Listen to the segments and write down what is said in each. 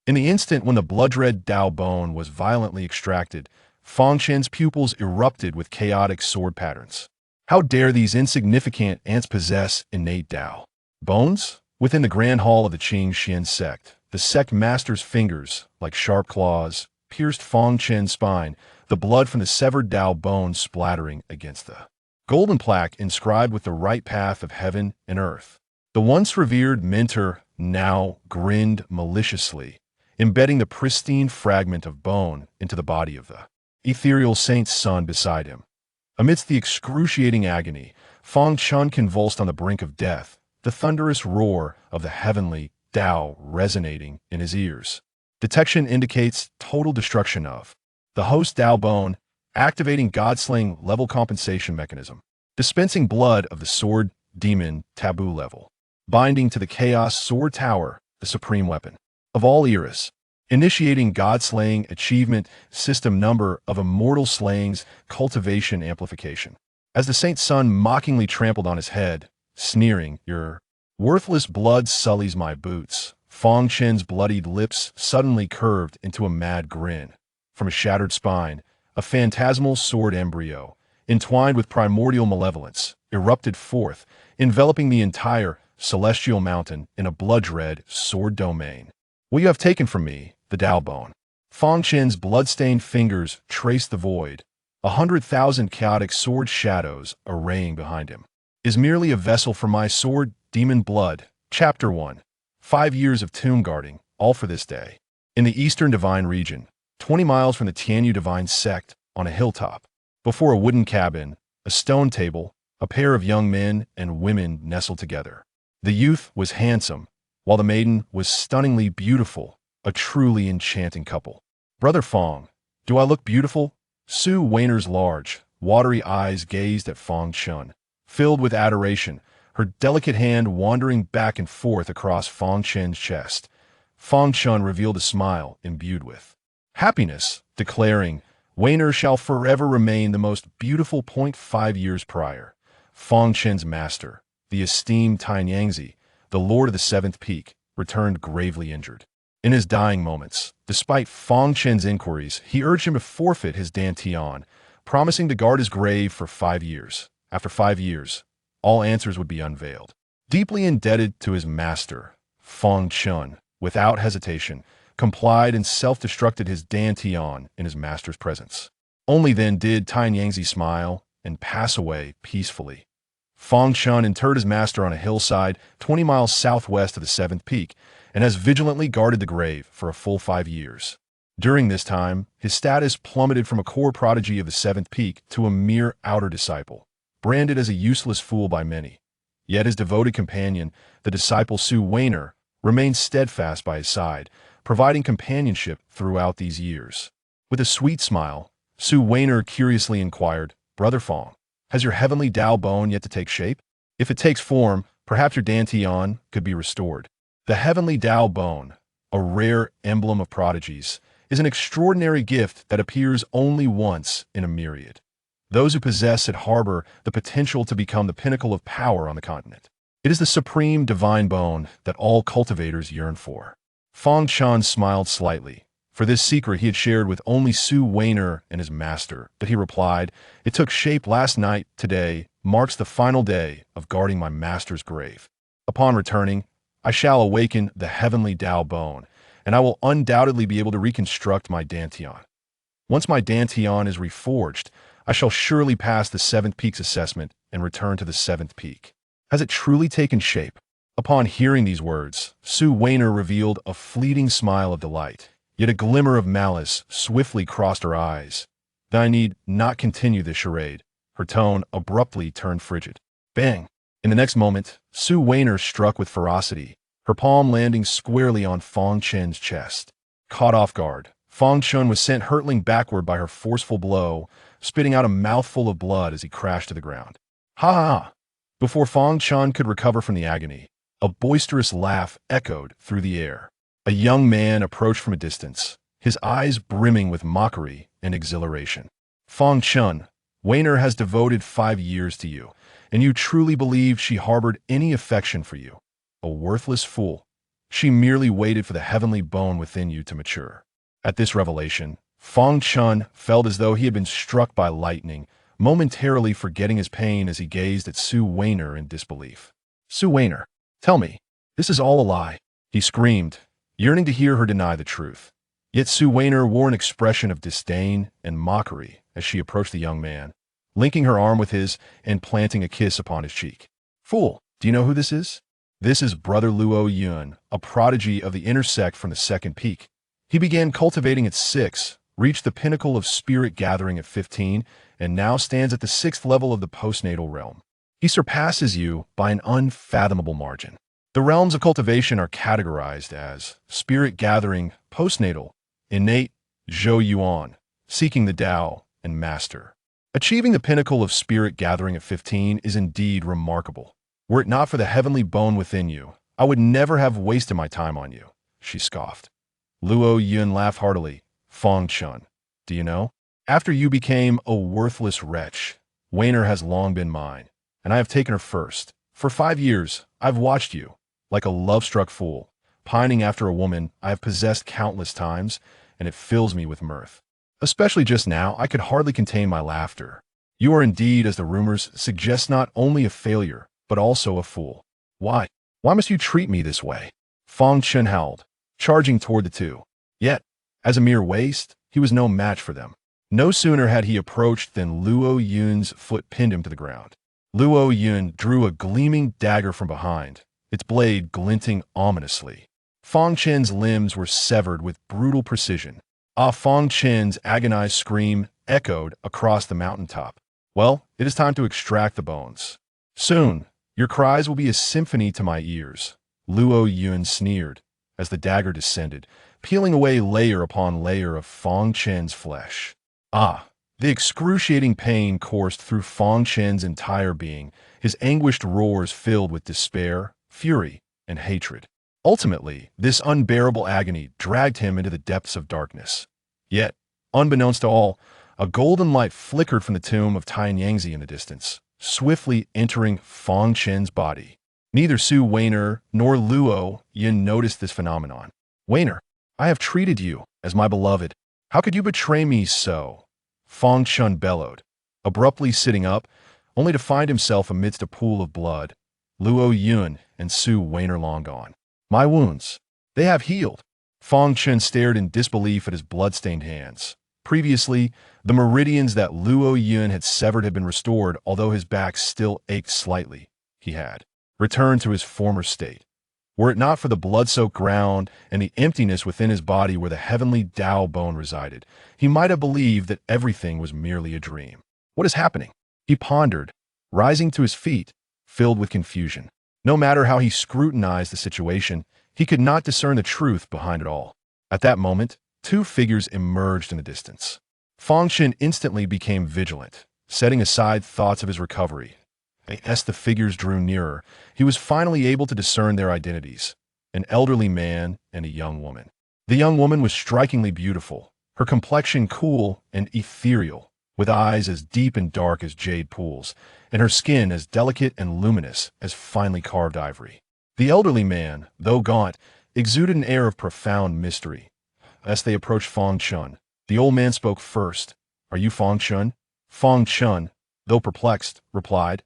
In the instant when the blood-red Dao Bone was violently extracted, Fang Chen's pupils erupted with chaotic sword patterns. How dare these insignificant ants possess innate Dao Bones? Within the grand hall of the Qing Xian sect, the sect master's fingers, like sharp claws, pierced Fang Chen's spine, the blood from the severed Dao Bone splattering against the golden plaque inscribed with the right path of heaven and earth. The once revered mentor now grinned maliciously, embedding the pristine fragment of bone into the body of the ethereal saint's son beside him. Amidst the excruciating agony, Fang Chen convulsed on the brink of death, the thunderous roar of the heavenly Dao resonating in his ears. Detection indicates total destruction of the host Dao Bone, activating Godslaying level compensation mechanism, dispensing blood of the sword demon taboo level, binding to the Chaos Sword Tower, the supreme weapon of all eras, initiating Godslaying achievement system number of immortal slayings cultivation amplification. As the saint's son mockingly trampled on his head, sneering, "Your worthless blood sullies my boots," Fang Chen's bloodied lips suddenly curved into a mad grin. From a shattered spine, a phantasmal sword embryo, entwined with primordial malevolence, erupted forth, enveloping the entire celestial mountain in a blood-red sword domain. "What you have taken from me, the Dao Bone." Fang Chen's blood-stained fingers traced the void, 100,000 chaotic sword shadows arraying behind him. "Is merely a vessel for my sword, demon blood." Chapter 1. 5 years of tomb guarding, all for this day. In the eastern divine region, 20 miles from the Tianyu divine sect, on a hilltop, before a wooden cabin, a stone table, a pair of young men and women nestled together. The youth was handsome, while the maiden was stunningly beautiful, a truly enchanting couple. "Brother Fang, do I look beautiful?" Su Weiner's large, watery eyes gazed at Fang Chen, filled with adoration, her delicate hand wandering back and forth across Fang Chen's chest. Fang Chen revealed a smile imbued with happiness, declaring, "Weiner shall forever remain the most beautiful. 5 years prior, Fang Chen's master, the esteemed Tianyangzi, the Lord of the Seventh Peak, returned gravely injured. In his dying moments, despite Fang Chen's inquiries, he urged him to forfeit his dantian, promising to guard his grave for 5 years. After 5 years, all answers would be unveiled. Deeply indebted to his master, Fang Chen, without hesitation, complied and self-destructed his dantian in his master's presence. Only then did Tianyangzi smile and pass away peacefully. Fang Chen interred his master on a hillside 20 miles southwest of the Seventh Peak and has vigilantly guarded the grave for a full 5 years. During this time, his status plummeted from a core prodigy of the Seventh Peak to a mere outer disciple, branded as a useless fool by many. Yet his devoted companion, the disciple Su Weiner, remained steadfast by his side, providing companionship throughout these years. With a sweet smile, Su Weiner curiously inquired, "Brother Fang, has your heavenly Dao Bone yet to take shape? If it takes form, perhaps your dantian could be restored." The heavenly Dao Bone, a rare emblem of prodigies, is an extraordinary gift that appears only once in a myriad. Those who possess it harbor the potential to become the pinnacle of power on the continent. It is the supreme divine bone that all cultivators yearn for. Fang Chen smiled slightly. For this secret he had shared with only Su Weiner and his master, but he replied, "It took shape last night. Today marks the final day of guarding my master's grave. Upon returning, I shall awaken the heavenly Dao Bone, and I will undoubtedly be able to reconstruct my dantian. Once my dantian is reforged, I shall surely pass the Seventh Peak's assessment and return to the Seventh Peak." Has it truly taken shape? Upon hearing these words, Su Weiner revealed a fleeting smile of delight, yet a glimmer of malice swiftly crossed her eyes. "Then I need not continue this charade." Her tone abruptly turned frigid. Bang! In the next moment, Su Weiner struck with ferocity, her palm landing squarely on Fang Chen's chest. Caught off guard, Fang Chen was sent hurtling backward by her forceful blow, spitting out a mouthful of blood as he crashed to the ground. "Ha ha ha!" Before Fang Chen could recover from the agony, a boisterous laugh echoed through the air. A young man approached from a distance, his eyes brimming with mockery and exhilaration. "Fang Chen, Weiner has devoted 5 years to you, and you truly believe she harbored any affection for you? A worthless fool. She merely waited for the heavenly bone within you to mature. At this revelation, Fang Chen felt as though he had been struck by lightning, momentarily forgetting his pain as he gazed at Su Weiner in disbelief. Su Weiner, tell me, this is all a lie, he screamed, yearning to hear her deny the truth. Yet Su Weiner wore an expression of disdain and mockery as she approached the young man, linking her arm with his and planting a kiss upon his cheek. Fool, do you know who this is? This is Brother Luo Yun, a prodigy of the inner sect from the second peak. He began cultivating at 6, reached the pinnacle of spirit gathering at 15, and now stands at the 6th level of the postnatal realm. He surpasses you by an unfathomable margin. The realms of cultivation are categorized as spirit gathering, postnatal, innate, Zhou Yuan, seeking the Tao, and master. Achieving the pinnacle of spirit gathering at 15 is indeed remarkable. Were it not for the heavenly bone within you, I would never have wasted my time on you, she scoffed. Luo Yun laughed heartily. Fang Chen, do you know? After you became a worthless wretch, Weiner has long been mine, and I have taken her first. For 5 years, I've watched you, like a love-struck fool, pining after a woman I have possessed countless times, and it fills me with mirth. Especially just now, I could hardly contain my laughter. You are indeed, as the rumors suggest, not only a failure, but also a fool. Why? Why must you treat me this way? Fang Chen howled, charging toward the two. Yet, as a mere waste, he was no match for them. No sooner had he approached than Luo Yun's foot pinned him to the ground. Luo Yun drew a gleaming dagger from behind, its blade glinting ominously. Fang Chen's limbs were severed with brutal precision. Fang Chen's agonized scream echoed across the mountaintop. Well, it is time to extract the bones. Soon, your cries will be a symphony to my ears, Luo Yun sneered as the dagger descended, peeling away layer upon layer of Fang Chen's flesh. The excruciating pain coursed through Fang Chen's entire being, his anguished roars filled with despair, fury, and hatred. Ultimately, this unbearable agony dragged him into the depths of darkness. Yet, unbeknownst to all, a golden light flickered from the tomb of Tianyangzi in the distance, swiftly entering Fang Chen's body. Neither Su Weiner nor Luo Yun noticed this phenomenon. Weiner, I have treated you as my beloved. How could you betray me so? Fang Chen bellowed, abruptly sitting up, only to find himself amidst a pool of blood. Luo Yun and Su Weiner long gone. My wounds, they have healed. Fang Chen stared in disbelief at his blood-stained hands. Previously, the meridians that Luo Yun had severed had been restored, although his back still ached slightly. He had returned to his former state. Were it not for the blood-soaked ground and the emptiness within his body where the heavenly Dao Bone resided, he might have believed that everything was merely a dream. What is happening? He pondered, rising to his feet, filled with confusion. No matter how he scrutinized the situation, he could not discern the truth behind it all. At that moment, 2 figures emerged in the distance. Fang Chen instantly became vigilant, setting aside thoughts of his recovery. As the figures drew nearer, he was finally able to discern their identities, an elderly man and a young woman. The young woman was strikingly beautiful, her complexion cool and ethereal, with eyes as deep and dark as jade pools, and her skin as delicate and luminous as finely carved ivory. The elderly man, though gaunt, exuded an air of profound mystery. As they approached Fang Chen, the old man spoke first. Are you Fang Chen? Fang Chen, though perplexed, replied,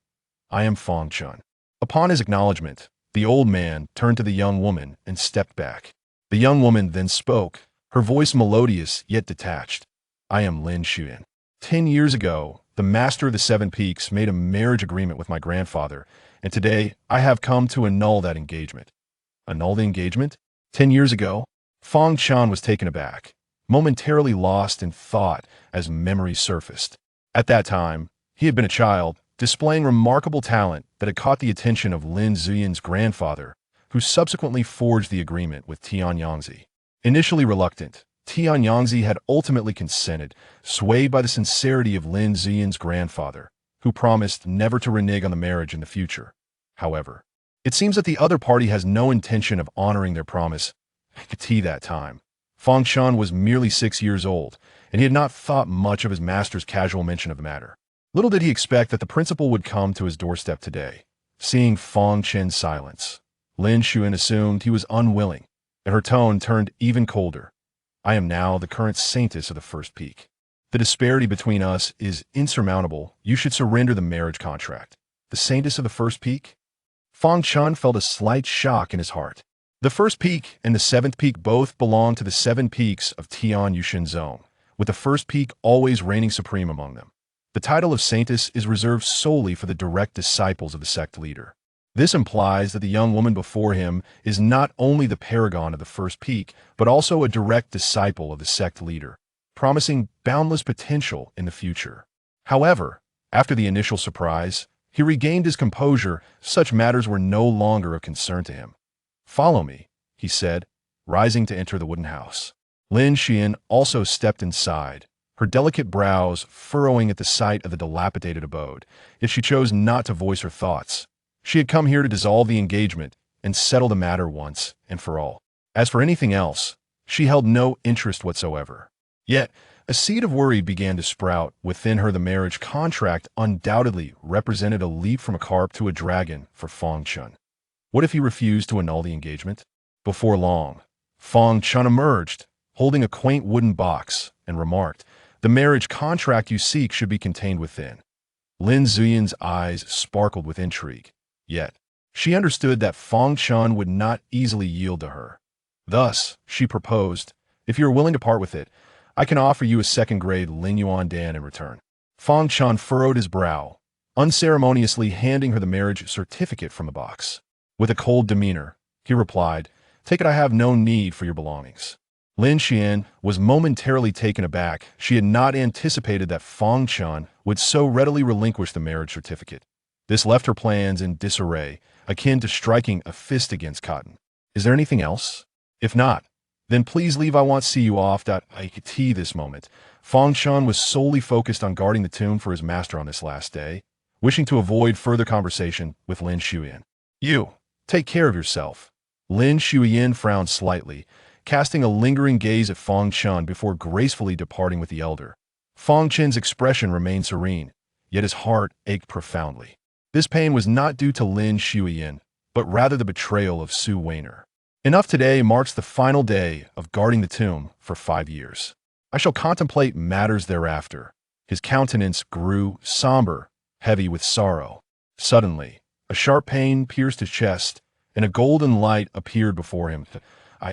I am Fang Chen. Upon his acknowledgement, the old man turned to the young woman and stepped back. The young woman then spoke, her voice melodious yet detached. I am Lin Xuan. 10 years ago, the master of the 7 Peaks made a marriage agreement with my grandfather, and today I have come to annul that engagement. Annul the engagement? 10 years ago? Fang Chen was taken aback, momentarily lost in thought as memory surfaced. At that time, he had been a child, displaying remarkable talent that had caught the attention of Lin Ziyuan's grandfather, who subsequently forged the agreement with Tianyangzi. Initially reluctant, Tianyangzi had ultimately consented, swayed by the sincerity of Lin Ziyuan's grandfather, who promised never to renege on the marriage in the future. However, it seems that the other party has no intention of honoring their promise. At that time, Fang Chen was merely 6 years old, and he had not thought much of his master's casual mention of the matter. Little did he expect that the principal would come to his doorstep today. Seeing Fang Chen's silence, Lin Xuan assumed he was unwilling, and her tone turned even colder. I am now the current saintess of the first peak. The disparity between us is insurmountable. You should surrender the marriage contract. The saintess of the first peak? Fang Chen felt a slight shock in his heart. The first peak and the seventh peak both belong to the seven peaks of Tian Yushin Zone, with the first peak always reigning supreme among them. The title of saintess is reserved solely for the direct disciples of the sect leader. This implies that the young woman before him is not only the paragon of the first peak, but also a direct disciple of the sect leader, promising boundless potential in the future. However, after the initial surprise, he regained his composure. Such matters were no longer of concern to him. "Follow me," he said, rising to enter the wooden house. Lin Xian also stepped inside, her delicate brows furrowing at the sight of the dilapidated abode, yet she chose not to voice her thoughts. She had come here to dissolve the engagement and settle the matter once and for all. As for anything else, she held no interest whatsoever. Yet, a seed of worry began to sprout within her. The marriage contract undoubtedly represented a leap from a carp to a dragon for Fang Chen. What if he refused to annul the engagement? Before long, Fang Chen emerged, holding a quaint wooden box, and remarked, "The marriage contract you seek should be contained within." Lin Zuyan's eyes sparkled with intrigue. Yet, she understood that Fang Chen would not easily yield to her. Thus, she proposed, "If you are willing to part with it, I can offer you a second-grade Ling Yuan Dan in return." Fang Chen furrowed his brow, unceremoniously handing her the marriage certificate from the box. With a cold demeanor, he replied, "Take it, I have no need for your belongings." Lin Xian was momentarily taken aback. She had not anticipated that Fang Chen would so readily relinquish the marriage certificate. This left her plans in disarray, akin to striking a fist against cotton. "Is there anything else? If not, then please leave. I want to see you off." I could see this moment. Fang Chen was solely focused on guarding the tomb for his master on this last day, wishing to avoid further conversation with Lin Xuyan. "You, take care of yourself." Lin Xuyan frowned slightly, casting a lingering gaze at Fang Chen before gracefully departing with the elder. Fang Chen's expression remained serene, yet his heart ached profoundly. This pain was not due to Lin Xuyan, but rather the betrayal of Su Weiner. "Enough today marks the final day of guarding the tomb for 5 years. I shall contemplate matters thereafter." His countenance grew somber, heavy with sorrow. Suddenly, a sharp pain pierced his chest, and a golden light appeared before him.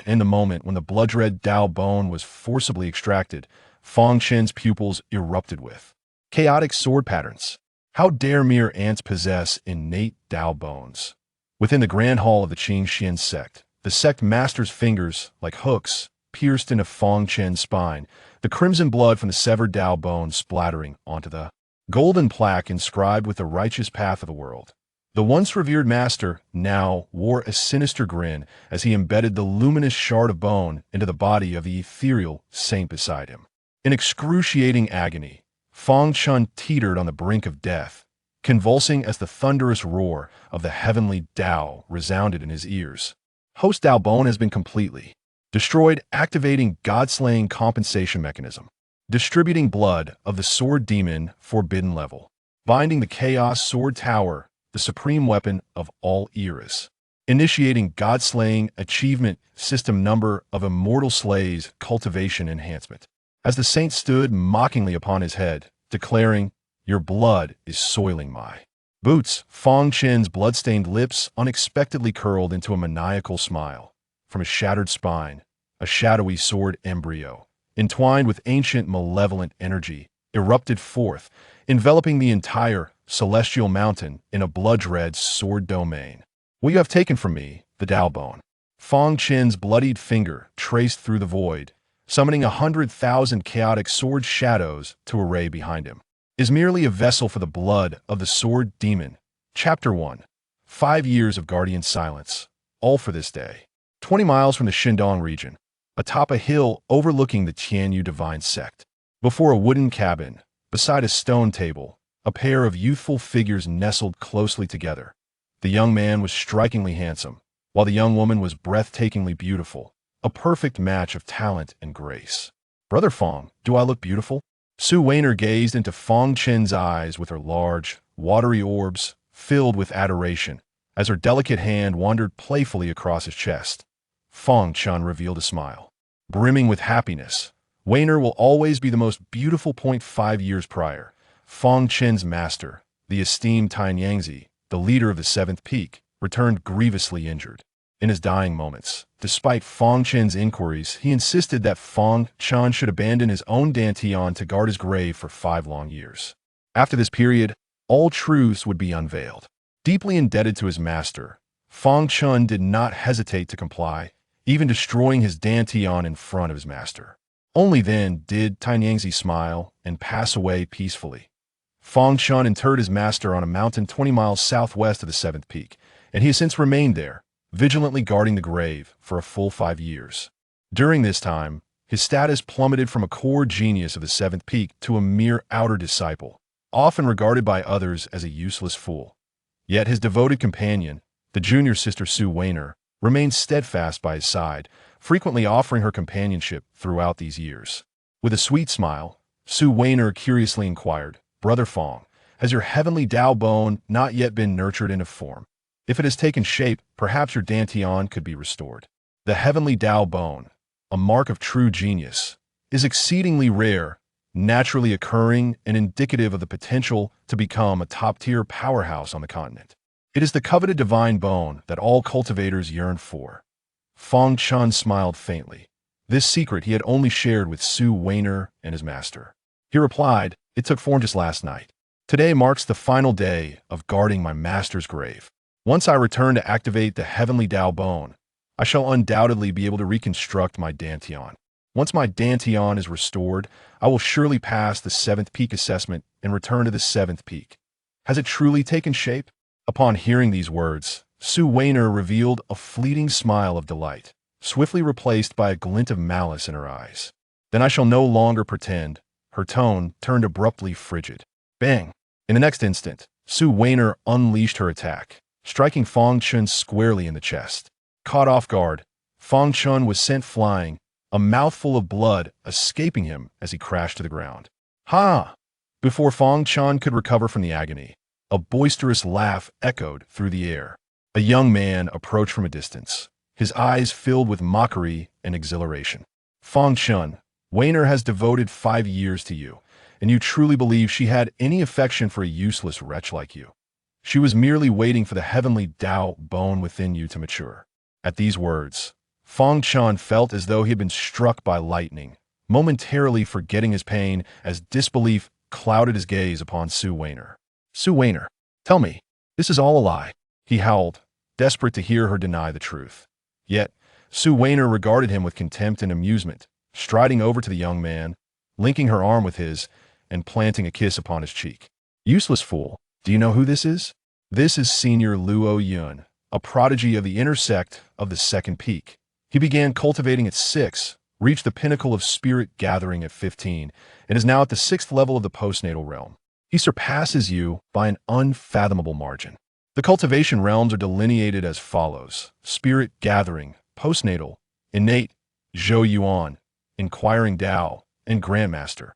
In the moment when the blood-red Dao Bone was forcibly extracted, Fang Chen's pupils erupted with chaotic sword patterns. How dare mere ants possess innate Dao Bones? Within the grand hall of the Qingxian sect, the sect master's fingers, like hooks, pierced into Fang Chen's spine, the crimson blood from the severed Dao Bone splattering onto the golden plaque inscribed with the righteous path of the world. The once revered master now wore a sinister grin as he embedded the luminous shard of bone into the body of the ethereal saint beside him. In excruciating agony, Fang Chen teetered on the brink of death, convulsing as the thunderous roar of the heavenly Dao resounded in his ears. Host Dao Bone has been completely destroyed, activating Godslaying compensation mechanism, distributing blood of the sword demon forbidden level, binding the chaos sword tower, the supreme weapon of all eras, initiating Godslaying achievement system number of immortal slays cultivation enhancement. As the saint stood mockingly upon his head, declaring, "Your blood is soiling my boots," Fang Chen's blood-stained lips unexpectedly curled into a maniacal smile. From his shattered spine, a shadowy sword embryo, entwined with ancient malevolent energy, erupted forth, enveloping the entire celestial mountain in a blood-red sword domain. "What you have taken from me, the Dao Bone." Fang Chen's bloodied finger traced through the void, summoning 100,000 chaotic sword shadows to array behind him. "Is merely a vessel for the blood of the sword demon." Chapter 1. 5 years of guardian silence, all for this day. 20 miles from the Shindong region, atop a hill overlooking the Tianyu divine sect. Before a wooden cabin, beside a stone table, a pair of youthful figures nestled closely together. The young man was strikingly handsome, while the young woman was breathtakingly beautiful, a perfect match of talent and grace. "Brother Fang, do I look beautiful?" Su Weiner gazed into Fang Chen's eyes with her large, watery orbs, filled with adoration, As her delicate hand wandered playfully across his chest, Fang Chen revealed a smile. Brimming with happiness, Weiner will always be the most beautiful. 5 years prior, Fang Chen's master, the esteemed Tianyangzi, the leader of the Seventh Peak, returned grievously injured. In his dying moments, despite Fang Chen's inquiries, he insisted that Fang Chen should abandon his own dantian to guard his grave for 5 long years. After this period, all truths would be unveiled. Deeply indebted to his master, Fang Chen did not hesitate to comply, even destroying his dantian in front of his master. Only then did Tianyangzi smile and pass away peacefully. Fang Chen interred his master on a mountain 20 miles southwest of the Seventh Peak, and he has since remained there, vigilantly guarding the grave for a full 5 years. During this time, his status plummeted from a core genius of the Seventh Peak to a mere outer disciple, often regarded by others as a useless fool. Yet his devoted companion, the junior sister Su Weiner, remained steadfast by his side, frequently offering her companionship throughout these years. With a sweet smile, Su Weiner curiously inquired, "Brother Fang, has your heavenly Dao Bone not yet been nurtured into form? If it has taken shape, perhaps your dantian could be restored." The heavenly Dao Bone, a mark of true genius, is exceedingly rare, naturally occurring and indicative of the potential to become a top-tier powerhouse on the continent. It is the coveted divine bone that all cultivators yearn for. Fang Chen smiled faintly. This secret he had only shared with Su Weiner and his master. He replied, "It took form just last night. Today marks the final day of guarding my master's grave. Once I return to activate the heavenly Dao Bone, I shall undoubtedly be able to reconstruct my dantian. Once my dantian is restored, I will surely pass the Seventh Peak assessment and return to the Seventh Peak." Has it truly taken shape? Upon hearing these words, Su Weiner revealed a fleeting smile of delight, swiftly replaced by a glint of malice in her eyes. "Then I shall no longer pretend." Her tone turned abruptly frigid. Bang! In the next instant, Su Weiner unleashed her attack, striking Fang Chen squarely in the chest. Caught off guard, Fang Chen was sent flying, a mouthful of blood escaping him as he crashed to the ground. "Ha!" Before Fang Chen could recover from the agony, a boisterous laugh echoed through the air. A young man approached from a distance, his eyes filled with mockery and exhilaration. "Fang Chen, Weiner has devoted 5 years to you, and you truly believe she had any affection for a useless wretch like you? She was merely waiting for the heavenly Dao Bone within you to mature." At these words, Fang Chen felt as though he had been struck by lightning, momentarily forgetting his pain as disbelief clouded his gaze upon Su Weiner. "Su Weiner, tell me, this is all a lie," he howled, desperate to hear her deny the truth. Yet, Su Weiner regarded him with contempt and amusement, striding over to the young man, linking her arm with his, and planting a kiss upon his cheek. "Useless fool, do you know who this is? This is Senior Luo Yun, a prodigy of the inner sect of the Second Peak. He began cultivating at 6, reached the pinnacle of spirit gathering at 15, and is now at the 6th level of the postnatal realm. He surpasses you by an unfathomable margin. The cultivation realms are delineated as follows: spirit gathering, postnatal, innate, Zhou Yuan, inquiring Dao, and grandmaster.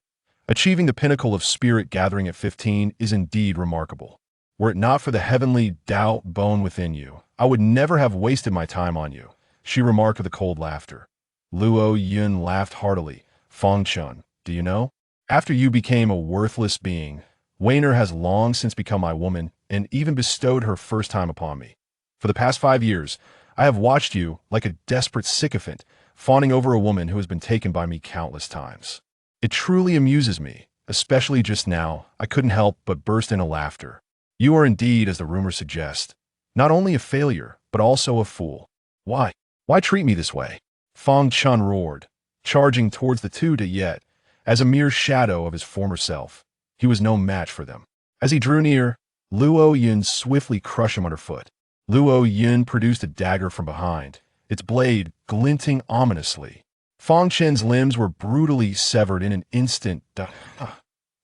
Achieving the pinnacle of spirit gathering at 15 is indeed remarkable. Were it not for the heavenly Dao Bone within you, I would never have wasted my time on you," she remarked with a cold laughter. Luo Yun laughed heartily. "Fang Chen, do you know? After you became a worthless being, Weiner has long since become my woman and even bestowed her first time upon me. For the past 5 years, I have watched you, like a desperate sycophant, fawning over a woman who has been taken by me countless times. It truly amuses me, especially just now. I couldn't help but burst into laughter. You are indeed, as the rumors suggest, not only a failure, but also a fool. Why? Why treat me this way?" Fang Chen roared, charging towards the two, yet, as a mere shadow of his former self, he was no match for them. As he drew near, Luo Yun swiftly crushed him underfoot. Luo Yun produced a dagger from behind, its blade glinting ominously. Fang Chen's limbs were brutally severed in an instant.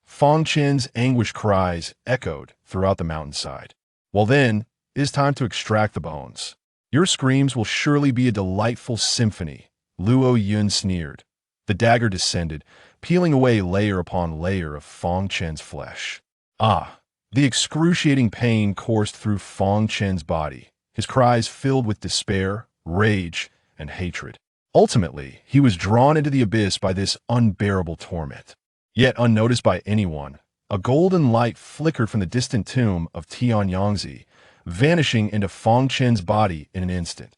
Fang Chen's anguished cries echoed throughout the mountainside. "Well then, it is time to extract the bones. Your screams will surely be a delightful symphony," Luo Yun sneered. The dagger descended, peeling away layer upon layer of Fang Chen's flesh. "Ah, The excruciating pain coursed through Fang Chen's body, his cries filled with despair, rage, and hatred. Ultimately, he was drawn into the abyss by this unbearable torment. Yet unnoticed by anyone, a golden light flickered from the distant tomb of Tianyangzi, vanishing into Fang Chen's body in an instant.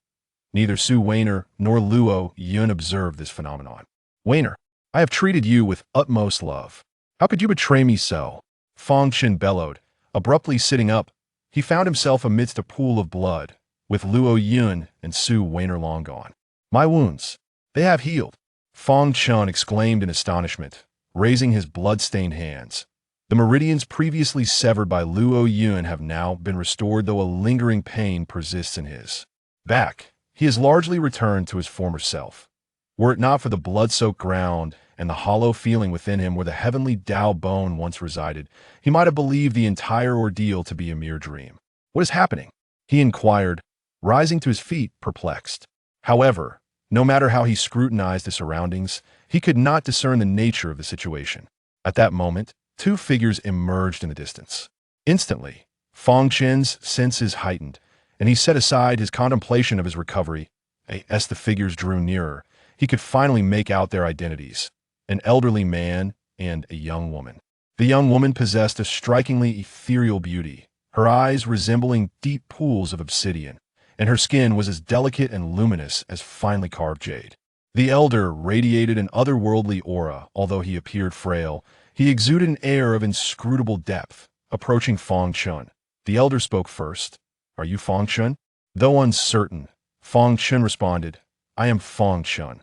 Neither Su Weiner nor Luo Yun observed this phenomenon. "Weiner, I have treated you with utmost love. How could you betray me so?" Fang Chen bellowed. Abruptly sitting up, he found himself amidst a pool of blood, with Luo Yun and Su Weiner long gone. "My wounds, they have healed," Fang Chen exclaimed in astonishment, raising his blood-stained hands. The meridians previously severed by Luo Yun have now been restored, though a lingering pain persists in his back. He has largely returned to his former self. Were it not for the blood-soaked ground and the hollow feeling within him where the heavenly Dao Bone once resided, he might have believed the entire ordeal to be a mere dream. "What is happening?" he inquired, rising to his feet, perplexed. However, no matter how he scrutinized the surroundings, he could not discern the nature of the situation. At that moment, two figures emerged in the distance. Instantly, Fang Chen's senses heightened, and he set aside his contemplation of his recovery. As the figures drew nearer, he could finally make out their identities: an elderly man and a young woman. The young woman possessed a strikingly ethereal beauty, her eyes resembling deep pools of obsidian, and her skin was as delicate and luminous as finely carved jade. The elder radiated an otherworldly aura. Although he appeared frail, he exuded an air of inscrutable depth. Approaching Fang Chen, the elder spoke first. "Are you Fang Chen?" Though uncertain, Fang Chen responded, "I am Fang Chen."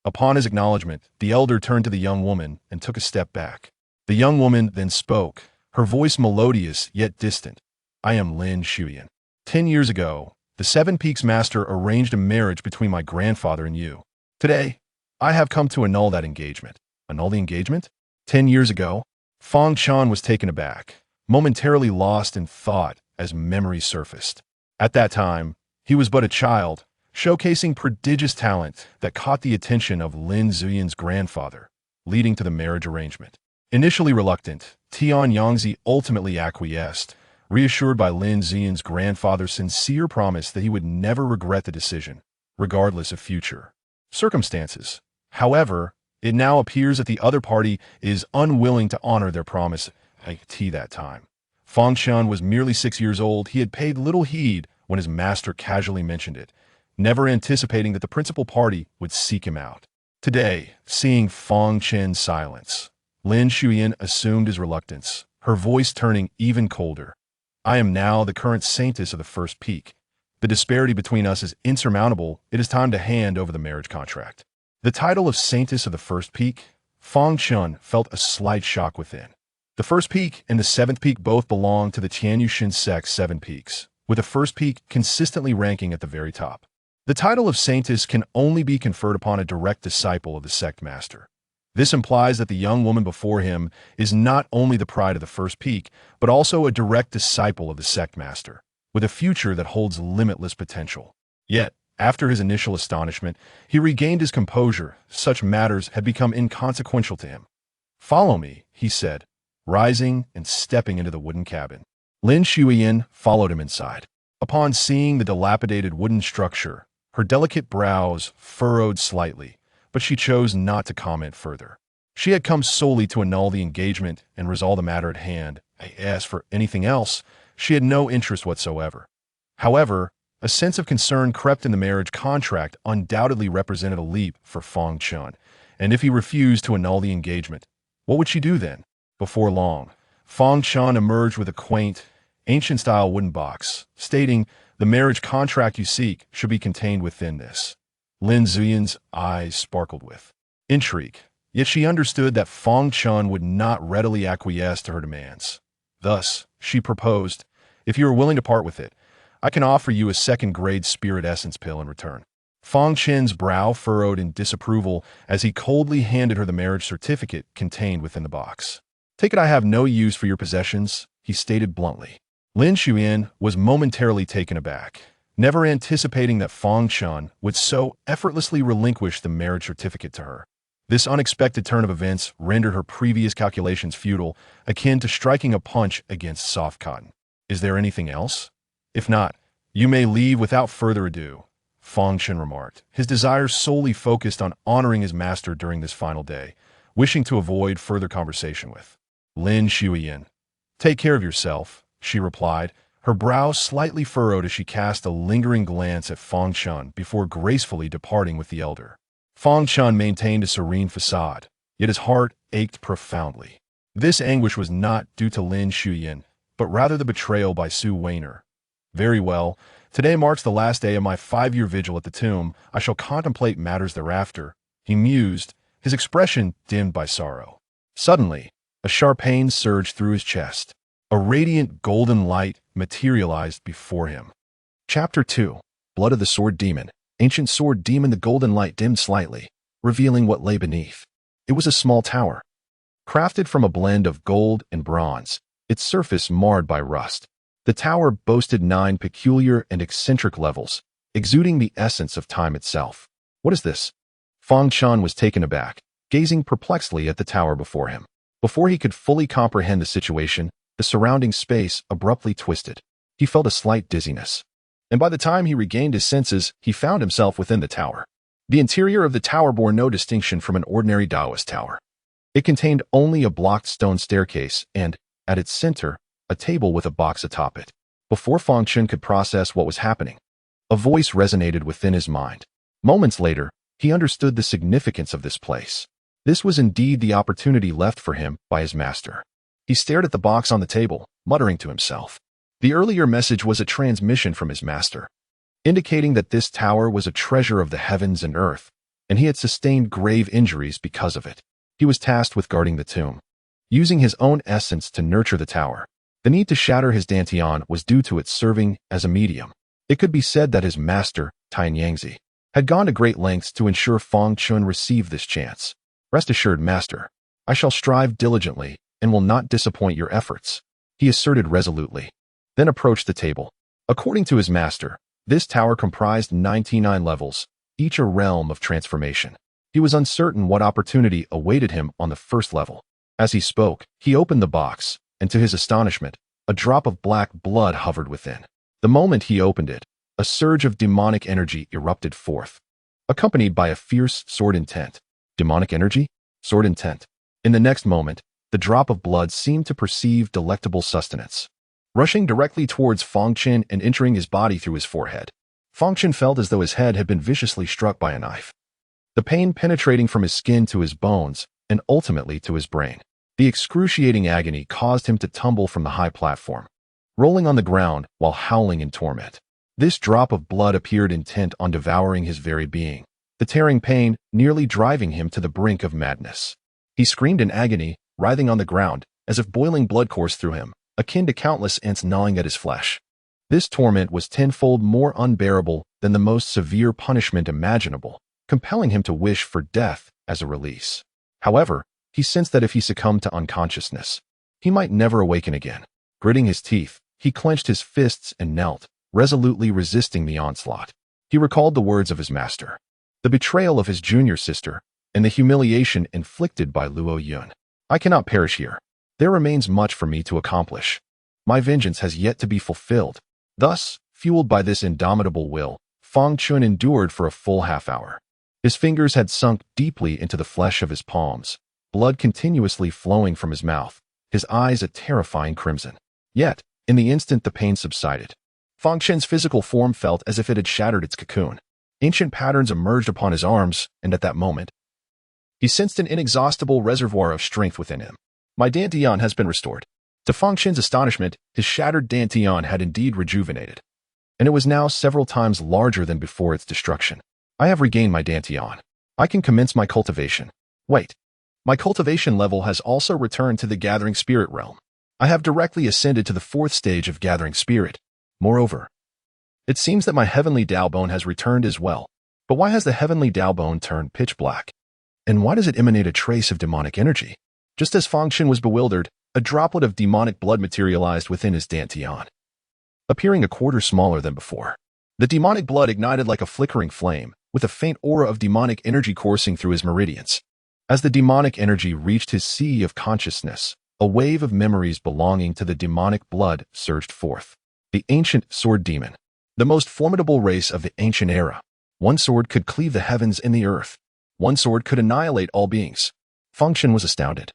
Upon his acknowledgement, the elder turned to the young woman and took a step back. The young woman then spoke, her voice melodious yet distant. "I am Lin Shuyan. 10 years ago, the Seven Peaks Master arranged a marriage between my grandfather and you. Today, I have come to annul that engagement." "Annul the engagement?" 10 years ago, Fang Chen was taken aback, momentarily lost in thought as memory surfaced. At that time, he was but a child, showcasing prodigious talent that caught the attention of Lin Zuyan's grandfather, leading to the marriage arrangement. Initially reluctant, Tianyangzi ultimately acquiesced, reassured by Lin Zuyan's grandfather's sincere promise that he would never regret the decision, regardless of future circumstances. However, it now appears that the other party is unwilling to honor their promise at that time. Fang Chen was merely 6 years old. He had paid little heed when his master casually mentioned it, never anticipating that the principal party would seek him out. Today, seeing Fang Chen's silence, Lin Shuyan assumed his reluctance, her voice turning even colder. "I am now the current saintess of the First Peak. The disparity between us is insurmountable. It is time to hand over the marriage contract." The title of Saintess of the First Peak, Fang Chen felt a slight shock within. The First Peak and the Seventh Peak both belong to the Tianyushin sect's 7 peaks, with the First Peak consistently ranking at the very top. The title of Saintess can only be conferred upon a direct disciple of the sect master. This implies that the young woman before him is not only the pride of the First Peak, but also a direct disciple of the sect master, with a future that holds limitless potential. Yet, after his initial astonishment, he regained his composure. Such matters had become inconsequential to him. "Follow me," he said, rising and stepping into the wooden cabin. Lin Shuyan followed him inside. Upon seeing the dilapidated wooden structure, her delicate brows furrowed slightly, but she chose not to comment further. She had come solely to annul the engagement and resolve the matter at hand. As for anything else, she had no interest whatsoever. However, a sense of concern crept in. The marriage contract undoubtedly represented a leap for Fang Chen, and if he refused to annul the engagement, what would she do then? Before long, Fang Chen emerged with a quaint, ancient-style wooden box, stating, "The marriage contract you seek should be contained within this." Lin Zuyan's eyes sparkled with intrigue, yet she understood that Fang Chen would not readily acquiesce to her demands. Thus, she proposed, "If you are willing to part with it, I can offer you a second-grade spirit essence pill in return." Fang Chen's brow furrowed in disapproval as he coldly handed her the marriage certificate contained within the box. "Take it, I have no use for your possessions," he stated bluntly. Lin Shuyan was momentarily taken aback, never anticipating that Fang Chen would so effortlessly relinquish the marriage certificate to her. This unexpected turn of events rendered her previous calculations futile, akin to striking a punch against soft cotton. Is there anything else? If not, you may leave without further ado, Fang Chen remarked, his desires solely focused on honoring his master during this final day, wishing to avoid further conversation with Lin Shuiyin. Take care of yourself, she replied, her brow slightly furrowed as she cast a lingering glance at Fang Chen before gracefully departing with the elder. Fang Chen maintained a serene facade, yet his heart ached profoundly. This anguish was not due to Lin Shuiyin, but rather the betrayal by Su Weiner. Very well, today marks the last day of my 5-year vigil at the tomb. I shall contemplate matters thereafter, he mused, his expression dimmed by sorrow. Suddenly, a sharp pain surged through his chest. A radiant golden light materialized before him. Chapter 2. Blood of the Sword Demon. Ancient Sword Demon. The golden light dimmed slightly, revealing what lay beneath. It was a small tower, crafted from a blend of gold and bronze, its surface marred by rust. The tower boasted 9 peculiar and eccentric levels, exuding the essence of time itself. What is this? Fang Chen was taken aback, gazing perplexedly at the tower before him. Before he could fully comprehend the situation, the surrounding space abruptly twisted. He felt a slight dizziness, and by the time he regained his senses, he found himself within the tower. The interior of the tower bore no distinction from an ordinary Taoist tower. It contained only a blocked stone staircase and, at its center, a table with a box atop it. Before Fang Chen could process what was happening, a voice resonated within his mind. Moments later, he understood the significance of this place. This was indeed the opportunity left for him by his master. He stared at the box on the table, muttering to himself. The earlier message was a transmission from his master, indicating that this tower was a treasure of the heavens and earth, and he had sustained grave injuries because of it. He was tasked with guarding the tomb, using his own essence to nurture the tower. The need to shatter his dantian was due to its serving as a medium. It could be said that his master, Tianyangzi, had gone to great lengths to ensure Fang Chen received this chance. Rest assured, master, I shall strive diligently and will not disappoint your efforts, he asserted resolutely, then approached the table. According to his master, this tower comprised 99 levels, each a realm of transformation. He was uncertain what opportunity awaited him on the first level. As he spoke, he opened the box, and to his astonishment, a drop of black blood hovered within. The moment he opened it, a surge of demonic energy erupted forth, accompanied by a fierce sword intent. Demonic energy? Sword intent. In the next moment, the drop of blood seemed to perceive delectable sustenance, rushing directly towards Fang Chen and entering his body through his forehead. Fang Chen felt as though his head had been viciously struck by a knife, the pain penetrating from his skin to his bones and ultimately to his brain. The excruciating agony caused him to tumble from the high platform, rolling on the ground while howling in torment. This drop of blood appeared intent on devouring his very being, the tearing pain nearly driving him to the brink of madness. He screamed in agony, writhing on the ground, as if boiling blood coursed through him, akin to countless ants gnawing at his flesh. This torment was tenfold more unbearable than the most severe punishment imaginable, compelling him to wish for death as a release. However, he sensed that if he succumbed to unconsciousness, he might never awaken again. Gritting his teeth, he clenched his fists and knelt, resolutely resisting the onslaught. He recalled the words of his master, the betrayal of his junior sister, and the humiliation inflicted by Luo Yun. I cannot perish here. There remains much for me to accomplish. My vengeance has yet to be fulfilled. Thus, fueled by this indomitable will, Fang Chen endured for a full half-hour. His fingers had sunk deeply into the flesh of his palms, blood continuously flowing from his mouth, his eyes a terrifying crimson. Yet, in the instant the pain subsided, Fang Chen's physical form felt as if it had shattered its cocoon. Ancient patterns emerged upon his arms, and at that moment, he sensed an inexhaustible reservoir of strength within him. My dantian has been restored. To Fang Chen's astonishment, his shattered dantian had indeed rejuvenated, and it was now several times larger than before its destruction. I have regained my dantian. I can commence my cultivation. Wait. My cultivation level has also returned to the Gathering Spirit realm. I have directly ascended to the 4th stage of Gathering Spirit. Moreover, it seems that my heavenly Dao Bone has returned as well. But why has the heavenly Dao Bone turned pitch black? And why does it emanate a trace of demonic energy? Just as Fang Chen was bewildered, a droplet of demonic blood materialized within his dantian, appearing a quarter smaller than before. The demonic blood ignited like a flickering flame, with a faint aura of demonic energy coursing through his meridians. As the demonic energy reached his sea of consciousness, a wave of memories belonging to the demonic blood surged forth. The ancient sword demon, the most formidable race of the ancient era. One sword could cleave the heavens and the earth. One sword could annihilate all beings. Fang Chen was astounded.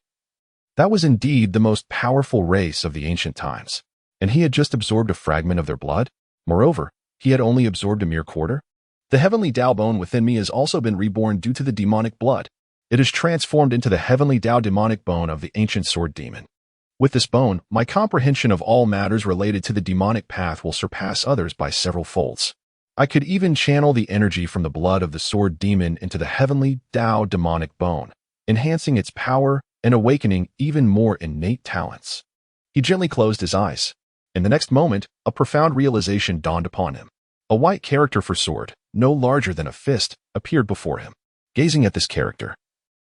That was indeed the most powerful race of the ancient times, and he had just absorbed a fragment of their blood. Moreover, he had only absorbed a mere quarter. The heavenly Dao Bone within me has also been reborn due to the demonic blood. It is transformed into the heavenly Dao demonic bone of the ancient sword demon. With this bone, my comprehension of all matters related to the demonic path will surpass others by several folds. I could even channel the energy from the blood of the sword demon into the heavenly Dao demonic bone, enhancing its power and awakening even more innate talents. He gently closed his eyes. In the next moment, a profound realization dawned upon him. A white character for sword, no larger than a fist, appeared before him. Gazing at this character,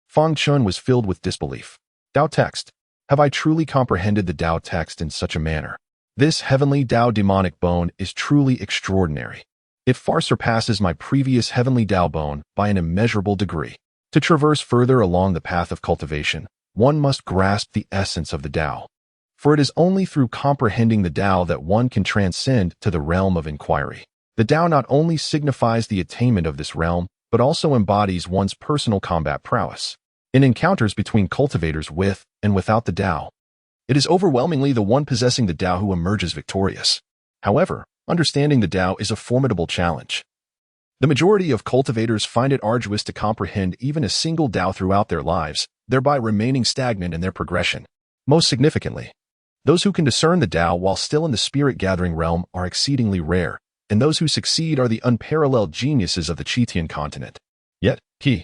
Fang Chen was filled with disbelief. Dao text. Have I truly comprehended the Dao text in such a manner? This heavenly Dao demonic bone is truly extraordinary. It far surpasses my previous heavenly Dao bone by an immeasurable degree. To traverse further along the path of cultivation, one must grasp the essence of the Dao. For it is only through comprehending the Dao that one can transcend to the realm of inquiry. The Dao not only signifies the attainment of this realm, but also embodies one's personal combat prowess. In encounters between cultivators with and without the Dao, it is overwhelmingly the one possessing the Dao who emerges victorious. However, understanding the Dao is a formidable challenge. The majority of cultivators find it arduous to comprehend even a single Dao throughout their lives, thereby remaining stagnant in their progression. Most significantly, those who can discern the Dao while still in the spirit-gathering realm are exceedingly rare, and those who succeed are the unparalleled geniuses of the Qitian continent. Yet, he,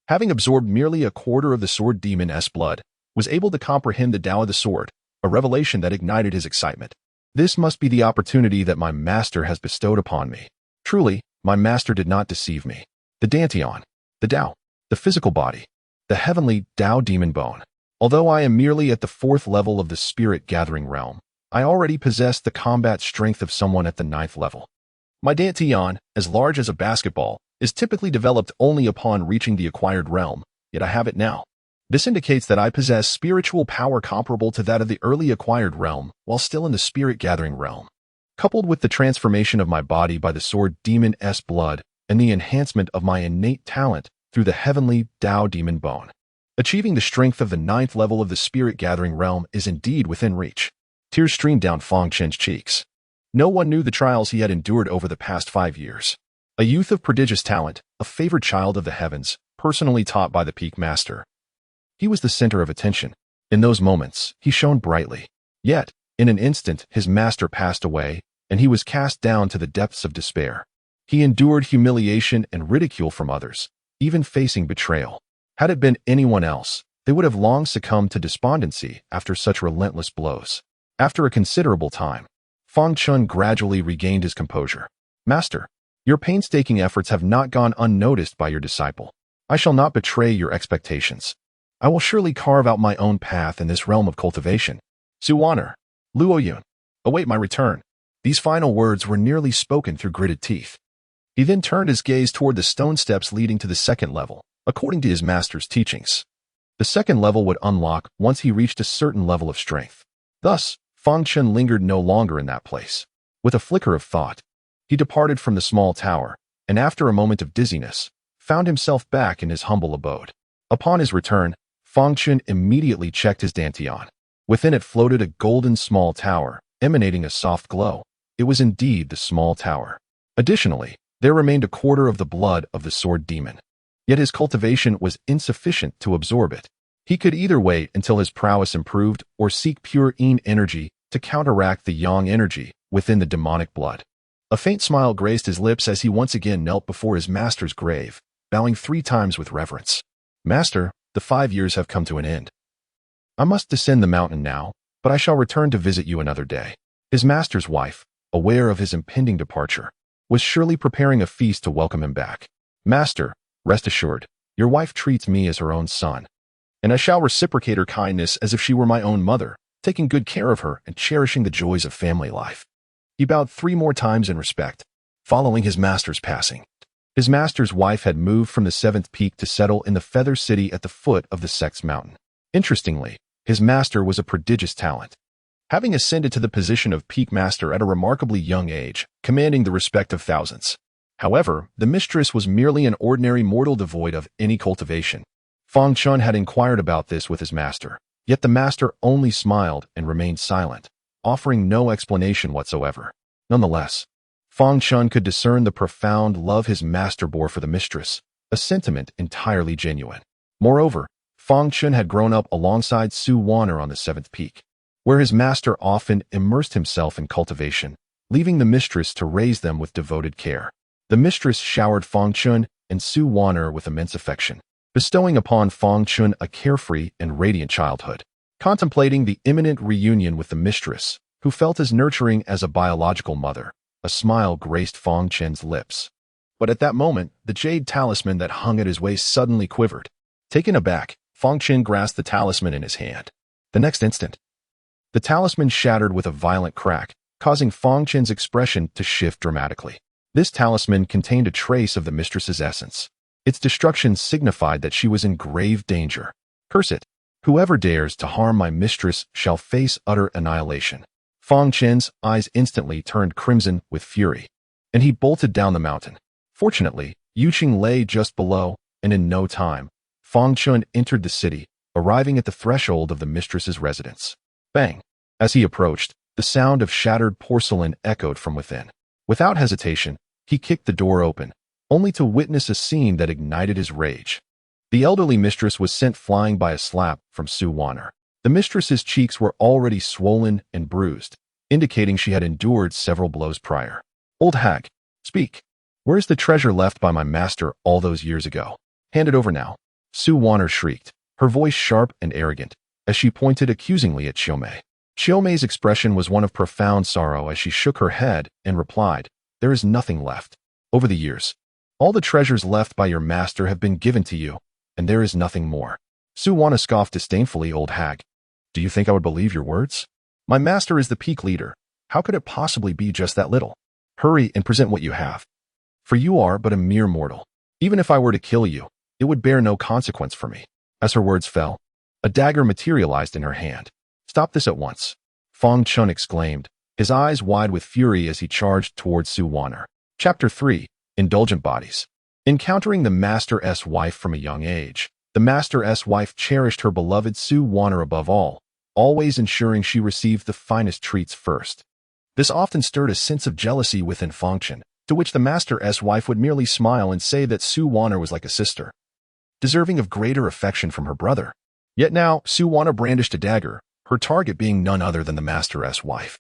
having absorbed merely a quarter of the sword demon's blood, was able to comprehend the Dao of the sword, a revelation that ignited his excitement. This must be the opportunity that my master has bestowed upon me. Truly, my master did not deceive me. The Dantian, the Dao, the physical body, the heavenly Dao demon bone. Although I am merely at the 4th level of the spirit-gathering realm, I already possess the combat strength of someone at the 9th level. My Dantian, as large as a basketball, is typically developed only upon reaching the acquired realm, yet I have it now. This indicates that I possess spiritual power comparable to that of the early acquired realm while still in the spirit-gathering realm. Coupled with the transformation of my body by the sword demon's blood and the enhancement of my innate talent through the heavenly Dao demon bone, achieving the strength of the 9th level of the spirit-gathering realm is indeed within reach. Tears streamed down Fang Chen's cheeks. No one knew the trials he had endured over the past 5 years. A youth of prodigious talent, a favored child of the heavens, personally taught by the peak master. He was the center of attention. In those moments, he shone brightly. Yet, in an instant, his master passed away, and he was cast down to the depths of despair. He endured humiliation and ridicule from others, even facing betrayal. Had it been anyone else, they would have long succumbed to despondency after such relentless blows. After a considerable time, Fang Chen gradually regained his composure. Master, your painstaking efforts have not gone unnoticed by your disciple. I shall not betray your expectations. I will surely carve out my own path in this realm of cultivation. Suwaner, Luoyun, await my return. These final words were nearly spoken through gritted teeth. He then turned his gaze toward the stone steps leading to the 2nd level, according to his master's teachings. The 2nd level would unlock once he reached a certain level of strength. Thus, Fang Chen lingered no longer in that place. With a flicker of thought, he departed from the small tower, and after a moment of dizziness, found himself back in his humble abode. Upon his return, Fang Chen immediately checked his Dantian. Within it floated a golden small tower, emanating a soft glow. It was indeed the small tower. Additionally, there remained a quarter of the blood of the sword demon. Yet his cultivation was insufficient to absorb it. He could either wait until his prowess improved or seek pure Yin energy to counteract the Yang energy within the demonic blood. A faint smile graced his lips as he once again knelt before his master's grave, bowing 3 times with reverence. Master, the 5 years have come to an end. I must descend the mountain now, but I shall return to visit you another day. His master's wife, aware of his impending departure, was surely preparing a feast to welcome him back. Master, rest assured, your wife treats me as her own son, and I shall reciprocate her kindness as if she were my own mother, taking good care of her and cherishing the joys of family life. He bowed 3 more times in respect, following his master's passing. His master's wife had moved from the 7th peak to settle in the Feather City at the foot of the Sex Mountain. Interestingly, his master was a prodigious talent, having ascended to the position of peak master at a remarkably young age, commanding the respect of thousands. However, the mistress was merely an ordinary mortal devoid of any cultivation. Fang Chen had inquired about this with his master, yet the master only smiled and remained silent, offering no explanation whatsoever. Nonetheless, Fang Chen could discern the profound love his master bore for the mistress, a sentiment entirely genuine. Moreover, Fang Chen had grown up alongside Su Wan'er on the 7th peak, where his master often immersed himself in cultivation, leaving the mistress to raise them with devoted care. The mistress showered Fang Chen and Su Wan'er with immense affection, bestowing upon Fang Chen a carefree and radiant childhood. Contemplating the imminent reunion with the mistress, who felt as nurturing as a biological mother, a smile graced Fang Chen's lips. But at that moment, the jade talisman that hung at his waist suddenly quivered. Taken aback, Fang Chen grasped the talisman in his hand. The next instant, the talisman shattered with a violent crack, causing Fang Chen's expression to shift dramatically. This talisman contained a trace of the mistress's essence. Its destruction signified that she was in grave danger. Curse it! Whoever dares to harm my mistress shall face utter annihilation. Fang Chen's eyes instantly turned crimson with fury, and he bolted down the mountain. Fortunately, Yuqing lay just below, and in no time, Fang Chen entered the city, arriving at the threshold of the mistress's residence. Bang! As he approached, the sound of shattered porcelain echoed from within. Without hesitation, he kicked the door open, only to witness a scene that ignited his rage. The elderly mistress was sent flying by a slap from Su Wan'er. The mistress's cheeks were already swollen and bruised, indicating she had endured several blows prior. Old hag, speak. Where's the treasure left by my master all those years ago? Hand it over now. Su Wan'er shrieked, her voice sharp and arrogant, as she pointed accusingly at Xiaomei. Xiaomei's expression was one of profound sorrow as she shook her head and replied, "There is nothing left. Over the years, all the treasures left by your master have been given to you, and there is nothing more." Su Wan'er scoffed disdainfully. Old hag, do you think I would believe your words? My master is the peak leader. How could it possibly be just that little? Hurry and present what you have, for you are but a mere mortal. Even if I were to kill you, it would bear no consequence for me. As her words fell, a dagger materialized in her hand. Stop this at once, Fang Chen exclaimed, his eyes wide with fury as he charged towards Su Wan'er. Chapter 3. Indulgent Bodies. Encountering the master's wife from a young age, the master's wife cherished her beloved Su Wan'er above all, always ensuring she received the finest treats first. This often stirred a sense of jealousy within Fang Chen, to which the master's wife would merely smile and say that Su Wan'er was like a sister, deserving of greater affection from her brother. Yet now, Su Wan'er brandished a dagger, her target being none other than the master's wife,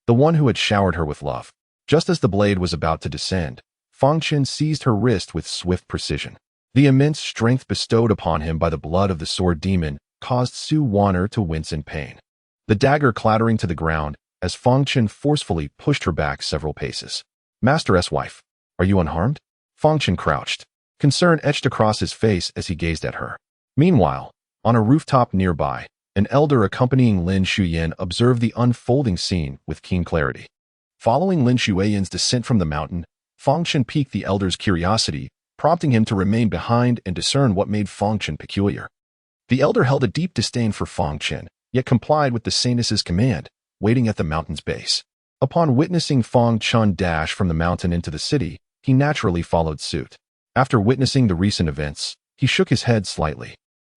the one who had showered her with love. Just as the blade was about to descend, Fang Chen seized her wrist with swift precision. The immense strength bestowed upon him by the blood of the sword demon caused Su Wan'er to wince in pain, the dagger clattering to the ground as Fang Chen forcefully pushed her back several paces. Master's wife, are you unharmed? Fang Chen crouched, concern etched across his face as he gazed at her. Meanwhile, on a rooftop nearby, an elder accompanying Lin Shuyan observed the unfolding scene with keen clarity. Following Lin Shuyan's descent from the mountain, Fang Chen piqued the elder's curiosity, prompting him to remain behind and discern what made Fang Chen peculiar. The elder held a deep disdain for Fang Chen, yet complied with the saintess's command, waiting at the mountain's base. Upon witnessing Fang Chen dash from the mountain into the city, he naturally followed suit. After witnessing the recent events, he shook his head slightly.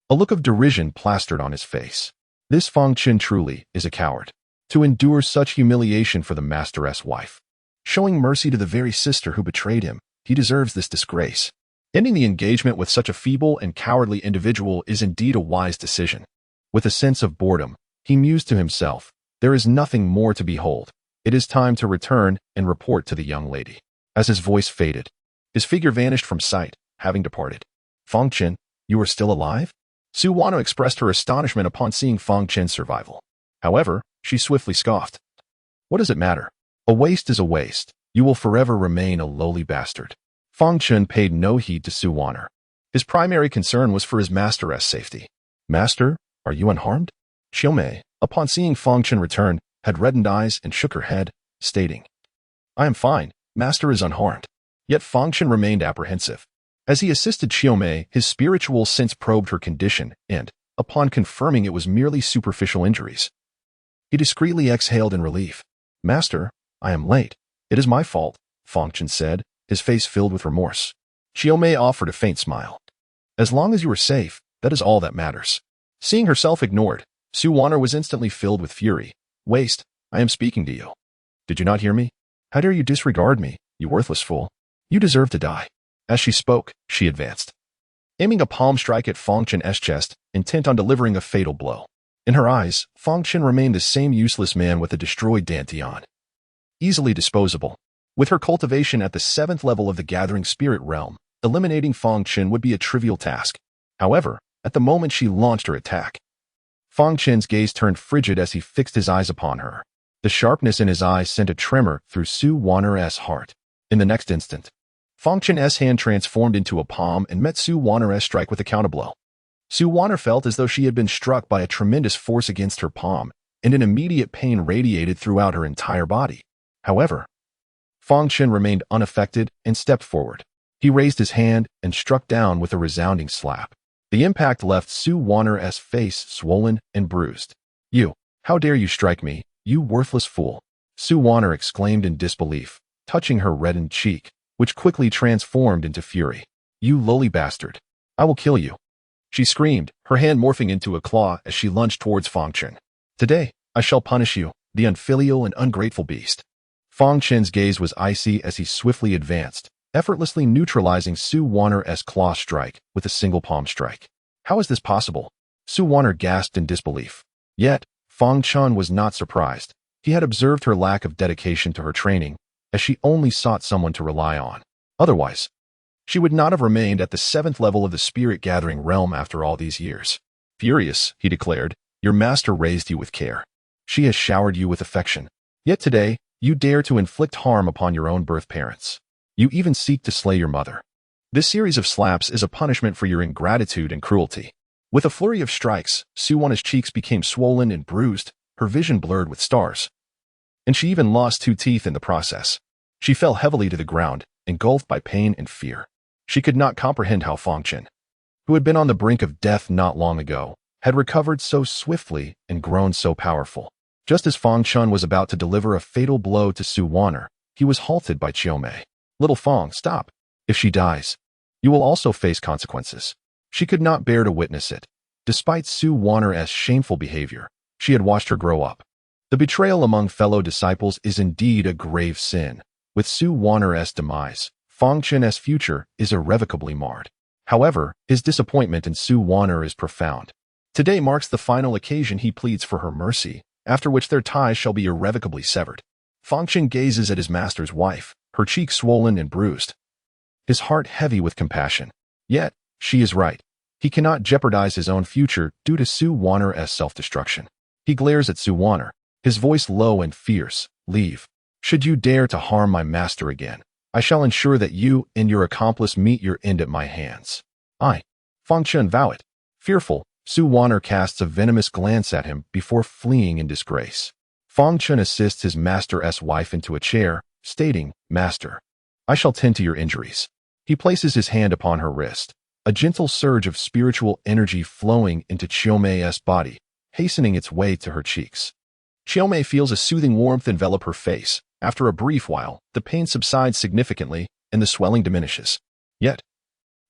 A look of derision plastered on his face. This Fang Chen truly is a coward, to endure such humiliation for the master's wife. Showing mercy to the very sister who betrayed him, he deserves this disgrace. Ending the engagement with such a feeble and cowardly individual is indeed a wise decision. With a sense of boredom, he mused to himself, there is nothing more to behold. It is time to return and report to the young lady. As his voice faded, his figure vanished from sight, having departed. Fang Chen, you are still alive? Su Wan'er expressed her astonishment upon seeing Fang Chen's survival. However, she swiftly scoffed. What does it matter? A waste is a waste. You will forever remain a lowly bastard. Fang Chen paid no heed to Su Wan'er. His primary concern was for his master's safety. Master, are you unharmed? Xiaomei, upon seeing Fang Chen return, had reddened eyes and shook her head, stating, I am fine, master is unharmed. Yet Fang Chen remained apprehensive. As he assisted Qiumei, his spiritual sense probed her condition and, upon confirming it was merely superficial injuries, he discreetly exhaled in relief. "Master, I am late. It is my fault," Fang Chen said, his face filled with remorse. Qiumei offered a faint smile. "As long as you are safe, that is all that matters." Seeing herself ignored, Su Wanner was instantly filled with fury. "Waste, I am speaking to you. Did you not hear me? How dare you disregard me, you worthless fool? You deserve to die." As she spoke, she advanced, aiming a palm strike at Fang Chen's chest, intent on delivering a fatal blow. In her eyes, Fang Chen remained the same useless man with a destroyed dantian. Easily disposable. With her cultivation at the 7th level of the Gathering Spirit realm, eliminating Fang Chen would be a trivial task. However, at the moment she launched her attack, Fang Chen's gaze turned frigid as he fixed his eyes upon her. The sharpness in his eyes sent a tremor through Su Wanner's heart. In the next instant, Fang Chen's hand transformed into a palm and met Su Wanner's strike with a counterblow. Su Wanner felt as though she had been struck by a tremendous force against her palm, and an immediate pain radiated throughout her entire body. However, Fang Chen remained unaffected and stepped forward. He raised his hand and struck down with a resounding slap. The impact left Su Wanner's face swollen and bruised. "You, how dare you strike me, you worthless fool!" Su Wanner exclaimed in disbelief, touching her reddened cheek, which quickly transformed into fury. "You lowly bastard! I will kill you!" She screamed, her hand morphing into a claw as she lunged towards Fang Chen. "Today, I shall punish you, the unfilial and ungrateful beast." Fang Chen's gaze was icy as he swiftly advanced, effortlessly neutralizing Su Wanner's claw strike with a single palm strike. "How is this possible?" Su Wanner gasped in disbelief. Yet, Fang Chen was not surprised. He had observed her lack of dedication to her training, as she only sought someone to rely on. Otherwise, she would not have remained at the 7th level of the spirit gathering realm after all these years. "Furious," he declared, "your master raised you with care. She has showered you with affection. Yet today, you dare to inflict harm upon your own birth parents. You even seek to slay your mother. This series of slaps is a punishment for your ingratitude and cruelty." With a flurry of strikes, Su Wanner's cheeks became swollen and bruised, her vision blurred with stars. And she even lost 2 teeth in the process. She fell heavily to the ground, engulfed by pain and fear. She could not comprehend how Fang Chen, who had been on the brink of death not long ago, had recovered so swiftly and grown so powerful. Just as Fang Chen was about to deliver a fatal blow to Su Wanner, he was halted by Qiumei. "Little Fang, stop. If she dies, you will also face consequences." She could not bear to witness it. Despite Su Wanner's shameful behavior, she had watched her grow up. The betrayal among fellow disciples is indeed a grave sin. With Su Wanner's demise, Fang Chen's future is irrevocably marred. However, his disappointment in Su Wanner is profound. Today marks the final occasion he pleads for her mercy, after which their ties shall be irrevocably severed. Fang Chen gazes at his master's wife, her cheeks swollen and bruised, his heart heavy with compassion. Yet, she is right. He cannot jeopardize his own future due to Su Wanner's self-destruction. He glares at Su Wanner, his voice low and fierce. "Leave. Should you dare to harm my master again, I shall ensure that you and your accomplice meet your end at my hands." "I." Fang Chen vow it. Fearful, Su Wanner casts a venomous glance at him before fleeing in disgrace. Fang Chen assists his master's wife into a chair, stating, "Master, I shall tend to your injuries." He places his hand upon her wrist, a gentle surge of spiritual energy flowing into Qiumei's body, hastening its way to her cheeks. Qiumei feels a soothing warmth envelop her face. After a brief while, the pain subsides significantly and the swelling diminishes. Yet,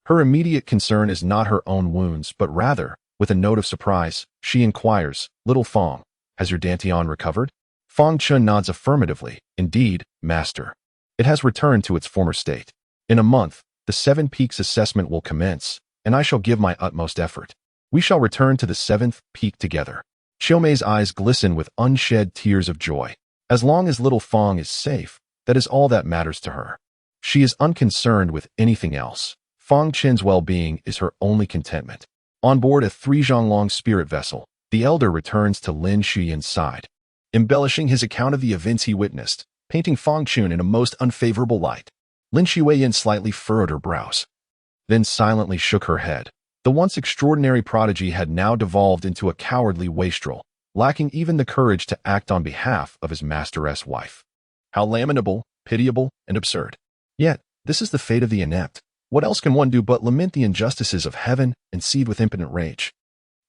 her immediate concern is not her own wounds, but rather, with a note of surprise, she inquires, "Little Fang, has your dantian recovered?" Fang Chen nods affirmatively. "Indeed, master. It has returned to its former state. In a month, the 7 peaks assessment will commence, and I shall give my utmost effort. We shall return to the 7th peak together." Qiumei's eyes glisten with unshed tears of joy. As long as little Fang is safe, that is all that matters to her. She is unconcerned with anything else. Fang Chen's well-being is her only contentment. On board a 3-zhang-long spirit vessel, the elder returns to Lin Xuyan's side, embellishing his account of the events he witnessed, painting Fang Chen in a most unfavorable light. Lin Xuyan slightly furrowed her brows, then silently shook her head. The once extraordinary prodigy had now devolved into a cowardly wastrel, lacking even the courage to act on behalf of his master's wife. How lamentable, pitiable, and absurd. Yet, This is the fate of the inept. What else can one do but lament the injustices of heaven and seethe with impotent rage?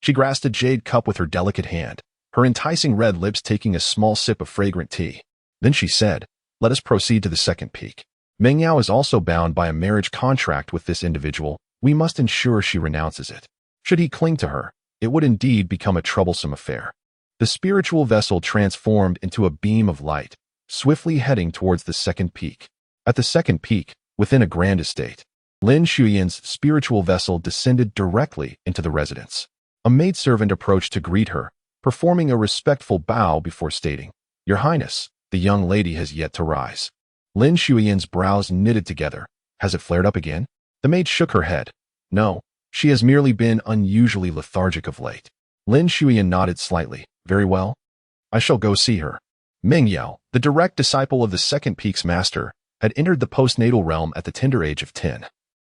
She grasped a jade cup with her delicate hand, her enticing red lips taking a small sip of fragrant tea. Then she said, "Let us proceed to the second peak. Meng Yao is also bound by a marriage contract with this individual. We must ensure she renounces it. Should he cling to her, it would indeed become a troublesome affair." The spiritual vessel transformed into a beam of light, swiftly heading towards the second peak. At the second peak, within a grand estate, Lin Shuyan's spiritual vessel descended directly into the residence. A maidservant approached to greet her, performing a respectful bow before stating, "Your Highness, the young lady has yet to rise." Lin Shuyan's brows knitted together. "Has it flared up again?" The maid shook her head. "No, she has merely been unusually lethargic of late." Lin Shuyan nodded slightly. "Very well. I shall go see her." Meng Yao, the direct disciple of the second peak's master, had entered the postnatal realm at the tender age of 10.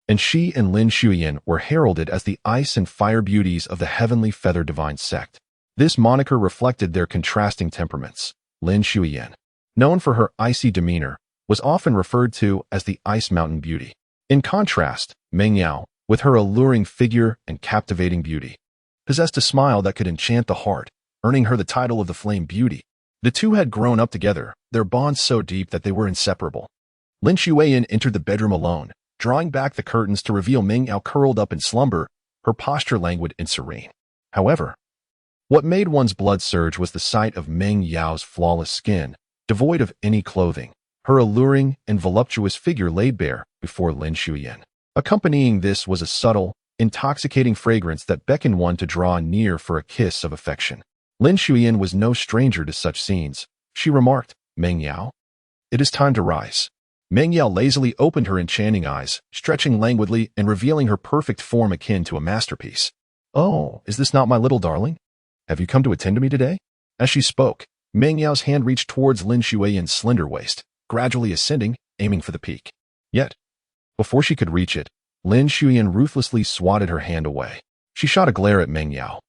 And she and Lin Shuyan were heralded as the ice and fire beauties of the heavenly feather divine sect. This moniker reflected their contrasting temperaments. Lin Shuyan, known for her icy demeanor, was often referred to as the Ice Mountain Beauty. In contrast, Meng Yao, with her alluring figure and captivating beauty, possessed a smile that could enchant the heart, earning her the title of the Flame Beauty. The two had grown up together, their bond so deep that they were inseparable. Lin Shuyan entered the bedroom alone, drawing back the curtains to reveal Meng Yao curled up in slumber, her posture languid and serene. However, what made one's blood surge was the sight of Meng Yao's flawless skin, devoid of any clothing, her alluring and voluptuous figure laid bare before Lin Shuyan. Accompanying this was a subtle, intoxicating fragrance that beckoned one to draw near for a kiss of affection. Lin Shuyan was no stranger to such scenes. She remarked, "Meng Yao, it is time to rise." Meng Yao lazily opened her enchanting eyes, stretching languidly and revealing her perfect form akin to a masterpiece. "Oh, is this not my little darling? Have you come to attend to me today?" As she spoke, Meng Yao's hand reached towards Lin Shuyan's slender waist, gradually ascending, aiming for the peak. Yet, before she could reach it, Lin Shuyan ruthlessly swatted her hand away. She shot a glare at Meng Yao,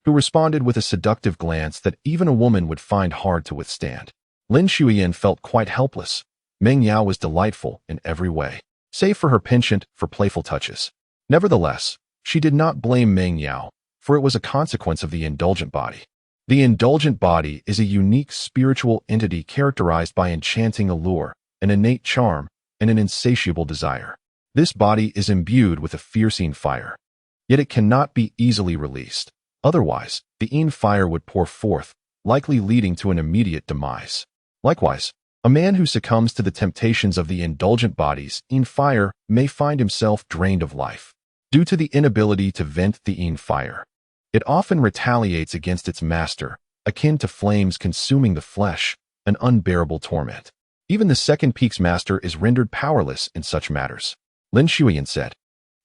who responded with a seductive glance that even a woman would find hard to withstand. Lin Shuyan felt quite helpless. Meng Yao was delightful in every way, save for her penchant for playful touches. Nevertheless, she did not blame Meng Yao, for it was a consequence of the indulgent body. The indulgent body is a unique spiritual entity characterized by enchanting allure, an innate charm, and an insatiable desire. This body is imbued with a fiercine fire, yet it cannot be easily released. Otherwise, the Yin fire would pour forth, likely leading to an immediate demise. Likewise, a man who succumbs to the temptations of the indulgent body's Yin fire may find himself drained of life. Due to the inability to vent the Yin fire, it often retaliates against its master, akin to flames consuming the flesh, an unbearable torment. Even the second peak's master is rendered powerless in such matters. Lin Shuyan said,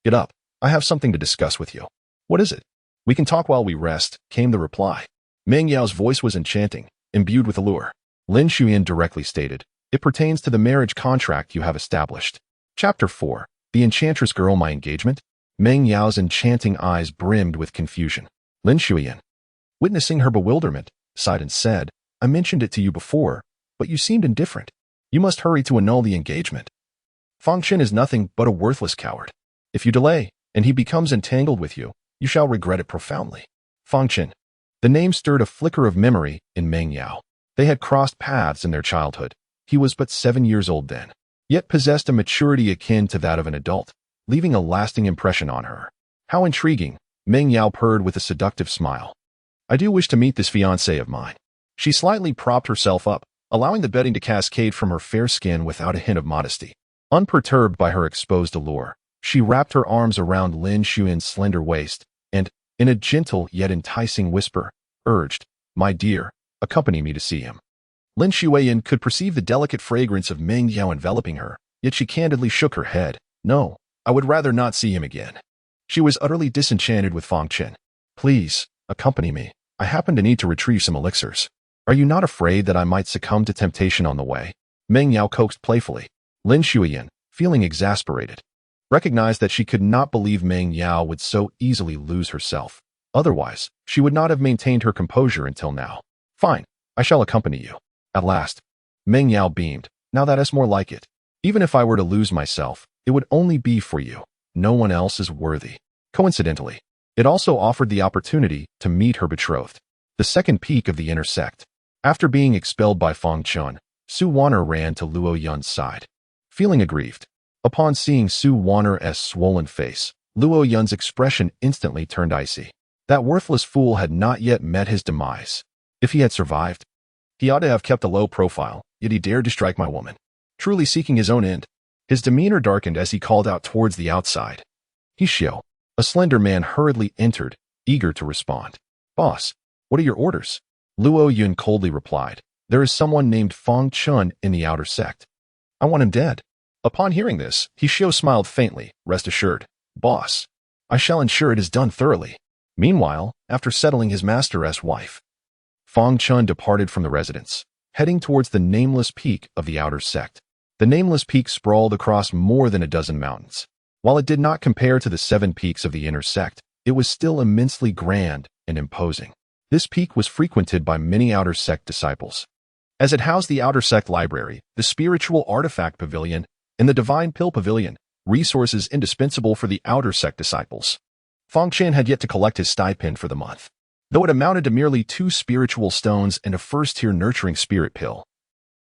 "Get up, I have something to discuss with you." "What is it?" "We can talk while we rest," came the reply. Meng Yao's voice was enchanting, imbued with allure. Lin Shuyan directly stated, "It pertains to the marriage contract you have established." Chapter 4. The Enchantress Girl My Engagement? Meng Yao's enchanting eyes brimmed with confusion. Lin Shuyan, witnessing her bewilderment, sighed and said, "I mentioned it to you before, but you seemed indifferent. You must hurry to annul the engagement. Fang Chen is nothing but a worthless coward. If you delay, and he becomes entangled with you, you shall regret it profoundly." Fang Chen. The name stirred a flicker of memory in Meng Yao. They had crossed paths in their childhood. He was but 7 years old then, yet possessed a maturity akin to that of an adult, leaving a lasting impression on her. How intriguing, Meng Yao purred with a seductive smile. "I do wish to meet this fiancé of mine." She slightly propped herself up, allowing the bedding to cascade from her fair skin without a hint of modesty. Unperturbed by her exposed allure, she wrapped her arms around Lin Shuyan's slender waist and, in a gentle yet enticing whisper, urged, "My dear, accompany me to see him." Lin Shuyan could perceive the delicate fragrance of Meng Yao enveloping her, yet she candidly shook her head. "No, I would rather not see him again." She was utterly disenchanted with Fang Chen. "Please, accompany me. I happen to need to retrieve some elixirs. Are you not afraid that I might succumb to temptation on the way?" Meng Yao coaxed playfully. Lin Shuyan, feeling exasperated, recognized that she could not believe Meng Yao would so easily lose herself. Otherwise, she would not have maintained her composure until now. "Fine, I shall accompany you." At last, Meng Yao beamed. "Now that is more like it. Even if I were to lose myself, it would only be for you. No one else is worthy. Coincidentally, it also offered the opportunity to meet her betrothed, the second peak of the inner sect. After being expelled by Fang Chen, Su Wan'er ran to Luo Yun's side, feeling aggrieved. Upon seeing Su Wan'er's swollen face, Luo Yun's expression instantly turned icy. That worthless fool had not yet met his demise. If he had survived, he ought to have kept a low profile, yet he dared to strike my woman, truly seeking his own end. His demeanor darkened as he called out towards the outside. He Xiao, a slender man, hurriedly entered, eager to respond. Boss, what are your orders? Luo Yun coldly replied. There is someone named Fang Chen in the outer sect. I want him dead. Upon hearing this, He Xiao smiled faintly. Rest assured, boss, I shall ensure it is done thoroughly. Meanwhile, after settling his master's wife, Fang Chen departed from the residence, heading towards the nameless peak of the outer sect. The nameless peak sprawled across more than a dozen mountains. While it did not compare to the 7 peaks of the inner sect, it was still immensely grand and imposing. This peak was frequented by many outer sect disciples, as it housed the outer sect library, the spiritual artifact pavilion, and the divine pill pavilion, resources indispensable for the outer sect disciples. Fang Chen had yet to collect his stipend for the month, though it amounted to merely 2 spiritual stones and a first-tier nurturing spirit pill.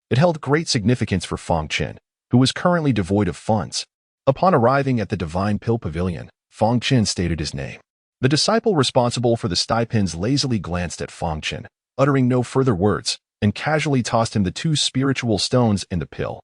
It held great significance for Fang Chen, who was currently devoid of funds. Upon arriving at the divine pill pavilion, Fang Chen stated his name. The disciple responsible for the stipends lazily glanced at Fang Chen, uttering no further words, and casually tossed him the 2 spiritual stones in the pill.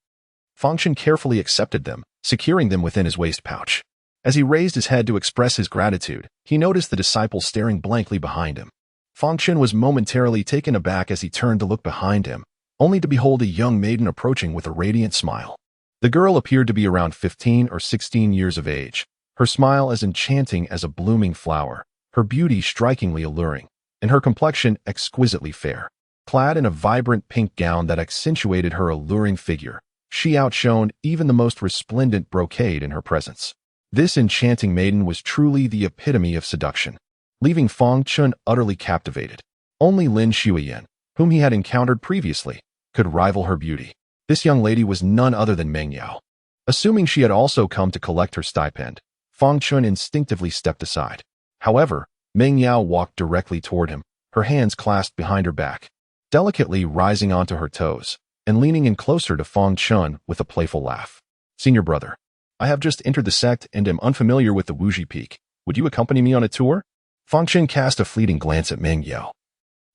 Fang Chen carefully accepted them, securing them within his waist pouch. As he raised his head to express his gratitude, he noticed the disciple staring blankly behind him. Fang Chen was momentarily taken aback as he turned to look behind him, only to behold a young maiden approaching with a radiant smile. The girl appeared to be around 15 or 16 years of age, her smile as enchanting as a blooming flower, her beauty strikingly alluring, and her complexion exquisitely fair. Clad in a vibrant pink gown that accentuated her alluring figure, she outshone even the most resplendent brocade in her presence. This enchanting maiden was truly the epitome of seduction, leaving Fang Chen utterly captivated. Only Lin Xueyan, whom he had encountered previously, could rival her beauty. This young lady was none other than Meng Yao. Assuming she had also come to collect her stipend, Fang Chen instinctively stepped aside. However, Meng Yao walked directly toward him, her hands clasped behind her back, delicately rising onto her toes, and leaning in closer to Fang Chen with a playful laugh. Senior brother, I have just entered the sect and am unfamiliar with the Wuji Peak. Would you accompany me on a tour? Fang Chen cast a fleeting glance at Meng Yao,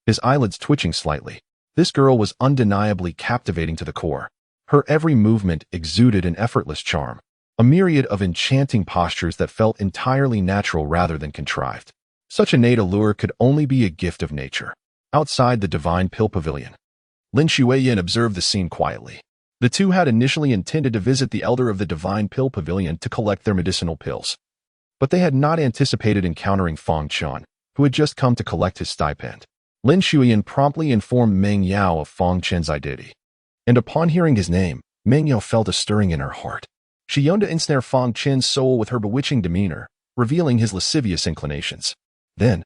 his eyelids twitching slightly. This girl was undeniably captivating to the core. Her every movement exuded an effortless charm, a myriad of enchanting postures that felt entirely natural rather than contrived. Such innate allure could only be a gift of nature. Outside the divine pill pavilion, Lin Xueyan observed the scene quietly. The two had initially intended to visit the elder of the divine pill pavilion to collect their medicinal pills, but they had not anticipated encountering Fang Chen, who had just come to collect his stipend. Lin Xueyan promptly informed Meng Yao of Fang Chen's identity, and upon hearing his name, Meng Yao felt a stirring in her heart. She yearned to ensnare Fang Chen's soul with her bewitching demeanor, revealing his lascivious inclinations. Then,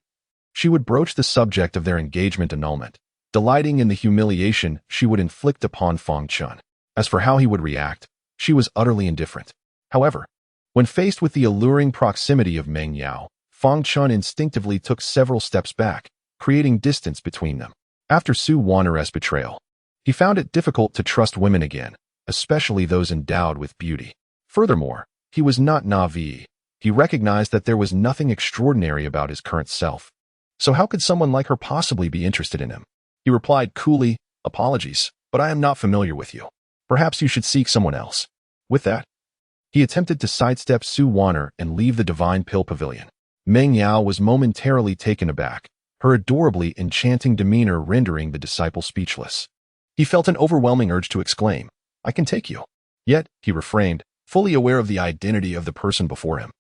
she would broach the subject of their engagement annulment, delighting in the humiliation she would inflict upon Fang Chen. As for how he would react, she was utterly indifferent. However, when faced with the alluring proximity of Meng Yao, Fang Chen instinctively took several steps back, creating distance between them. After Su Wan'er's betrayal, he found it difficult to trust women again, especially those endowed with beauty. Furthermore, he was not naive. He recognized that there was nothing extraordinary about his current self. So how could someone like her possibly be interested in him? He replied coolly, "Apologies, but I am not familiar with you. Perhaps you should seek someone else." With that, he attempted to sidestep Su Wan'er and leave the divine pill pavilion. Meng Yao was momentarily taken aback, her adorably enchanting demeanor rendering the disciple speechless. He felt an overwhelming urge to exclaim, "I can take you." Yet, he refrained, fully aware of the identity of the person before him.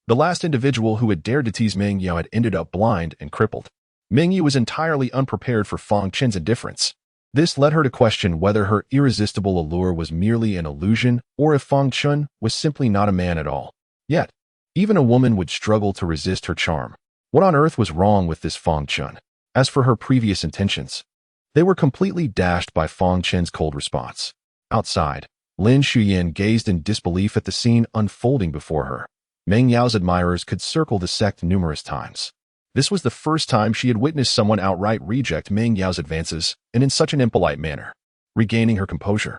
The last individual who had dared to tease Meng Yao had ended up blind and crippled. Meng Yao was entirely unprepared for Fang Chen's indifference. This led her to question whether her irresistible allure was merely an illusion or if Fang Chen was simply not a man at all. Yet, even a woman would struggle to resist her charm. What on earth was wrong with this Fang Chen? As for her previous intentions, they were completely dashed by Fang Chen's cold response. Outside, Lin Shuyan gazed in disbelief at the scene unfolding before her. Meng Yao's admirers could circle the sect numerous times. This was the first time she had witnessed someone outright reject Meng Yao's advances, and in such an impolite manner. Regaining her composure,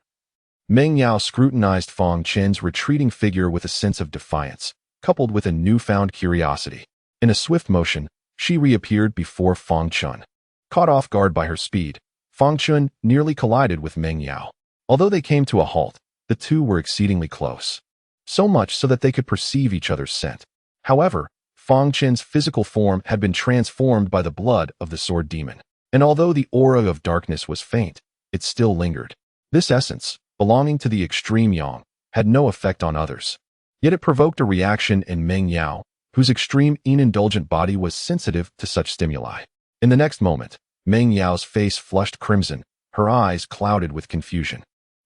Meng Yao scrutinized Fang Chen's retreating figure with a sense of defiance, coupled with a newfound curiosity. In a swift motion, she reappeared before Fang Chen. Caught off guard by her speed, Fang Chen nearly collided with Meng Yao. Although they came to a halt, the two were exceedingly close. So much so that they could perceive each other's scent. However, Fang Chen's physical form had been transformed by the blood of the sword demon. And although the aura of darkness was faint, it still lingered. This essence, belonging to the extreme yang, had no effect on others. Yet it provoked a reaction in Meng Yao, whose extreme indulgent body was sensitive to such stimuli. In the next moment, Meng Yao's face flushed crimson, her eyes clouded with confusion.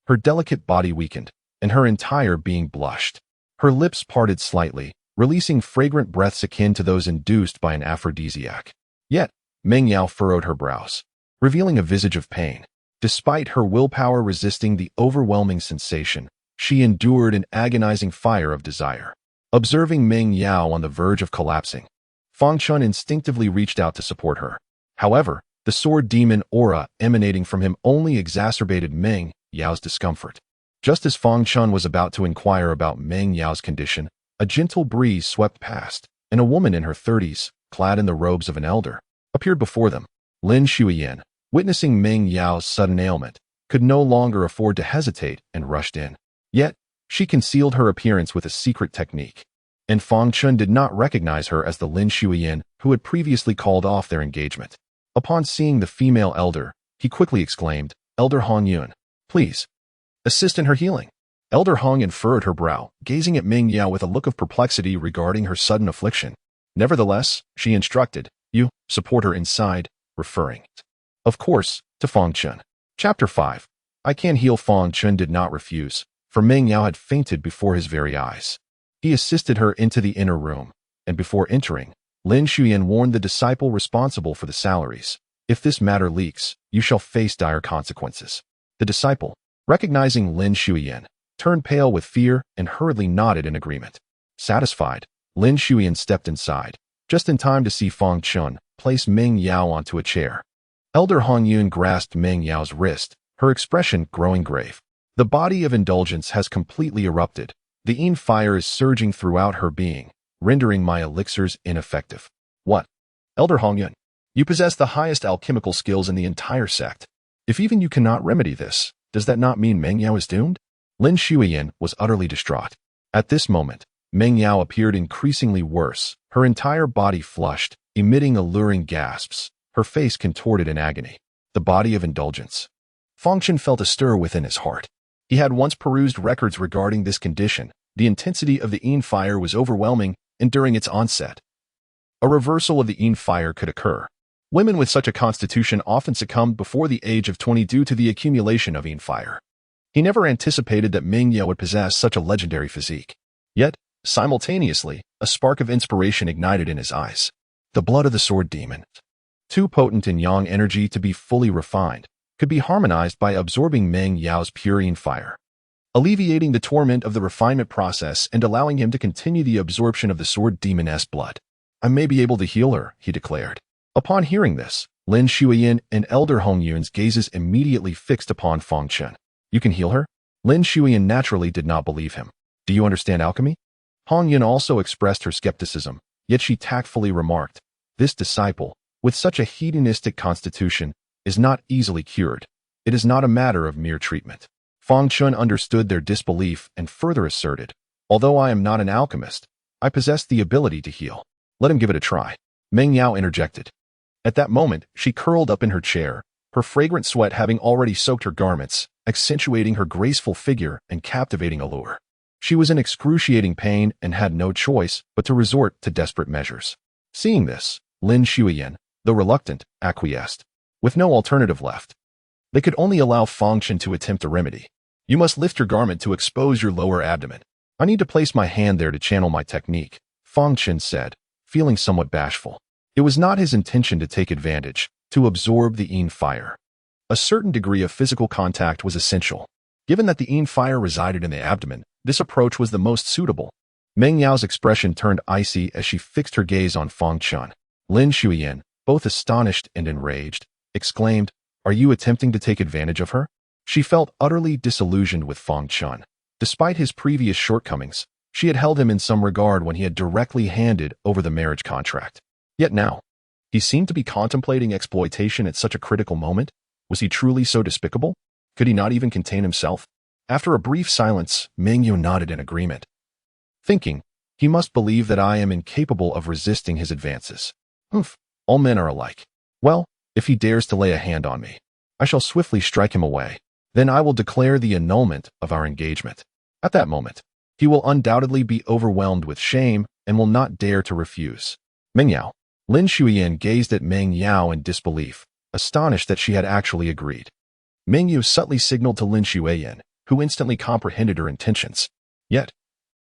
Her delicate body weakened, and her entire being blushed. Her lips parted slightly, releasing fragrant breaths akin to those induced by an aphrodisiac. Yet, Meng Yao furrowed her brows, revealing a visage of pain. Despite her willpower resisting the overwhelming sensation, she endured an agonizing fire of desire. Observing Meng Yao on the verge of collapsing, Fang Chen instinctively reached out to support her. However, the sword demon aura emanating from him only exacerbated Meng Yao's discomfort. Just as Fang Chen was about to inquire about Meng Yao's condition, a gentle breeze swept past, and a woman in her 30s, clad in the robes of an elder, appeared before them. Lin Shuyan, witnessing Meng Yao's sudden ailment, could no longer afford to hesitate and rushed in. Yet, she concealed her appearance with a secret technique, and Fang Chen did not recognize her as the Lin Shuyan who had previously called off their engagement. Upon seeing the female elder, he quickly exclaimed, "Elder Hong Yun, please, assist in her healing." Elder Hong furrowed her brow, gazing at Meng Yao with a look of perplexity regarding her sudden affliction. Nevertheless, she instructed, "You, support her inside," referring, of course, to Fang Chen. Chapter 5. I Can Heal. Fang Chen did not refuse, for Meng Yao had fainted before his very eyes. He assisted her into the inner room, and before entering, Lin Shuyan warned the disciple responsible for the salaries, "If this matter leaks, you shall face dire consequences." The disciple, recognizing Lin Shuyan, turned pale with fear and hurriedly nodded in agreement. Satisfied, Lin Shuyan stepped inside, just in time to see Fang Chen place Meng Yao onto a chair. Elder Hong Yun grasped Meng Yao's wrist, her expression growing grave. The body of indulgence has completely erupted. The Yin fire is surging throughout her being, rendering my elixirs ineffective. What? Elder Hong Yun, you possess the highest alchemical skills in the entire sect. If even you cannot remedy this, does that not mean Meng Yao is doomed? Lin Shuyan was utterly distraught. At this moment, Meng Yao appeared increasingly worse, her entire body flushed, emitting alluring gasps, her face contorted in agony. The body of indulgence. Fang Chen felt a stir within his heart. He had once perused records regarding this condition. The intensity of the Yin fire was overwhelming, and during its onset, a reversal of the Yin fire could occur. Women with such a constitution often succumbed before the age of 20 due to the accumulation of Yin fire. He never anticipated that Meng Yao would possess such a legendary physique. Yet, simultaneously, a spark of inspiration ignited in his eyes. The blood of the sword demon, too potent in yang energy to be fully refined, could be harmonized by absorbing Meng Yao's pure Yin fire, alleviating the torment of the refinement process and allowing him to continue the absorption of the sword demoness blood. I may be able to heal her, he declared. Upon hearing this, Lin Shuyan and Elder Hong Yun's gazes immediately fixed upon Fang Chen. You can heal her? Lin Shuyan naturally did not believe him. Do you understand alchemy? Hong Yun also expressed her skepticism, yet she tactfully remarked, this disciple, with such a hedonistic constitution, is not easily cured. It is not a matter of mere treatment. Fang Chen understood their disbelief and further asserted, although I am not an alchemist, I possess the ability to heal. Let him give it a try. Meng Yao interjected. At that moment, she curled up in her chair, her fragrant sweat having already soaked her garments, accentuating her graceful figure and captivating allure. She was in excruciating pain and had no choice but to resort to desperate measures. Seeing this, Lin Shuyan, though reluctant, acquiesced. With no alternative left, they could only allow Fang Chen to attempt a remedy. You must lift your garment to expose your lower abdomen. I need to place my hand there to channel my technique, Fang Chen said, feeling somewhat bashful. It was not his intention to take advantage, to absorb the Yin fire. A certain degree of physical contact was essential. Given that the yin fire resided in the abdomen, this approach was the most suitable. Meng Yao's expression turned icy as she fixed her gaze on Fang Chen. Lin Shuyan, both astonished and enraged, exclaimed, "Are you attempting to take advantage of her?" She felt utterly disillusioned with Fang Chen. Despite his previous shortcomings, she had held him in some regard when he had directly handed over the marriage contract. Yet now, he seemed to be contemplating exploitation at such a critical moment. Was he truly so despicable? Could he not even contain himself? After a brief silence, Meng Yu nodded in agreement, thinking, he must believe that I am incapable of resisting his advances. Humph, all men are alike. Well, if he dares to lay a hand on me, I shall swiftly strike him away. Then I will declare the annulment of our engagement. At that moment, he will undoubtedly be overwhelmed with shame and will not dare to refuse. Meng Yao. Lin Shuyan gazed at Meng Yao in disbelief, astonished that she had actually agreed. Meng Yu subtly signaled to Lin Shuyan, who instantly comprehended her intentions. Yet,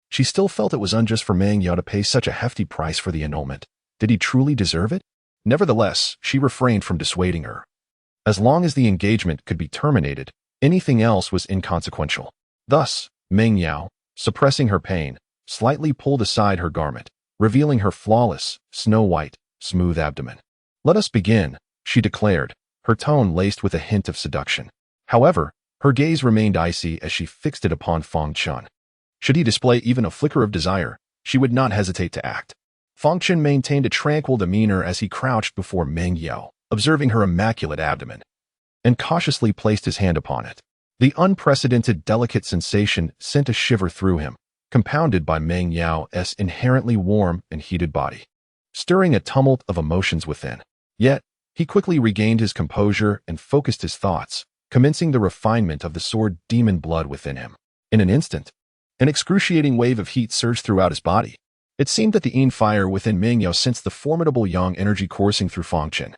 she still felt it was unjust for Meng Yao to pay such a hefty price for the annulment. Did he truly deserve it? Nevertheless, she refrained from dissuading her. As long as the engagement could be terminated, anything else was inconsequential. Thus, Meng Yao, suppressing her pain, slightly pulled aside her garment, revealing her flawless, snow-white, smooth abdomen. "Let us begin," she declared, her tone laced with a hint of seduction. However, her gaze remained icy as she fixed it upon Fang Chen. Should he display even a flicker of desire, she would not hesitate to act. Fang Chen maintained a tranquil demeanor as he crouched before Meng Yao, observing her immaculate abdomen, and cautiously placed his hand upon it. The unprecedented delicate sensation sent a shiver through him, compounded by Meng Yao's inherently warm and heated body, stirring a tumult of emotions within. Yet, he quickly regained his composure and focused his thoughts, commencing the refinement of the sword demon blood within him. In an instant, an excruciating wave of heat surged throughout his body. It seemed that the yin fire within Meng Yao sensed the formidable yang energy coursing through Fang Chen,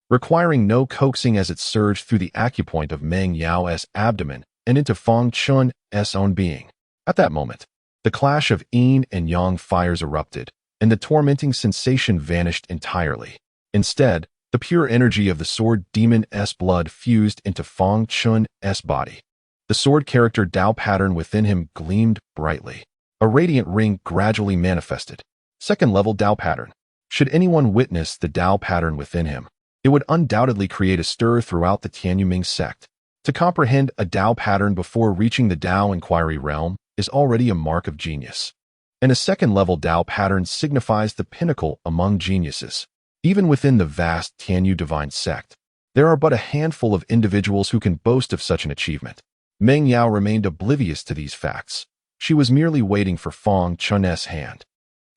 requiring no coaxing as it surged through the acupoint of Meng Yao's abdomen and into Fang Chen's own being. At that moment, the clash of yin and yang fires erupted, and the tormenting sensation vanished entirely. Instead, the pure energy of the sword demon's blood fused into Fang Chen's body. The sword character Dao pattern within him gleamed brightly. A radiant ring gradually manifested. Second level Dao pattern. Should anyone witness the Dao pattern within him, it would undoubtedly create a stir throughout the Tianyuming sect. To comprehend a Dao pattern before reaching the Dao inquiry realm is already a mark of genius. And a second-level Dao pattern signifies the pinnacle among geniuses. Even within the vast Tianyu divine sect, there are but a handful of individuals who can boast of such an achievement. Meng Yao remained oblivious to these facts. She was merely waiting for Fang Chen's hand.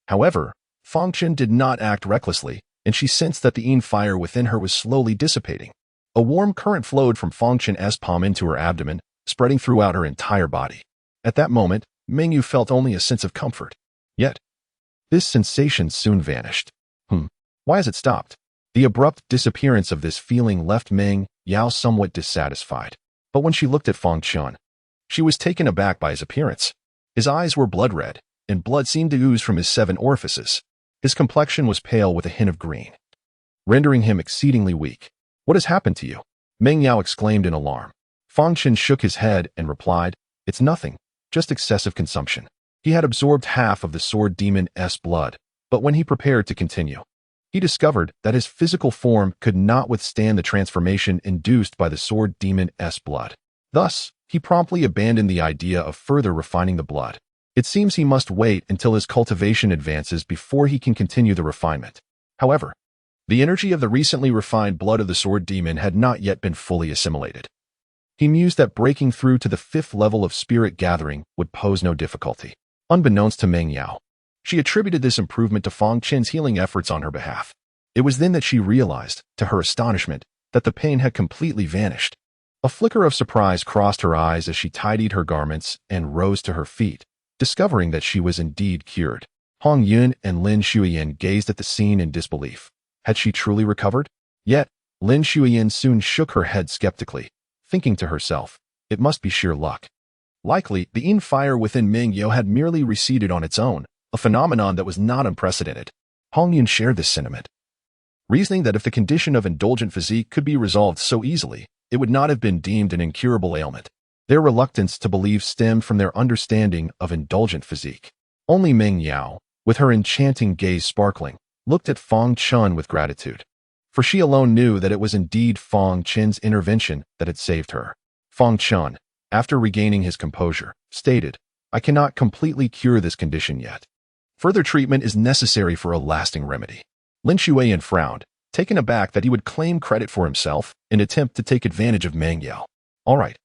However, Fang Chen did not act recklessly, and she sensed that the yin fire within her was slowly dissipating. A warm current flowed from Fang Chen's palm into her abdomen, spreading throughout her entire body. At that moment, Meng Yu felt only a sense of comfort. Yet, this sensation soon vanished. Why has it stopped? The abrupt disappearance of this feeling left Meng Yao somewhat dissatisfied. But when she looked at Fang Chen, she was taken aback by his appearance. His eyes were blood red, and blood seemed to ooze from his 7 orifices. His complexion was pale with a hint of green, rendering him exceedingly weak. "What has happened to you?" Meng Yao exclaimed in alarm. Fang Chen shook his head and replied, "It's nothing, just excessive consumption." He had absorbed half of the sword demon's blood, but when he prepared to continue, he discovered that his physical form could not withstand the transformation induced by the sword demon's blood. Thus, he promptly abandoned the idea of further refining the blood. It seems he must wait until his cultivation advances before he can continue the refinement. However, the energy of the recently refined blood of the sword demon had not yet been fully assimilated. He mused that breaking through to the 5th level of spirit gathering would pose no difficulty. Unbeknownst to Meng Yao, she attributed this improvement to Fang Chen's healing efforts on her behalf. It was then that she realized, to her astonishment, that the pain had completely vanished. A flicker of surprise crossed her eyes as she tidied her garments and rose to her feet, discovering that she was indeed cured. Hong Yun and Lin Shuyan gazed at the scene in disbelief. Had she truly recovered? Yet, Lin Shuyan soon shook her head skeptically, thinking to herself, it must be sheer luck. Likely, the yin fire within Meng Yao had merely receded on its own, a phenomenon that was not unprecedented. Hong Yun shared this sentiment, reasoning that if the condition of indulgent physique could be resolved so easily, it would not have been deemed an incurable ailment. Their reluctance to believe stemmed from their understanding of indulgent physique. Only Meng Yao, with her enchanting gaze sparkling, looked at Fang Chen with gratitude. For she alone knew that it was indeed Fang Chen's intervention that had saved her. Fang Chen, after regaining his composure, stated, "I cannot completely cure this condition yet. Further treatment is necessary for a lasting remedy." Lin Xueyan frowned, taken aback that he would claim credit for himself in an attempt to take advantage of Meng Yao. All right.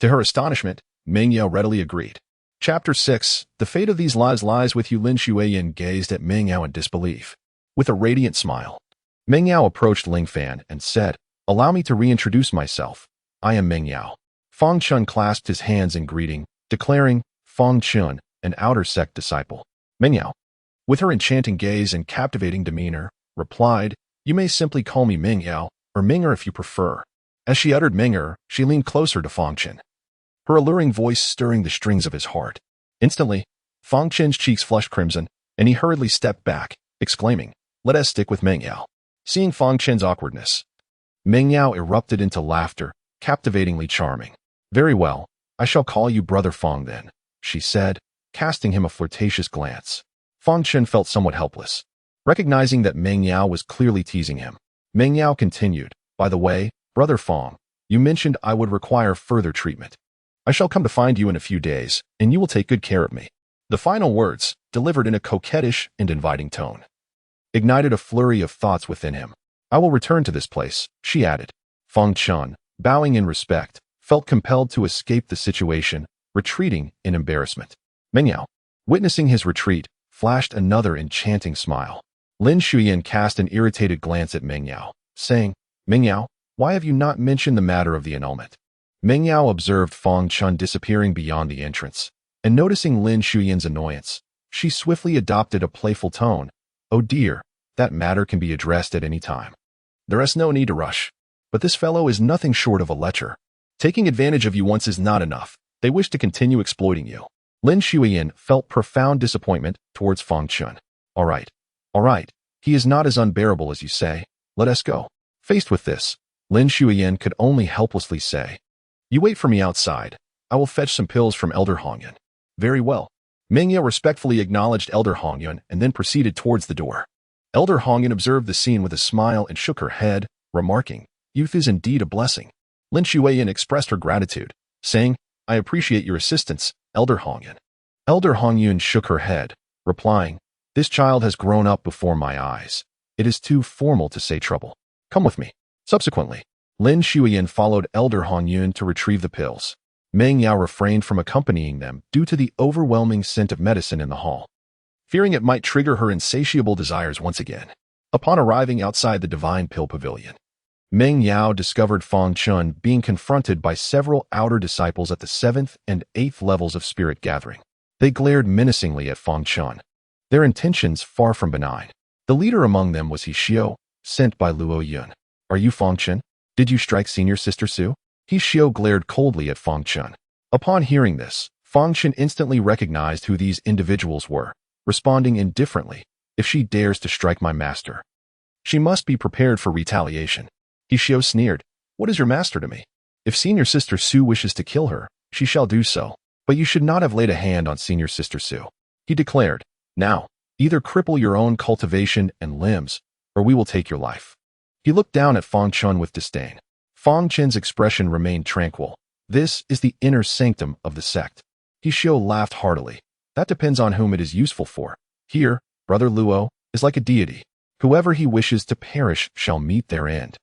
To her astonishment, Meng Yao readily agreed. Chapter 6, The Fate of These Lives Lies With You. Lin Xueyan gazed at Meng Yao in disbelief. With a radiant smile, Meng Yao approached Ling Fan and said, "Allow me to reintroduce myself. I am Meng Yao." Fang Chen clasped his hands in greeting, declaring, "Fang Chen, an outer sect disciple." Meng Yao, with her enchanting gaze and captivating demeanor, replied, "You may simply call me Meng Yao, or Menger if you prefer." As she uttered Menger, she leaned closer to Fang Chen, her alluring voice stirring the strings of his heart. Instantly, Fang Chen's cheeks flushed crimson, and he hurriedly stepped back, exclaiming, "Let us stick with Meng Yao." Seeing Fang Chen's awkwardness, Meng Yao erupted into laughter, captivatingly charming. "Very well, I shall call you Brother Fang then," she said, casting him a flirtatious glance. Fang Chen felt somewhat helpless, recognizing that Meng Yao was clearly teasing him. Meng Yao continued, "By the way, Brother Fang, you mentioned I would require further treatment. I shall come to find you in a few days, and you will take good care of me." The final words, delivered in a coquettish and inviting tone, ignited a flurry of thoughts within him. "I will return to this place," she added. Fang Chen, bowing in respect, felt compelled to escape the situation, retreating in embarrassment. Meng Yao, witnessing his retreat, flashed another enchanting smile. Lin Xueyan cast an irritated glance at Meng Yao, saying, "Meng Yao, why have you not mentioned the matter of the annulment?" Meng Yao observed Fang Chen disappearing beyond the entrance, and noticing Lin Xueyan's annoyance, she swiftly adopted a playful tone. "Oh dear, that matter can be addressed at any time. There is no need to rush. But this fellow is nothing short of a lecher. Taking advantage of you once is not enough. They wish to continue exploiting you." Lin Xueyan felt profound disappointment towards Fang Chen. All right. He is not as unbearable as you say. Let us go." Faced with this, Lin Xueyan could only helplessly say, "You wait for me outside. I will fetch some pills from Elder Hongyun." "Very well." Meng Yao respectfully acknowledged Elder Hongyun and then proceeded towards the door. Elder Hongyun observed the scene with a smile and shook her head, remarking, "Youth is indeed a blessing." Lin Xueyan expressed her gratitude, saying, "I appreciate your assistance, Elder Hongyun." Elder Hongyun shook her head, replying, "This child has grown up before my eyes. It is too formal to say trouble. Come with me." Subsequently, Lin Xueyan followed Elder Hongyun to retrieve the pills. Meng Yao refrained from accompanying them due to the overwhelming scent of medicine in the hall, fearing it might trigger her insatiable desires once again. Upon arriving outside the Divine Pill Pavilion, Meng Yao discovered Fang Chen being confronted by several outer disciples at the 7th and 8th levels of spirit gathering. They glared menacingly at Fang Chen, their intentions far from benign. The leader among them was He Xiao, sent by Luo Yun. "Are you Fang Chen? Did you strike Senior Sister Su?" He Xiao glared coldly at Fang Chen. Upon hearing this, Fang Chen instantly recognized who these individuals were, responding indifferently, "If she dares to strike my master, she must be prepared for retaliation." He Xiao sneered, "What is your master to me? If Senior Sister Su wishes to kill her, she shall do so. But you should not have laid a hand on Senior Sister Su." He declared, "Now, either cripple your own cultivation and limbs, or we will take your life." He looked down at Fang Chen with disdain. Fang Chen's expression remained tranquil. This is the inner sanctum of the sect. He Xiao laughed heartily. "That depends on whom it is useful for. Here, Brother Luo is like a deity. Whoever he wishes to perish shall meet their end."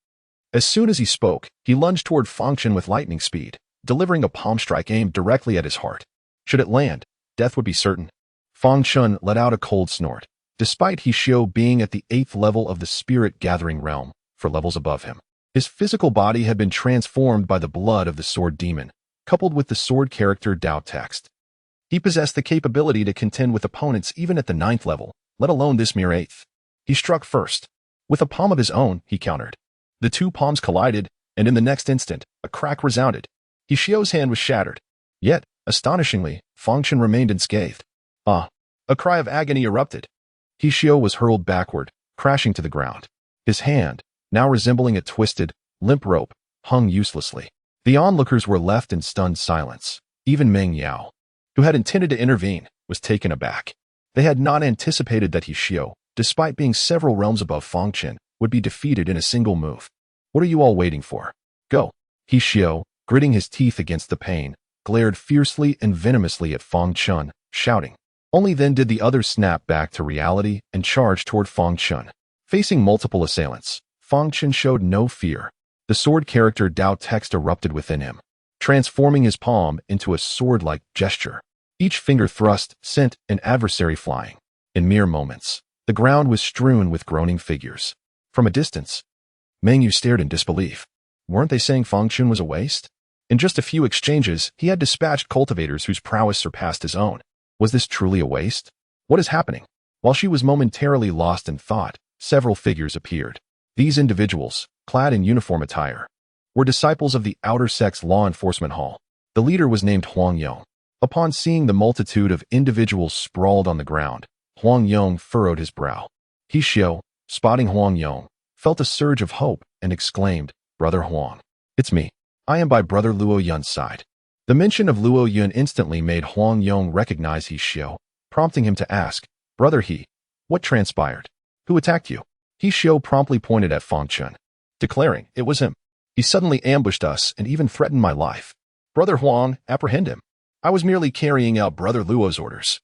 As soon as he spoke, he lunged toward Fang Chen with lightning speed, delivering a palm strike aimed directly at his heart. Should it land, death would be certain. Fang Chen let out a cold snort, despite He Xiao being at the 8th level of the spirit gathering realm, 4 levels above him. His physical body had been transformed by the blood of the sword demon, coupled with the sword character Dao text. He possessed the capability to contend with opponents even at the 9th level, let alone this mere 8th. He struck first. With a palm of his own, he countered. The 2 palms collided, and in the next instant, a crack resounded. He Xiao's hand was shattered. Yet, astonishingly, Fang Chen remained unscathed. "Ah!" A cry of agony erupted. He Xiao was hurled backward, crashing to the ground. His hand, now resembling a twisted, limp rope, hung uselessly. The onlookers were left in stunned silence. Even Meng Yao, who had intended to intervene, was taken aback. They had not anticipated that He Xiao, despite being several realms above Fang Chen, would be defeated in a single move. What are you all waiting for? Go. He Xiao, gritting his teeth against the pain, glared fiercely and venomously at Fang Chen, shouting. Only then did the others snap back to reality and charge toward Fang Chen. Facing multiple assailants, Fang Chen showed no fear. The sword character Dao text erupted within him, transforming his palm into a sword-like gesture. Each finger thrust sent an adversary flying. In mere moments, the ground was strewn with groaning figures. From a distance, Meng Yu stared in disbelief. Weren't they saying Fang Chen was a waste? In just a few exchanges, he had dispatched cultivators whose prowess surpassed his own. Was this truly a waste? What is happening? While she was momentarily lost in thought, several figures appeared. These individuals, clad in uniform attire, were disciples of the Outer Sect's law enforcement hall. The leader was named Huang Yong. Upon seeing the multitude of individuals sprawled on the ground, Huang Yong furrowed his brow. He Xiao, spotting Huang Yong, felt a surge of hope and exclaimed, Brother Huang, it's me. I am by Brother Luo Yun's side. The mention of Luo Yun instantly made Huang Yong recognize He Xiao, prompting him to ask, Brother He, what transpired? Who attacked you? He Xiao promptly pointed at Fang Chen, declaring it was him. He suddenly ambushed us and even threatened my life. Brother Huang, apprehend him. I was merely carrying out Brother Luo's orders.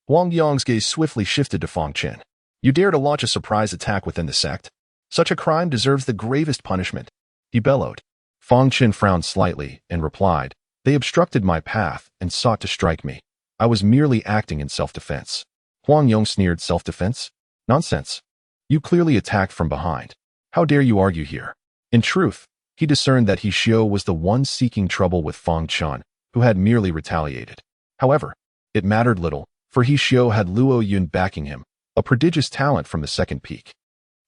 Huang Yong's gaze swiftly shifted to Fang Chen. You dare to launch a surprise attack within the sect? Such a crime deserves the gravest punishment. He bellowed. Fang Chen frowned slightly and replied, They obstructed my path and sought to strike me. I was merely acting in self-defense. Huang Yong sneered, self-defense? Nonsense. You clearly attacked from behind. How dare you argue here? In truth, he discerned that He Xiao was the one seeking trouble with Fang Chen, who had merely retaliated. However, it mattered little, for He Xiao had Luo Yun backing him, a prodigious talent from the second peak.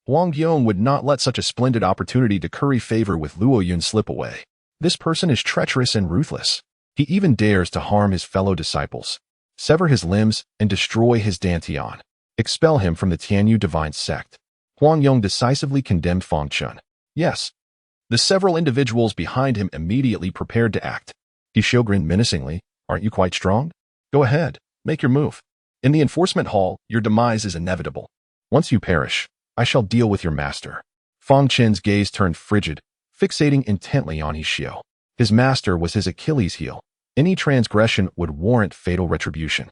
Huang Yong would not let such a splendid opportunity to curry favor with Luo Yun slip away. This person is treacherous and ruthless. He even dares to harm his fellow disciples, sever his limbs, and destroy his dantian. Expel him from the Tianyu divine sect. Huang Yong decisively condemned Fang Chen. Yes. The several individuals behind him immediately prepared to act. He Xiao grinned menacingly. Aren't you quite strong? Go ahead, make your move. In the enforcement hall, your demise is inevitable. Once you perish, I shall deal with your master. Fang Chen's gaze turned frigid, fixating intently on He Xiao. His master was his Achilles heel. Any transgression would warrant fatal retribution.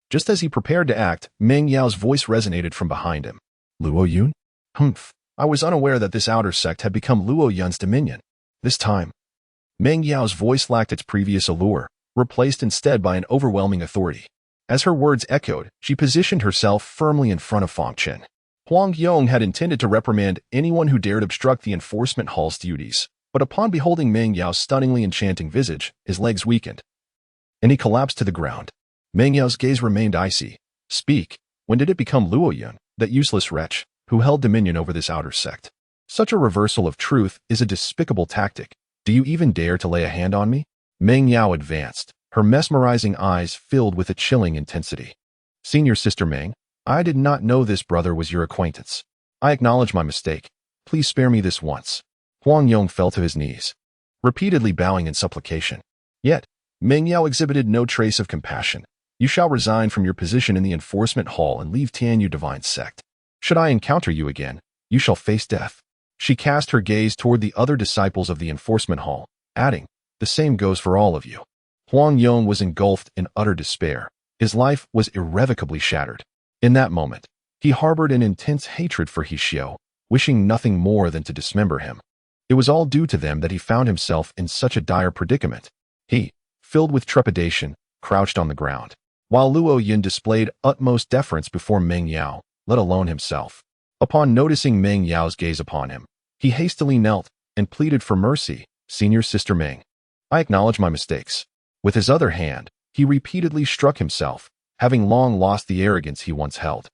Just as he prepared to act, Meng Yao's voice resonated from behind him. Luo Yun? Humph. I was unaware that this outer sect had become Luo Yun's dominion. This time, Meng Yao's voice lacked its previous allure, replaced instead by an overwhelming authority. As her words echoed, she positioned herself firmly in front of Fang Chen. Huang Yong had intended to reprimand anyone who dared obstruct the enforcement hall's duties, but upon beholding Meng Yao's stunningly enchanting visage, his legs weakened, and he collapsed to the ground. Meng Yao's gaze remained icy. Speak, when did it become Luo Yun, that useless wretch, who held dominion over this outer sect? Such a reversal of truth is a despicable tactic. Do you even dare to lay a hand on me? Meng Yao advanced, her mesmerizing eyes filled with a chilling intensity. Senior Sister Meng, I did not know this brother was your acquaintance. I acknowledge my mistake. Please spare me this once. Huang Yong fell to his knees, repeatedly bowing in supplication. Yet, Meng Yao exhibited no trace of compassion. You shall resign from your position in the enforcement hall and leave Tianyu divine sect. Should I encounter you again, you shall face death. She cast her gaze toward the other disciples of the enforcement hall, adding, the same goes for all of you. Huang Yong was engulfed in utter despair. His life was irrevocably shattered. In that moment, he harbored an intense hatred for He Xiao, wishing nothing more than to dismember him. It was all due to them that he found himself in such a dire predicament. He, filled with trepidation, crouched on the ground, while Luo Yun displayed utmost deference before Meng Yao, let alone himself. Upon noticing Meng Yao's gaze upon him, he hastily knelt and pleaded for mercy. Senior Sister Meng, I acknowledge my mistakes. With his other hand, he repeatedly struck himself, having long lost the arrogance he once held.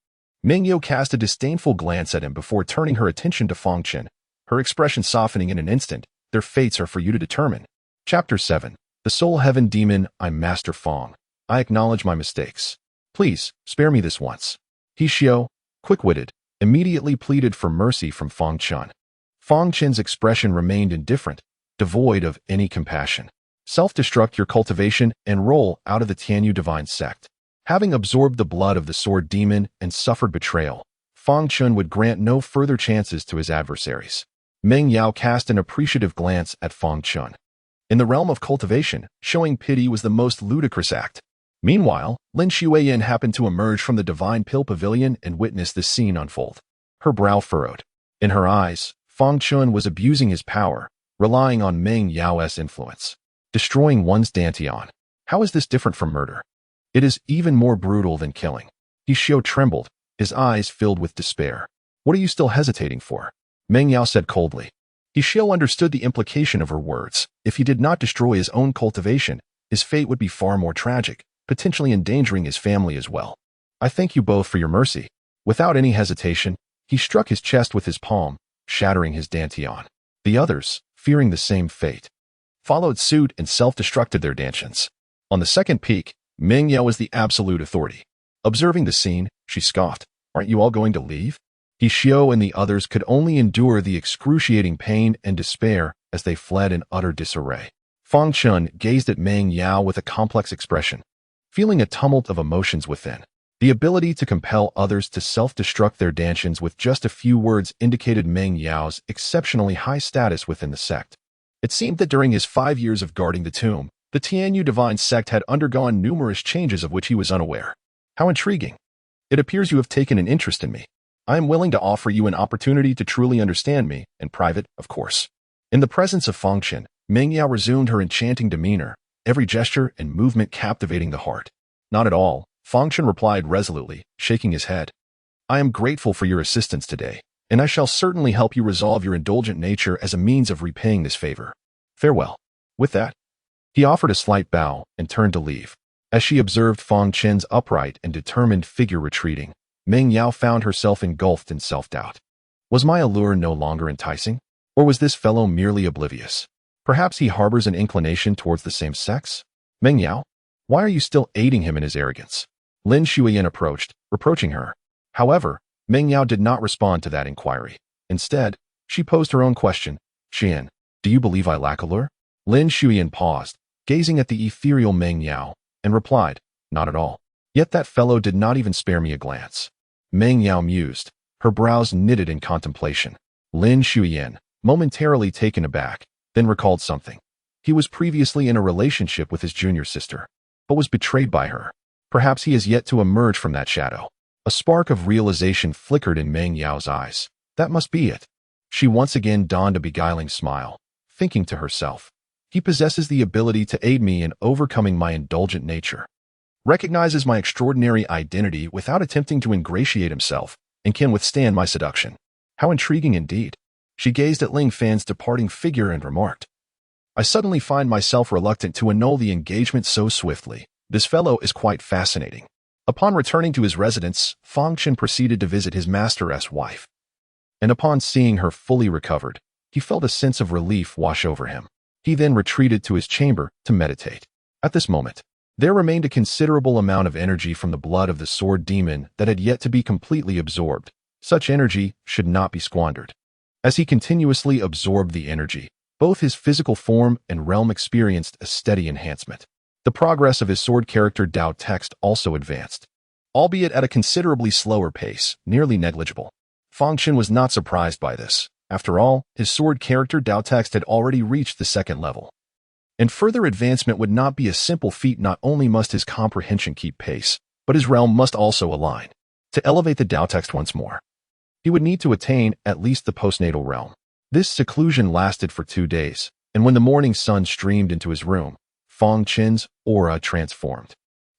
Meng Yao cast a disdainful glance at him before turning her attention to Fang Chen, her expression softening in an instant. Their fates are for you to determine. Chapter 7. The Soul Heaven Demon. I'm Master Fang. I acknowledge my mistakes. Please, spare me this once. He Xiao, quick-witted, immediately pleaded for mercy from Fang Chen. Fang Chen's expression remained indifferent, devoid of any compassion. Self-destruct your cultivation and roll out of the Tianyu divine sect. Having absorbed the blood of the sword demon and suffered betrayal, Fang Chen would grant no further chances to his adversaries. Meng Yao cast an appreciative glance at Fang Chen. In the realm of cultivation, showing pity was the most ludicrous act. Meanwhile, Lin Xueyan happened to emerge from the Divine Pill Pavilion and witnessed this scene unfold. Her brow furrowed. In her eyes, Fang Chen was abusing his power, relying on Meng Yao's influence. Destroying one's dantian. How is this different from murder? It is even more brutal than killing. Xiao trembled, his eyes filled with despair. What are you still hesitating for? Meng Yao said coldly. Xiao understood the implication of her words. If he did not destroy his own cultivation, his fate would be far more tragic, potentially endangering his family as well. I thank you both for your mercy. Without any hesitation, he struck his chest with his palm, shattering his dantian. The others, fearing the same fate, followed suit and self-destructed their dantians. On the second peak, Meng Yao was the absolute authority. Observing the scene, she scoffed. Aren't you all going to leave? Xiao and the others could only endure the excruciating pain and despair as they fled in utter disarray. Fang Chen gazed at Meng Yao with a complex expression, feeling a tumult of emotions within. The ability to compel others to self-destruct their dantians with just a few words indicated Meng Yao's exceptionally high status within the sect. It seemed that during his 5 years of guarding the tomb, the Tianyu divine sect had undergone numerous changes of which he was unaware. How intriguing. It appears you have taken an interest in me. I am willing to offer you an opportunity to truly understand me, in private, of course. In the presence of Fang Chen, Meng Yao resumed her enchanting demeanor, every gesture and movement captivating the heart. Not at all, Fang Chen replied resolutely, shaking his head. I am grateful for your assistance today, and I shall certainly help you resolve your indulgent nature as a means of repaying this favor. Farewell. With that, he offered a slight bow and turned to leave. As she observed Fang Chen's upright and determined figure retreating, Meng Yao found herself engulfed in self-doubt. Was my allure no longer enticing? Or was this fellow merely oblivious? Perhaps he harbors an inclination towards the same sex? Meng Yao? Why are you still aiding him in his arrogance? Lin Xueyan approached, reproaching her. However, Meng Yao did not respond to that inquiry. Instead, she posed her own question. Xian, do you believe I lack allure? Lin Xueyan paused, gazing at the ethereal Meng Yao, and replied, not at all. Yet that fellow did not even spare me a glance. Meng Yao mused, her brows knitted in contemplation. Lin Xueyan, momentarily taken aback, then recalled something. He was previously in a relationship with his junior sister, but was betrayed by her. Perhaps he has yet to emerge from that shadow. A spark of realization flickered in Meng Yao's eyes. That must be it. She once again donned a beguiling smile, thinking to herself, he possesses the ability to aid me in overcoming my indulgent nature, recognizes my extraordinary identity without attempting to ingratiate himself, and can withstand my seduction. How intriguing indeed. She gazed at Ling Fan's departing figure and remarked, I suddenly find myself reluctant to annul the engagement so swiftly. This fellow is quite fascinating. Upon returning to his residence, Fang Chen proceeded to visit his master's wife. And upon seeing her fully recovered, he felt a sense of relief wash over him. He then retreated to his chamber to meditate. At this moment, there remained a considerable amount of energy from the blood of the sword demon that had yet to be completely absorbed. Such energy should not be squandered. As he continuously absorbed the energy, both his physical form and realm experienced a steady enhancement. The progress of his sword character Dao text also advanced, albeit at a considerably slower pace, nearly negligible. Fang Chen was not surprised by this. After all, his sword character Dao text had already reached the second level. And further advancement would not be a simple feat. Not only must his comprehension keep pace, but his realm must also align. To elevate the Dao text once more, he would need to attain at least the postnatal realm. This seclusion lasted for 2 days, and when the morning sun streamed into his room, Fang Chen's aura transformed.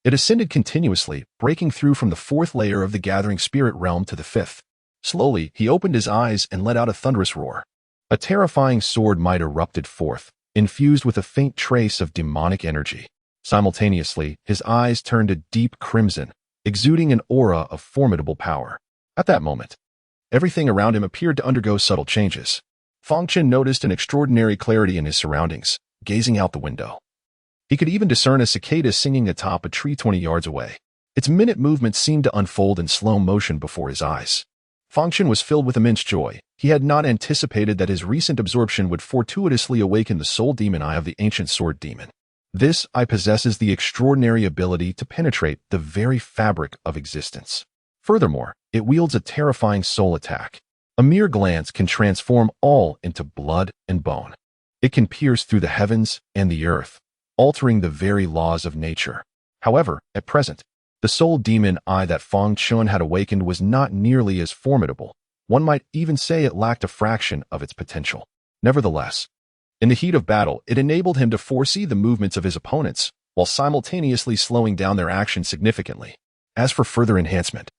It ascended continuously, breaking through from the 4th layer of the gathering spirit realm to the 5th. Slowly, he opened his eyes and let out a thunderous roar. A terrifying sword might erupted forth, infused with a faint trace of demonic energy. Simultaneously, his eyes turned a deep crimson, exuding an aura of formidable power. At that moment, everything around him appeared to undergo subtle changes. Fang Chen noticed an extraordinary clarity in his surroundings, gazing out the window. He could even discern a cicada singing atop a tree 20 yards away. Its minute movement seemed to unfold in slow motion before his eyes. Fang Chen was filled with immense joy, He had not anticipated that his recent absorption would fortuitously awaken the soul demon eye of the ancient sword demon. This eye possesses the extraordinary ability to penetrate the very fabric of existence. Furthermore, it wields a terrifying soul attack. A mere glance can transform all into blood and bone. It can pierce through the heavens and the earth, altering the very laws of nature. However, at present, the soul demon eye that Fang Chen had awakened was not nearly as formidable. One might even say it lacked a fraction of its potential. Nevertheless, in the heat of battle, it enabled him to foresee the movements of his opponents, while simultaneously slowing down their actions significantly. As for further enhancement,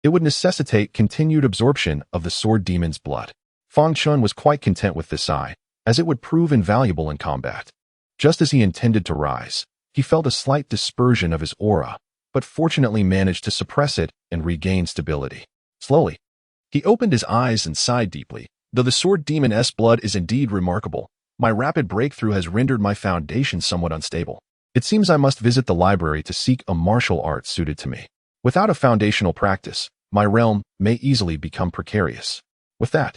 it would necessitate continued absorption of the sword demon's blood. Fang Chen was quite content with this eye, as it would prove invaluable in combat. Just as he intended to rise, he felt a slight dispersion of his aura, but fortunately managed to suppress it and regain stability. Slowly, he opened his eyes and sighed deeply. Though the sword demon's blood is indeed remarkable, my rapid breakthrough has rendered my foundation somewhat unstable. It seems I must visit the library to seek a martial art suited to me. Without a foundational practice, my realm may easily become precarious. With that,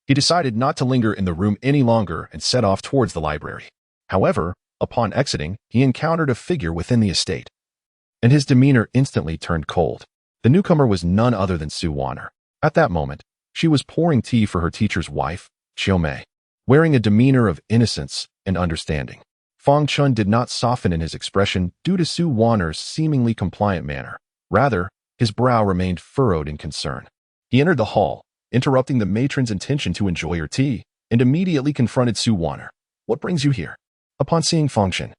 he decided not to linger in the room any longer and set off towards the library. However, upon exiting, he encountered a figure within the estate, and his demeanor instantly turned cold. The newcomer was none other than Su Wanner. At that moment, she was pouring tea for her teacher's wife, Xiaomei, wearing a demeanor of innocence and understanding. Fang Chen did not soften in his expression due to Su Wanner's seemingly compliant manner. Rather, his brow remained furrowed in concern. He entered the hall, interrupting the matron's intention to enjoy her tea, and immediately confronted Su Wanner. "What brings you here?" Upon seeing Fang Chen,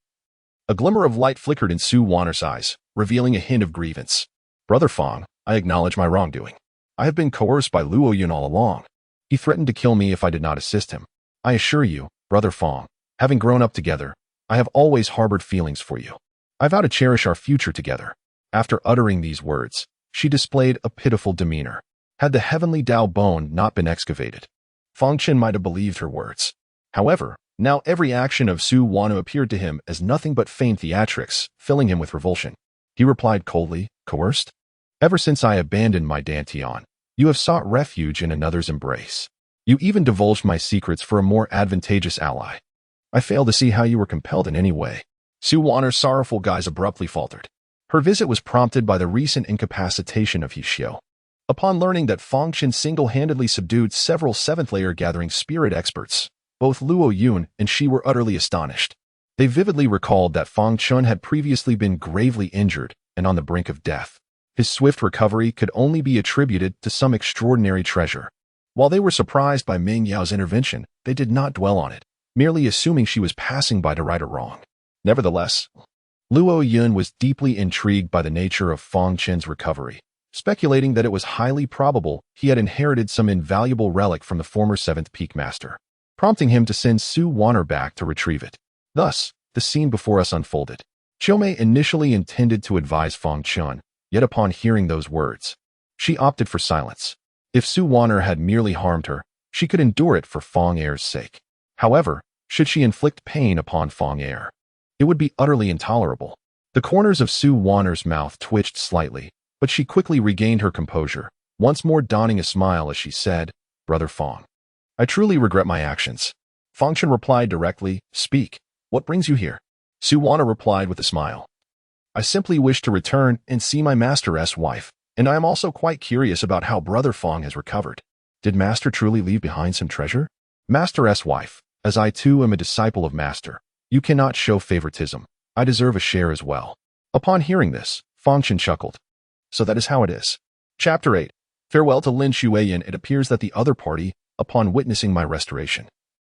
a glimmer of light flickered in Su Wanner's eyes, revealing a hint of grievance. "Brother Fang, I acknowledge my wrongdoing. I have been coerced by Luo Yun all along. He threatened to kill me if I did not assist him. I assure you, Brother Fang, having grown up together, I have always harbored feelings for you. I vow to cherish our future together." After uttering these words, she displayed a pitiful demeanor. Had the heavenly Dao Bone not been excavated, Fang Chen might have believed her words. However, now every action of Su Wanner appeared to him as nothing but feigned theatrics, filling him with revulsion. He replied coldly, "Coerced? Ever since I abandoned my Dantian, you have sought refuge in another's embrace. You even divulged my secrets for a more advantageous ally. I fail to see how you were compelled in any way." Su Wanner's sorrowful gaze abruptly faltered. Her visit was prompted by the recent incapacitation of Xiao. Upon learning that Fang Chen single-handedly subdued several seventh-layer gathering spirit experts, both Luo Yun and she were utterly astonished. They vividly recalled that Fang Chen had previously been gravely injured and on the brink of death. His swift recovery could only be attributed to some extraordinary treasure. While they were surprised by Ming Yao's intervention, they did not dwell on it, merely assuming she was passing by to right a wrong. Nevertheless, Luo Yun was deeply intrigued by the nature of Fang Chen's recovery, speculating that it was highly probable he had inherited some invaluable relic from the former 7th Peak Master, prompting him to send Su Wanner back to retrieve it. Thus, the scene before us unfolded. Xiaomei initially intended to advise Fang Chen, yet upon hearing those words, she opted for silence. If Su Wanner had merely harmed her, she could endure it for Fang Er's sake. However, should she inflict pain upon Fang Er, it would be utterly intolerable. The corners of Su Wanner's mouth twitched slightly, but she quickly regained her composure, once more donning a smile as she said, "Brother Fang, I truly regret my actions." Fang Chen replied directly, "Speak. What brings you here?" Su Wanner replied with a smile, "I simply wish to return and see my master's wife, and I am also quite curious about how Brother Fang has recovered. Did Master truly leave behind some treasure?" "Master's wife, as I too am a disciple of Master, you cannot show favoritism. I deserve a share as well." Upon hearing this, Fang Chen chuckled. "So that is how it is." Chapter 8. Farewell to Lin Shuiyan. It appears that the other party, upon witnessing my restoration,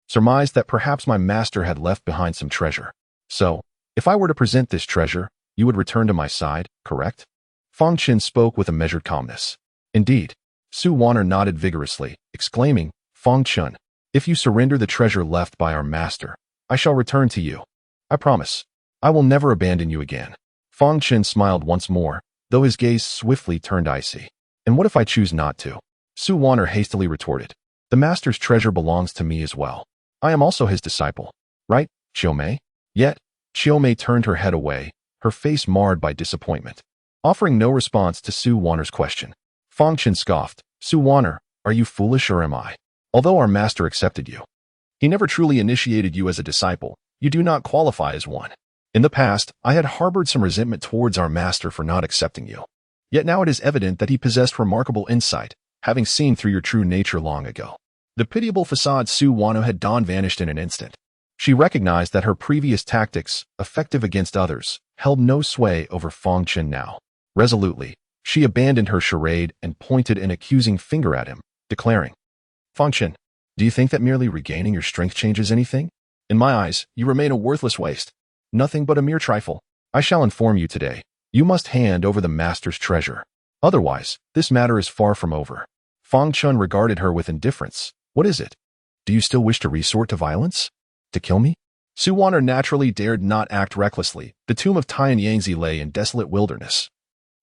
surmised that perhaps my master had left behind some treasure. "So, if I were to present this treasure, you would return to my side, correct?" Fang Chen spoke with a measured calmness. "Indeed." Su Wanner nodded vigorously, exclaiming, "Fang Chen, if you surrender the treasure left by our master, I shall return to you. I promise. I will never abandon you again." Fang Chen smiled once more, though his gaze swiftly turned icy. "And what if I choose not to?" Su Wanner hastily retorted. "The master's treasure belongs to me as well. I am also his disciple. Right, Xiaomei?" Yet, Xiaomei turned her head away, her face marred by disappointment, offering no response to Su Wanner's question. Fang Chen scoffed, "Su Wanner, are you foolish or am I?" Although our master accepted you, he never truly initiated you as a disciple. You do not qualify as one. In the past, I had harbored some resentment towards our master for not accepting you. Yet now it is evident that he possessed remarkable insight, having seen through your true nature long ago. The pitiable facade Su Wano had vanished in an instant. She recognized that her previous tactics, effective against others, held no sway over Fang Chen now. Resolutely, she abandoned her charade and pointed an accusing finger at him, declaring, "Fang Chen, do you think that merely regaining your strength changes anything? In my eyes, you remain a worthless waste. Nothing but a mere trifle. I shall inform you today. You must hand over the master's treasure. Otherwise, this matter is far from over." Fang Chen regarded her with indifference. "What is it? Do you still wish to resort to violence? To kill me?" Su Waner naturally dared not act recklessly. The tomb of Tian Yangzi lay in desolate wilderness,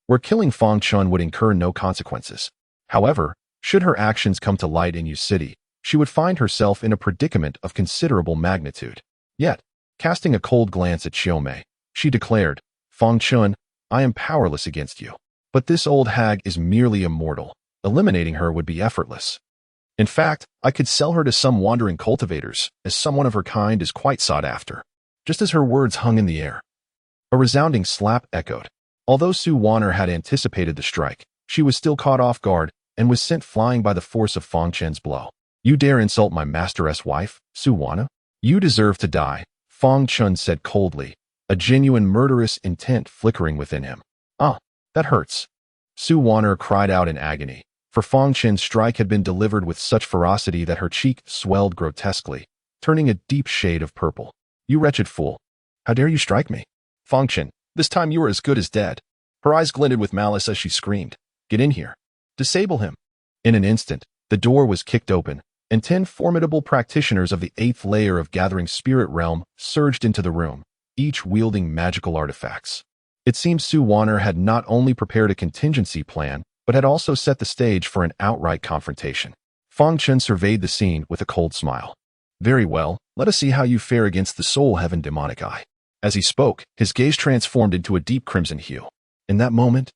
where killing Fang Chen would incur no consequences. However, should her actions come to light in Yu City, she would find herself in a predicament of considerable magnitude. Yet, casting a cold glance at Xiaomei, she declared, "Fang Chen, I am powerless against you. But this old hag is merely immortal. Eliminating her would be effortless. In fact, I could sell her to some wandering cultivators, as someone of her kind is quite sought after." Just as her words hung in the air, a resounding slap echoed. Although Su Waner had anticipated the strike, she was still caught off guard and was sent flying by the force of Fang Chen's blow. "You dare insult my master's wife, Su Waner? You deserve to die," Fang Chen said coldly, a genuine murderous intent flickering within him. "Ah, that hurts." Su Waner cried out in agony, for Fang Chen's strike had been delivered with such ferocity that her cheek swelled grotesquely, turning a deep shade of purple. "You wretched fool! How dare you strike me? Fang Chen, this time you are as good as dead." Her eyes glinted with malice as she screamed, "Get in here! Disable him!" In an instant, the door was kicked open, and 10 formidable practitioners of the 8th layer of Gathering Spirit Realm surged into the room, each wielding magical artifacts. It seemed Su Waner had not only prepared a contingency plan, but had also set the stage for an outright confrontation. Fang Chen surveyed the scene with a cold smile. "Very well, let us see how you fare against the Soul Heaven demonic eye." As he spoke, his gaze transformed into a deep crimson hue. In that moment,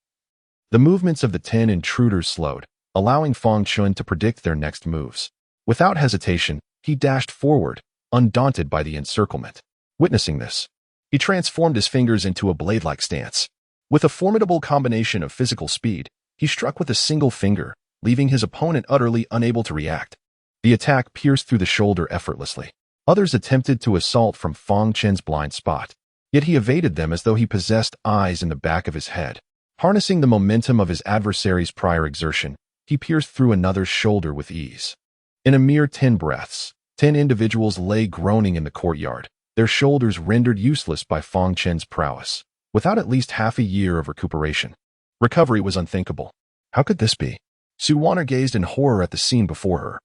the movements of the 10 intruders slowed, allowing Fang Chen to predict their next moves. Without hesitation, he dashed forward, undaunted by the encirclement. Witnessing this, he transformed his fingers into a blade-like stance. With a formidable combination of physical speed, he struck with a single finger, leaving his opponent utterly unable to react. The attack pierced through the shoulder effortlessly. Others attempted to assault from Fang Chen's blind spot, yet he evaded them as though he possessed eyes in the back of his head. Harnessing the momentum of his adversary's prior exertion, he pierced through another's shoulder with ease. In a mere 10 breaths, 10 individuals lay groaning in the courtyard, their shoulders rendered useless by Fang Chen's prowess, without at least half a year of recuperation. Recovery was unthinkable. How could this be? Su Waner gazed in horror at the scene before her,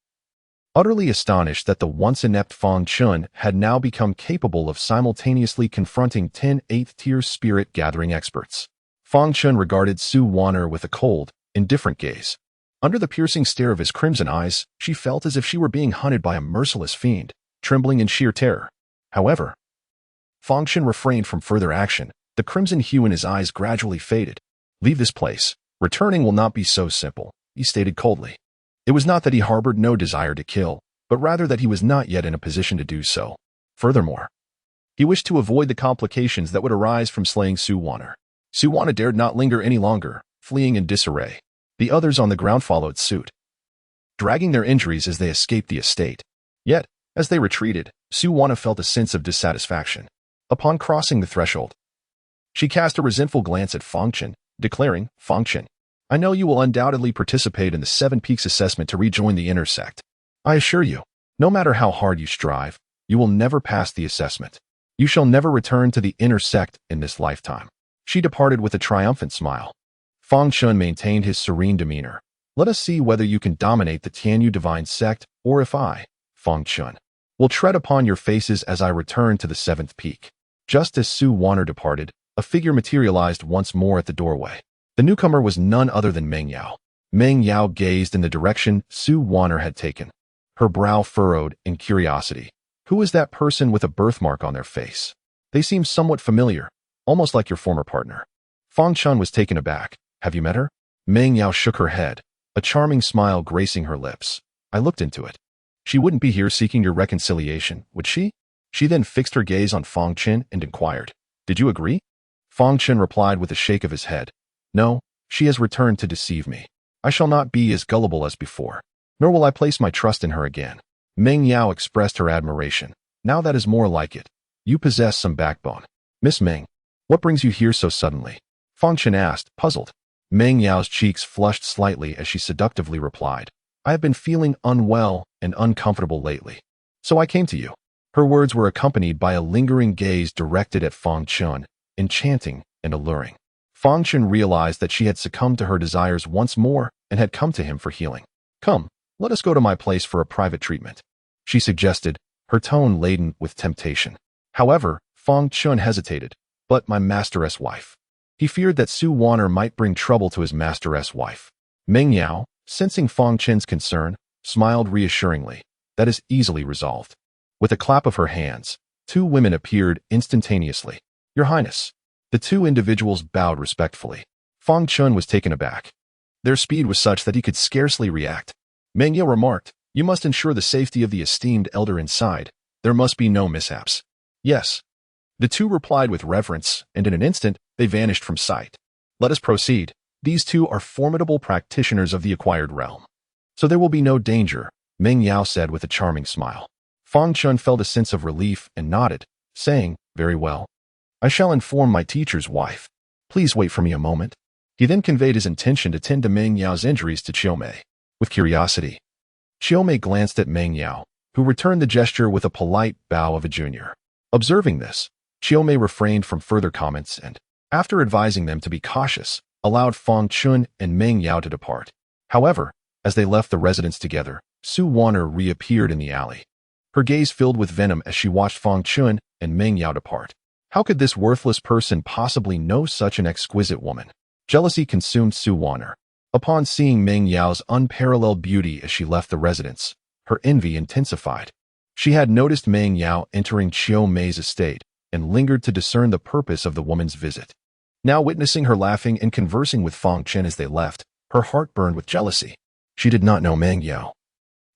utterly astonished that the once inept Fang Chen had now become capable of simultaneously confronting 10 8th-tier spirit gathering experts. Fang Chen regarded Su Waner with a cold, indifferent gaze. Under the piercing stare of his crimson eyes, she felt as if she were being hunted by a merciless fiend, trembling in sheer terror. However, Fang Chen refrained from further action. The crimson hue in his eyes gradually faded. "Leave this place. Returning will not be so simple," he stated coldly. It was not that he harbored no desire to kill, but rather that he was not yet in a position to do so. Furthermore, he wished to avoid the complications that would arise from slaying Su Waner. Su Waner dared not linger any longer, fleeing in disarray. The others on the ground followed suit, dragging their injuries as they escaped the estate. Yet, as they retreated, Su Waner felt a sense of dissatisfaction. Upon crossing the threshold, she cast a resentful glance at Fang Chen, declaring, "Fang Chen, I know you will undoubtedly participate in the 7 Peaks assessment to rejoin the inner sect. I assure you, no matter how hard you strive, you will never pass the assessment. You shall never return to the inner sect in this lifetime." She departed with a triumphant smile. Fang Chen maintained his serene demeanor. "Let us see whether you can dominate the Tianyu divine sect, or if I, Fang Chen, will tread upon your faces as I return to the 7th peak." Just as Su Waner departed, a figure materialized once more at the doorway. The newcomer was none other than Meng Yao. Meng Yao gazed in the direction Su Waner had taken, her brow furrowed in curiosity. Who is that person with a birthmark on their face? They seem somewhat familiar, almost like your former partner. Fang Chen was taken aback. "Have you met her?" Meng Yao shook her head, a charming smile gracing her lips. "I looked into it. She wouldn't be here seeking your reconciliation, would she? She then fixed her gaze on Fang Chen and inquired, "Did you agree?" Fang Chen replied with a shake of his head, "No, she has returned to deceive me. I shall not be as gullible as before, nor will I place my trust in her again." Meng Yao expressed her admiration. "Now that is more like it. You possess some backbone." "Miss Meng, what brings you here so suddenly?" Fang Chen asked, puzzled. Meng Yao's cheeks flushed slightly as she seductively replied, "I have been feeling unwell and uncomfortable lately, so I came to you." Her words were accompanied by a lingering gaze directed at Fang Chen, enchanting and alluring. Fang Chen realized that she had succumbed to her desires once more and had come to him for healing. "Come, let us go to my place for a private treatment," she suggested, her tone laden with temptation. However, Fang Chen hesitated. "But my master's wife." He feared that Su Wanner might bring trouble to his master's wife. Meng Yao, sensing Fang Chen's concern, smiled reassuringly. "That is easily resolved." With a clap of her hands, two women appeared instantaneously. "Your Highness." The two individuals bowed respectfully. Fang Chen was taken aback. Their speed was such that he could scarcely react. Meng Yao remarked, "You must ensure the safety of the esteemed elder inside. There must be no mishaps." "Yes." The two replied with reverence, and in an instant, they vanished from sight. "Let us proceed. These two are formidable practitioners of the acquired realm, so there will be no danger," Meng Yao said with a charming smile. Fang Chen felt a sense of relief and nodded, saying, "Very well. I shall inform my teacher's wife. Please wait for me a moment." He then conveyed his intention to tend to Meng Yao's injuries to Qiumei. With curiosity, Qiumei glanced at Meng Yao, who returned the gesture with a polite bow of a junior. Observing this, Qiumei refrained from further comments and, after advising them to be cautious, allowed Fang Chen and Meng Yao to depart. However, as they left the residence together, Su Wanner reappeared in the alley. Her gaze filled with venom as she watched Fang Chen and Meng Yao depart. How could this worthless person possibly know such an exquisite woman? Jealousy consumed Su Wanner. Upon seeing Meng Yao's unparalleled beauty as she left the residence, her envy intensified. She had noticed Meng Yao entering Qiumei's estate and lingered to discern the purpose of the woman's visit. Now witnessing her laughing and conversing with Fang Chen as they left, her heart burned with jealousy. She did not know Meng Yao,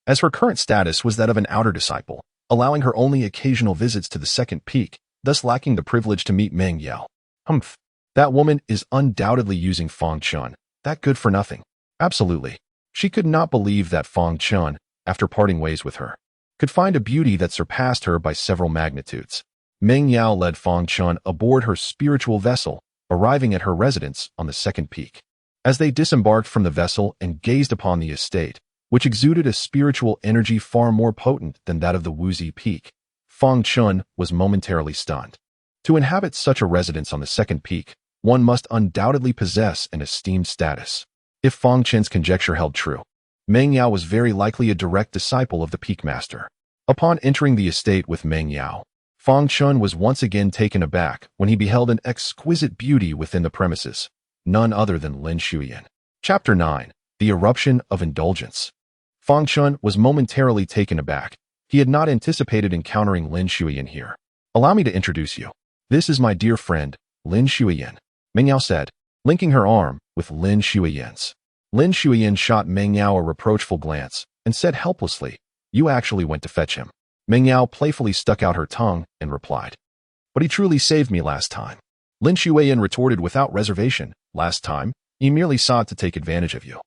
as her current status was that of an outer disciple, allowing her only occasional visits to the second peak, thus lacking the privilege to meet Meng Yao. Humph. That woman is undoubtedly using Fang Chen. That good for nothing. Absolutely. She could not believe that Fang Chen, after parting ways with her, could find a beauty that surpassed her by several magnitudes. Meng Yao led Fang Chen aboard her spiritual vessel, arriving at her residence on the second peak. As they disembarked from the vessel and gazed upon the estate, which exuded a spiritual energy far more potent than that of the Wuzi Peak, Fang Chen was momentarily stunned. To inhabit such a residence on the second peak, one must undoubtedly possess an esteemed status. If Fang Chen's conjecture held true, Meng Yao was very likely a direct disciple of the Peak Master. Upon entering the estate with Meng Yao, Fang Chen was once again taken aback when he beheld an exquisite beauty within the premises, none other than Lin Shuyan. Chapter 9. The Eruption of Indulgence. Fang Chen was momentarily taken aback. He had not anticipated encountering Lin Shuyan here. "Allow me to introduce you. This is my dear friend, Lin Shuyan," Meng Yao said, linking her arm with Lin Shuyan's. Lin Shuyan shot Meng Yao a reproachful glance and said helplessly, "You actually went to fetch him." Meng Yao playfully stuck out her tongue and replied, "But he truly saved me last time." Lin Shuyan retorted without reservation, "Last time, he merely sought to take advantage of you.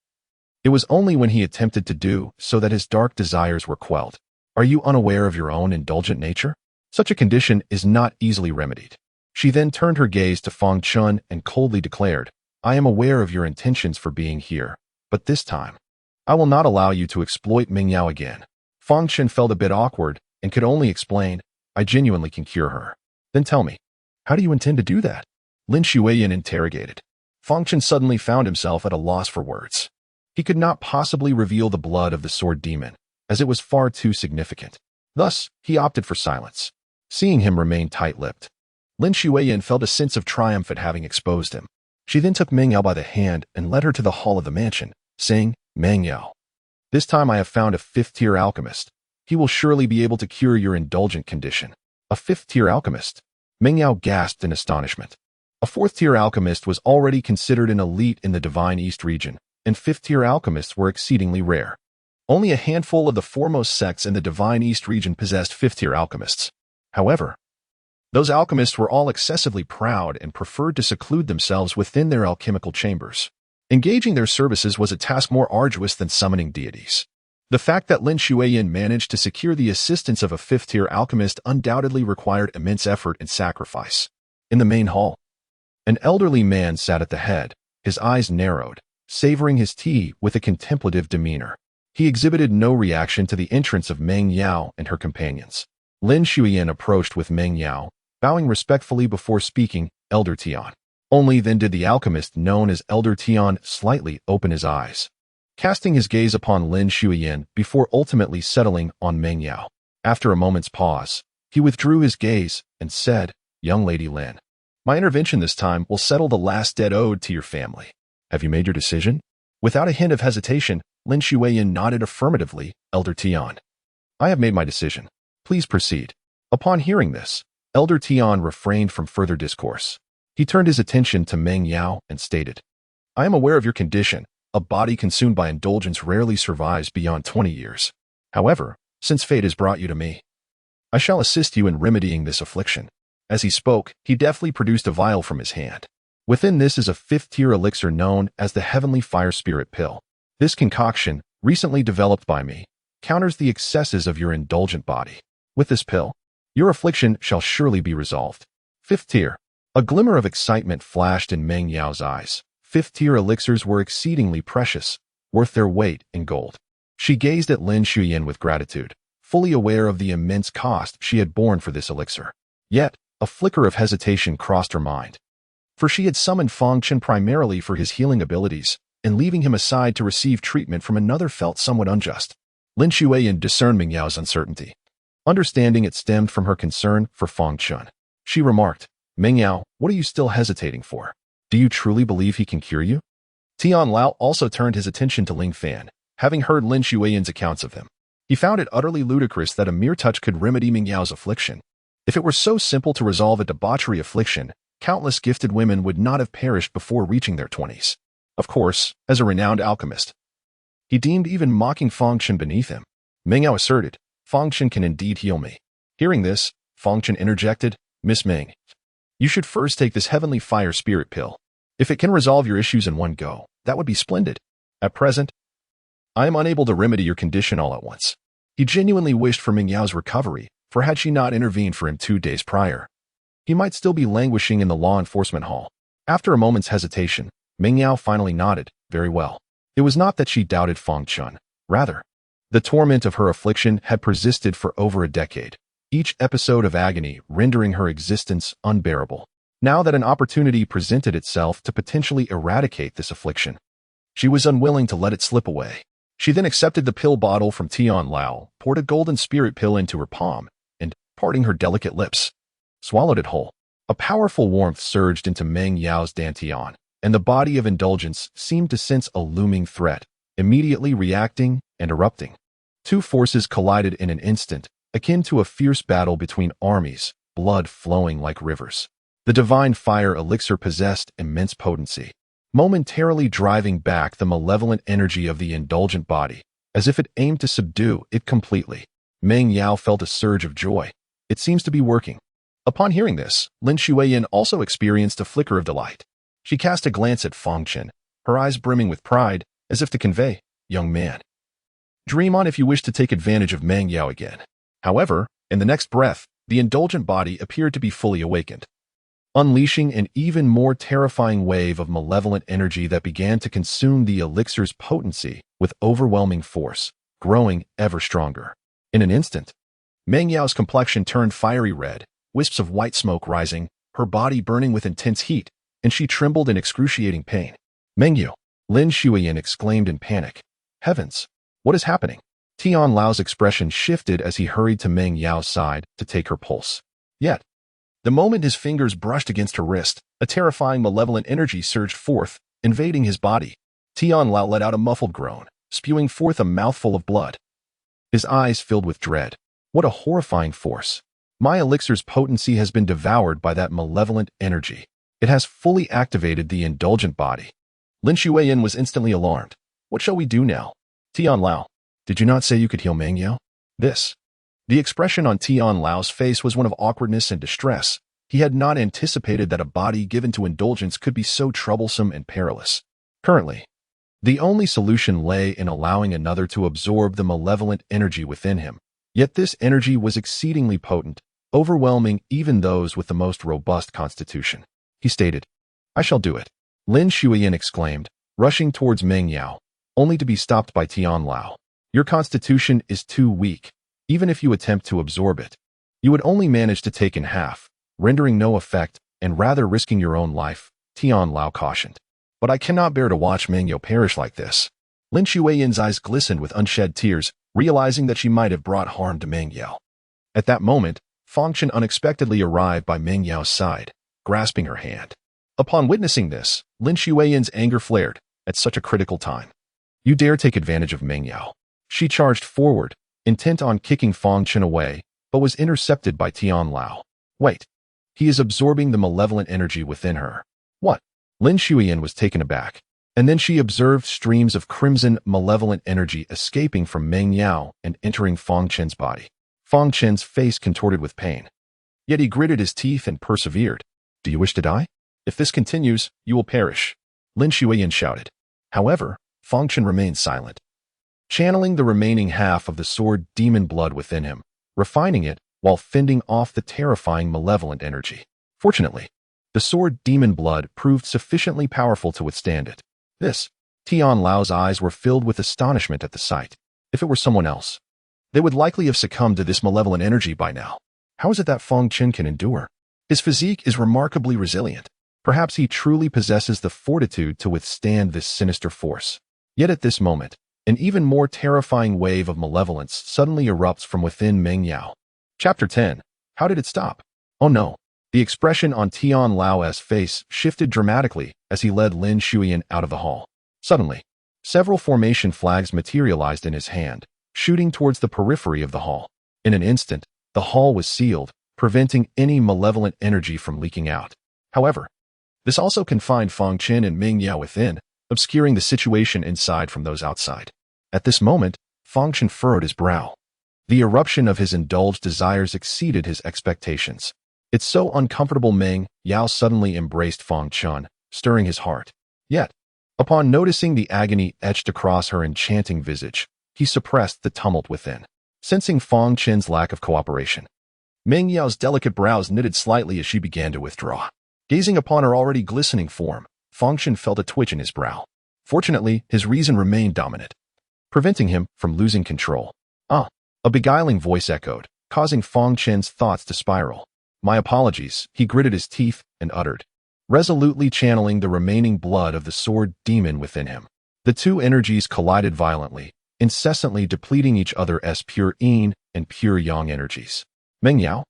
It was only when he attempted to do so that his dark desires were quelled. Are you unaware of your own indulgent nature? Such a condition is not easily remedied." She then turned her gaze to Fang Chen and coldly declared, "I am aware of your intentions for being here, but this time, I will not allow you to exploit Meng Yao again." Fang Chen felt a bit awkward and could only explain, "I genuinely can cure her." "Then tell me, how do you intend to do that?" Lin Shuyan interrogated. Fang Chen suddenly found himself at a loss for words. He could not possibly reveal the blood of the sword demon, as it was far too significant. Thus, he opted for silence. Seeing him remain tight-lipped, Lin Shuyan felt a sense of triumph at having exposed him. She then took Meng Yao by the hand and led her to the hall of the mansion, saying, "Meng Yao, this time I have found a fifth-tier alchemist. He will surely be able to cure your indulgent condition." A fifth-tier alchemist? Meng Yao gasped in astonishment. A fourth-tier alchemist was already considered an elite in the Divine East region, and fifth-tier alchemists were exceedingly rare. Only a handful of the foremost sects in the Divine East region possessed fifth-tier alchemists. However, those alchemists were all excessively proud and preferred to seclude themselves within their alchemical chambers. Engaging their services was a task more arduous than summoning deities. The fact that Lin Shuiyin managed to secure the assistance of a fifth-tier alchemist undoubtedly required immense effort and sacrifice. In the main hall, an elderly man sat at the head, his eyes narrowed, savoring his tea with a contemplative demeanor. He exhibited no reaction to the entrance of Meng Yao and her companions. Lin Shuiyin approached with Meng Yao, bowing respectfully before speaking, "Elder Tian." Only then did the alchemist known as Elder Tian slightly open his eyes, casting his gaze upon Lin Shuiyin before ultimately settling on Meng Yao. After a moment's pause, he withdrew his gaze and said, "Young Lady Lin, my intervention this time will settle the last debt owed to your family. Have you made your decision?" Without a hint of hesitation, Lin Shuiyin nodded affirmatively, "Elder Tian, I have made my decision. Please proceed." Upon hearing this, Elder Tian refrained from further discourse. He turned his attention to Meng Yao and stated, "I am aware of your condition. A body consumed by indulgence rarely survives beyond 20 years. However, since fate has brought you to me, I shall assist you in remedying this affliction." As he spoke, he deftly produced a vial from his hand. Within this is a fifth-tier elixir known as the Heavenly Fire Spirit Pill. This concoction, recently developed by me, counters the excesses of your indulgent body. With this pill, your affliction shall surely be resolved. Fifth tier. A glimmer of excitement flashed in Meng Yao's eyes. Fifth-tier elixirs were exceedingly precious, worth their weight in gold. She gazed at Lin Shuiyin with gratitude, fully aware of the immense cost she had borne for this elixir. Yet, a flicker of hesitation crossed her mind. For she had summoned Fang Chen primarily for his healing abilities, and leaving him aside to receive treatment from another felt somewhat unjust. Lin Shuiyin discerned Meng Yao's uncertainty. Understanding it stemmed from her concern for Fang Chen, she remarked, "Meng Yao, what are you still hesitating for? Do you truly believe he can cure you?" Tian Lao also turned his attention to Ling Fan, having heard Lin Shuiyin's accounts of him. He found it utterly ludicrous that a mere touch could remedy Meng Yao's affliction. If it were so simple to resolve a debauchery affliction, countless gifted women would not have perished before reaching their 20s. Of course, as a renowned alchemist, he deemed even mocking Fang Chen beneath him. Meng Yao asserted, "Fang Chen can indeed heal me." Hearing this, Fang Chen interjected, "Miss Meng, you should first take this Heavenly Fire Spirit Pill. If it can resolve your issues in one go, that would be splendid. At present, I am unable to remedy your condition all at once." He genuinely wished for Meng Yao's recovery, for had she not intervened for him 2 days prior, he might still be languishing in the law enforcement hall. After a moment's hesitation, Meng Yao finally nodded, "Very well." It was not that she doubted Fang Chen. Rather, the torment of her affliction had persisted for over a decade, each episode of agony rendering her existence unbearable. Now that an opportunity presented itself to potentially eradicate this affliction, she was unwilling to let it slip away. She then accepted the pill bottle from Tian Lao, poured a golden spirit pill into her palm, and, parting her delicate lips, swallowed it whole. A powerful warmth surged into Meng Yao's dantian, and the body of indulgence seemed to sense a looming threat, immediately reacting and erupting. Two forces collided in an instant, akin to a fierce battle between armies, blood flowing like rivers. The divine fire elixir possessed immense potency, momentarily driving back the malevolent energy of the indulgent body, as if it aimed to subdue it completely. Meng Yao felt a surge of joy. It seems to be working. Upon hearing this, Lin Shuiyin also experienced a flicker of delight. She cast a glance at Fang Chen, her eyes brimming with pride, as if to convey, "Young man, dream on if you wish to take advantage of Meng Yao again." However, in the next breath, the indulgent body appeared to be fully awakened, unleashing an even more terrifying wave of malevolent energy that began to consume the elixir's potency with overwhelming force, growing ever stronger. In an instant, Meng Yao's complexion turned fiery red, wisps of white smoke rising, her body burning with intense heat, and she trembled in excruciating pain. "Meng Yao!" Lin Shuiyin exclaimed in panic. "Heavens, what is happening?" Tian Lao's expression shifted as he hurried to Meng Yao's side to take her pulse. Yet, the moment his fingers brushed against her wrist, a terrifying malevolent energy surged forth, invading his body. Tian Lao let out a muffled groan, spewing forth a mouthful of blood. His eyes filled with dread. What a horrifying force. My elixir's potency has been devoured by that malevolent energy. It has fully activated the indulgent body. Lin Shuiyin was instantly alarmed. "What shall we do now?" Tian Lao, Did you not say you could heal Meng Yao? This. The expression on Tian Lao's face was one of awkwardness and distress. He had not anticipated that a body given to indulgence could be so troublesome and perilous. Currently, the only solution lay in allowing another to absorb the malevolent energy within him. Yet this energy was exceedingly potent, overwhelming even those with the most robust constitution. He stated, "I shall do it." Lin Shuiyan exclaimed, rushing towards Meng Yao, only to be stopped by Tian Lao. "Your constitution is too weak. Even if you attempt to absorb it, you would only manage to take in half, rendering no effect and rather risking your own life," Tian Lao cautioned. "But I cannot bear to watch Meng Yao perish like this." Lin Shuiyan's eyes glistened with unshed tears, realizing that she might have brought harm to Meng Yao. At that moment, Fang Chen unexpectedly arrived by Meng Yao's side, grasping her hand. Upon witnessing this, Lin Shuiyan's anger flared at such a critical time. "You dare take advantage of Meng Yao." She charged forward, intent on kicking Fang Chen away, but was intercepted by Tian Lao. "Wait. He is absorbing the malevolent energy within her." "What?" Lin Shuiyan was taken aback, and then she observed streams of crimson malevolent energy escaping from Meng Yao and entering Fang Chen's body. Fang Chen's face contorted with pain. Yet he gritted his teeth and persevered. "Do you wish to die? If this continues, you will perish," Lin Shuiyan shouted. However, Fang Chen remained silent, channeling the remaining half of the sword demon blood within him, refining it while fending off the terrifying malevolent energy. Fortunately, the sword demon blood proved sufficiently powerful to withstand it. Tian Lao's eyes were filled with astonishment at the sight. If it were someone else, they would likely have succumbed to this malevolent energy by now. How is it that Fang Chen can endure? His physique is remarkably resilient. Perhaps he truly possesses the fortitude to withstand this sinister force. Yet at this moment, an even more terrifying wave of malevolence suddenly erupts from within Meng Yao. Chapter 10. How did it stop? Oh no. The expression on Tian Lao's face shifted dramatically as he led Lin Shuiyan out of the hall. Suddenly, several formation flags materialized in his hand, shooting towards the periphery of the hall. In an instant, the hall was sealed, preventing any malevolent energy from leaking out. However, this also confined Fang Chen and Meng Yao within, obscuring the situation inside from those outside. At this moment, Fang Chen furrowed his brow. The eruption of his indulged desires exceeded his expectations. It's so uncomfortable. Meng Yao suddenly embraced Fang Chen, stirring his heart. Yet, upon noticing the agony etched across her enchanting visage, he suppressed the tumult within. Sensing Fang Chen's lack of cooperation, Meng Yao's delicate brows knitted slightly as she began to withdraw. Gazing upon her already glistening form, Fang Chen felt a twitch in his brow. Fortunately, his reason remained dominant, preventing him from losing control. "Ah," a beguiling voice echoed, causing Fang Chen's thoughts to spiral. "My apologies," he gritted his teeth and uttered, resolutely channeling the remaining blood of the sword demon within him. The two energies collided violently, incessantly depleting each other's pure yin and pure yang energies. Meng Yao,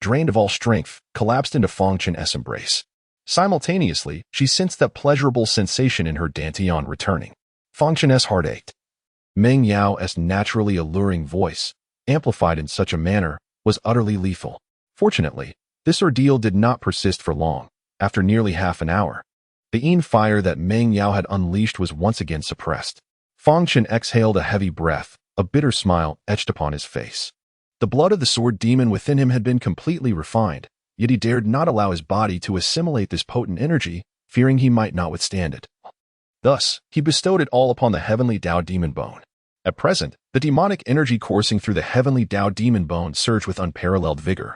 drained of all strength, collapsed into Fang Chen's embrace. Simultaneously, she sensed that pleasurable sensation in her dantian returning. Fang Chen's heart ached. Meng Yao's naturally alluring voice, amplified in such a manner, was utterly lethal. Fortunately, this ordeal did not persist for long. After nearly half an hour, the yin fire that Meng Yao had unleashed was once again suppressed. Fang Chen exhaled a heavy breath, a bitter smile etched upon his face. The blood of the sword demon within him had been completely refined, yet he dared not allow his body to assimilate this potent energy, fearing he might not withstand it. Thus, he bestowed it all upon the heavenly Dao Demon Bone. At present, the demonic energy coursing through the heavenly Dao Demon Bone surged with unparalleled vigor,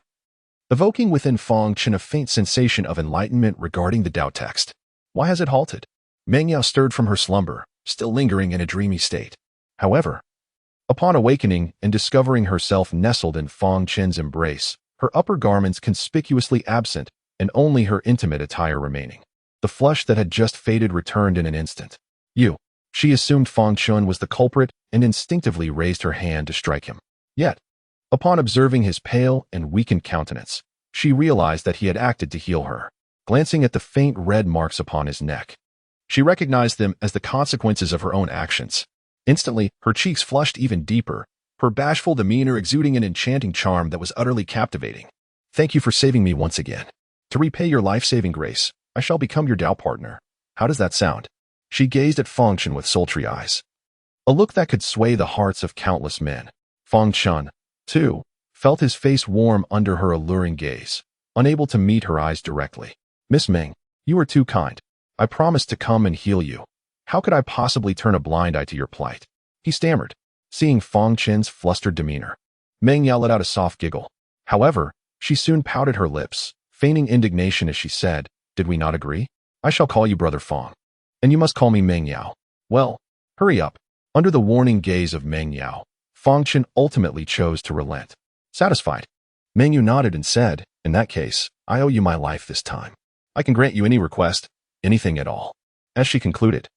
evoking within Fang Chen a faint sensation of enlightenment regarding the Dao text. Why has it halted? Meng Yao stirred from her slumber, still lingering in a dreamy state. However, upon awakening and discovering herself nestled in Fang Chen's embrace, her upper garments conspicuously absent and only her intimate attire remaining. The flush that had just faded returned in an instant. She assumed Fang Chen was the culprit and instinctively raised her hand to strike him. Yet, upon observing his pale and weakened countenance, she realized that he had acted to heal her. Glancing at the faint red marks upon his neck, she recognized them as the consequences of her own actions. Instantly, her cheeks flushed even deeper, her bashful demeanor exuding an enchanting charm that was utterly captivating. "Thank you for saving me once again. To repay your life-saving grace, I shall become your Dao partner. How does that sound?" She gazed at Fang Chen with sultry eyes. a look that could sway the hearts of countless men. Fang Chen, too, felt his face warm under her alluring gaze, unable to meet her eyes directly. Miss Ming, you are too kind. I promised to come and heal you. How could I possibly turn a blind eye to your plight? He stammered, seeing Fang Chen's flustered demeanor. Meng Yao let out a soft giggle. However, she soon pouted her lips, feigning indignation as she said, "Did we not agree? I shall call you Brother Fang. And you must call me Meng Yao. Well, hurry up." Under the warning gaze of Meng Yao, Fang Chen ultimately chose to relent. Satisfied, Meng Yu nodded and said, "In that case, I owe you my life this time. I can grant you any request, anything at all." As she concluded,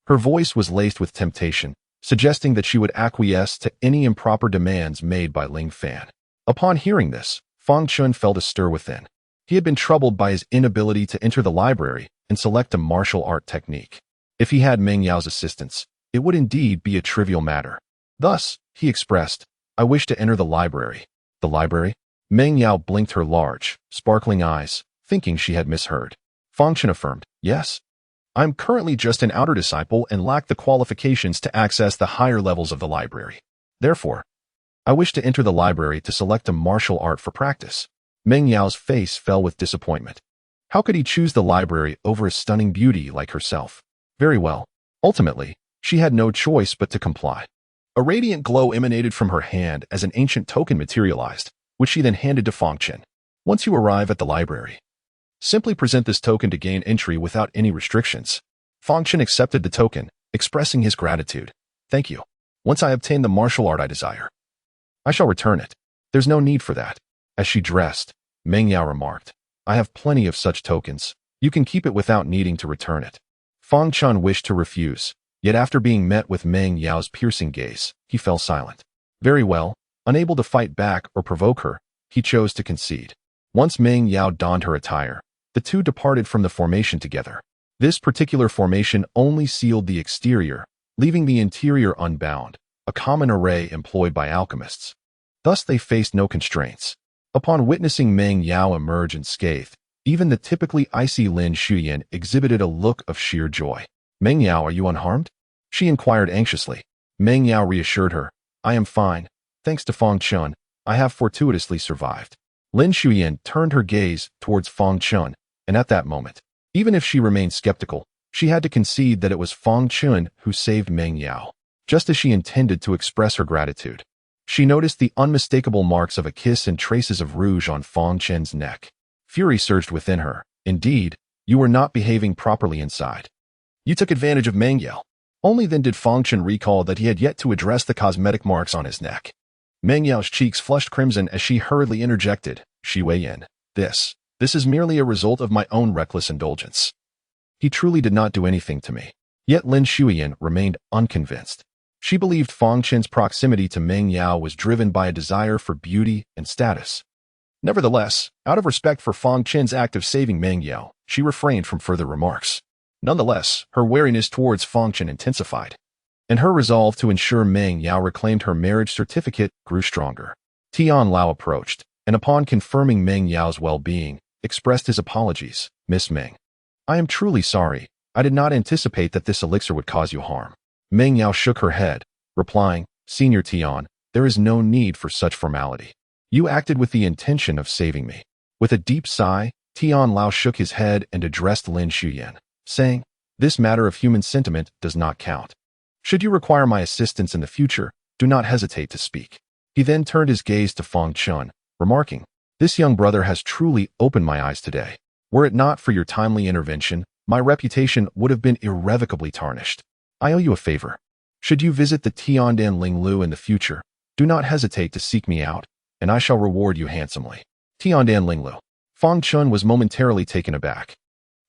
her voice was laced with temptation, suggesting that she would acquiesce to any improper demands made by Ling Fan. Upon hearing this, Fang Chen felt a stir within. He had been troubled by his inability to enter the library and select a martial art technique. If he had Meng Yao's assistance, it would indeed be a trivial matter. Thus, he expressed, "I wish to enter the library." The library? Meng Yao blinked her large, sparkling eyes, thinking she had misheard. Fang Chen affirmed, "Yes. I am currently just an outer disciple and lack the qualifications to access the higher levels of the library. Therefore, I wish to enter the library to select a martial art for practice." Meng Yao's face fell with disappointment. How could he choose the library over a stunning beauty like herself? Very well. Ultimately, she had no choice but to comply. A radiant glow emanated from her hand as an ancient token materialized, which she then handed to Fang Chen. "Once you arrive at the library, simply present this token to gain entry without any restrictions." Fang Chen accepted the token, expressing his gratitude. "Thank you. Once I obtain the martial art I desire, I shall return it." "There's no need for that." As she dressed, Meng Yao remarked, "I have plenty of such tokens. You can keep it without needing to return it." Fang Chen wished to refuse, yet after being met with Meng Yao's piercing gaze, he fell silent. Very well, unable to fight back or provoke her, he chose to concede. Once Meng Yao donned her attire, the two departed from the formation together. This particular formation only sealed the exterior, leaving the interior unbound, a common array employed by alchemists. Thus they faced no constraints. Upon witnessing Meng Yao emerge unscathed, even the typically icy Lin Shuyan exhibited a look of sheer joy. "Meng Yao, are you unharmed?" she inquired anxiously. Meng Yao reassured her, "I am fine. Thanks to Fang Chen, I have fortuitously survived." Lin Shuyan turned her gaze towards Fang Chen, and at that moment, even if she remained skeptical, she had to concede that it was Fang Chen who saved Meng Yao. Just as she intended to express her gratitude, she noticed the unmistakable marks of a kiss and traces of rouge on Fang Chen's neck. Fury surged within her. "Indeed, you were not behaving properly inside. You took advantage of Meng Yao." Only then did Fang Chen recall that he had yet to address the cosmetic marks on his neck. Meng Yao's cheeks flushed crimson as she hurriedly interjected, "Shi Wei Yin, this is merely a result of my own reckless indulgence. He truly did not do anything to me." Yet Lin Shuyan remained unconvinced. She believed Fang Chen's proximity to Meng Yao was driven by a desire for beauty and status. Nevertheless, out of respect for Fang Chen's act of saving Meng Yao, she refrained from further remarks. Nonetheless, her wariness towards Fang Chen intensified, and her resolve to ensure Meng Yao reclaimed her marriage certificate grew stronger. Tian Lao approached, and upon confirming Meng Yao's well-being, expressed his apologies. "Miss Meng, I am truly sorry. I did not anticipate that this elixir would cause you harm." Meng Yao shook her head, replying, "Senior Tian, there is no need for such formality. You acted with the intention of saving me." With a deep sigh, Tian Lao shook his head and addressed Lin Shuyan, saying, "This matter of human sentiment does not count. Should you require my assistance in the future, do not hesitate to speak." He then turned his gaze to Fang Chen, remarking, "This young brother has truly opened my eyes today. Were it not for your timely intervention, my reputation would have been irrevocably tarnished. I owe you a favor. Should you visit the Tiandan Linglu in the future, do not hesitate to seek me out, and I shall reward you handsomely." Tiandan Linglu. Fang Chen was momentarily taken aback.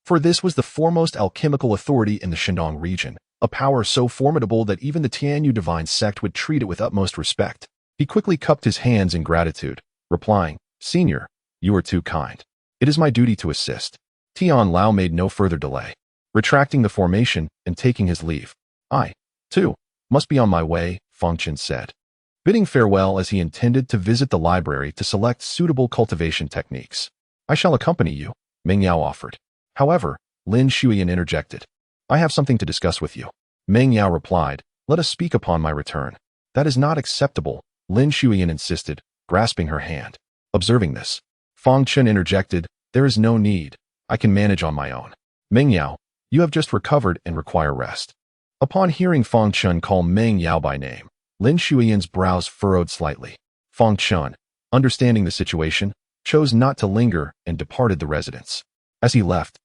For this was the foremost alchemical authority in the Shandong region, a power so formidable that even the Tianyu divine sect would treat it with utmost respect. He quickly cupped his hands in gratitude, replying, "Senior, you are too kind. It is my duty to assist." Tian Lao made no further delay, retracting the formation and taking his leave. "I, too, must be on my way," Fang Chen said, bidding farewell as he intended to visit the library to select suitable cultivation techniques. "I shall accompany you," Meng Yao offered. However, Lin Shuyan interjected, "I have something to discuss with you." Meng Yao replied, Let us speak upon my return. That is not acceptable, Lin Shuyan insisted, grasping her hand. Observing this, Fang Chen interjected, there is no need. I can manage on my own. Meng Yao, you have just recovered and require rest. Upon hearing Fang Chen call Meng Yao by name, Lin Shuyan's brows furrowed slightly. Fang Chen, understanding the situation, chose not to linger and departed the residence. As he left,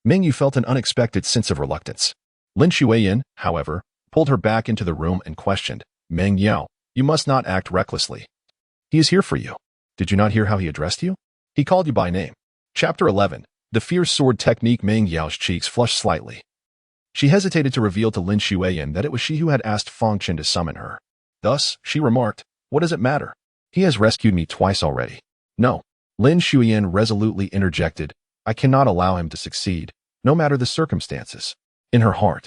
Meng Yu felt an unexpected sense of reluctance. Lin Shuyan, however, pulled her back into the room and questioned, Meng Yao, you must not act recklessly. He is here for you. Did you not hear how he addressed you? He called you by name. Chapter 11. The fierce sword technique. Meng Yao's cheeks flushed slightly. She hesitated to reveal to Lin Shuyan that it was she who had asked Fang Chen to summon her. Thus, she remarked, what does it matter? He has rescued me twice already. No. Lin Shuyan resolutely interjected, I cannot allow him to succeed, no matter the circumstances. In her heart,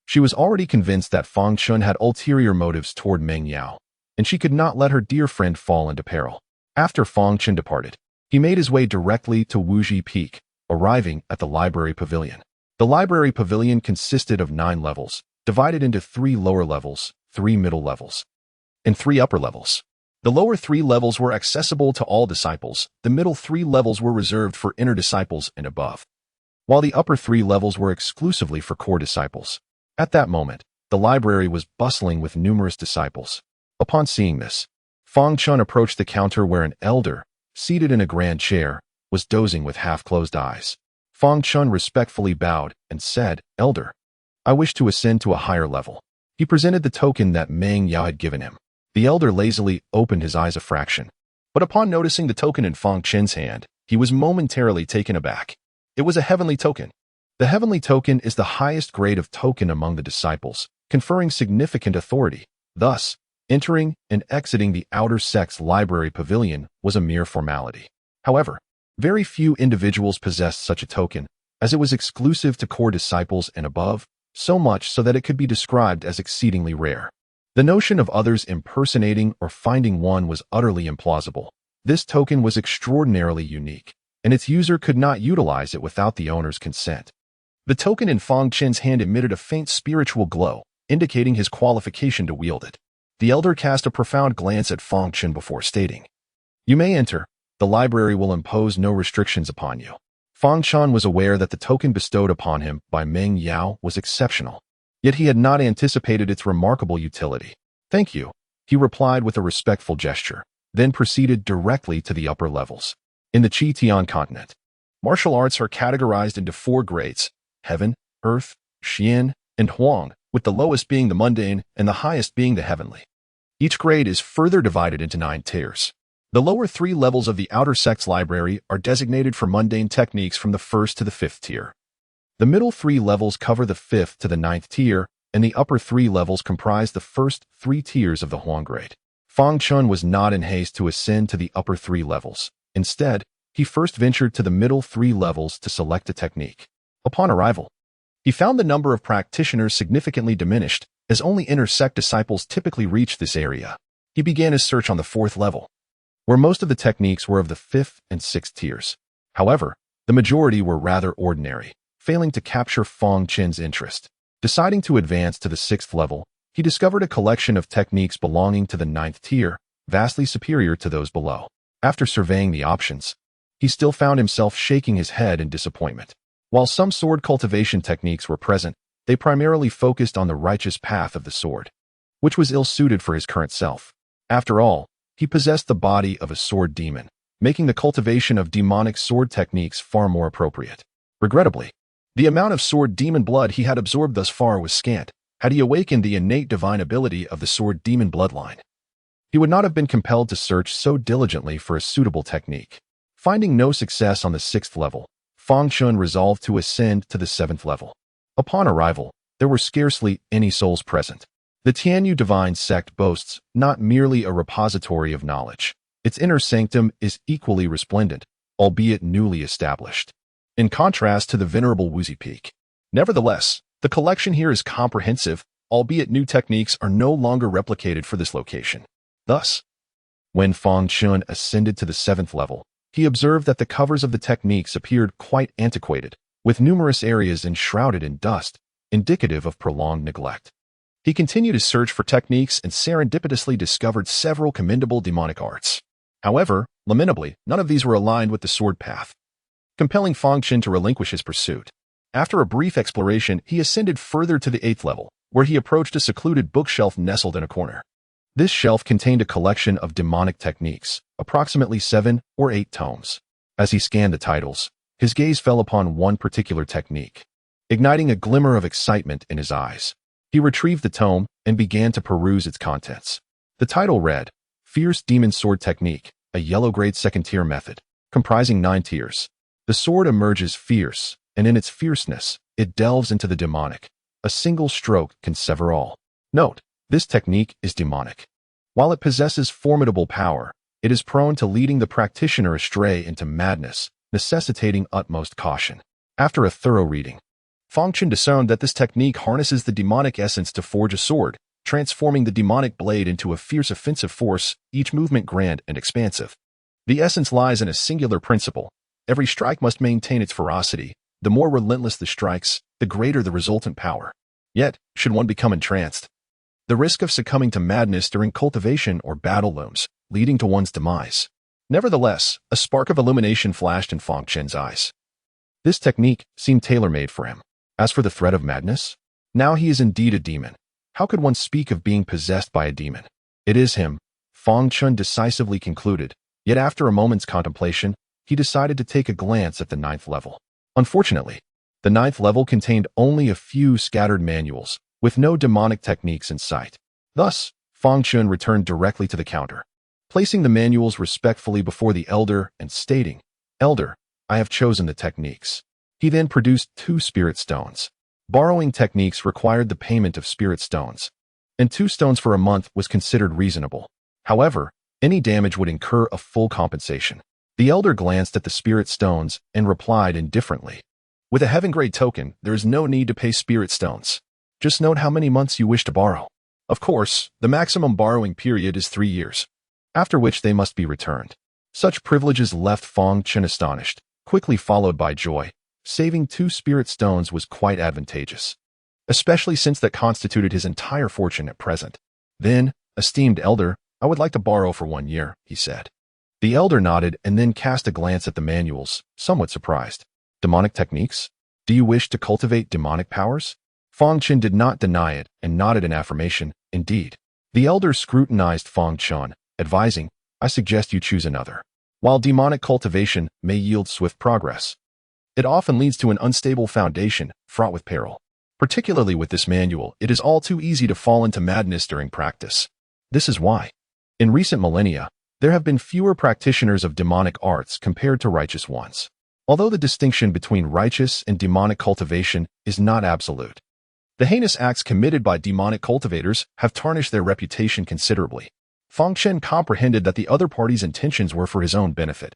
she was already convinced that Fang Chen had ulterior motives toward Meng Yao, and she could not let her dear friend fall into peril. After Fang Chen departed, he made his way directly to Wuji Peak, arriving at the library pavilion. The library pavilion consisted of 9 levels, divided into 3 lower levels, 3 middle levels, and 3 upper levels. The lower 3 levels were accessible to all disciples, the middle 3 levels were reserved for inner disciples and above, while the upper 3 levels were exclusively for core disciples. At that moment, the library was bustling with numerous disciples. Upon seeing this, Fang Chen approached the counter where an elder, seated in a grand chair, was dozing with half-closed eyes. Fang Chen respectfully bowed and said, Elder, I wish to ascend to a higher level. He presented the token that Meng Yao had given him. The elder lazily opened his eyes a fraction, but upon noticing the token in Fang Chen's hand, he was momentarily taken aback. It was a heavenly token. The heavenly token is the highest grade of token among the disciples, conferring significant authority. Thus, entering and exiting the outer sect's library pavilion was a mere formality. However, very few individuals possessed such a token, as it was exclusive to core disciples and above, so much so that it could be described as exceedingly rare. The notion of others impersonating or finding one was utterly implausible. This token was extraordinarily unique, and its user could not utilize it without the owner's consent. The token in Fang Chen's hand emitted a faint spiritual glow, indicating his qualification to wield it. The elder cast a profound glance at Fang Chen before stating, You may enter. The library will impose no restrictions upon you. Fang Chen was aware that the token bestowed upon him by Meng Yao was exceptional, yet he had not anticipated its remarkable utility. Thank you, he replied with a respectful gesture, then proceeded directly to the upper levels. In the Qi Tian continent, martial arts are categorized into 4 grades, Heaven, Earth, Xian, and Huang, with the lowest being the mundane and the highest being the heavenly. Each grade is further divided into 9 tiers. The lower 3 levels of the outer sect's library are designated for mundane techniques from the 1st to the 5th tier. The middle 3 levels cover the 5th to the 9th tier, and the upper 3 levels comprise the first 3 tiers of the Huang grade. Fang Chen was not in haste to ascend to the upper 3 levels. Instead, he first ventured to the middle 3 levels to select a technique. Upon arrival, he found the number of practitioners significantly diminished, as only inner sect disciples typically reach this area. He began his search on the 4th level, where most of the techniques were of the 5th and 6th tiers. However, the majority were rather ordinary, failing to capture Fang Chen's interest. Deciding to advance to the 6th level, he discovered a collection of techniques belonging to the 9th tier, vastly superior to those below. After surveying the options, he still found himself shaking his head in disappointment. While some sword cultivation techniques were present, they primarily focused on the righteous path of the sword, which was ill-suited for his current self. After all, he possessed the body of a sword demon, making the cultivation of demonic sword techniques far more appropriate. Regrettably, the amount of sword demon blood he had absorbed thus far was scant. Had he awakened the innate divine ability of the sword demon bloodline, he would not have been compelled to search so diligently for a suitable technique. Finding no success on the 6th level, Fang Chen resolved to ascend to the 7th level. Upon arrival, there were scarcely any souls present. The Tianyu Divine Sect boasts not merely a repository of knowledge. Its inner sanctum is equally resplendent, albeit newly established, in contrast to the venerable Wuji Peak. Nevertheless, the collection here is comprehensive, albeit new techniques are no longer replicated for this location. Thus, when Fang Chen ascended to the 7th level, he observed that the covers of the techniques appeared quite antiquated, with numerous areas enshrouded in dust, indicative of prolonged neglect. He continued his search for techniques and serendipitously discovered several commendable demonic arts. However, lamentably, none of these were aligned with the sword path, compelling Fang Chen to relinquish his pursuit. After a brief exploration, he ascended further to the 8th level, where he approached a secluded bookshelf nestled in a corner. This shelf contained a collection of demonic techniques, approximately 7 or 8 tomes. As he scanned the titles, his gaze fell upon one particular technique, igniting a glimmer of excitement in his eyes. He retrieved the tome and began to peruse its contents. The title read, Fierce Demon Sword Technique, a yellow-grade second-tier method, comprising 9 tiers. The sword emerges fierce, and in its fierceness, it delves into the demonic. A single stroke can sever all. Note, this technique is demonic. While it possesses formidable power, it is prone to leading the practitioner astray into madness, necessitating utmost caution. After a thorough reading, Fang Chen discerned that this technique harnesses the demonic essence to forge a sword, transforming the demonic blade into a fierce offensive force, each movement grand and expansive. The essence lies in a singular principle. Every strike must maintain its ferocity. The more relentless the strikes, the greater the resultant power. Yet, should one become entranced, the risk of succumbing to madness during cultivation or battle looms, leading to one's demise. Nevertheless, a spark of illumination flashed in Fang Chen's eyes. This technique seemed tailor-made for him. As for the threat of madness, now he is indeed a demon. How could one speak of being possessed by a demon? It is him, Fang Chen decisively concluded, yet after a moment's contemplation, he decided to take a glance at the 9th level. Unfortunately, the 9th level contained only a few scattered manuals, with no demonic techniques in sight. Thus, Fang Chen returned directly to the counter, placing the manuals respectfully before the elder and stating, Elder, I have chosen the techniques. He then produced 2 spirit stones. Borrowing techniques required the payment of spirit stones, and 2 stones for a month was considered reasonable. However, any damage would incur a full compensation. The elder glanced at the spirit stones and replied indifferently, With a heaven-grade token, there is no need to pay spirit stones. Just note how many months you wish to borrow. Of course, the maximum borrowing period is 3 years, after which they must be returned. Such privileges left Fang Chen astonished, quickly followed by joy. Saving 2 spirit stones was quite advantageous, especially since that constituted his entire fortune at present. Then, esteemed elder, I would like to borrow for 1 year, he said. The elder nodded and then cast a glance at the manuals, somewhat surprised. Demonic techniques? Do you wish to cultivate demonic powers? Fang Chen did not deny it and nodded in affirmation, indeed. The elder scrutinized Fang Chen, advising, I suggest you choose another. While demonic cultivation may yield swift progress, it often leads to an unstable foundation, fraught with peril. Particularly with this manual, it is all too easy to fall into madness during practice. This is why, in recent millennia, there have been fewer practitioners of demonic arts compared to righteous ones. Although the distinction between righteous and demonic cultivation is not absolute, the heinous acts committed by demonic cultivators have tarnished their reputation considerably. Fang Chen comprehended that the other party's intentions were for his own benefit.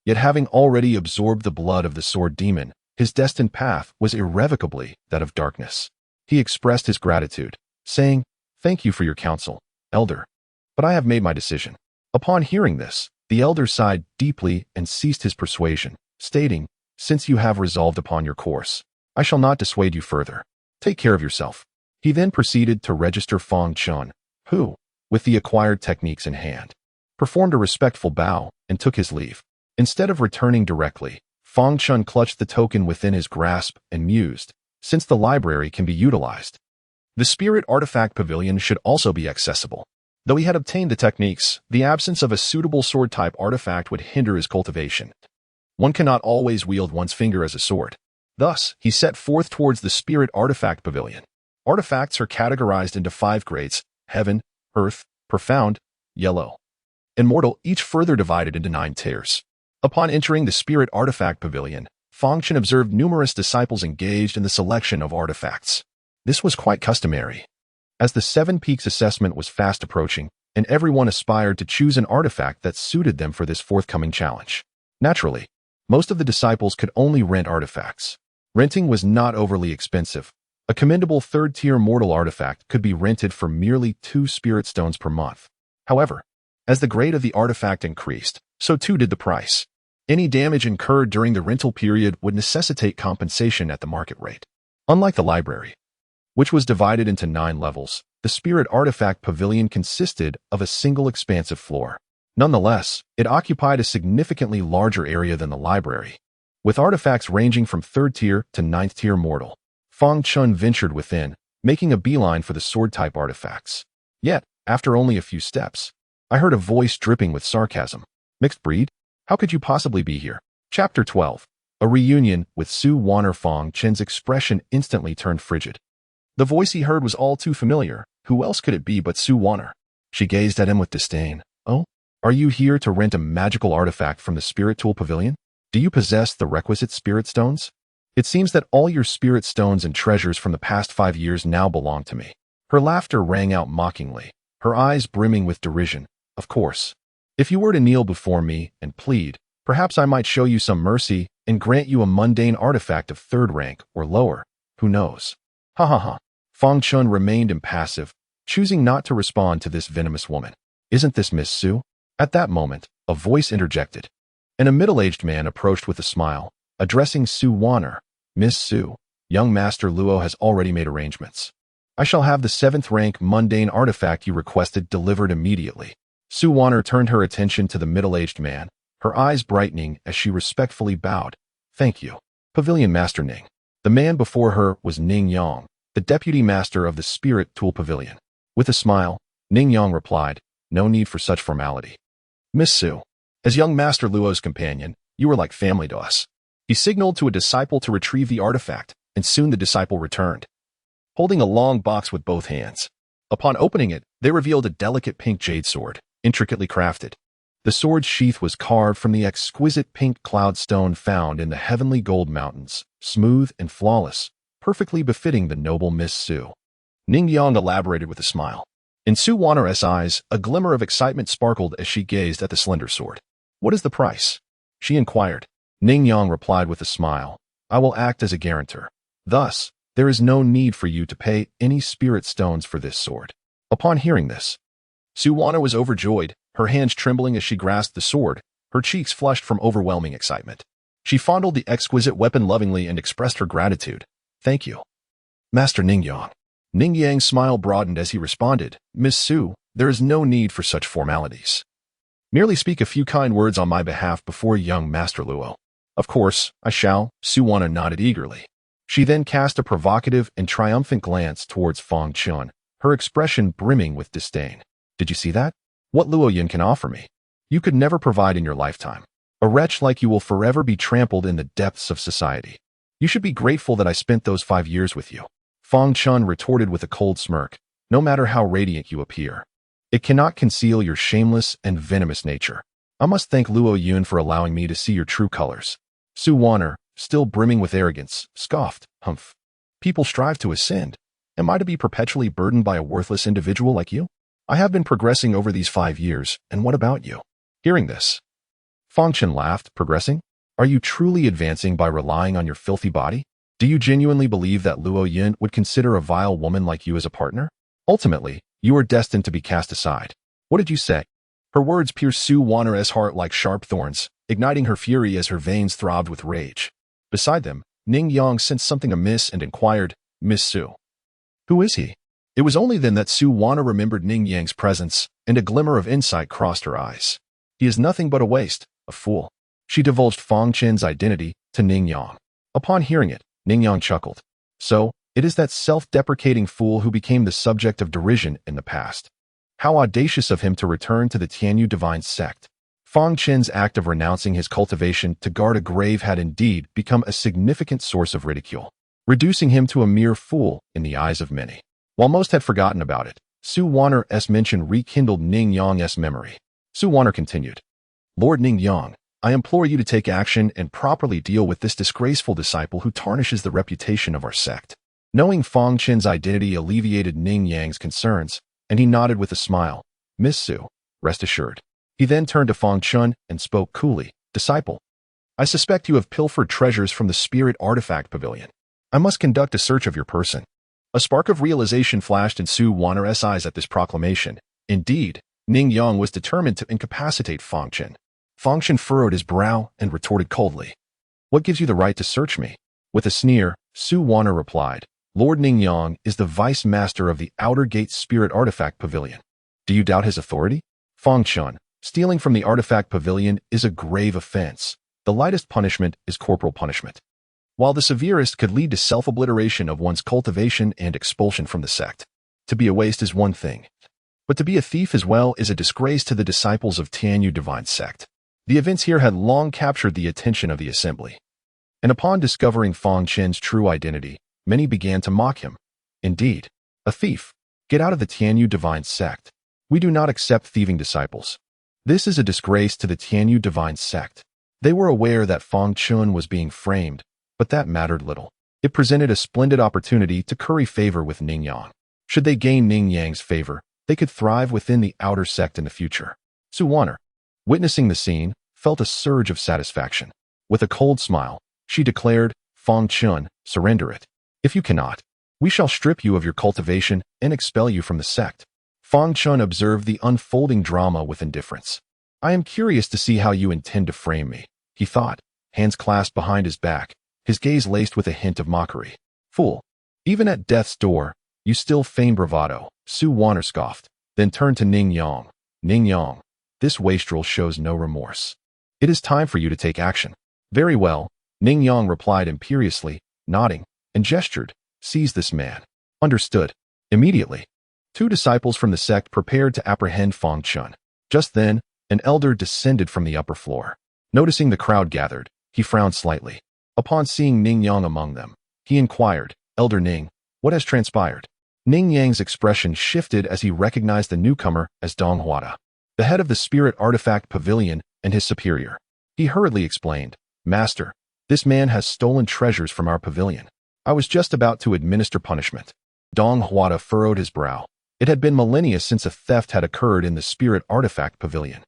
Yet having already absorbed the blood of the sword demon, his destined path was irrevocably that of darkness. He expressed his gratitude, saying, Thank you for your counsel, elder, but I have made my decision. Upon hearing this, the elder sighed deeply and ceased his persuasion, stating, Since you have resolved upon your course, I shall not dissuade you further. Take care of yourself. He then proceeded to register Fang Chen, who, with the acquired techniques in hand, performed a respectful bow and took his leave. Instead of returning directly, Fang Chen clutched the token within his grasp and mused, since the library can be utilized, the Spirit Artifact Pavilion should also be accessible. Though he had obtained the techniques, the absence of a suitable sword-type artifact would hinder his cultivation. One cannot always wield one's finger as a sword. Thus, he set forth towards the Spirit Artifact Pavilion. Artifacts are categorized into 5 grades: Heaven, Earth, Profound, Yellow, and Mortal, each further divided into 9 tiers. Upon entering the Spirit Artifact Pavilion, Fang Chen observed numerous disciples engaged in the selection of artifacts. This was quite customary, as the 7 Peaks assessment was fast approaching, and everyone aspired to choose an artifact that suited them for this forthcoming challenge. Naturally, most of the disciples could only rent artifacts. Renting was not overly expensive. A commendable 3rd-tier mortal artifact could be rented for merely 2 spirit stones per month. However, as the grade of the artifact increased, so too did the price. Any damage incurred during the rental period would necessitate compensation at the market rate. Unlike the library, which was divided into 9 levels. The Spirit Artifact Pavilion consisted of a single expansive floor. Nonetheless, it occupied a significantly larger area than the library, with artifacts ranging from 3rd tier to 9th tier mortal. Fang Chen ventured within, making a beeline for the sword-type artifacts. Yet, after only a few steps, I heard a voice dripping with sarcasm. Mixed breed? How could you possibly be here? Chapter 12. A reunion with Su Wan'er. Fang Chen's expression instantly turned frigid. The voice he heard was all too familiar. Who else could it be but Su Wan'er? She gazed at him with disdain. Oh? Are you here to rent a magical artifact from the Spirit Tool Pavilion? Do you possess the requisite spirit stones? It seems that all your spirit stones and treasures from the past 5 years now belong to me. Her laughter rang out mockingly, her eyes brimming with derision. Of course. If you were to kneel before me and plead, perhaps I might show you some mercy and grant you a mundane artifact of 3rd rank or lower. Who knows? Ha ha ha. Fang Chen remained impassive, choosing not to respond to this venomous woman. Isn't this Miss Su? At that moment, a voice interjected, and a middle-aged man approached with a smile, addressing Su Wan'er. Miss Su, young Master Luo has already made arrangements. I shall have the 7th rank mundane artifact you requested delivered immediately. Su Wan'er turned her attention to the middle-aged man, her eyes brightening as she respectfully bowed. Thank you. Pavilion Master Ning. The man before her was Ning Yang, the deputy master of the Spirit Tool Pavilion. With a smile, Ning Yang replied, no need for such formality. Miss Su, as young Master Luo's companion, you were like family to us. He signaled to a disciple to retrieve the artifact, and soon the disciple returned, holding a long box with both hands. Upon opening it, they revealed a delicate pink jade sword, intricately crafted. The sword's sheath was carved from the exquisite pink cloud stone found in the heavenly gold mountains, smooth and flawless, perfectly befitting the noble Miss Su. Ning Yang elaborated with a smile. In Su Wan'er's eyes, a glimmer of excitement sparkled as she gazed at the slender sword. What is the price? She inquired. Ning Yang replied with a smile. I will act as a guarantor. Thus, there is no need for you to pay any spirit stones for this sword. Upon hearing this, Su Wan'er was overjoyed, her hands trembling as she grasped the sword, her cheeks flushed from overwhelming excitement. She fondled the exquisite weapon lovingly and expressed her gratitude. Thank you, Master Ning Yang. Ning Yang's smile broadened as he responded, Miss Su, there is no need for such formalities. Merely speak a few kind words on my behalf before young Master Luo. Of course, I shall. Su Wan'er nodded eagerly. She then cast a provocative and triumphant glance towards Fang Chen, her expression brimming with disdain. Did you see that? What Luo Yin can offer me, you could never provide in your lifetime. A wretch like you will forever be trampled in the depths of society. You should be grateful that I spent those 5 years with you. Fang Chen retorted with a cold smirk. No matter how radiant you appear, it cannot conceal your shameless and venomous nature. I must thank Luo Yun for allowing me to see your true colors. Su Wan'er, still brimming with arrogance, scoffed. Humph. People strive to ascend. Am I to be perpetually burdened by a worthless individual like you? I have been progressing over these 5 years, and what about you? Hearing this, Fang Chen laughed. Progressing? Are you truly advancing by relying on your filthy body? Do you genuinely believe that Luo Yin would consider a vile woman like you as a partner? Ultimately, you are destined to be cast aside. What did you say? Her words pierced Su Wan'er's heart like sharp thorns, igniting her fury as her veins throbbed with rage. Beside them, Ning Yang sensed something amiss and inquired, Miss Su, who is he? It was only then that Su Wan'er remembered Ning Yang's presence, and a glimmer of insight crossed her eyes. He is nothing but a waste, a fool. She divulged Fang Chen's identity to Ning Yang. Upon hearing it, Ning Yang chuckled. So, it is that self-deprecating fool who became the subject of derision in the past. How audacious of him to return to the Tianyu divine sect. Fang Chen's act of renouncing his cultivation to guard a grave had indeed become a significant source of ridicule, reducing him to a mere fool in the eyes of many. While most had forgotten about it, Su Wan'er's mention rekindled Ning Yang's memory. Su Wan'er continued, Lord Ning Yang, I implore you to take action and properly deal with this disgraceful disciple who tarnishes the reputation of our sect. Knowing Fang Chen's identity alleviated Ning Yang's concerns, and he nodded with a smile. Miss Su, rest assured. He then turned to Fang Chen and spoke coolly. Disciple, I suspect you have pilfered treasures from the Spirit Artifact Pavilion. I must conduct a search of your person. A spark of realization flashed in Su Wan'er's eyes at this proclamation. Indeed, Ning Yang was determined to incapacitate Fang Chen. Fang Chen furrowed his brow and retorted coldly. What gives you the right to search me? With a sneer, Su Wan'er replied, Lord Ningyang is the vice master of the Outer Gate Spirit Artifact Pavilion. Do you doubt his authority? Fang Chen, stealing from the Artifact Pavilion is a grave offense. The lightest punishment is corporal punishment, while the severest could lead to self-obliteration of one's cultivation and expulsion from the sect. To be a waste is one thing, but to be a thief as well is a disgrace to the disciples of Tianyu Divine Sect. The events here had long captured the attention of the assembly, and upon discovering Fang Chen's true identity, many began to mock him. Indeed, a thief. Get out of the Tianyu Divine Sect. We do not accept thieving disciples. This is a disgrace to the Tianyu Divine Sect. They were aware that Fang Chen was being framed, but that mattered little. It presented a splendid opportunity to curry favor with Ningyang. Should they gain Ningyang's favor, they could thrive within the outer sect in the future. Su Wanner, witnessing the scene, felt a surge of satisfaction. With a cold smile, she declared, Fang Chen, surrender it. If you cannot, we shall strip you of your cultivation and expel you from the sect. Fang Chen observed the unfolding drama with indifference. I am curious to see how you intend to frame me, he thought, hands clasped behind his back, his gaze laced with a hint of mockery. Fool. Even at death's door, you still feign bravado, Su Wanner scoffed, then turned to Ningyang. Ningyang, this wastrel shows no remorse. It is time for you to take action. Very well, Ningyang replied imperiously, nodding, and gestured, seize this man. Understood. Immediately, two disciples from the sect prepared to apprehend Fang Chen. Just then, an elder descended from the upper floor. Noticing the crowd gathered, he frowned slightly. Upon seeing Ningyang among them, he inquired, Elder Ning, what has transpired? Ningyang's expression shifted as he recognized the newcomer as Dong Huada, the head of the Spirit Artifact Pavilion and his superior. He hurriedly explained, Master, this man has stolen treasures from our pavilion. I was just about to administer punishment. Dong Huada furrowed his brow. It had been millennia since a theft had occurred in the Spirit Artifact Pavilion.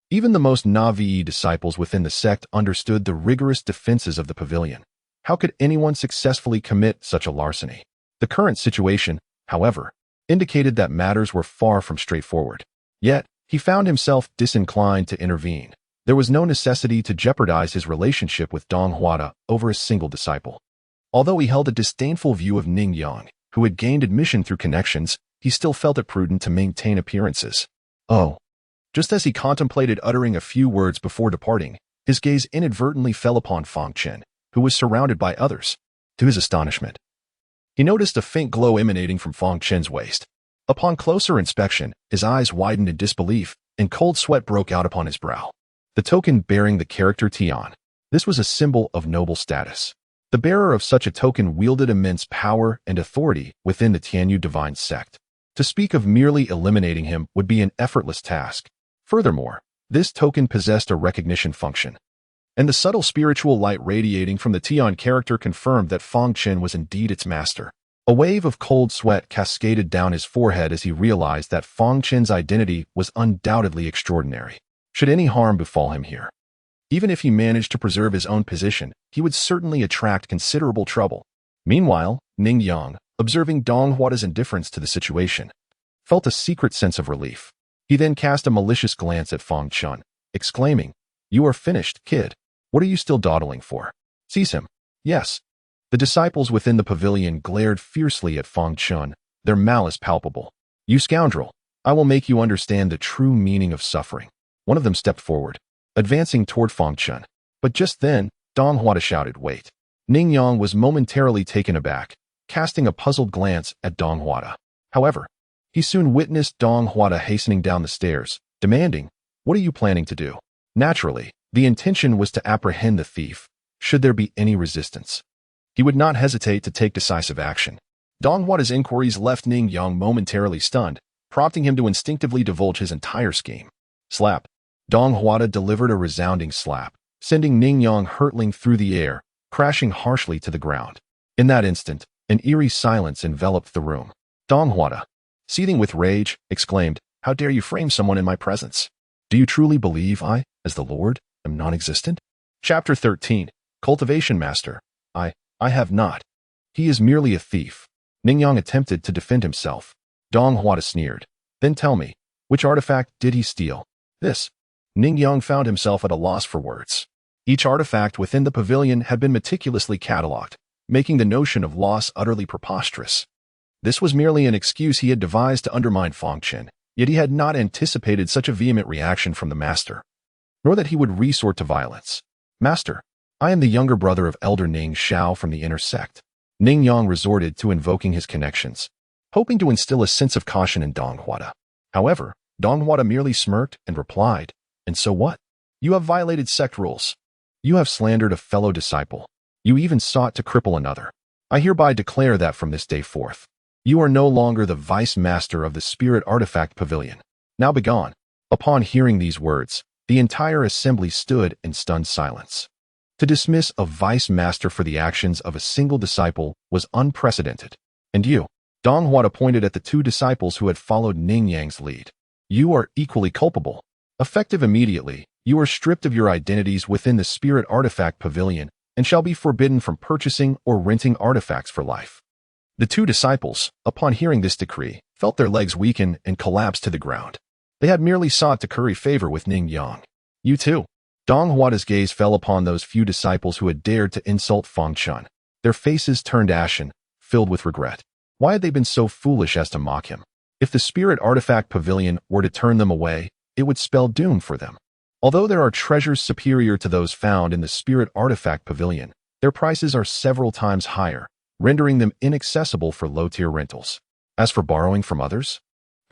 Even the most Na'vi disciples within the sect understood the rigorous defenses of the pavilion. How could anyone successfully commit such a larceny? The current situation, however, indicated that matters were far from straightforward. Yet, he found himself disinclined to intervene. There was no necessity to jeopardize his relationship with Dong Huada over a single disciple. Although he held a disdainful view of Ningyang, who had gained admission through connections, he still felt it prudent to maintain appearances. Oh. Just as he contemplated uttering a few words before departing, his gaze inadvertently fell upon Fang Chen, who was surrounded by others. To his astonishment, he noticed a faint glow emanating from Fang Chen's waist. Upon closer inspection, his eyes widened in disbelief, and cold sweat broke out upon his brow. The token bearing the character Tian. This was a symbol of noble status. The bearer of such a token wielded immense power and authority within the Tianyu Divine Sect. To speak of merely eliminating him would be an effortless task. Furthermore, this token possessed a recognition function, and the subtle spiritual light radiating from the Tian character confirmed that Fang Chen was indeed its master. A wave of cold sweat cascaded down his forehead as he realized that Fang Chen's identity was undoubtedly extraordinary. Should any harm befall him here, even if he managed to preserve his own position, he would certainly attract considerable trouble. Meanwhile, Ningyang, observing Dong Huada's indifference to the situation, felt a secret sense of relief. He then cast a malicious glance at Fang Chen, exclaiming, You are finished, kid. What are you still dawdling for? Seize him. Yes. The disciples within the pavilion glared fiercely at Fang Chen, their malice palpable. You scoundrel, I will make you understand the true meaning of suffering. One of them stepped forward, advancing toward Fang Chen. But just then, Dong Huada shouted, Wait. Ningyang was momentarily taken aback, casting a puzzled glance at Dong Huada. However, he soon witnessed Dong Huada hastening down the stairs, demanding, What are you planning to do? Naturally, the intention was to apprehend the thief, should there be any resistance. He would not hesitate to take decisive action. Dong Huada's inquiries left Ningyang momentarily stunned, prompting him to instinctively divulge his entire scheme. Slap. Dong Huada delivered a resounding slap, sending Ningyang hurtling through the air, crashing harshly to the ground. In that instant, an eerie silence enveloped the room. Dong Huada, seething with rage, exclaimed, How dare you frame someone in my presence? Do you truly believe I, as the Lord, am non-existent? Chapter 13. Cultivation Master. I have not. He is merely a thief. Ningyang attempted to defend himself. Dong Huada sneered. Then tell me, which artifact did he steal? This. Ningyang found himself at a loss for words. Each artifact within the pavilion had been meticulously catalogued, making the notion of loss utterly preposterous. This was merely an excuse he had devised to undermine Fang Chen, yet he had not anticipated such a vehement reaction from the master, nor that he would resort to violence. "Master, I am the younger brother of Elder Ning Xiao from the inner sect." Ning Yang resorted to invoking his connections, hoping to instill a sense of caution in Dong Huada. However, Dong Huada merely smirked and replied, "And so what? You have violated sect rules. You have slandered a fellow disciple. You even sought to cripple another. I hereby declare that from this day forth, you are no longer the vice master of the Spirit Artifact Pavilion. Now begone." Upon hearing these words, the entire assembly stood in stunned silence. To dismiss a vice master for the actions of a single disciple was unprecedented. "And you," Dong Huada pointed at the two disciples who had followed Ning Yang's lead. "You are equally culpable. Effective immediately, you are stripped of your identities within the Spirit Artifact Pavilion and shall be forbidden from purchasing or renting artifacts for life." The two disciples, upon hearing this decree, felt their legs weaken and collapsed to the ground. They had merely sought to curry favor with Ning Yang. "You too." Dong Huada's gaze fell upon those few disciples who had dared to insult Fang Chen. Their faces turned ashen, filled with regret. Why had they been so foolish as to mock him? If the Spirit Artifact Pavilion were to turn them away, it would spell doom for them. Although there are treasures superior to those found in the Spirit Artifact Pavilion, their prices are several times higher, rendering them inaccessible for low-tier rentals. As for borrowing from others,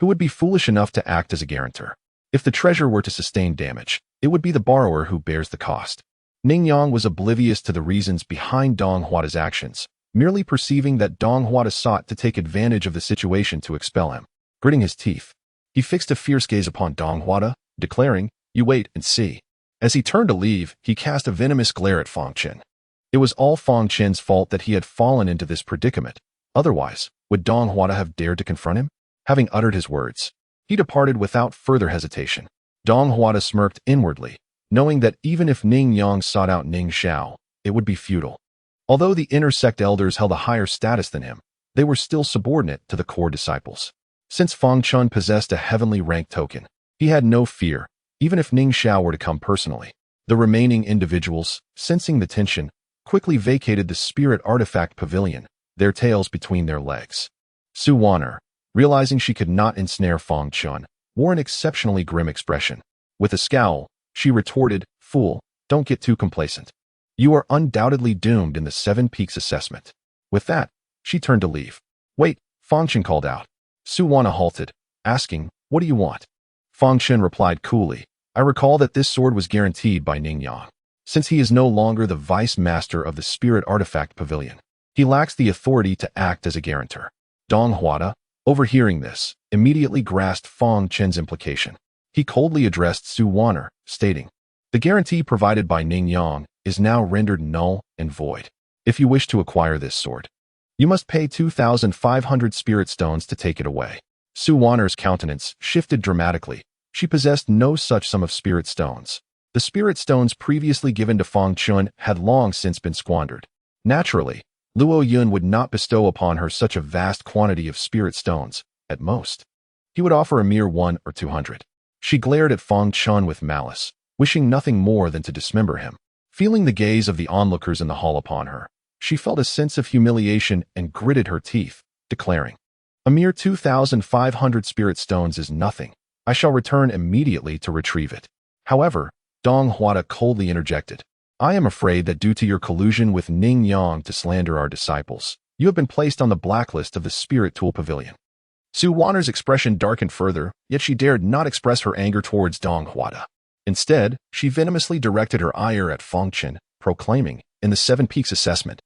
who would be foolish enough to act as a guarantor? If the treasure were to sustain damage, it would be the borrower who bears the cost. Ning Yang was oblivious to the reasons behind Dong Huada's actions, merely perceiving that Dong Huada sought to take advantage of the situation to expel him. Gritting his teeth, he fixed a fierce gaze upon Dong Huada, declaring, "You wait and see." As he turned to leave, he cast a venomous glare at Fang Chen. It was all Fang Chen's fault that he had fallen into this predicament. Otherwise, would Dong Huada have dared to confront him? Having uttered his words, he departed without further hesitation. Dong Huada smirked inwardly, knowing that even if Ning Yang sought out Ning Xiao, it would be futile. Although the inner sect elders held a higher status than him, they were still subordinate to the core disciples. Since Fang Chen possessed a heavenly rank token, he had no fear, even if Ning Xiao were to come personally. The remaining individuals, sensing the tension, quickly vacated the Spirit Artifact Pavilion, their tails between their legs. Su Wan'er, realizing she could not ensnare Fang Chen, wore an exceptionally grim expression. With a scowl, she retorted, "Fool, don't get too complacent. You are undoubtedly doomed in the Seven Peaks assessment." With that, she turned to leave. "Wait," Fang Chen called out. Su Wan'er halted, asking, "What do you want?" Fang Chen replied coolly, "I recall that this sword was guaranteed by Ning Yang. Since he is no longer the vice master of the Spirit Artifact Pavilion, he lacks the authority to act as a guarantor." Dong Huada, overhearing this, immediately grasped Fang Chen's implication. He coldly addressed Su Wan'er, stating, "The guarantee provided by Ning Yang is now rendered null and void. If you wish to acquire this sword, you must pay 2,500 spirit stones to take it away." Su Wan'er's countenance shifted dramatically. She possessed no such sum of spirit stones. The spirit stones previously given to Fang Chen had long since been squandered. Naturally, Luo Yun would not bestow upon her such a vast quantity of spirit stones. At most, he would offer a mere 100 or 200. She glared at Fang Chen with malice, wishing nothing more than to dismember him. Feeling the gaze of the onlookers in the hall upon her, she felt a sense of humiliation and gritted her teeth, declaring, "A mere 2,500 spirit stones is nothing. I shall return immediately to retrieve it." However, Dong Huada coldly interjected, "I am afraid that due to your collusion with Ning Yang to slander our disciples, you have been placed on the blacklist of the Spirit Tool Pavilion." Su Wan'er's expression darkened further, yet she dared not express her anger towards Dong Huada. Instead, she venomously directed her ire at Fang Chen, proclaiming, in the Seven Peaks assessment,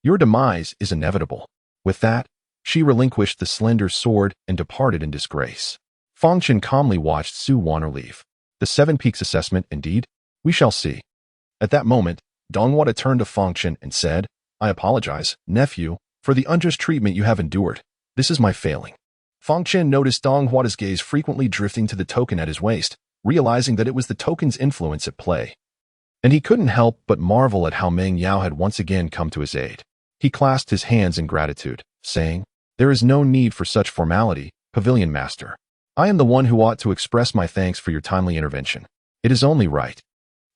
"Your demise is inevitable." With that, she relinquished the slender sword and departed in disgrace. Fang Chen calmly watched Su Wan'er leave. The Seven Peaks assessment, indeed? We shall see. At that moment, Dong Huada turned to Fang Chen and said, "I apologize, nephew, for the unjust treatment you have endured. This is my failing." Fang Chen noticed Dong Huada's gaze frequently drifting to the token at his waist, realizing that it was the token's influence at play. And he couldn't help but marvel at how Meng Yao had once again come to his aid. He clasped his hands in gratitude, saying, "There is no need for such formality, Pavilion Master. I am the one who ought to express my thanks for your timely intervention. It is only right.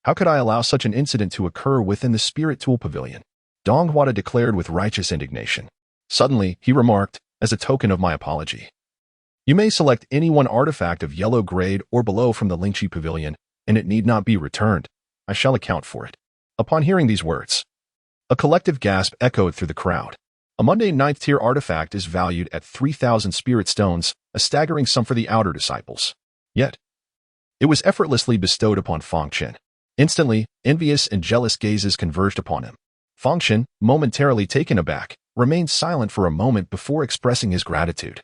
How could I allow such an incident to occur within the Spirit Tool Pavilion?" Dong Huada declared with righteous indignation. Suddenly, he remarked, as a token of my apology. You may select any one artifact of yellow grade or below from the Lingqi Pavilion, and it need not be returned. I shall account for it. Upon hearing these words, a collective gasp echoed through the crowd. A mundane 9th tier artifact is valued at 3,000 spirit stones, a staggering sum for the outer disciples. Yet, it was effortlessly bestowed upon Fang Chen. Instantly, envious and jealous gazes converged upon him. Fang Chen, momentarily taken aback, remained silent for a moment before expressing his gratitude.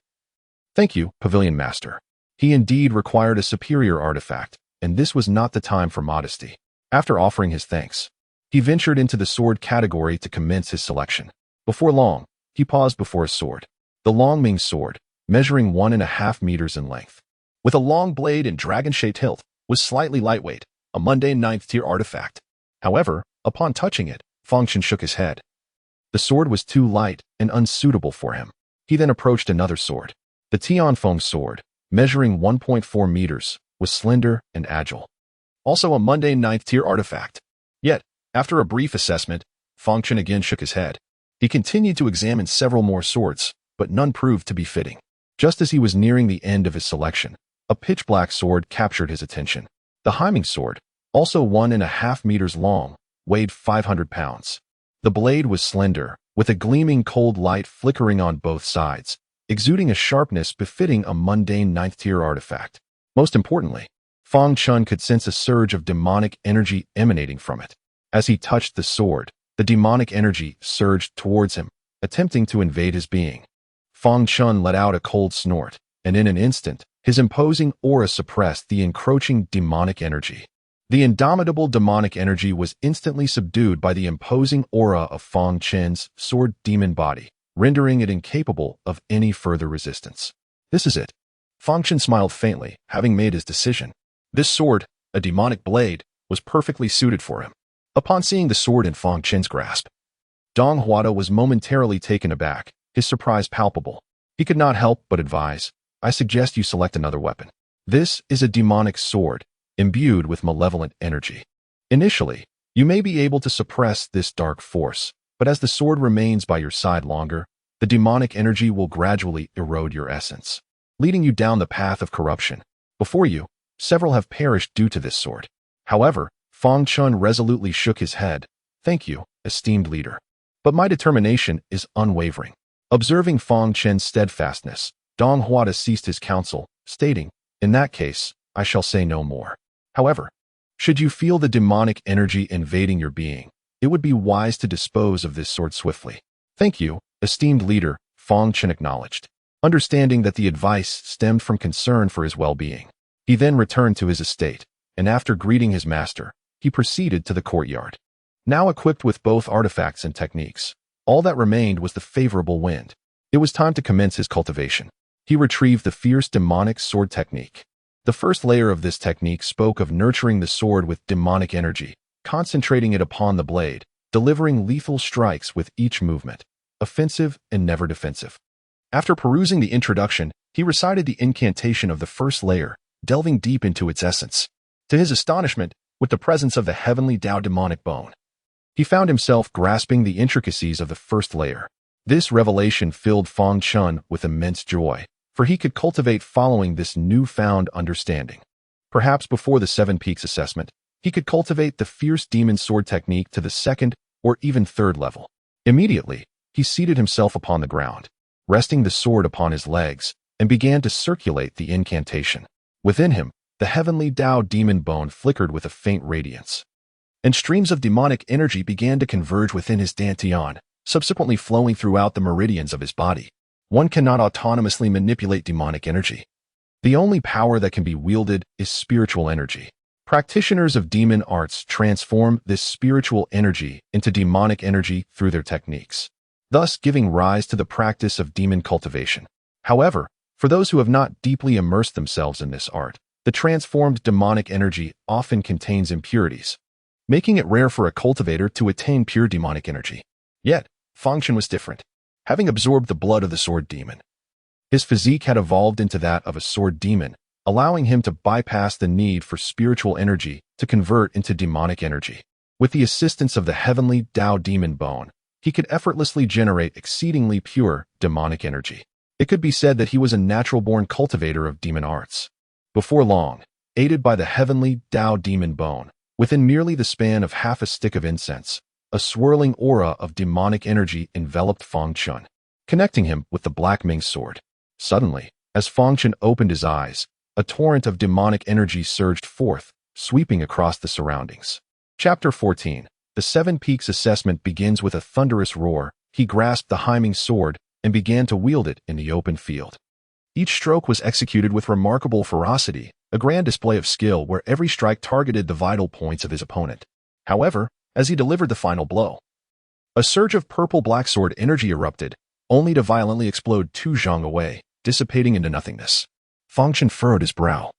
Thank you, Pavilion Master. He indeed required a superior artifact, and this was not the time for modesty. After offering his thanks, he ventured into the sword category to commence his selection. Before long, he paused before a sword. The Longming sword, measuring 1.5 meters in length, with a long blade and dragon-shaped hilt, was slightly lightweight, a mundane 9th tier artifact. However, upon touching it, Fang Chen shook his head. The sword was too light and unsuitable for him. He then approached another sword. The Tianfeng sword, measuring 1.4 meters, was slender and agile. Also a mundane 9th tier artifact. Yet, after a brief assessment, Fang Chen again shook his head. He continued to examine several more swords, but none proved to be fitting. Just as he was nearing the end of his selection, a pitch-black sword captured his attention. The Heiming sword, also 1.5 meters long, weighed 500 pounds. The blade was slender, with a gleaming cold light flickering on both sides, exuding a sharpness befitting a mundane 9th tier artifact. Most importantly, Fang Chen could sense a surge of demonic energy emanating from it. As he touched the sword, the demonic energy surged towards him, attempting to invade his being. Fang Chen let out a cold snort, and in an instant, his imposing aura suppressed the encroaching demonic energy. The indomitable demonic energy was instantly subdued by the imposing aura of Fang Chen's sword demon body, rendering it incapable of any further resistance. This is it. Fang Chen smiled faintly, having made his decision. This sword, a demonic blade, was perfectly suited for him. Upon seeing the sword in Fang Chen's grasp, Dong Huada was momentarily taken aback, his surprise palpable. He could not help but advise, I suggest you select another weapon. This is a demonic sword, imbued with malevolent energy. Initially, you may be able to suppress this dark force, but as the sword remains by your side longer, the demonic energy will gradually erode your essence, leading you down the path of corruption. Before you, several have perished due to this sword. However, Fang Chen resolutely shook his head. Thank you, esteemed leader. But my determination is unwavering. Observing Fang Chen's steadfastness, Dong Huada ceased his counsel, stating, in that case, I shall say no more. However, should you feel the demonic energy invading your being, it would be wise to dispose of this sword swiftly. Thank you, esteemed leader, Fang Chen acknowledged, understanding that the advice stemmed from concern for his well-being. He then returned to his estate, and after greeting his master, he proceeded to the courtyard. Now equipped with both artifacts and techniques, all that remained was the favorable wind. It was time to commence his cultivation. He retrieved the fierce demonic sword technique. The first layer of this technique spoke of nurturing the sword with demonic energy, concentrating it upon the blade, delivering lethal strikes with each movement, offensive and never defensive. After perusing the introduction, he recited the incantation of the first layer, delving deep into its essence. To his astonishment, with the presence of the heavenly Dao demonic bone, he found himself grasping the intricacies of the first layer. This revelation filled Fang Chen with immense joy, for he could cultivate following this newfound understanding. Perhaps before the 7 Peaks assessment, he could cultivate the fierce demon sword technique to the 2nd or even 3rd level. Immediately, he seated himself upon the ground, resting the sword upon his legs, and began to circulate the incantation. Within him, the heavenly Dao demon bone flickered with a faint radiance, and streams of demonic energy began to converge within his dantian, subsequently flowing throughout the meridians of his body. One cannot autonomously manipulate demonic energy. The only power that can be wielded is spiritual energy. Practitioners of demon arts transform this spiritual energy into demonic energy through their techniques, thus giving rise to the practice of demon cultivation. However, for those who have not deeply immersed themselves in this art, the transformed demonic energy often contains impurities, making it rare for a cultivator to attain pure demonic energy. Yet, Fang Chen was different. Having absorbed the blood of the sword demon, his physique had evolved into that of a sword demon, allowing him to bypass the need for spiritual energy to convert into demonic energy. With the assistance of the heavenly Dao demon bone, He could effortlessly generate exceedingly pure, demonic energy. It could be said that he was a natural-born cultivator of demon arts. Before long, aided by the heavenly Dao Demon Bone, within merely the span of half a stick of incense, a swirling aura of demonic energy enveloped Fang Chen, connecting him with the Black Ming sword. Suddenly, as Fang Chen opened his eyes, a torrent of demonic energy surged forth, sweeping across the surroundings. Chapter 14. The Seven Peaks assessment begins with a thunderous roar. He grasped the Haiming sword and began to wield it in the open field. Each stroke was executed with remarkable ferocity, a grand display of skill where every strike targeted the vital points of his opponent. However, as he delivered the final blow, a surge of purple-black sword energy erupted, only to violently explode 2 zhang away, dissipating into nothingness. Fang Chen furrowed his brow.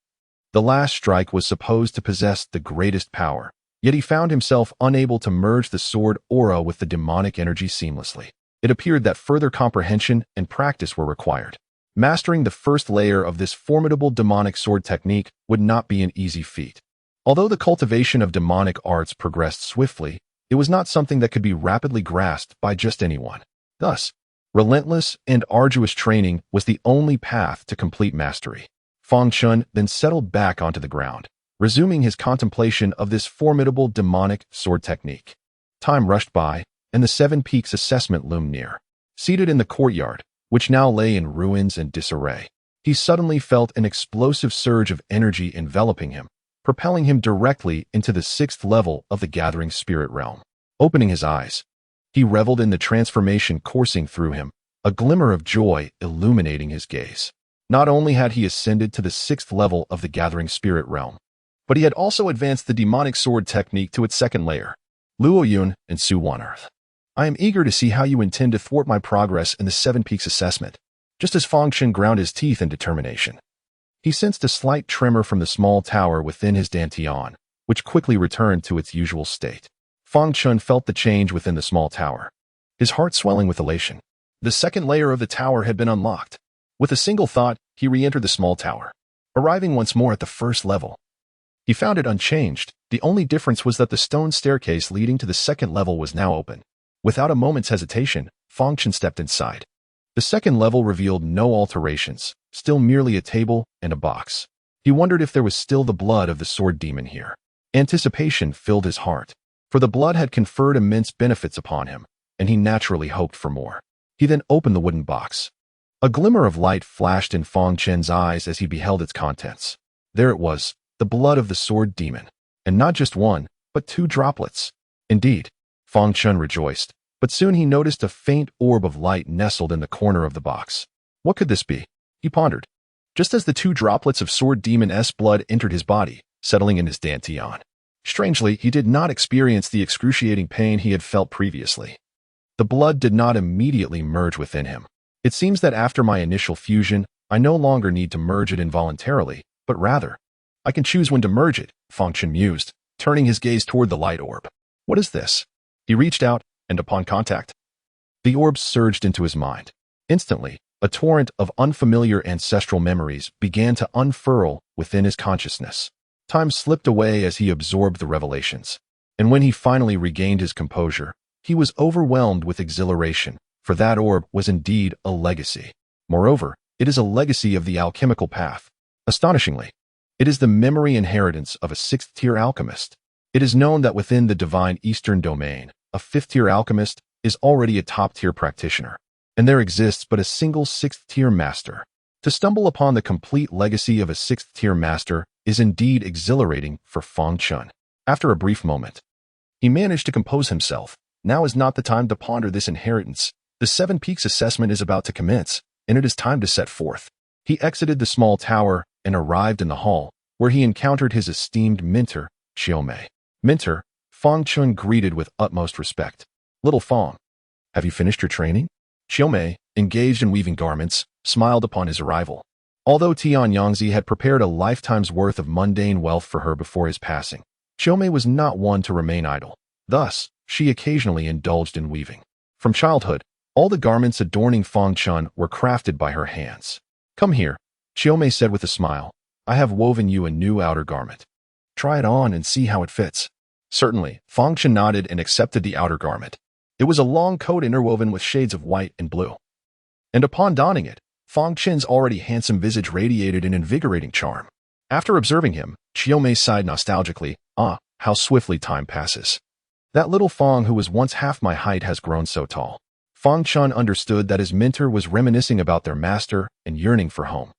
The last strike was supposed to possess the greatest power, yet he found himself unable to merge the sword aura with the demonic energy seamlessly. It appeared that further comprehension and practice were required. Mastering the first layer of this formidable demonic sword technique would not be an easy feat. Although the cultivation of demonic arts progressed swiftly, it was not something that could be rapidly grasped by just anyone. Thus, relentless and arduous training was the only path to complete mastery. Fang Chen then settled back onto the ground, resuming his contemplation of this formidable demonic sword technique. Time rushed by, and the Seven Peaks assessment loomed near. Seated in the courtyard, which now lay in ruins and disarray, he suddenly felt an explosive surge of energy enveloping him, propelling him directly into the 6th level of the gathering spirit realm. Opening his eyes, he reveled in the transformation coursing through him, a glimmer of joy illuminating his gaze. Not only had he ascended to the 6th level of the gathering spirit realm, but he had also advanced the demonic sword technique to its 2nd layer. Luo Yun and Su Wan Earth. I am eager to see how you intend to thwart my progress in the Seven Peaks assessment. Just as Fang Chen ground his teeth in determination, he sensed a slight tremor from the small tower within his dantian, which quickly returned to its usual state. Fang Chen felt the change within the small tower, his heart swelling with elation. The 2nd layer of the tower had been unlocked. With a single thought, he re-entered the small tower, arriving once more at the 1st level. He found it unchanged. The only difference was that the stone staircase leading to the 2nd level was now open. Without a moment's hesitation, Fang Chen stepped inside. The 2nd level revealed no alterations, still merely a table and a box. He wondered if there was still the blood of the sword demon here. Anticipation filled his heart, for the blood had conferred immense benefits upon him, and he naturally hoped for more. He then opened the wooden box. A glimmer of light flashed in Fang Chen's eyes as he beheld its contents. There it was, the blood of the sword demon, and not just one, but 2 droplets. Indeed, Fang Chen rejoiced, but soon he noticed a faint orb of light nestled in the corner of the box. What could this be? He pondered, just as the 2 droplets of sword demon's blood entered his body, settling in his dantian. Strangely, he did not experience the excruciating pain he had felt previously. The blood did not immediately merge within him. It seems that after my initial fusion, I no longer need to merge it involuntarily, but rather, I can choose when to merge it, Fang Chen mused, turning his gaze toward the light orb. What is this? He reached out, and upon contact, the orb surged into his mind. Instantly, a torrent of unfamiliar ancestral memories began to unfurl within his consciousness. Time slipped away as he absorbed the revelations, and when he finally regained his composure, he was overwhelmed with exhilaration, for that orb was indeed a legacy. Moreover, it is a legacy of the alchemical path. Astonishingly, it is the memory inheritance of a 6th-tier alchemist. It is known that within the divine Eastern domain, a 5th-tier alchemist is already a top-tier practitioner, and there exists but a single 6th-tier master. To stumble upon the complete legacy of a 6th-tier master is indeed exhilarating for Fang Chen. After a brief moment, he managed to compose himself. Now is not the time to ponder this inheritance. The 7 Peaks assessment is about to commence, and it is time to set forth. He exited the small tower and arrived in the hall, where he encountered his esteemed mentor, Xiaomei. Mentor, Fang Chen greeted with utmost respect. Little Fang, have you finished your training? Xiaomei, engaged in weaving garments, smiled upon his arrival. Although Tian Yangzi had prepared a lifetime's worth of mundane wealth for her before his passing, Xiaomei was not one to remain idle. Thus, she occasionally indulged in weaving. From childhood, all the garments adorning Fang Chen were crafted by her hands. Come here, Xiaomei said with a smile. I have woven you a new outer garment. Try it on and see how it fits. Certainly, Fang Chen nodded and accepted the outer garment. It was a long coat interwoven with shades of white and blue. And upon donning it, Fang Chen's already handsome visage radiated an invigorating charm. After observing him, Xiaomei sighed nostalgically, how swiftly time passes. That little Fang who was once half my height has grown so tall. Fang Chen understood that his mentor was reminiscing about their master and yearning for home.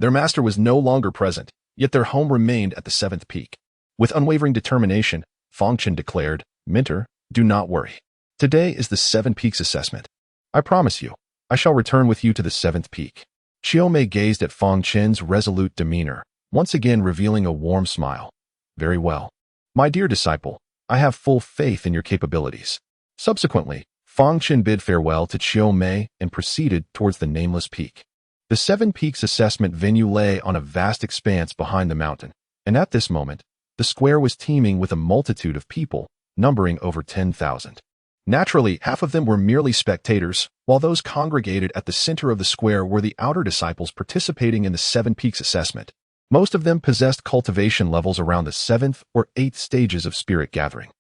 Their master was no longer present, yet their home remained at the 7th peak. With unwavering determination, Fang Chen declared, "Mentor, do not worry. Today is the 7 peaks assessment. I promise you, I shall return with you to the 7th peak." Xiaomei gazed at Fang Chen's resolute demeanor, once again revealing a warm smile. "Very well. My dear disciple, I have full faith in your capabilities." Subsequently, Fang Chen bid farewell to Xiaomei and proceeded towards the nameless peak. The 7 peaks assessment venue lay on a vast expanse behind the mountain, and at this moment, the square was teeming with a multitude of people, numbering over 10,000. Naturally, half of them were merely spectators, while those congregated at the center of the square were the outer disciples participating in the 7 peaks assessment. Most of them possessed cultivation levels around the 7th or 8th stages of spirit gathering,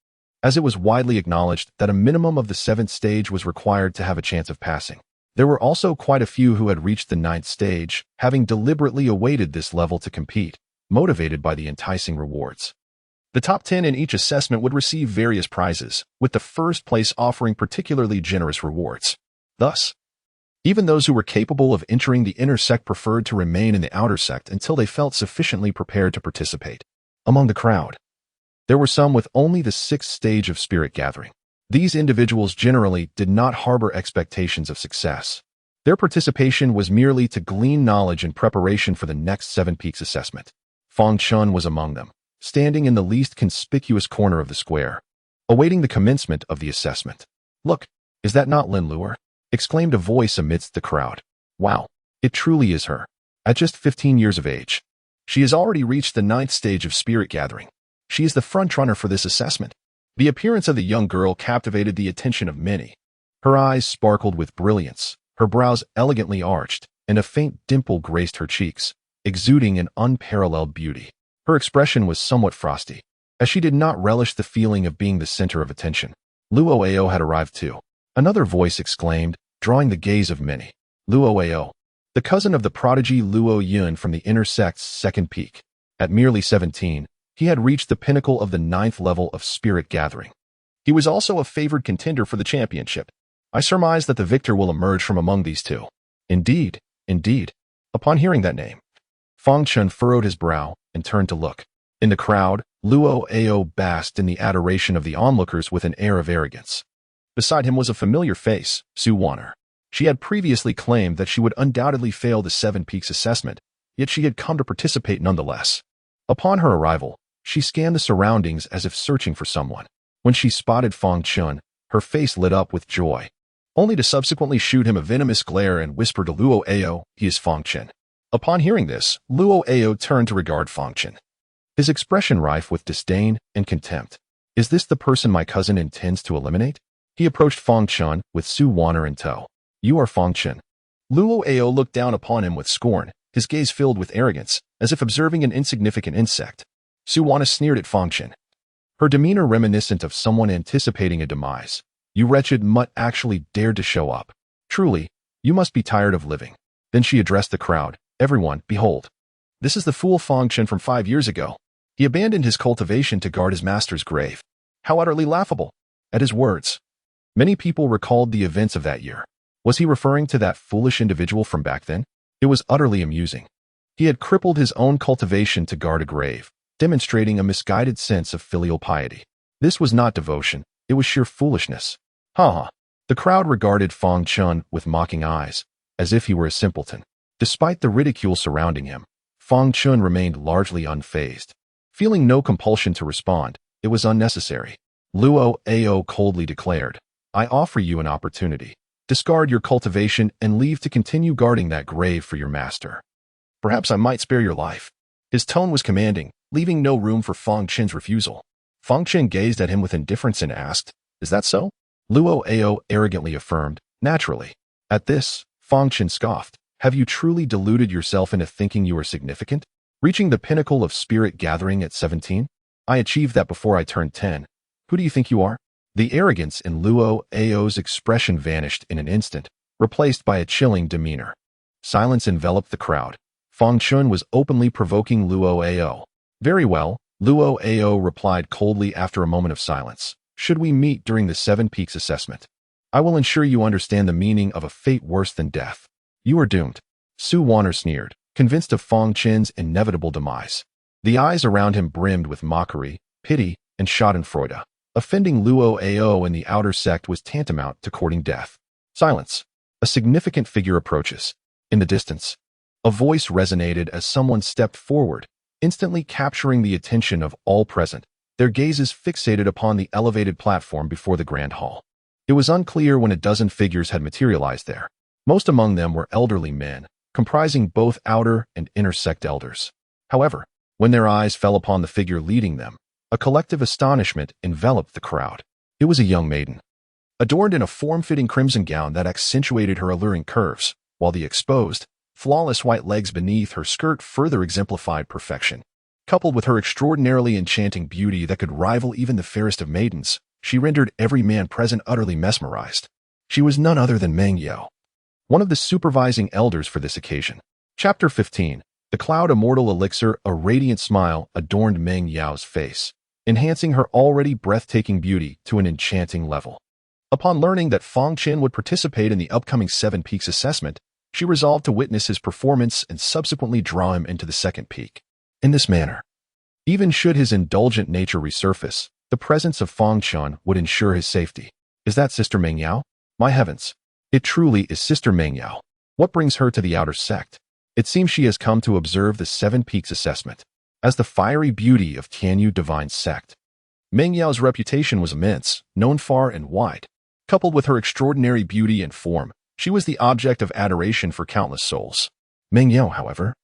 as it was widely acknowledged that a minimum of the 7th stage was required to have a chance of passing. There were also quite a few who had reached the 9th stage, having deliberately awaited this level to compete, motivated by the enticing rewards. The top 10 in each assessment would receive various prizes, with the first place offering particularly generous rewards. Thus, even those who were capable of entering the inner sect preferred to remain in the outer sect until they felt sufficiently prepared to participate. Among the crowd, there were some with only the 6th stage of spirit gathering. These individuals generally did not harbor expectations of success. Their participation was merely to glean knowledge in preparation for the next 7 peaks assessment. Fang Chen was among them, standing in the least conspicuous corner of the square, awaiting the commencement of the assessment. "Look, is that not Lin Luer?" exclaimed a voice amidst the crowd. "Wow, it truly is her. At just 15 years of age, she has already reached the 9th stage of spirit gathering. She is the frontrunner for this assessment." The appearance of the young girl captivated the attention of many. Her eyes sparkled with brilliance, her brows elegantly arched, and a faint dimple graced her cheeks, exuding an unparalleled beauty. Her expression was somewhat frosty, as she did not relish the feeling of being the center of attention. Luo Ao had arrived too. Another voice exclaimed, drawing the gaze of many. Luo Ao, the cousin of the prodigy Luo Yun from the inner sect's 2nd peak. At merely 17, he had reached the pinnacle of the 9th level of spirit gathering. He was also a favored contender for the championship. I surmise that the victor will emerge from among these two. Indeed, indeed. Upon hearing that name, Fang Chen furrowed his brow and turned to look. In the crowd, Luo Ao basked in the adoration of the onlookers with an air of arrogance. Beside him was a familiar face, Su Wanner. She had previously claimed that she would undoubtedly fail the 7 peaks assessment, yet she had come to participate nonetheless. Upon her arrival, she scanned the surroundings as if searching for someone. When she spotted Fang Chen, her face lit up with joy, only to subsequently shoot him a venomous glare and whisper to Luo Ao, "He is Fang Chen." Upon hearing this, Luo Ao turned to regard Fang Chen, his expression rife with disdain and contempt. "Is this the person my cousin intends to eliminate?" He approached Fang Chen with Su Wanner in tow. "You are Fang Chen." Luo Ao looked down upon him with scorn, his gaze filled with arrogance, as if observing an insignificant insect. Su Wanner sneered at Fang Chen, her demeanor reminiscent of someone anticipating a demise. "You wretched mutt actually dared to show up. Truly, you must be tired of living." Then she addressed the crowd. "Everyone, behold. This is the fool Fang Chen from 5 years ago. He abandoned his cultivation to guard his master's grave. How utterly laughable." At his words, many people recalled the events of that year. Was he referring to that foolish individual from back then? It was utterly amusing. He had crippled his own cultivation to guard a grave, demonstrating a misguided sense of filial piety. This was not devotion, it was sheer foolishness. Ha! The crowd regarded Fang Chen with mocking eyes, as if he were a simpleton. Despite the ridicule surrounding him, Fang Chen remained largely unfazed. Feeling no compulsion to respond, it was unnecessary. Luo Ao coldly declared, "I offer you an opportunity. Discard your cultivation and leave to continue guarding that grave for your master. Perhaps I might spare your life." His tone was commanding, leaving no room for Fang Chen's refusal. Fang Chen gazed at him with indifference and asked, "Is that so?" Luo Ao arrogantly affirmed, "Naturally." At this, Fang Chen scoffed, "Have you truly deluded yourself into thinking you are significant? Reaching the pinnacle of spirit gathering at 17? I achieved that before I turned 10. Who do you think you are?" The arrogance in Luo Ao's expression vanished in an instant, replaced by a chilling demeanor. Silence enveloped the crowd. Fang Chen was openly provoking Luo Ao. Very well, Luo Ao replied coldly after a moment of silence. Should we meet during the 7 Peaks assessment? I will ensure you understand the meaning of a fate worse than death. You are doomed. Su Wanner sneered, convinced of Fang Chen's inevitable demise. The eyes around him brimmed with mockery, pity, and schadenfreude. Offending Luo Ao in the outer sect was tantamount to courting death. Silence. A significant figure approaches. In the distance, a voice resonated as someone stepped forward, instantly capturing the attention of all present, their gazes fixated upon the elevated platform before the grand hall. It was unclear when a dozen figures had materialized there. Most among them were elderly men, comprising both outer and inner sect elders. However, when their eyes fell upon the figure leading them, a collective astonishment enveloped the crowd. It was a young maiden, adorned in a form-fitting crimson gown that accentuated her alluring curves, while the exposed, flawless white legs beneath her skirt further exemplified perfection. Coupled with her extraordinarily enchanting beauty that could rival even the fairest of maidens, she rendered every man present utterly mesmerized. She was none other than Meng Yao, one of the supervising elders for this occasion. Chapter 15. The Cloud Immortal Elixir. A radiant smile adorned Meng Yao's face, enhancing her already breathtaking beauty to an enchanting level. Upon learning that Fang Chen would participate in the upcoming 7 Peaks assessment, she resolved to witness his performance and subsequently draw him into the 2nd peak. In this manner, even should his indulgent nature resurface, the presence of Fang Chen would ensure his safety. Is that Sister Meng Yao? My heavens! It truly is Sister Meng Yao. What brings her to the outer sect? It seems she has come to observe the 7 Peaks assessment. As the fiery beauty of Tianyu Divine Sect, Meng Yao's reputation was immense, known far and wide. Coupled with her extraordinary beauty and form, she was the object of adoration for countless souls. Meng Yao, however,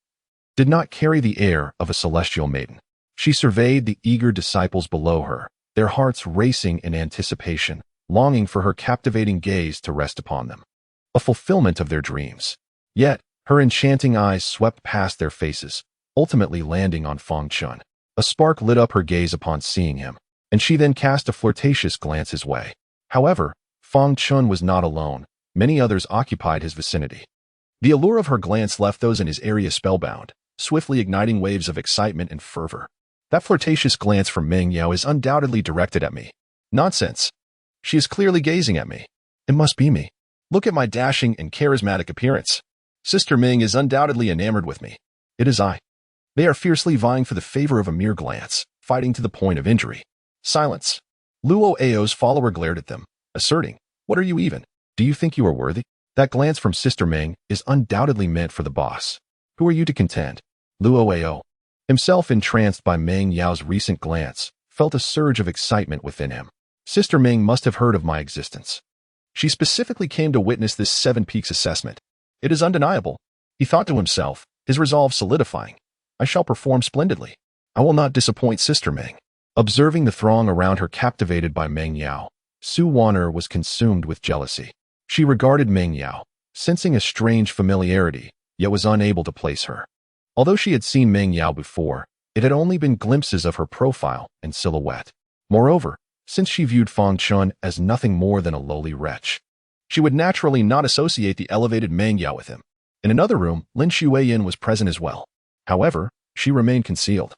did not carry the air of a celestial maiden. She surveyed the eager disciples below her, their hearts racing in anticipation, longing for her captivating gaze to rest upon them. A fulfillment of their dreams. Yet, her enchanting eyes swept past their faces, ultimately landing on Fang Chen. A spark lit up her gaze upon seeing him, and she then cast a flirtatious glance his way. However, Fang Chen was not alone. Many others occupied his vicinity. The allure of her glance left those in his area spellbound, swiftly igniting waves of excitement and fervor. That flirtatious glance from Meng Yao is undoubtedly directed at me. Nonsense. She is clearly gazing at me. It must be me. Look at my dashing and charismatic appearance. Sister Ming is undoubtedly enamored with me. It is I. They are fiercely vying for the favor of a mere glance, fighting to the point of injury. Silence. Luo Ao's follower glared at them, asserting, "What are you even? Do you think you are worthy?" That glance from Sister Ming is undoubtedly meant for the boss. Who are you to contend? Luo Ao, himself entranced by Meng Yao's recent glance, felt a surge of excitement within him. Sister Ming must have heard of my existence. She specifically came to witness this 7 Peaks assessment. It is undeniable, he thought to himself, his resolve solidifying. I shall perform splendidly. I will not disappoint Sister Ming. Observing the throng around her captivated by Meng Yao, Su Wanner was consumed with jealousy. She regarded Meng Yao, sensing a strange familiarity, yet was unable to place her. Although she had seen Meng Yao before, it had only been glimpses of her profile and silhouette. Moreover, since she viewed Fang Chen as nothing more than a lowly wretch, she would naturally not associate the elevated Meng Yao with him. In another room, Lin Shuiyin was present as well. However, she remained concealed,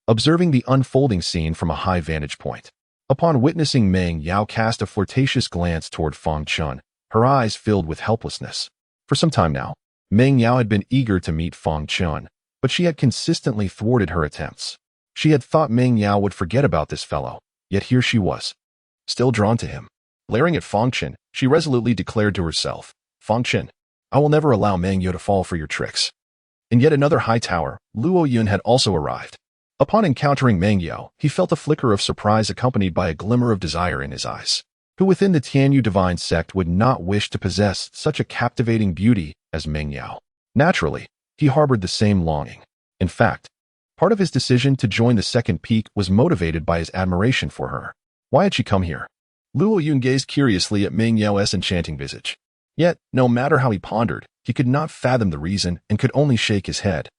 observing the unfolding scene from a high vantage point. Upon witnessing Meng Yao cast a flirtatious glance toward Fang Chen, her eyes filled with helplessness. For some time now, Meng Yao had been eager to meet Fang Chen, but she had consistently thwarted her attempts. She had thought Meng Yao would forget about this fellow, yet here she was, still drawn to him. Glaring at Fang Chen, she resolutely declared to herself, "Fang Chen, I will never allow Meng Yao to fall for your tricks." In yet another high tower, Luo Yun had also arrived. Upon encountering Meng Yao, he felt a flicker of surprise accompanied by a glimmer of desire in his eyes. Who within the Tianyu Divine Sect would not wish to possess such a captivating beauty as Meng Yao? Naturally, he harbored the same longing. In fact, part of his decision to join the 2nd Peak was motivated by his admiration for her. Why had she come here? Luo Yun gazed curiously at Meng Yao's enchanting visage. Yet, no matter how he pondered, he could not fathom the reason and could only shake his head.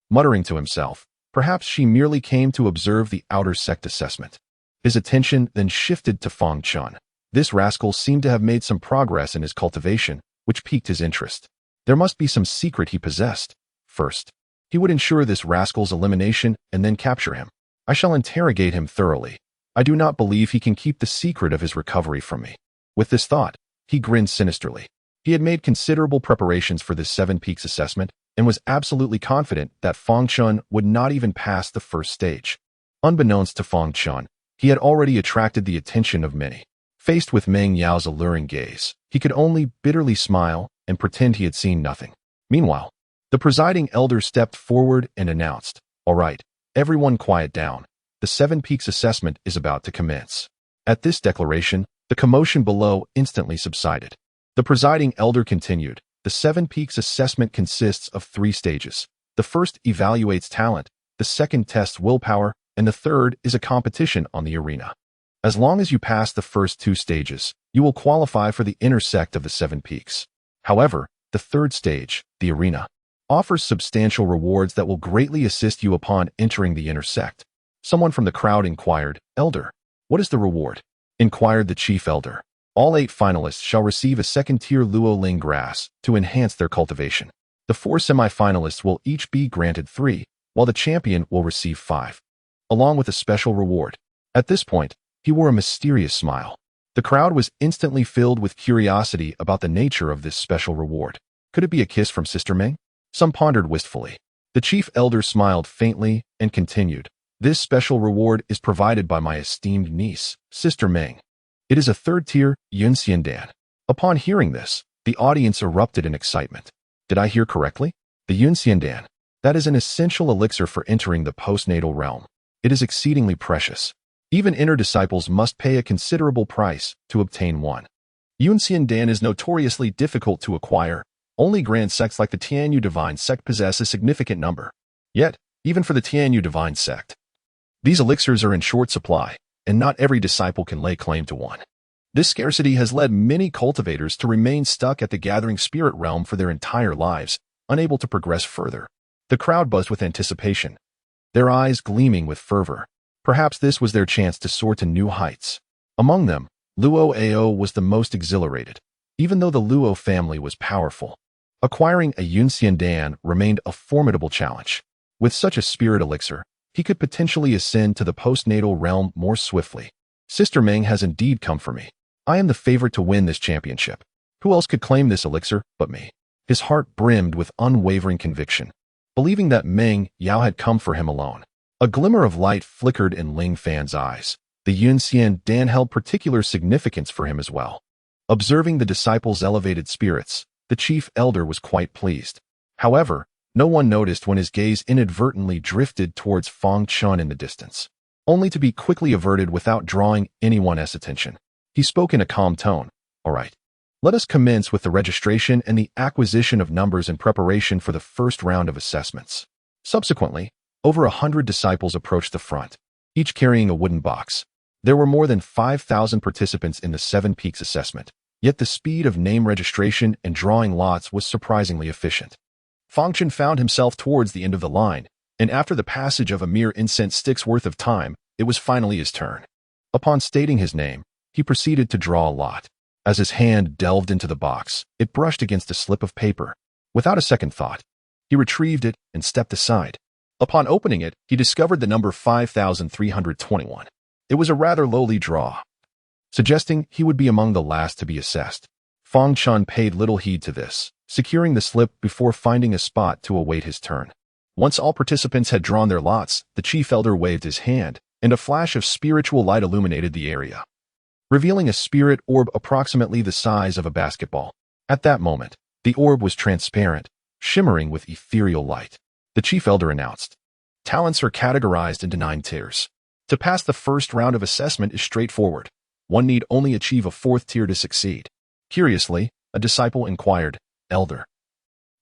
Muttering to himself, perhaps she merely came to observe the outer sect assessment. His attention then shifted to Fang Chen. This rascal seemed to have made some progress in his cultivation, which piqued his interest. There must be some secret he possessed. First, he would ensure this rascal's elimination and then capture him. I shall interrogate him thoroughly. I do not believe he can keep the secret of his recovery from me. With this thought, he grinned sinisterly. He had made considerable preparations for this 7 Peaks assessment and was absolutely confident that Fang Chen would not even pass the first stage. Unbeknownst to Fang Chen, he had already attracted the attention of many. Faced with Meng Yao's alluring gaze, he could only bitterly smile and pretend he had seen nothing. Meanwhile, the presiding elder stepped forward and announced, "All right, everyone quiet down. The 7 Peaks assessment is about to commence." At this declaration, the commotion below instantly subsided. The presiding elder continued, "The 7 Peaks assessment consists of 3 stages. The first evaluates talent, the second tests willpower, and the third is a competition on the arena. As long as you pass the first 2 stages, you will qualify for the inner sect of the 7 Peaks. However, the third stage, the arena, offers substantial rewards that will greatly assist you upon entering the inner sect." Someone from the crowd inquired, "Elder, what is the reward?" Inquired the chief elder. "All 8 finalists shall receive a second-tier Luo Ling grass to enhance their cultivation. The 4 semi-finalists will each be granted 3, while the champion will receive 5, along with a special reward." At this point, he wore a mysterious smile. The crowd was instantly filled with curiosity about the nature of this special reward. Could it be a kiss from Sister Meng? Some pondered wistfully. The chief elder smiled faintly and continued, "This special reward is provided by my esteemed niece, Sister Meng. It is a 3rd-tier Yunxian Dan." Upon hearing this, the audience erupted in excitement. Did I hear correctly? The Yunxian Dan. That is an essential elixir for entering the postnatal realm. It is exceedingly precious. Even inner disciples must pay a considerable price to obtain one. Yunxian Dan is notoriously difficult to acquire. Only grand sects like the Tianyu Divine Sect possess a significant number. Yet, even for the Tianyu Divine Sect, these elixirs are in short supply, and not every disciple can lay claim to one. This scarcity has led many cultivators to remain stuck at the gathering spirit realm for their entire lives, unable to progress further. The crowd buzzed with anticipation, their eyes gleaming with fervor. Perhaps this was their chance to soar to new heights. Among them, Luo Ao was the most exhilarated. Even though the Luo family was powerful, acquiring a Yunxian Dan remained a formidable challenge. With such a spirit elixir, he could potentially ascend to the postnatal realm more swiftly. Sister Meng has indeed come for me. I am the favorite to win this championship. Who else could claim this elixir but me? His heart brimmed with unwavering conviction, believing that Meng Yao had come for him alone. A glimmer of light flickered in Ling Fan's eyes. The Yunxian Dan held particular significance for him as well. Observing the disciples' elevated spirits, the chief elder was quite pleased. However, no one noticed when his gaze inadvertently drifted towards Fang Chen in the distance, only to be quickly averted without drawing anyone's attention. He spoke in a calm tone. "All right, let us commence with the registration and the acquisition of numbers in preparation for the first round of assessments." Subsequently, over 100 disciples approached the front, each carrying a wooden box. There were more than 5,000 participants in the 7 Peaks assessment, yet the speed of name registration and drawing lots was surprisingly efficient. Fang Chen found himself towards the end of the line, and after the passage of a mere incense stick's worth of time, it was finally his turn. Upon stating his name, he proceeded to draw a lot. As his hand delved into the box, it brushed against a slip of paper. Without a second thought, he retrieved it and stepped aside. Upon opening it, he discovered the number 5,321. It was a rather lowly draw, suggesting he would be among the last to be assessed. Fang Chen paid little heed to this, securing the slip before finding a spot to await his turn. Once all participants had drawn their lots, the chief elder waved his hand, and a flash of spiritual light illuminated the area, revealing a spirit orb approximately the size of a basketball. At that moment, the orb was transparent, shimmering with ethereal light. The chief elder announced, "Talents are categorized into 9 tiers. To pass the first round of assessment is straightforward. One need only achieve a 4th tier to succeed." Curiously, a disciple inquired, "Elder,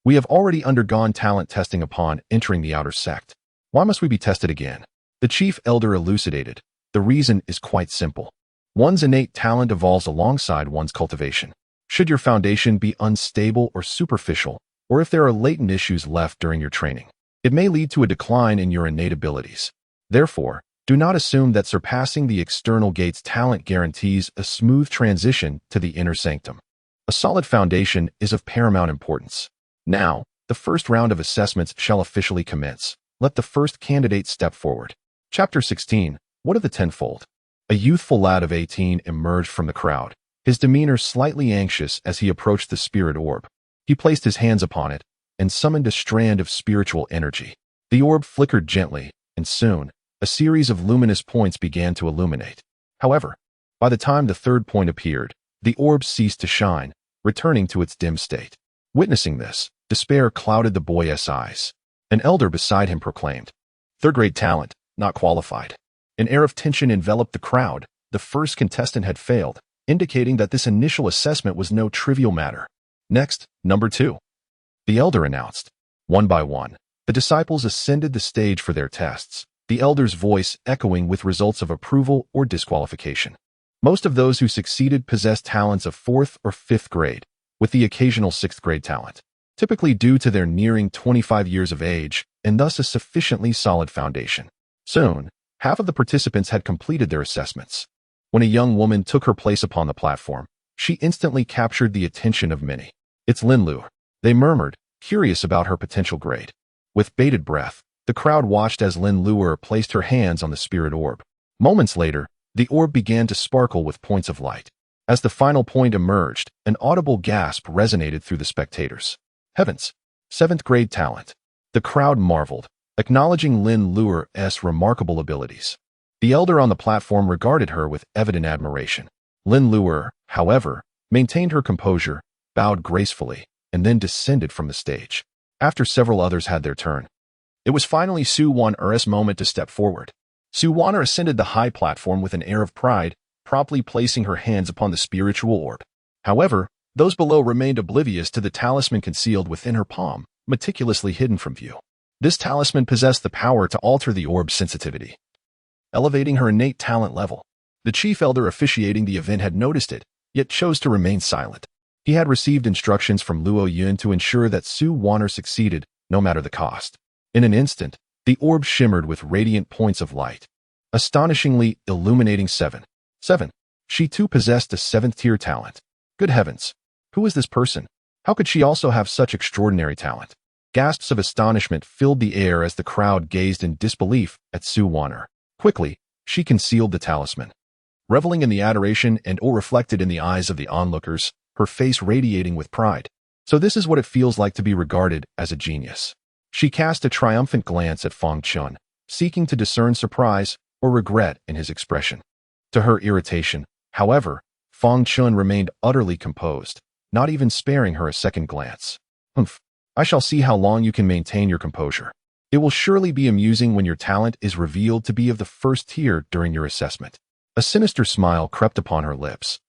we have already undergone talent testing upon entering the outer sect. Why must we be tested again?" The chief elder elucidated, "The reason is quite simple. One's innate talent evolves alongside one's cultivation. Should your foundation be unstable or superficial, or if there are latent issues left during your training, it may lead to a decline in your innate abilities. Therefore, Do not assume that surpassing the external gate's talent guarantees a smooth transition to the inner sanctum. A solid foundation is of paramount importance. Now, the first round of assessments shall officially commence. Let the first candidate step forward. Chapter 16. What of the Tenfold? A youthful lad of 18 emerged from the crowd, his demeanor slightly anxious as he approached the spirit orb. He placed his hands upon it and summoned a strand of spiritual energy. The orb flickered gently, and soon, a series of luminous points began to illuminate. However, by the time the third point appeared, the orb ceased to shine, returning to its dim state. Witnessing this, despair clouded the boy's eyes. An elder beside him proclaimed, "Third-grade talent, not qualified." An air of tension enveloped the crowd. The first contestant had failed, indicating that this initial assessment was no trivial matter. Next, number 2. The elder announced. One by one, the disciples ascended the stage for their tests, the elder's voice echoing with results of approval or disqualification. Most of those who succeeded possessed talents of 4th or 5th grade, with the occasional 6th grade talent, typically due to their nearing 25 years of age and thus a sufficiently solid foundation. Soon, half of the participants had completed their assessments. When a young woman took her place upon the platform, she instantly captured the attention of many. "It's Lin Lu," they murmured, curious about her potential grade. With bated breath, the crowd watched as Lin Luer placed her hands on the spirit orb. Moments later, the orb began to sparkle with points of light. As the final point emerged, an audible gasp resonated through the spectators. Heavens! 7th grade talent. The crowd marveled, acknowledging Lin Luer's remarkable abilities. The elder on the platform regarded her with evident admiration. Lin Luer, however, maintained her composure, bowed gracefully, and then descended from the stage. After several others had their turn, it was finally Su Wan'er's moment to step forward. Su Wan'er ascended the high platform with an air of pride, promptly placing her hands upon the spiritual orb. However, those below remained oblivious to the talisman concealed within her palm, meticulously hidden from view. This talisman possessed the power to alter the orb's sensitivity, elevating her innate talent level. The chief elder officiating the event had noticed it, yet chose to remain silent. He had received instructions from Luo Yun to ensure that Su Wan'er succeeded, no matter the cost. In an instant, the orb shimmered with radiant points of light, astonishingly illuminating 7. She too possessed a 7th-tier talent. Good heavens! Who is this person? How could she also have such extraordinary talent? Gasps of astonishment filled the air as the crowd gazed in disbelief at Su Wan'er. Quickly, she concealed the talisman. Reveling in the adoration and awe reflected in the eyes of the onlookers, her face radiating with pride. So this is what it feels like to be regarded as a genius. She cast a triumphant glance at Fang Chen, seeking to discern surprise or regret in his expression. To her irritation, however, Fang Chen remained utterly composed, not even sparing her a second glance. "Humph. I shall see how long you can maintain your composure. It will surely be amusing when your talent is revealed to be of the 1st tier during your assessment." A sinister smile crept upon her lips,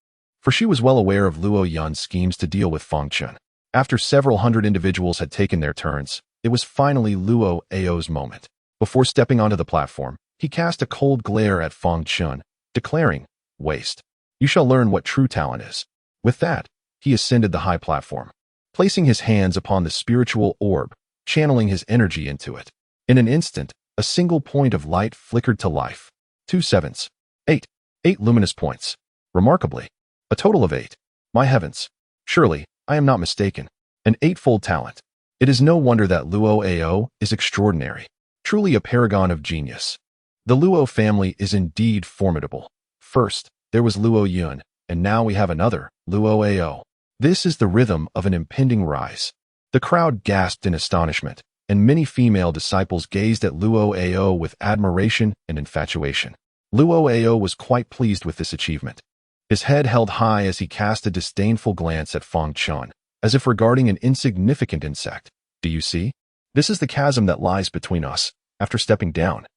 for she was well aware of Luo Yun's schemes to deal with Fang Chen. After several hundred individuals had taken their turns, it was finally Luo Ao's moment. Before stepping onto the platform, he cast a cold glare at Fang Chen, declaring, "Waste. You shall learn what true talent is." With that, he ascended the high platform, placing his hands upon the spiritual orb, channeling his energy into it. In an instant, a single point of light flickered to life. 2 sevens. 8. 8 luminous points. Remarkably, a total of 8. My heavens. Surely, I am not mistaken. An 8-fold talent. It is no wonder that Luo Ao is extraordinary. Truly a paragon of genius. The Luo family is indeed formidable. First, there was Luo Yun, and now we have another, Luo Ao. This is the rhythm of an impending rise. The crowd gasped in astonishment, and many female disciples gazed at Luo Ao with admiration and infatuation. Luo Ao was quite pleased with this achievement. His head held high as he cast a disdainful glance at Fang Chen, as if regarding an insignificant insect. "Do you see? This is the chasm that lies between us." After stepping down,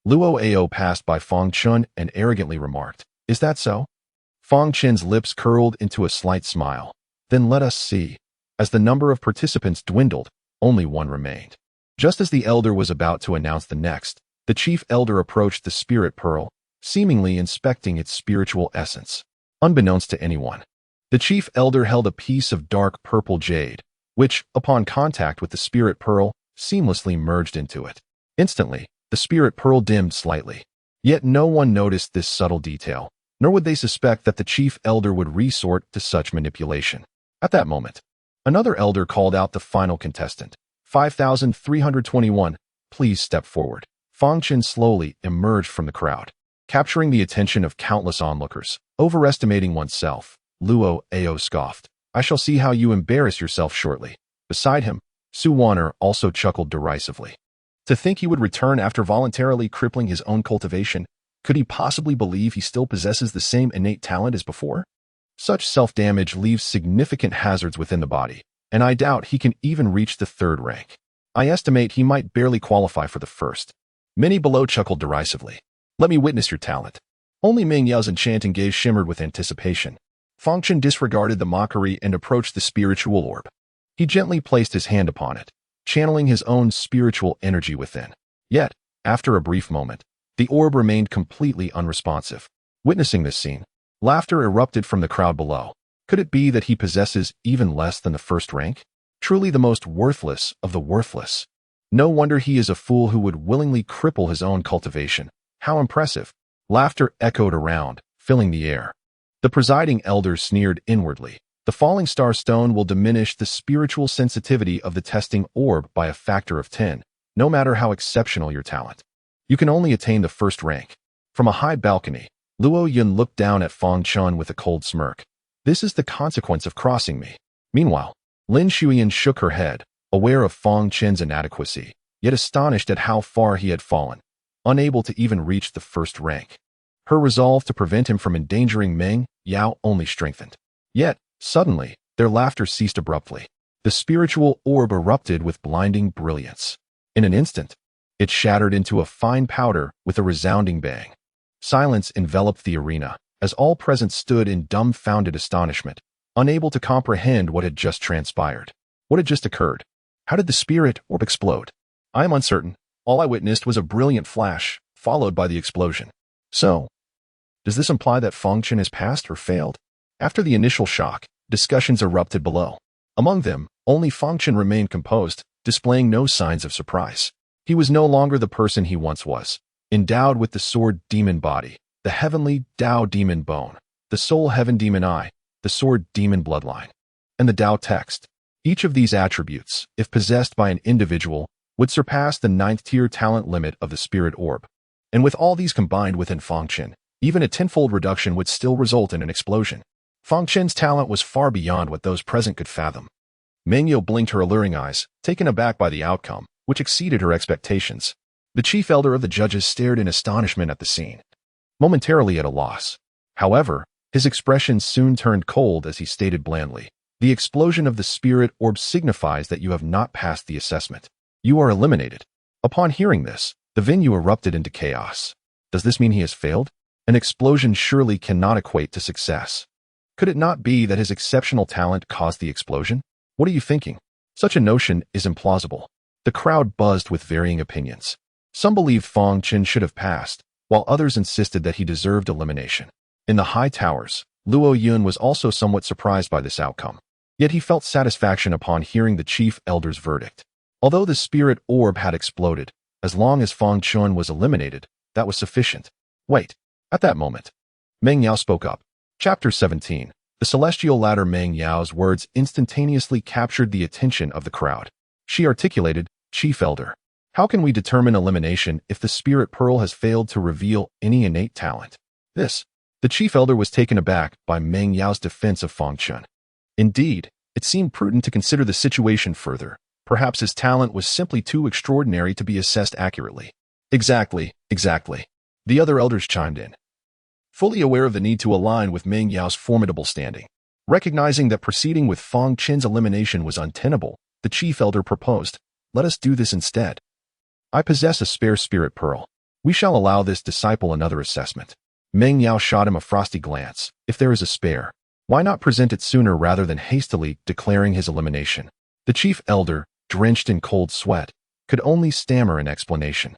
Luo Ao passed by Fang Chen and arrogantly remarked, "Is that so?" Fang Chen's lips curled into a slight smile. "Then let us see." As the number of participants dwindled, only one remained. Just as the elder was about to announce the next, the chief elder approached the spirit pearl, seemingly inspecting its spiritual essence. Unbeknownst to anyone, the chief elder held a piece of dark purple jade, which, upon contact with the spirit pearl, seamlessly merged into it. Instantly, the spirit pearl dimmed slightly. Yet no one noticed this subtle detail, nor would they suspect that the chief elder would resort to such manipulation. At that moment, another elder called out the final contestant. 5321, please step forward. Fang Chen slowly emerged from the crowd, capturing the attention of countless onlookers. Overestimating oneself, Luo Ao scoffed. I shall see how you embarrass yourself shortly. Beside him, Su Wan'er also chuckled derisively. To think he would return after voluntarily crippling his own cultivation, could he possibly believe he still possesses the same innate talent as before? Such self-damage leaves significant hazards within the body, and I doubt he can even reach the third rank. I estimate he might barely qualify for the first. Many below chuckled derisively. Let me witness your talent. Only Ming Yao's enchanting gaze shimmered with anticipation. Fang Chen disregarded the mockery and approached the spiritual orb. He gently placed his hand upon it, channeling his own spiritual energy within. Yet, after a brief moment, the orb remained completely unresponsive. Witnessing this scene, laughter erupted from the crowd below. Could it be that he possesses even less than the first rank? Truly the most worthless of the worthless. No wonder he is a fool who would willingly cripple his own cultivation. How impressive! Laughter echoed around, filling the air. The presiding elder sneered inwardly. The falling star stone will diminish the spiritual sensitivity of the testing orb by a factor of 10, no matter how exceptional your talent. You can only attain the first rank. From a high balcony, Luo Yun looked down at Fang Chen with a cold smirk. This is the consequence of crossing me. Meanwhile, Lin Shuyan shook her head, aware of Fang Chen's inadequacy, yet astonished at how far he had fallen, unable to even reach the first rank. Her resolve to prevent him from endangering Meng Yao only strengthened. Yet, suddenly, their laughter ceased abruptly. The spiritual orb erupted with blinding brilliance. In an instant, it shattered into a fine powder with a resounding bang. Silence enveloped the arena, as all present stood in dumbfounded astonishment, unable to comprehend what had just transpired. What had just occurred? How did the spirit orb explode? I am uncertain. All I witnessed was a brilliant flash, followed by the explosion. So, does this imply that Fang Chen has passed or failed? After the initial shock, discussions erupted below. Among them, only Fang Chen remained composed, displaying no signs of surprise. He was no longer the person he once was, endowed with the sword demon body, the heavenly Dao demon bone, the soul heaven demon eye, the sword demon bloodline, and the Dao text. Each of these attributes, if possessed by an individual, would surpass the 9th-tier talent limit of the spirit orb. And with all these combined within Fang Chen, even a tenfold reduction would still result in an explosion. Fang Chen's talent was far beyond what those present could fathom. Meng Yao blinked her alluring eyes, taken aback by the outcome, which exceeded her expectations. The chief elder of the judges stared in astonishment at the scene, momentarily at a loss. However, his expression soon turned cold as he stated blandly, "The explosion of the spirit orb signifies that you have not passed the assessment. You are eliminated." Upon hearing this, the venue erupted into chaos. Does this mean he has failed? An explosion surely cannot equate to success. Could it not be that his exceptional talent caused the explosion? What are you thinking? Such a notion is implausible. The crowd buzzed with varying opinions. Some believed Fang Chen should have passed, while others insisted that he deserved elimination. In the high towers, Luo Yun was also somewhat surprised by this outcome. Yet he felt satisfaction upon hearing the chief elder's verdict. Although the spirit orb had exploded, as long as Fang Chen was eliminated, that was sufficient. Wait. At that moment, Meng Yao spoke up. Chapter 17. The celestial ladder. Meng Yao's words instantaneously captured the attention of the crowd. She articulated, "Chief Elder, how can we determine elimination if the spirit pearl has failed to reveal any innate talent?" The chief elder was taken aback by Meng Yao's defense of Fang Chen. Indeed, it seemed prudent to consider the situation further. Perhaps his talent was simply too extraordinary to be assessed accurately. Exactly. The other elders chimed in, fully aware of the need to align with Meng Yao's formidable standing. Recognizing that proceeding with Fang Chen's elimination was untenable, the chief elder proposed, "Let us do this instead. I possess a spare spirit pearl. We shall allow this disciple another assessment." Meng Yao shot him a frosty glance. If there is a spare, why not present it sooner rather than hastily declaring his elimination? The chief elder, drenched in cold sweat, could only stammer an explanation.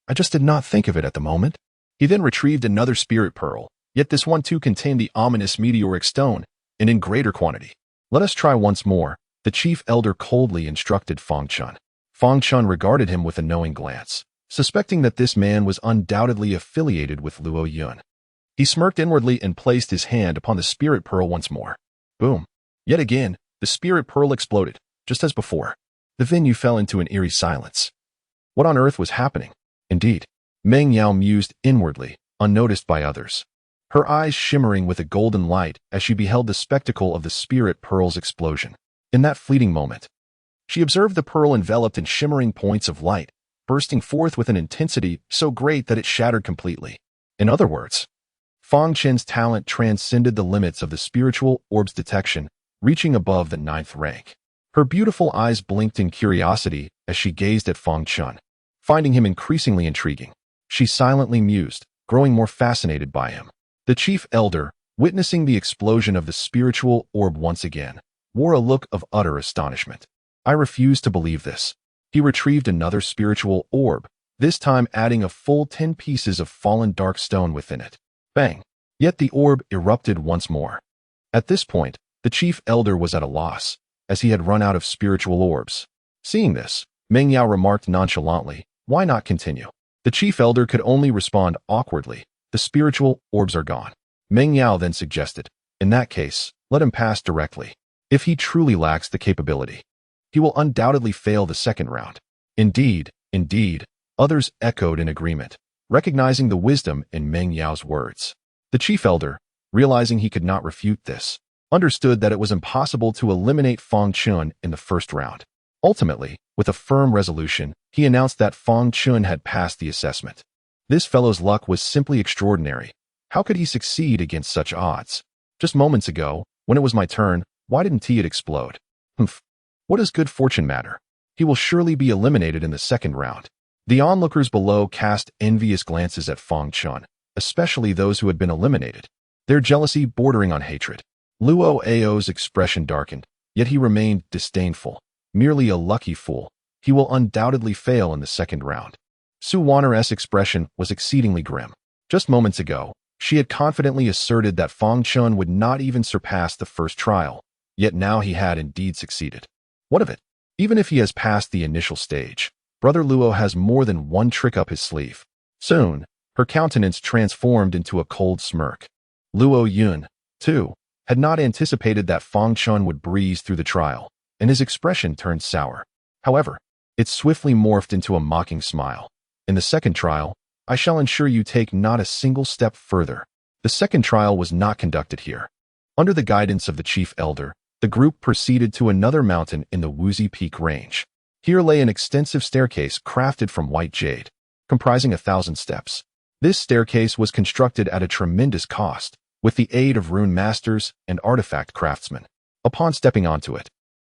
"I just did not think of it at the moment." He then retrieved another spirit pearl, yet this one too contained the ominous meteoric stone, and in greater quantity. "Let us try once more," the chief elder coldly instructed Fang Chen. Fang Chen regarded him with a knowing glance. suspecting that this man was undoubtedly affiliated with Luo Yun. He smirked inwardly and placed his hand upon the spirit pearl once more. Boom. Yet again, the spirit pearl exploded, just as before. The venue fell into an eerie silence. What on earth was happening? Indeed, Meng Yao mused inwardly, unnoticed by others, her eyes shimmering with a golden light as she beheld the spectacle of the spirit pearl's explosion. In that fleeting moment, she observed the pearl enveloped in shimmering points of light, bursting forth with an intensity so great that it shattered completely. In other words, Fang Chen's talent transcended the limits of the spiritual orb's detection, reaching above the 9th rank. Her beautiful eyes blinked in curiosity as she gazed at Fang Chen. Finding him increasingly intriguing, she silently mused, growing more fascinated by him. The chief elder, witnessing the explosion of the spiritual orb once again, wore a look of utter astonishment. I refuse to believe this. He retrieved another spiritual orb, this time adding a full 10 pieces of fallen dark stone within it. Bang! Yet the orb erupted once more. At this point, the chief elder was at a loss, as he had run out of spiritual orbs. Seeing this, Meng Yao remarked nonchalantly, "Why not continue?" The chief elder could only respond awkwardly, "The spiritual orbs are gone." Meng Yao then suggested, "In that case, let him pass directly. If he truly lacks the capability, he will undoubtedly fail the second round." Indeed, others echoed in agreement, recognizing the wisdom in Meng Yao's words. The chief elder, realizing he could not refute this, understood that it was impossible to eliminate Fang Chen in the first round. Ultimately, with a firm resolution, he announced that Fang Chen had passed the assessment. This fellow's luck was simply extraordinary. How could he succeed against such odds? Just moments ago, when it was my turn, why didn't it explode? Humph. What does good fortune matter? He will surely be eliminated in the second round. The onlookers below cast envious glances at Fang Chen, especially those who had been eliminated, their jealousy bordering on hatred. Luo Ao's expression darkened, yet he remained disdainful. Merely a lucky fool. He will undoubtedly fail in the second round. Su Wanner's expression was exceedingly grim. Just moments ago, she had confidently asserted that Fang Chen would not even surpass the first trial, yet now he had indeed succeeded. What of it? Even if he has passed the initial stage, Brother Luo has more than one trick up his sleeve. Soon, her countenance transformed into a cold smirk. Luo Yun, too, had not anticipated that Fang Chen would breeze through the trial, and his expression turned sour. However, it swiftly morphed into a mocking smile. "In the second trial, I shall ensure you take not a single step further." The second trial was not conducted here. Under the guidance of the chief elder, the group proceeded to another mountain in the Wuzi Peak range. Here lay an extensive staircase crafted from white jade, comprising 1,000 steps. This staircase was constructed at a tremendous cost, with the aid of rune masters and artifact craftsmen. Upon stepping onto it,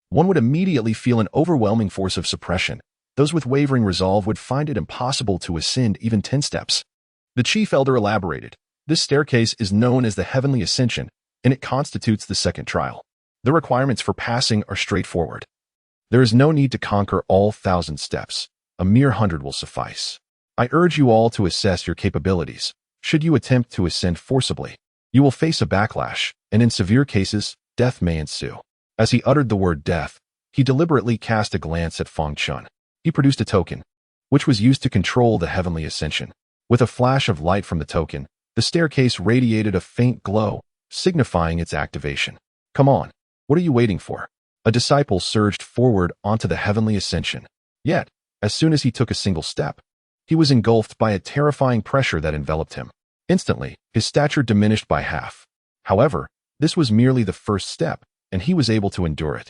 one would immediately feel an overwhelming force of suppression. Those with wavering resolve would find it impossible to ascend even 10 steps. The chief elder elaborated, "This staircase is known as the Heavenly Ascension, and it constitutes the second trial. The requirements for passing are straightforward. There is no need to conquer all 1,000 steps. A mere 100 will suffice. I urge you all to assess your capabilities. Should you attempt to ascend forcibly, you will face a backlash, and in severe cases, death may ensue." As he uttered the word death, he deliberately cast a glance at Fang Chen. He produced a token, which was used to control the Heavenly Ascension. With a flash of light from the token, the staircase radiated a faint glow, signifying its activation. "Come on, what are you waiting for?" A disciple surged forward onto the Heavenly Ascension. Yet, as soon as he took a single step, he was engulfed by a terrifying pressure that enveloped him. Instantly, his stature diminished by half. However, this was merely the first step, and he was able to endure it.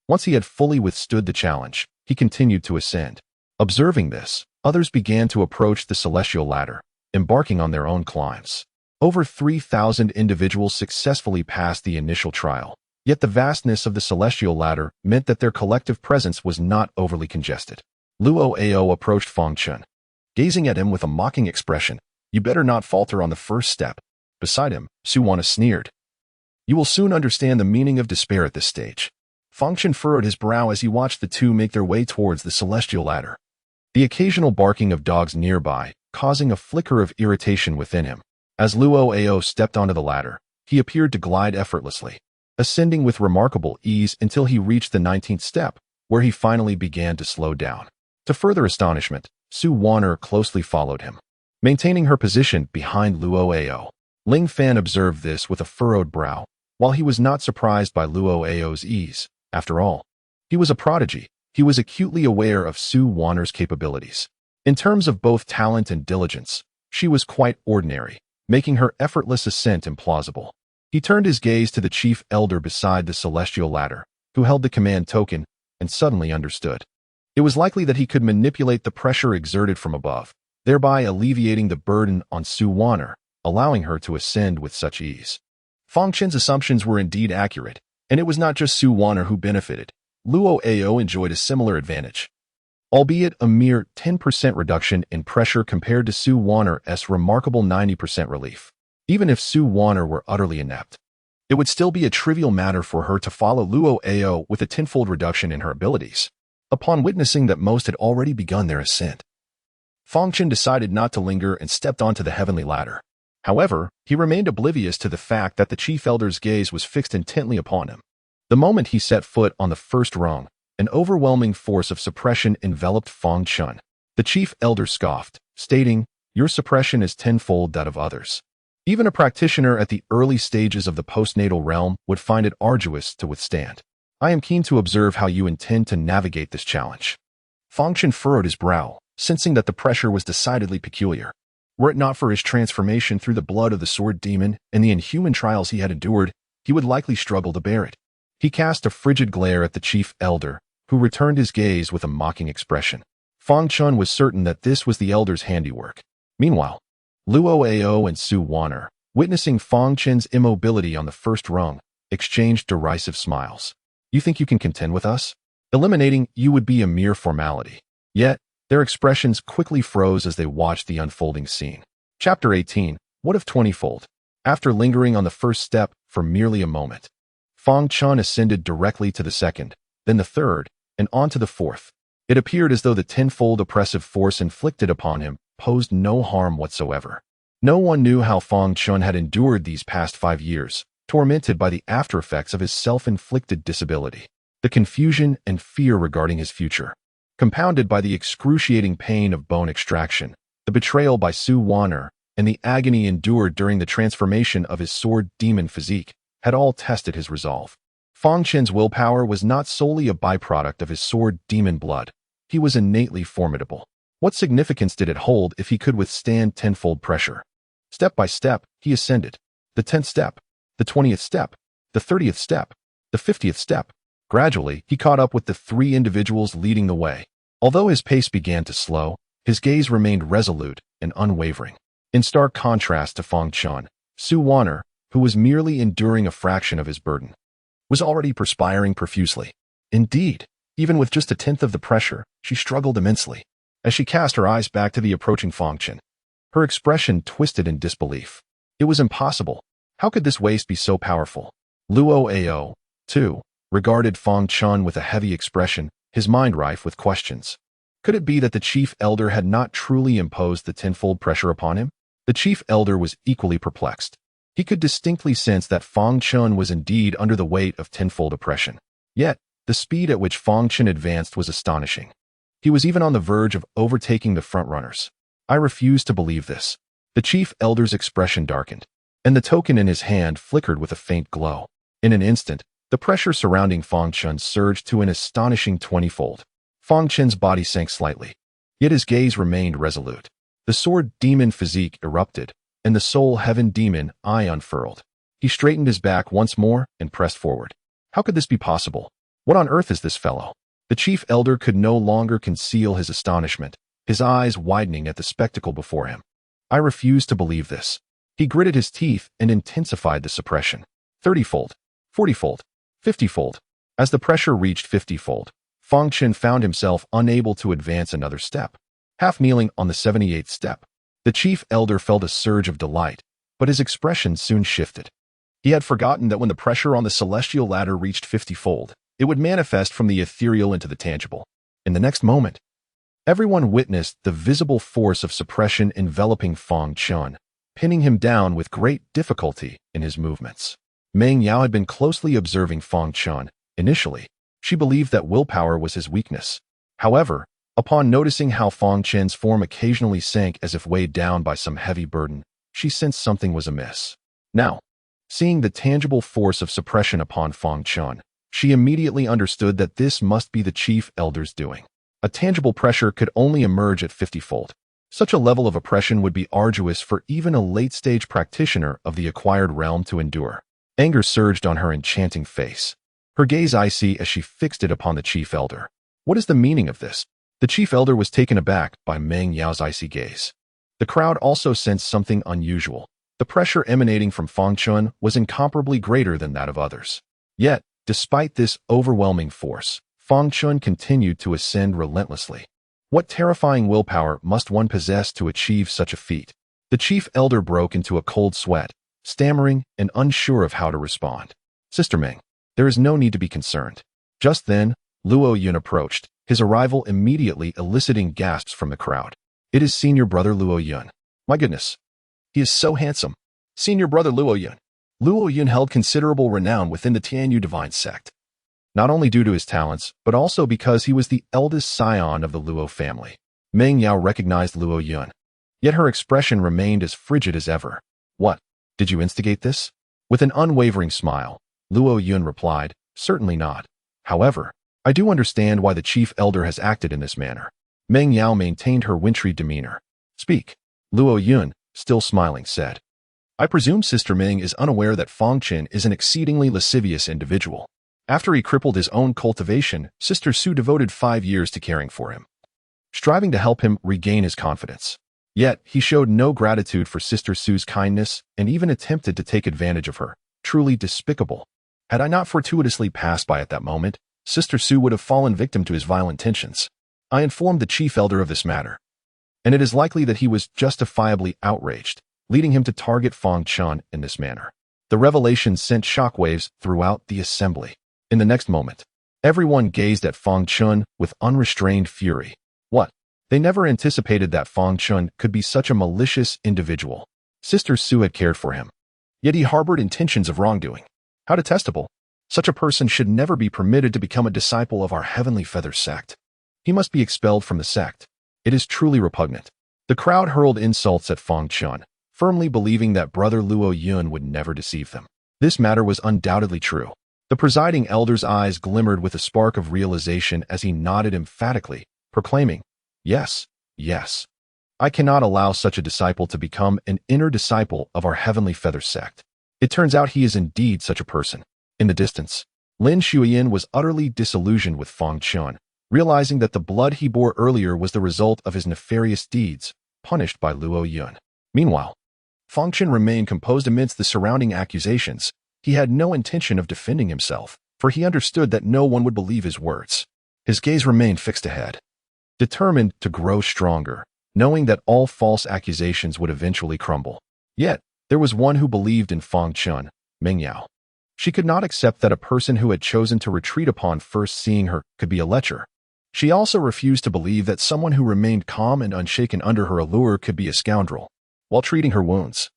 Once he had fully withstood the challenge, he continued to ascend. Observing this, others began to approach the celestial ladder, embarking on their own climbs. Over 3,000 individuals successfully passed the initial trial, yet the vastness of the celestial ladder meant that their collective presence was not overly congested. Luo Ao approached Fang Chen, gazing at him with a mocking expression. "You better not falter on the first step." Beside him, Su Wana sneered. "You will soon understand the meaning of despair at this stage." Fang Chen furrowed his brow as he watched the two make their way towards the celestial ladder, the occasional barking of dogs nearby causing a flicker of irritation within him. As Luo Ao stepped onto the ladder, he appeared to glide effortlessly, ascending with remarkable ease until he reached the 19th step, where he finally began to slow down. To further astonishment, Su Wan'er closely followed him, maintaining her position behind Luo Ao. Ling Fan observed this with a furrowed brow. While he was not surprised by Luo Ao's ease, after all, he was a prodigy. He was acutely aware of Su Wan'er's capabilities. In terms of both talent and diligence, she was quite ordinary, making her effortless ascent implausible. He turned his gaze to the chief elder beside the celestial ladder, who held the command token, and suddenly understood. It was likely that he could manipulate the pressure exerted from above, thereby alleviating the burden on Su Wan'er, allowing her to ascend with such ease. Fang Chen's assumptions were indeed accurate, and it was not just Su Wan'er who benefited. Luo Ao enjoyed a similar advantage, albeit a mere 10% reduction in pressure compared to Su Wan'er's remarkable 90% relief. Even if Su Wan'er were utterly inept, it would still be a trivial matter for her to follow Luo Ao with a tenfold reduction in her abilities. Upon witnessing that most had already begun their ascent, Fang Chen decided not to linger and stepped onto the heavenly ladder. However, he remained oblivious to the fact that the chief elder's gaze was fixed intently upon him. The moment he set foot on the first rung, an overwhelming force of suppression enveloped Fang Chen. The chief elder scoffed, stating, "Your suppression is tenfold that of others. Even a practitioner at the early stages of the postnatal realm would find it arduous to withstand. I am keen to observe how you intend to navigate this challenge." Fang Chen furrowed his brow, sensing that the pressure was decidedly peculiar. Were it not for his transformation through the blood of the sword demon and the inhuman trials he had endured, he would likely struggle to bear it. He cast a frigid glare at the chief elder, who returned his gaze with a mocking expression. Fang Chen was certain that this was the elder's handiwork. Meanwhile, Luo Ao and Su Wan'er, witnessing Fang Chen's immobility on the first rung, exchanged derisive smiles. "You think you can contend with us? Eliminating you would be a mere formality." Yet, their expressions quickly froze as they watched the unfolding scene. Chapter 18, What if 20-fold? After lingering on the first step for merely a moment, Fang Chen ascended directly to the second, then the third, and on to the fourth. It appeared as though the tenfold oppressive force inflicted upon him posed no harm whatsoever. No one knew how Fang Chen had endured these past 5 years, tormented by the aftereffects of his self-inflicted disability. The confusion and fear regarding his future, compounded by the excruciating pain of bone extraction, the betrayal by Su Wan'er, and the agony endured during the transformation of his sword demon physique, had all tested his resolve. Fang Chen's willpower was not solely a byproduct of his sword demon blood. He was innately formidable. What significance did it hold if he could withstand tenfold pressure? Step by step, he ascended. The 10th step, the 20th step, the 30th step, the 50th step. Gradually, he caught up with the 3 individuals leading the way. Although his pace began to slow, his gaze remained resolute and unwavering. In stark contrast to Fang Chen, Su Wan'er, who was merely enduring a fraction of his burden, was already perspiring profusely. Indeed, even with just a tenth of the pressure, she struggled immensely. As she cast her eyes back to the approaching Fang Chen, her expression twisted in disbelief. It was impossible. How could this waste be so powerful? Luo Ao, too, regarded Fang Chen with a heavy expression, his mind rife with questions. Could it be that the chief elder had not truly imposed the tenfold pressure upon him? The chief elder was equally perplexed. He could distinctly sense that Fang Chen was indeed under the weight of tenfold oppression. Yet, the speed at which Fang Chen advanced was astonishing. He was even on the verge of overtaking the frontrunners. I refuse to believe this. The chief elder's expression darkened, and the token in his hand flickered with a faint glow. In an instant, the pressure surrounding Fang Chen surged to an astonishing 20-fold. Fang Chen's body sank slightly, yet his gaze remained resolute. The sword demon physique erupted, and the soul heaven demon eye unfurled. He straightened his back once more and pressed forward. How could this be possible? What on earth is this fellow? The chief elder could no longer conceal his astonishment, his eyes widening at the spectacle before him. I refuse to believe this. He gritted his teeth and intensified the suppression. 30-fold, 40-fold, 50-fold. As the pressure reached 50-fold, Fang Chen found himself unable to advance another step. Half kneeling on the 78th step, the chief elder felt a surge of delight, but his expression soon shifted. He had forgotten that when the pressure on the celestial ladder reached 50-fold, it would manifest from the ethereal into the tangible. In the next moment, everyone witnessed the visible force of suppression enveloping Fang Chen, pinning him down with great difficulty in his movements. Meng Yao had been closely observing Fang Chen. Initially, she believed that willpower was his weakness. However, Upon noticing how Fang Chen's form occasionally sank as if weighed down by some heavy burden, she sensed something was amiss. Now, seeing the tangible force of suppression upon Fang Chen, she immediately understood that this must be the chief elder's doing. A tangible pressure could only emerge at 50-fold. Such a level of oppression would be arduous for even a late-stage practitioner of the acquired realm to endure. Anger surged on her enchanting face, her gaze icy as she fixed it upon the chief elder. What is the meaning of this? The chief elder was taken aback by Meng Yao's icy gaze. The crowd also sensed something unusual. The pressure emanating from Fang Chen was incomparably greater than that of others. Yet, despite this overwhelming force, Fang Chen continued to ascend relentlessly. What terrifying willpower must one possess to achieve such a feat? The chief elder broke into a cold sweat, stammering and unsure of how to respond. Sister Meng, there is no need to be concerned. Just then, Luo Yun approached, his arrival immediately eliciting gasps from the crowd. It is senior brother Luo Yun. My goodness. He is so handsome. Senior brother Luo Yun. Luo Yun held considerable renown within the Tianyu divine sect, not only due to his talents, but also because he was the eldest scion of the Luo family. Meng Yao recognized Luo Yun, yet her expression remained as frigid as ever. What? Did you instigate this? With an unwavering smile, Luo Yun replied, certainly not. However, I do understand why the chief elder has acted in this manner. Meng Yao maintained her wintry demeanor. Speak. Luo Yun, still smiling, said. I presume Sister Ming is unaware that Fang Chen is an exceedingly lascivious individual. After he crippled his own cultivation, Sister Su devoted 5 years to caring for him, striving to help him regain his confidence. Yet, he showed no gratitude for Sister Su's kindness and even attempted to take advantage of her. Truly despicable. Had I not fortuitously passed by at that moment, Sister Su would have fallen victim to his violent intentions. I informed the chief elder of this matter, and it is likely that he was justifiably outraged, leading him to target Fang Chen in this manner. The revelation sent shockwaves throughout the assembly. In the next moment, everyone gazed at Fang Chen with unrestrained fury. What? They never anticipated that Fang Chen could be such a malicious individual. Sister Su had cared for him, yet he harbored intentions of wrongdoing. How detestable! Such a person should never be permitted to become a disciple of our Heavenly Feather sect. He must be expelled from the sect. It is truly repugnant. The crowd hurled insults at Fang Chen, firmly believing that brother Luo Yun would never deceive them. This matter was undoubtedly true. The presiding elder's eyes glimmered with a spark of realization as he nodded emphatically, proclaiming, Yes, yes. I cannot allow such a disciple to become an inner disciple of our Heavenly Feather sect. It turns out he is indeed such a person. In the distance, Lin Shuiyin was utterly disillusioned with Fang Chen, realizing that the blood he bore earlier was the result of his nefarious deeds, punished by Luo Yun. Meanwhile, Fang Chen remained composed amidst the surrounding accusations. He had no intention of defending himself, for he understood that no one would believe his words. His gaze remained fixed ahead, determined to grow stronger, knowing that all false accusations would eventually crumble. Yet, there was one who believed in Fang Chen, Meng Yao. She could not accept that a person who had chosen to retreat upon first seeing her could be a lecher. She also refused to believe that someone who remained calm and unshaken under her allure could be a scoundrel. While treating her wounds,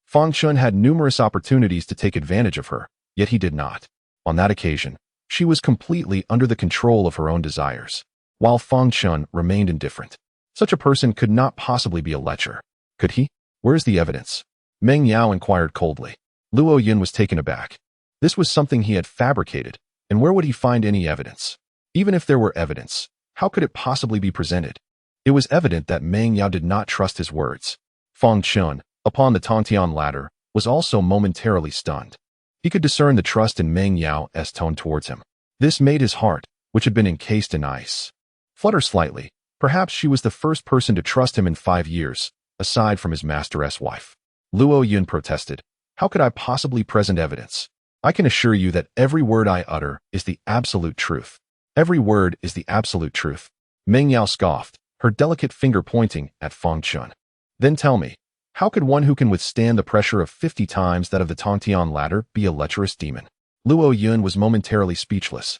Fang Chen had numerous opportunities to take advantage of her, yet he did not. On that occasion, she was completely under the control of her own desires, while Fang Chen remained indifferent. Such a person could not possibly be a lecher. Could he? Where is the evidence? Meng Yao inquired coldly. Luo Yun was taken aback. This was something he had fabricated, and where would he find any evidence? Even if there were evidence, how could it possibly be presented? It was evident that Meng Yao did not trust his words. Fang Chen, upon the Tongtian ladder, was also momentarily stunned. He could discern the trust in Meng Yao's tone towards him. This made his heart, which had been encased in ice, flutter slightly. Perhaps she was the first person to trust him in 5 years, aside from his master's wife. Luo Yun protested. How could I possibly present evidence? I can assure you that every word I utter is the absolute truth. Every word is the absolute truth. Meng Yao scoffed, her delicate finger pointing at Fang Chen. Then tell me, how could one who can withstand the pressure of 50 times that of the Tongtian ladder be a lecherous demon? Luo Yun was momentarily speechless.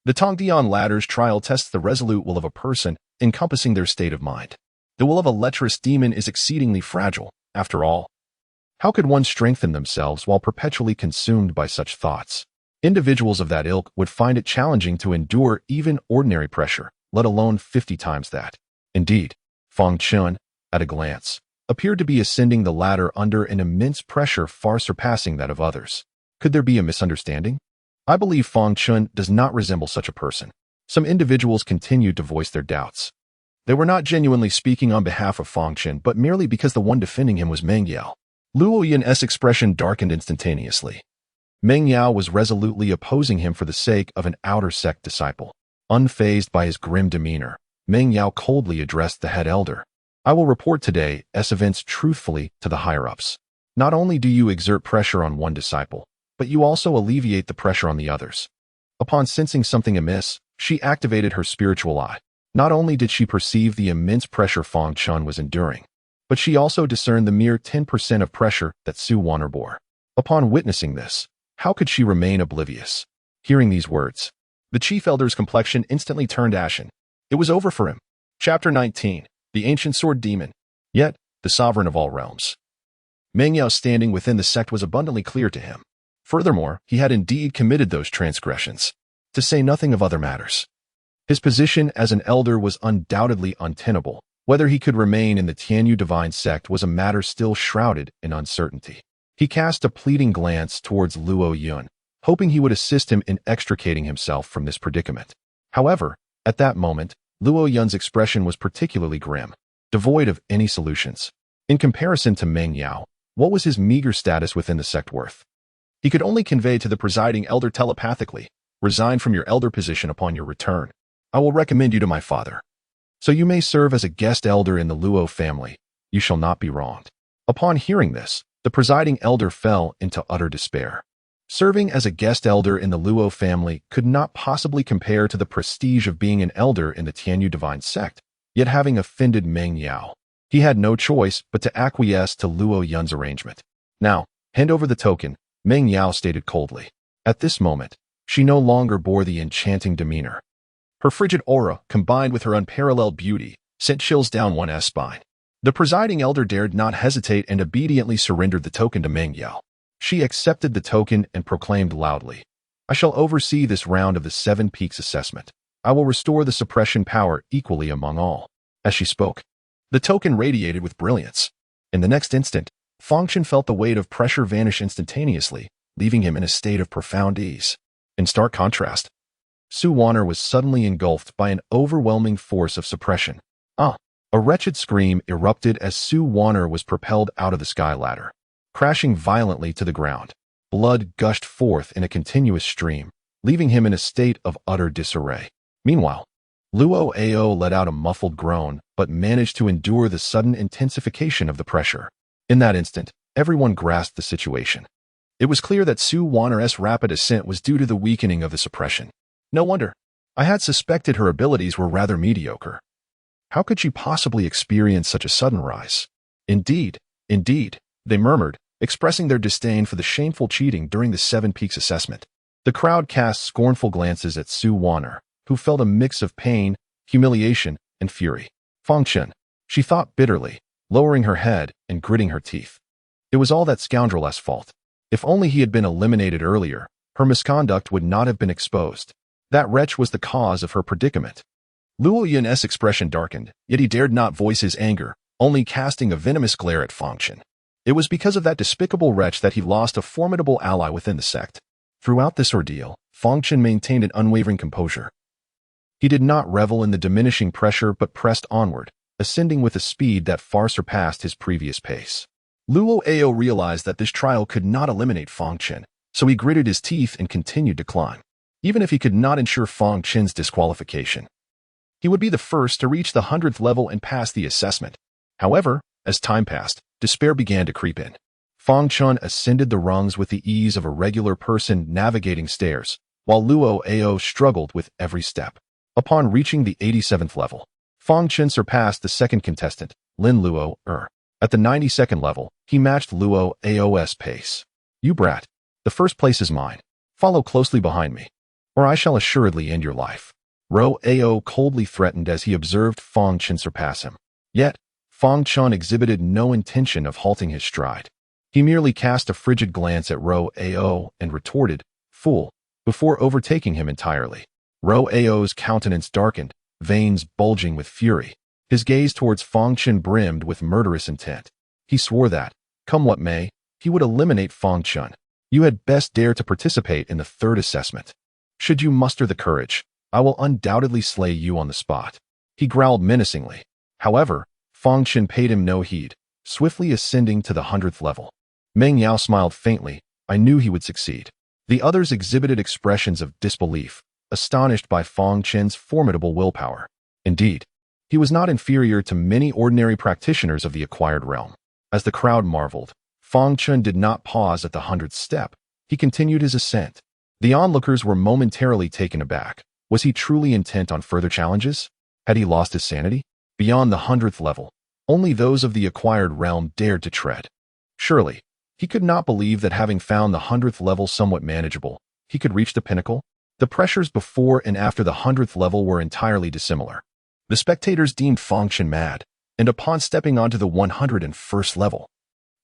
The Tongtian ladder's trial tests the resolute will of a person, encompassing their state of mind. The will of a lecherous demon is exceedingly fragile, after all. How could one strengthen themselves while perpetually consumed by such thoughts? Individuals of that ilk would find it challenging to endure even ordinary pressure, let let alone 50 times that. Indeed, Fang Chen, at a glance, appeared to be ascending the ladder under an immense pressure far surpassing that of others. Could there be a misunderstanding? I believe Fang Chen does not resemble such a person. Some individuals continued to voice their doubts. They were not genuinely speaking on behalf of Fang Chen, but merely because the one defending him was Meng Yao. Luo Yun's expression darkened instantaneously. Meng Yao was resolutely opposing him for the sake of an outer sect disciple. Unfazed by his grim demeanor, Meng Yao coldly addressed the head elder. I will report today's events truthfully to the higher-ups. Not only do you exert pressure on one disciple, but you also alleviate the pressure on the others. Upon sensing something amiss, she activated her spiritual eye. Not only did she perceive the immense pressure Fang Chen was enduring, but she also discerned the mere 10% of pressure that Su Wan'er bore. Upon witnessing this, how could she remain oblivious? Hearing these words, the chief elder's complexion instantly turned ashen. It was over for him. Chapter 19. The Ancient Sword Demon. Yet, the sovereign of all realms. Meng Yao's standing within the sect was abundantly clear to him. Furthermore, he had indeed committed those transgressions, to say nothing of other matters. His position as an elder was undoubtedly untenable. Whether he could remain in the Tianyu divine sect was a matter still shrouded in uncertainty. He cast a pleading glance towards Luo Yun, hoping he would assist him in extricating himself from this predicament. However, at that moment, Luo Yun's expression was particularly grim, devoid of any solutions. In comparison to Meng Yao, what was his meager status within the sect worth? He could only convey to the presiding elder telepathically, resign from your elder position upon your return. I will recommend you to my father. So you may serve as a guest elder in the Luo family. You shall not be wronged. Upon hearing this, the presiding elder fell into utter despair. Serving as a guest elder in the Luo family could not possibly compare to the prestige of being an elder in the Tianyu divine sect, yet having offended Meng Yao, he had no choice but to acquiesce to Luo Yun's arrangement. Now, hand over the token, Meng Yao stated coldly. At this moment, she no longer bore the enchanting demeanor. Her frigid aura, combined with her unparalleled beauty, sent chills down one's spine. The presiding elder dared not hesitate and obediently surrendered the token to Meng Yao. She accepted the token and proclaimed loudly, I shall oversee this round of the 7 Peaks assessment. I will restore the suppression power equally among all. As she spoke, the token radiated with brilliance. In the next instant, Fang Chen felt the weight of pressure vanish instantaneously, leaving him in a state of profound ease. In stark contrast, Su Wan'er was suddenly engulfed by an overwhelming force of suppression. A wretched scream erupted as Su Wan'er was propelled out of the sky ladder, crashing violently to the ground. Blood gushed forth in a continuous stream, leaving him in a state of utter disarray. Meanwhile, Luo Ao let out a muffled groan, but managed to endure the sudden intensification of the pressure. In that instant, everyone grasped the situation. It was clear that Su Wan'er's rapid ascent was due to the weakening of the suppression. No wonder. I had suspected her abilities were rather mediocre. How could she possibly experience such a sudden rise? Indeed, they murmured, expressing their disdain for the shameful cheating during the 7 Peaks assessment. The crowd cast scornful glances at Su Wan'er, who felt a mix of pain, humiliation, and fury. Fang Chen, she thought bitterly, lowering her head and gritting her teeth. It was all that scoundrel's fault. If only he had been eliminated earlier, her misconduct would not have been exposed. That wretch was the cause of her predicament. Luo Yun's expression darkened, yet he dared not voice his anger, only casting a venomous glare at Fang Chen. It was because of that despicable wretch that he lost a formidable ally within the sect. Throughout this ordeal, Fang Chen maintained an unwavering composure. He did not revel in the diminishing pressure but pressed onward, ascending with a speed that far surpassed his previous pace. Luo Ao realized that this trial could not eliminate Fang Chen, so he gritted his teeth and continued to climb. Even if he could not ensure Fang Chen's disqualification, he would be the first to reach the 100th level and pass the assessment. However, as time passed, despair began to creep in. Fang Chen ascended the rungs with the ease of a regular person navigating stairs, while Luo Ao struggled with every step. Upon reaching the 87th level, Fang Chen surpassed the second contestant, Lin Luo At the 92nd level, he matched Luo Ao's pace. You brat, the first place is mine. Follow closely behind me, or I shall assuredly end your life. Ro Ao coldly threatened as he observed Fang Chen surpass him. Yet, Fang Chen exhibited no intention of halting his stride. He merely cast a frigid glance at Ro Ao and retorted, "Fool," before overtaking him entirely. Ro Ao's countenance darkened, veins bulging with fury. His gaze towards Fang Chen brimmed with murderous intent. He swore that, come what may, he would eliminate Fang Chen. You had best dare to participate in the third assessment. Should you muster the courage, I will undoubtedly slay you on the spot. He growled menacingly. However, Fang Chen paid him no heed, swiftly ascending to the 100th level. Meng Yao smiled faintly. I knew he would succeed. The others exhibited expressions of disbelief, astonished by Fang Chen's formidable willpower. Indeed, he was not inferior to many ordinary practitioners of the acquired realm. As the crowd marveled, Fang Chen did not pause at the 100th step. He continued his ascent. The onlookers were momentarily taken aback. Was he truly intent on further challenges? Had he lost his sanity? Beyond the 100th level, only those of the acquired realm dared to tread. Surely, he could not believe that having found the 100th level somewhat manageable, he could reach the pinnacle. The pressures before and after the 100th level were entirely dissimilar. The spectators deemed Fang Chen mad, and upon stepping onto the 101st level,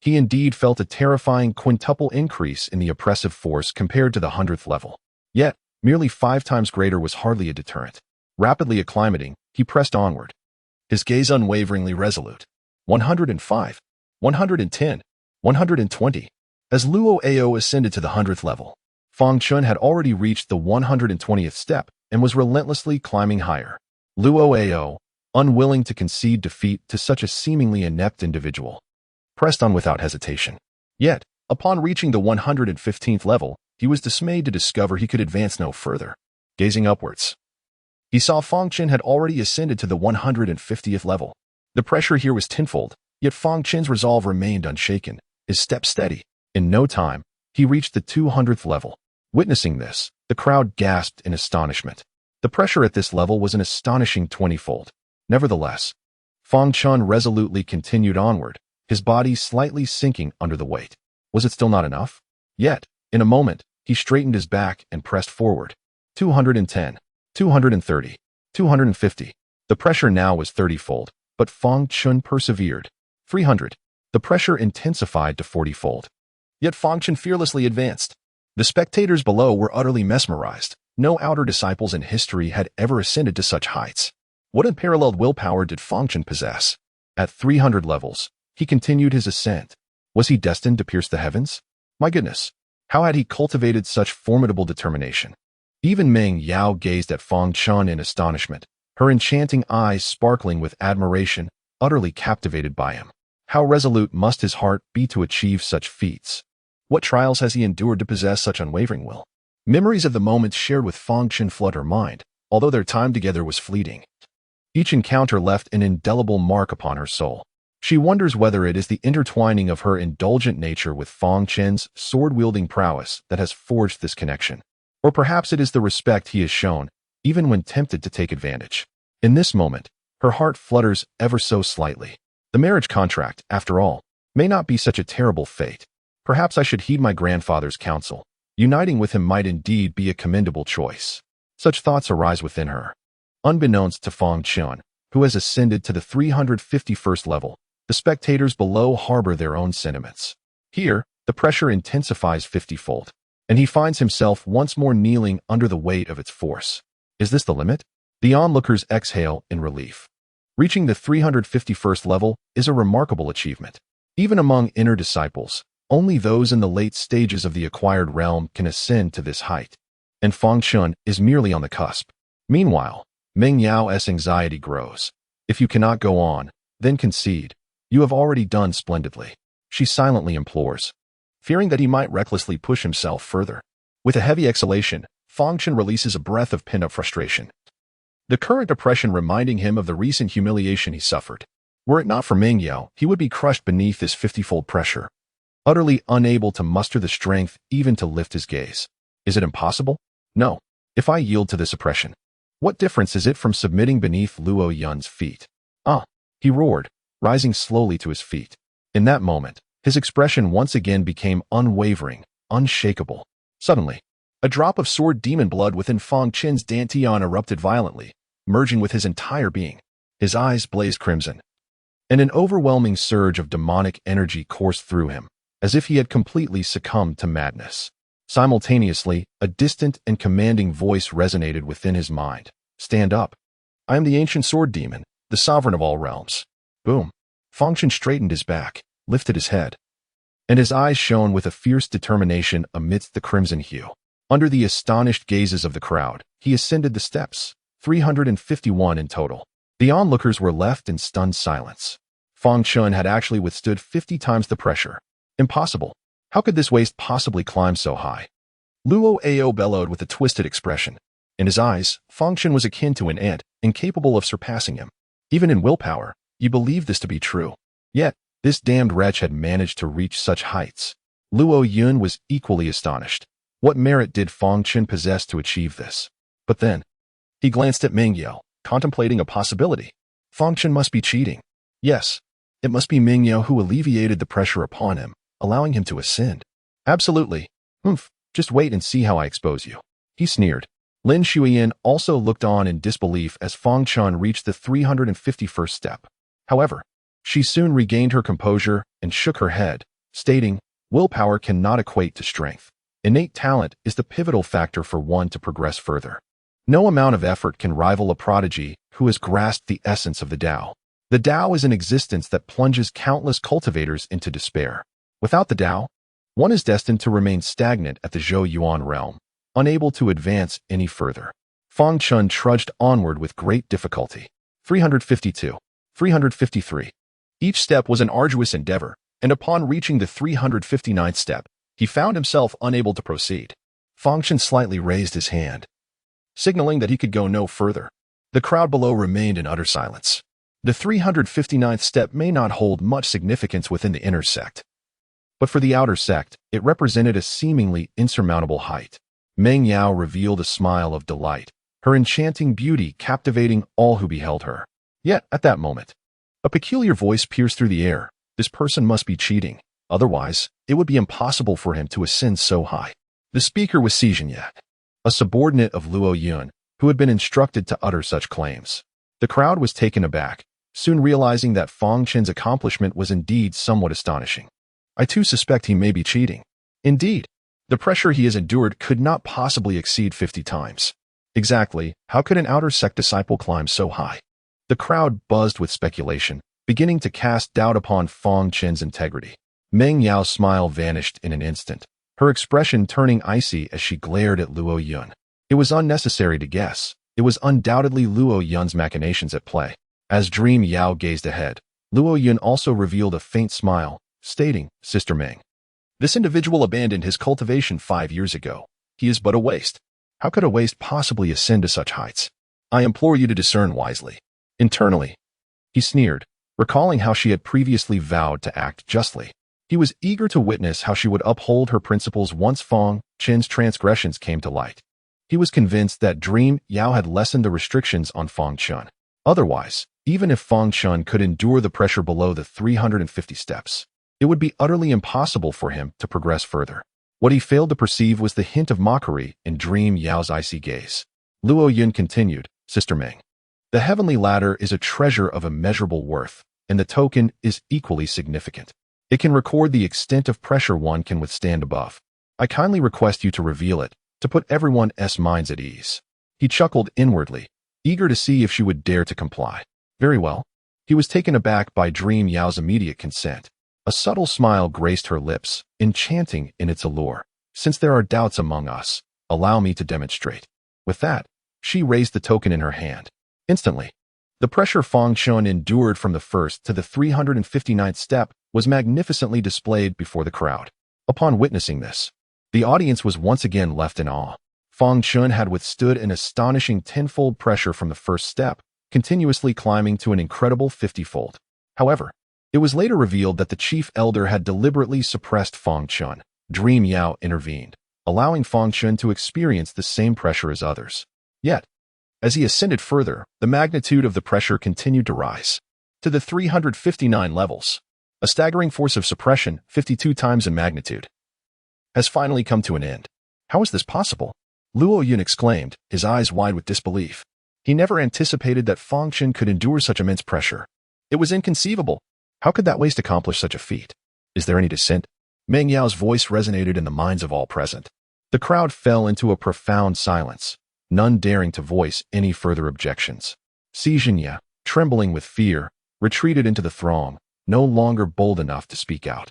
he indeed felt a terrifying quintuple increase in the oppressive force compared to the 100th level. Yet, merely 5 times greater was hardly a deterrent. Rapidly acclimating, he pressed onward, his gaze unwaveringly resolute. 105, 110, 120. As Luo Ao ascended to the 100th level, Fang Chen had already reached the 120th step and was relentlessly climbing higher. Luo Ao, unwilling to concede defeat to such a seemingly inept individual, pressed on without hesitation. Yet, upon reaching the 115th level, he was dismayed to discover he could advance no further. Gazing upwards, he saw Fang Chen had already ascended to the 150th level. The pressure here was tenfold, yet Fang Chen's resolve remained unshaken, his step steady. In no time, he reached the 200th level. Witnessing this, the crowd gasped in astonishment. The pressure at this level was an astonishing 20-fold. Nevertheless, Fang Chen resolutely continued onward, his body slightly sinking under the weight. Was it still not enough? Yet, in a moment, he straightened his back and pressed forward. 210, 230, 250. The pressure now was 30-fold, but Fang Chen persevered. 300. The pressure intensified to 40-fold. Yet Fang Chen fearlessly advanced. The spectators below were utterly mesmerized. No outer disciples in history had ever ascended to such heights. What unparalleled willpower did Fang Chen possess? At 300 levels, he continued his ascent. Was he destined to pierce the heavens? My goodness, how had he cultivated such formidable determination? Even Meng Yao gazed at Fang Chen in astonishment, her enchanting eyes sparkling with admiration, utterly captivated by him. How resolute must his heart be to achieve such feats? What trials has he endured to possess such unwavering will? Memories of the moments shared with Fang Chen flood her mind, although their time together was fleeting. Each encounter left an indelible mark upon her soul. She wonders whether it is the intertwining of her indulgent nature with Fang Chen's sword-wielding prowess that has forged this connection. Or perhaps it is the respect he has shown, even when tempted to take advantage. In this moment, her heart flutters ever so slightly. The marriage contract, after all, may not be such a terrible fate. Perhaps I should heed my grandfather's counsel. Uniting with him might indeed be a commendable choice. Such thoughts arise within her. Unbeknownst to Fang Chen, who has ascended to the 351st level, the spectators below harbor their own sentiments. Here, the pressure intensifies 50-fold, and he finds himself once more kneeling under the weight of its force. Is this the limit? The onlookers exhale in relief. Reaching the 351st level is a remarkable achievement. Even among inner disciples, only those in the late stages of the acquired realm can ascend to this height, and Fang Chen is merely on the cusp. Meanwhile, Meng Yao's anxiety grows. If you cannot go on, then concede. You have already done splendidly, she silently implores, fearing that he might recklessly push himself further. With a heavy exhalation, Fang Chen releases a breath of pent-up frustration, the current oppression reminding him of the recent humiliation he suffered. Were it not for Meng Yao, he would be crushed beneath this 50-fold pressure, utterly unable to muster the strength even to lift his gaze. Is it impossible? No. If I yield to this oppression, what difference is it from submitting beneath Luo Yun's feet? Ah, he roared, rising slowly to his feet. In that moment, his expression once again became unwavering, unshakable. Suddenly, a drop of sword demon blood within Fang Chen's dantian erupted violently, merging with his entire being. His eyes blazed crimson, and an overwhelming surge of demonic energy coursed through him, as if he had completely succumbed to madness. Simultaneously, a distant and commanding voice resonated within his mind. Stand up. I am the ancient sword demon, the sovereign of all realms. Boom. Fang Chen straightened his back, lifted his head, and his eyes shone with a fierce determination amidst the crimson hue. Under the astonished gazes of the crowd, he ascended the steps, 351 in total. The onlookers were left in stunned silence. Fang Chen had actually withstood 50 times the pressure. Impossible. How could this waste possibly climb so high? Luo Ao bellowed with a twisted expression. In his eyes, Fang Chen was akin to an ant, incapable of surpassing him. Even in willpower, you believed this to be true. Yet, this damned wretch had managed to reach such heights. Luo Yun was equally astonished. What merit did Fang Chen possess to achieve this? But then, he glanced at Ming Yao, contemplating a possibility. Fang Chen must be cheating. Yes, it must be Ming Yao who alleviated the pressure upon him, allowing him to ascend. Absolutely. Just wait and see how I expose you. He sneered. Lin Shuiyin also looked on in disbelief as Fang Chen reached the 351st step. However, she soon regained her composure and shook her head, stating, willpower cannot equate to strength. Innate talent is the pivotal factor for one to progress further. No amount of effort can rival a prodigy who has grasped the essence of the Dao. The Dao is an existence that plunges countless cultivators into despair. Without the Dao, one is destined to remain stagnant at the Zhou Yuan realm, unable to advance any further. Fang Chen trudged onward with great difficulty. 352. 353. Each step was an arduous endeavor, and upon reaching the 359th step, he found himself unable to proceed. Fang Chen slightly raised his hand, signaling that he could go no further. The crowd below remained in utter silence. The 359th step may not hold much significance within the inner sect, but for the outer sect, it represented a seemingly insurmountable height. Meng Yao revealed a smile of delight, her enchanting beauty captivating all who beheld her. Yet, at that moment, a peculiar voice pierced through the air. This person must be cheating. Otherwise, it would be impossible for him to ascend so high. The speaker was Xi Jinye, a subordinate of Luo Yun, who had been instructed to utter such claims. The crowd was taken aback, soon realizing that Fang Chen's accomplishment was indeed somewhat astonishing. I too suspect he may be cheating. Indeed, the pressure he has endured could not possibly exceed 50 times. Exactly, how could an outer sect disciple climb so high? The crowd buzzed with speculation, beginning to cast doubt upon Fang Chen's integrity. Meng Yao's smile vanished in an instant, her expression turning icy as she glared at Luo Yun. It was unnecessary to guess. It was undoubtedly Luo Yun's machinations at play. As Dream Yao gazed ahead, Luo Yun also revealed a faint smile, stating, Sister Meng, this individual abandoned his cultivation 5 years ago. He is but a waste. How could a waste possibly ascend to such heights? I implore you to discern wisely. Internally, he sneered, recalling how she had previously vowed to act justly. He was eager to witness how she would uphold her principles once Fang Chen's transgressions came to light. He was convinced that Dream Yao had lessened the restrictions on Fang Chen. Otherwise, even if Fang Chen could endure the pressure below the 350 steps, it would be utterly impossible for him to progress further. What he failed to perceive was the hint of mockery in Dream Yao's icy gaze. Luo Yun continued, Sister Meng, the heavenly ladder is a treasure of immeasurable worth, and the token is equally significant. It can record the extent of pressure one can withstand above. I kindly request you to reveal it, to put everyone's minds at ease. He chuckled inwardly, eager to see if she would dare to comply. Very well. He was taken aback by Dream Yao's immediate consent. A subtle smile graced her lips, enchanting in its allure. Since there are doubts among us, allow me to demonstrate. With that, she raised the token in her hand. Instantly, the pressure Fang Chen endured from the first to the 359th step was magnificently displayed before the crowd. Upon witnessing this, the audience was once again left in awe. Fang Chen had withstood an astonishing 10-fold pressure from the first step, continuously climbing to an incredible 50-fold. However, it was later revealed that the chief elder had deliberately suppressed Fang Chen. Dream Yao intervened, allowing Fang Chen to experience the same pressure as others. Yet, as he ascended further, the magnitude of the pressure continued to rise. To the 359 levels, a staggering force of suppression, 52 times in magnitude, has finally come to an end. How is this possible? Luo Yun exclaimed, his eyes wide with disbelief. He never anticipated that Fang Chen could endure such immense pressure. It was inconceivable. How could that waste accomplish such a feat? Is there any dissent? Meng Yao's voice resonated in the minds of all present. The crowd fell into a profound silence, none daring to voice any further objections. Si Jinya, trembling with fear, retreated into the throng, no longer bold enough to speak out.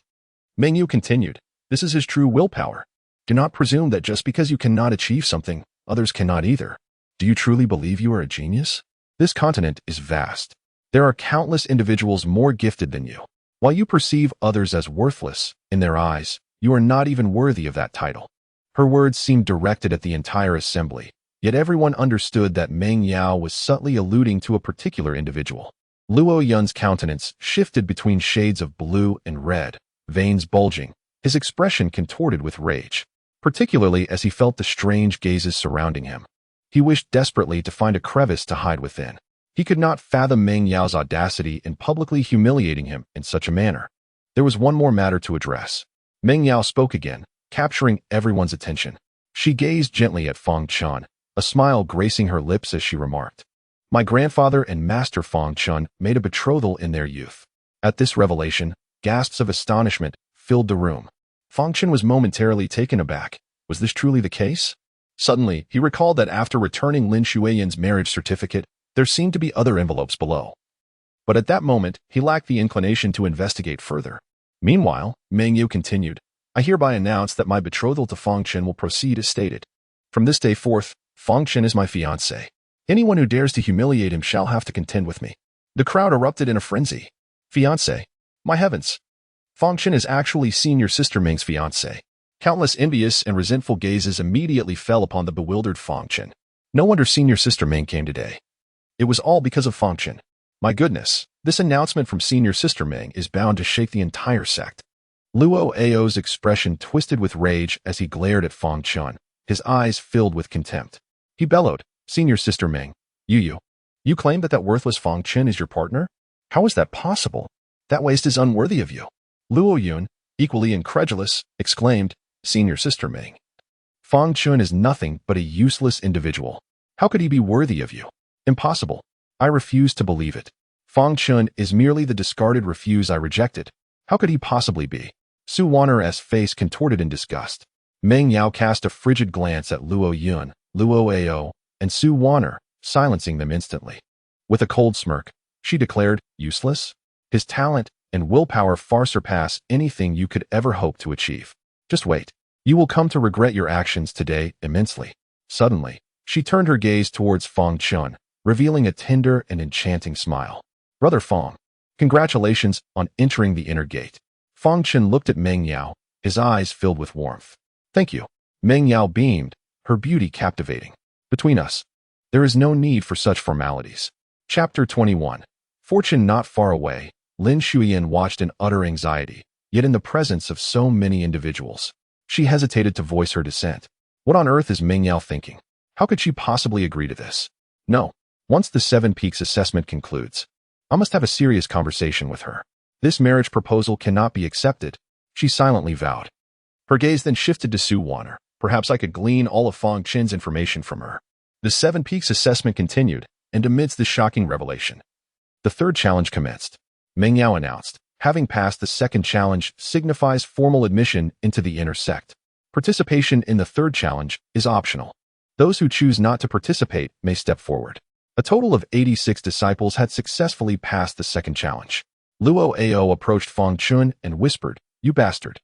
Meng Yu continued, "This is his true willpower. Do not presume that just because you cannot achieve something, others cannot either. Do you truly believe you are a genius? This continent is vast. There are countless individuals more gifted than you. While you perceive others as worthless, in their eyes, you are not even worthy of that title." Her words seemed directed at the entire assembly, yet everyone understood that Meng Yao was subtly alluding to a particular individual. Luo Yun's countenance shifted between shades of blue and red, veins bulging, his expression contorted with rage, particularly as he felt the strange gazes surrounding him. He wished desperately to find a crevice to hide within. He could not fathom Meng Yao's audacity in publicly humiliating him in such a manner. There was one more matter to address. Meng Yao spoke again, capturing everyone's attention. She gazed gently at Fang Chen, a smile gracing her lips as she remarked, "My grandfather and Master Fang Chen made a betrothal in their youth." At this revelation, gasps of astonishment filled the room. Fang Chen was momentarily taken aback. Was this truly the case? Suddenly, he recalled that after returning Lin Shuiyan's marriage certificate, there seemed to be other envelopes below. But at that moment, he lacked the inclination to investigate further. Meanwhile, Meng Yu continued, "I hereby announce that my betrothal to Fang Chen will proceed as stated. From this day forth, Fang Chen is my fiancé. Anyone who dares to humiliate him shall have to contend with me." The crowd erupted in a frenzy. "Fiancé? My heavens! Fang Chen is actually senior sister Meng's fiancé." Countless envious and resentful gazes immediately fell upon the bewildered Fang Chen. No wonder senior sister Meng came today. It was all because of Fang Chen. My goodness, this announcement from senior sister Meng is bound to shake the entire sect. Luo Ao's expression twisted with rage as he glared at Fang Chen, his eyes filled with contempt. He bellowed, "Senior sister Meng, you claim that worthless Fang Chen is your partner? How is that possible? That waste is unworthy of you." Luo Yun, equally incredulous, exclaimed, "Senior sister Meng, Fang Chen is nothing but a useless individual. How could he be worthy of you? Impossible. I refuse to believe it. Fang Chen is merely the discarded refuse I rejected. How could he possibly be?" Su Wanner's face contorted in disgust. Meng Yao cast a frigid glance at Luo Yun, Luo Ao, and Su Wanner, silencing them instantly. With a cold smirk, she declared, "Useless? His talent and willpower far surpass anything you could ever hope to achieve. Just wait. You will come to regret your actions today immensely." Suddenly, she turned her gaze towards Fang Chen, revealing a tender and enchanting smile. "Brother Fang, congratulations on entering the inner gate." Fang Chen looked at Meng Yao, his eyes filled with warmth. "Thank you." Meng Yao beamed, her beauty captivating. "Between us, there is no need for such formalities." Chapter 21. Fortune not far away, Lin Shuiyan watched in utter anxiety, yet in the presence of so many individuals. She hesitated to voice her dissent. What on earth is Meng Yao thinking? How could she possibly agree to this? No. Once the 7 Peaks assessment concludes, I must have a serious conversation with her. This marriage proposal cannot be accepted, she silently vowed. Her gaze then shifted to Su Wanner. Perhaps I could glean all of Fang Chen's information from her. The 7 Peaks assessment continued, and amidst this shocking revelation, the 3rd challenge commenced. Meng Yao announced, having passed the 2nd challenge signifies formal admission into the inner sect. Participation in the 3rd challenge is optional. Those who choose not to participate may step forward. A total of 86 disciples had successfully passed the 2nd challenge. Luo Ao approached Fang Chen and whispered, "You bastard.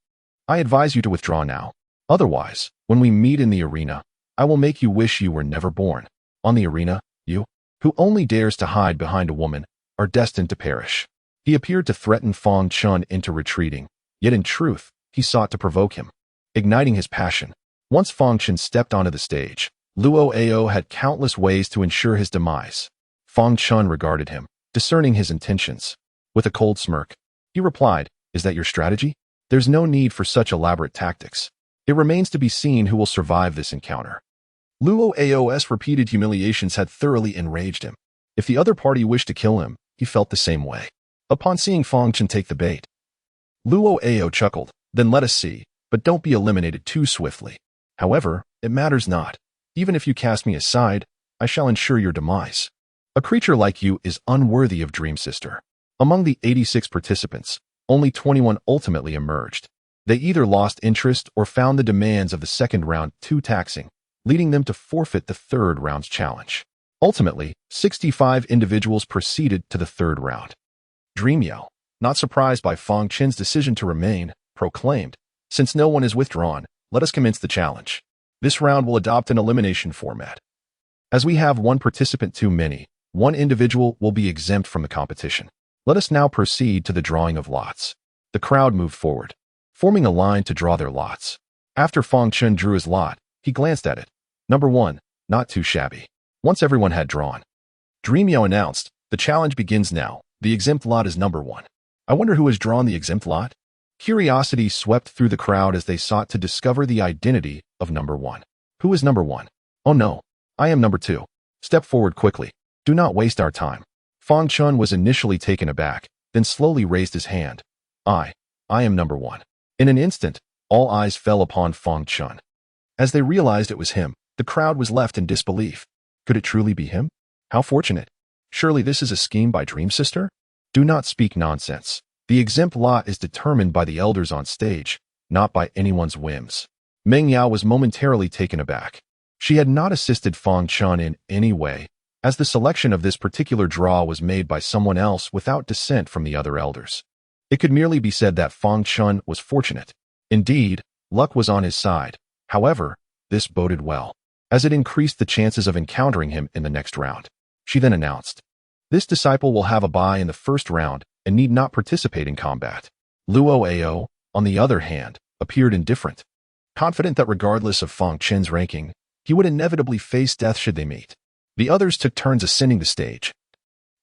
I advise you to withdraw now. Otherwise, when we meet in the arena, I will make you wish you were never born. On the arena, you, who only dares to hide behind a woman, are destined to perish." He appeared to threaten Fang Chen into retreating, yet in truth, he sought to provoke him, igniting his passion. Once Fang Chen stepped onto the stage, Luo Ao had countless ways to ensure his demise. Fang Chen regarded him, discerning his intentions. With a cold smirk, he replied, "Is that your strategy? There's no need for such elaborate tactics. It remains to be seen who will survive this encounter." Luo Ao's repeated humiliations had thoroughly enraged him. If the other party wished to kill him, he felt the same way. Upon seeing Fang Chen take the bait, Luo Ao chuckled, "Then let us see, but don't be eliminated too swiftly. However, it matters not. Even if you cast me aside, I shall ensure your demise. A creature like you is unworthy of Dream Sister." Among the 86 participants, only 21 ultimately emerged. They either lost interest or found the demands of the 2nd round too taxing, leading them to forfeit the 3rd round's challenge. Ultimately, 65 individuals proceeded to the third round. Dream Yao, not surprised by Fang Chen's decision to remain, proclaimed, "Since no one is withdrawn, let us commence the challenge. This round will adopt an elimination format. As we have one participant too many, one individual will be exempt from the competition. Let us now proceed to the drawing of lots." The crowd moved forward, forming a line to draw their lots. After Fang Chen drew his lot, he glanced at it. Number 1, not too shabby. Once everyone had drawn, Dream Yao announced, "The challenge begins now. The exempt lot is number 1. I wonder who has drawn the exempt lot?" Curiosity swept through the crowd as they sought to discover the identity of number 1. Who is number 1? "Oh no, I am number 2. Step forward quickly. Do not waste our time." Fang Chen was initially taken aback, then slowly raised his hand. I am number 1. In an instant, all eyes fell upon Fang Chen. As they realized it was him, the crowd was left in disbelief. Could it truly be him? How fortunate. Surely this is a scheme by Dream Sister? Do not speak nonsense. The exempt lot is determined by the elders on stage, not by anyone's whims. Meng Yao was momentarily taken aback. She had not assisted Fang Chen in any way, as the selection of this particular draw was made by someone else without dissent from the other elders. It could merely be said that Fang Chen was fortunate. Indeed, luck was on his side. However, this boded well, as it increased the chances of encountering him in the next round. She then announced, "This disciple will have a bye in the first round and need not participate in combat." Luo Ao, on the other hand, appeared indifferent, confident that regardless of Fang Chen's ranking, he would inevitably face death should they meet. The others took turns ascending the stage,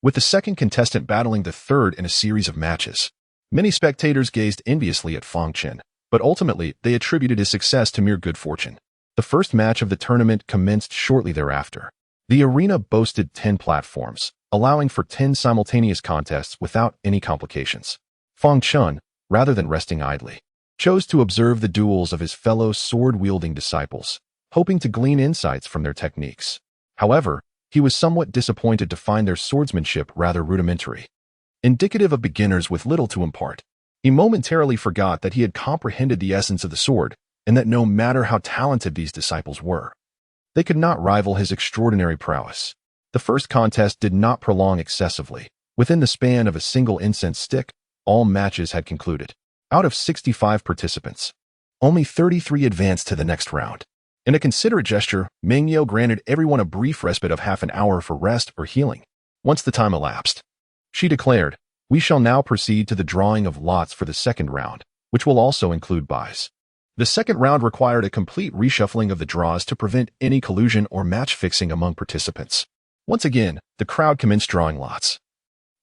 with the second contestant battling the third in a series of matches. Many spectators gazed enviously at Fang Chen, but ultimately they attributed his success to mere good fortune. The first match of the tournament commenced shortly thereafter. The arena boasted 10 platforms, allowing for 10 simultaneous contests without any complications. Fang Chen, rather than resting idly, chose to observe the duels of his fellow sword-wielding disciples, hoping to glean insights from their techniques. However, he was somewhat disappointed to find their swordsmanship rather rudimentary, indicative of beginners with little to impart. He momentarily forgot that he had comprehended the essence of the sword, and that no matter how talented these disciples were, they could not rival his extraordinary prowess. The first contest did not prolong excessively. Within the span of a single incense stick, all matches had concluded. Out of 65 participants, only 33 advanced to the next round. In a considerate gesture, Meng Yao granted everyone a brief respite of half an hour for rest or healing. Once the time elapsed, she declared, "We shall now proceed to the drawing of lots for the second round, which will also include buys." The second round required a complete reshuffling of the draws to prevent any collusion or match fixing among participants. Once again, the crowd commenced drawing lots,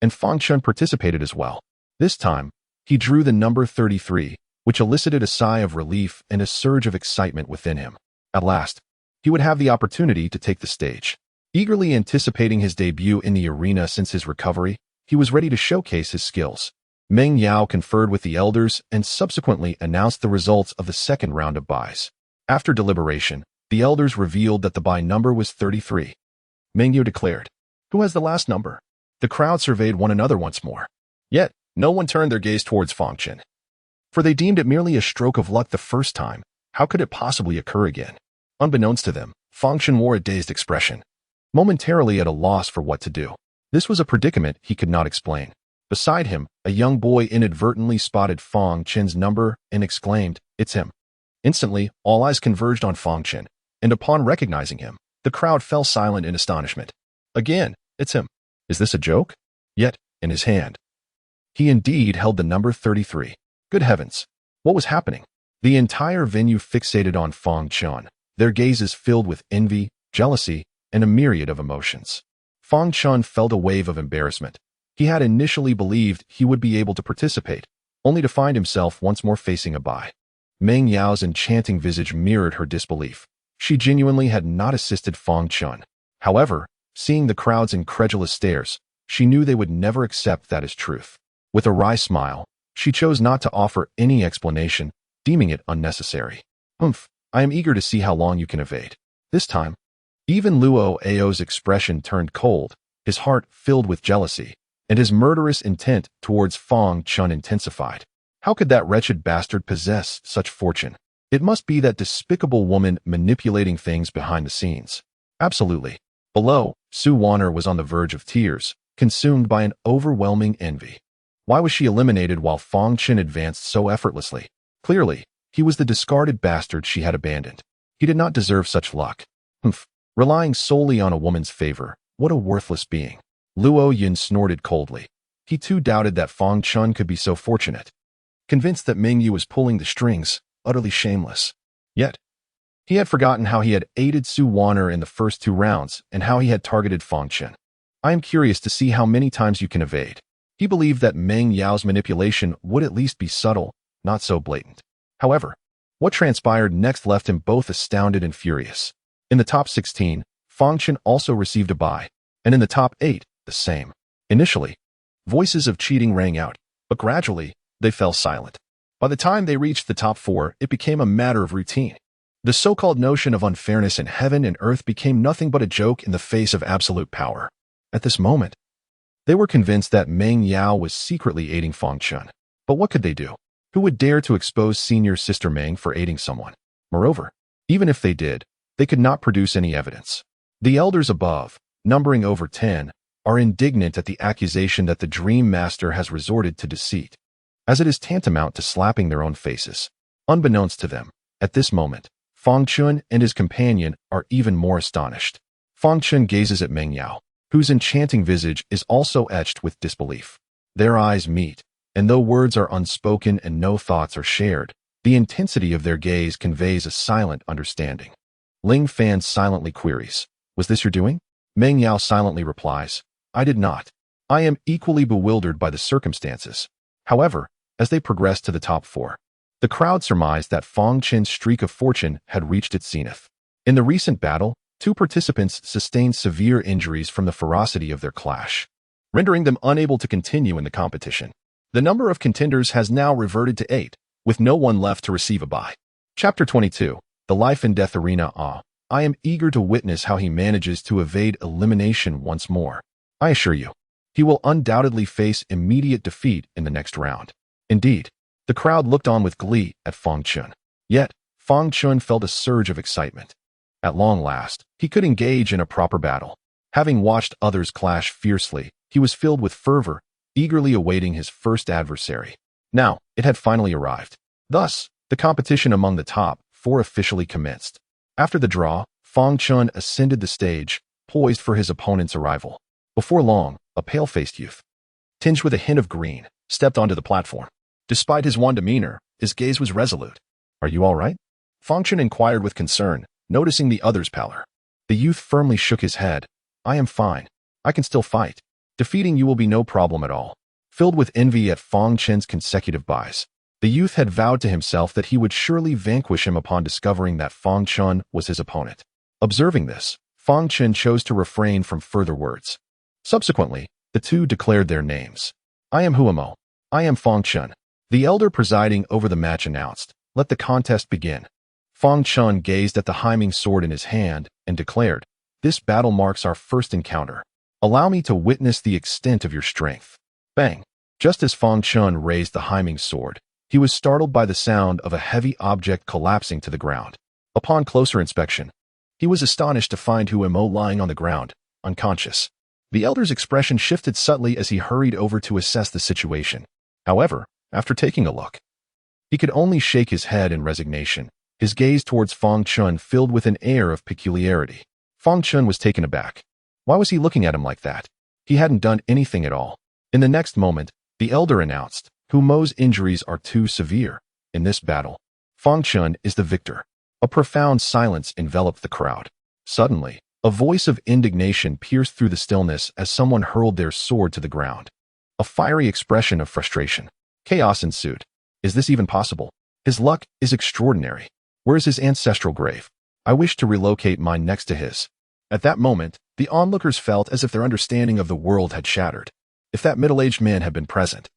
and Fang Chen participated as well. This time, he drew the number 33, which elicited a sigh of relief and a surge of excitement within him. At last, he would have the opportunity to take the stage. Eagerly anticipating his debut in the arena since his recovery, he was ready to showcase his skills. Meng Yao conferred with the elders and subsequently announced the results of the second round of buys. After deliberation, the elders revealed that the buy number was 33. Meng Yao declared, "Who has the last number?" The crowd surveyed one another once more. Yet, no one turned their gaze towards Fang Chen, for they deemed it merely a stroke of luck the first time. How could it possibly occur again? Unbeknownst to them, Fang Chen wore a dazed expression, momentarily at a loss for what to do. This was a predicament he could not explain. Beside him, a young boy inadvertently spotted Fang Chen's number and exclaimed, "It's him." Instantly, all eyes converged on Fang Chen, and upon recognizing him, the crowd fell silent in astonishment. Again, "It's him." Is this a joke? Yet, in his hand, he indeed held the number 33. Good heavens! What was happening? The entire venue fixated on Fang Chen, their gazes filled with envy, jealousy, and a myriad of emotions. Fang Chen felt a wave of embarrassment. He had initially believed he would be able to participate, only to find himself once more facing a bye. Meng Yao's enchanting visage mirrored her disbelief. She genuinely had not assisted Fang Chen. However, seeing the crowd's incredulous stares, she knew they would never accept that as truth. With a wry smile, she chose not to offer any explanation, deeming it unnecessary. I am eager to see how long you can evade. This time, even Luo Ao's expression turned cold, his heart filled with jealousy, and his murderous intent towards Fang Chen intensified. How could that wretched bastard possess such fortune? It must be that despicable woman manipulating things behind the scenes. Absolutely. Below, Su Wanner was on the verge of tears, consumed by an overwhelming envy. Why was she eliminated while Fang Chen advanced so effortlessly? Clearly, he was the discarded bastard she had abandoned. He did not deserve such luck. Humph. Relying solely on a woman's favor, what a worthless being. Luo Yin snorted coldly. He too doubted that Fang Chen could be so fortunate. Convinced that Ming Yu was pulling the strings, utterly shameless. Yet, he had forgotten how he had aided Su Wanner in the first 2 rounds and how he had targeted Fang Chen. I am curious to see how many times you can evade. He believed that Meng Yao's manipulation would at least be subtle, not so blatant. However, what transpired next left him both astounded and furious. In the top 16, Fang Chen also received a bye, and in the top 8, the same. Initially, voices of cheating rang out, but gradually, they fell silent. By the time they reached the top 4, it became a matter of routine. The so-called notion of unfairness in heaven and earth became nothing but a joke in the face of absolute power. At this moment, they were convinced that Meng Yao was secretly aiding Fang Chen. But what could they do? Who would dare to expose senior sister Meng for aiding someone? Moreover, even if they did, they could not produce any evidence. The elders above, numbering over 10, are indignant at the accusation that the Dream Master has resorted to deceit, as it is tantamount to slapping their own faces. Unbeknownst to them, at this moment, Fang Chen and his companion are even more astonished. Fang Chen gazes at Meng Yao, whose enchanting visage is also etched with disbelief. Their eyes meet, and though words are unspoken and no thoughts are shared, the intensity of their gaze conveys a silent understanding. Ling Fan silently queries, "Was this your doing?" Meng Yao silently replies, "I did not. I am equally bewildered by the circumstances." However, as they progress to the top 4, the crowd surmised that Fang Chen's streak of fortune had reached its zenith. In the recent battle, 2 participants sustained severe injuries from the ferocity of their clash, rendering them unable to continue in the competition. The number of contenders has now reverted to 8, with no one left to receive a bye. Chapter 22, The Life and Death Arena. I am eager to witness how he manages to evade elimination once more. I assure you, he will undoubtedly face immediate defeat in the next round. Indeed, the crowd looked on with glee at Fang Chen. Yet, Fang Chen felt a surge of excitement. At long last, he could engage in a proper battle. Having watched others clash fiercely, he was filled with fervor, eagerly awaiting his first adversary. Now, it had finally arrived. Thus, the competition among the top 4 officially commenced. After the draw, Fang Chen ascended the stage, poised for his opponent's arrival. Before long, a pale-faced youth, tinged with a hint of green, stepped onto the platform. Despite his wan demeanor, his gaze was resolute. "Are you all right?" Fang Chen inquired with concern, noticing the other's pallor. The youth firmly shook his head. "I am fine. I can still fight. Defeating you will be no problem at all." Filled with envy at Fang Chen's consecutive byes, the youth had vowed to himself that he would surely vanquish him upon discovering that Fang Chen was his opponent. Observing this, Fang Chen chose to refrain from further words. Subsequently, the 2 declared their names. "I am Huamo. I am Fang Chen." The elder presiding over the match announced, "Let the contest begin." Fang Chen gazed at the Haiming sword in his hand and declared, "This battle marks our first encounter. Allow me to witness the extent of your strength." Bang! Just as Fang Chen raised the Haiming sword, he was startled by the sound of a heavy object collapsing to the ground. Upon closer inspection, he was astonished to find Huamo lying on the ground, unconscious. The elder's expression shifted subtly as he hurried over to assess the situation. However, after taking a look, he could only shake his head in resignation, his gaze towards Fang Chen filled with an air of peculiarity. Fang Chen was taken aback. Why was he looking at him like that? He hadn't done anything at all. In the next moment, the elder announced, "Humo's injuries are too severe. In this battle, Fang Chen is the victor." A profound silence enveloped the crowd. Suddenly, a voice of indignation pierced through the stillness as someone hurled their sword to the ground. A fiery expression of frustration. Chaos ensued. Is this even possible? His luck is extraordinary. Where is his ancestral grave? I wish to relocate mine next to his. At that moment, the onlookers felt as if their understanding of the world had shattered. If that middle-aged man had been present,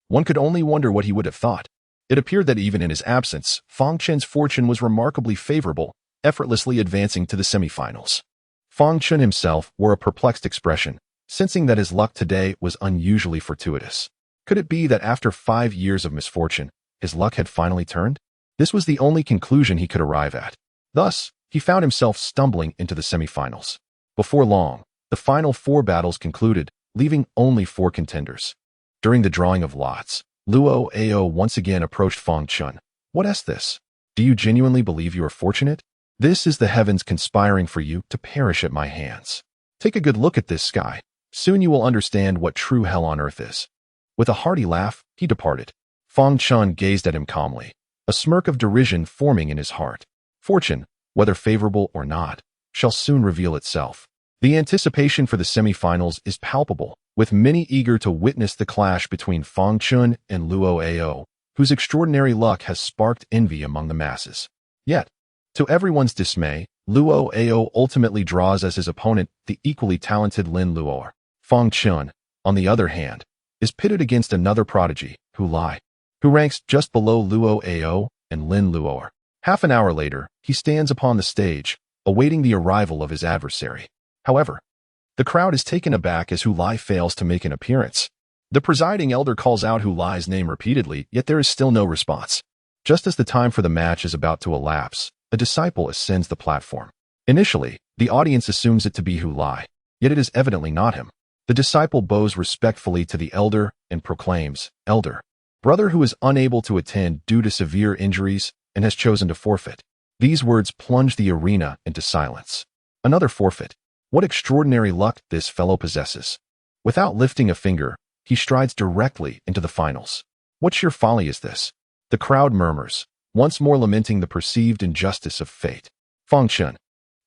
one could only wonder what he would have thought. It appeared that even in his absence, Fang Chen's fortune was remarkably favorable, effortlessly advancing to the semifinals. Fang Chen himself wore a perplexed expression, sensing that his luck today was unusually fortuitous. Could it be that after 5 years of misfortune, his luck had finally turned? This was the only conclusion he could arrive at. Thus, he found himself stumbling into the semifinals. Before long, The final 4 battles concluded, leaving only 4 contenders. During the drawing of lots, Luo Ao once again approached Fang Chen. What is this? Do you genuinely believe you are fortunate? This is the heavens conspiring for you to perish at my hands. Take a good look at this sky. Soon you will understand what true hell on earth is. With a hearty laugh, he departed. Fang Chen gazed at him calmly, a smirk of derision forming in his heart. Fortune, whether favorable or not, shall soon reveal itself. The anticipation for the semi-finals is palpable, with many eager to witness the clash between Fang Chen and Luo Ao, whose extraordinary luck has sparked envy among the masses. Yet, to everyone's dismay, Luo Ao ultimately draws as his opponent the equally talented Lin Luo'er. Fang Chen, on the other hand, is pitted against another prodigy, who ranks just below Luo Ao and Lin Luo'er. Half an hour later, he stands upon the stage, awaiting the arrival of his adversary. However, the crowd is taken aback as Hu Lai fails to make an appearance. The presiding elder calls out Hu Lai's name repeatedly, yet there is still no response. Just as the time for the match is about to elapse, a disciple ascends the platform. Initially, the audience assumes it to be Hu Lai, yet it is evidently not him. The disciple bows respectfully to the elder and proclaims, "Elder, brother who is unable to attend due to severe injuries and has chosen to forfeit." These words plunge the arena into silence. Another forfeit. What extraordinary luck this fellow possesses. Without lifting a finger, he strides directly into the finals. What sheer folly is this? The crowd murmurs, once more lamenting the perceived injustice of fate. Fang Chen,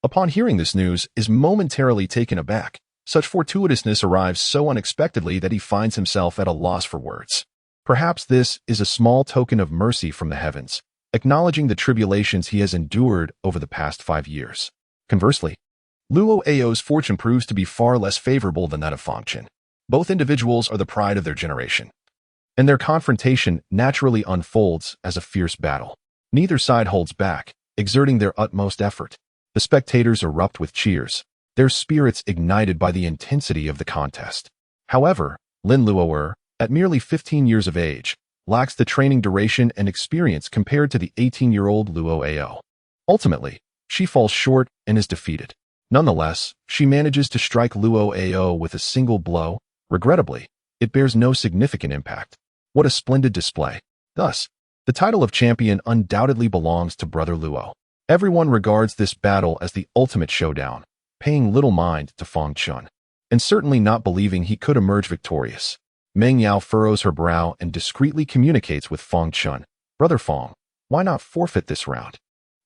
upon hearing this news, is momentarily taken aback. Such fortuitousness arrives so unexpectedly that he finds himself at a loss for words. Perhaps this is a small token of mercy from the heavens, acknowledging the tribulations he has endured over the past 5 years. Conversely, Luo Ao's fortune proves to be far less favorable than that of Fang Chen. Both individuals are the pride of their generation, and their confrontation naturally unfolds as a fierce battle. Neither side holds back, exerting their utmost effort. The spectators erupt with cheers, their spirits ignited by the intensity of the contest. However, Lin Luo'er, at merely 15 years of age, lacks the training duration and experience compared to the 18-year-old Luo Ao. Ultimately, she falls short and is defeated. Nonetheless, she manages to strike Luo Ao with a single blow. Regrettably, it bears no significant impact. What a splendid display. Thus, the title of champion undoubtedly belongs to Brother Luo. Everyone regards this battle as the ultimate showdown, paying little mind to Fang Chen, and certainly not believing he could emerge victorious. Meng Yao furrows her brow and discreetly communicates with Fang Chen. Brother Fang, why not forfeit this round?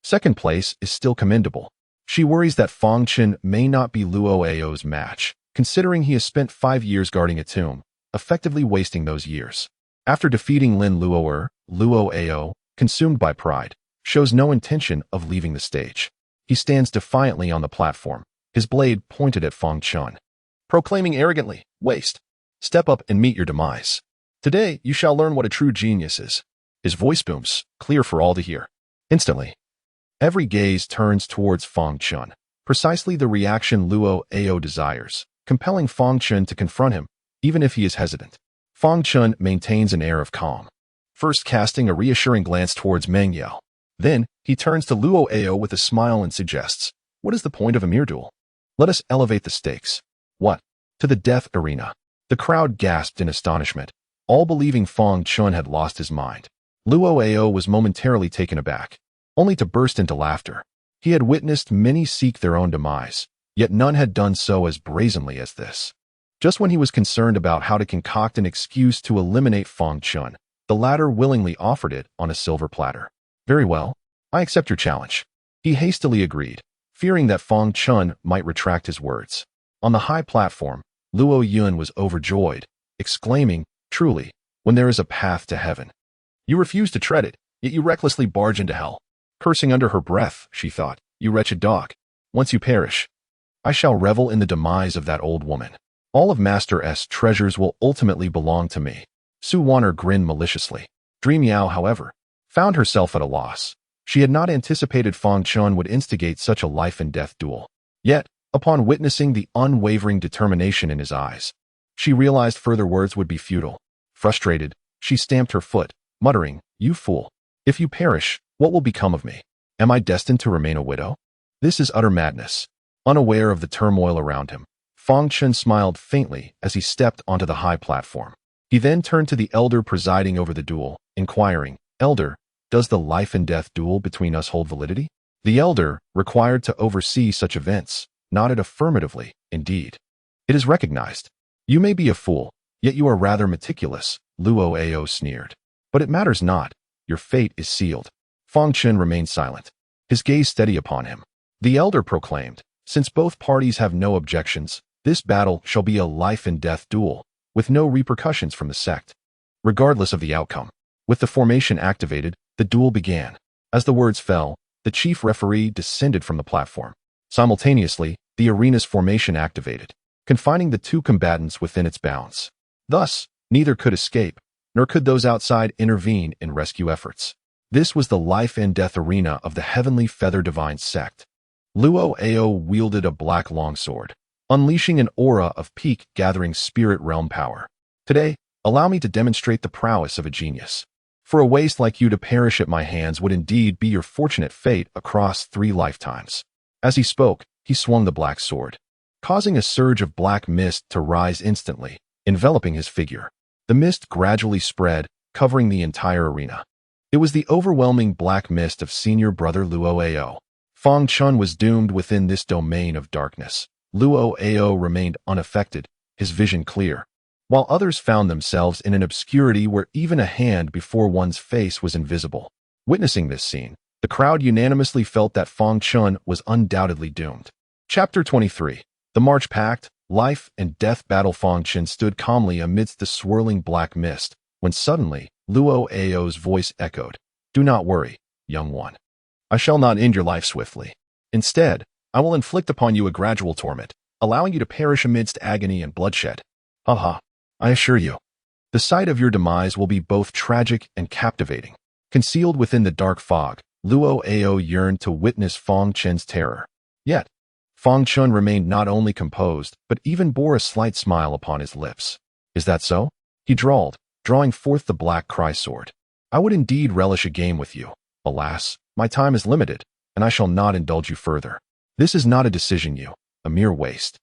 Second place is still commendable. She worries that Fang Chen may not be Luo Ao's match, considering he has spent 5 years guarding a tomb, effectively wasting those years. After defeating Lin Luo'er, Luo Ao, consumed by pride, shows no intention of leaving the stage. He stands defiantly on the platform, his blade pointed at Fang Chen, proclaiming arrogantly, "Waste. Step up and meet your demise. Today you shall learn what a true genius is." His voice booms, clear for all to hear. Instantly, every gaze turns towards Fang Chen, precisely the reaction Luo Ao desires, compelling Fang Chen to confront him, even if he is hesitant. Fang Chen maintains an air of calm, first casting a reassuring glance towards Meng Yao. Then, he turns to Luo Ao with a smile and suggests, "What is the point of a mere duel? Let us elevate the stakes." What? To the death arena. The crowd gasped in astonishment, all believing Fang Chen had lost his mind. Luo Ao was momentarily taken aback, only to burst into laughter. He had witnessed many seek their own demise, yet none had done so as brazenly as this. Just when he was concerned about how to concoct an excuse to eliminate Fang Chen, the latter willingly offered it on a silver platter. "Very well, I accept your challenge." He hastily agreed, fearing that Fang Chen might retract his words. On the high platform, Luo Yun was overjoyed, exclaiming, "Truly, when there is a path to heaven, you refuse to tread it, yet you recklessly barge into hell." Cursing under her breath, she thought, "You wretched dog. Once you perish, I shall revel in the demise of that old woman. All of Master S' treasures will ultimately belong to me." Su Wanner grinned maliciously. Dream Yao, however, found herself at a loss. She had not anticipated Fang Chen would instigate such a life-and-death duel. Yet, upon witnessing the unwavering determination in his eyes, she realized further words would be futile. Frustrated, she stamped her foot, muttering, "You fool. If you perish, what will become of me? Am I destined to remain a widow?" This is utter madness. Unaware of the turmoil around him, Fang Chen smiled faintly as he stepped onto the high platform. He then turned to the elder presiding over the duel, inquiring, "Elder, does the life and death duel between us hold validity?" The elder, required to oversee such events, nodded affirmatively. "Indeed. It is recognized. You may be a fool, yet you are rather meticulous," Luo Ao sneered. "But it matters not. Your fate is sealed." Fang Chen remained silent, his gaze steady upon him. The elder proclaimed, "Since both parties have no objections, this battle shall be a life and death duel, with no repercussions from the sect, regardless of the outcome." With the formation activated, the duel began. As the words fell, the chief referee descended from the platform. Simultaneously, the arena's formation activated, confining the two combatants within its bounds. Thus, neither could escape, nor could those outside intervene in rescue efforts. This was the life and death arena of the Heavenly Feather Divine sect. Luo Ao wielded a black longsword, unleashing an aura of peak-gathering spirit realm power. "Today, allow me to demonstrate the prowess of a genius. For a waste like you to perish at my hands would indeed be your fortunate fate across 3 lifetimes." As he spoke, he swung the black sword, causing a surge of black mist to rise instantly, enveloping his figure. The mist gradually spread, covering the entire arena. It was the overwhelming black mist of senior brother Luo Ao. Fang Chen was doomed within this domain of darkness. Luo Ao remained unaffected, his vision clear, while others found themselves in an obscurity where even a hand before one's face was invisible. Witnessing this scene, the crowd unanimously felt that Fang Chen was undoubtedly doomed. Chapter 23. The March Pact, Life and Death Battle. Fang Chen stood calmly amidst the swirling black mist, when suddenly, Luo Ao's voice echoed, "Do not worry, young one. I shall not end your life swiftly. Instead, I will inflict upon you a gradual torment, allowing you to perish amidst agony and bloodshed. Haha, I assure you, the sight of your demise will be both tragic and captivating." Concealed within the dark fog, Luo Ao yearned to witness Fang Chen's terror. Yet, Fang Chen remained not only composed, but even bore a slight smile upon his lips. "Is that so?" he drawled, drawing forth the black cry sword. "I would indeed relish a game with you. Alas, my time is limited, and I shall not indulge you further. This is not a decision you, a mere waste,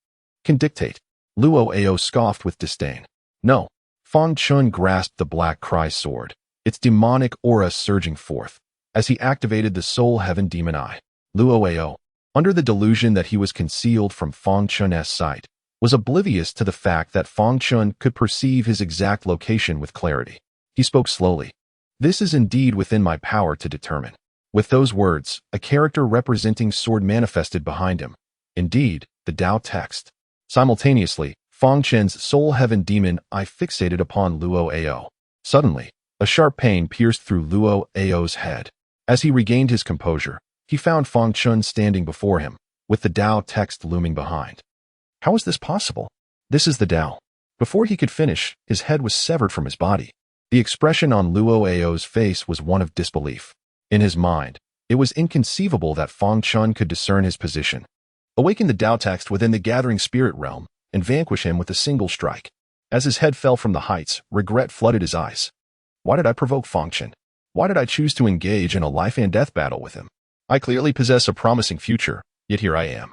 can dictate." Luo Ao scoffed with disdain. "No." Fang Chen grasped the black cry sword, its demonic aura surging forth, as he activated the Soul Heaven Demon Eye. Luo Ao, under the delusion that he was concealed from Fang Chen's sight, was oblivious to the fact that Fang Chen could perceive his exact location with clarity. He spoke slowly. "This is indeed within my power to determine." With those words, a character representing sword manifested behind him. Indeed, the Dao text. Simultaneously, Fang Chen's Soul Heaven Demon Eye fixated upon Luo Ao. Suddenly, a sharp pain pierced through Luo Ao's head. As he regained his composure, he found Fang Chen standing before him, with the Dao text looming behind. How is this possible? "This is the Dao." Before he could finish, his head was severed from his body. The expression on Luo Ao's face was one of disbelief. In his mind, it was inconceivable that Fang Chen could discern his position, awaken the Dao text within the gathering spirit realm, and vanquish him with a single strike. As his head fell from the heights, regret flooded his eyes. Why did I provoke Fang Chen? Why did I choose to engage in a life and death battle with him? I clearly possess a promising future, yet here I am,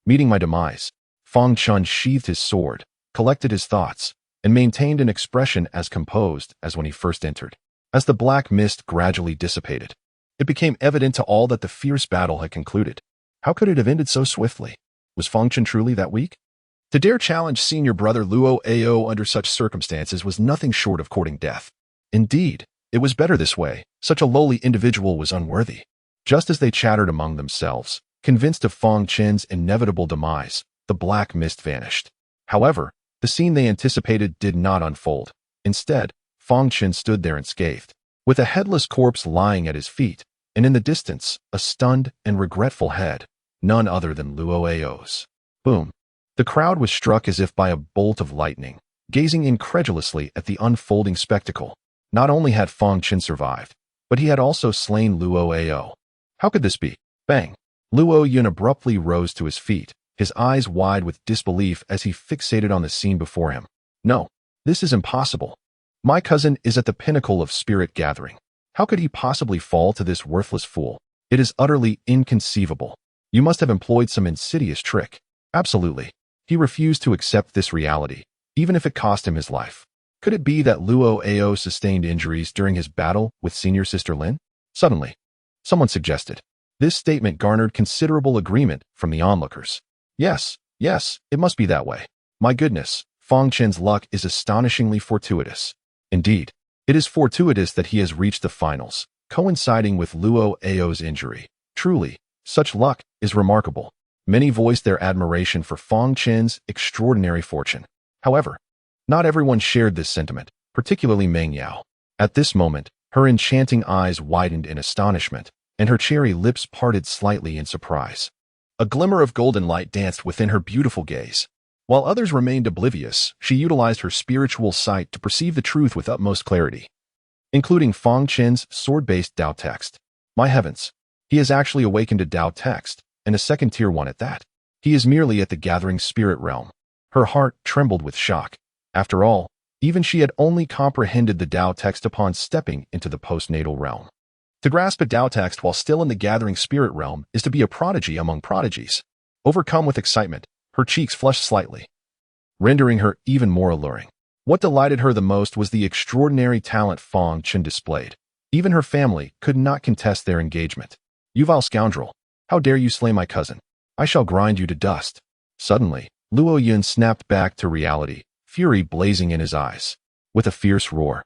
meeting my demise. Fang Chen sheathed his sword, collected his thoughts, and maintained an expression as composed as when he first entered. As the black mist gradually dissipated, it became evident to all that the fierce battle had concluded. How could it have ended so swiftly? Was Fang Chen truly that weak? To dare challenge senior brother Luo Ao under such circumstances was nothing short of courting death. Indeed, it was better this way. Such a lowly individual was unworthy. Just as they chattered among themselves, convinced of Fang Chen's inevitable demise, the black mist vanished. However, the scene they anticipated did not unfold. Instead, Fang Chen stood there unscathed, with a headless corpse lying at his feet, and in the distance, a stunned and regretful head, none other than Luo Ao's. Boom. The crowd was struck as if by a bolt of lightning, gazing incredulously at the unfolding spectacle. Not only had Fang Chen survived, but he had also slain Luo Ao. How could this be? Bang! Luo Yun abruptly rose to his feet, his eyes wide with disbelief as he fixated on the scene before him. No, this is impossible. My cousin is at the pinnacle of spirit gathering. How could he possibly fall to this worthless fool? It is utterly inconceivable. You must have employed some insidious trick. Absolutely. He refused to accept this reality, even if it cost him his life. Could it be that Luo Ao sustained injuries during his battle with senior sister Lin? Suddenly, someone suggested. This statement garnered considerable agreement from the onlookers. Yes, it must be that way. My goodness, Fang Chen's luck is astonishingly fortuitous. Indeed, it is fortuitous that he has reached the finals, coinciding with Luo Ao's injury. Truly, such luck is remarkable. Many voiced their admiration for Fang Chen's extraordinary fortune. However, not everyone shared this sentiment, particularly Meng Yao. At this moment, her enchanting eyes widened in astonishment, and her cherry lips parted slightly in surprise. A glimmer of golden light danced within her beautiful gaze. While others remained oblivious, she utilized her spiritual sight to perceive the truth with utmost clarity, including Fang Chen's sword-based Dao text. My heavens, he has actually awakened a Dao text, and a second-tier one at that. He is merely at the gathering spirit realm. Her heart trembled with shock. After all, even she had only comprehended the Dao text upon stepping into the postnatal realm. To grasp a Dao text while still in the gathering spirit realm is to be a prodigy among prodigies. Overcome with excitement, her cheeks flushed slightly, rendering her even more alluring. What delighted her the most was the extraordinary talent Fang Chen displayed. Even her family could not contest their engagement. You vile scoundrel, how dare you slay my cousin? I shall grind you to dust. Suddenly, Luo Yun snapped back to reality, fury blazing in his eyes. With a fierce roar,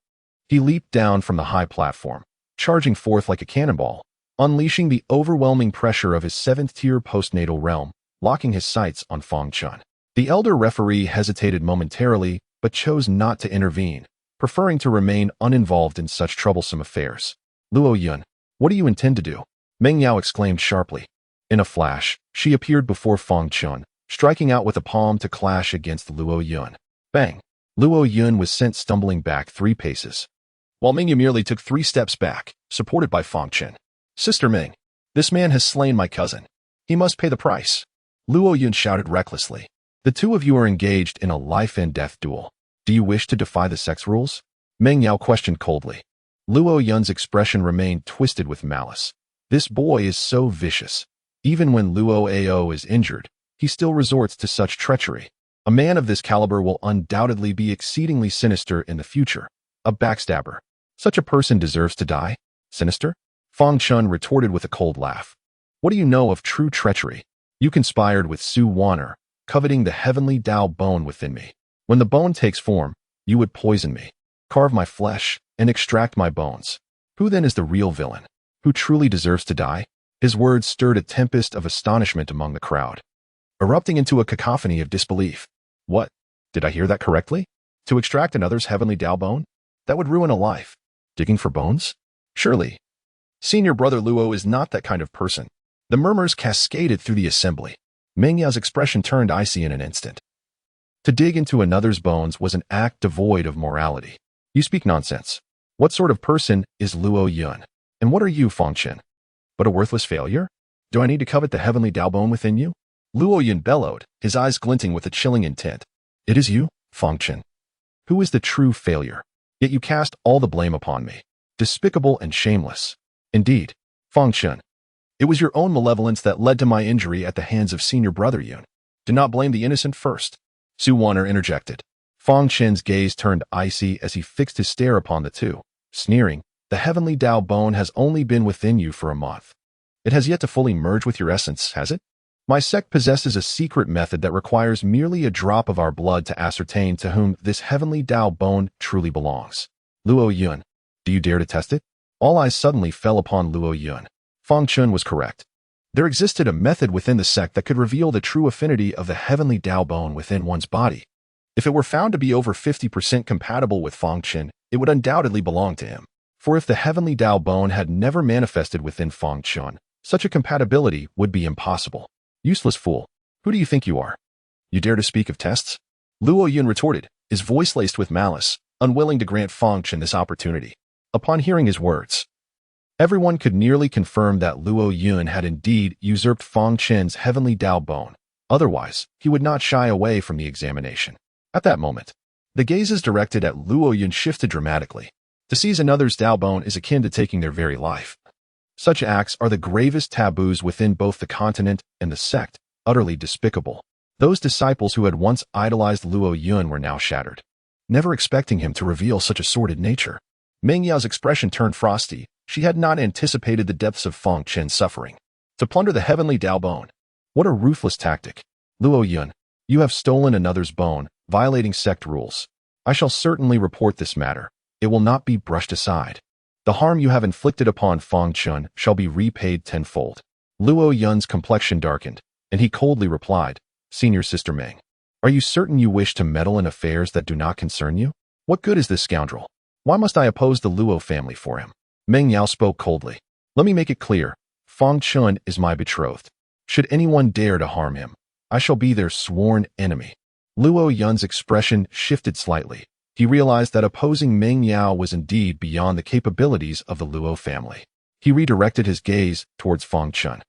he leaped down from the high platform, charging forth like a cannonball, unleashing the overwhelming pressure of his seventh-tier postnatal realm, locking his sights on Fang Chen. The elder referee hesitated momentarily, but chose not to intervene, preferring to remain uninvolved in such troublesome affairs. Luo Yun, what do you intend to do? Meng Yao exclaimed sharply. In a flash, she appeared before Fang Chen, striking out with a palm to clash against Luo Yun. Bang! Luo Yun was sent stumbling back 3 paces, while Meng Yao merely took 3 steps back, supported by Fang Chen. Sister Meng, this man has slain my cousin. He must pay the price. Luo Yun shouted recklessly. The two of you are engaged in a life-and-death duel. Do you wish to defy the sex rules? Meng Yao questioned coldly. Luo Yun's expression remained twisted with malice. This boy is so vicious. Even when Luo Ao is injured, he still resorts to such treachery. A man of this caliber will undoubtedly be exceedingly sinister in the future. A backstabber. Such a person deserves to die? Sinister? Fang Chen retorted with a cold laugh. What do you know of true treachery? You conspired with Su Wanner, coveting the heavenly Dao Bone within me. When the bone takes form, you would poison me, carve my flesh, and extract my bones. Who then is the real villain? Who truly deserves to die? His words stirred a tempest of astonishment among the crowd, erupting into a cacophony of disbelief. What? Did I hear that correctly? To extract another's heavenly Dao Bone? That would ruin a life. Digging for bones? Surely. Senior brother Luo is not that kind of person. The murmurs cascaded through the assembly. Meng Yao's expression turned icy in an instant. To dig into another's bones was an act devoid of morality. You speak nonsense. What sort of person is Luo Yun? And what are you, Fang Chen? But a worthless failure? Do I need to covet the heavenly Dao Bone within you? Luo Yun bellowed, his eyes glinting with a chilling intent. It is you, Fang Chen. Who is the true failure? Yet you cast all the blame upon me. Despicable and shameless. Indeed, Fang Chen. It was your own malevolence that led to my injury at the hands of senior brother Yun. Do not blame the innocent first. Su Wanner interjected. Fang Chen's gaze turned icy as he fixed his stare upon the two, sneering. The heavenly Dao Bone has only been within you for a month. It has yet to fully merge with your essence, has it? My sect possesses a secret method that requires merely a drop of our blood to ascertain to whom this heavenly Dao Bone truly belongs. Luo Yun, do you dare to test it? All eyes suddenly fell upon Luo Yun. Fang Chen was correct. There existed a method within the sect that could reveal the true affinity of the heavenly Dao Bone within one's body. If it were found to be over 50% compatible with Fang Chen, it would undoubtedly belong to him. For if the heavenly Dao Bone had never manifested within Fang Chen, such a compatibility would be impossible. Useless fool. Who do you think you are? You dare to speak of tests? Luo Yun retorted, his voice laced with malice, unwilling to grant Fang Chen this opportunity. Upon hearing his words, everyone could nearly confirm that Luo Yun had indeed usurped Fang Chen's heavenly Dao Bone. Otherwise, he would not shy away from the examination. At that moment, the gazes directed at Luo Yun shifted dramatically. To seize another's Dao Bone is akin to taking their very life. Such acts are the gravest taboos within both the continent and the sect, utterly despicable. Those disciples who had once idolized Luo Yun were now shattered, never expecting him to reveal such a sordid nature. Meng Yao's expression turned frosty. She had not anticipated the depths of Fang Chen's suffering. To plunder the heavenly Dao Bone. What a ruthless tactic. Luo Yun, you have stolen another's bone, violating sect rules. I shall certainly report this matter. It will not be brushed aside. The harm you have inflicted upon Fang Chen shall be repaid tenfold. Luo Yun's complexion darkened, and he coldly replied, Senior Sister Meng, are you certain you wish to meddle in affairs that do not concern you? What good is this scoundrel? Why must I oppose the Luo family for him? Meng Yao spoke coldly. Let me make it clear. Fang Chen is my betrothed. Should anyone dare to harm him, I shall be their sworn enemy. Luo Yun's expression shifted slightly. He realized that opposing Meng Yao was indeed beyond the capabilities of the Luo family. He redirected his gaze towards Fang Chen,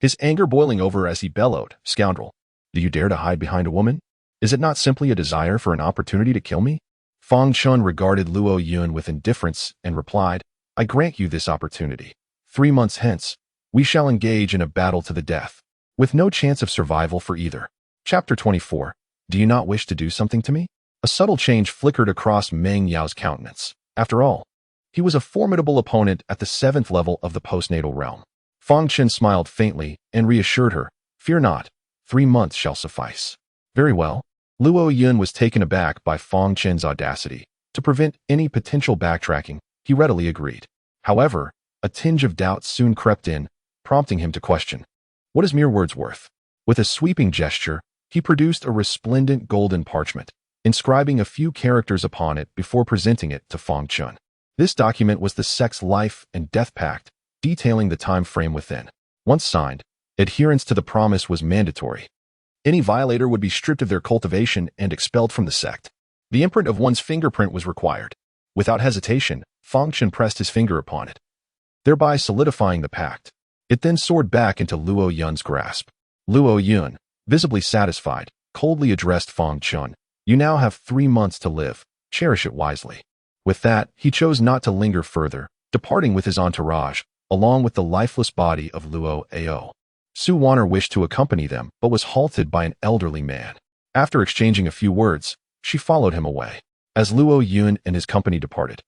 his anger boiling over as he bellowed, Scoundrel, do you dare to hide behind a woman? Is it not simply a desire for an opportunity to kill me? Fang Chen regarded Luo Yun with indifference and replied, I grant you this opportunity. 3 months hence, we shall engage in a battle to the death, with no chance of survival for either. Chapter 24. Do you not wish to do something to me? A subtle change flickered across Meng Yao's countenance. After all, he was a formidable opponent at the 7th level of the postnatal realm. Fang Chen smiled faintly and reassured her, Fear not, 3 months shall suffice. Very well. Luo Yun was taken aback by Fang Chen's audacity. To prevent any potential backtracking, he readily agreed. However, a tinge of doubt soon crept in, prompting him to question. What is mere words worth? With a sweeping gesture, he produced a resplendent golden parchment, inscribing a few characters upon it before presenting it to Fang Chen. This document was the sect's life and death pact, detailing the time frame within. Once signed, adherence to the promise was mandatory. Any violator would be stripped of their cultivation and expelled from the sect. The imprint of one's fingerprint was required. Without hesitation, Fang Chen pressed his finger upon it, thereby solidifying the pact. It then soared back into Luo Yun's grasp. Luo Yun, visibly satisfied, coldly addressed Fang Chen. You now have 3 months to live. Cherish it wisely. With that, he chose not to linger further, departing with his entourage, along with the lifeless body of Luo Ao. Su Wanner wished to accompany them, but was halted by an elderly man. After exchanging a few words, she followed him away. As Luo Yun and his company departed,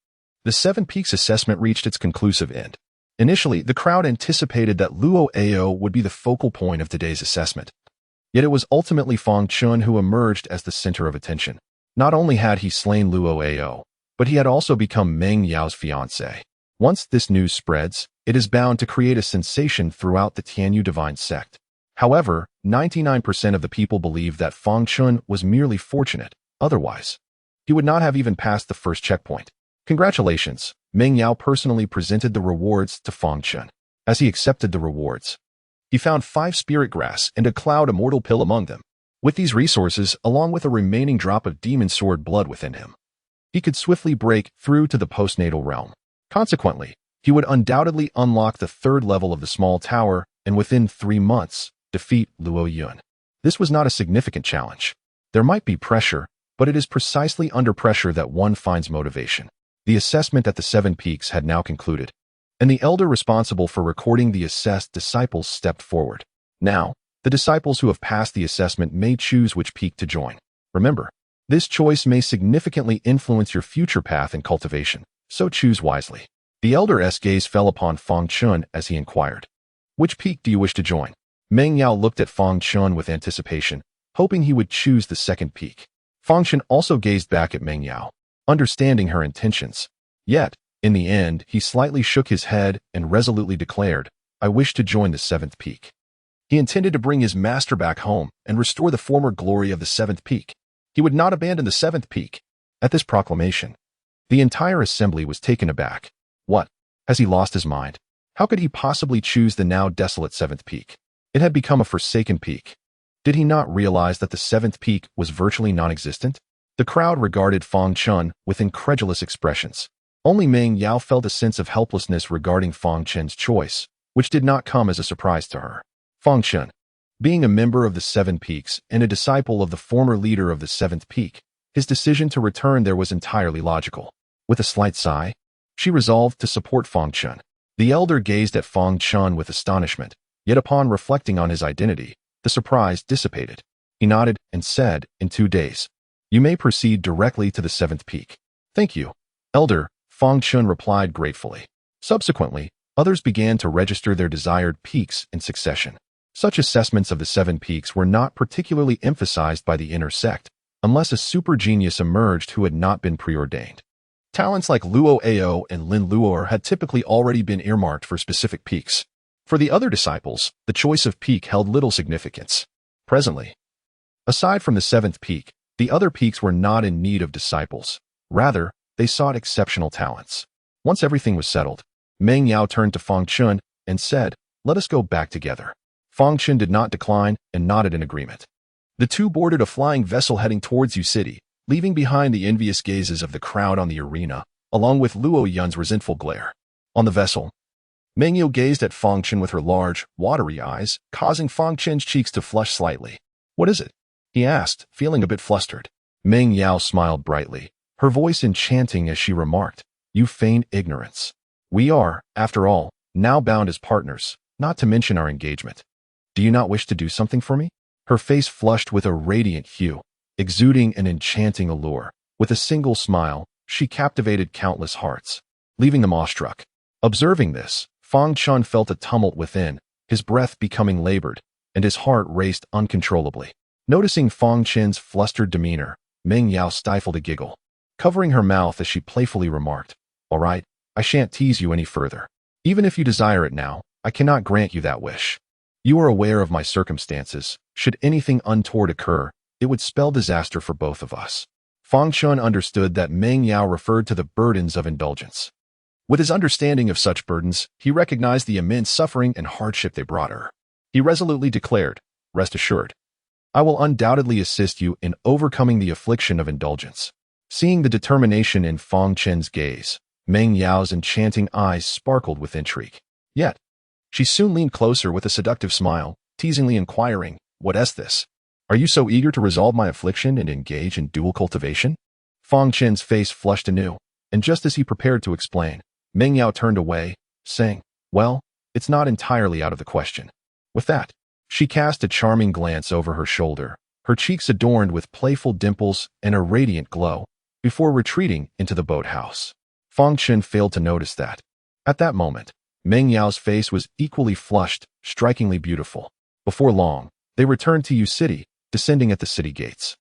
the 7 Peaks assessment reached its conclusive end. Initially, the crowd anticipated that Luo Ao would be the focal point of today's assessment. Yet it was ultimately Fang Chen who emerged as the center of attention. Not only had he slain Luo Ao, but he had also become Meng Yao's fiancé. Once this news spreads, it is bound to create a sensation throughout the Tianyu Divine Sect. However, 99% of the people believed that Fang Chen was merely fortunate. Otherwise, he would not have even passed the first checkpoint. Congratulations, Meng Yao personally presented the rewards to Fang Chen. As he accepted the rewards, he found 5 spirit grass and a cloud immortal pill among them. With these resources, along with a remaining drop of demon sword blood within him, he could swiftly break through to the postnatal realm. Consequently, he would undoubtedly unlock the 3rd level of the small tower and within 3 months, defeat Luo Yun. This was not a significant challenge. There might be pressure, but it is precisely under pressure that one finds motivation. The assessment at the 7 Peaks had now concluded, and the elder responsible for recording the assessed disciples stepped forward. Now, the disciples who have passed the assessment may choose which peak to join. Remember, this choice may significantly influence your future path in cultivation, so choose wisely. The elder's gaze fell upon Fang Chen as he inquired, Which peak do you wish to join? Meng Yao looked at Fang Chen with anticipation, hoping he would choose the 2nd peak. Fang Chen also gazed back at Meng Yao, understanding her intentions. Yet, in the end, he slightly shook his head and resolutely declared, I wish to join the 7th peak. He intended to bring his master back home and restore the former glory of the 7th peak. He would not abandon the 7th peak. At this proclamation, the entire assembly was taken aback. What? Has he lost his mind? How could he possibly choose the now desolate 7th peak? It had become a forsaken peak. Did he not realize that the 7th peak was virtually non-existent? The crowd regarded Fang Chen with incredulous expressions. Only Meng Yao felt a sense of helplessness regarding Fang Chen's choice, which did not come as a surprise to her. Fang Chen, being a member of the 7 Peaks and a disciple of the former leader of the 7th peak, his decision to return there was entirely logical. With a slight sigh, she resolved to support Fang Chen. The elder gazed at Fang Chen with astonishment, yet upon reflecting on his identity, the surprise dissipated. He nodded and said, in 2 days. You may proceed directly to the 7th peak. Thank you, Elder, Fang Chen replied gratefully. Subsequently, others began to register their desired peaks in succession. Such assessments of the 7 peaks were not particularly emphasized by the inner sect, unless a super genius emerged who had not been preordained. Talents like Luo Ao and Lin Luor had typically already been earmarked for specific peaks. For the other disciples, the choice of peak held little significance. Presently, aside from the 7th peak, the other peaks were not in need of disciples. Rather, they sought exceptional talents. Once everything was settled, Meng Yao turned to Fang Chen and said, "Let us go back together." Fang Chen did not decline and nodded in agreement. The two boarded a flying vessel heading towards Yu City, leaving behind the envious gazes of the crowd on the arena, along with Luo Yun's resentful glare. On the vessel, Meng Yao gazed at Fang Chen with her large, watery eyes, causing Fang Chen's cheeks to flush slightly. "What is it?" he asked, feeling a bit flustered. Meng Yao smiled brightly, her voice enchanting as she remarked, "You feign ignorance. We are, after all, now bound as partners, not to mention our engagement. Do you not wish to do something for me?" Her face flushed with a radiant hue, exuding an enchanting allure. With a single smile, she captivated countless hearts, leaving them awestruck. Observing this, Fang Chen felt a tumult within, his breath becoming labored, and his heart raced uncontrollably. Noticing Fang Chen's flustered demeanor, Meng Yao stifled a giggle, covering her mouth as she playfully remarked, "All right, I shan't tease you any further. Even if you desire it now, I cannot grant you that wish. You are aware of my circumstances. Should anything untoward occur, it would spell disaster for both of us." Fang Chen understood that Meng Yao referred to the burdens of indulgence. With his understanding of such burdens, he recognized the immense suffering and hardship they brought her. He resolutely declared, "Rest assured, I will undoubtedly assist you in overcoming the affliction of indulgence." Seeing the determination in Fang Chen's gaze, Meng Yao's enchanting eyes sparkled with intrigue. Yet, she soon leaned closer with a seductive smile, teasingly inquiring, "What is this? Are you so eager to resolve my affliction and engage in dual cultivation?" Fang Chen's face flushed anew, and just as he prepared to explain, Meng Yao turned away, saying, "Well, it's not entirely out of the question." With that, she cast a charming glance over her shoulder, her cheeks adorned with playful dimples and a radiant glow, before retreating into the boathouse. Fang Chen failed to notice that. At that moment, Meng Yao's face was equally flushed, strikingly beautiful. Before long, they returned to Yu City, descending at the city gates.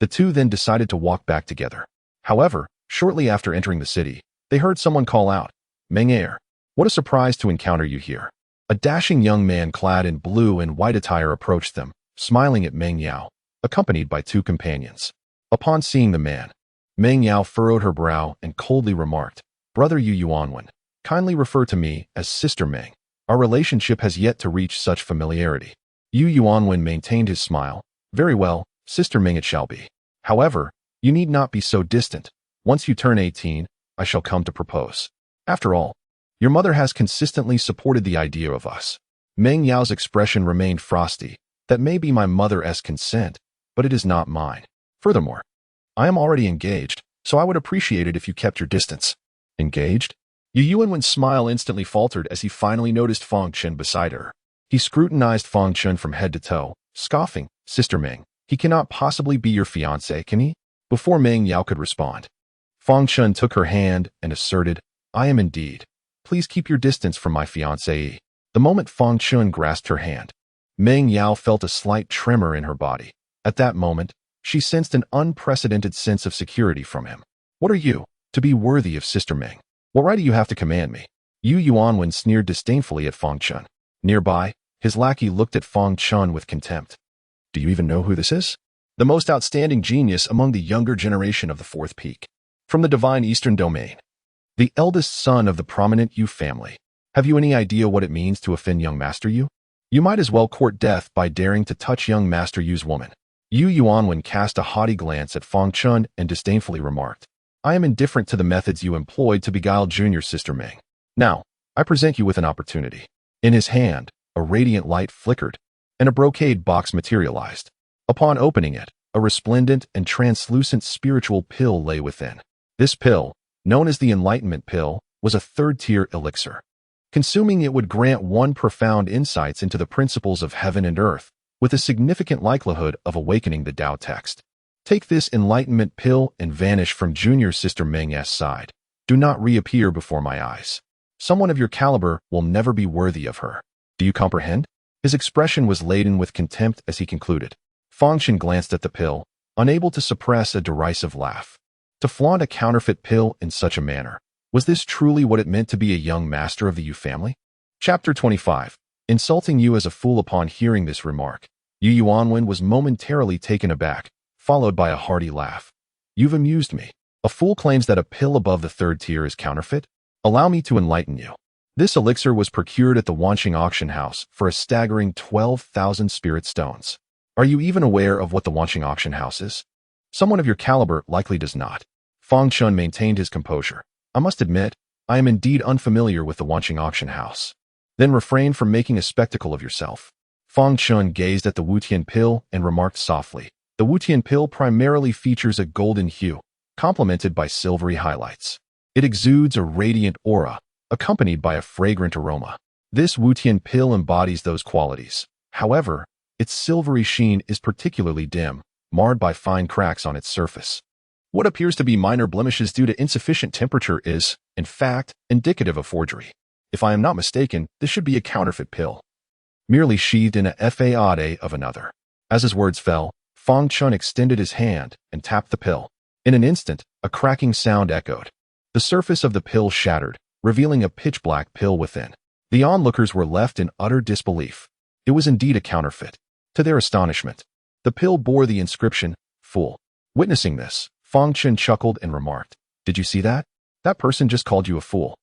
The two then decided to walk back together. However, shortly after entering the city, they heard someone call out, "Meng Heir, what a surprise to encounter you here." A dashing young man clad in blue and white attire approached them, smiling at Meng Yao, accompanied by 2 companions. Upon seeing the man, Meng Yao furrowed her brow and coldly remarked, "Brother Yu Yuanwen, kindly refer to me as Sister Meng. Our relationship has yet to reach such familiarity." Yu Yuanwen maintained his smile. "Very well, Sister Meng it shall be. However, you need not be so distant. Once you turn 18, I shall come to propose. After all, your mother has consistently supported the idea of us." Meng Yao's expression remained frosty. "That may be my mother's consent, but it is not mine. Furthermore, I am already engaged, so I would appreciate it if you kept your distance." "Engaged?" Yu Yuanwen's smile instantly faltered as he finally noticed Fang Chen beside her. He scrutinized Fang Chen from head to toe, scoffing, "Sister Meng, he cannot possibly be your fiancé, can he?" Before Meng Yao could respond, Fang Chen took her hand and asserted, "I am indeed. Please keep your distance from my fiancé." The moment Fang Chen grasped her hand, Meng Yao felt a slight tremor in her body. At that moment, she sensed an unprecedented sense of security from him. "What are you, to be worthy of Sister Meng? What right do you have to command me?" Yu Yuanwen sneered disdainfully at Fang Chen. Nearby, his lackey looked at Fang Chen with contempt. "Do you even know who this is?" "The most outstanding genius among the younger generation of the 4th peak. From the divine Eastern domain. The eldest son of the prominent Yu family. Have you any idea what it means to offend young Master Yu? You might as well court death by daring to touch young Master Yu's woman." Yu Yuanwen cast a haughty glance at Fang Chen and disdainfully remarked, "I am indifferent to the methods you employed to beguile Junior Sister Meng. Now, I present you with an opportunity." In his hand, a radiant light flickered, and a brocade box materialized. Upon opening it, a resplendent and translucent spiritual pill lay within. This pill, known as the Enlightenment Pill, was a 3rd-tier elixir. Consuming it would grant one profound insights into the principles of heaven and earth, with a significant likelihood of awakening the Dao text. Take this enlightenment pill and vanish from junior sister Meng's side. Do not reappear before my eyes. Someone of your caliber will never be worthy of her. Do you comprehend? His expression was laden with contempt as he concluded. Fang Chen glanced at the pill, unable to suppress a derisive laugh. To flaunt a counterfeit pill in such a manner, was this truly what it meant to be a young master of the Yu family? Chapter 25. Insulting you as a fool. Upon hearing this remark, Yu Yuanwen was momentarily taken aback, followed by a hearty laugh. You've amused me. A fool claims that a pill above the third tier is counterfeit? Allow me to enlighten you. This elixir was procured at the Wanqing auction house for a staggering 12,000 spirit stones. Are you even aware of what the Wanqing auction house is? Someone of your caliber likely does not. Fang Chen maintained his composure. I must admit, I am indeed unfamiliar with the Wanqing auction house. Then refrain from making a spectacle of yourself. Fang Chen gazed at the Wutian pill and remarked softly. The Wutian pill primarily features a golden hue, complemented by silvery highlights. It exudes a radiant aura, accompanied by a fragrant aroma. This Wutian pill embodies those qualities. However, its silvery sheen is particularly dim, marred by fine cracks on its surface. What appears to be minor blemishes due to insufficient temperature is, in fact, indicative of forgery. If I am not mistaken, this should be a counterfeit pill, merely sheathed in a fade of another. As his words fell, Fang Chen extended his hand and tapped the pill. In an instant, a cracking sound echoed. The surface of the pill shattered, revealing a pitch-black pill within. The onlookers were left in utter disbelief. It was indeed a counterfeit. To their astonishment, the pill bore the inscription, "Fool." Witnessing this, Fang Chen chuckled and remarked, "Did you see that? That person just called you a fool."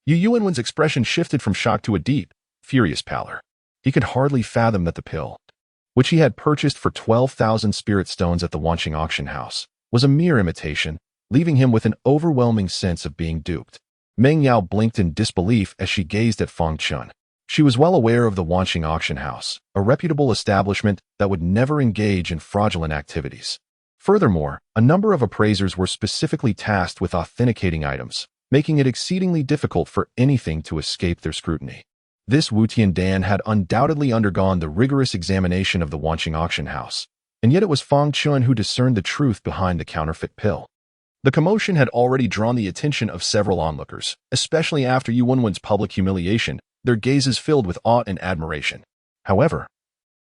Yu Yuanwen's expression shifted from shock to a deep, furious pallor. He could hardly fathom that the pill, which he had purchased for 12,000 spirit stones at the Wanqing auction house, was a mere imitation, leaving him with an overwhelming sense of being duped. Meng Yao blinked in disbelief as she gazed at Fang Chen. She was well aware of the Wanqing auction house, a reputable establishment that would never engage in fraudulent activities. Furthermore, a number of appraisers were specifically tasked with authenticating items, making it exceedingly difficult for anything to escape their scrutiny. This Wutian Dan had undoubtedly undergone the rigorous examination of the Wanqing auction house, and yet it was Fang Chen who discerned the truth behind the counterfeit pill. The commotion had already drawn the attention of several onlookers, especially after Yu Wenwen's public humiliation, their gazes filled with awe and admiration. However,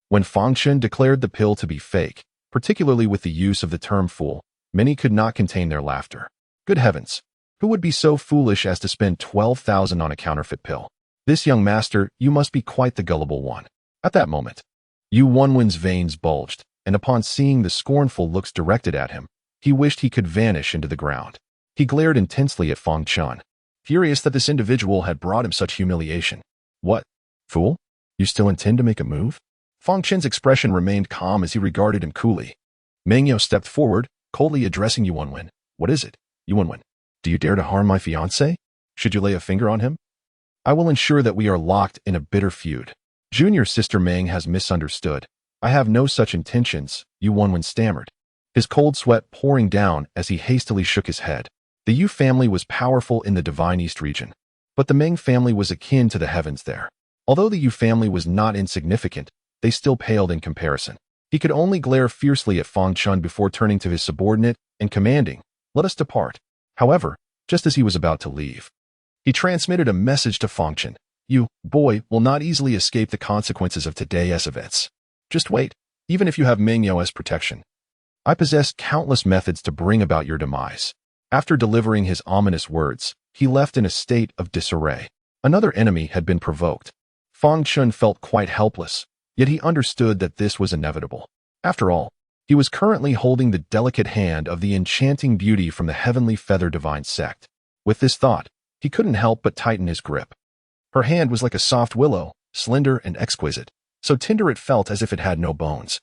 when Fang Chen declared the pill to be fake, particularly with the use of the term fool, many could not contain their laughter. Good heavens! Who would be so foolish as to spend 12,000 on a counterfeit pill? This young master, you must be quite the gullible one. At that moment, Yu Wenwen's veins bulged, and upon seeing the scornful looks directed at him, he wished he could vanish into the ground. He glared intensely at Fang Chen, furious that this individual had brought him such humiliation. What? Fool? You still intend to make a move? Fang Chen's expression remained calm as he regarded him coolly. Meng Yao stepped forward, coldly addressing Yu Wenwen. What is it, Yu Wenwen? Do you dare to harm my fiancé? Should you lay a finger on him? I will ensure that we are locked in a bitter feud. Junior sister Meng has misunderstood. I have no such intentions, Yu Wenwen stammered, his cold sweat pouring down as he hastily shook his head. The Yu family was powerful in the Divine East region, but the Meng family was akin to the heavens there. Although the Yu family was not insignificant, they still paled in comparison. He could only glare fiercely at Fang Chen before turning to his subordinate and commanding, "Let us depart." However, just as he was about to leave, he transmitted a message to Fang Chen. "You, boy, will not easily escape the consequences of today's events. Just wait, even if you have Meng Yao as protection. I possess countless methods to bring about your demise." After delivering his ominous words, he left in a state of disarray. Another enemy had been provoked. Fang Chen felt quite helpless, yet he understood that this was inevitable. After all, he was currently holding the delicate hand of the enchanting beauty from the Heavenly Feather Divine sect. With this thought, he couldn't help but tighten his grip. Her hand was like a soft willow, slender and exquisite, so tender it felt as if it had no bones,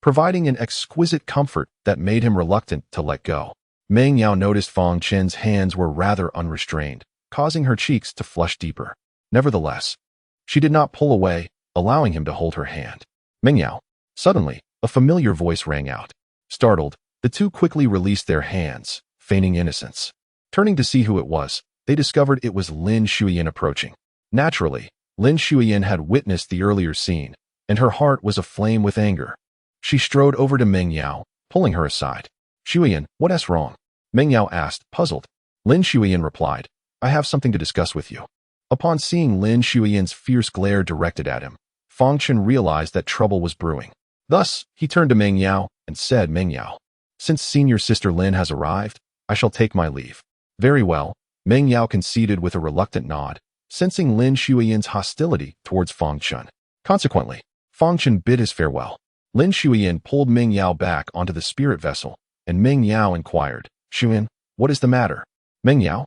providing an exquisite comfort that made him reluctant to let go. Meng Yao noticed Fang Chen's hands were rather unrestrained, causing her cheeks to flush deeper. Nevertheless, she did not pull away, allowing him to hold her hand. Meng Yao. Suddenly, a familiar voice rang out. Startled, the two quickly released their hands, feigning innocence. Turning to see who it was, they discovered it was Lin Shuyan approaching. Naturally, Lin Shuyan had witnessed the earlier scene, and her heart was aflame with anger. She strode over to Meng Yao, pulling her aside. "Shuyan, what's wrong?" Meng Yao asked, puzzled. Lin Shuyan replied, "I have something to discuss with you." Upon seeing Lin Shuyan's fierce glare directed at him, Fang Chen realized that trouble was brewing. Thus, he turned to Meng Yao and said, "Meng Yao, since senior sister Lin has arrived, I shall take my leave." "Very well," Meng Yao conceded with a reluctant nod, sensing Lin Shuyan's hostility towards Fang Chen. Consequently, Fang Chen bid his farewell. Lin Shuyan pulled Meng Yao back onto the spirit vessel, and Meng Yao inquired, "Shuyan, what is the matter?" "Meng Yao,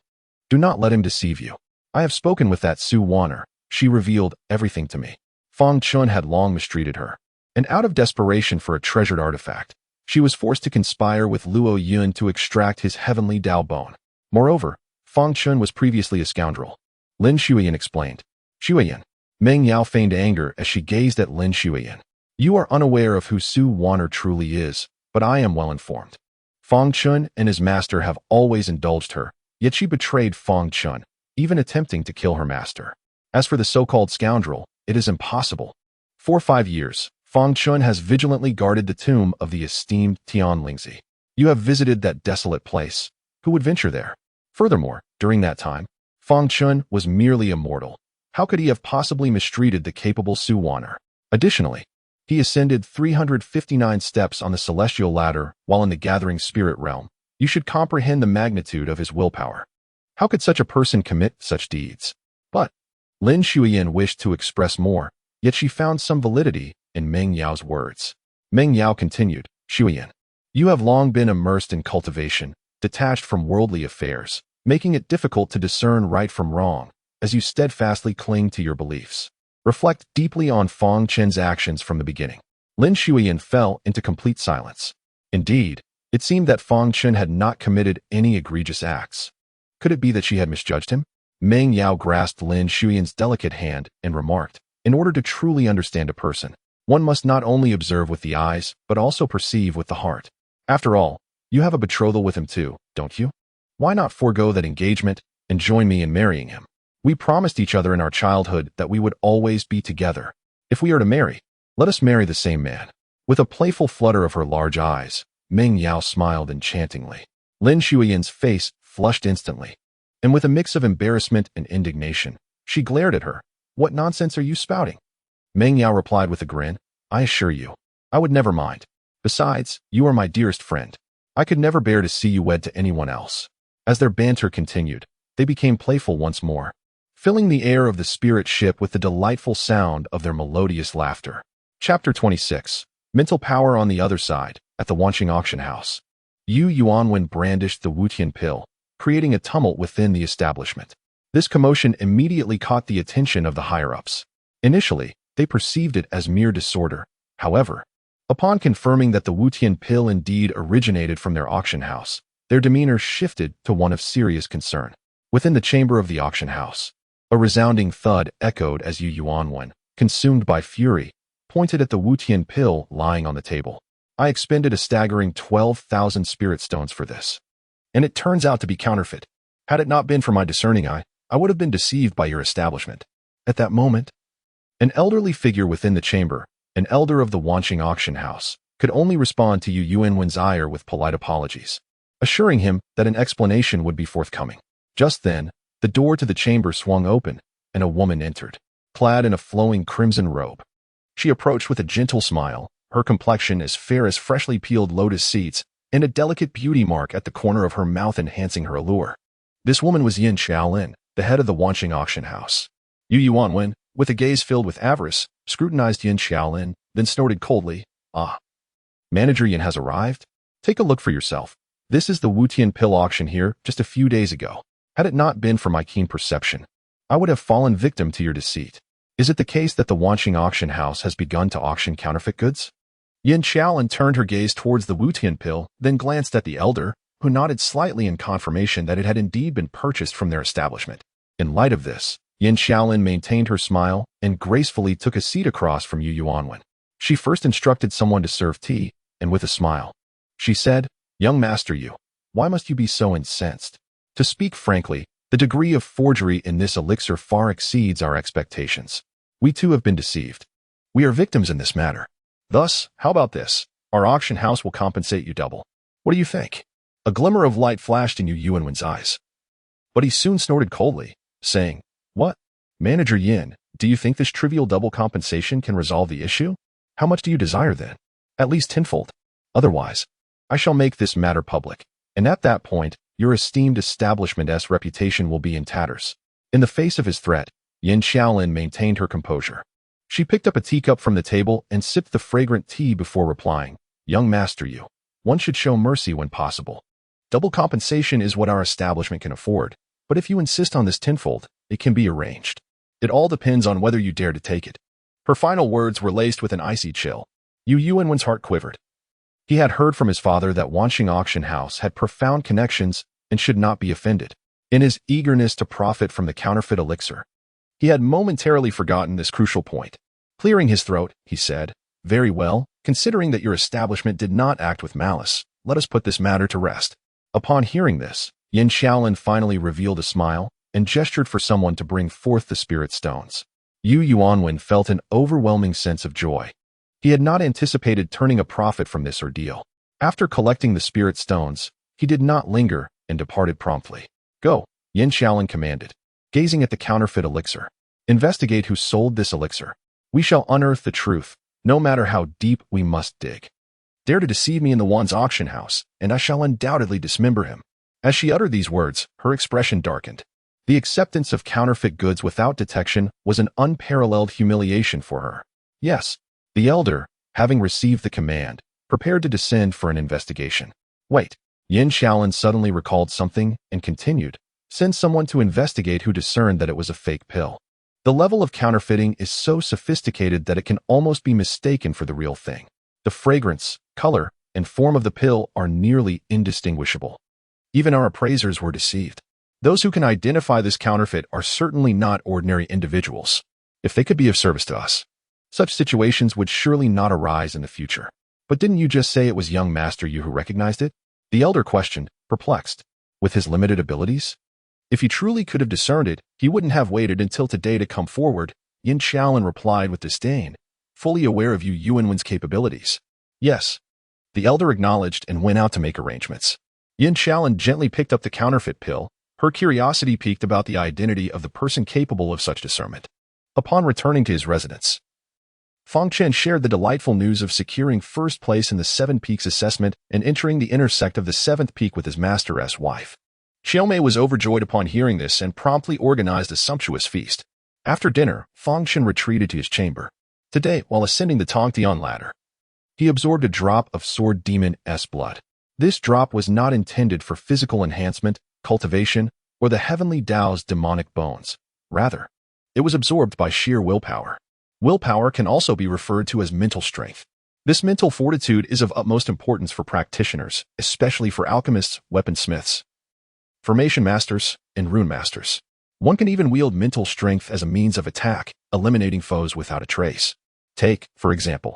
do not let him deceive you. I have spoken with that Su Wanner. She revealed everything to me." Fang Chen had long mistreated her, and out of desperation for a treasured artifact, she was forced to conspire with Luo Yun to extract his heavenly Dao Bone. Moreover, Fang Chen was previously a scoundrel. Lin Shuyan explained. "Shuyan." Meng Yao feigned anger as she gazed at Lin Shuyan. "You are unaware of who Su Wanner truly is, but I am well informed. Fang Chen and his master have always indulged her, yet she betrayed Fang Chen, even attempting to kill her master. As for the so-called scoundrel, it is impossible. For 5 years, Fang Chen has vigilantly guarded the tomb of the esteemed Tian Lingzi. You have visited that desolate place. Who would venture there? Furthermore, during that time, Fang Chen was merely a mortal. How could he have possibly mistreated the capable Su Wanner? Additionally, he ascended 359 steps on the celestial ladder while in the gathering spirit realm. You should comprehend the magnitude of his willpower. How could such a person commit such deeds?" But Lin Shuyan wished to express more, yet she found some validity in Meng Yao's words. Meng Yao continued, "Shuyan, you have long been immersed in cultivation, detached from worldly affairs, making it difficult to discern right from wrong, as you steadfastly cling to your beliefs. Reflect deeply on Fang Chen's actions from the beginning." Lin Shuyan fell into complete silence. Indeed, it seemed that Fang Chen had not committed any egregious acts. Could it be that she had misjudged him? Meng Yao grasped Lin Shuyan's delicate hand and remarked, "In order to truly understand a person, one must not only observe with the eyes, but also perceive with the heart. After all, you have a betrothal with him too, don't you? Why not forego that engagement and join me in marrying him? We promised each other in our childhood that we would always be together. If we are to marry, let us marry the same man." With a playful flutter of her large eyes, Meng Yao smiled enchantingly. Lin Shuyan's face flushed instantly, and with a mix of embarrassment and indignation, she glared at her. "What nonsense are you spouting?" Meng Yao replied with a grin, "I assure you, I would never mind. Besides, you are my dearest friend. I could never bear to see you wed to anyone else." As their banter continued, they became playful once more, filling the air of the spirit ship with the delightful sound of their melodious laughter. Chapter 26. Mental Power on the Other Side. At the Wanqing auction house, Yu Yuanwen brandished the Wutian pill, creating a tumult within the establishment. This commotion immediately caught the attention of the higher-ups. Initially, they perceived it as mere disorder. However, upon confirming that the Wutian pill indeed originated from their auction house, their demeanor shifted to one of serious concern. Within the chamber of the auction house, a resounding thud echoed as Yu Yuanwen, consumed by fury, pointed at the Wutian pill lying on the table. "I expended a staggering 12,000 spirit stones for this, and it turns out to be counterfeit. Had it not been for my discerning eye, I would have been deceived by your establishment." At that moment, an elderly figure within the chamber, an elder of the Wanqing auction house, could only respond to Yu Yuanwen's ire with polite apologies, assuring him that an explanation would be forthcoming. Just then, the door to the chamber swung open, and a woman entered, clad in a flowing crimson robe. She approached with a gentle smile, her complexion as fair as freshly peeled lotus seeds, and a delicate beauty mark at the corner of her mouth enhancing her allure. This woman was Yin Xiaolin, the head of the Wanqing auction house. Yu Yuanwen, with a gaze filled with avarice, scrutinized Yin Xiaolin, then snorted coldly, "Ah, Manager Yin has arrived? Take a look for yourself. This is the Wutian pill auction here just a few days ago. Had it not been for my keen perception, I would have fallen victim to your deceit. Is it the case that the Wanqing auction house has begun to auction counterfeit goods?" Yin Xiaolin turned her gaze towards the Wutian pill, then glanced at the elder, who nodded slightly in confirmation that it had indeed been purchased from their establishment. In light of this, Yin Xiaolin maintained her smile and gracefully took a seat across from Yu Yuanwen. She first instructed someone to serve tea, and with a smile, she said, "Young Master Yu, why must you be so incensed? To speak frankly, the degree of forgery in this elixir far exceeds our expectations. We too have been deceived. We are victims in this matter. Thus, how about this? Our auction house will compensate you double. What do you think? A glimmer of light flashed in Yuanwen's eyes. But he soon snorted coldly, saying, What? Manager Yin, do you think this trivial double compensation can resolve the issue? How much do you desire then? At least tenfold. Otherwise, I shall make this matter public, and at that point, your esteemed establishment's reputation will be in tatters. In the face of his threat, Yin Xiaolin maintained her composure. She picked up a teacup from the table and sipped the fragrant tea before replying, Young master you, one should show mercy when possible. Double compensation is what our establishment can afford, but if you insist on this tenfold, it can be arranged. It all depends on whether you dare to take it. Her final words were laced with an icy chill. Yuanwen's heart quivered. He had heard from his father that Wanxing Auction House had profound connections and should not be offended. In his eagerness to profit from the counterfeit elixir, he had momentarily forgotten this crucial point. Clearing his throat, he said, Very well, considering that your establishment did not act with malice, let us put this matter to rest. Upon hearing this, Yin Xiaolin finally revealed a smile and gestured for someone to bring forth the spirit stones. Yuanwen felt an overwhelming sense of joy. He had not anticipated turning a profit from this ordeal. After collecting the spirit stones, he did not linger and departed promptly. Go, Yin Xiaolin commanded, gazing at the counterfeit elixir. Investigate who sold this elixir. We shall unearth the truth, no matter how deep we must dig. Dare to deceive me in the Wan's auction house, and I shall undoubtedly dismember him. As she uttered these words, her expression darkened. The acceptance of counterfeit goods without detection was an unparalleled humiliation for her. Yes, the elder, having received the command, prepared to descend for an investigation. Wait, Yin Xiaolin suddenly recalled something and continued, Send someone to investigate who discerned that it was a fake pill. The level of counterfeiting is so sophisticated that it can almost be mistaken for the real thing. The fragrance, color, and form of the pill are nearly indistinguishable. Even our appraisers were deceived. Those who can identify this counterfeit are certainly not ordinary individuals. If they could be of service to us, such situations would surely not arise in the future. But didn't you just say it was young Master Yu who recognized it? The elder questioned, perplexed. With his limited abilities? If he truly could have discerned it, he wouldn't have waited until today to come forward, Yin Xiaolin replied with disdain, fully aware of Yuanwen's capabilities. Yes. The elder acknowledged and went out to make arrangements. Yin Xiaolin gently picked up the counterfeit pill, her curiosity piqued about the identity of the person capable of such discernment. Upon returning to his residence, Fang Chen shared the delightful news of securing first place in the Seven Peaks assessment and entering the intersect of the seventh peak with his master's wife. Xiaomei was overjoyed upon hearing this and promptly organized a sumptuous feast. After dinner, Fang Chen retreated to his chamber. Today, while ascending the Tongtian ladder, he absorbed a drop of Sword Demon's blood. This drop was not intended for physical enhancement, cultivation, or the heavenly Dao's demonic bones. Rather, it was absorbed by sheer willpower. Willpower can also be referred to as mental strength. This mental fortitude is of utmost importance for practitioners, especially for alchemists, weaponsmiths, formation masters, and rune masters. One can even wield mental strength as a means of attack, eliminating foes without a trace. Take, for example,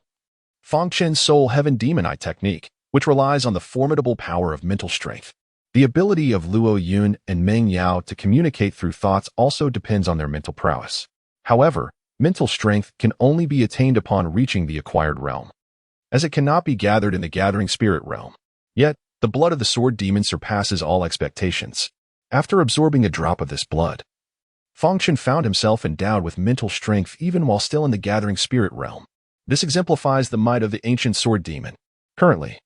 Fang Chen's Soul Heaven Demon Eye technique, which relies on the formidable power of mental strength. The ability of Luo Yun and Meng Yao to communicate through thoughts also depends on their mental prowess. However, mental strength can only be attained upon reaching the acquired realm, as it cannot be gathered in the gathering spirit realm. Yet, the blood of the sword demon surpasses all expectations. After absorbing a drop of this blood, Fang Chen found himself endowed with mental strength even while still in the gathering spirit realm. This exemplifies the might of the ancient sword demon. Currently,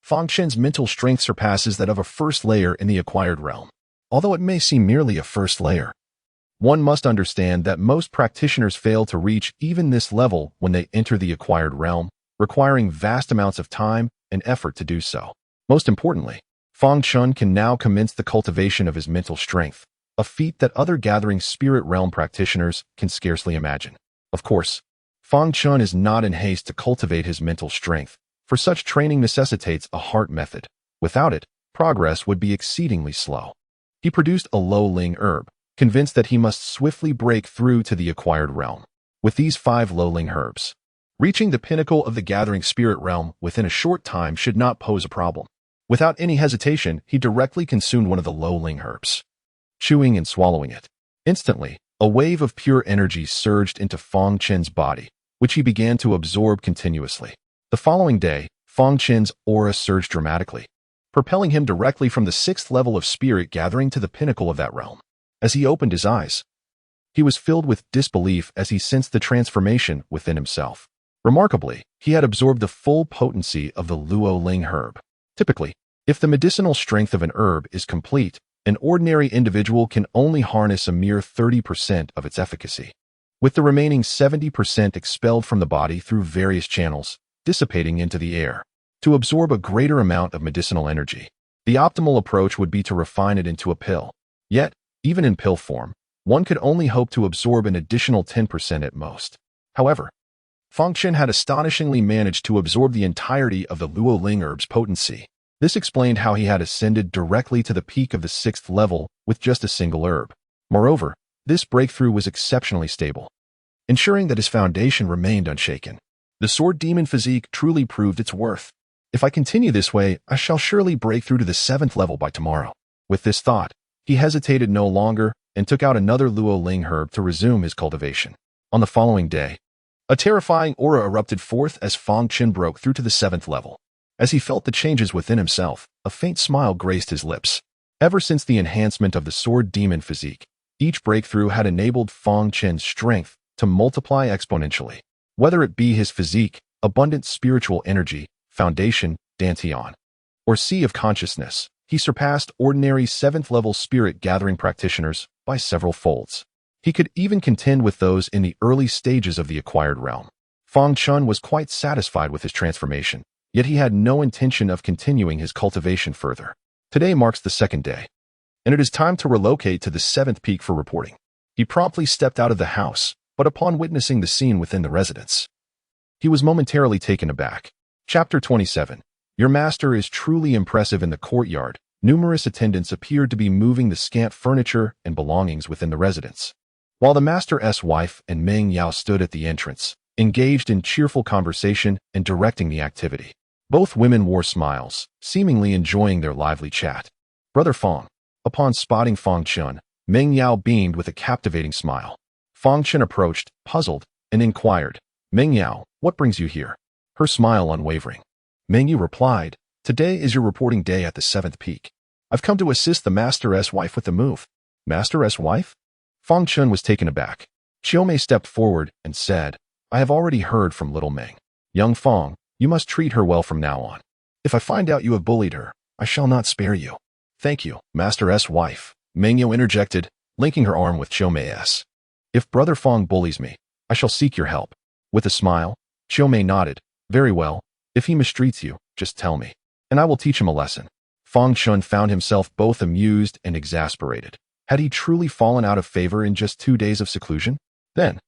Fang Chen's mental strength surpasses that of a first layer in the acquired realm. Although it may seem merely a first layer, one must understand that most practitioners fail to reach even this level when they enter the acquired realm, requiring vast amounts of time and effort to do so. Most importantly, Fang Chen can now commence the cultivation of his mental strength, a feat that other gathering spirit realm practitioners can scarcely imagine. Of course, Fang Chen is not in haste to cultivate his mental strength, for such training necessitates a heart method. Without it, progress would be exceedingly slow. He produced a low-ling herb, convinced that he must swiftly break through to the acquired realm. With these 5 low-ling herbs, reaching the pinnacle of the gathering spirit realm within a short time should not pose a problem. Without any hesitation, he directly consumed one of the low-ling herbs, chewing and swallowing it. Instantly, a wave of pure energy surged into Fang Chen's body, which he began to absorb continuously. The following day, Fang Chen's aura surged dramatically, propelling him directly from the 6th level of spirit gathering to the pinnacle of that realm. As he opened his eyes, he was filled with disbelief as he sensed the transformation within himself. Remarkably, he had absorbed the full potency of the Luo Ling herb. Typically, if the medicinal strength of an herb is complete, an ordinary individual can only harness a mere 30% of its efficacy, with the remaining 70% expelled from the body through various channels, dissipating into the air. To absorb a greater amount of medicinal energy, the optimal approach would be to refine it into a pill. Yet, even in pill form, one could only hope to absorb an additional 10% at most. However, Fang Chen had astonishingly managed to absorb the entirety of the Luo Ling herb's potency. This explained how he had ascended directly to the peak of the 6th level with just a single herb. Moreover, this breakthrough was exceptionally stable, ensuring that his foundation remained unshaken. The sword demon physique truly proved its worth. If I continue this way, I shall surely break through to the 7th level by tomorrow. With this thought, he hesitated no longer and took out another Luo Ling herb to resume his cultivation. On the following day, a terrifying aura erupted forth as Fang Chen broke through to the 7th level. As he felt the changes within himself, a faint smile graced his lips. Ever since the enhancement of the sword demon physique, each breakthrough had enabled Fang Chen's strength to multiply exponentially. Whether it be his physique, abundant spiritual energy, foundation, dantian, or sea of consciousness, he surpassed ordinary 7th-level spirit-gathering practitioners by several folds. He could even contend with those in the early stages of the acquired realm. Fang Chen was quite satisfied with his transformation, yet he had no intention of continuing his cultivation further. Today marks the 2nd day, and it is time to relocate to the 7th peak for reporting. He promptly stepped out of the house, but upon witnessing the scene within the residence, he was momentarily taken aback. Chapter 27. Your master is truly impressive. In the courtyard, numerous attendants appeared to be moving the scant furniture and belongings within the residence, while the master's wife and Meng Yao stood at the entrance, engaged in cheerful conversation and directing the activity. Both women wore smiles, seemingly enjoying their lively chat. Brother Fang. Upon spotting Fang Chen, Meng Yao beamed with a captivating smile. Fang Chen approached, puzzled, and inquired, Meng Yao, what brings you here? Her smile unwavering. Meng Yu replied, today is your reporting day at the 7th peak. I've come to assist the master's wife with the move. Master's wife? Fang Chen was taken aback. Xiaomei stepped forward and said, I have already heard from little Meng. Young Fang, you must treat her well from now on. If I find out you have bullied her, I shall not spare you. Thank you, master's wife, Meng Yu interjected, linking her arm with Xiaomei's. If Brother Fang bullies me, I shall seek your help. With a smile, Xiaomei nodded. Very well. If he mistreats you, just tell me, and I will teach him a lesson. Fang Chen found himself both amused and exasperated. Had he truly fallen out of favor in just 2 days of seclusion? Then,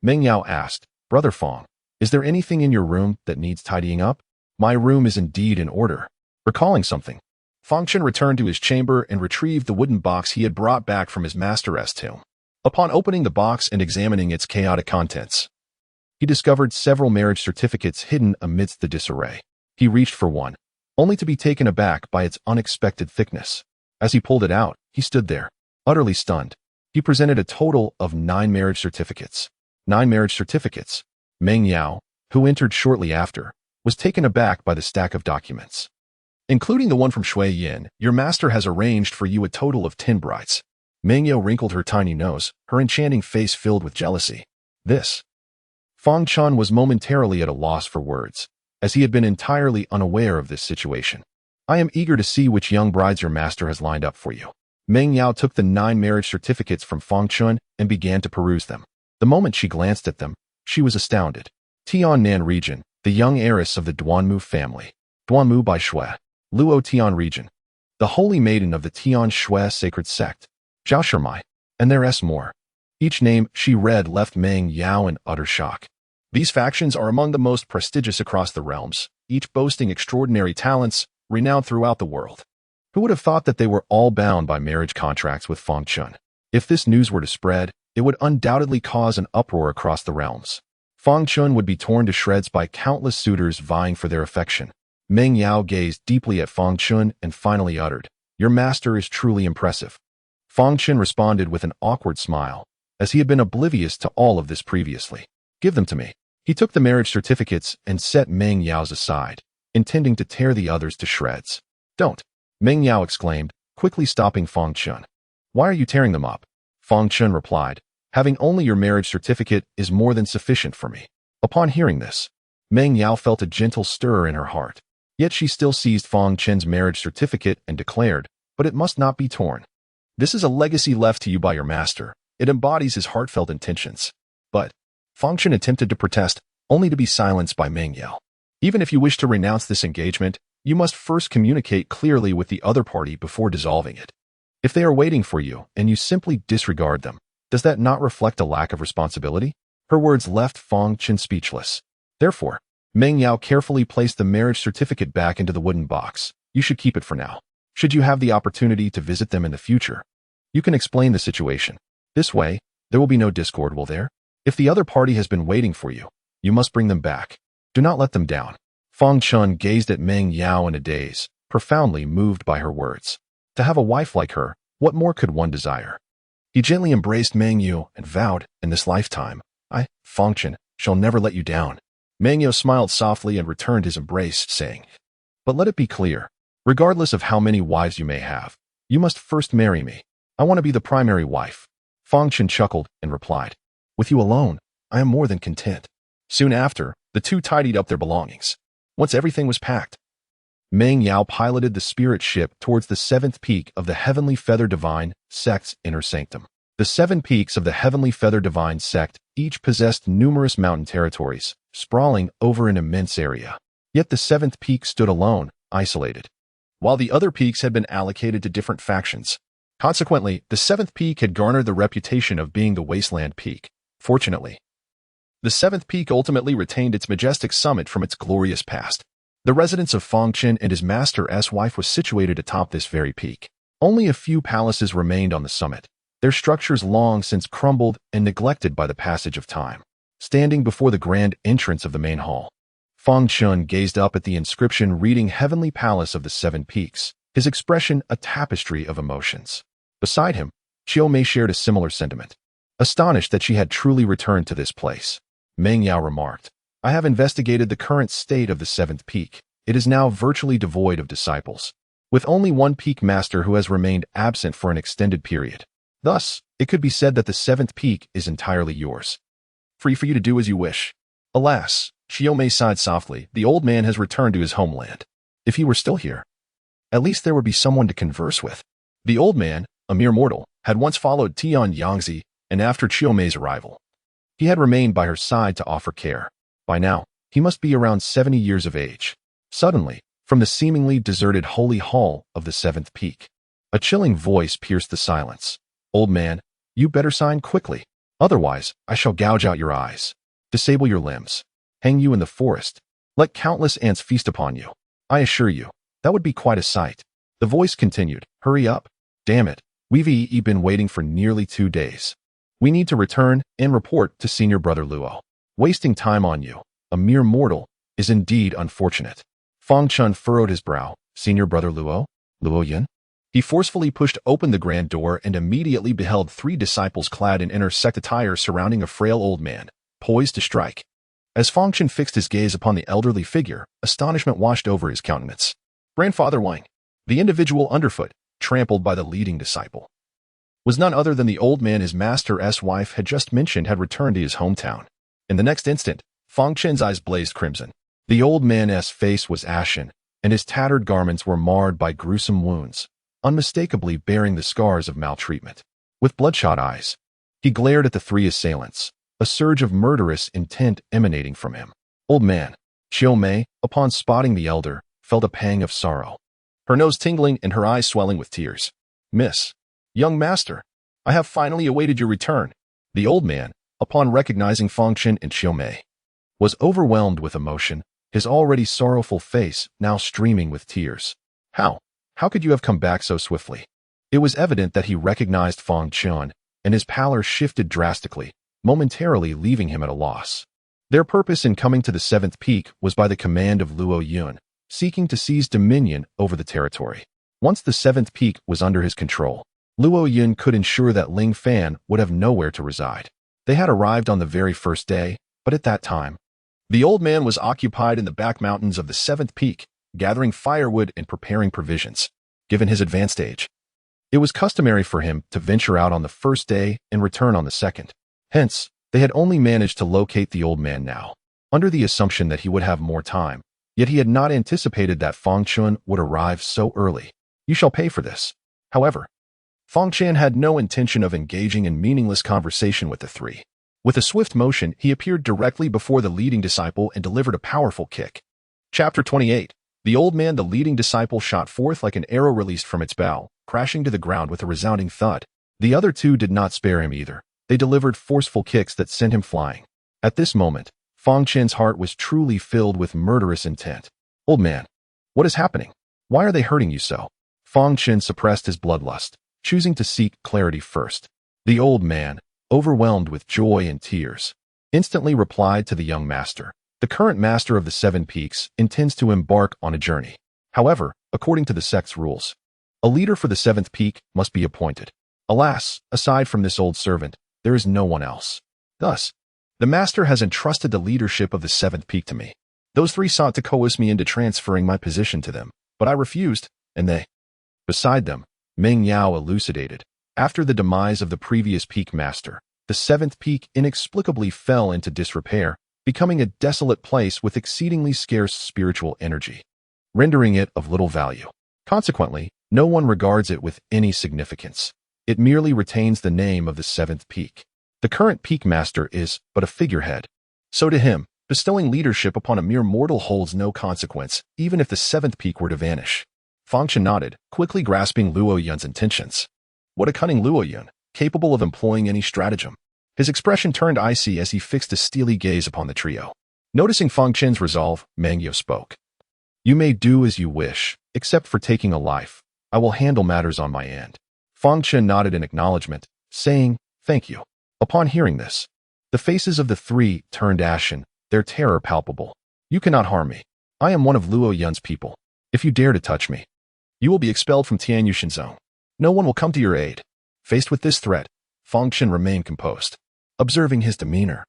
Meng Yao asked, Brother Fang, is there anything in your room that needs tidying up? My room is indeed in order. Recalling something, Fang Chen returned to his chamber and retrieved the wooden box he had brought back from his master's tomb. Upon opening the box and examining its chaotic contents, he discovered several marriage certificates hidden amidst the disarray. He reached for one, only to be taken aback by its unexpected thickness. As he pulled it out, he stood there, utterly stunned. He presented a total of 9 marriage certificates. 9 marriage certificates. Meng Yao, who entered shortly after, was taken aback by the stack of documents. Including the one from Shui Yin, your master has arranged for you a total of 10 brides. Meng Yao wrinkled her tiny nose, her enchanting face filled with jealousy. This. Fang Chen was momentarily at a loss for words, as he had been entirely unaware of this situation. I am eager to see which young brides your master has lined up for you. Meng Yao took the 9 marriage certificates from Fang Chen and began to peruse them. The moment she glanced at them, she was astounded. Tiannan region, the young heiress of the Duanmu family. Duanmu by Shui. Luo Tian region, the holy maiden of the Tian Shui sacred sect. Zhao Shimai, and there is more. Each name she read left Meng Yao in utter shock. These factions are among the most prestigious across the realms, each boasting extraordinary talents, renowned throughout the world. Who would have thought that they were all bound by marriage contracts with Fang Chen? If this news were to spread, it would undoubtedly cause an uproar across the realms. Fang Chen would be torn to shreds by countless suitors vying for their affection. Meng Yao gazed deeply at Fang Chen and finally uttered, Your master is truly impressive. Fang Chen responded with an awkward smile, as he had been oblivious to all of this previously. Give them to me. He took the marriage certificates and set Meng Yao's aside, intending to tear the others to shreds. "Don't!" Meng Yao exclaimed, quickly stopping Fang Chen. "Why are you tearing them up?" Fang Chen replied, "Having only your marriage certificate is more than sufficient for me." Upon hearing this, Meng Yao felt a gentle stir in her heart. Yet she still seized Fang Chen's marriage certificate and declared, "But it must not be torn. This is a legacy left to you by your master. It embodies his heartfelt intentions." But Fang Chen attempted to protest, only to be silenced by Meng Yao. "Even if you wish to renounce this engagement, you must first communicate clearly with the other party before dissolving it. If they are waiting for you and you simply disregard them, does that not reflect a lack of responsibility?" Her words left Fang Chen speechless. Therefore, Meng Yao carefully placed the marriage certificate back into the wooden box. "You should keep it for now. Should you have the opportunity to visit them in the future, you can explain the situation. This way, there will be no discord, will there? If the other party has been waiting for you, you must bring them back. Do not let them down." Fang Chen gazed at Meng Yao in a daze, profoundly moved by her words. To have a wife like her, what more could one desire? He gently embraced Meng Yao and vowed, "In this lifetime, I, Fang Chen, shall never let you down." Meng Yao smiled softly and returned his embrace, saying, "But let it be clear, regardless of how many wives you may have, you must first marry me. I want to be the primary wife." Fang Chen chuckled and replied, "With you alone, I am more than content." Soon after, the two tidied up their belongings. Once everything was packed, Meng Yao piloted the spirit ship towards the seventh peak of the Heavenly Feather Divine Sect's inner sanctum. The 7 peaks of the Heavenly Feather Divine Sect each possessed numerous mountain territories, sprawling over an immense area. Yet the 7th peak stood alone, isolated, while the other peaks had been allocated to different factions. Consequently, the 7th peak had garnered the reputation of being the Wasteland Peak. Fortunately, the 7th peak ultimately retained its majestic summit from its glorious past. The residence of Fang Chen and his master's wife was situated atop this very peak. Only a few palaces remained on the summit, their structures long since crumbled and neglected by the passage of time. Standing before the grand entrance of the main hall, Fang Chen gazed up at the inscription reading Heavenly Palace of the 7 Peaks, his expression a tapestry of emotions. Beside him, Qiu Mei shared a similar sentiment. Astonished that she had truly returned to this place, Meng Yao remarked, "I have investigated the current state of the 7th peak. It is now virtually devoid of disciples, with only one peak master who has remained absent for an extended period. Thus, it could be said that the 7th peak is entirely yours, free for you to do as you wish." Alas, Qiu Mei sighed softly, the old man has returned to his homeland. If he were still here, at least there would be someone to converse with. The old man, a mere mortal, had once followed Tian Yangzi, and after Qiu Mei's arrival, he had remained by her side to offer care. By now, he must be around 70 years of age. Suddenly, from the seemingly deserted holy hall of the 7th peak, a chilling voice pierced the silence. "Old man, you better sign quickly. Otherwise, I shall gouge out your eyes, disable your limbs, hang you in the forest, let countless ants feast upon you. I assure you, that would be quite a sight." The voice continued, "Hurry up. Damn it, we've been waiting for nearly 2 days. We need to return and report to Senior Brother Luo. Wasting time on you, a mere mortal, is indeed unfortunate." Fang Chen furrowed his brow. "Senior Brother Luo? Luo Yin?" He forcefully pushed open the grand door and immediately beheld 3 disciples clad in inner sect attire surrounding a frail old man, poised to strike. As Fang Chen fixed his gaze upon the elderly figure, astonishment washed over his countenance. Grandfather Wang, the individual underfoot, trampled by the leading disciple, was none other than the old man his master's wife had just mentioned had returned to his hometown. In the next instant, Fang Chen's eyes blazed crimson. The old man's face was ashen, and his tattered garments were marred by gruesome wounds, unmistakably bearing the scars of maltreatment. With bloodshot eyes, he glared at the 3 assailants, a surge of murderous intent emanating from him. "Old man," Qiu Mei, upon spotting the elder, felt a pang of sorrow, her nose tingling and her eyes swelling with tears. "Miss, young master, I have finally awaited your return." The old man, upon recognizing Fang Chen and Qiu Mei, was overwhelmed with emotion, his already sorrowful face now streaming with tears. How could you have come back so swiftly?" It was evident that he recognized Fang Chen, and his pallor shifted drastically, momentarily leaving him at a loss. Their purpose in coming to the 7th peak was by the command of Luo Yun, seeking to seize dominion over the territory. Once the 7th peak was under his control, Luo Yun could ensure that Ling Fan would have nowhere to reside. They had arrived on the very first day, but at that time, The old man was occupied in the back mountains of the seventh peak, gathering firewood and preparing provisions. Given his advanced age, it was customary for him to venture out on the first day and return on the second. Hence, they had only managed to locate the old man now, under the assumption that he would have more time. Yet he had not anticipated that Fang Chen would arrive so early. You shall pay for this. However, Fang Chen had no intention of engaging in meaningless conversation with the three. With a swift motion, he appeared directly before the leading disciple and delivered a powerful kick. Chapter 28. The old man, the leading disciple, shot forth like an arrow released from its bow, crashing to the ground with a resounding thud. The other two did not spare him either. They delivered forceful kicks that sent him flying. At this moment, Fang Chen's heart was truly filled with murderous intent. Old man, what is happening? Why are they hurting you so? Fang Chen suppressed his bloodlust, choosing to seek clarity first. The old man, overwhelmed with joy and tears, instantly replied to the young master. The current master of the Seven Peaks intends to embark on a journey. However, according to the sect's rules, a leader for the seventh peak must be appointed. Alas, aside from this old servant, there is no one else. Thus, the master has entrusted the leadership of the seventh peak to me. Those three sought to coerce me into transferring my position to them, but I refused, and they. Beside them, Meng Yao elucidated. After the demise of the previous peak master, the seventh peak inexplicably fell into disrepair, becoming a desolate place with exceedingly scarce spiritual energy, rendering it of little value. Consequently, no one regards it with any significance. It merely retains the name of the seventh peak. The current peak master is but a figurehead. So to him, bestowing leadership upon a mere mortal holds no consequence, even if the seventh peak were to vanish. Fang Chen nodded, quickly grasping Luo Yun's intentions. What a cunning Luo Yun, capable of employing any stratagem. His expression turned icy as he fixed a steely gaze upon the trio. Noticing Fang Chen's resolve, Meng Yao spoke. You may do as you wish, except for taking a life. I will handle matters on my end. Fang Chen nodded in acknowledgement, saying, Thank you. Upon hearing this, the faces of the three turned ashen, their terror palpable. You cannot harm me. I am one of Luo Yun's people. If you dare to touch me, you will be expelled from Tianyushan Zone. No one will come to your aid. Faced with this threat, Fang Chen remained composed. Observing his demeanor,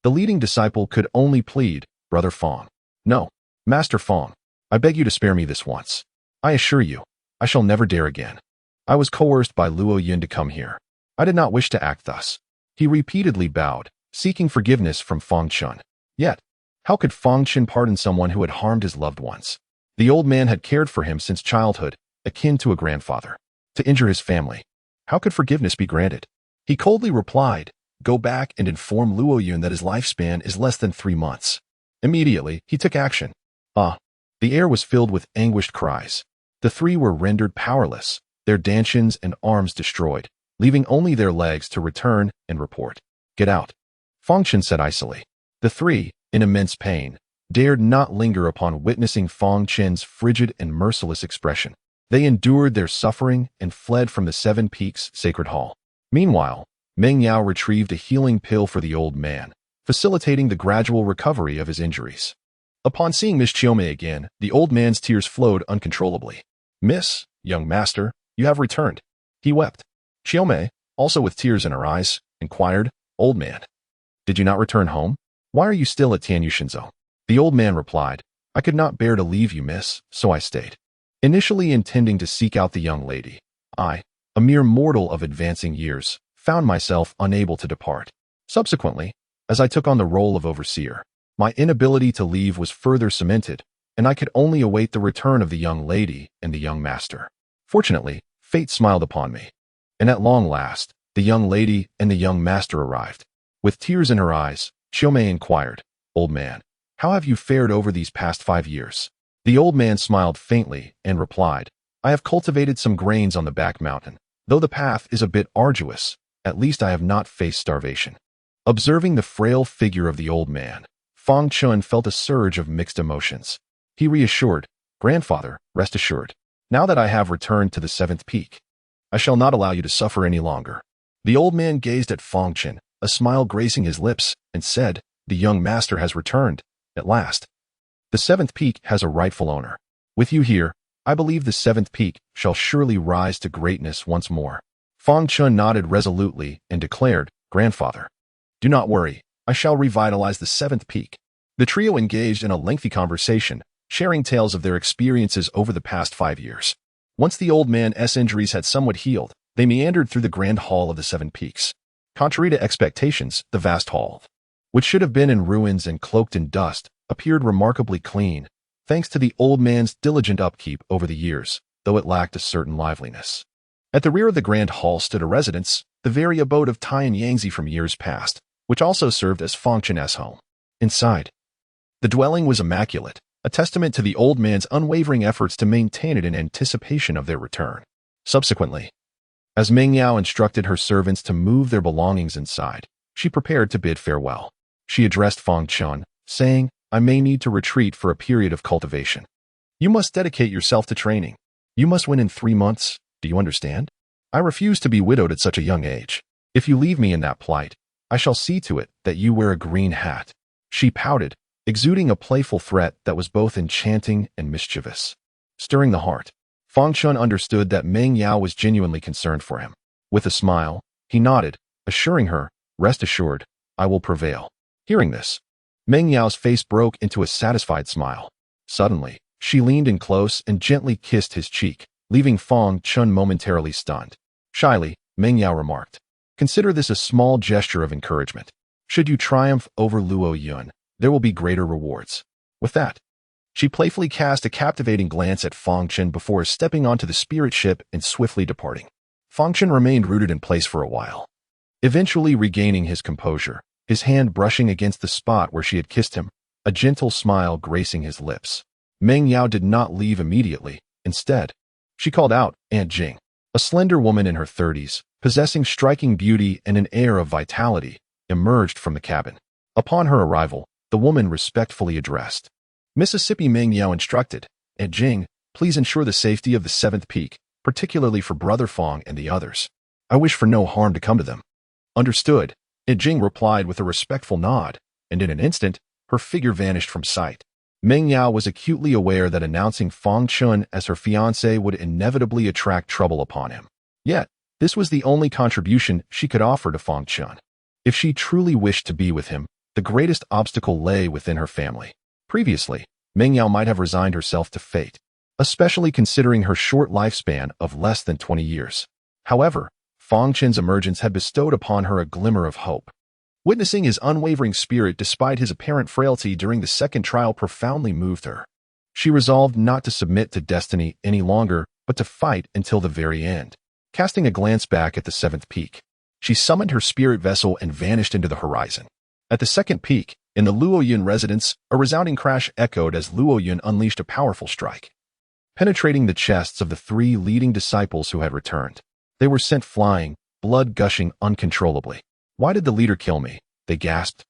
the leading disciple could only plead, Brother Fang. No, Master Fang, I beg you to spare me this once. I assure you, I shall never dare again. I was coerced by Luo Yun to come here. I did not wish to act thus. He repeatedly bowed, seeking forgiveness from Fang Chen. Yet, how could Fang Chen pardon someone who had harmed his loved ones? The old man had cared for him since childhood, akin to a grandfather. To injure his family, how could forgiveness be granted? He coldly replied, Go back and inform Luo Yun that his lifespan is less than 3 months. Immediately, he took action. The air was filled with anguished cries. The three were rendered powerless, their dantians and arms destroyed, leaving only their legs to return and report. Get out, Fang Chen said icily. The three, in immense pain, dared not linger upon witnessing Fang Chen's frigid and merciless expression. They endured their suffering and fled from the Seven Peaks Sacred Hall. Meanwhile, Meng Yao retrieved a healing pill for the old man, facilitating the gradual recovery of his injuries. Upon seeing Miss Chiome again, the old man's tears flowed uncontrollably. Miss, young master, you have returned. He wept. Chiome, also with tears in her eyes, inquired, Old man, did you not return home? Why are you still at Tianyushinzo? The old man replied, I could not bear to leave you, miss, so I stayed. Initially intending to seek out the young lady, I, a mere mortal of advancing years, found myself unable to depart. Subsequently, as I took on the role of overseer, my inability to leave was further cemented, and I could only await the return of the young lady and the young master. Fortunately, fate smiled upon me, and at long last, the young lady and the young master arrived. With tears in her eyes, Chiome inquired, Old man, how have you fared over these past 5 years? The old man smiled faintly and replied, I have cultivated some grains on the back mountain. Though the path is a bit arduous, at least I have not faced starvation. Observing the frail figure of the old man, Fang Chen felt a surge of mixed emotions. He reassured, Grandfather, rest assured. Now that I have returned to the seventh peak, I shall not allow you to suffer any longer. The old man gazed at Fang Chen, a smile gracing his lips, and said, The young master has returned, at last. The seventh peak has a rightful owner. With you here, I believe the seventh peak shall surely rise to greatness once more. Fang Chen nodded resolutely and declared, Grandfather, do not worry, I shall revitalize the seventh peak. The trio engaged in a lengthy conversation, sharing tales of their experiences over the past 5 years. Once the old man's injuries had somewhat healed, they meandered through the grand hall of the Seven Peaks. Contrary to expectations, the vast hall, which should have been in ruins and cloaked in dust, appeared remarkably clean, thanks to the old man's diligent upkeep over the years, though it lacked a certain liveliness. At the rear of the grand hall stood a residence, the very abode of Tai and Yangzi from years past, which also served as Fang Chen's home. Inside, the dwelling was immaculate, a testament to the old man's unwavering efforts to maintain it in anticipation of their return. Subsequently, as Meng Yao instructed her servants to move their belongings inside, she prepared to bid farewell. She addressed Fang Chen, saying, "I may need to retreat for a period of cultivation. You must dedicate yourself to training. You must win in 3 months, do you understand? I refuse to be widowed at such a young age. If you leave me in that plight, I shall see to it that you wear a green hat." She pouted, exuding a playful threat that was both enchanting and mischievous. Stirring the heart, Fang Chen understood that Meng Yao was genuinely concerned for him. With a smile, he nodded, assuring her, "Rest assured, I will prevail." Hearing this, Meng Yao's face broke into a satisfied smile. Suddenly, she leaned in close and gently kissed his cheek, leaving Fang Chen momentarily stunned. Shyly, Meng Yao remarked, "Consider this a small gesture of encouragement. Should you triumph over Luo Yun, there will be greater rewards." With that, she playfully cast a captivating glance at Fang Chen before stepping onto the spirit ship and swiftly departing. Fang Chen remained rooted in place for a while, eventually regaining his composure, his hand brushing against the spot where she had kissed him, a gentle smile gracing his lips. Meng Yao did not leave immediately. Instead, she called out, "Aunt Jing." A slender woman in her 30s, possessing striking beauty and an air of vitality, emerged from the cabin. Upon her arrival, the woman respectfully addressed, "Mississippi." Meng Yao instructed, "Aunt Jing, please ensure the safety of the 7th peak, particularly for Brother Fang and the others. I wish for no harm to come to them." "Understood," Aunt Jing replied with a respectful nod, and in an instant, her figure vanished from sight. Meng Yao was acutely aware that announcing Fang Chen as her fiancé would inevitably attract trouble upon him. Yet, this was the only contribution she could offer to Fang Chen. If she truly wished to be with him, the greatest obstacle lay within her family. Previously, Meng Yao might have resigned herself to fate, especially considering her short lifespan of less than 20 years. However, Fang Chen's emergence had bestowed upon her a glimmer of hope. Witnessing his unwavering spirit despite his apparent frailty during the second trial profoundly moved her. She resolved not to submit to destiny any longer, but to fight until the very end. Casting a glance back at the 7th peak, she summoned her spirit vessel and vanished into the horizon. At the 2nd peak, in the Luo Yun residence, a resounding crash echoed as Luo Yun unleashed a powerful strike, penetrating the chests of the 3 leading disciples who had returned. They were sent flying, blood gushing uncontrollably. "Why did the leader kill me?" they gasped,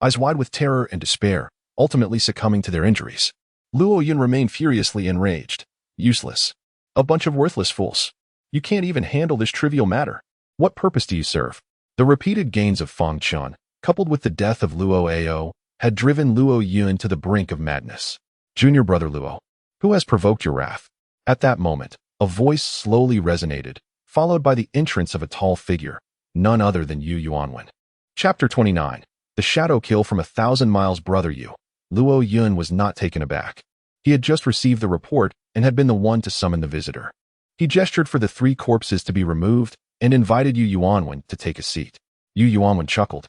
eyes wide with terror and despair, ultimately succumbing to their injuries. Luo Yun remained furiously enraged. "Useless. A bunch of worthless fools. You can't even handle this trivial matter. What purpose do you serve?" The repeated gains of Fang Chen, coupled with the death of Luo Ao, had driven Luo Yun to the brink of madness. "Junior brother Luo, who has provoked your wrath?" At that moment, a voice slowly resonated, followed by the entrance of a tall figure, none other than Yu Yuanwen. Chapter 29. The Shadow Kill from 1,000 Miles. Brother Yu. Luo Yun was not taken aback. He had just received the report and had been the one to summon the visitor. He gestured for the 3 corpses to be removed and invited Yu Yuanwen to take a seat. Yu Yuanwen chuckled.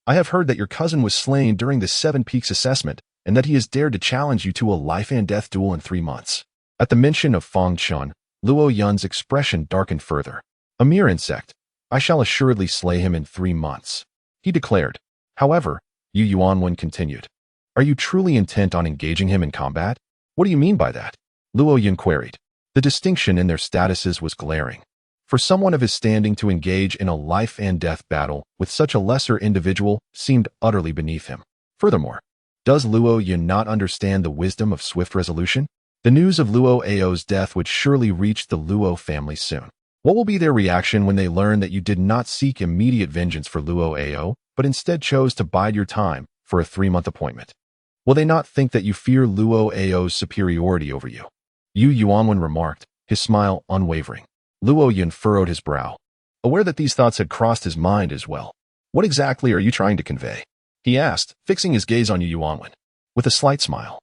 "I have heard that your cousin was slain during the 7 Peaks assessment and that he has dared to challenge you to a life-and-death duel in 3 months. At the mention of Fang Chen, Luo Yun's expression darkened further. "A mere insect. I shall assuredly slay him in 3 months, he declared. However, Yu Yuanwen continued, "Are you truly intent on engaging him in combat?" "What do you mean by that?" Luo Yun queried. The distinction in their statuses was glaring. For someone of his standing to engage in a life-and-death battle with such a lesser individual seemed utterly beneath him. Furthermore, does Luo Yun not understand the wisdom of swift resolution? The news of Luo Ao's death would surely reach the Luo family soon. What will be their reaction when they learn that you did not seek immediate vengeance for Luo Ao, but instead chose to bide your time for a 3-month appointment? Will they not think that you fear Luo Ao's superiority over you? Yu Yuanwen remarked, his smile unwavering. Luo Yun furrowed his brow, aware that these thoughts had crossed his mind as well. "What exactly are you trying to convey?" he asked, fixing his gaze on Yu Yuanwen. with a slight smile.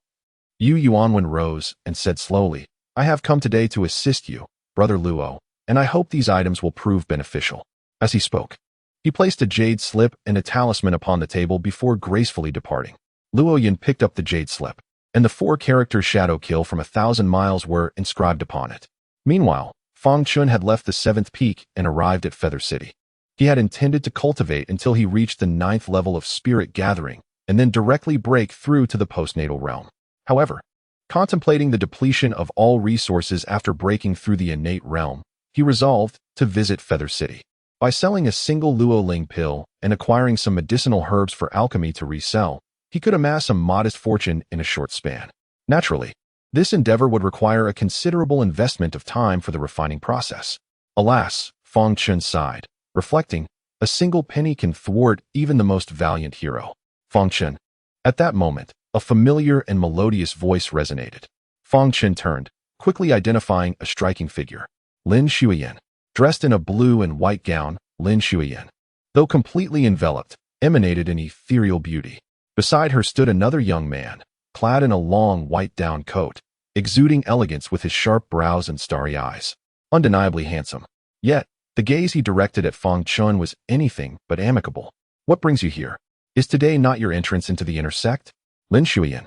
Yu Yuanwen rose and said slowly, I have come today to assist you, Brother Luo, and I hope these items will prove beneficial. As he spoke, he placed a jade slip and a talisman upon the table before gracefully departing. Luo Yin picked up the jade slip, and the 4-character shadow kill from 1,000 miles were inscribed upon it. Meanwhile, Fang Chen had left the 7th peak and arrived at Feather City. He had intended to cultivate until he reached the 9th level of spirit gathering, and then directly break through to the postnatal realm. However, contemplating the depletion of all resources after breaking through the innate realm, he resolved to visit Feather City. By selling a single Luoling pill and acquiring some medicinal herbs for alchemy to resell, he could amass a modest fortune in a short span. Naturally, this endeavor would require a considerable investment of time for the refining process. Alas, Fang Chen sighed, reflecting, a single penny can thwart even the most valiant hero. Fang Chen. At that moment, a familiar and melodious voice resonated. Fang Chen turned, quickly identifying a striking figure. Lin Shuiyan. Dressed in a blue and white gown, Lin Shuiyan, though completely enveloped, emanated an ethereal beauty. Beside her stood another young man, clad in a long white down coat, exuding elegance with his sharp brows and starry eyes. Undeniably handsome. Yet, the gaze he directed at Fang Chen was anything but amicable. What brings you here? Is today not your entrance into the inner sect? Lin Shuiyan,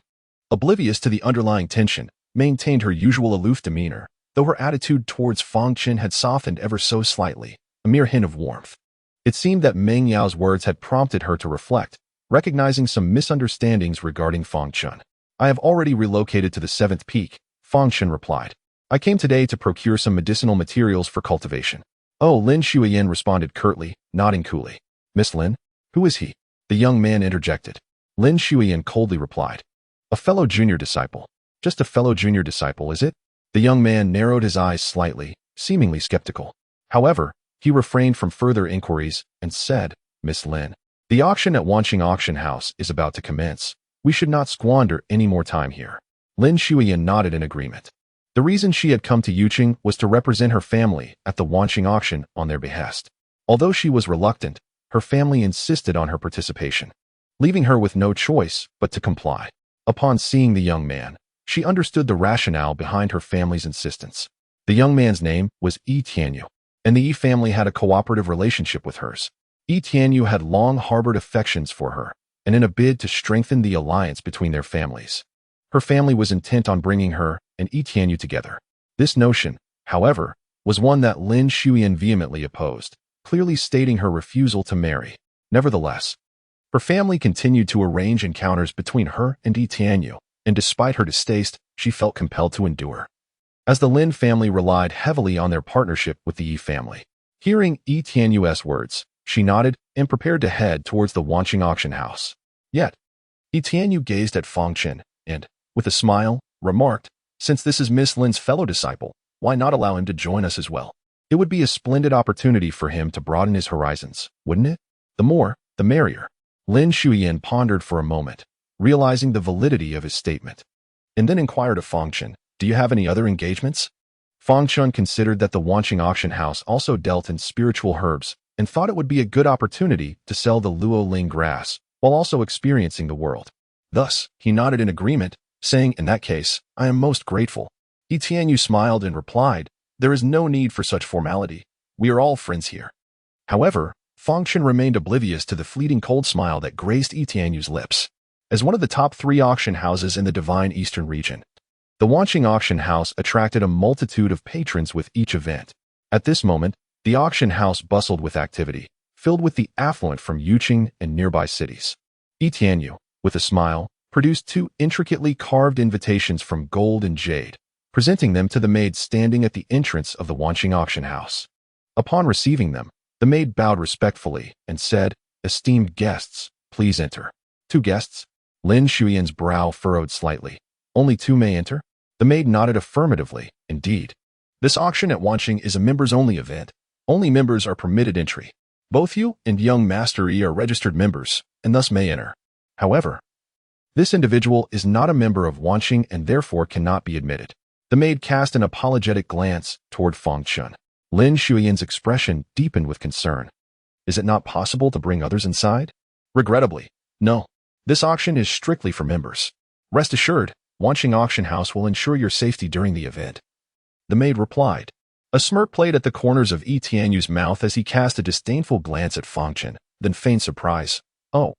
oblivious to the underlying tension, maintained her usual aloof demeanor, though her attitude towards Fang Chen had softened ever so slightly, a mere hint of warmth. It seemed that Meng Yao's words had prompted her to reflect, recognizing some misunderstandings regarding Fang Chen. I have already relocated to the 7th peak, Fang Chen replied. I came today to procure some medicinal materials for cultivation. Oh, Lin Shuiyan responded curtly, nodding coolly. Miss Lin? Who is he? The young man interjected. Lin Shuiyan coldly replied. A fellow junior disciple. Just a fellow junior disciple, is it? The young man narrowed his eyes slightly, seemingly skeptical. However, he refrained from further inquiries and said, Miss Lin, the auction at Wanqing Auction House is about to commence. We should not squander any more time here. Lin Shuiyan nodded in agreement. The reason she had come to Yuqing was to represent her family at the Wanqing auction on their behest. Although she was reluctant, her family insisted on her participation, leaving her with no choice but to comply. Upon seeing the young man, she understood the rationale behind her family's insistence. The young man's name was Yi Tianyu, and the Yi family had a cooperative relationship with hers. Yi Tianyu had long harbored affections for her, and in a bid to strengthen the alliance between their families, her family was intent on bringing her and Yi Tianyu together. This notion, however, was one that Lin Shuiyan vehemently opposed, clearly stating her refusal to marry. Nevertheless, her family continued to arrange encounters between her and Yi Tianyu, and despite her distaste, she felt compelled to endure. As the Lin family relied heavily on their partnership with the Yi family, hearing Yi Tianyu's words, she nodded and prepared to head towards the Wanqing auction house. Yet, Yi Tianyu gazed at Fang Chen and, with a smile, remarked, since this is Miss Lin's fellow disciple, why not allow him to join us as well? It would be a splendid opportunity for him to broaden his horizons, wouldn't it? The more, the merrier. Lin Shuiyan pondered for a moment, realizing the validity of his statement, and then inquired of Fang Chen, do you have any other engagements? Fang Chen considered that the Wanqing auction house also dealt in spiritual herbs and thought it would be a good opportunity to sell the Luoling grass while also experiencing the world. Thus, he nodded in agreement, saying, in that case, I am most grateful. Yi Tianyu smiled and replied, there is no need for such formality. We are all friends here. However, Fang Chen remained oblivious to the fleeting cold smile that graced Yi Tianyu's lips. As one of the top 3 auction houses in the Divine Eastern region, the Wanqing auction house attracted a multitude of patrons with each event. At this moment, the auction house bustled with activity, filled with the affluent from Yuqing and nearby cities. Yi Tianyu, with a smile, produced 2 intricately carved invitations from gold and jade, presenting them to the maid standing at the entrance of the Wanqing auction house. Upon receiving them, the maid bowed respectfully and said, esteemed guests, please enter. 2 guests? Lin Shuiyan's brow furrowed slightly. Only 2 may enter? The maid nodded affirmatively. Indeed. This auction at Wanqing is a members-only event. Only members are permitted entry. Both you and young Master Yi are registered members, and thus may enter. However, this individual is not a member of Wanqing and therefore cannot be admitted. The maid cast an apologetic glance toward Fang Chen. Lin Shuiyan's expression deepened with concern. Is it not possible to bring others inside? Regrettably, no. This auction is strictly for members. Rest assured, watching auction house will ensure your safety during the event. The maid replied. A smirk played at the corners of Yi Tianyu's mouth as he cast a disdainful glance at Fang Chen, then feigned surprise. Oh.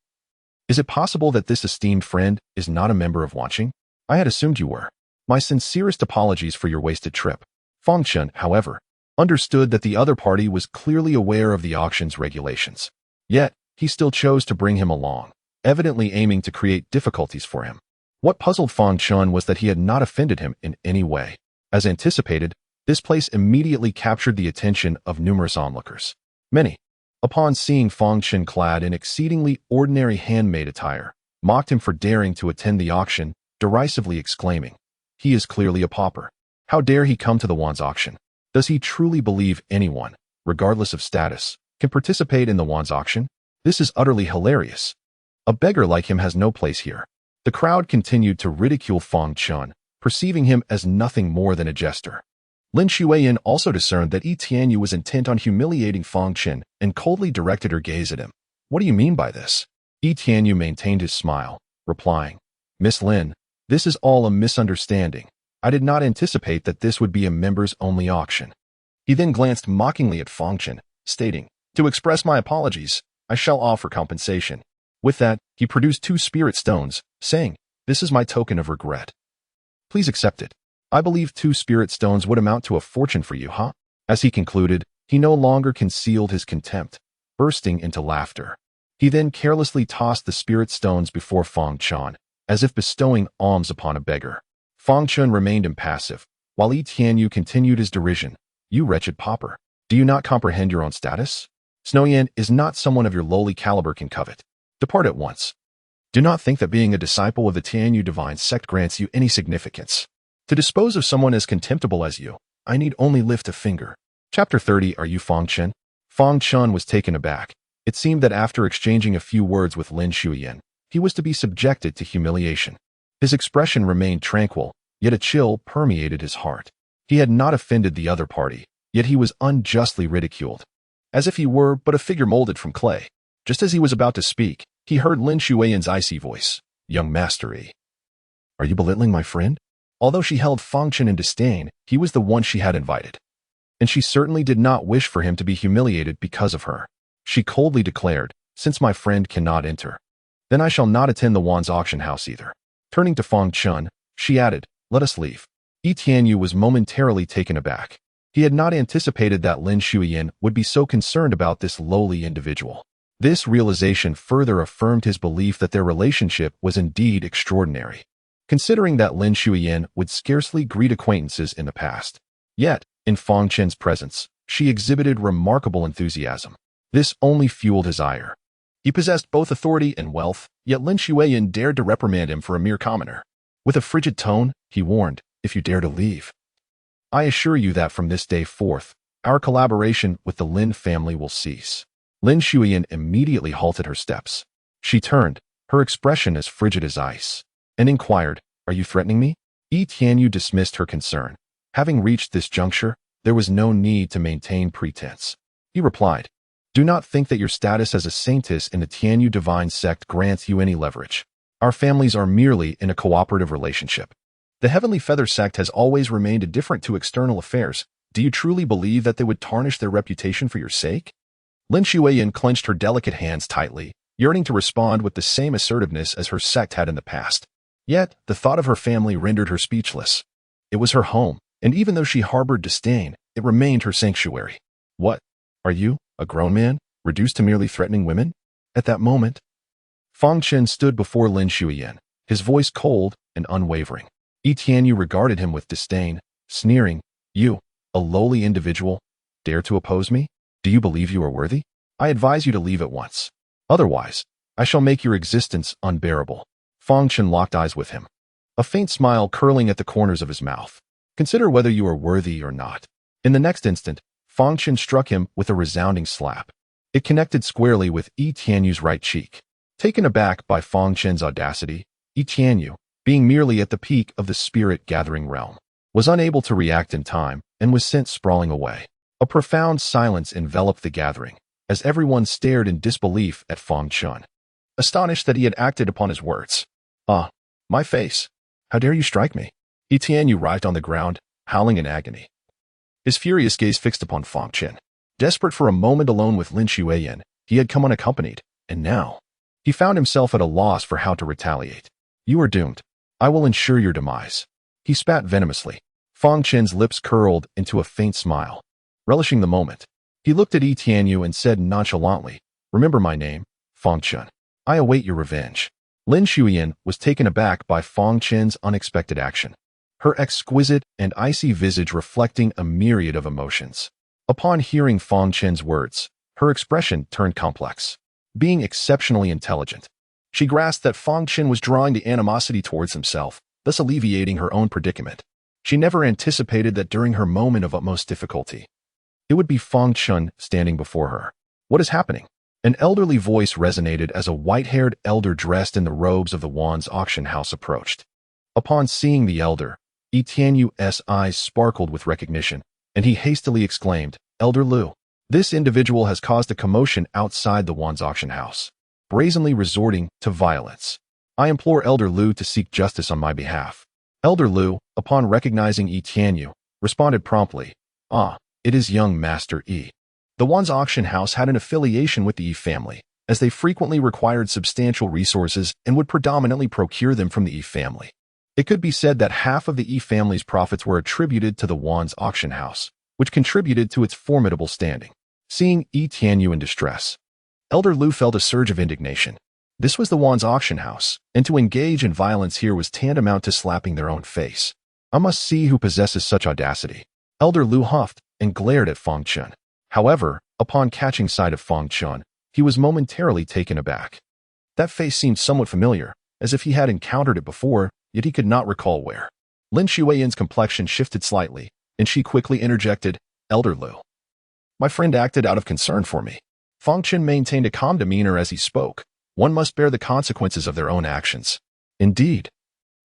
Is it possible that this esteemed friend is not a member of watching? I had assumed you were. My sincerest apologies for your wasted trip. Fang Chen, however, understood that the other party was clearly aware of the auction's regulations. Yet, he still chose to bring him along, evidently aiming to create difficulties for him. What puzzled Fang Chen was that he had not offended him in any way. As anticipated, this place immediately captured the attention of numerous onlookers. Many, upon seeing Fang Chen clad in exceedingly ordinary handmade attire, mocked him for daring to attend the auction, derisively exclaiming, "He is clearly a pauper. How dare he come to the Wan's auction? Does he truly believe anyone, regardless of status, can participate in the Wan's auction? This is utterly hilarious. A beggar like him has no place here." The crowd continued to ridicule Fang Chen, perceiving him as nothing more than a jester. Lin Xueyan also discerned that Yi Tianyu was intent on humiliating Fang Chen and coldly directed her gaze at him. "What do you mean by this?" Yi Tianyu maintained his smile, replying, "Miss Lin, this is all a misunderstanding. I did not anticipate that this would be a members-only auction." He then glanced mockingly at Fang Chen, stating, "To express my apologies, I shall offer compensation." With that, he produced 2 spirit stones, saying, "This is my token of regret. Please accept it. I believe 2 spirit stones would amount to a fortune for you, huh?" As he concluded, he no longer concealed his contempt, bursting into laughter. He then carelessly tossed the spirit stones before Fang Chen, as if bestowing alms upon a beggar. Fang Chen remained impassive, while Yi Tianyu continued his derision. "You wretched pauper. Do you not comprehend your own status? Snoyan is not someone of your lowly caliber can covet. Depart at once. Do not think that being a disciple of the Tianyu divine sect grants you any significance. To dispose of someone as contemptible as you, I need only lift a finger." Chapter 30. Are you Fang Chen? Fang Chen was taken aback. It seemed that after exchanging a few words with Lin Xueyan, he was to be subjected to humiliation. His expression remained tranquil, yet a chill permeated his heart. He had not offended the other party, yet he was unjustly ridiculed, as if he were but a figure molded from clay. Just as he was about to speak, he heard Lin Xueyan's icy voice. "Young Master Yi, are you belittling my friend?" Although she held Fang Chen in disdain, he was the one she had invited. And she certainly did not wish for him to be humiliated because of her. She coldly declared, "Since my friend cannot enter, then I shall not attend the Wan's auction house either." Turning to Fang Chen, she added, "Let us leave." Yi Tianyu was momentarily taken aback. He had not anticipated that Lin Xueyan would be so concerned about this lowly individual. This realization further affirmed his belief that their relationship was indeed extraordinary, considering that Lin Xueyan would scarcely greet acquaintances in the past. Yet, in Fang Chen's presence, she exhibited remarkable enthusiasm. This only fueled his ire. He possessed both authority and wealth, yet Lin Xueyan dared to reprimand him for a mere commoner. With a frigid tone, he warned, "If you dare to leave, I assure you that from this day forth, our collaboration with the Lin family will cease." Lin Xueyan immediately halted her steps. She turned, her expression as frigid as ice, and inquired, "Are you threatening me?" Yi Tianyu dismissed her concern. Having reached this juncture, there was no need to maintain pretense. He replied, "Do not think that your status as a saintess in the Tianyu divine sect grants you any leverage. Our families are merely in a cooperative relationship. The Heavenly Feather sect has always remained indifferent to external affairs. Do you truly believe that they would tarnish their reputation for your sake?" Lin Xueyan clenched her delicate hands tightly, yearning to respond with the same assertiveness as her sect had in the past. Yet, the thought of her family rendered her speechless. It was her home, and even though she harbored disdain, it remained her sanctuary. "What? Are you, a grown man, reduced to merely threatening women?" At that moment, Fang Chen stood before Lin Xueyan, his voice cold and unwavering. Yi Tianyu regarded him with disdain, sneering, "You, a lowly individual, dare to oppose me? Do you believe you are worthy? I advise you to leave at once. Otherwise, I shall make your existence unbearable." Fang Chen locked eyes with him, a faint smile curling at the corners of his mouth. "Consider whether you are worthy or not." In the next instant, Fang Chen struck him with a resounding slap. It connected squarely with Yi Tianyu's right cheek. Taken aback by Fang Chen's audacity, Yi Tianyu, being merely at the peak of the spirit-gathering realm, was unable to react in time and was sent sprawling away. A profound silence enveloped the gathering, as everyone stared in disbelief at Fang Chen, astonished that he had acted upon his words. "Ah, My face. How dare you strike me? Etienne writhed on the ground, howling in agony. His furious gaze fixed upon Fang Chen. Desperate for a moment alone with Lin Xueyan, he had come unaccompanied, and now he found himself at a loss for how to retaliate. You are doomed. I will ensure your demise. He spat venomously. Fang Chen's lips curled into a faint smile. Relishing the moment, he looked at Etienne and said nonchalantly, Remember my name, Fang Chen. I await your revenge. Lin Xueyan was taken aback by Fang Chen's unexpected action, her exquisite and icy visage reflecting a myriad of emotions. Upon hearing Fang Chen's words, her expression turned complex. Being exceptionally intelligent, she grasped that Fang Chen was drawing the animosity towards himself, thus alleviating her own predicament. She never anticipated that during her moment of utmost difficulty, it would be Fang Chen standing before her. What is happening? An elderly voice resonated as a white-haired elder dressed in the robes of the Wan's auction house approached. Upon seeing the elder, Etienne's eyes sparkled with recognition, and he hastily exclaimed, Elder Lu, this individual has caused a commotion outside the Wan's auction house, brazenly resorting to violence. I implore Elder Lu to seek justice on my behalf. Elder Lu, upon recognizing Etienne, responded promptly, it is young Master Yi. The Wan's auction house had an affiliation with the Yi family, as they frequently required substantial resources and would predominantly procure them from the Yi family. It could be said that half of the Yi family's profits were attributed to the Wan's auction house, which contributed to its formidable standing. Seeing Etienne in distress, Elder Lu felt a surge of indignation. This was the Wan's auction house, and to engage in violence here was tantamount to slapping their own face. I must see who possesses such audacity. Elder Lu huffed and glared at Fang Chen. However, upon catching sight of Fang Chen, he was momentarily taken aback. That face seemed somewhat familiar, as if he had encountered it before, yet he could not recall where. Lin Xueyan's complexion shifted slightly, and she quickly interjected, Elder Lu. My friend acted out of concern for me. Fang Chen maintained a calm demeanor as he spoke. One must bear the consequences of their own actions. Indeed,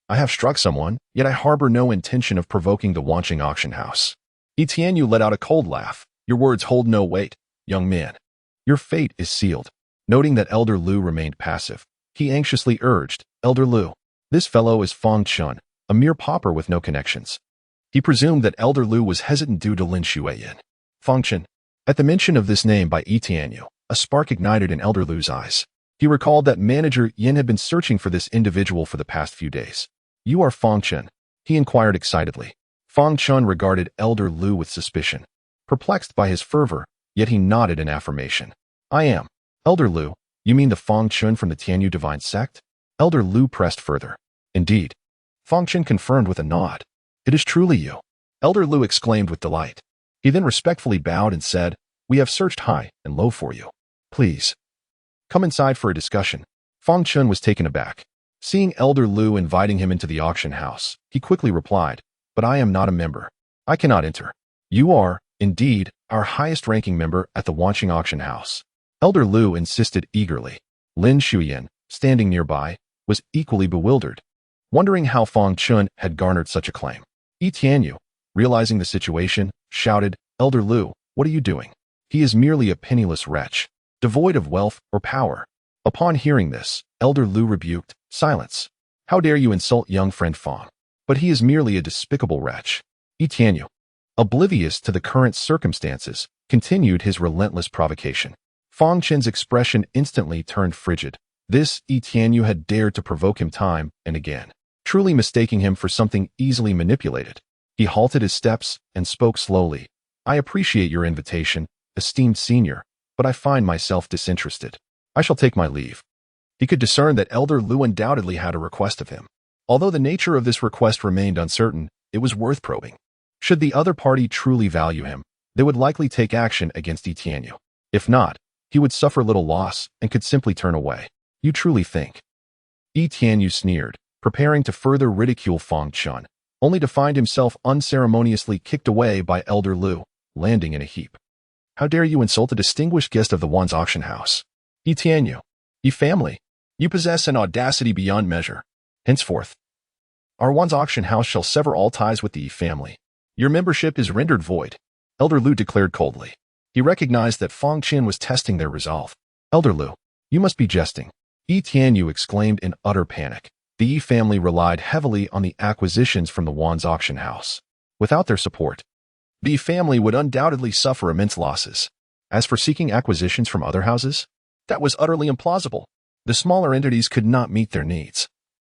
I have struck someone, yet I harbor no intention of provoking the Wanqing auction house. Etienne let out a cold laugh. Your words hold no weight, young man. Your fate is sealed. Noting that Elder Lu remained passive, he anxiously urged, Elder Lu, this fellow is Fang Chen, a mere pauper with no connections. He presumed that Elder Lu was hesitant due to Lin Xueyan. Fang Chen. At the mention of this name by Etienne, a spark ignited in Elder Lu's eyes. He recalled that manager Yin had been searching for this individual for the past few days. You are Fang Chen? He inquired excitedly. Fang Chen regarded Elder Lu with suspicion. Perplexed by his fervor, yet he nodded in affirmation. I am. Elder Lu, you mean the Fang Chen from the Tianyu divine sect? Elder Lu pressed further. Indeed. Fang Chen confirmed with a nod. It is truly you. Elder Lu exclaimed with delight. He then respectfully bowed and said, We have searched high and low for you. Please come inside for a discussion. Fang Chen was taken aback. Seeing Elder Lu inviting him into the auction house, he quickly replied, But I am not a member. I cannot enter. You are, indeed, our highest-ranking member at the Wanqing auction house. Elder Lu insisted eagerly. Lin Xueyan, standing nearby, was equally bewildered, wondering how Fang Chen had garnered such a claim. Etienne, realizing the situation, shouted, Elder Lu, what are you doing? He is merely a penniless wretch, devoid of wealth or power. Upon hearing this, Elder Lu rebuked, Silence. How dare you insult young friend Fang? But he is merely a despicable wretch. Etienne, oblivious to the current circumstances, continued his relentless provocation. Fang Chen's expression instantly turned frigid. This Etienne had dared to provoke him time and again, truly mistaking him for something easily manipulated. He halted his steps and spoke slowly. I appreciate your invitation, esteemed senior, but I find myself disinterested. I shall take my leave. He could discern that Elder Lu undoubtedly had a request of him. Although the nature of this request remained uncertain, it was worth probing. Should the other party truly value him, they would likely take action against Etienne. If not, he would suffer little loss and could simply turn away. You truly think? Etienne sneered, preparing to further ridicule Fang Chen, only to find himself unceremoniously kicked away by Elder Lu, landing in a heap. How dare you insult a distinguished guest of the Wan's auction house? Etienne, Yi family, you possess an audacity beyond measure. Henceforth, our Wan's auction house shall sever all ties with the Yi family. Your membership is rendered void, Elder Lu declared coldly. He recognized that Fang Chen was testing their resolve. Elder Lu, you must be jesting. Etienne exclaimed in utter panic. The Yi family relied heavily on the acquisitions from the Wan's auction house. Without their support, the Yi family would undoubtedly suffer immense losses. As for seeking acquisitions from other houses, that was utterly implausible. The smaller entities could not meet their needs,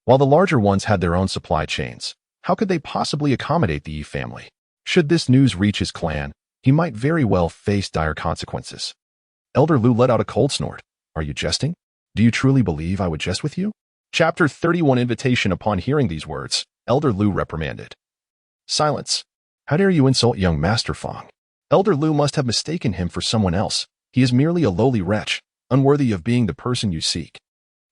while the larger ones had their own supply chains. How could they possibly accommodate the Yi family? Should this news reach his clan, he might very well face dire consequences. Elder Lu let out a cold snort. Are you jesting? Do you truly believe I would jest with you? Chapter 31 Invitation. Upon hearing these words, Elder Lu reprimanded. Silence. How dare you insult young Master Fang? Elder Lu must have mistaken him for someone else. He is merely a lowly wretch, unworthy of being the person you seek.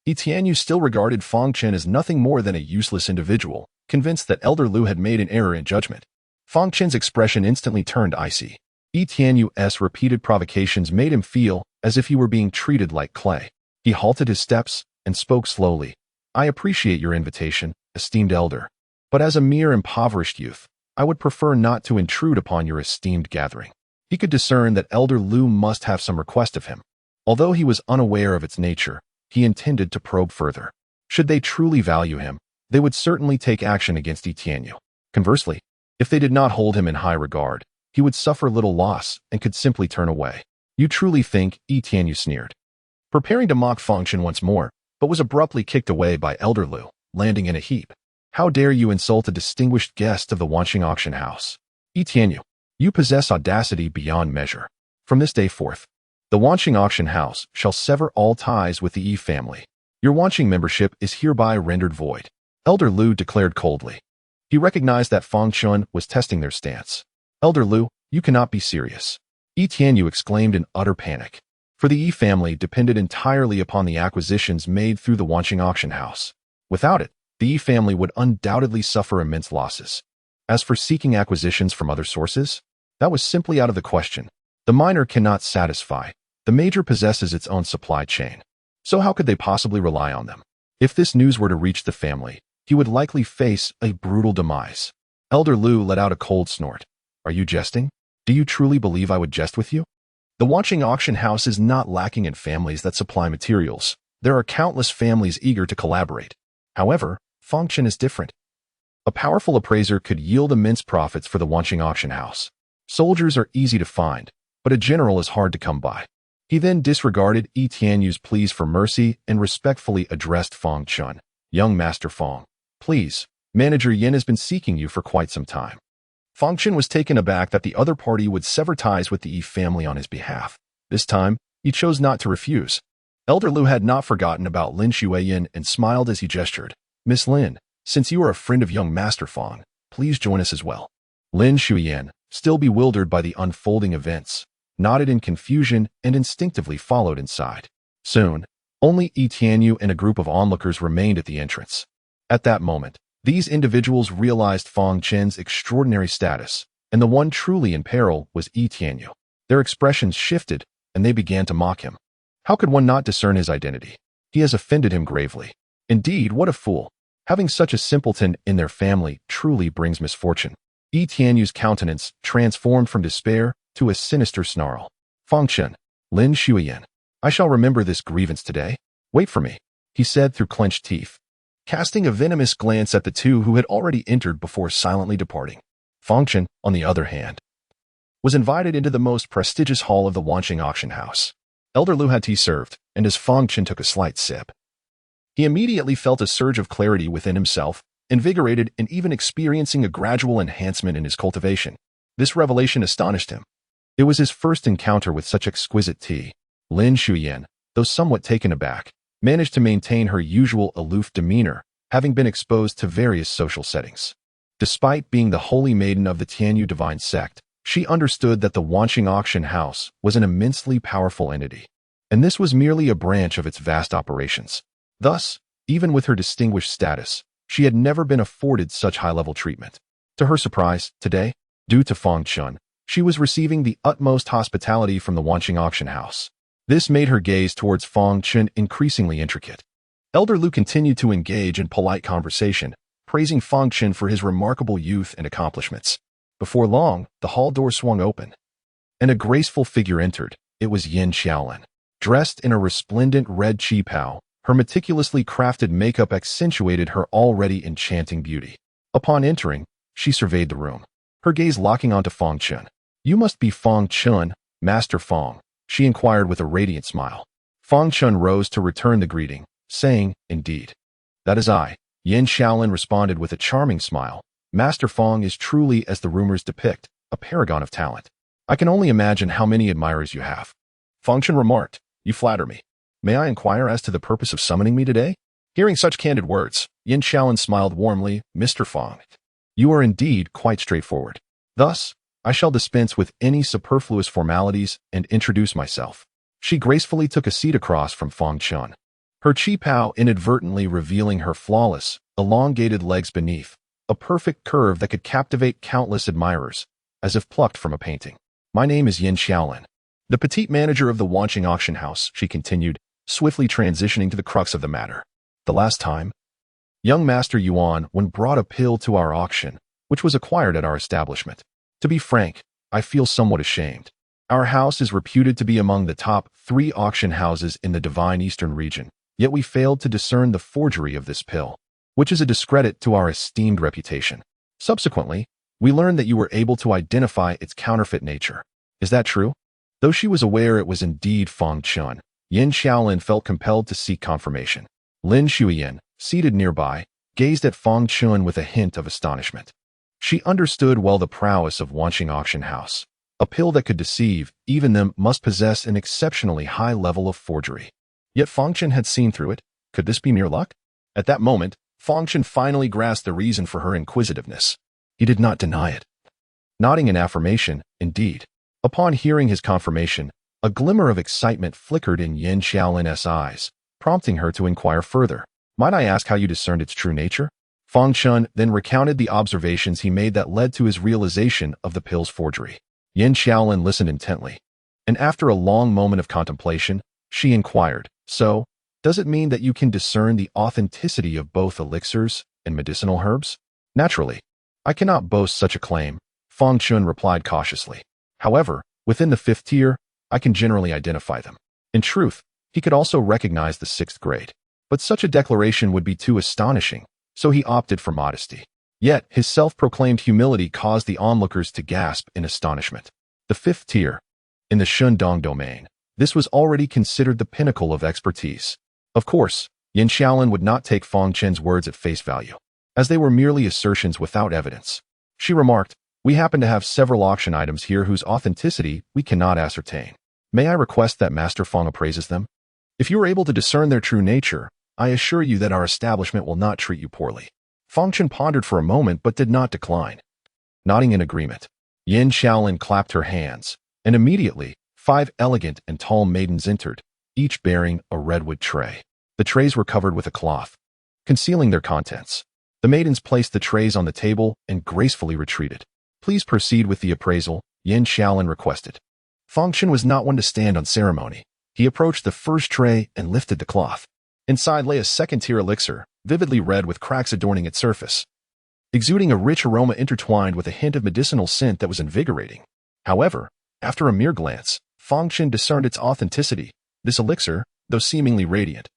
Tianyu still regarded Fang Chen as nothing more than a useless individual, convinced that Elder Lu had made an error in judgment. Fang Chen's expression instantly turned icy. Tianyu's repeated provocations made him feel as if he were being treated like clay. He halted his steps and spoke slowly. I appreciate your invitation, esteemed elder, but as a mere impoverished youth, I would prefer not to intrude upon your esteemed gathering. He could discern that Elder Lu must have some request of him. Although he was unaware of its nature, he intended to probe further. Should they truly value him, they would certainly take action against Tianyu. Conversely, if they did not hold him in high regard, he would suffer little loss and could simply turn away. You truly think, Tianyu sneered, preparing to mock Fang Chen once more, but was abruptly kicked away by Elder Lu, landing in a heap. How dare you insult a distinguished guest of the Wanqing auction house? Tianyu, you possess audacity beyond measure. From this day forth, the Wanqing auction house shall sever all ties with the Yi family. Your Wanqing membership is hereby rendered void. Elder Lu declared coldly. He recognized that Fang Chen was testing their stance. Elder Lu, you cannot be serious. Tianyu exclaimed in utter panic. For the Yi family depended entirely upon the acquisitions made through the Wanqing auction house. Without it, the Yi family would undoubtedly suffer immense losses. As for seeking acquisitions from other sources, that was simply out of the question. The minor cannot satisfy. The major possesses its own supply chain. So how could they possibly rely on them? If this news were to reach the family, he would likely face a brutal demise. Elder Lu let out a cold snort. Are you jesting? Do you truly believe I would jest with you? The Wanqing auction house is not lacking in families that supply materials. There are countless families eager to collaborate. However, Fang Chen is different. A powerful appraiser could yield immense profits for the Wanqing auction house. Soldiers are easy to find, but a general is hard to come by. He then disregarded Tianyu's pleas for mercy and respectfully addressed Fang Chen. Young Master Fang, please, Manager Yin has been seeking you for quite some time. Fang Chen was taken aback that the other party would sever ties with the Yi family on his behalf. This time, he chose not to refuse. Elder Lu had not forgotten about Lin Shuiyin and smiled as he gestured. Miss Lin, since you are a friend of young Master Fang, please join us as well. Lin Shuiyin, still bewildered by the unfolding events, nodded in confusion and instinctively followed inside. Soon, only Tianyu and a group of onlookers remained at the entrance. At that moment, these individuals realized Fang Chen's extraordinary status, and the one truly in peril was Tianyu. Their expressions shifted, and they began to mock him. How could one not discern his identity? He has offended him gravely. Indeed, what a fool. Having such a simpleton in their family truly brings misfortune. Tianyu's countenance transformed from despair to a sinister snarl. Fang Chen, Lin Shuiyin, I shall remember this grievance today. Wait for me, he said through clenched teeth, casting a venomous glance at the two who had already entered before silently departing. Fang Chen, on the other hand, was invited into the most prestigious hall of the Wanqing auction house. Elder Lu had tea served, and as Fang Chen took a slight sip, he immediately felt a surge of clarity within himself, invigorated and even experiencing a gradual enhancement in his cultivation. This revelation astonished him. It was his first encounter with such exquisite tea. Lin Shuiyin, though somewhat taken aback, managed to maintain her usual aloof demeanor, having been exposed to various social settings. Despite being the holy maiden of the Tianyu divine sect, she understood that the Wanqing auction house was an immensely powerful entity, and this was merely a branch of its vast operations. Thus, even with her distinguished status, she had never been afforded such high-level treatment. To her surprise, today, due to Fang Chen, she was receiving the utmost hospitality from the Wanqing auction house. This made her gaze towards Fang Chen increasingly intricate. Elder Lu continued to engage in polite conversation, praising Fang Chen for his remarkable youth and accomplishments. Before long, the hall door swung open, and a graceful figure entered. It was Yin Xiaolin. Dressed in a resplendent red qi pao, Her meticulously crafted makeup accentuated her already enchanting beauty. Upon entering, she surveyed the room, her gaze locking onto Fang Chen. "You must be Fang Chen, Master Fang," she inquired with a radiant smile. Fang Chen rose to return the greeting, saying, "Indeed. That is I." Yin Shaolin responded with a charming smile. "Master Fang is truly, as the rumors depict, a paragon of talent. I can only imagine how many admirers you have." Fang Chen remarked, "You flatter me. May I inquire as to the purpose of summoning me today?" Hearing such candid words, Yin Shaolin smiled warmly. "Mr. Fang, you are indeed quite straightforward. Thus, I shall dispense with any superfluous formalities and introduce myself." She gracefully took a seat across from Fang Chen, her chi pao inadvertently revealing her flawless, elongated legs beneath, a perfect curve that could captivate countless admirers, as if plucked from a painting. "My name is Yin Shaolin, the petite manager of the Wanqing auction house," she continued, swiftly transitioning to the crux of the matter. "The last time, young Master Yuan brought a pill to our auction, which was acquired at our establishment. To be frank, I feel somewhat ashamed. Our house is reputed to be among the top 3 auction houses in the Divine Eastern region, yet we failed to discern the forgery of this pill, which is a discredit to our esteemed reputation. Subsequently, we learned that you were able to identify its counterfeit nature. Is that true?" Though she was aware it was indeed Fang Chen, Yin Shaolin felt compelled to seek confirmation. Lin Shuyan, seated nearby, gazed at Fang Chen with a hint of astonishment. She understood well the prowess of Wanqing auction house. A pill that could deceive even them must possess an exceptionally high level of forgery. Yet Fang Chen had seen through it. Could this be mere luck? At that moment, Fang Chen finally grasped the reason for her inquisitiveness. He did not deny it, nodding in affirmation. "Indeed." Upon hearing his confirmation, a glimmer of excitement flickered in Yin Shaolin's eyes, prompting her to inquire further. "Might I ask how you discerned its true nature?" Fang Chen then recounted the observations he made that led to his realization of the pill's forgery. Yin Shaolin listened intently, and after a long moment of contemplation, she inquired, "So, does it mean that you can discern the authenticity of both elixirs and medicinal herbs?" "Naturally, I cannot boast such a claim," Fang Chen replied cautiously. "However, within the 5th tier, I can generally identify them." In truth, he could also recognize the 6th grade, but such a declaration would be too astonishing, so he opted for modesty. Yet, his self-proclaimed humility caused the onlookers to gasp in astonishment. The 5th tier. In the Shundong domain, this was already considered the pinnacle of expertise. Of course, Yin Shaolin would not take Fang Chen's words at face value, as they were merely assertions without evidence. She remarked, "We happen to have several auction items here whose authenticity we cannot ascertain. May I request that Master Fang appraises them? If you are able to discern their true nature, I assure you that our establishment will not treat you poorly." Fang Chen pondered for a moment but did not decline. Nodding in agreement, Yin Shaolin clapped her hands, and immediately, 5 elegant and tall maidens entered, each bearing a redwood tray. The trays were covered with a cloth, concealing their contents. The maidens placed the trays on the table and gracefully retreated. "Please proceed with the appraisal," Yin Shaolin requested. Fang Chen was not one to stand on ceremony. He approached the first tray and lifted the cloth. Inside lay a 2nd-tier elixir, vividly red with cracks adorning its surface, exuding a rich aroma intertwined with a hint of medicinal scent that was invigorating. However, after a mere glance, Fang Chen discerned its authenticity. This elixir, though seemingly radiant,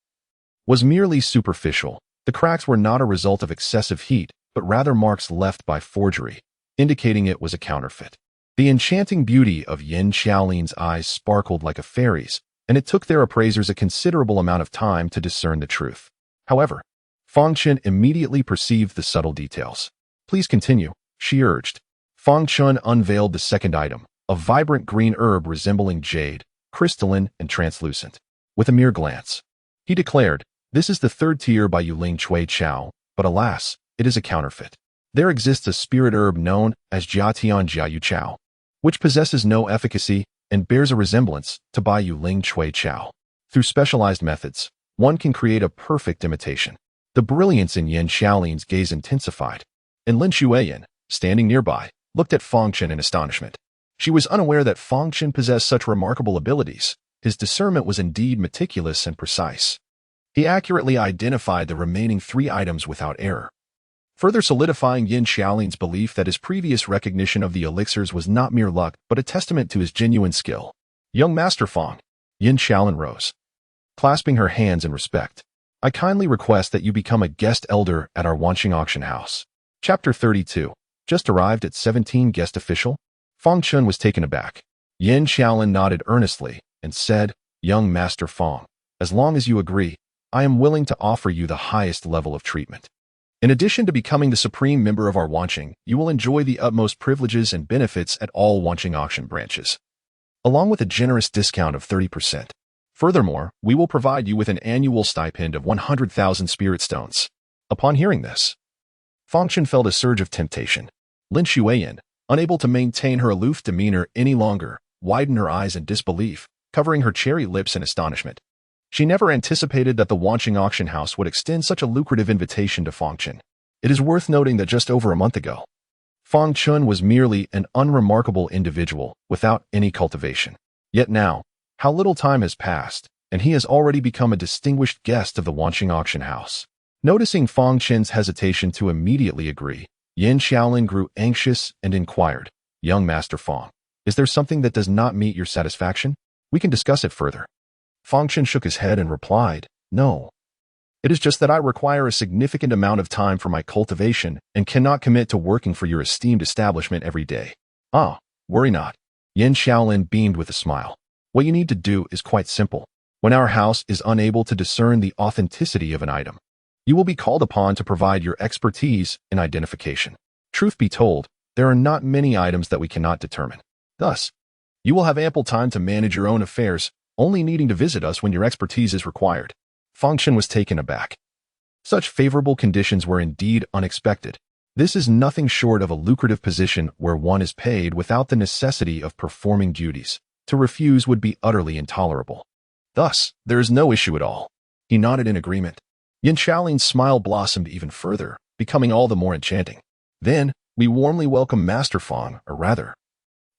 was merely superficial. The cracks were not a result of excessive heat, but rather marks left by forgery, indicating it was a counterfeit. The enchanting beauty of Yin Shaolin's eyes sparkled like a fairy's, and it took their appraisers a considerable amount of time to discern the truth. However, Fang Chen immediately perceived the subtle details. "Please continue," she urged. Fang Chen unveiled the 2nd item, a vibrant green herb resembling jade, crystalline and translucent. With a mere glance, he declared, "This is the 3rd tier by Yuling Chui Chao, but alas, it is a counterfeit. There exists a spirit herb known as Jiatian Jiayu Chao, which possesses no efficacy and bears a resemblance to Bai Yuling Chui Chao. Through specialized methods, one can create a perfect imitation." The brilliance in Yin Shaolin's gaze intensified, and Lin Shuyan, standing nearby, looked at Fang Chen in astonishment. She was unaware that Fang Chen possessed such remarkable abilities. His discernment was indeed meticulous and precise. He accurately identified the remaining 3 items without error, further solidifying Yin Shaolin's belief that his previous recognition of the elixirs was not mere luck but a testament to his genuine skill. "Young Master Fang." Yin Shaolin rose, clasping her hands in respect. I kindly request that you become a guest elder at our Wanqing auction house. Chapter 32. Just arrived at 17 guest official? Fang Chen was taken aback. Yin Xiaolin nodded earnestly and said, Young Master Fang, as long as you agree, I am willing to offer you the highest level of treatment. In addition to becoming the supreme member of our Wanqing, you will enjoy the utmost privileges and benefits at all Wanqing auction branches, along with a generous discount of 30%. Furthermore, we will provide you with an annual stipend of 100,000 spirit stones. Upon hearing this, Fang Chen felt a surge of temptation. Lin Xueyan, unable to maintain her aloof demeanor any longer, widened her eyes in disbelief, covering her cherry lips in astonishment. She never anticipated that the Wanqing auction house would extend such a lucrative invitation to Fang Chen. It is worth noting that just over a month ago, Fang Chen was merely an unremarkable individual without any cultivation. Yet now, how little time has passed, and he has already become a distinguished guest of the Wanqing auction house. Noticing Fang Chen's hesitation to immediately agree, Yin Xiaolin grew anxious and inquired, Young Master Fang, is there something that does not meet your satisfaction? We can discuss it further. Fang Chen shook his head and replied, No. It is just that I require a significant amount of time for my cultivation and cannot commit to working for your esteemed establishment every day. Ah, worry not. Yin Xiaolin beamed with a smile. What you need to do is quite simple. When our house is unable to discern the authenticity of an item, you will be called upon to provide your expertise in identification. Truth be told, there are not many items that we cannot determine. Thus, you will have ample time to manage your own affairs, only needing to visit us when your expertise is required. Fang Chen was taken aback. Such favorable conditions were indeed unexpected. This is nothing short of a lucrative position where one is paid without the necessity of performing duties. To refuse would be utterly intolerable. Thus, there is no issue at all. He nodded in agreement. Yin Xiaolin's smile blossomed even further, becoming all the more enchanting. Then, we warmly welcome Master Fang, or rather,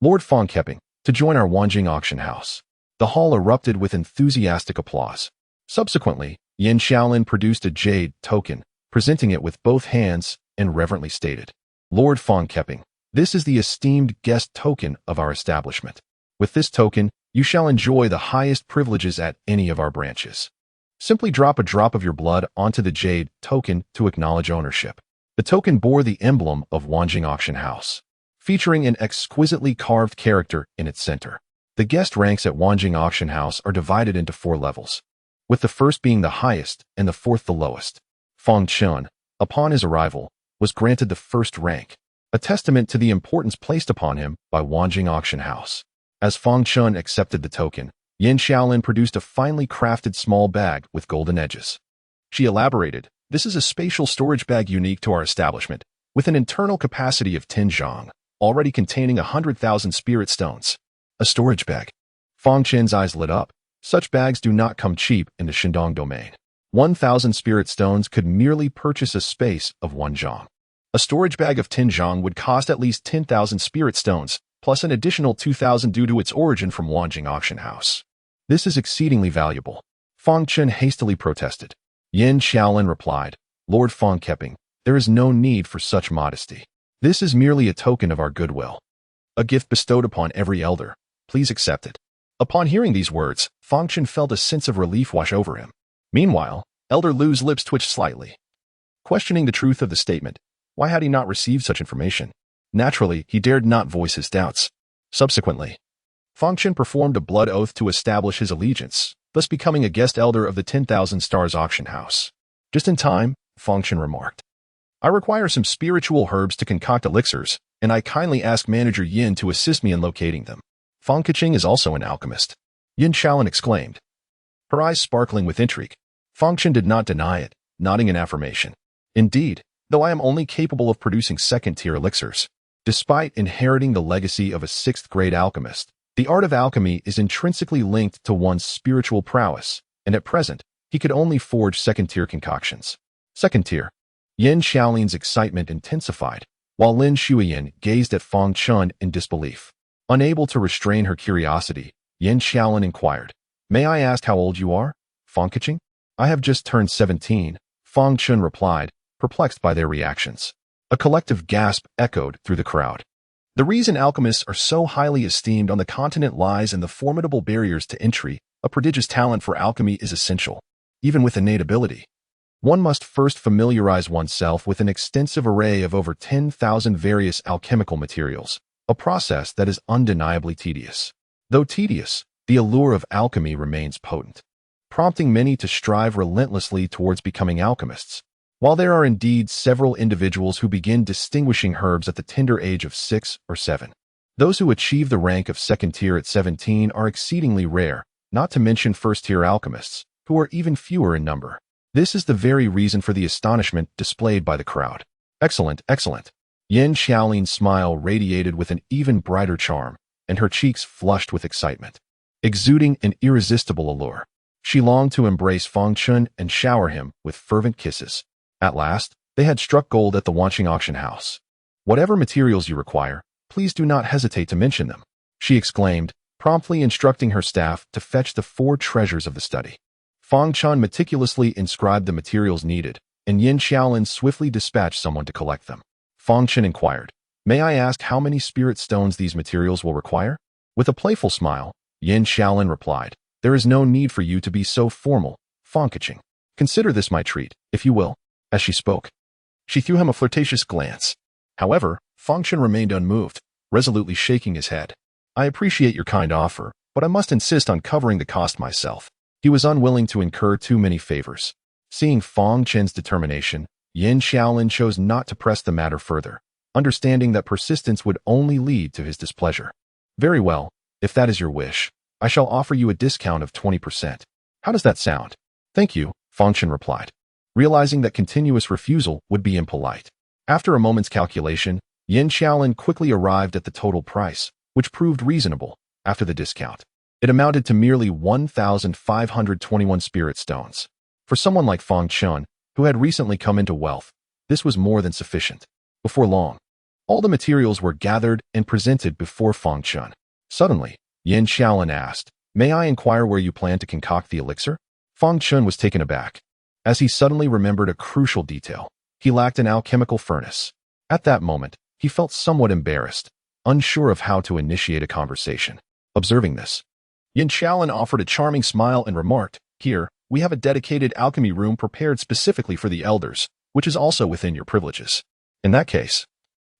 Lord Fang Keping, to join our Wanqing auction house. The hall erupted with enthusiastic applause. Subsequently, Yin Xiaolin produced a jade token, presenting it with both hands, and reverently stated, Lord Fang Keping, this is the esteemed guest token of our establishment. With this token, you shall enjoy the highest privileges at any of our branches. Simply drop a drop of your blood onto the jade token to acknowledge ownership. The token bore the emblem of Wanqing auction house, featuring an exquisitely carved character in its center. The guest ranks at Wanqing auction house are divided into 4 levels, with the first being the highest and the 4th the lowest. Fang Chen, upon his arrival, was granted the 1st rank, a testament to the importance placed upon him by Wanqing auction house. As Fang Chen accepted the token, Yin Xiaolin produced a finely crafted small bag with golden edges. She elaborated, this is a spatial storage bag unique to our establishment, with an internal capacity of 10 zhang, already containing 100,000 spirit stones. A storage bag. Fang Chen's eyes lit up. Such bags do not come cheap in the Shandong domain. 1,000 spirit stones could merely purchase a space of 1 zhang. A storage bag of 10 zhang would cost at least 10,000 spirit stones, plus an additional 2,000 due to its origin from Wanqing auction house. This is exceedingly valuable. Fang Chen hastily protested. Yin Xiaolin replied, Lord Fang Keping, there is no need for such modesty. This is merely a token of our goodwill. A gift bestowed upon every elder. Please accept it. Upon hearing these words, Fang Chen felt a sense of relief wash over him. Meanwhile, Elder Lu's lips twitched slightly, questioning the truth of the statement. Why had he not received such information? Naturally, he dared not voice his doubts. Subsequently, Fang Chen performed a blood oath to establish his allegiance, thus becoming a guest elder of the 10,000 Stars auction house. Just in time, Fang Chen remarked, I require some spiritual herbs to concoct elixirs, and I kindly ask Manager Yin to assist me in locating them. Fang Qiqing is also an alchemist. Yin Xiaolin exclaimed, her eyes sparkling with intrigue. Fang Chen did not deny it, nodding in affirmation. Indeed, though I am only capable of producing 2nd-tier elixirs, despite inheriting the legacy of a 6th-grade alchemist, the art of alchemy is intrinsically linked to one's spiritual prowess, and at present, he could only forge 2nd-tier concoctions. 2nd-tier. Yin Xiaolin's excitement intensified, while Lin Xueyan gazed at Fang Chen in disbelief. Unable to restrain her curiosity, Yin Xiaolin inquired, May I ask how old you are, Fang Qiqing? I have just turned 17, Fang Chen replied, perplexed by their reactions. A collective gasp echoed through the crowd. The reason alchemists are so highly esteemed on the continent lies in the formidable barriers to entry. A prodigious talent for alchemy is essential. even with innate ability. One must first familiarize oneself with an extensive array of over 10,000 various alchemical materials, a process that is undeniably tedious. Though tedious, the allure of alchemy remains potent, prompting many to strive relentlessly towards becoming alchemists. While there are indeed several individuals who begin distinguishing herbs at the tender age of 6 or 7, those who achieve the rank of second tier at 17 are exceedingly rare, not to mention first-tier alchemists, who are even fewer in number. This is the very reason for the astonishment displayed by the crowd. Excellent, excellent. Yin Xiaolin's smile radiated with an even brighter charm, and her cheeks flushed with excitement, exuding an irresistible allure. She longed to embrace Fang Chen and shower him with fervent kisses. At last, they had struck gold at the Wanqing auction house. Whatever materials you require, please do not hesitate to mention them, she exclaimed, promptly instructing her staff to fetch the 4 treasures of the study. Fang Chen meticulously inscribed the materials needed, and Yin Xiaolin swiftly dispatched someone to collect them. Fang Chen inquired, "May I ask how many spirit stones these materials will require?" With a playful smile, Yin Xiaolin replied, "There is no need for you to be so formal, Fang Chen. Consider this my treat, if you will." As she spoke, she threw him a flirtatious glance. However, Fang Chen remained unmoved, resolutely shaking his head. "I appreciate your kind offer, but I must insist on covering the cost myself." He was unwilling to incur too many favors. Seeing Fang Chen's determination, Yin Xiaolin chose not to press the matter further, understanding that persistence would only lead to his displeasure. "Very well, if that is your wish, I shall offer you a discount of 20%. How does that sound?" "Thank you," Fang Chen replied, realizing that continuous refusal would be impolite. After a moment's calculation, Yin Xiaolin quickly arrived at the total price, which proved reasonable after the discount. It amounted to merely 1,521 spirit stones. For someone like Fang Chen, who had recently come into wealth, this was more than sufficient. Before long, all the materials were gathered and presented before Fang Chen. Suddenly, Yin Xiaolin asked, "May I inquire where you plan to concoct the elixir?" Fang Chen was taken aback, as he suddenly remembered a crucial detail. He lacked an alchemical furnace. At that moment, he felt somewhat embarrassed, unsure of how to initiate a conversation. Observing this, Yin Xiaolin offered a charming smile and remarked, "Here, we have a dedicated alchemy room prepared specifically for the elders, which is also within your privileges." "In that case,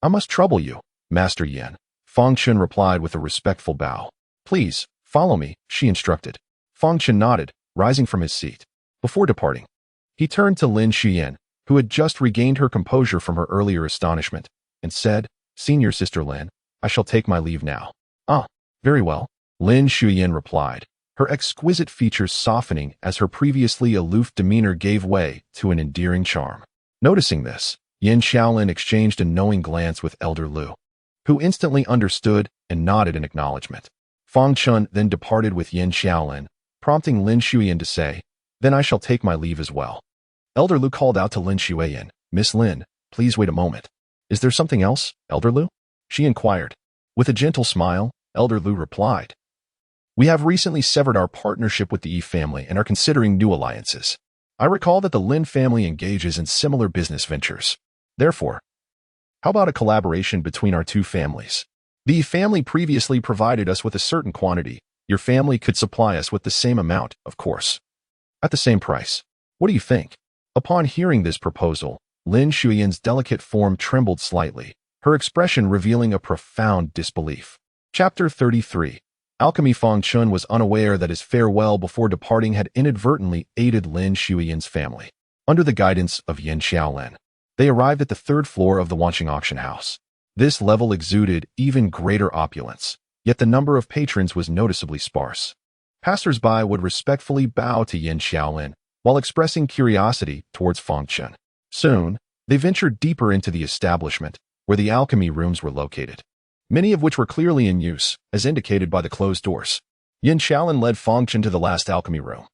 I must trouble you, Master Yin," Fang Chen replied with a respectful bow. "Please, follow me," she instructed. Fang Chen nodded, rising from his seat. Before departing, he turned to Lin Xuyan, who had just regained her composure from her earlier astonishment, and said, "Senior Sister Lin, I shall take my leave now." "Ah, very well," Lin Xuyan replied, her exquisite features softening as her previously aloof demeanor gave way to an endearing charm. Noticing this, Yin Xiaolin exchanged a knowing glance with Elder Lu, who instantly understood and nodded in acknowledgement. Fang Chen then departed with Yin Xiaolin, prompting Lin Xuyan to say, "Then I shall take my leave as well." Elder Lu called out to Lin Xuyan, "Miss Lin, please wait a moment." "Is there something else, Elder Lu?" she inquired. With a gentle smile, Elder Lu replied, "We have recently severed our partnership with the Yi family and are considering new alliances. I recall that the Lin family engages in similar business ventures. Therefore, how about a collaboration between our two families? The Yi family previously provided us with a certain quantity. Your family could supply us with the same amount, of course, at the same price. What do you think?" Upon hearing this proposal, Lin Xuyan's delicate form trembled slightly, her expression revealing a profound disbelief. Chapter 33. Alchemy. Fang Chen was unaware that his farewell before departing had inadvertently aided Lin Xuyan's family. Under the guidance of Yin Xiaolin, they arrived at the 3rd floor of the Wanqing auction house. This level exuded even greater opulence, yet the number of patrons was noticeably sparse. Passers-by would respectfully bow to Yin Xiaolin while expressing curiosity towards Fang Chen. Soon, they ventured deeper into the establishment, where the alchemy rooms were located, many of which were clearly in use, as indicated by the closed doors. Yin Xiaolin led Fang Chen to the last alchemy room,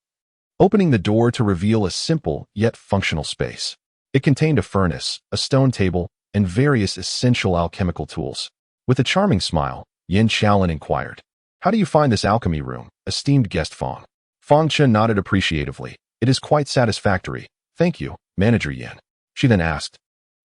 opening the door to reveal a simple yet functional space. It contained a furnace, a stone table, and various essential alchemical tools. With a charming smile, Yin Xiaolin inquired, "How do you find this alchemy room, esteemed guest Fang?" Fang Chen nodded appreciatively. "It is quite satisfactory, thank you, Manager Yin." She then asked,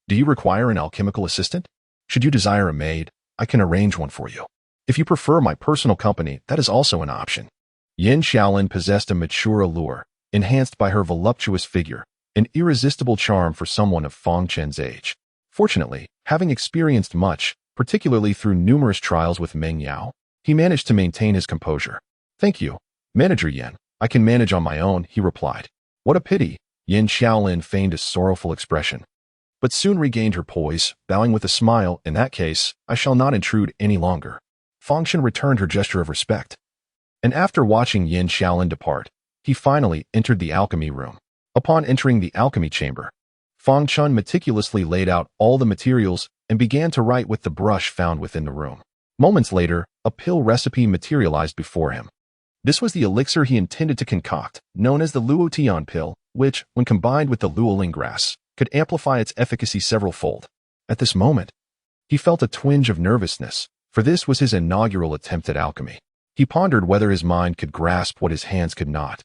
"Do you require an alchemical assistant? Should you desire a maid, I can arrange one for you. If you prefer my personal company, that is also an option." Yin Xiaolin possessed a mature allure, enhanced by her voluptuous figure, an irresistible charm for someone of Fang Chen's age. Fortunately, having experienced much, particularly through numerous trials with Meng Yao, he managed to maintain his composure. "Thank you, Manager Yan. I can manage on my own," he replied. "What a pity." Yin Xiaolin feigned a sorrowful expression, but soon regained her poise, bowing with a smile. "In that case, I shall not intrude any longer." Fang Chen returned her gesture of respect, and after watching Yin Xiaolin depart, he finally entered the alchemy room. Upon entering the alchemy chamber, Fang Chen meticulously laid out all the materials and began to write with the brush found within the room. Moments later, a pill recipe materialized before him. This was the elixir he intended to concoct, known as the Luotian pill, which, when combined with the luoling grass, could amplify its efficacy several-fold. At this moment, he felt a twinge of nervousness, for this was his inaugural attempt at alchemy. He pondered whether his mind could grasp what his hands could not,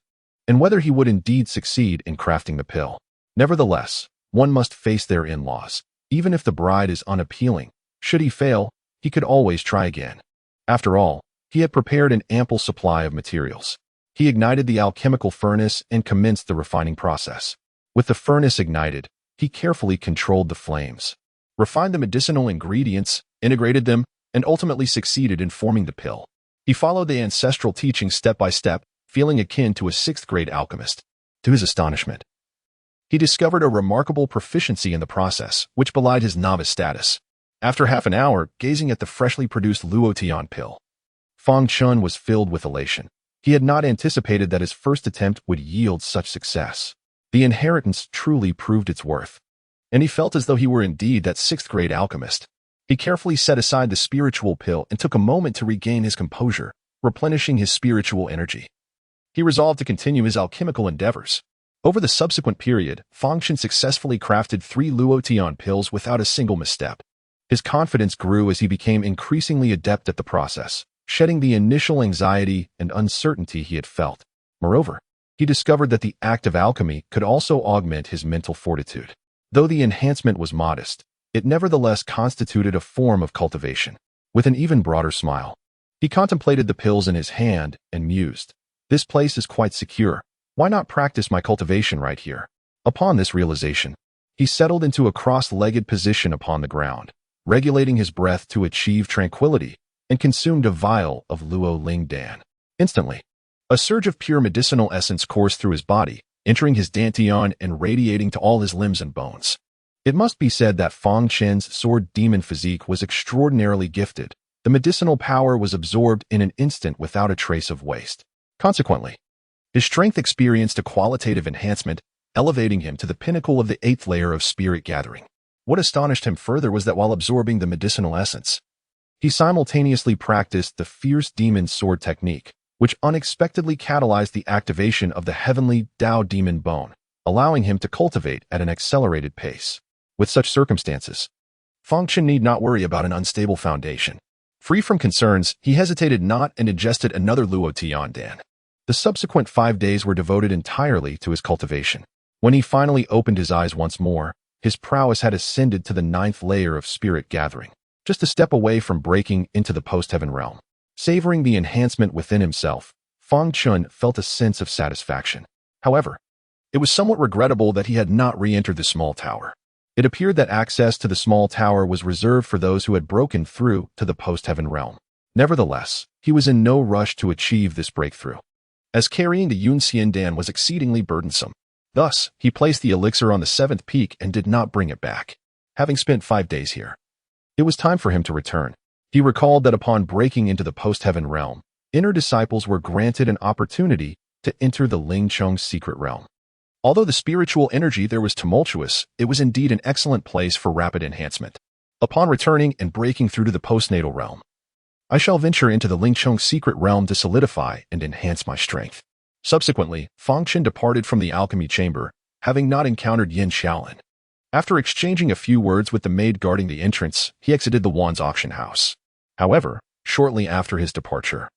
and whether he would indeed succeed in crafting the pill. Nevertheless, one must face their in-laws. Even if the bride is unappealing, should he fail, he could always try again. After all, he had prepared an ample supply of materials. He ignited the alchemical furnace and commenced the refining process. With the furnace ignited, he carefully controlled the flames, refined the medicinal ingredients, integrated them, and ultimately succeeded in forming the pill. He followed the ancestral teachings step by step, feeling akin to a sixth-grade alchemist. To his astonishment, he discovered a remarkable proficiency in the process, which belied his novice status. After half an hour, gazing at the freshly produced Luotian pill, Fang Chen was filled with elation. He had not anticipated that his first attempt would yield such success. The inheritance truly proved its worth, and he felt as though he were indeed that sixth-grade alchemist. He carefully set aside the spiritual pill and took a moment to regain his composure, replenishing his spiritual energy. He resolved to continue his alchemical endeavors. Over the subsequent period, Fang Chen successfully crafted 3 Luotian pills without a single misstep. His confidence grew as he became increasingly adept at the process, shedding the initial anxiety and uncertainty he had felt. Moreover, he discovered that the act of alchemy could also augment his mental fortitude. Though the enhancement was modest, it nevertheless constituted a form of cultivation. With an even broader smile, he contemplated the pills in his hand and mused, "This place is quite secure. Why not practice my cultivation right here?" Upon this realization, he settled into a cross-legged position upon the ground, regulating his breath to achieve tranquility, and consumed a vial of Luo Ling Dan. Instantly, a surge of pure medicinal essence coursed through his body, entering his dantian and radiating to all his limbs and bones. It must be said that Fang Chen's sword demon physique was extraordinarily gifted. The medicinal power was absorbed in an instant without a trace of waste. Consequently, his strength experienced a qualitative enhancement, elevating him to the pinnacle of the 8th layer of spirit gathering. What astonished him further was that while absorbing the medicinal essence, he simultaneously practiced the fierce demon sword technique, which unexpectedly catalyzed the activation of the heavenly Dao demon bone, allowing him to cultivate at an accelerated pace. With such circumstances, Fang Chen need not worry about an unstable foundation. Free from concerns, he hesitated not and ingested another Luo Tian Dan. The subsequent 5 days were devoted entirely to his cultivation. When he finally opened his eyes once more, his prowess had ascended to the 9th layer of spirit gathering, just a step away from breaking into the post-heaven realm. Savoring the enhancement within himself, Fang Chen felt a sense of satisfaction. However, it was somewhat regrettable that he had not re-entered the small tower. It appeared that access to the small tower was reserved for those who had broken through to the post-heaven realm. Nevertheless, he was in no rush to achieve this breakthrough, as carrying the Yun Xian Dan was exceedingly burdensome. Thus, he placed the elixir on the 7th peak and did not bring it back. Having spent 5 days here, it was time for him to return. He recalled that upon breaking into the post-heaven realm, inner disciples were granted an opportunity to enter the Ling Cheng's secret realm. Although the spiritual energy there was tumultuous, it was indeed an excellent place for rapid enhancement. Upon returning and breaking through to the postnatal realm, I shall venture into the Ling Cheng's secret realm to solidify and enhance my strength. Subsequently, Fang Chen departed from the alchemy chamber, having not encountered Yin Xiaolin. After exchanging a few words with the maid guarding the entrance, he exited the Wan's auction house. However, shortly after his departure,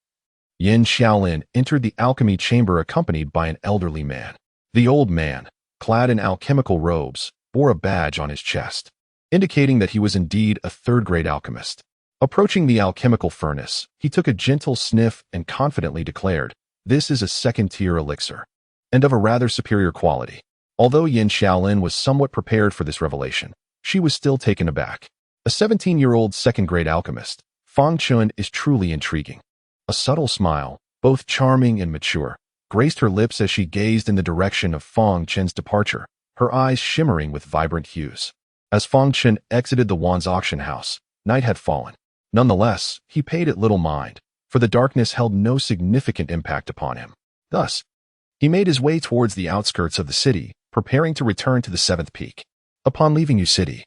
Yin Xiaolin entered the alchemy chamber accompanied by an elderly man. The old man, clad in alchemical robes, bore a badge on his chest, indicating that he was indeed a 3rd-grade alchemist. Approaching the alchemical furnace, he took a gentle sniff and confidently declared, "This is a 2nd-tier elixir. and of a rather superior quality. Although Yin Xiaolin was somewhat prepared for this revelation, she was still taken aback. A 17-year-old second-grade alchemist, Fang Chen is truly intriguing. A subtle smile, both charming and mature, graced her lips as she gazed in the direction of Fang Chen's departure, her eyes shimmering with vibrant hues. As Fang Chen exited the Wan's auction house, night had fallen. Nonetheless, he paid it little mind, for the darkness held no significant impact upon him. Thus, he made his way towards the outskirts of the city, preparing to return to the seventh peak. Upon leaving Yu City,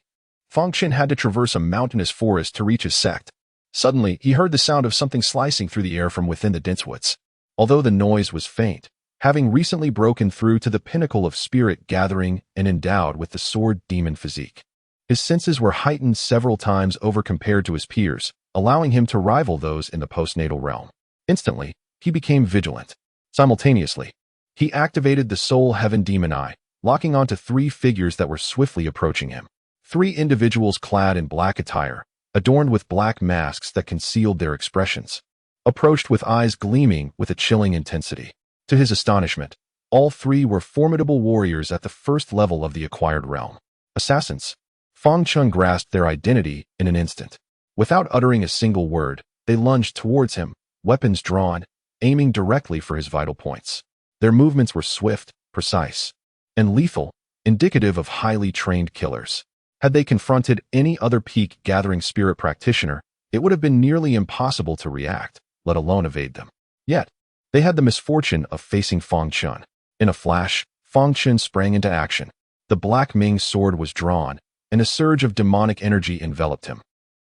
Fang Chen had to traverse a mountainous forest to reach his sect. Suddenly, he heard the sound of something slicing through the air from within the dense woods. Although the noise was faint, having recently broken through to the pinnacle of spirit gathering and endowed with the sword demon physique, his senses were heightened several times over compared to his peers, allowing him to rival those in the postnatal realm. Instantly, he became vigilant. Simultaneously, he activated the Soul Heaven Demon Eye, locking onto 3 figures that were swiftly approaching him. 3 individuals clad in black attire, adorned with black masks that concealed their expressions, approached with eyes gleaming with a chilling intensity. To his astonishment, all 3 were formidable warriors at the first level of the acquired realm. Assassins. Fang Chen grasped their identity in an instant. Without uttering a single word, they lunged towards him, weapons drawn, aiming directly for his vital points. Their movements were swift, precise, and lethal, indicative of highly trained killers. Had they confronted any other peak-gathering spirit practitioner, it would have been nearly impossible to react, let alone evade them. Yet, they had the misfortune of facing Fang Chen. In a flash, Fang Chen sprang into action. The Black Ming sword was drawn, and a surge of demonic energy enveloped him.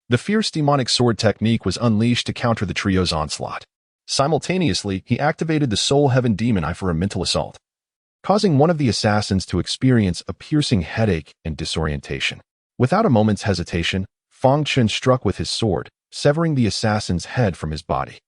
The fierce demonic sword technique was unleashed to counter the trio's onslaught. Simultaneously, he activated the Soul Heaven Demon Eye for a mental assault, causing one of the assassins to experience a piercing headache and disorientation. Without a moment's hesitation, Fang Chen struck with his sword, severing the assassin's head from his body.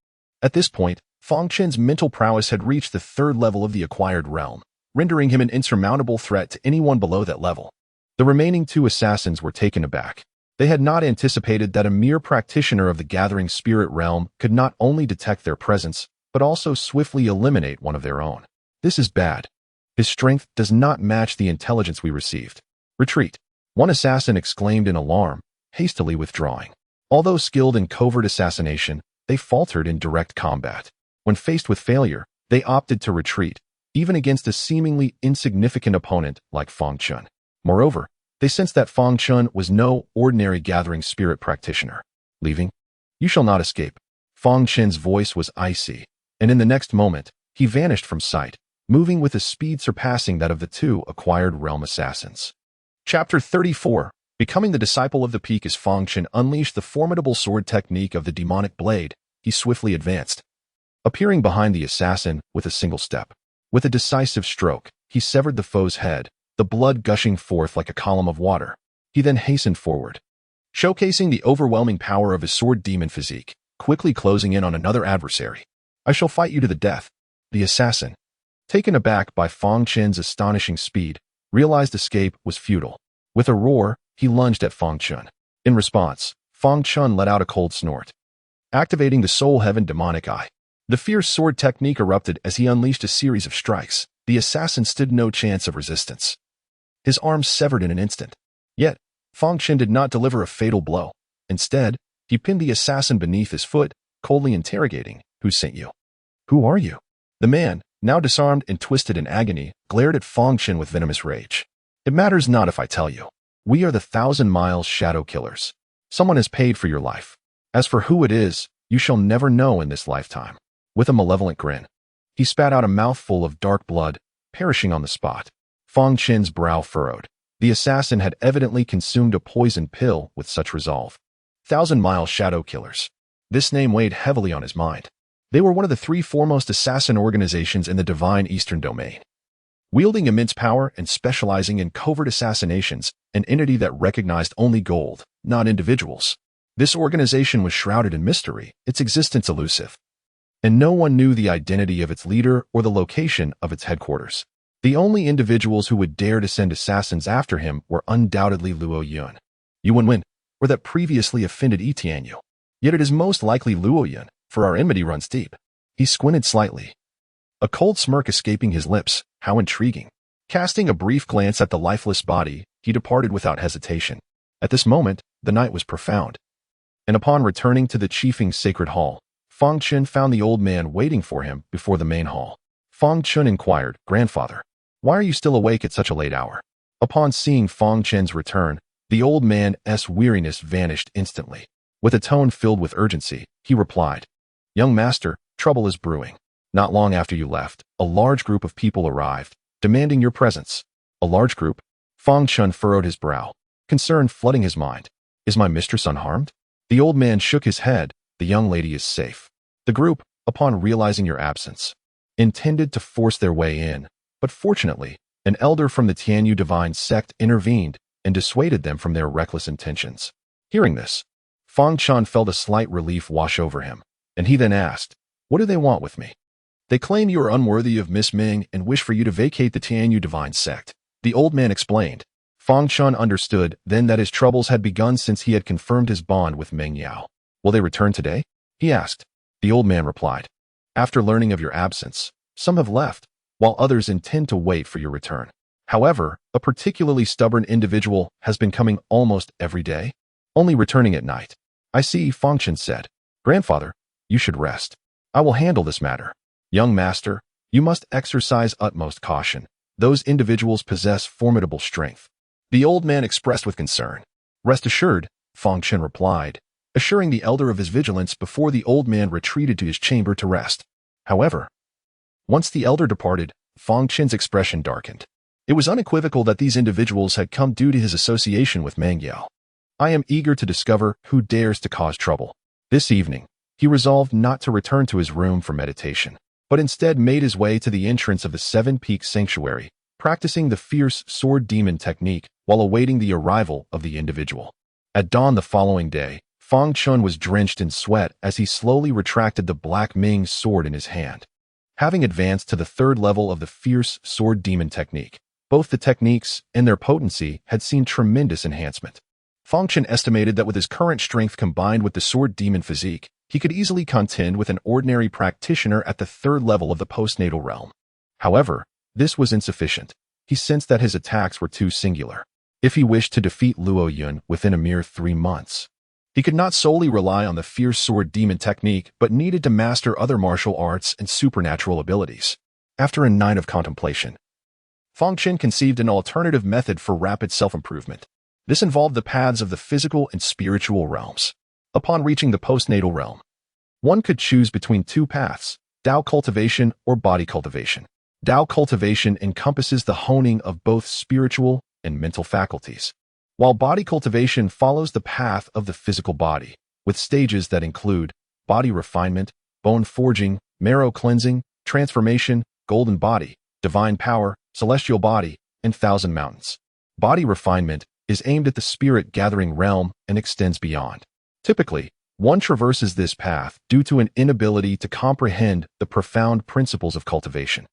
At this point, Fang Chen's mental prowess had reached the 3rd level of the acquired realm, rendering him an insurmountable threat to anyone below that level. The remaining 2 assassins were taken aback. They had not anticipated that a mere practitioner of the gathering spirit realm could not only detect their presence, but also swiftly eliminate one of their own. This is bad. His strength does not match the intelligence we received. Retreat. One assassin exclaimed in alarm, hastily withdrawing. Although skilled in covert assassination, they faltered in direct combat. When faced with failure, they opted to retreat, even against a seemingly insignificant opponent like Fang Chen. Moreover, they sensed that Fang Chen was no ordinary gathering spirit practitioner. Leaving? You shall not escape. Fang Chen's voice was icy, and in the next moment, he vanished from sight, moving with a speed surpassing that of the 2 acquired realm assassins. Chapter 34. Becoming the disciple of the peak. As Fang Chen unleashed the formidable sword technique of the demonic blade, he swiftly advanced, appearing behind the assassin with a single step. With a decisive stroke, he severed the foe's head, the blood gushing forth like a column of water. He then hastened forward, showcasing the overwhelming power of his sword demon physique, quickly closing in on another adversary. I shall fight you to the death. The assassin, taken aback by Fang Chen's astonishing speed, realized escape was futile. With a roar, he lunged at Fang Chen. In response, Fang Chen let out a cold snort, activating the Soul Heaven Demonic Eye. The fierce sword technique erupted as he unleashed a series of strikes. The assassin stood no chance of resistance. His arms severed in an instant. Yet, Fang Chen did not deliver a fatal blow. Instead, he pinned the assassin beneath his foot, coldly interrogating, "Who sent you? Who are you?" The man, now disarmed and twisted in agony, glared at Fang Chen with venomous rage. "It matters not if I tell you. We are the 1,000 Miles Shadow Killers. Someone has paid for your life. As for who it is, you shall never know in this lifetime." With a malevolent grin, he spat out a mouthful of dark blood, perishing on the spot. Fang Chen's brow furrowed. The assassin had evidently consumed a poison pill with such resolve. 1,000 Miles Shadow Killers. This name weighed heavily on his mind. They were one of the 3 foremost assassin organizations in the Divine Eastern Domain. Wielding immense power and specializing in covert assassinations, an entity that recognized only gold, not individuals. This organization was shrouded in mystery, its existence elusive, and no one knew the identity of its leader or the location of its headquarters. The only individuals who would dare to send assassins after him were undoubtedly Luo Yun, Yuan Wen, or that previously offended Etianyu. Yet it is most likely Luo Yun, for our enmity runs deep. He squinted slightly, a cold smirk escaping his lips. How intriguing. Casting a brief glance at the lifeless body, he departed without hesitation. At this moment, the night was profound. And upon returning to the chiefing's sacred hall, Fang Chen found the old man waiting for him before the main hall. Fang Chen inquired, "Grandfather, why are you still awake at such a late hour?" Upon seeing Fang Chen's return, the old man's weariness vanished instantly. With a tone filled with urgency, he replied, "Young master, trouble is brewing. Not long after you left, a large group of people arrived, demanding your presence." "A large group?" Fang Chen furrowed his brow, concern flooding his mind. "Is my mistress unharmed?" The old man shook his head. "The young lady is safe. The group, upon realizing your absence, intended to force their way in, but fortunately, an elder from the Tianyu divine sect intervened and dissuaded them from their reckless intentions." Hearing this, Fang Chen felt a slight relief wash over him, and he then asked, "What do they want with me?" "They claim you are unworthy of Miss Ming and wish for you to vacate the Tianyu divine sect," the old man explained. Fang Chen understood then that his troubles had begun since he had confirmed his bond with Meng Yao. "Will they return today?" he asked. The old man replied, "After learning of your absence, some have left, while others intend to wait for your return. However, a particularly stubborn individual has been coming almost every day, only returning at night." "I see," Fang Chen said. "Grandfather, you should rest. I will handle this matter. Young master, you must exercise utmost caution. Those individuals possess formidable strength." The old man expressed with concern. "Rest assured," Fang Chen replied, assuring the elder of his vigilance before the old man retreated to his chamber to rest. However, once the elder departed, Fang Chen's expression darkened. It was unequivocal that these individuals had come due to his association with Meng Yao. "I am eager to discover who dares to cause trouble." This evening, he resolved not to return to his room for meditation, but instead made his way to the entrance of the Seven Peaks Sanctuary, practicing the fierce sword demon technique while awaiting the arrival of the individual. At dawn the following day, Fang Chen was drenched in sweat as he slowly retracted the Black Ming sword in his hand. Having advanced to the third level of the fierce sword demon technique, both the techniques and their potency had seen tremendous enhancement. Fang Chen estimated that with his current strength combined with the sword demon physique, he could easily contend with an ordinary practitioner at the third level of the postnatal realm. However, this was insufficient. He sensed that his attacks were too singular. If he wished to defeat Luo Yun within a mere 3 months, he could not solely rely on the fierce sword demon technique, but needed to master other martial arts and supernatural abilities. After a night of contemplation, Fang Chen conceived an alternative method for rapid self-improvement. This involved the paths of the physical and spiritual realms. Upon reaching the postnatal realm, one could choose between 2 paths, Dao cultivation or body cultivation. Dao cultivation encompasses the honing of both spiritual and mental faculties, while body cultivation follows the path of the physical body, with stages that include body refinement, bone forging, marrow cleansing, transformation, golden body, divine power, celestial body, and thousand mountains. Body refinement is aimed at the spirit-gathering realm and extends beyond. Typically, one traverses this path due to an inability to comprehend the profound principles of cultivation,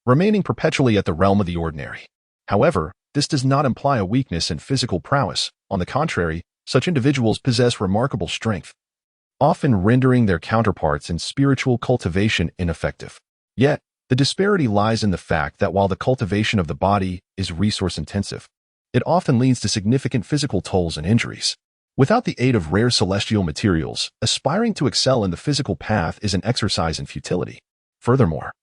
remaining perpetually at the realm of the ordinary. However, this does not imply a weakness in physical prowess. On the contrary, such individuals possess remarkable strength, often rendering their counterparts in spiritual cultivation ineffective. Yet, the disparity lies in the fact that while the cultivation of the body is resource-intensive, it often leads to significant physical tolls and injuries. Without the aid of rare celestial materials, aspiring to excel in the physical path is an exercise in futility. Furthermore,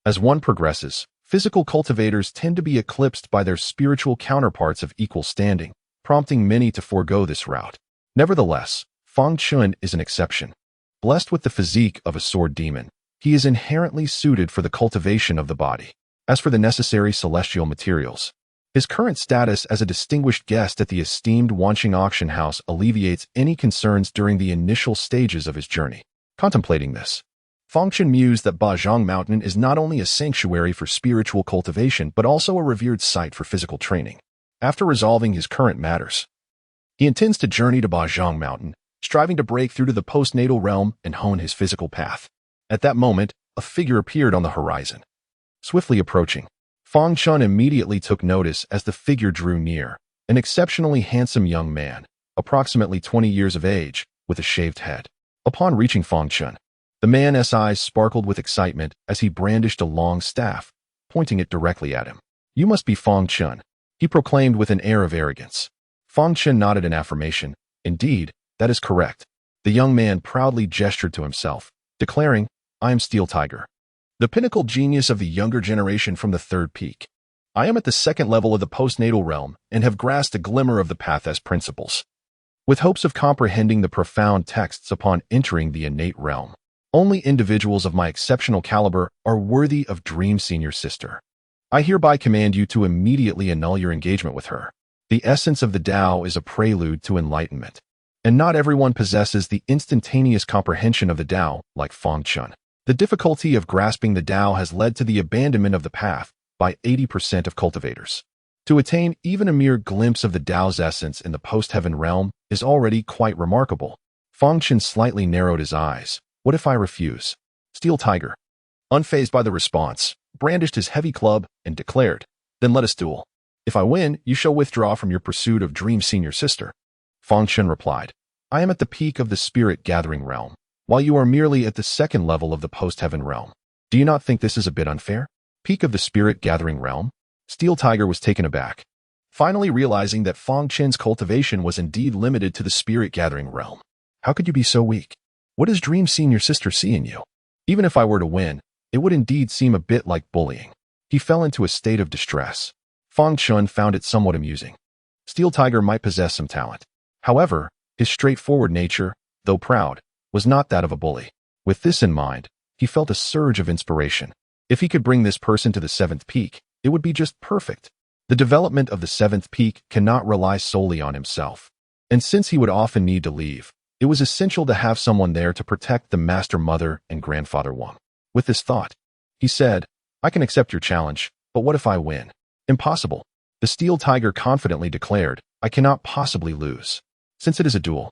as one progresses, physical cultivators tend to be eclipsed by their spiritual counterparts of equal standing, prompting many to forego this route. Nevertheless, Fang Chen is an exception. Blessed with the physique of a sword demon, he is inherently suited for the cultivation of the body. As for the necessary celestial materials, his current status as a distinguished guest at the esteemed Wanqing auction house alleviates any concerns during the initial stages of his journey. Contemplating this, Fang Chen mused that Bajang Mountain is not only a sanctuary for spiritual cultivation but also a revered site for physical training. After resolving his current matters, he intends to journey to Bajang Mountain, striving to break through to the postnatal realm and hone his physical path. At that moment, a figure appeared on the horizon. Swiftly approaching, Fang Chen immediately took notice as the figure drew near, an exceptionally handsome young man, approximately 20 years of age, with a shaved head. Upon reaching Fang Chen, the man's eyes sparkled with excitement as he brandished a long staff, pointing it directly at him. "You must be Fang Chen," he proclaimed with an air of arrogance. Fang Chen nodded in affirmation. "Indeed, that is correct." The young man proudly gestured to himself, declaring, "I am Steel Tiger, the pinnacle genius of the younger generation from the third peak. I am at the second level of the postnatal realm and have grasped a glimmer of the path as principles, with hopes of comprehending the profound texts upon entering the innate realm. Only individuals of my exceptional caliber are worthy of Dream Senior Sister. I hereby command you to immediately annul your engagement with her. The essence of the Tao is a prelude to enlightenment, and not everyone possesses the instantaneous comprehension of the Tao like Fang Chen. The difficulty of grasping the Tao has led to the abandonment of the path by 80% of cultivators. To attain even a mere glimpse of the Tao's essence in the post-heaven realm is already quite remarkable." Fang Chen slightly narrowed his eyes. "What if I refuse?" Steel Tiger, unfazed by the response, brandished his heavy club and declared, "Then let us duel. If I win, you shall withdraw from your pursuit of Dream Senior Sister." Fang Chen replied, "I am at the peak of the spirit-gathering realm, while you are merely at the second level of the post-heaven realm. Do you not think this is a bit unfair?" Peak of the spirit-gathering realm? Steel Tiger was taken aback, finally realizing that Fang Chen's cultivation was indeed limited to the spirit-gathering realm. "How could you be so weak? What does Dream Senior Sister see in you? Even if I were to win, it would indeed seem a bit like bullying." He fell into a state of distress. Fang Chen found it somewhat amusing. Steel Tiger might possess some talent. However, his straightforward nature, though proud, was not that of a bully. With this in mind, he felt a surge of inspiration. If he could bring this person to the seventh peak, it would be just perfect. The development of the seventh peak cannot rely solely on himself. And since he would often need to leave, it was essential to have someone there to protect the master mother and grandfather Wang. With this thought, he said, "I can accept your challenge, but what if I win?" "Impossible." The Steel Tiger confidently declared, "I cannot possibly lose. Since it is a duel,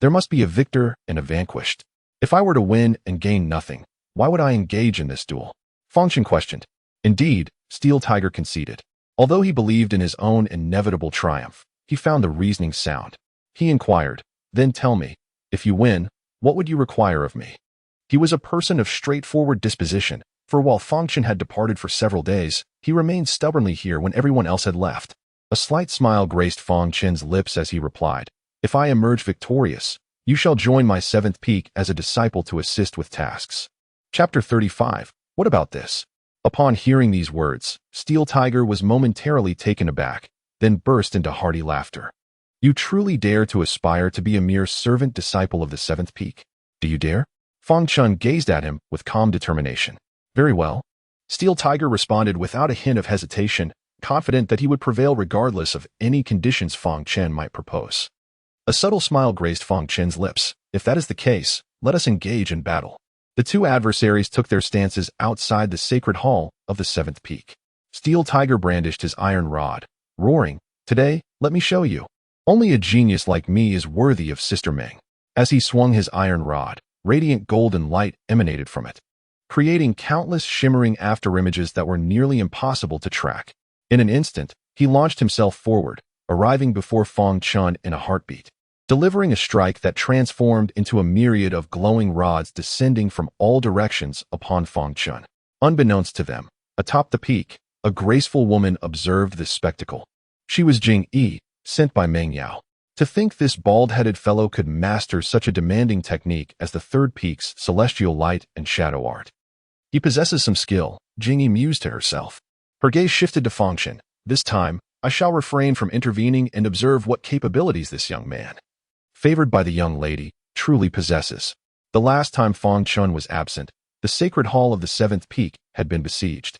there must be a victor and a vanquished. If I were to win and gain nothing, why would I engage in this duel?" Fang Chen questioned. Indeed, Steel Tiger conceded. Although he believed in his own inevitable triumph, he found the reasoning sound. He inquired, "Then tell me, if you win, what would you require of me?" He was a person of straightforward disposition, for while Fang Chen had departed for several days, he remained stubbornly here when everyone else had left. A slight smile graced Fang Chen's lips as he replied, "If I emerge victorious, you shall join my seventh peak as a disciple to assist with tasks." Chapter 35. What about this? Upon hearing these words, Steel Tiger was momentarily taken aback, then burst into hearty laughter. "You truly dare to aspire to be a mere servant disciple of the seventh peak? Do you dare?" Fang Chen gazed at him with calm determination. "Very well." Steel Tiger responded without a hint of hesitation, confident that he would prevail regardless of any conditions Fang Chen might propose. A subtle smile graced Fang Chen's lips. "If that is the case, let us engage in battle." The two adversaries took their stances outside the sacred hall of the seventh peak. Steel Tiger brandished his iron rod, roaring, "Today, let me show you. Only a genius like me is worthy of Sister Meng." As he swung his iron rod, radiant golden light emanated from it, creating countless shimmering afterimages that were nearly impossible to track. In an instant, he launched himself forward, arriving before Fang Chen in a heartbeat, delivering a strike that transformed into a myriad of glowing rods descending from all directions upon Fang Chen. Unbeknownst to them, atop the peak, a graceful woman observed this spectacle. She was Jing Yi, sent by Meng Yao. To think this bald-headed fellow could master such a demanding technique as the third peak's celestial light and shadow art. He possesses some skill, Jing Yi mused to herself. Her gaze shifted to Fang Chen. This time, I shall refrain from intervening and observe what capabilities this young man, favored by the young lady, truly possesses. The last time Fang Chen was absent, the sacred hall of the seventh peak had been besieged,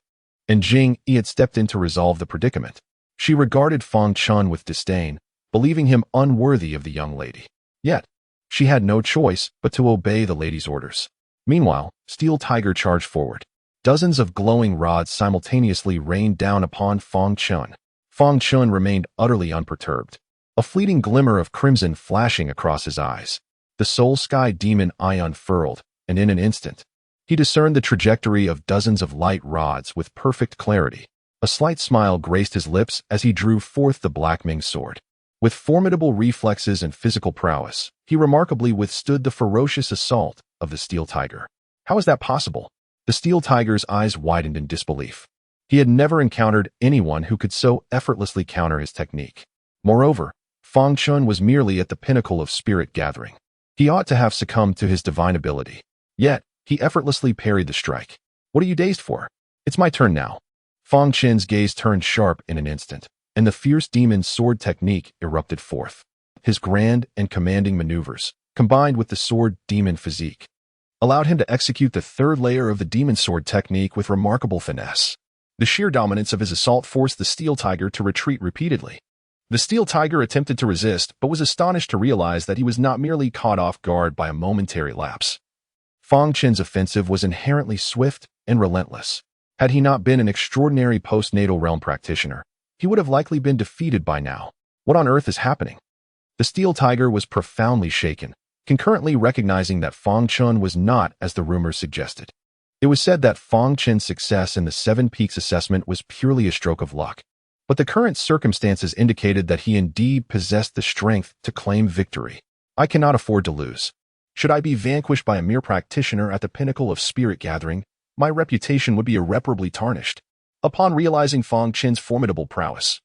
and Jing Yi had stepped in to resolve the predicament. She regarded Fang Chen with disdain, believing him unworthy of the young lady. Yet, she had no choice but to obey the lady's orders. Meanwhile, Steel Tiger charged forward. Dozens of glowing rods simultaneously rained down upon Fang Chen. Fang Chen remained utterly unperturbed, a fleeting glimmer of crimson flashing across his eyes. The soul sky demon eye unfurled, and in an instant, he discerned the trajectory of dozens of light rods with perfect clarity. A slight smile graced his lips as he drew forth the Black Ming sword. With formidable reflexes and physical prowess, he remarkably withstood the ferocious assault of the Steel Tiger. How is that possible? The Steel Tiger's eyes widened in disbelief. He had never encountered anyone who could so effortlessly counter his technique. Moreover, Fang Chen was merely at the pinnacle of spirit gathering. He ought to have succumbed to his divine ability. Yet, he effortlessly parried the strike. What are you dazed for? It's my turn now. Fang Chen's gaze turned sharp in an instant, and the fierce demon sword technique erupted forth. His grand and commanding maneuvers, combined with the sword demon physique, allowed him to execute the third layer of the demon sword technique with remarkable finesse. The sheer dominance of his assault forced the Steel Tiger to retreat repeatedly. The Steel Tiger attempted to resist, but was astonished to realize that he was not merely caught off guard by a momentary lapse. Fang Chen's offensive was inherently swift and relentless. Had he not been an extraordinary postnatal realm practitioner, he would have likely been defeated by now. What on earth is happening? The Steel Tiger was profoundly shaken, concurrently recognizing that Fang Chen was not as the rumors suggested. It was said that Fang Chen's success in the Seven Peaks assessment was purely a stroke of luck, but the current circumstances indicated that he indeed possessed the strength to claim victory. I cannot afford to lose. Should I be vanquished by a mere practitioner at the pinnacle of spirit gathering, my reputation would be irreparably tarnished. Upon realizing Fang Chen's formidable prowess,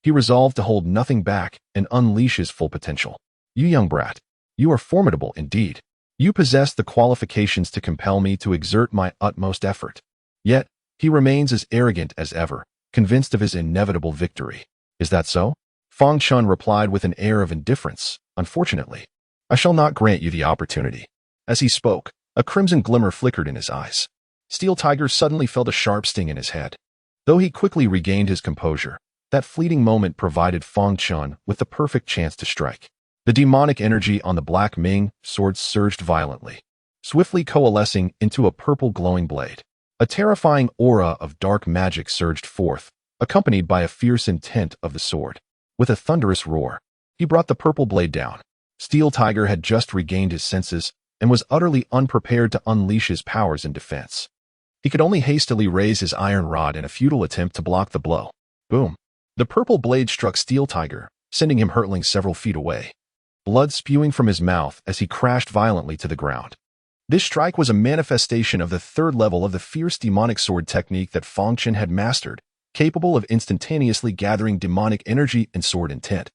he resolved to hold nothing back and unleash his full potential. You young brat, you are formidable indeed. You possess the qualifications to compel me to exert my utmost effort. Yet, he remains as arrogant as ever, convinced of his inevitable victory. Is that so? Fang Chen replied with an air of indifference. Unfortunately, I shall not grant you the opportunity. As he spoke, a crimson glimmer flickered in his eyes. Steel Tiger suddenly felt a sharp sting in his head. Though he quickly regained his composure, that fleeting moment provided Fang Chen with the perfect chance to strike. The demonic energy on the Black Ming sword surged violently, swiftly coalescing into a purple glowing blade. A terrifying aura of dark magic surged forth, accompanied by a fierce intent of the sword. With a thunderous roar, he brought the purple blade down. Steel Tiger had just regained his senses and was utterly unprepared to unleash his powers in defense. He could only hastily raise his iron rod in a futile attempt to block the blow. Boom! The purple blade struck Steel Tiger, sending him hurtling several feet away, blood spewing from his mouth as he crashed violently to the ground. This strike was a manifestation of the third level of the fierce demonic sword technique that Fang Chen had mastered, capable of instantaneously gathering demonic energy and sword intent,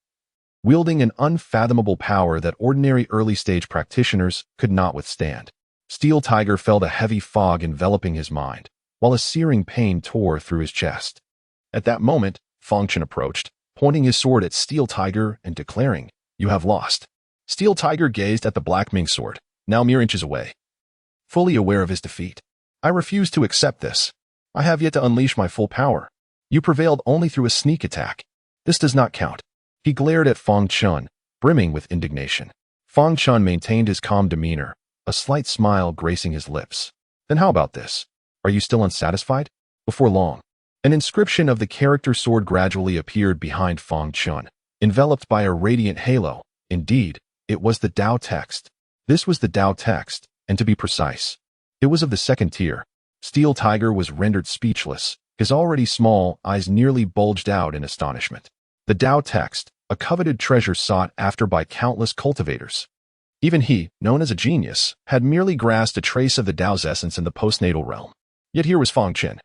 wielding an unfathomable power that ordinary early-stage practitioners could not withstand. Steel Tiger felt a heavy fog enveloping his mind, while a searing pain tore through his chest. At that moment, Fang Chen approached, pointing his sword at Steel Tiger and declaring, "You have lost." Steel Tiger gazed at the Black Ming sword, now mere inches away, fully aware of his defeat. I refuse to accept this. I have yet to unleash my full power. You prevailed only through a sneak attack. This does not count. He glared at Fang Chen, brimming with indignation. Fang Chen maintained his calm demeanor, a slight smile gracing his lips. Then how about this? Are you still unsatisfied? Before long, an inscription of the character sword gradually appeared behind Fang Chen, enveloped by a radiant halo. Indeed, it was the Dao text. This was the Dao text, and to be precise, it was of the second tier. Steel Tiger was rendered speechless, his already small eyes nearly bulged out in astonishment. The Dao text, a coveted treasure sought after by countless cultivators. Even he, known as a genius, had merely grasped a trace of the Dao's essence in the postnatal realm. Yet here was Fang Chen,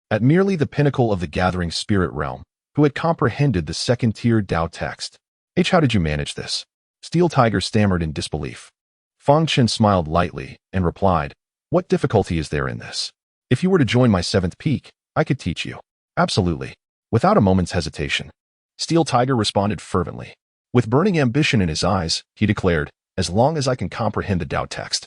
at merely the pinnacle of the gathering spirit realm, who had comprehended the second-tier Dao text. How did you manage this? Steel Tiger stammered in disbelief. Fang Chen smiled lightly and replied, "What difficulty is there in this? If you were to join my seventh peak, I could teach you." "Absolutely." Without a moment's hesitation, Steel Tiger responded fervently. With burning ambition in his eyes, he declared, "As long as I can comprehend the Dao text,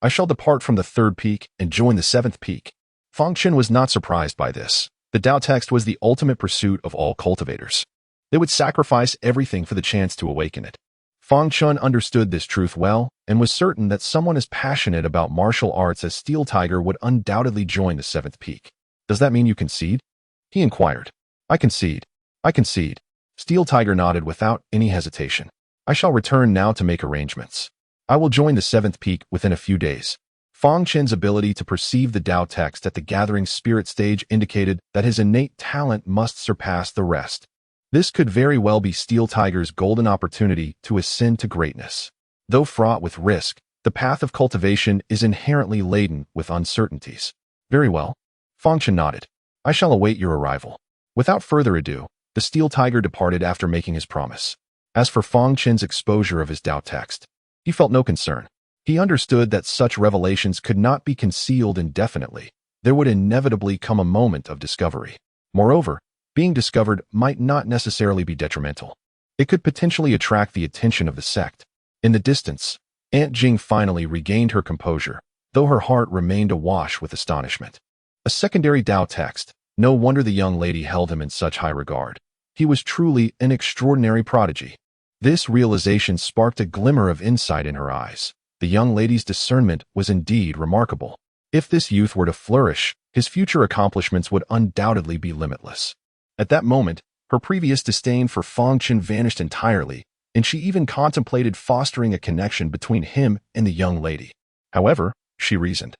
I shall depart from the third peak and join the seventh peak." Fang Chen was not surprised by this. The Dao text was the ultimate pursuit of all cultivators. They would sacrifice everything for the chance to awaken it. Fang Chen understood this truth well and was certain that someone as passionate about martial arts as Steel Tiger would undoubtedly join the seventh peak. "Does that mean you concede?" he inquired. "I concede. I concede." Steel Tiger nodded without any hesitation. "I shall return now to make arrangements. I will join the seventh peak within a few days." Fang Chen's ability to perceive the Dao text at the gathering spirit stage indicated that his innate talent must surpass the rest. This could very well be Steel Tiger's golden opportunity to ascend to greatness. Though fraught with risk, the path of cultivation is inherently laden with uncertainties. "Very well." Fang Chen nodded. I shall await your arrival." Without further ado, the steel tiger departed after making his promise. As for Fang Chen's exposure of his Dao text, he felt no concern. He understood that such revelations could not be concealed indefinitely. There would inevitably come a moment of discovery. Moreover, being discovered might not necessarily be detrimental. It could potentially attract the attention of the sect. In the distance, Aunt Jing finally regained her composure, though her heart remained awash with astonishment. A secondary Dao text. No wonder the young lady held him in such high regard. He was truly an extraordinary prodigy. This realization sparked a glimmer of insight in her eyes. The young lady's discernment was indeed remarkable. If this youth were to flourish, his future accomplishments would undoubtedly be limitless. At that moment, her previous disdain for Fang Chen vanished entirely, and she even contemplated fostering a connection between him and the young lady. However, she reasoned,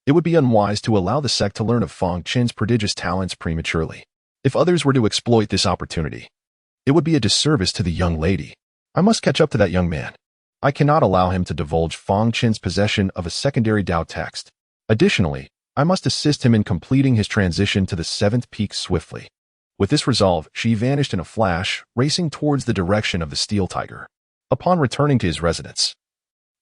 it would be unwise to allow the sect to learn of Fang Chen's prodigious talents prematurely. If others were to exploit this opportunity, it would be a disservice to the young lady. I must catch up to that young man. I cannot allow him to divulge Fang Chen's possession of a secondary Dao text. Additionally, I must assist him in completing his transition to the 7th peak swiftly. With this resolve, she vanished in a flash, racing towards the direction of the Steel Tiger. Upon returning to his residence,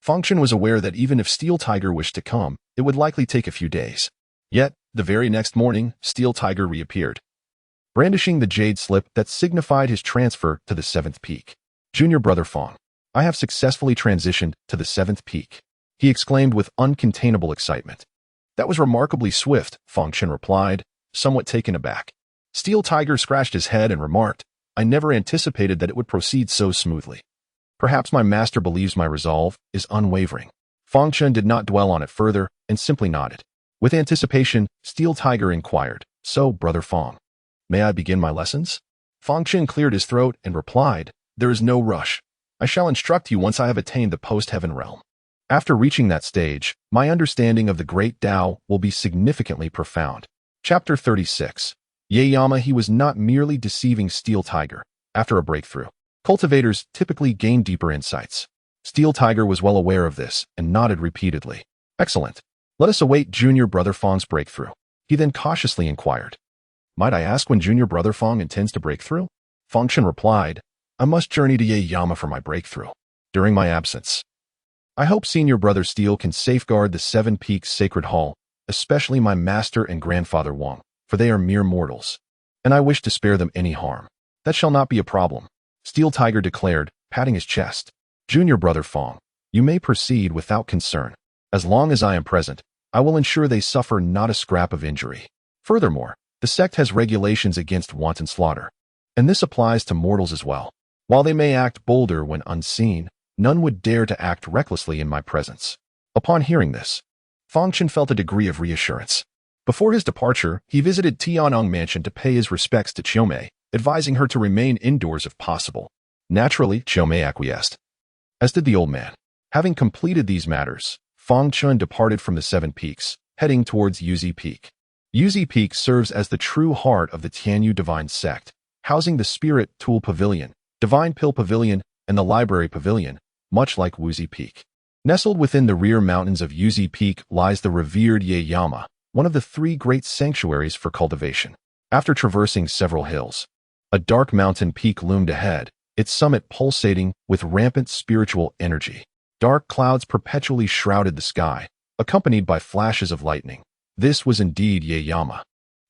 Fang Chen was aware that even if Steel Tiger wished to come, it would likely take a few days. Yet, the very next morning, Steel Tiger reappeared, brandishing the jade slip that signified his transfer to the 7th peak. "Junior brother Fang, I have successfully transitioned to the 7th peak," he exclaimed with uncontainable excitement. "That was remarkably swift," Fang Chen replied, somewhat taken aback. Steel Tiger scratched his head and remarked, "I never anticipated that it would proceed so smoothly. Perhaps my master believes my resolve is unwavering." Fang Chen did not dwell on it further and simply nodded. With anticipation, Steel Tiger inquired, "So, brother Fang, may I begin my lessons?" Fang Chen cleared his throat and replied, "There is no rush. I shall instruct you once I have attained the post-heaven realm. After reaching that stage, my understanding of the great Tao will be significantly profound." Chapter 36. Yaeyama. He was not merely deceiving Steel Tiger. After a breakthrough, cultivators typically gain deeper insights. Steel Tiger was well aware of this and nodded repeatedly. "Excellent. Let us await Junior Brother Fang's breakthrough." He then cautiously inquired, "Might I ask when Junior Brother Fang intends to break through?" Fang Chen replied, "I must journey to Yaeyama for my breakthrough. During my absence, I hope Senior Brother Steel can safeguard the 7 Peaks Sacred Hall, especially my master and grandfather Wang, for they are mere mortals, and I wish to spare them any harm." "That shall not be a problem," Steel Tiger declared, patting his chest. "Junior Brother Fang, you may proceed without concern. As long as I am present, I will ensure they suffer not a scrap of injury. Furthermore, the sect has regulations against wanton slaughter, and this applies to mortals as well. While they may act bolder when unseen, none would dare to act recklessly in my presence." Upon hearing this, Fang Chen felt a degree of reassurance. Before his departure, he visited Tianong Mansion to pay his respects to Qiumei, advising her to remain indoors if possible. Naturally, Qiumei acquiesced, as did the old man. Having completed these matters, Fang Chen departed from the 7 Peaks, heading towards Yuzi Peak. Yuzi Peak serves as the true heart of the Tianyu Divine Sect, housing the Spirit Tool Pavilion, Divine Pill Pavilion, and the Library Pavilion, much like Wuzi Peak. Nestled within the rear mountains of Yuzi Peak lies the revered Yaeyama, one of the 3 great sanctuaries for cultivation. After traversing several hills, a dark mountain peak loomed ahead, its summit pulsating with rampant spiritual energy. Dark clouds perpetually shrouded the sky, accompanied by flashes of lightning. This was indeed Yaeyama.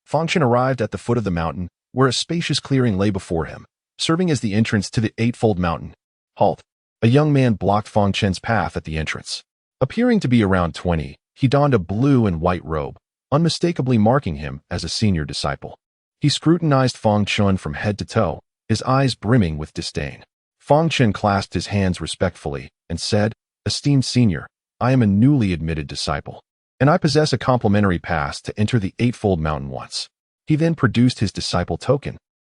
Fang Chen arrived at the foot of the mountain, where a spacious clearing lay before him, serving as the entrance to the Eightfold Mountain. "Halt!" A young man blocked Fang Chen's path at the entrance. Appearing to be around 20, he donned a blue and white robe, unmistakably marking him as a senior disciple. He scrutinized Fang Chen from head to toe, his eyes brimming with disdain. Fang Chen clasped his hands respectfully and said, "Esteemed senior, I am a newly admitted disciple, and I possess a complimentary pass to enter the Eightfold Mountain once." He then produced his disciple token,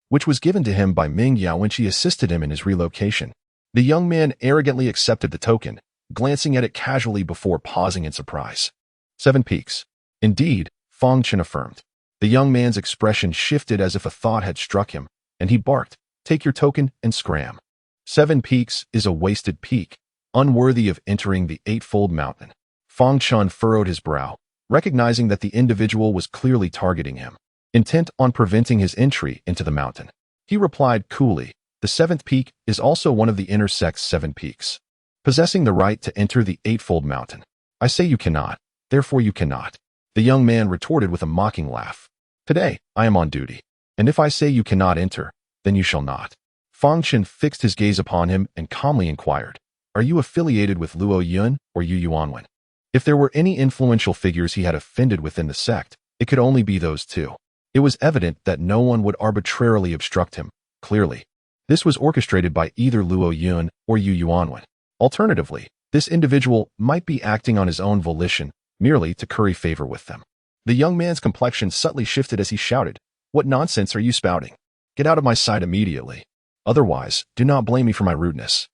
which was given to him by Ming Yao when she assisted him in his relocation. The young man arrogantly accepted the token, glancing at it casually before pausing in surprise. 7 Peaks. Indeed, Fang Chen affirmed. The young man's expression shifted as if a thought had struck him, and he barked, "Take your token and scram. 7 Peaks is a wasted peak, unworthy of entering the Eightfold Mountain." Fang Chen furrowed his brow, recognizing that the individual was clearly targeting him. intent on preventing his entry into the mountain. He replied coolly, "The seventh peak is also one of the inner sect's 7 peaks, possessing the right to enter the Eightfold Mountain. I say you cannot, therefore you cannot." The young man retorted with a mocking laugh. "Today, I am on duty, and if I say you cannot enter, then you shall not." Fang Chen fixed his gaze upon him and calmly inquired, "Are you affiliated with Luo Yun or Yu Yuanwen?" If there were any influential figures he had offended within the sect, it could only be those two. It was evident that no one would arbitrarily obstruct him. Clearly, this was orchestrated by either Luo Yun or Yu Yuanwen. Alternatively, this individual might be acting on his own volition, merely to curry favor with them. The young man's complexion subtly shifted as he shouted, "What nonsense are you spouting? Get out of my sight immediately. Otherwise, do not blame me for my rudeness."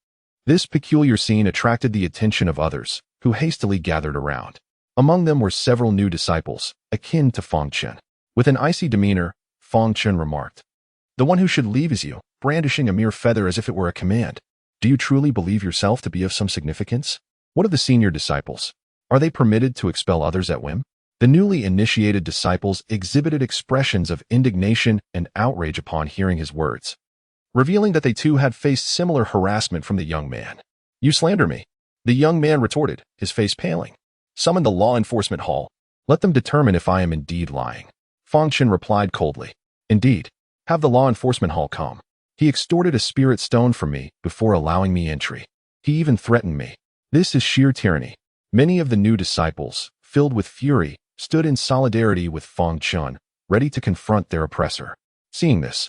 This peculiar scene attracted the attention of others, who hastily gathered around. Among them were several new disciples, akin to Fang Chen. With an icy demeanor, Fang Chen remarked, "The one who should leave is you, brandishing a mere feather as if it were a command. Do you truly believe yourself to be of some significance? What of the senior disciples? Are they permitted to expel others at whim?" The newly initiated disciples exhibited expressions of indignation and outrage upon hearing his words, revealing that they too had faced similar harassment from the young man. "You slander me," the young man retorted, his face paling. "Summon the law enforcement hall. Let them determine if I am indeed lying." Fang Chen replied coldly, "Indeed, have the law enforcement hall come." He extorted a spirit stone from me before allowing me entry. He even threatened me. This is sheer tyranny. Many of the new disciples, filled with fury, stood in solidarity with Fang Chen, ready to confront their oppressor. Seeing this,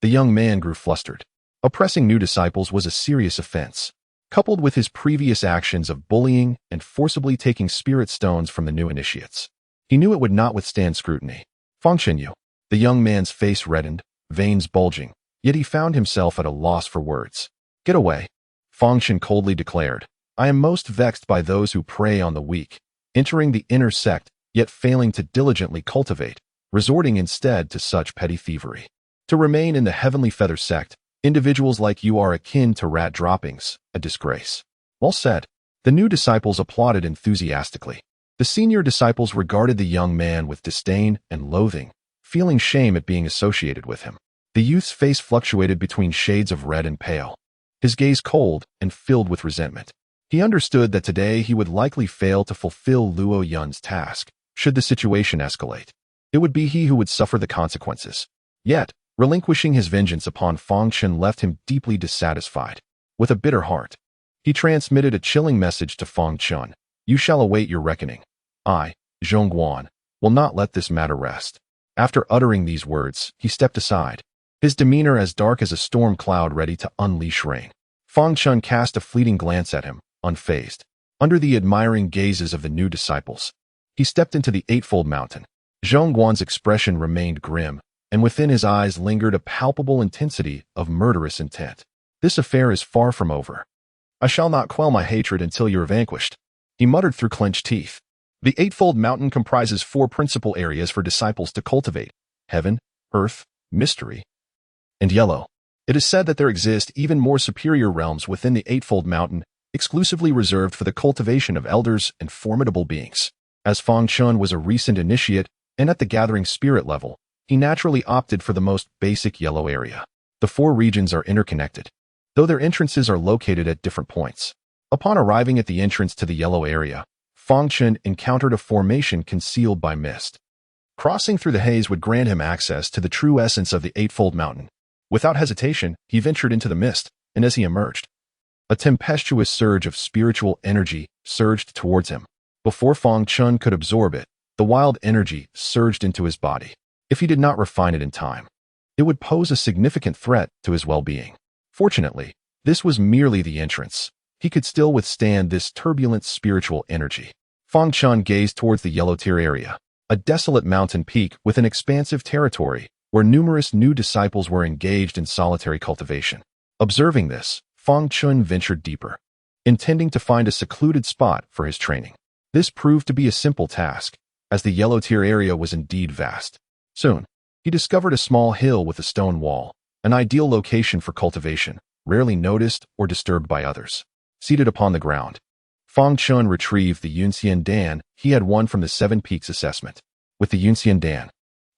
the young man grew flustered. Oppressing new disciples was a serious offense, coupled with his previous actions of bullying and forcibly taking spirit stones from the new initiates. He knew it would not withstand scrutiny. "Fang Chen, you." The young man's face reddened, veins bulging, yet he found himself at a loss for words. "Get away," Fang Chen coldly declared. "I am most vexed by those who prey on the weak, entering the inner sect, yet failing to diligently cultivate, resorting instead to such petty thievery. To remain in the Heavenly Feather sect, individuals like you are akin to rat droppings, a disgrace." Well said. The new disciples applauded enthusiastically. The senior disciples regarded the young man with disdain and loathing, feeling shame at being associated with him. The youth's face fluctuated between shades of red and pale, his gaze cold and filled with resentment. He understood that today he would likely fail to fulfill Luo Yun's task. Should the situation escalate, it would be he who would suffer the consequences. Yet, relinquishing his vengeance upon Fang Chen left him deeply dissatisfied. With a bitter heart, he transmitted a chilling message to Fang Chen. "You shall await your reckoning. I, Zhongguan, will not let this matter rest." After uttering these words, he stepped aside, his demeanor as dark as a storm cloud ready to unleash rain. Fang Chen cast a fleeting glance at him, unfazed. Under the admiring gazes of the new disciples, he stepped into the Eightfold Mountain. Zhongguan's expression remained grim, and within his eyes lingered a palpable intensity of murderous intent. "This affair is far from over. I shall not quell my hatred until you are vanquished," he muttered through clenched teeth. The Eightfold Mountain comprises 4 principal areas for disciples to cultivate: heaven, earth, mystery, and yellow. It is said that there exist even more superior realms within the Eightfold Mountain, exclusively reserved for the cultivation of elders and formidable beings. As Fang Chen was a recent initiate, and at the gathering spirit level, he naturally opted for the most basic yellow area. The 4 regions are interconnected, though their entrances are located at different points. Upon arriving at the entrance to the yellow area, Fang Chen encountered a formation concealed by mist. Crossing through the haze would grant him access to the true essence of the Eightfold Mountain. Without hesitation, he ventured into the mist, and as he emerged, a tempestuous surge of spiritual energy surged towards him. Before Fang Chen could absorb it, the wild energy surged into his body. If he did not refine it in time, it would pose a significant threat to his well-being. Fortunately, this was merely the entrance. He could still withstand this turbulent spiritual energy. Fang Chen gazed towards the Yellow Tier area, a desolate mountain peak with an expansive territory where numerous new disciples were engaged in solitary cultivation. Observing this, Fang Chen ventured deeper, intending to find a secluded spot for his training. This proved to be a simple task, as the Yellow Tier area was indeed vast. Soon, he discovered a small hill with a stone wall, an ideal location for cultivation, rarely noticed or disturbed by others. Seated upon the ground, Fang Chen retrieved the Yunxian Dan he had won from the 7 Peaks assessment. With the Yunxian Dan,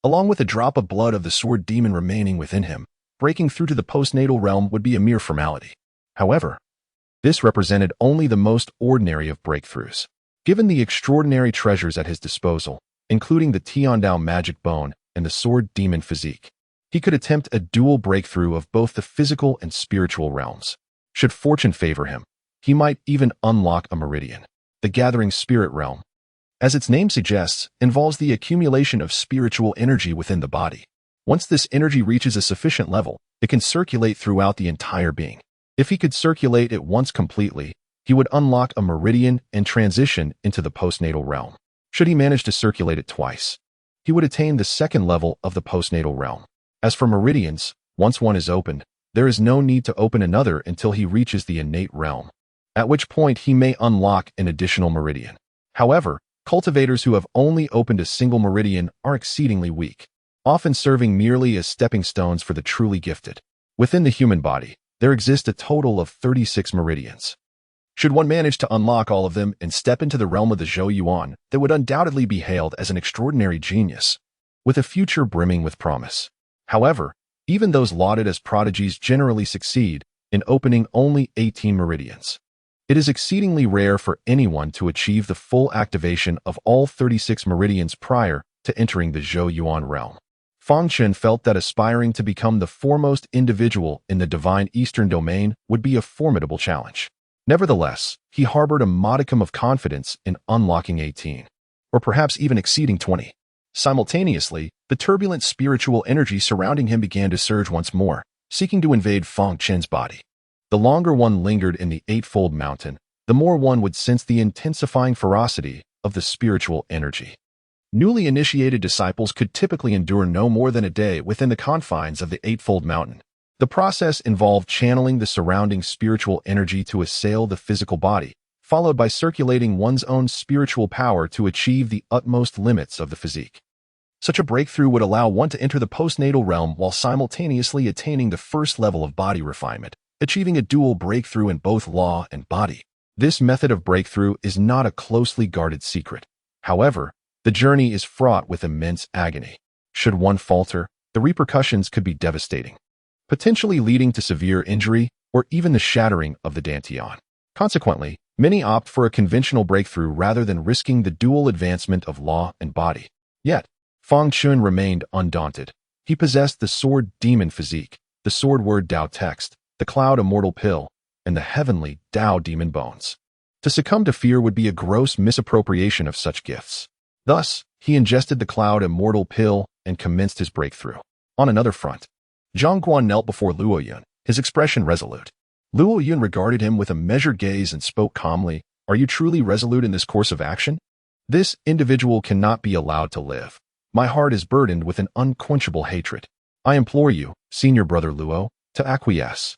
Along with a drop of blood of the sword demon remaining within him, breaking through to the postnatal realm would be a mere formality. However, this represented only the most ordinary of breakthroughs. Given the extraordinary treasures at his disposal, including the Tiandao magic bone and the sword demon physique, he could attempt a dual breakthrough of both the physical and spiritual realms. Should fortune favor him, he might even unlock a meridian. The gathering spirit realm, as its name suggests, involves the accumulation of spiritual energy within the body. Once this energy reaches a sufficient level, it can circulate throughout the entire being. If he could circulate it once completely, he would unlock a meridian and transition into the postnatal realm. Should he manage to circulate it twice, he would attain the second level of the postnatal realm. As for meridians, once one is opened, there is no need to open another until he reaches the innate realm, at which point he may unlock an additional meridian. However, cultivators who have only opened a single meridian are exceedingly weak, often serving merely as stepping stones for the truly gifted. Within the human body, there exist a total of 36 meridians. Should one manage to unlock all of them and step into the realm of the Zhou Yuan, that would undoubtedly be hailed as an extraordinary genius, with a future brimming with promise. However, even those lauded as prodigies generally succeed in opening only 18 meridians. It is exceedingly rare for anyone to achieve the full activation of all 36 meridians prior to entering the Zhou Yuan realm. Fang Chen felt that aspiring to become the foremost individual in the divine Eastern domain would be a formidable challenge. Nevertheless, he harbored a modicum of confidence in unlocking 18, or perhaps even exceeding 20. Simultaneously, the turbulent spiritual energy surrounding him began to surge once more, seeking to invade Fang Chen's body. The longer one lingered in the Eightfold Mountain, the more one would sense the intensifying ferocity of the spiritual energy. Newly initiated disciples could typically endure no more than a day within the confines of the Eightfold Mountain. The process involved channeling the surrounding spiritual energy to assail the physical body, followed by circulating one's own spiritual power to achieve the utmost limits of the physique. Such a breakthrough would allow one to enter the postnatal realm while simultaneously attaining the first level of body refinement, achieving a dual breakthrough in both law and body. This method of breakthrough is not a closely guarded secret. However, the journey is fraught with immense agony. Should one falter, the repercussions could be devastating, potentially leading to severe injury or even the shattering of the dantian. Consequently, many opt for a conventional breakthrough rather than risking the dual advancement of law and body. Yet, Fang Chen remained undaunted. He possessed the sword demon physique, the sword word Dao text, the cloud immortal pill, and the heavenly Dao demon bones. To succumb to fear would be a gross misappropriation of such gifts. Thus, he ingested the cloud immortal pill and commenced his breakthrough. On another front, Zhang Guan knelt before Luo Yun, his expression resolute. Luo Yun regarded him with a measured gaze and spoke calmly, "Are you truly resolute in this course of action? This individual cannot be allowed to live. My heart is burdened with an unquenchable hatred. I implore you, senior brother Luo, to acquiesce."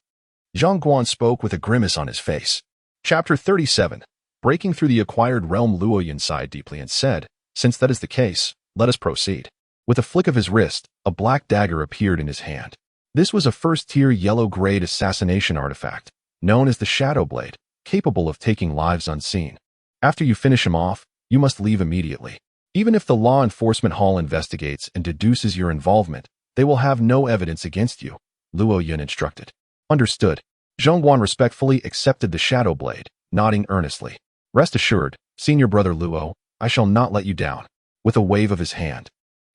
Zhang Guan spoke with a grimace on his face. Chapter 37. Breaking through the acquired realm. Luo Yun sighed deeply and said, "Since that is the case, let us proceed." With a flick of his wrist, a black dagger appeared in his hand. This was a first-tier yellow-grade assassination artifact, known as the Shadow Blade, capable of taking lives unseen. After you finish him off, you must leave immediately. Even if the law enforcement hall investigates and deduces your involvement, they will have no evidence against you, Luo Yun instructed. Understood. Zhang Guan respectfully accepted the Shadow Blade, nodding earnestly. Rest assured, senior brother Luo, I shall not let you down. With a wave of his hand,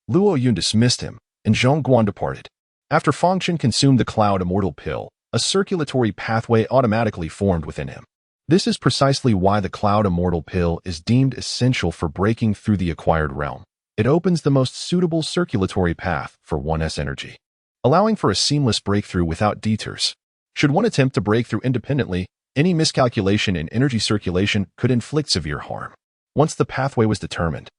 Luo Yun dismissed him, and Zhang Guan departed. After Fang Chen consumed the cloud immortal pill, a circulatory pathway automatically formed within him. This is precisely why the cloud immortal pill is deemed essential for breaking through the acquired realm. It opens the most suitable circulatory path for one's energy, allowing for a seamless breakthrough without detours. Should one attempt to break through independently, any miscalculation in energy circulation could inflict severe harm. Once the pathway was determined,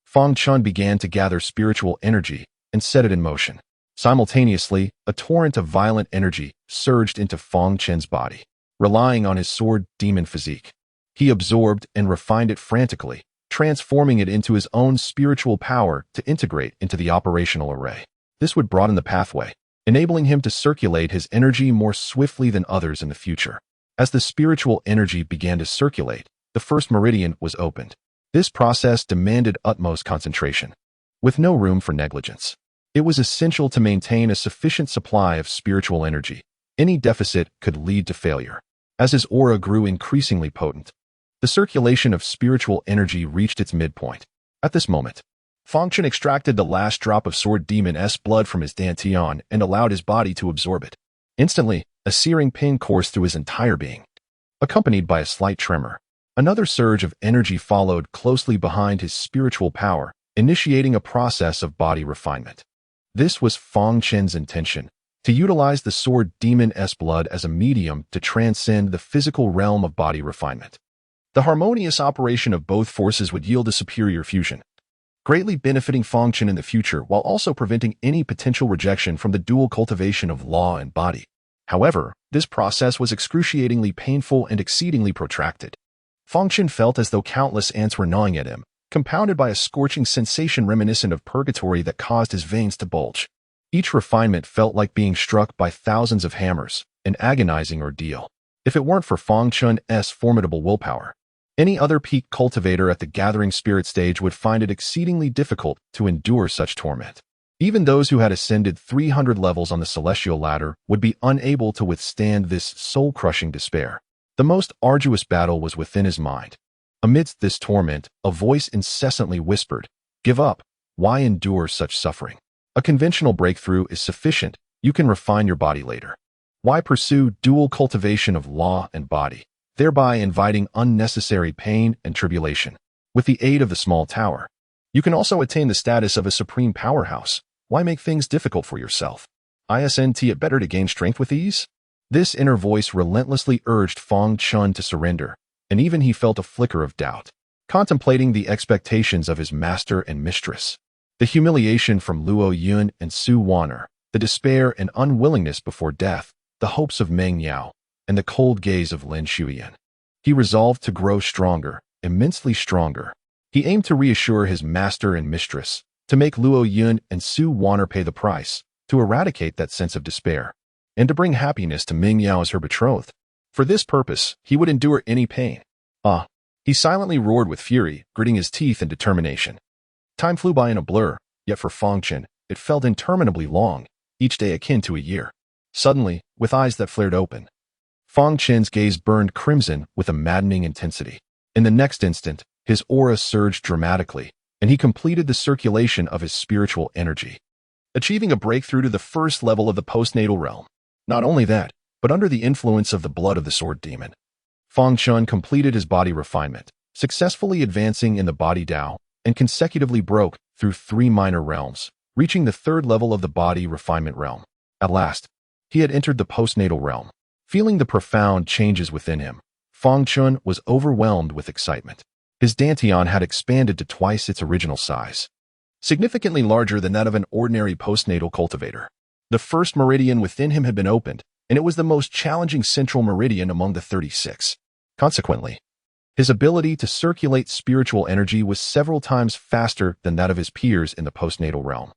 Fang Chen began to gather spiritual energy and set it in motion. Simultaneously, a torrent of violent energy surged into Fang Chen's body. Relying on his sword demon physique, he absorbed and refined it frantically, transforming it into his own spiritual power to integrate into the operational array. This would broaden the pathway, enabling him to circulate his energy more swiftly than others in the future. As the spiritual energy began to circulate, the first meridian was opened. This process demanded utmost concentration. with no room for negligence. It was essential to maintain a sufficient supply of spiritual energy. Any deficit could lead to failure. As his aura grew increasingly potent, the circulation of spiritual energy reached its midpoint. At this moment, Fang Chen extracted the last drop of Sword Demon's blood from his dantian and allowed his body to absorb it. Instantly, a searing pain coursed through his entire being, accompanied by a slight tremor. Another surge of energy followed closely behind his spiritual power, initiating a process of body refinement. This was Fang Chen's intention, to utilize the Sword Demon's blood as a medium to transcend the physical realm of body refinement. The harmonious operation of both forces would yield a superior fusion, greatly benefiting Fang Chen in the future while also preventing any potential rejection from the dual cultivation of law and body. However, this process was excruciatingly painful and exceedingly protracted. Fang Chen felt as though countless ants were gnawing at him, compounded by a scorching sensation reminiscent of purgatory that caused his veins to bulge. Each refinement felt like being struck by thousands of hammers, an agonizing ordeal. If it weren't for Fang Chen's formidable willpower, any other peak cultivator at the gathering spirit stage would find it exceedingly difficult to endure such torment. Even those who had ascended 300 levels on the celestial ladder would be unable to withstand this soul-crushing despair. The most arduous battle was within his mind. Amidst this torment, a voice incessantly whispered, "Give up. Why endure such suffering? A conventional breakthrough is sufficient. You can refine your body later. Why pursue dual cultivation of law and body, thereby inviting unnecessary pain and tribulation? With the aid of the small tower, you can also attain the status of a supreme powerhouse. Why make things difficult for yourself? Isn't it better to gain strength with ease?" This inner voice relentlessly urged Fang Chen to surrender, and even he felt a flicker of doubt, contemplating the expectations of his master and mistress. The humiliation from Luo Yun and Su Wan'er, the despair and unwillingness before death, the hopes of Meng Yao, and the cold gaze of Lin Shuyan. He resolved to grow stronger, immensely stronger. He aimed to reassure his master and mistress, to make Luo Yun and Su Wan'er pay the price, to eradicate that sense of despair, and to bring happiness to Meng Yao as her betrothed. For this purpose, he would endure any pain. He silently roared with fury, gritting his teeth in determination. Time flew by in a blur, yet for Fang Chen, it felt interminably long, each day akin to a year. Suddenly, with eyes that flared open, Fang Chen's gaze burned crimson with a maddening intensity. In the next instant, his aura surged dramatically, and he completed the circulation of his spiritual energy, achieving a breakthrough to the first level of the postnatal realm. Not only that, but under the influence of the blood of the Sword Demon, Fang Chen completed his body refinement, successfully advancing in the body Dao, and consecutively broke through 3 minor realms, reaching the 3rd level of the body refinement realm. At last, he had entered the postnatal realm. Feeling the profound changes within him, Fang Chen was overwhelmed with excitement. His dantian had expanded to twice its original size, significantly larger than that of an ordinary postnatal cultivator. The first meridian within him had been opened, and it was the most challenging central meridian among the 36. Consequently, his ability to circulate spiritual energy was several times faster than that of his peers in the postnatal realm,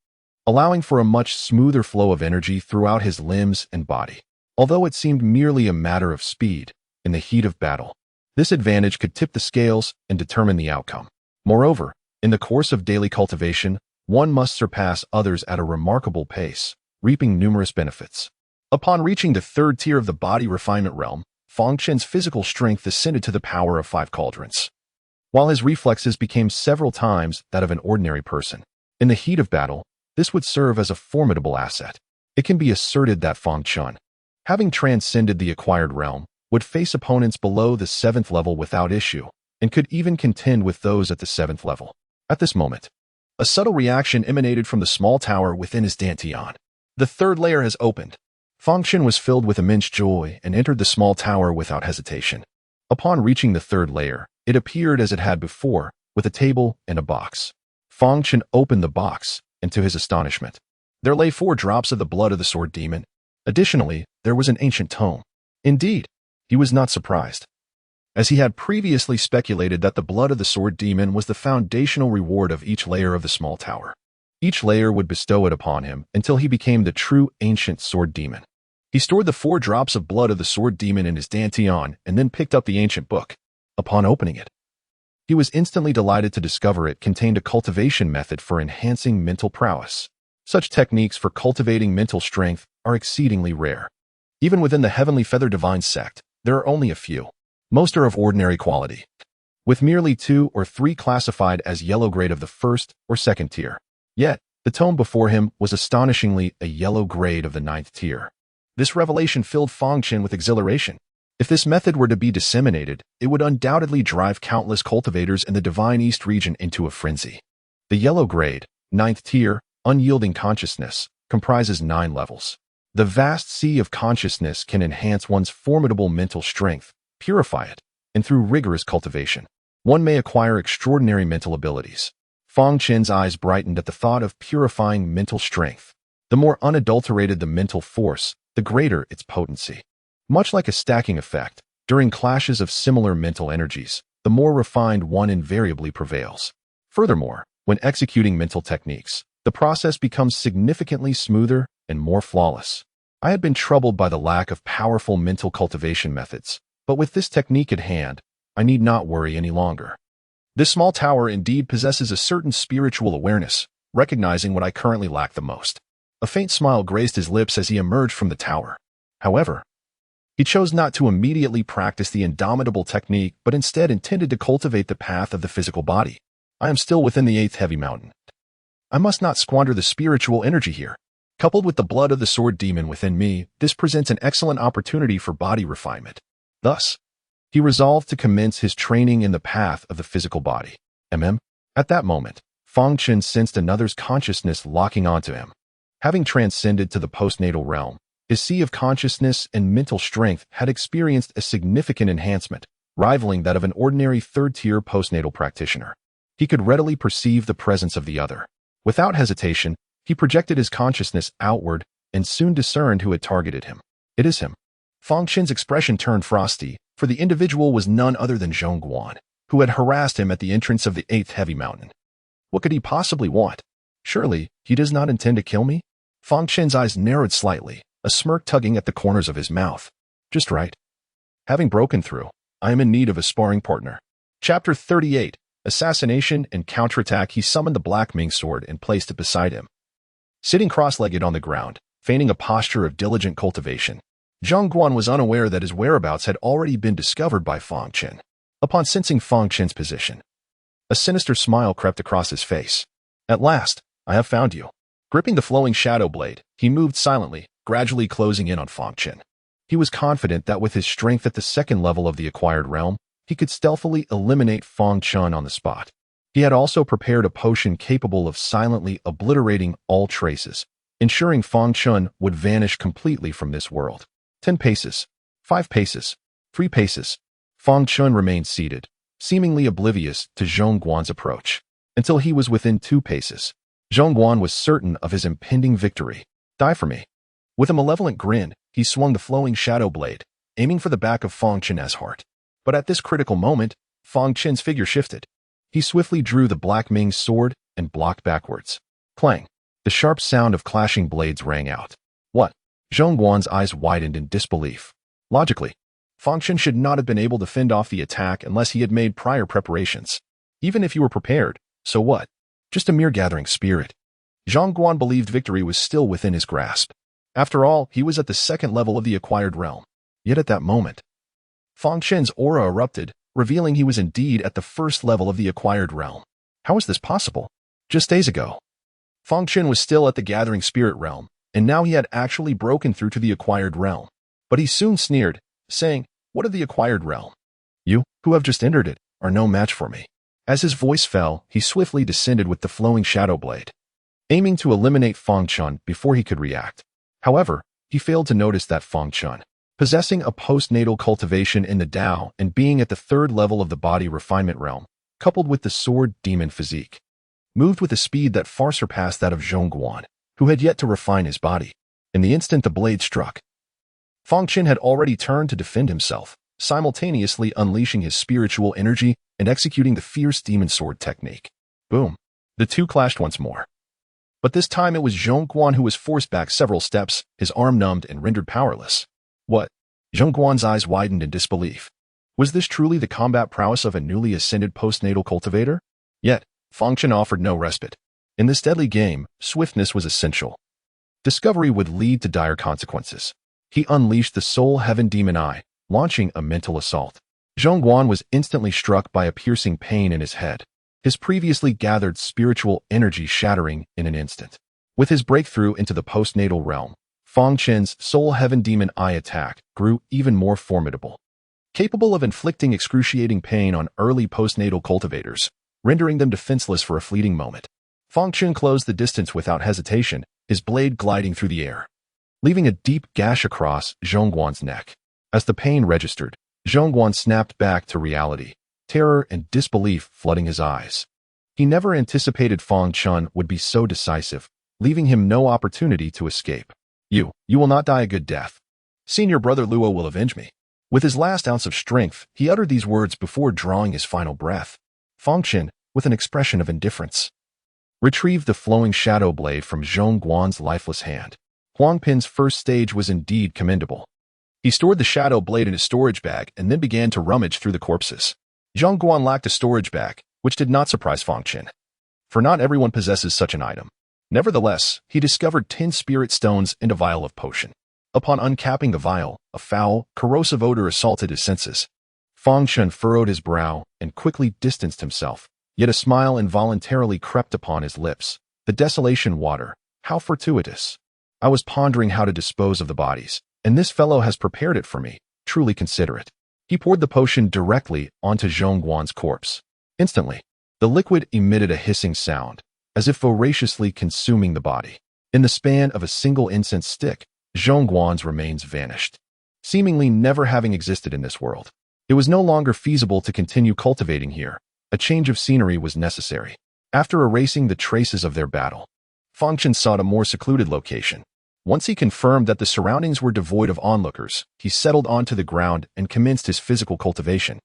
allowing for a much smoother flow of energy throughout his limbs and body. Although it seemed merely a matter of speed, in the heat of battle, this advantage could tip the scales and determine the outcome. Moreover, in the course of daily cultivation, one must surpass others at a remarkable pace, reaping numerous benefits. Upon reaching the 3rd tier of the body refinement realm, Fang Chen's physical strength ascended to the power of 5 cauldrons, while his reflexes became several times that of an ordinary person. In the heat of battle, this would serve as a formidable asset. It can be asserted that Fang Chen, having transcended the acquired realm, would face opponents below the 7th level without issue, and could even contend with those at the 7th level. At this moment, a subtle reaction emanated from the small tower within his dantian. The 3rd layer has opened. Fang Chen was filled with immense joy and entered the small tower without hesitation. Upon reaching the 3rd layer, it appeared as it had before, with a table and a box. Fang Chen opened the box, and to his astonishment, there lay 4 drops of the blood of the Sword Demon. Additionally, there was an ancient tome. Indeed, he was not surprised, as he had previously speculated that the blood of the Sword Demon was the foundational reward of each layer of the small tower. Each layer would bestow it upon him until he became the true ancient Sword Demon. He stored the 4 drops of blood of the Sword Demon in his dantian and then picked up the ancient book. Upon opening it, He was instantly delighted to discover it contained a cultivation method for enhancing mental prowess. Such techniques for cultivating mental strength are exceedingly rare. Even within the Heavenly Feather Divine sect, there are only a few. Most are of ordinary quality, with merely 2 or 3 classified as yellow grade of the first or second tier. Yet, the tome before him was astonishingly a yellow grade of the 9th tier. This revelation filled Fang Chen with exhilaration. If this method were to be disseminated, it would undoubtedly drive countless cultivators in the Divine East region into a frenzy. The yellow grade, 9th tier, unyielding consciousness, comprises 9 levels. The vast sea of consciousness can enhance one's formidable mental strength, purify it, and through rigorous cultivation, one may acquire extraordinary mental abilities. Fang Chen's eyes brightened at the thought of purifying mental strength. The more unadulterated the mental force, the greater its potency. Much like a stacking effect, during clashes of similar mental energies, the more refined one invariably prevails. Furthermore, when executing mental techniques, the process becomes significantly smoother and more flawless. I had been troubled by the lack of powerful mental cultivation methods, but with this technique at hand, I need not worry any longer. This small tower indeed possesses a certain spiritual awareness, recognizing what I currently lack the most. A faint smile graced his lips as he emerged from the tower. However, he chose not to immediately practice the indomitable technique, but instead intended to cultivate the path of the physical body. I am still within the 8th heavy mountain. I must not squander the spiritual energy here. Coupled with the blood of the sword demon within me, this presents an excellent opportunity for body refinement. Thus, he resolved to commence his training in the path of the physical body. At that moment, Fang Chen sensed another's consciousness locking onto him. Having transcended to the postnatal realm, his sea of consciousness and mental strength had experienced a significant enhancement, rivaling that of an ordinary 3rd-tier postnatal practitioner. He could readily perceive the presence of the other. Without hesitation, he projected his consciousness outward and soon discerned who had targeted him. It is him. Fang Chen's expression turned frosty, for the individual was none other than Zhongguan, who had harassed him at the entrance of the 8th heavy mountain. What could he possibly want? Surely, he does not intend to kill me? Fang Chen's eyes narrowed slightly, a smirk tugging at the corners of his mouth. Just right. Having broken through, I am in need of a sparring partner. Chapter 38, Assassination and Counterattack. He summoned the Black Ming sword and placed it beside him. Sitting cross-legged on the ground, feigning a posture of diligent cultivation, Zhongguan was unaware that his whereabouts had already been discovered by Fang Chen. Upon sensing Fang Chen's position, a sinister smile crept across his face. At last, I have found you. Gripping the flowing shadow blade, he moved silently, gradually closing in on Fang Chen. He was confident that with his strength at the 2nd level of the acquired realm, he could stealthily eliminate Fang Chen on the spot. He had also prepared a potion capable of silently obliterating all traces, ensuring Fang Chen would vanish completely from this world. 10 paces, 5 paces, 3 paces. Fang Chen remained seated, seemingly oblivious to Zhongguan's approach, until he was within 2 paces. Zhongguan was certain of his impending victory. Die for me. With a malevolent grin, he swung the flowing shadow blade, aiming for the back of Fang Chen's heart. But at this critical moment, Fang Chen's figure shifted. He swiftly drew the Black Ming sword and blocked backwards. Clang! The sharp sound of clashing blades rang out. What? Zhongguan's eyes widened in disbelief. Logically, Fang Chen should not have been able to fend off the attack unless he had made prior preparations. Even if he were prepared, so what? Just a mere gathering spirit. Zhongguan believed victory was still within his grasp. After all, he was at the 2nd level of the acquired realm. Yet at that moment, Fang Chen's aura erupted, revealing he was indeed at the 1st level of the acquired realm. How is this possible? Just days ago, Fang Chen was still at the gathering spirit realm, and now he had actually broken through to the acquired realm. But he soon sneered, saying, "What of the acquired realm? You, who have just entered it, are no match for me." As his voice fell, he swiftly descended with the flowing shadow blade, aiming to eliminate Fang Chen before he could react. However, he failed to notice that Fang Chen, possessing a postnatal cultivation in the Dao and being at the 3rd level of the body refinement realm, coupled with the sword demon physique, moved with a speed that far surpassed that of Zhongguan, who had yet to refine his body. In the instant the blade struck, Fang Chen had already turned to defend himself, simultaneously unleashing his spiritual energy and executing the fierce demon sword technique. Boom! The two clashed once more. But this time it was Zhongguan who was forced back several steps, his arm numbed and rendered powerless. What? Zhongguan's eyes widened in disbelief. Was this truly the combat prowess of a newly ascended postnatal cultivator? Yet, Fang Chen offered no respite. In this deadly game, swiftness was essential. Discovery would lead to dire consequences. He unleashed the Soul Heaven Demon Eye, launching a mental assault. Zhongguan was instantly struck by a piercing pain in his head, his previously gathered spiritual energy shattering in an instant. With his breakthrough into the postnatal realm, Fang Chen's Soul Heaven Demon Eye attack grew even more formidable, capable of inflicting excruciating pain on early postnatal cultivators, rendering them defenseless for a fleeting moment. Fang Chen closed the distance without hesitation, his blade gliding through the air, leaving a deep gash across Zhongguan's neck. As the pain registered, Zhongguan snapped back to reality, terror and disbelief flooding his eyes. He never anticipated Fang Chen would be so decisive, leaving him no opportunity to escape. You will not die a good death. Senior brother Luo will avenge me. With his last ounce of strength, he uttered these words before drawing his final breath. Fang Chen, with an expression of indifference, retrieved the flowing shadow blade from Zhongguan's lifeless hand. Huang Pin's first stage was indeed commendable. He stored the shadow blade in his storage bag and then began to rummage through the corpses. Zhongguan lacked a storage bag, which did not surprise Fang Chen, for not everyone possesses such an item. Nevertheless, he discovered 10 spirit stones and a vial of potion. Upon uncapping the vial, a foul, corrosive odor assaulted his senses. Fang Chen furrowed his brow and quickly distanced himself, yet a smile involuntarily crept upon his lips. The desolation water, how fortuitous. I was pondering how to dispose of the bodies, and this fellow has prepared it for me, truly considerate. He poured the potion directly onto Zhongguan's corpse. Instantly, the liquid emitted a hissing sound, as if voraciously consuming the body. In the span of a single incense stick, Zhongguan's remains vanished, seemingly never having existed in this world. It was no longer feasible to continue cultivating here. A change of scenery was necessary. After erasing the traces of their battle, Fang Chen sought a more secluded location. Once he confirmed that the surroundings were devoid of onlookers, he settled onto the ground and commenced his physical cultivation.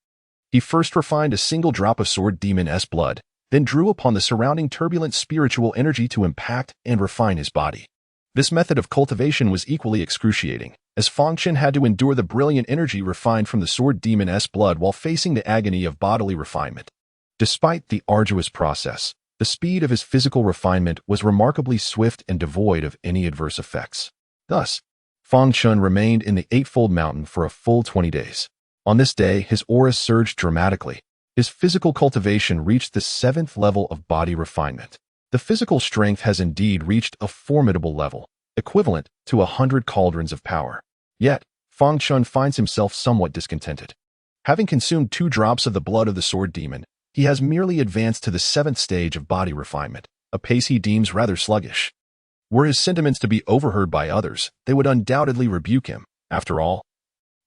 He first refined a single drop of Sword Demon's blood, then drew upon the surrounding turbulent spiritual energy to impact and refine his body. This method of cultivation was equally excruciating, as Fang Chen had to endure the brilliant energy refined from the Sword Demon's blood while facing the agony of bodily refinement. Despite the arduous process, the speed of his physical refinement was remarkably swift and devoid of any adverse effects. Thus, Fang Chen remained in the Eightfold Mountain for a full 20 days. On this day, his aura surged dramatically. His physical cultivation reached the 7th level of body refinement. The physical strength has indeed reached a formidable level, equivalent to 100 cauldrons of power. Yet, Fang Chen finds himself somewhat discontented. Having consumed 2 drops of the blood of the Sword Demon, he has merely advanced to the 7th stage of body refinement, a pace he deems rather sluggish. Were his sentiments to be overheard by others, they would undoubtedly rebuke him. After all,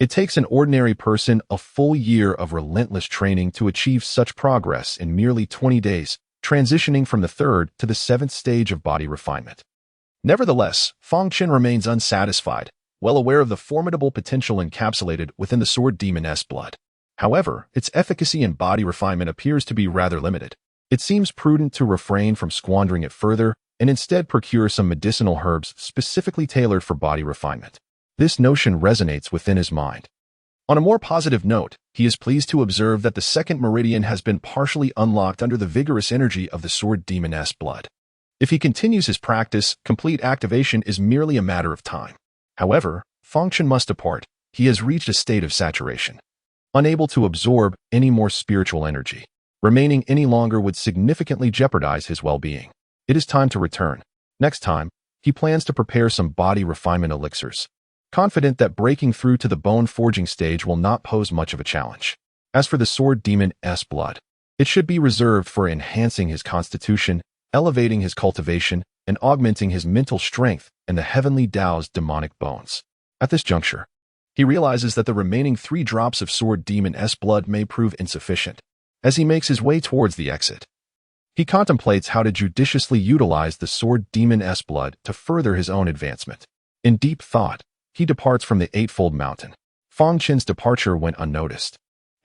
it takes an ordinary person a full year of relentless training to achieve such progress in merely 20 days, transitioning from the 3rd to the 7th stage of body refinement. Nevertheless, Fang Chen remains unsatisfied, well aware of the formidable potential encapsulated within the Sword Demon's blood. However, its efficacy in body refinement appears to be rather limited. It seems prudent to refrain from squandering it further and instead procure some medicinal herbs specifically tailored for body refinement. This notion resonates within his mind. On a more positive note, he is pleased to observe that the 2nd meridian has been partially unlocked under the vigorous energy of the Sword Demon's blood. If he continues his practice, complete activation is merely a matter of time. However, Fang Chen must depart. He has reached a state of saturation, unable to absorb any more spiritual energy. Remaining any longer would significantly jeopardize his well-being. It is time to return. Next time, he plans to prepare some body refinement elixirs, confident that breaking through to the bone forging stage will not pose much of a challenge. As for the Sword Demon's blood, it should be reserved for enhancing his constitution, elevating his cultivation, and augmenting his mental strength and the heavenly Dao's demonic bones. At this juncture, he realizes that the remaining 3 drops of Sword Demon's blood may prove insufficient. As he makes his way towards the exit, he contemplates how to judiciously utilize the Sword Demon's blood to further his own advancement. In deep thought, he departs from the Eightfold Mountain. Fang Chen's departure went unnoticed,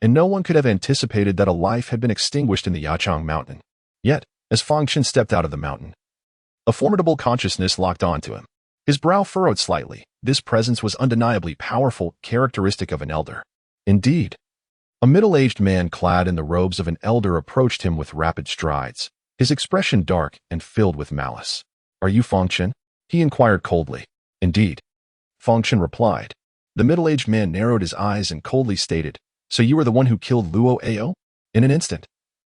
and no one could have anticipated that a life had been extinguished in the Yachang Mountain. Yet, as Fang Chen stepped out of the mountain, a formidable consciousness locked onto him. His brow furrowed slightly. This presence was undeniably powerful, characteristic of an elder. Indeed, A middle-aged man clad in the robes of an elder approached him with rapid strides, his expression dark and filled with malice. "Are you Fang Chen?" he inquired coldly. "Indeed," Fang Chen replied. The middle-aged man narrowed his eyes and coldly stated, "So you were the one who killed Luo Ao?" In an instant,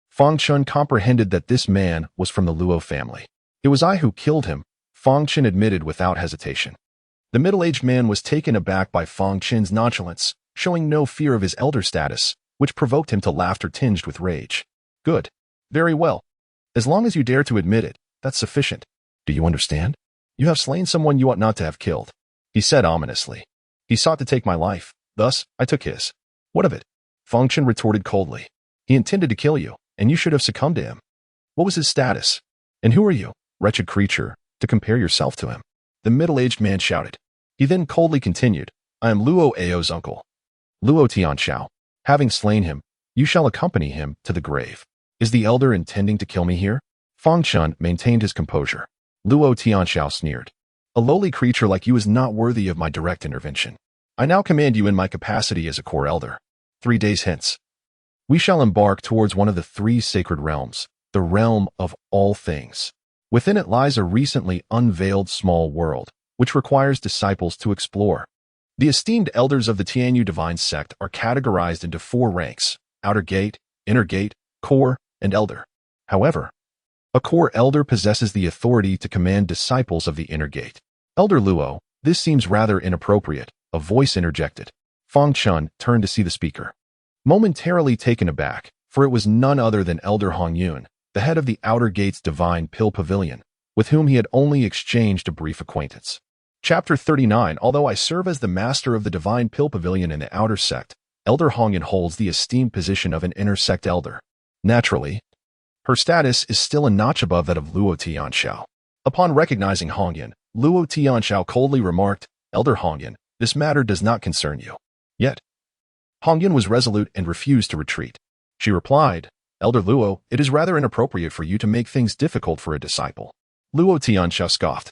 Fang Chen comprehended that this man was from the Luo family. "It was I who killed him," Fang Chen admitted without hesitation. The middle-aged man was taken aback by Fang Chen's nonchalance, showing no fear of his elder status, which provoked him to laughter tinged with rage. "Good. Very well. As long as you dare to admit it, that's sufficient. Do you understand? You have slain someone you ought not to have killed," he said ominously. "He sought to take my life, thus I took his." "What of it?" Fang Chen retorted coldly. "He intended to kill you, and you should have succumbed to him. What was his status? And who are you, wretched creature, to compare yourself to him?" The middle-aged man shouted. He then coldly continued, "I am Luo Ao's uncle, Luo Tianxiao. Having slain him, you shall accompany him to the grave." "Is the elder intending to kill me here?" Fang Chen maintained his composure. Luo Tianxiao sneered. "A lowly creature like you is not worthy of my direct intervention. I now command you in my capacity as a core elder. 3 days hence, we shall embark towards one of the 3 sacred realms, the realm of all things. Within it lies a recently unveiled small world, which requires disciples to explore. The esteemed elders of the Tianyu divine sect are categorized into 4 ranks: outer gate, inner gate, core, and elder. However, a core elder possesses the authority to command disciples of the inner gate. Elder Luo, this seems rather inappropriate, a voice interjected. Fang Chen turned to see the speaker. Momentarily taken aback, for it was none other than Elder Hongyun, the head of the outer gate's divine pill pavilion, with whom he had only exchanged a brief acquaintance. Chapter 39. Although I serve as the master of the divine pill pavilion in the outer sect, Elder Hongyun holds the esteemed position of an inner sect elder. Naturally, her status is still a notch above that of Luo Tianxiao. Upon recognizing Hongyun, Luo Tianxiao coldly remarked, "Elder Hongyun, this matter does not concern you." Yet, Hongyun was resolute and refused to retreat. She replied, "Elder Luo, it is rather inappropriate for you to make things difficult for a disciple." Luo Tianxiao scoffed.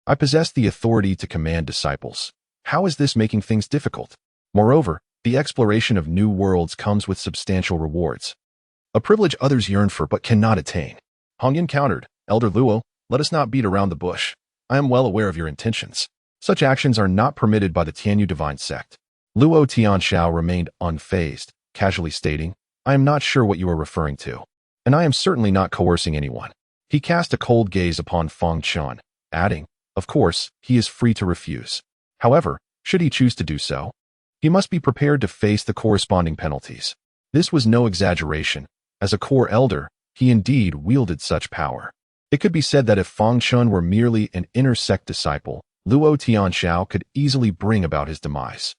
"I possess the authority to command disciples. How is this making things difficult? Moreover, the exploration of new worlds comes with substantial rewards, a privilege others yearn for but cannot attain." Hongyun countered, "Elder Luo, let us not beat around the bush. I am well aware of your intentions. Such actions are not permitted by the Tianyu divine sect." Luo Tianxiao remained unfazed, casually stating, "I am not sure what you are referring to, and I am certainly not coercing anyone." He cast a cold gaze upon Fang Chen, adding, "Of course, he is free to refuse. However, should he choose to do so, he must be prepared to face the corresponding penalties." This was no exaggeration. As a core elder, he indeed wielded such power. It could be said that if Fang Chen were merely an inner sect disciple, Luo Tianxiao could easily bring about his demise.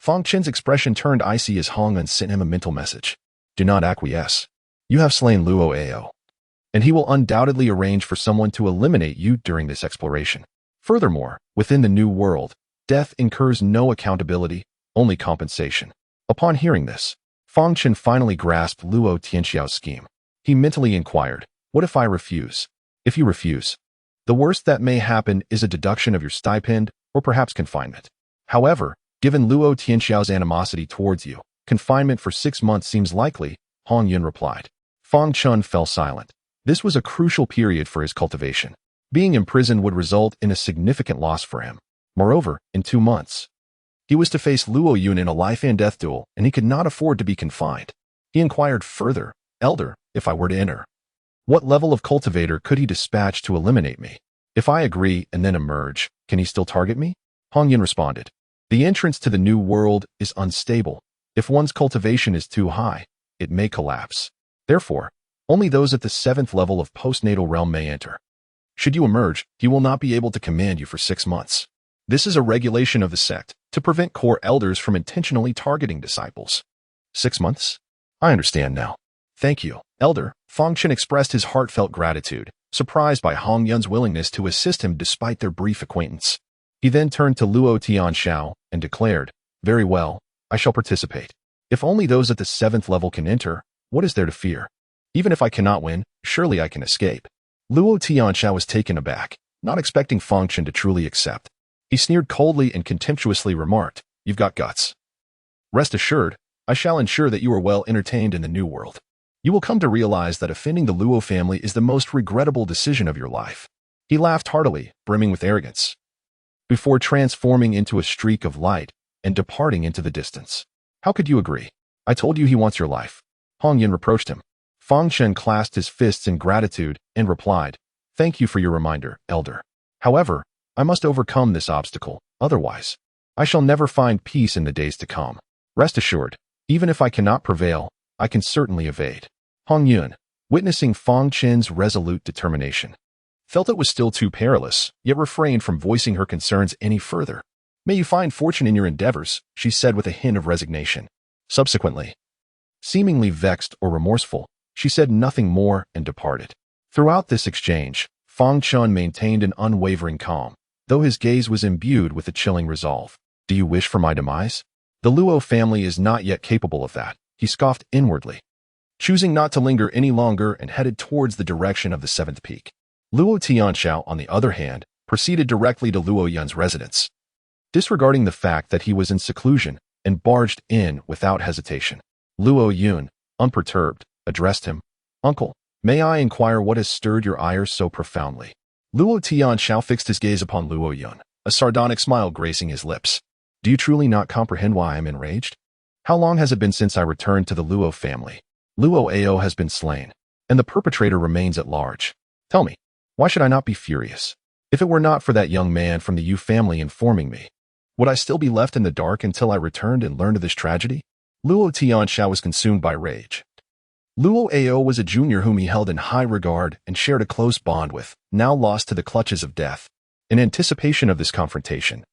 Fang Chen's expression turned icy as Hongyun sent him a mental message. "Do not acquiesce. You have slain Luo Ao, and he will undoubtedly arrange for someone to eliminate you during this exploration. Furthermore, within the new world, death incurs no accountability, only compensation." Upon hearing this, Fang Chen finally grasped Luo Tianxiao's scheme. He mentally inquired, "What if I refuse?" "If you refuse, the worst that may happen is a deduction of your stipend or perhaps confinement. However, given Luo Tianxiao's animosity towards you, confinement for 6 months seems likely," Hongyun replied. Fang Chen fell silent. This was a crucial period for his cultivation. Being imprisoned would result in a significant loss for him. Moreover, in 2 months, he was to face Luo Yun in a life-and-death duel, and he could not afford to be confined. He inquired further, "Elder, if I were to enter, what level of cultivator could he dispatch to eliminate me? If I agree and then emerge, can he still target me?" Hongyun responded, "The entrance to the new world is unstable. If one's cultivation is too high, it may collapse. Therefore, only those at the 7th level of postnatal realm may enter. Should you emerge, he will not be able to command you for 6 months. This is a regulation of the sect to prevent core elders from intentionally targeting disciples." 6 months? I understand now. Thank you, Elder. Fang Chen expressed his heartfelt gratitude, surprised by Hongyun's willingness to assist him despite their brief acquaintance. He then turned to Luo Tianxiao and declared, "Very well, I shall participate. If only those at the 7th level can enter, what is there to fear? Even if I cannot win, surely I can escape." Luo Tianxiao was taken aback, not expecting Fang Chen to truly accept. He sneered coldly and contemptuously remarked, "You've got guts. Rest assured, I shall ensure that you are well entertained in the new world. You will come to realize that offending the Luo family is the most regrettable decision of your life." He laughed heartily, brimming with arrogance, before transforming into a streak of light and departing into the distance. "How could you agree? I told you he wants your life." Hong Yin reproached him. Fang Chen clasped his fists in gratitude and replied, "Thank you for your reminder, elder. However, I must overcome this obstacle, otherwise, I shall never find peace in the days to come. Rest assured, even if I cannot prevail, I can certainly evade." Hong Yun, witnessing Fang Chen's resolute determination, felt it was still too perilous, yet refrained from voicing her concerns any further. "May you find fortune in your endeavors," she said with a hint of resignation. Subsequently, seemingly vexed or remorseful, she said nothing more and departed. Throughout this exchange, Fang Chen maintained an unwavering calm, though his gaze was imbued with a chilling resolve. "Do you wish for my demise? The Luo family is not yet capable of that," he scoffed inwardly, choosing not to linger any longer and headed towards the direction of the seventh peak. Luo Tianxiao, on the other hand, proceeded directly to Luo Yun's residence, disregarding the fact that he was in seclusion, and barged in without hesitation. Luo Yun, unperturbed, addressed him, "Uncle, may I inquire what has stirred your ire so profoundly?" Luo Tianxiao fixed his gaze upon Luo Yun, a sardonic smile gracing his lips. "Do you truly not comprehend why I am enraged? How long has it been since I returned to the Luo family? Luo Ao has been slain, and the perpetrator remains at large. Tell me, why should I not be furious? If it were not for that young man from the Yu family informing me, would I still be left in the dark until I returned and learned of this tragedy?" Luo Tianxiao was consumed by rage. Luo Ao was a junior whom he held in high regard and shared a close bond with, now lost to the clutches of death. In anticipation of this confrontation,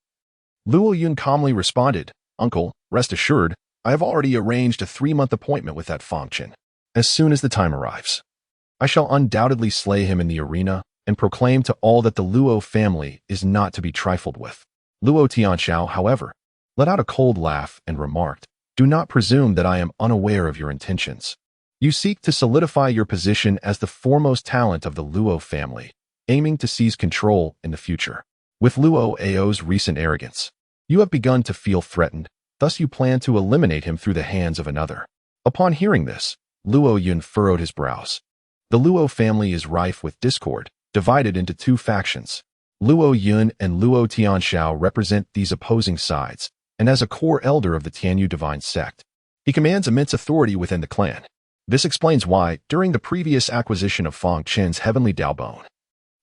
Luo Yun calmly responded, "Uncle, rest assured, I have already arranged a 3-month appointment with that Fang Chen. As soon as the time arrives, I shall undoubtedly slay him in the arena and proclaim to all that the Luo family is not to be trifled with." Luo Tianxiao, however, let out a cold laugh and remarked, "Do not presume that I am unaware of your intentions. You seek to solidify your position as the foremost talent of the Luo family, aiming to seize control in the future. With Luo Ao's recent arrogance, you have begun to feel threatened, thus you plan to eliminate him through the hands of another." Upon hearing this, Luo Yun furrowed his brows. The Luo family is rife with discord, divided into 2 factions. Luo Yun and Luo Tianxiao represent these opposing sides, and as a core elder of the Tianyu divine sect, he commands immense authority within the clan. This explains why, during the previous acquisition of Fang Chen's heavenly Dao Bone,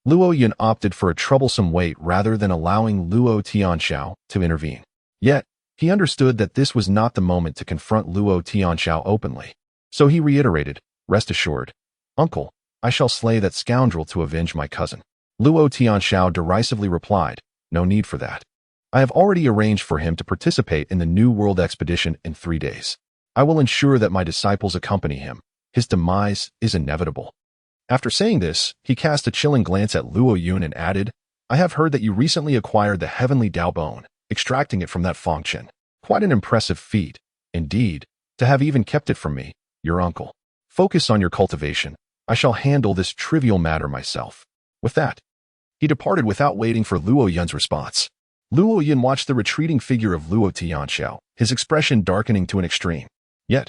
Luo Yun opted for a troublesome wait rather than allowing Luo Tianxiao to intervene. Yet, he understood that this was not the moment to confront Luo Tianxiao openly. So he reiterated, "Rest assured, Uncle, I shall slay that scoundrel to avenge my cousin." Luo Tianxiao derisively replied, "No need for that. I have already arranged for him to participate in the New World expedition in 3 days. I will ensure that my disciples accompany him. His demise is inevitable." After saying this, he cast a chilling glance at Luo Yun and added, "I have heard that you recently acquired the heavenly Dao Bone, extracting it from that Fang Chen. Quite an impressive feat, indeed, to have even kept it from me, your uncle. Focus on your cultivation. I shall handle this trivial matter myself." With that, he departed without waiting for Luo Yun's response. Luo Yun watched the retreating figure of Luo Tianxiao, his expression darkening to an extreme. Yet,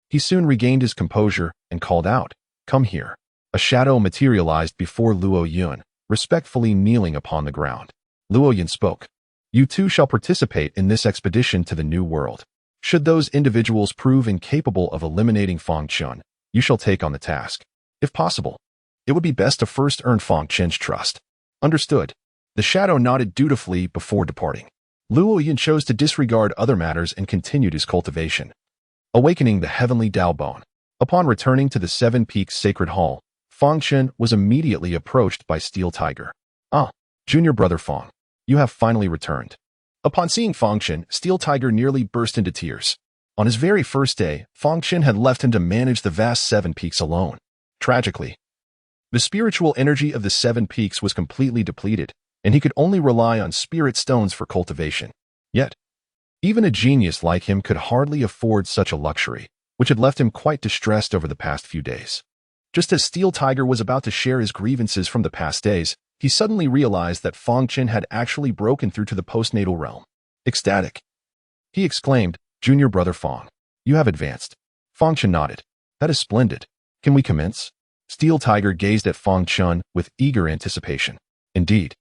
he soon regained his composure and called out, "Come here." A shadow materialized before Luo Yun, respectfully kneeling upon the ground. Luo Yun spoke, "You too shall participate in this expedition to the New World. Should those individuals prove incapable of eliminating Fang Chen, you shall take on the task. If possible, it would be best to first earn Fang Chen's trust." "Understood." The shadow nodded dutifully before departing. Luo Yun chose to disregard other matters and continued his cultivation, awakening the heavenly Dao Bone. Upon returning to the 7 Peaks Sacred Hall, Fang Chen was immediately approached by Steel Tiger. "Ah, junior brother Fang, you have finally returned." Upon seeing Fang Chen, Steel Tiger nearly burst into tears. On his very first day, Fang Chen had left him to manage the vast 7 Peaks alone. Tragically, the spiritual energy of the 7 Peaks was completely depleted, and he could only rely on spirit stones for cultivation. Yet, even a genius like him could hardly afford such a luxury, which had left him quite distressed over the past few days. Just as Steel Tiger was about to share his grievances from the past days, he suddenly realized that Fang Chen had actually broken through to the postnatal realm. Ecstatic, he exclaimed, "Junior brother Fang, You have advanced. Fang Chen nodded. That is splendid. Can we commence? Steel Tiger gazed at Fang Chen with eager anticipation. Indeed.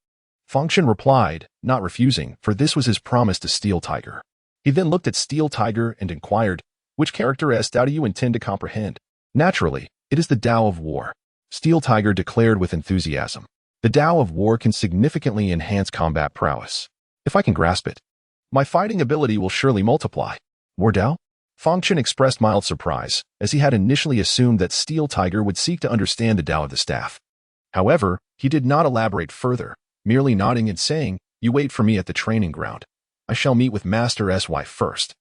Fang Chen replied, not refusing, for this was his promise to Steel Tiger. He then looked at Steel Tiger and inquired, which character as Dao do you intend to comprehend? Naturally, it is the Dao of War. Steel Tiger declared with enthusiasm. The Dao of War can significantly enhance combat prowess. If I can grasp it, my fighting ability will surely multiply. War Dao? Fang Chen expressed mild surprise, as he had initially assumed that Steel Tiger would seek to understand the Dao of the staff. However, he did not elaborate further, merely nodding and saying, you wait for me at the training ground. I shall meet with Master SY first.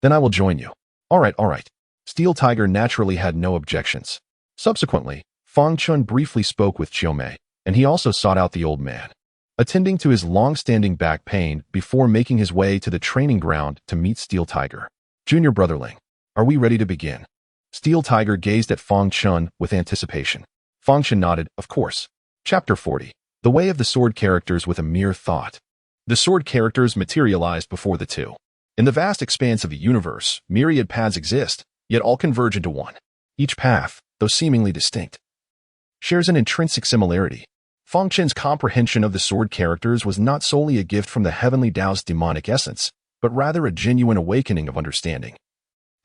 Then I will join you. All right. Steel Tiger naturally had no objections. Subsequently, Fang Chen briefly spoke with Chiomei, and he also sought out the old man, attending to his long-standing back pain before making his way to the training ground to meet Steel Tiger. Junior brotherling, are we ready to begin? Steel Tiger gazed at Fang Chen with anticipation. Fang Chen nodded, of course. Chapter 40. The Way of the Sword Characters with a Mere Thought. The sword characters materialized before the two. In the vast expanse of the universe, myriad paths exist, yet all converge into one. Each path, though seemingly distinct, shares an intrinsic similarity. Fang Chen's comprehension of the sword characters was not solely a gift from the heavenly Dao's demonic essence, but rather a genuine awakening of understanding.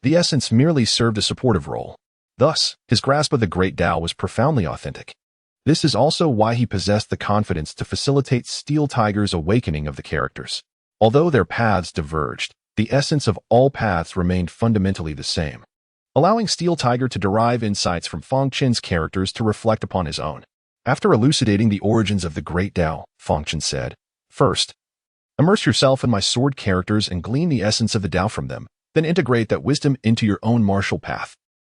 The essence merely served a supportive role. Thus, his grasp of the great Dao was profoundly authentic. This is also why he possessed the confidence to facilitate Steel Tiger's awakening of the characters. Although their paths diverged, the essence of all paths remained fundamentally the same, allowing Steel Tiger to derive insights from Fang Chen's characters to reflect upon his own. After elucidating the origins of the great Dao, Fang Chen said, first, immerse yourself in my sword characters and glean the essence of the Dao from them, then integrate that wisdom into your own martial path.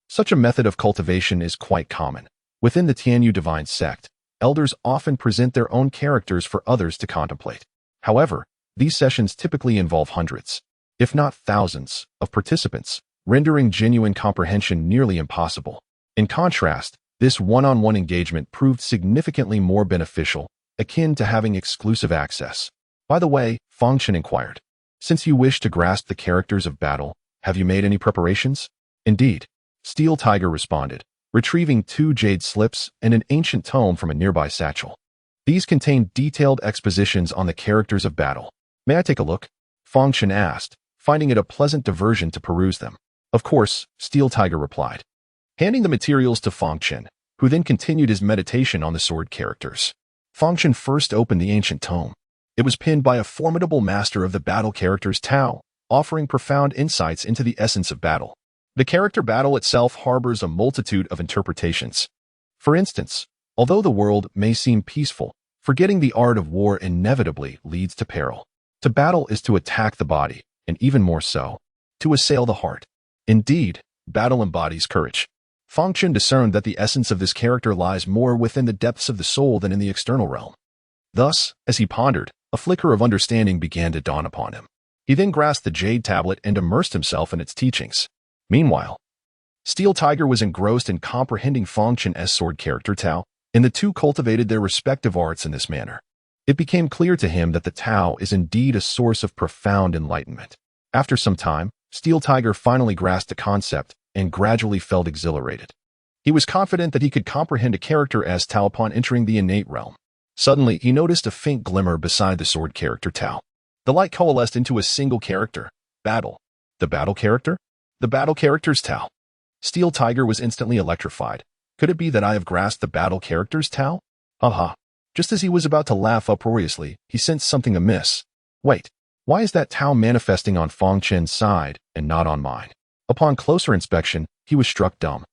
Such a method of cultivation is quite common. Within the Tianyu Divine Sect, elders often present their own characters for others to contemplate. However, these sessions typically involve hundreds, if not thousands, of participants, rendering genuine comprehension nearly impossible. In contrast, this one-on-one engagement proved significantly more beneficial, akin to having exclusive access. By the way, Fang Chen inquired, since you wish to grasp the characters of battle, have you made any preparations? Indeed, Steel Tiger responded, retrieving 2 jade slips and an ancient tome from a nearby satchel. These contained detailed expositions on the characters of battle. May I take a look? Fang Chen asked, finding it a pleasant diversion to peruse them. Of course, Steel Tiger replied, handing the materials to Fang Chen, who then continued his meditation on the sword characters. Fang Chen first opened the ancient tome. It was penned by a formidable master of the battle characters Tao, offering profound insights into the essence of battle. The character battle itself harbors a multitude of interpretations. For instance, although the world may seem peaceful, forgetting the art of war inevitably leads to peril. To battle is to attack the body, and even more so, to assail the heart. Indeed, battle embodies courage. Fang Chen discerned that the essence of this character lies more within the depths of the soul than in the external realm. Thus, as he pondered, a flicker of understanding began to dawn upon him. He then grasped the jade tablet and immersed himself in its teachings. Meanwhile, Steel Tiger was engrossed in comprehending Fang Chen's sword character Tao, and the two cultivated their respective arts in this manner. It became clear to him that the Tao is indeed a source of profound enlightenment. After some time, Steel Tiger finally grasped the concept and gradually felt exhilarated. He was confident that he could comprehend a character as Tao upon entering the innate realm. Suddenly, he noticed a faint glimmer beside the sword character Tao. The light coalesced into a single character, Battle. The battle character? The battle character's Tao. Steel Tiger was instantly electrified. Could it be that I have grasped the battle character's Tao? Aha. Just as he was about to laugh uproariously, he sensed something amiss. Wait, why is that Tao manifesting on Fang Chen's side and not on mine? Upon closer inspection, he was struck dumb.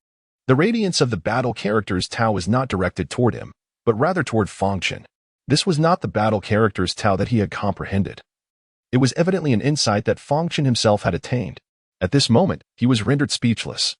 The radiance of the battle character's Tao was not directed toward him, but rather toward Fang Chen. This was not the battle character's Tao that he had comprehended. It was evidently an insight that Fang Chen himself had attained. At this moment, he was rendered speechless.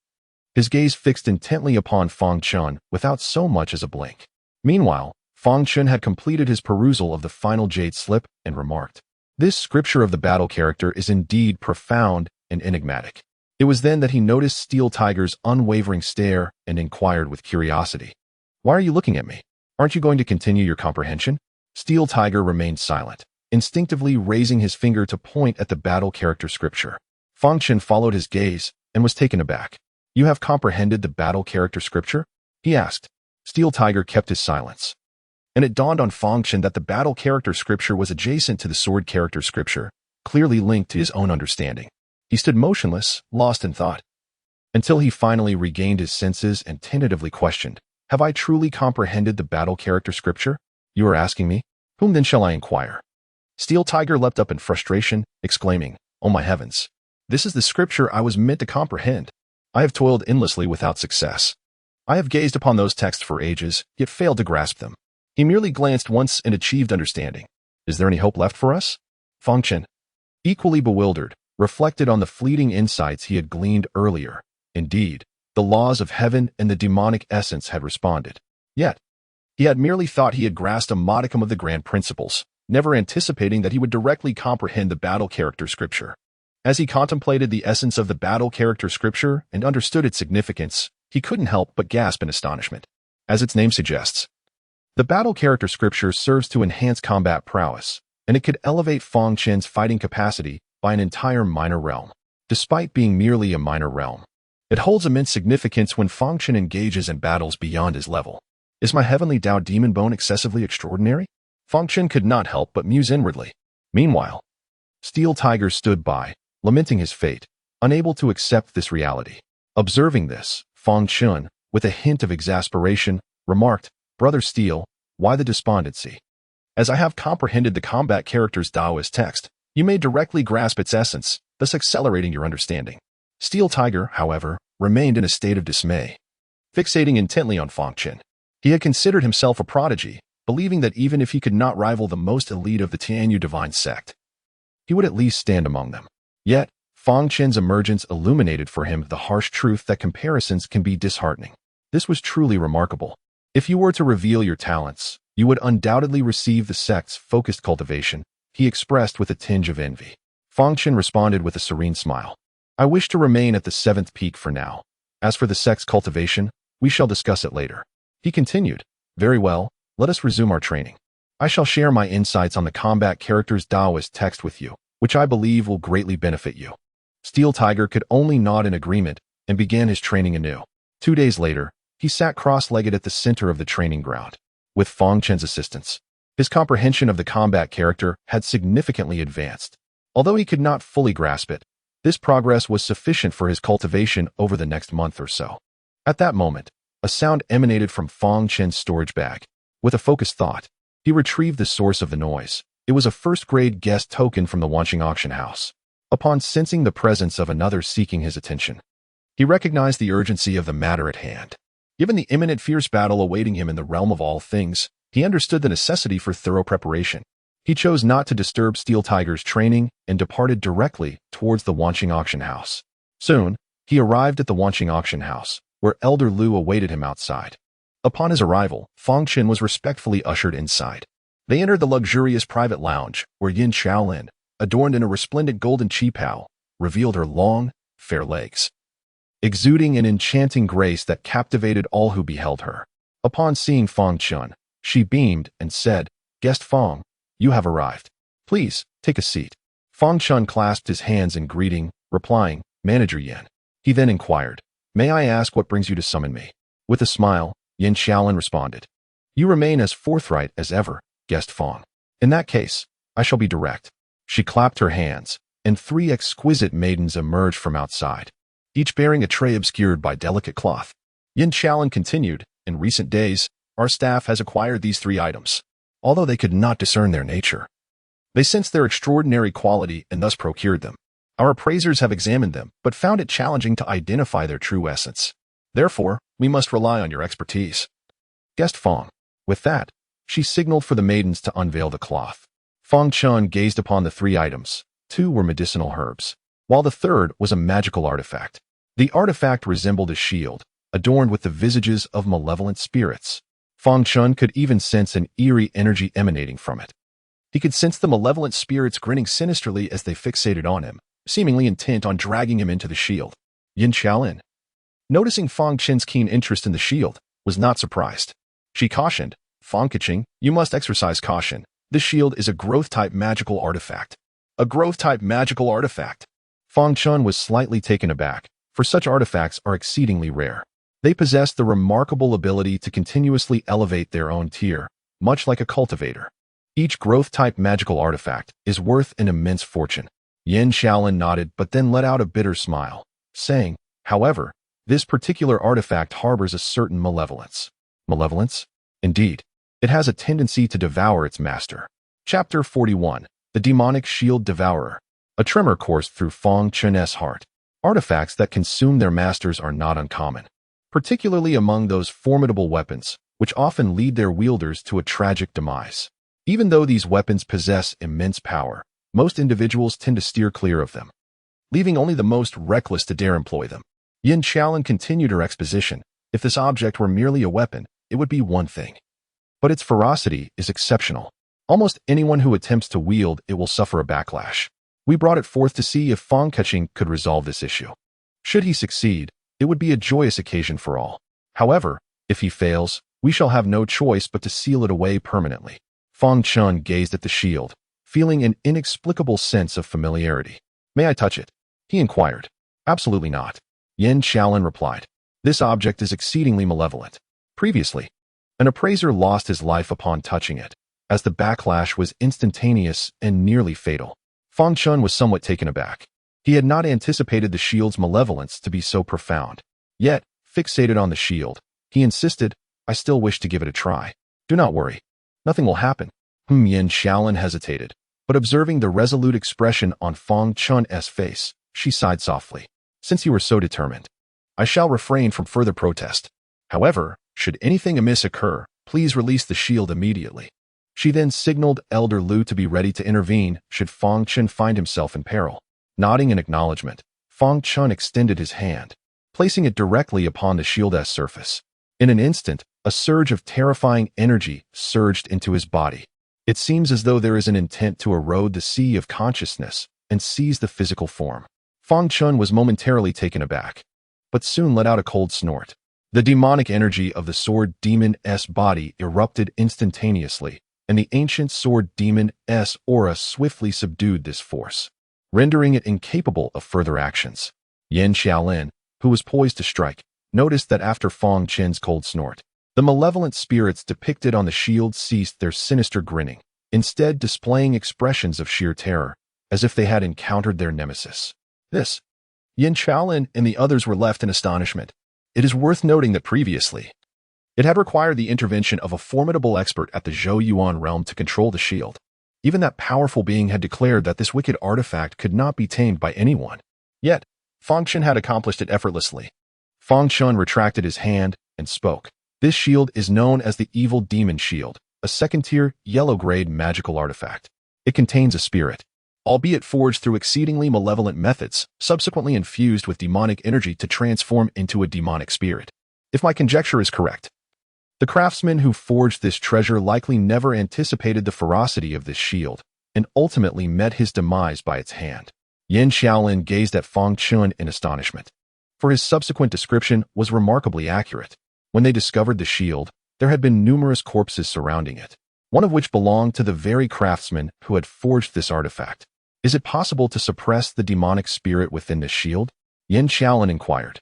His gaze fixed intently upon Fang Chen without so much as a blink. Meanwhile, Fang Chen had completed his perusal of the final jade slip and remarked, "This scripture of the battle character is indeed profound and enigmatic." It was then that he noticed Steel Tiger's unwavering stare and inquired with curiosity, "Why are you looking at me? Aren't you going to continue your comprehension?" Steel Tiger remained silent, instinctively raising his finger to point at the battle character scripture. Fang Chen followed his gaze, and was taken aback. "You have comprehended the battle character scripture?" he asked. Steel Tiger kept his silence. And it dawned on Fang Chen that the battle character scripture was adjacent to the sword character scripture, clearly linked to his own understanding. He stood motionless, lost in thought, until he finally regained his senses and tentatively questioned, "Have I truly comprehended the battle character scripture? You are asking me? Whom then shall I inquire?" Steel Tiger leapt up in frustration, exclaiming, "Oh my heavens! This is the scripture I was meant to comprehend. I have toiled endlessly without success. I have gazed upon those texts for ages, yet failed to grasp them." He merely glanced once and achieved understanding. "Is there any hope left for us?" Fang Chen, equally bewildered, reflected on the fleeting insights he had gleaned earlier. Indeed, the laws of heaven and the demonic essence had responded. Yet, he had merely thought he had grasped a modicum of the grand principles, never anticipating that he would directly comprehend the battle character scripture. As he contemplated the essence of the battle character scripture and understood its significance, he couldn't help but gasp in astonishment. As its name suggests, the battle character scripture serves to enhance combat prowess, and it could elevate Fang Chen's fighting capacity by an entire minor realm. Despite being merely a minor realm, it holds immense significance when Fang Chen engages in battles beyond his level. Is my heavenly Dao Demon Bone excessively extraordinary? Fang Chen could not help but muse inwardly. Meanwhile, Steel Tiger stood by, lamenting his fate, unable to accept this reality. Observing this, Fang Chen, with a hint of exasperation, remarked, "Brother Steel, why the despondency? As I have comprehended the combat character's Taoist text, you may directly grasp its essence, thus accelerating your understanding." Steel Tiger, however, remained in a state of dismay, fixating intently on Fang Chen. He had considered himself a prodigy, believing that even if he could not rival the most elite of the Tianyu divine sect, he would at least stand among them. Yet, Fang Chen's emergence illuminated for him the harsh truth that comparisons can be disheartening. This was truly remarkable. If you were to reveal your talents, you would undoubtedly receive the sect's focused cultivation, he expressed with a tinge of envy. Fang Chen responded with a serene smile. "I wish to remain at the 7th peak for now. As for the sect's cultivation, we shall discuss it later." He continued, "Very well, let us resume our training. I shall share my insights on the combat character's Taoist text with you, which I believe will greatly benefit you." Steel Tiger could only nod in agreement and began his training anew. 2 days later, he sat cross-legged at the center of the training ground. With Fang Chen's assistance, his comprehension of the combat character had significantly advanced. Although he could not fully grasp it, this progress was sufficient for his cultivation over the next month or so. At that moment, a sound emanated from Fang Chen's storage bag. With a focused thought, he retrieved the source of the noise. It was a first-grade guest token from the Wanqing auction house. Upon sensing the presence of another seeking his attention, he recognized the urgency of the matter at hand. Given the imminent fierce battle awaiting him in the realm of all things, he understood the necessity for thorough preparation. He chose not to disturb Steel Tiger's training and departed directly towards the Wanqing auction house. Soon, he arrived at the Wanqing auction house, where Elder Lu awaited him outside. Upon his arrival, Fang Chen was respectfully ushered inside. They entered the luxurious private lounge, where Yin Xiaolin, adorned in a resplendent golden qipao, revealed her long, fair legs, exuding an enchanting grace that captivated all who beheld her. Upon seeing Fang Chen, she beamed and said, "Guest Fang, you have arrived. Please, take a seat." Fang Chen clasped his hands in greeting, replying, "Manager Yin." He then inquired, "May I ask what brings you to summon me?" With a smile, Yin Xiaolin responded, "You remain as forthright as ever, Guest Fang. In that case, I shall be direct." She clapped her hands, and 3 exquisite maidens emerged from outside, each bearing a tray obscured by delicate cloth. Yin Xiaolin continued, "In recent days, our staff has acquired these 3 items. Although they could not discern their nature, they sensed their extraordinary quality and thus procured them. Our appraisers have examined them, but found it challenging to identify their true essence. Therefore, we must rely on your expertise, Guest Fang." With that, she signaled for the maidens to unveil the cloth. Fang Chen gazed upon the 3 items. 2 were medicinal herbs, while the third was a magical artifact. The artifact resembled a shield, adorned with the visages of malevolent spirits. Fang Chen could even sense an eerie energy emanating from it. He could sense the malevolent spirits grinning sinisterly as they fixated on him, seemingly intent on dragging him into the shield. Yin Xiaolin, noticing Fang Chen's keen interest in the shield, was not surprised. She cautioned, "Fang Qiqing, you must exercise caution. This shield is a growth-type magical artifact." "A growth-type magical artifact?" Fang Chen was slightly taken aback, for such artifacts are exceedingly rare. They possess the remarkable ability to continuously elevate their own tier, much like a cultivator. Each growth-type magical artifact is worth an immense fortune. Yin Shaolin nodded but then let out a bitter smile, saying, however, this particular artifact harbors a certain malevolence. Malevolence? Indeed. It has a tendency to devour its master. Chapter 41. The Demonic Shield Devourer. A tremor coursed through Fang Chen's heart. Artifacts that consume their masters are not uncommon, particularly among those formidable weapons, which often lead their wielders to a tragic demise. Even though these weapons possess immense power, most individuals tend to steer clear of them, leaving only the most reckless to dare employ them. Yin Shaolin continued her exposition. If this object were merely a weapon, it would be one thing. But its ferocity is exceptional. Almost anyone who attempts to wield it will suffer a backlash. We brought it forth to see if Fang Chen could resolve this issue. Should he succeed, it would be a joyous occasion for all. However, if he fails, we shall have no choice but to seal it away permanently. Fang Chen gazed at the shield, feeling an inexplicable sense of familiarity. May I touch it? He inquired. Absolutely not. Yin Shaolin replied. This object is exceedingly malevolent. Previously, an appraiser lost his life upon touching it, as the backlash was instantaneous and nearly fatal. Fang Chen was somewhat taken aback. He had not anticipated the shield's malevolence to be so profound. Yet, fixated on the shield, he insisted, I still wish to give it a try. Do not worry. Nothing will happen. Yin Shaolin hesitated, but observing the resolute expression on Fang Chen's face, she sighed softly. Since you are so determined, I shall refrain from further protest. However, should anything amiss occur, please release the shield immediately. She then signaled Elder Lu to be ready to intervene should Fang Chen find himself in peril. Nodding in acknowledgement, Fang Chen extended his hand, placing it directly upon the shield's surface. In an instant, a surge of terrifying energy surged into his body. It seems as though there is an intent to erode the sea of consciousness and seize the physical form. Fang Chen was momentarily taken aback, but soon let out a cold snort. The demonic energy of the sword demon's body erupted instantaneously, and the ancient sword demon's aura swiftly subdued this force, rendering it incapable of further actions. Yin Shaolin, who was poised to strike, noticed that after Fang Chen's cold snort, the malevolent spirits depicted on the shield ceased their sinister grinning, instead displaying expressions of sheer terror, as if they had encountered their nemesis. Yin Shaolin and the others were left in astonishment. It is worth noting that previously, it had required the intervention of a formidable expert at the Zhou Yuan realm to control the shield. Even that powerful being had declared that this wicked artifact could not be tamed by anyone. Yet, Fang Chen had accomplished it effortlessly. Fang Chen retracted his hand and spoke. This shield is known as the Evil Demon Shield, a second-tier, yellow-grade magical artifact. It contains a spirit, albeit forged through exceedingly malevolent methods, subsequently infused with demonic energy to transform into a demonic spirit. If my conjecture is correct, the craftsman who forged this treasure likely never anticipated the ferocity of this shield, and ultimately met his demise by its hand. Yin Shaolin gazed at Fang Chen in astonishment, for his subsequent description was remarkably accurate. When they discovered the shield, there had been numerous corpses surrounding it, one of which belonged to the very craftsman who had forged this artifact. Is it possible to suppress the demonic spirit within the shield? Yin Shaolin inquired.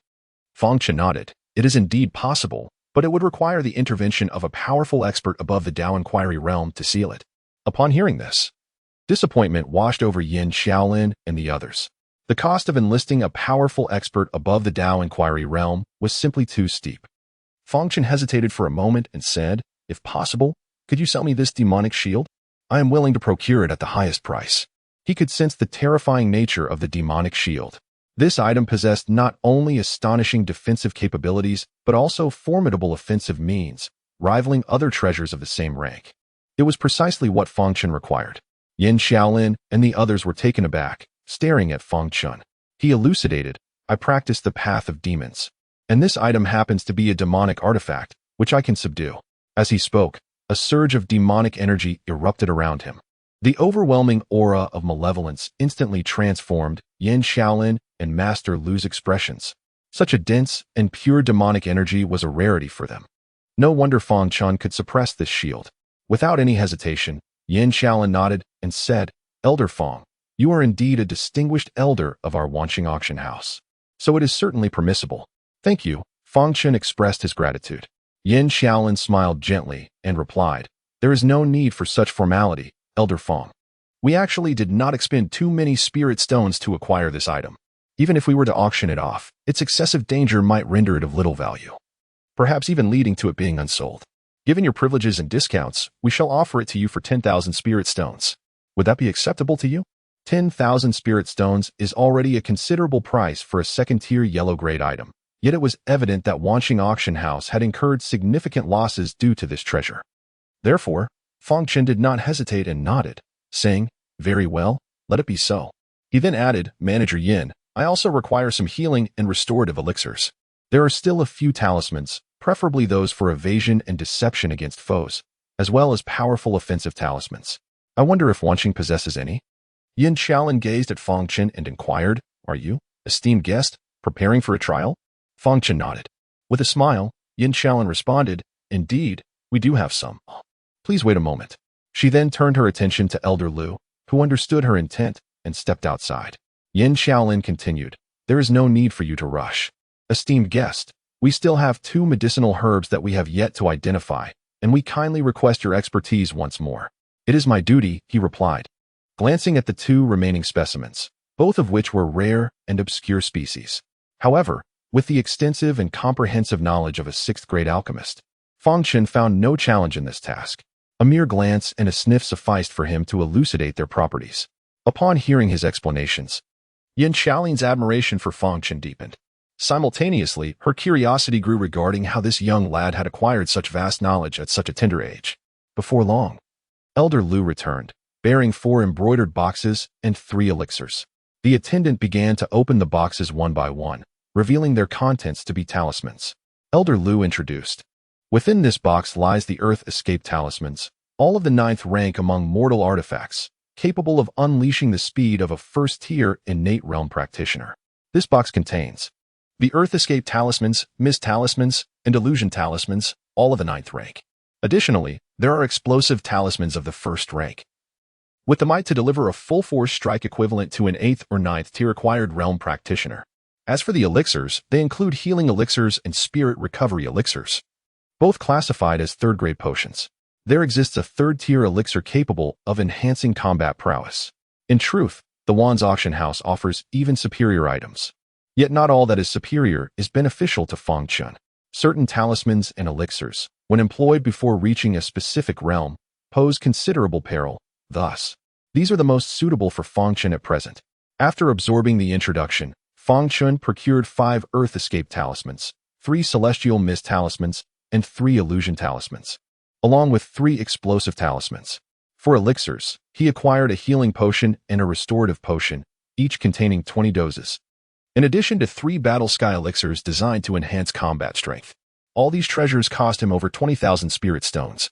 Fang Chen nodded. It is indeed possible, but it would require the intervention of a powerful expert above the Dao Inquiry realm to seal it. Upon hearing this, disappointment washed over Yin Shaolin and the others. The cost of enlisting a powerful expert above the Dao Inquiry realm was simply too steep. Fang Chen hesitated for a moment and said, if possible, could you sell me this demonic shield? I am willing to procure it at the highest price. He could sense the terrifying nature of the demonic shield. This item possessed not only astonishing defensive capabilities, but also formidable offensive means, rivaling other treasures of the same rank. It was precisely what Fang Chen required. Yin Shaolin and the others were taken aback, staring at Fang Chen. He elucidated, I practice the path of demons, and this item happens to be a demonic artifact, which I can subdue. As he spoke, a surge of demonic energy erupted around him. The overwhelming aura of malevolence instantly transformed Yin Shaolin and Master Lu's expressions. Such a dense and pure demonic energy was a rarity for them. No wonder Fang Chen could suppress this shield. Without any hesitation, Yin Shaolin nodded and said, Elder Fang, you are indeed a distinguished elder of our Wanqing auction house. so it is certainly permissible. Thank you. Fang Chen expressed his gratitude. Yin Xiaolin smiled gently and replied, there is no need for such formality, Elder Fang. We actually did not expend too many spirit stones to acquire this item. Even if we were to auction it off, its excessive danger might render it of little value, perhaps even leading to it being unsold. Given your privileges and discounts, we shall offer it to you for 10,000 spirit stones. Would that be acceptable to you? 10,000 spirit stones is already a considerable price for a second-tier yellow-grade item. Yet it was evident that Wanqing Auction House had incurred significant losses due to this treasure. Therefore, Fang Chen did not hesitate and nodded, saying, very well, let it be so. He then added, Manager Yin, I also require some healing and restorative elixirs. There are still a few talismans, preferably those for evasion and deception against foes, as well as powerful offensive talismans. I wonder if Wanqing possesses any? Yin Xiaolin gazed at Fang Chen and inquired, are you, esteemed guest, preparing for a trial? Fang Chen nodded. With a smile, Yin Xiaolin responded, indeed, we do have some. Please wait a moment. She then turned her attention to Elder Lu, who understood her intent and stepped outside. Yin Xiaolin continued, there is no need for you to rush. Esteemed guest, we still have 2 medicinal herbs that we have yet to identify, and we kindly request your expertise once more. It is my duty, he replied, glancing at the 2 remaining specimens, both of which were rare and obscure species. However, with the extensive and comprehensive knowledge of a 6th-grade alchemist, Fang Chen found no challenge in this task. A mere glance and a sniff sufficed for him to elucidate their properties. Upon hearing his explanations, Yin Xiaolin's admiration for Fang Chen deepened. Simultaneously, her curiosity grew regarding how this young lad had acquired such vast knowledge at such a tender age. Before long, Elder Lu returned, bearing 4 embroidered boxes and 3 elixirs. The attendant began to open the boxes one by one, revealing their contents to be talismans. Elder Lu introduced, within this box lies the Earth Escape Talismans, all of the 9th rank among mortal artifacts, capable of unleashing the speed of a first-tier innate realm practitioner. This box contains the Earth Escape Talismans, Mist Talismans, and Illusion Talismans, all of the 9th rank. Additionally, there are explosive talismans of the 1st rank, with the might to deliver a full-force strike equivalent to an 8th or 9th tier acquired realm practitioner. As for the elixirs, they include healing elixirs and spirit recovery elixirs, both classified as 3rd-grade potions. There exists a 3rd-tier elixir capable of enhancing combat prowess. In truth, the Wan's Auction House offers even superior items. Yet not all that is superior is beneficial to Fang Chen. Certain talismans and elixirs, when employed before reaching a specific realm, pose considerable peril. Thus, these are the most suitable for Fang Chen at present. After absorbing the introduction, Fang Chen procured 5 Earth Escape Talismans, 3 Celestial Mist Talismans, and 3 Illusion Talismans, along with 3 Explosive Talismans. For elixirs, he acquired a healing potion and a restorative potion, each containing 20 doses, in addition to 3 Battle Sky elixirs designed to enhance combat strength. All these treasures cost him over 20,000 spirit stones,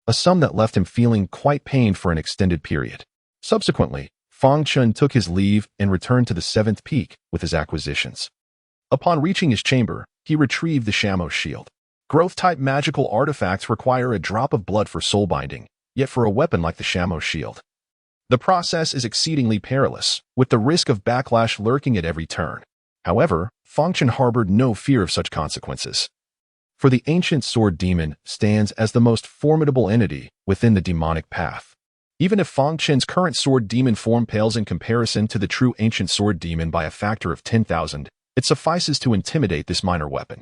a sum that left him feeling quite pained for an extended period. Subsequently, Fang Chen took his leave and returned to the 7th peak with his acquisitions. Upon reaching his chamber, he retrieved the Shamo shield. Growth-type magical artifacts require a drop of blood for soul binding, yet for a weapon like the Shamo shield, the process is exceedingly perilous, with the risk of backlash lurking at every turn. However, Fang Chen harbored no fear of such consequences. For the ancient sword demon stands as the most formidable entity within the demonic path. Even if Fang Chen's current sword demon form pales in comparison to the true ancient sword demon by a factor of 10,000, it suffices to intimidate this minor weapon.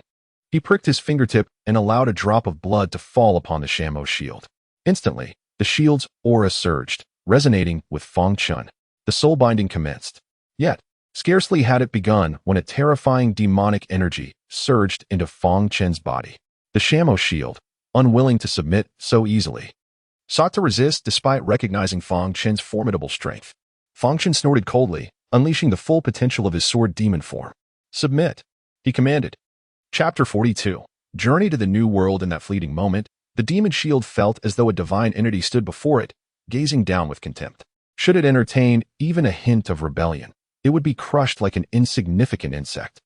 He pricked his fingertip and allowed a drop of blood to fall upon the Shamo shield. Instantly, the shield's aura surged, resonating with Fang Chen. The soul binding commenced. Yet, scarcely had it begun when a terrifying demonic energy surged into Fang Chen's body. The Shamo shield, unwilling to submit so easily, sought to resist despite recognizing Fang Chen's formidable strength. Fang Chen snorted coldly, unleashing the full potential of his sword demon form. Submit, he commanded. Chapter 42. Journey to the New World. In that fleeting moment, the demon shield felt as though a divine entity stood before it, gazing down with contempt. Should it entertain even a hint of rebellion, it would be crushed like an insignificant insect.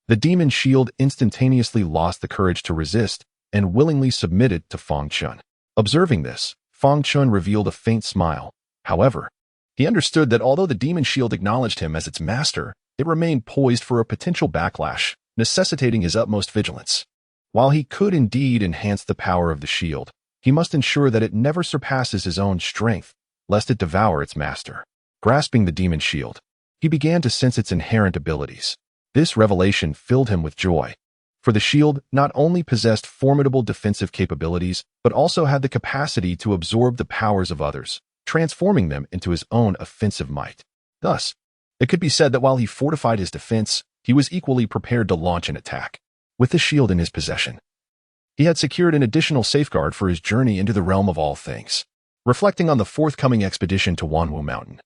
The demon shield instantaneously lost the courage to resist and willingly submitted to Fang Chen. Observing this, Fang Chen revealed a faint smile. However, he understood that although the demon shield acknowledged him as its master, It remained poised for a potential backlash, necessitating his utmost vigilance. While he could indeed enhance the power of the shield, he must ensure that it never surpasses his own strength, lest it devour its master. Grasping the demon shield, he began to sense its inherent abilities. This revelation filled him with joy, for the shield not only possessed formidable defensive capabilities, but also had the capacity to absorb the powers of others, transforming them into his own offensive might. Thus, it could be said that while he fortified his defense, he was equally prepared to launch an attack. With the shield in his possession, he had secured an additional safeguard for his journey into the realm of all things. Reflecting on the forthcoming expedition to Wanwu Mountain,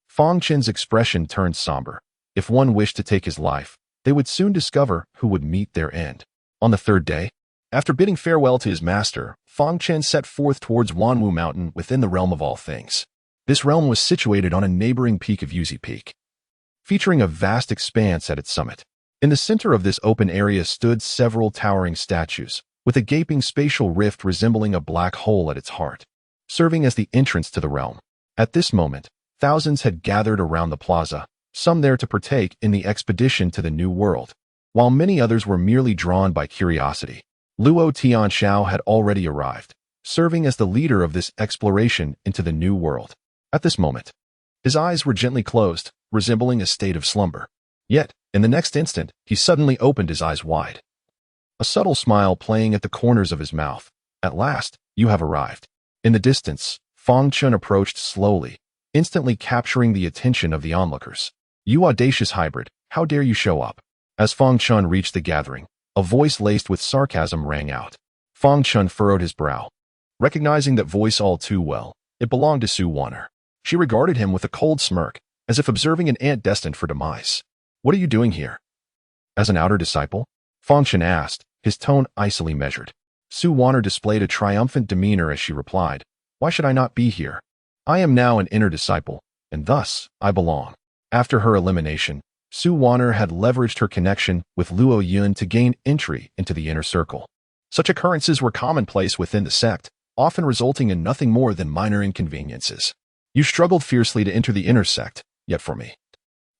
Fang Chen's expression turned somber. If one wished to take his life, they would soon discover who would meet their end. On the third day, after bidding farewell to his master, Fang Chen set forth towards Wanwu Mountain within the realm of all things. This realm was situated on a neighboring peak of Yuzi Peak, featuring a vast expanse at its summit. In the center of this open area stood several towering statues, with a gaping spatial rift resembling a black hole at its heart, serving as the entrance to the realm. At this moment, thousands had gathered around the plaza, some there to partake in the expedition to the New World, while many others were merely drawn by curiosity. Luo Tianxiao had already arrived, serving as the leader of this exploration into the New World. At this moment, his eyes were gently closed, resembling a state of slumber. Yet, in the next instant, he suddenly opened his eyes wide, a subtle smile playing at the corners of his mouth. At last, you have arrived. In the distance, Fang Chen approached slowly, instantly capturing the attention of the onlookers. You audacious hybrid, how dare you show up? As Fang Chen reached the gathering, a voice laced with sarcasm rang out. Fang Chen furrowed his brow, recognizing that voice all too well. It belonged to Su Wanner. She regarded him with a cold smirk, as if observing an ant destined for demise. What are you doing here? As an outer disciple? Fang Chen asked, his tone icily measured. Su Wanner displayed a triumphant demeanor as she replied, Why should I not be here? I am now an inner disciple, and thus I belong. After her elimination, Su Wanner had leveraged her connection with Luo Yun to gain entry into the inner circle. Such occurrences were commonplace within the sect, often resulting in nothing more than minor inconveniences. You struggled fiercely to enter the inner sect, yet for me,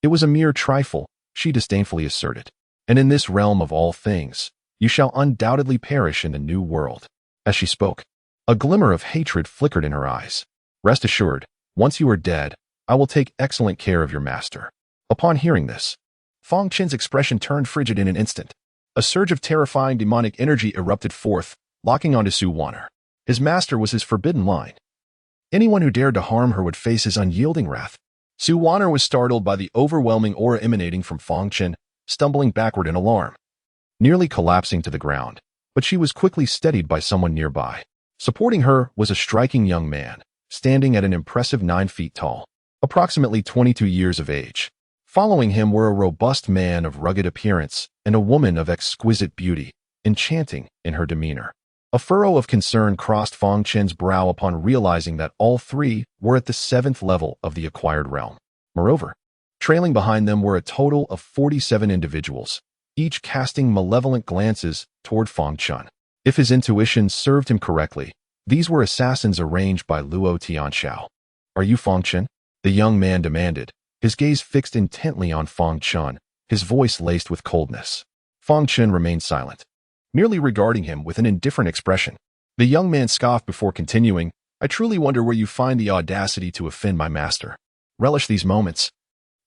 it was a mere trifle, she disdainfully asserted. And in this realm of all things, you shall undoubtedly perish in the New World. As she spoke, a glimmer of hatred flickered in her eyes. Rest assured, once you are dead, I will take excellent care of your master. Upon hearing this, Fang Chen's expression turned frigid in an instant. A surge of terrifying demonic energy erupted forth, locking onto Su Wanner. His master was his forbidden line. Anyone who dared to harm her would face his unyielding wrath. Su Wanner was startled by the overwhelming aura emanating from Fang Chen, stumbling backward in alarm, nearly collapsing to the ground, but she was quickly steadied by someone nearby. Supporting her was a striking young man, standing at an impressive 9 feet tall, approximately 22 years of age. Following him were a robust man of rugged appearance and a woman of exquisite beauty, enchanting in her demeanor. A furrow of concern crossed Fang Chen's brow upon realizing that all three were at the 7th level of the acquired realm. Moreover, trailing behind them were a total of 47 individuals, each casting malevolent glances toward Fang Chen. If his intuition served him correctly, these were assassins arranged by Luo Tianxiao. Are you Fang Chen? The young man demanded, his gaze fixed intently on Fang Chen, his voice laced with coldness. Fang Chen remained silent, merely regarding him with an indifferent expression. The young man scoffed before continuing, I truly wonder where you find the audacity to offend my master. Relish these moments,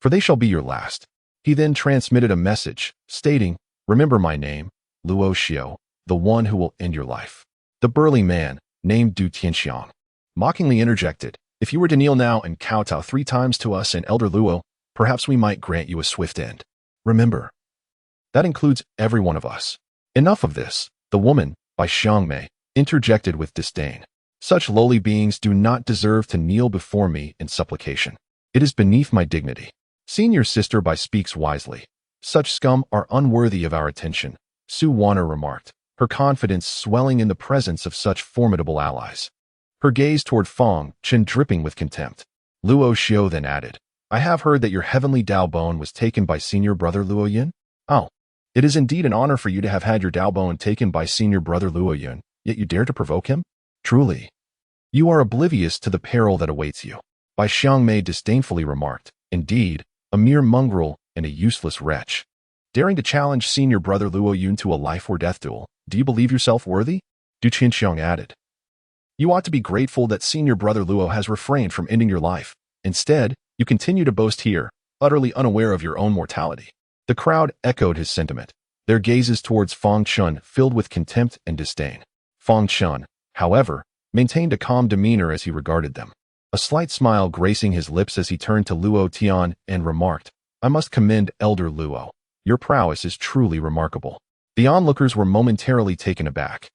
for they shall be your last. He then transmitted a message, stating, Remember my name, Luo Xiao, the one who will end your life. The burly man, named Du Tianxiang, mockingly interjected, If you were to kneel now and kowtow 3 times to us and Elder Luo, perhaps we might grant you a swift end. Remember, that includes every one of us. Enough of this, the woman, by Xiangmei, interjected with disdain. Such lowly beings do not deserve to kneel before me in supplication. It is beneath my dignity. Senior sister Bai speaks wisely. Such scum are unworthy of our attention, Su Wanner remarked, her confidence swelling in the presence of such formidable allies. Her gaze toward Fang Chen dripping with contempt. Luo Xiao then added, I have heard that your heavenly Dao Bone was taken by senior brother Luo Yun? Oh, it is indeed an honor for you to have had your Dao Bone taken by senior brother Luo Yun, yet you dare to provoke him? Truly, you are oblivious to the peril that awaits you. Bai Xiangmei disdainfully remarked, Indeed, a mere mongrel and a useless wretch. Daring to challenge senior brother Luo Yun to a life-or-death duel, do you believe yourself worthy? Du Qinxiang added. You ought to be grateful that senior brother Luo has refrained from ending your life. Instead, you continue to boast here, utterly unaware of your own mortality. The crowd echoed his sentiment, their gazes towards Fang Chen filled with contempt and disdain. Fang Chen, however, maintained a calm demeanor as he regarded them, a slight smile gracing his lips as he turned to Luo Tian and remarked, I must commend Elder Luo. Your prowess is truly remarkable. The onlookers were momentarily taken aback,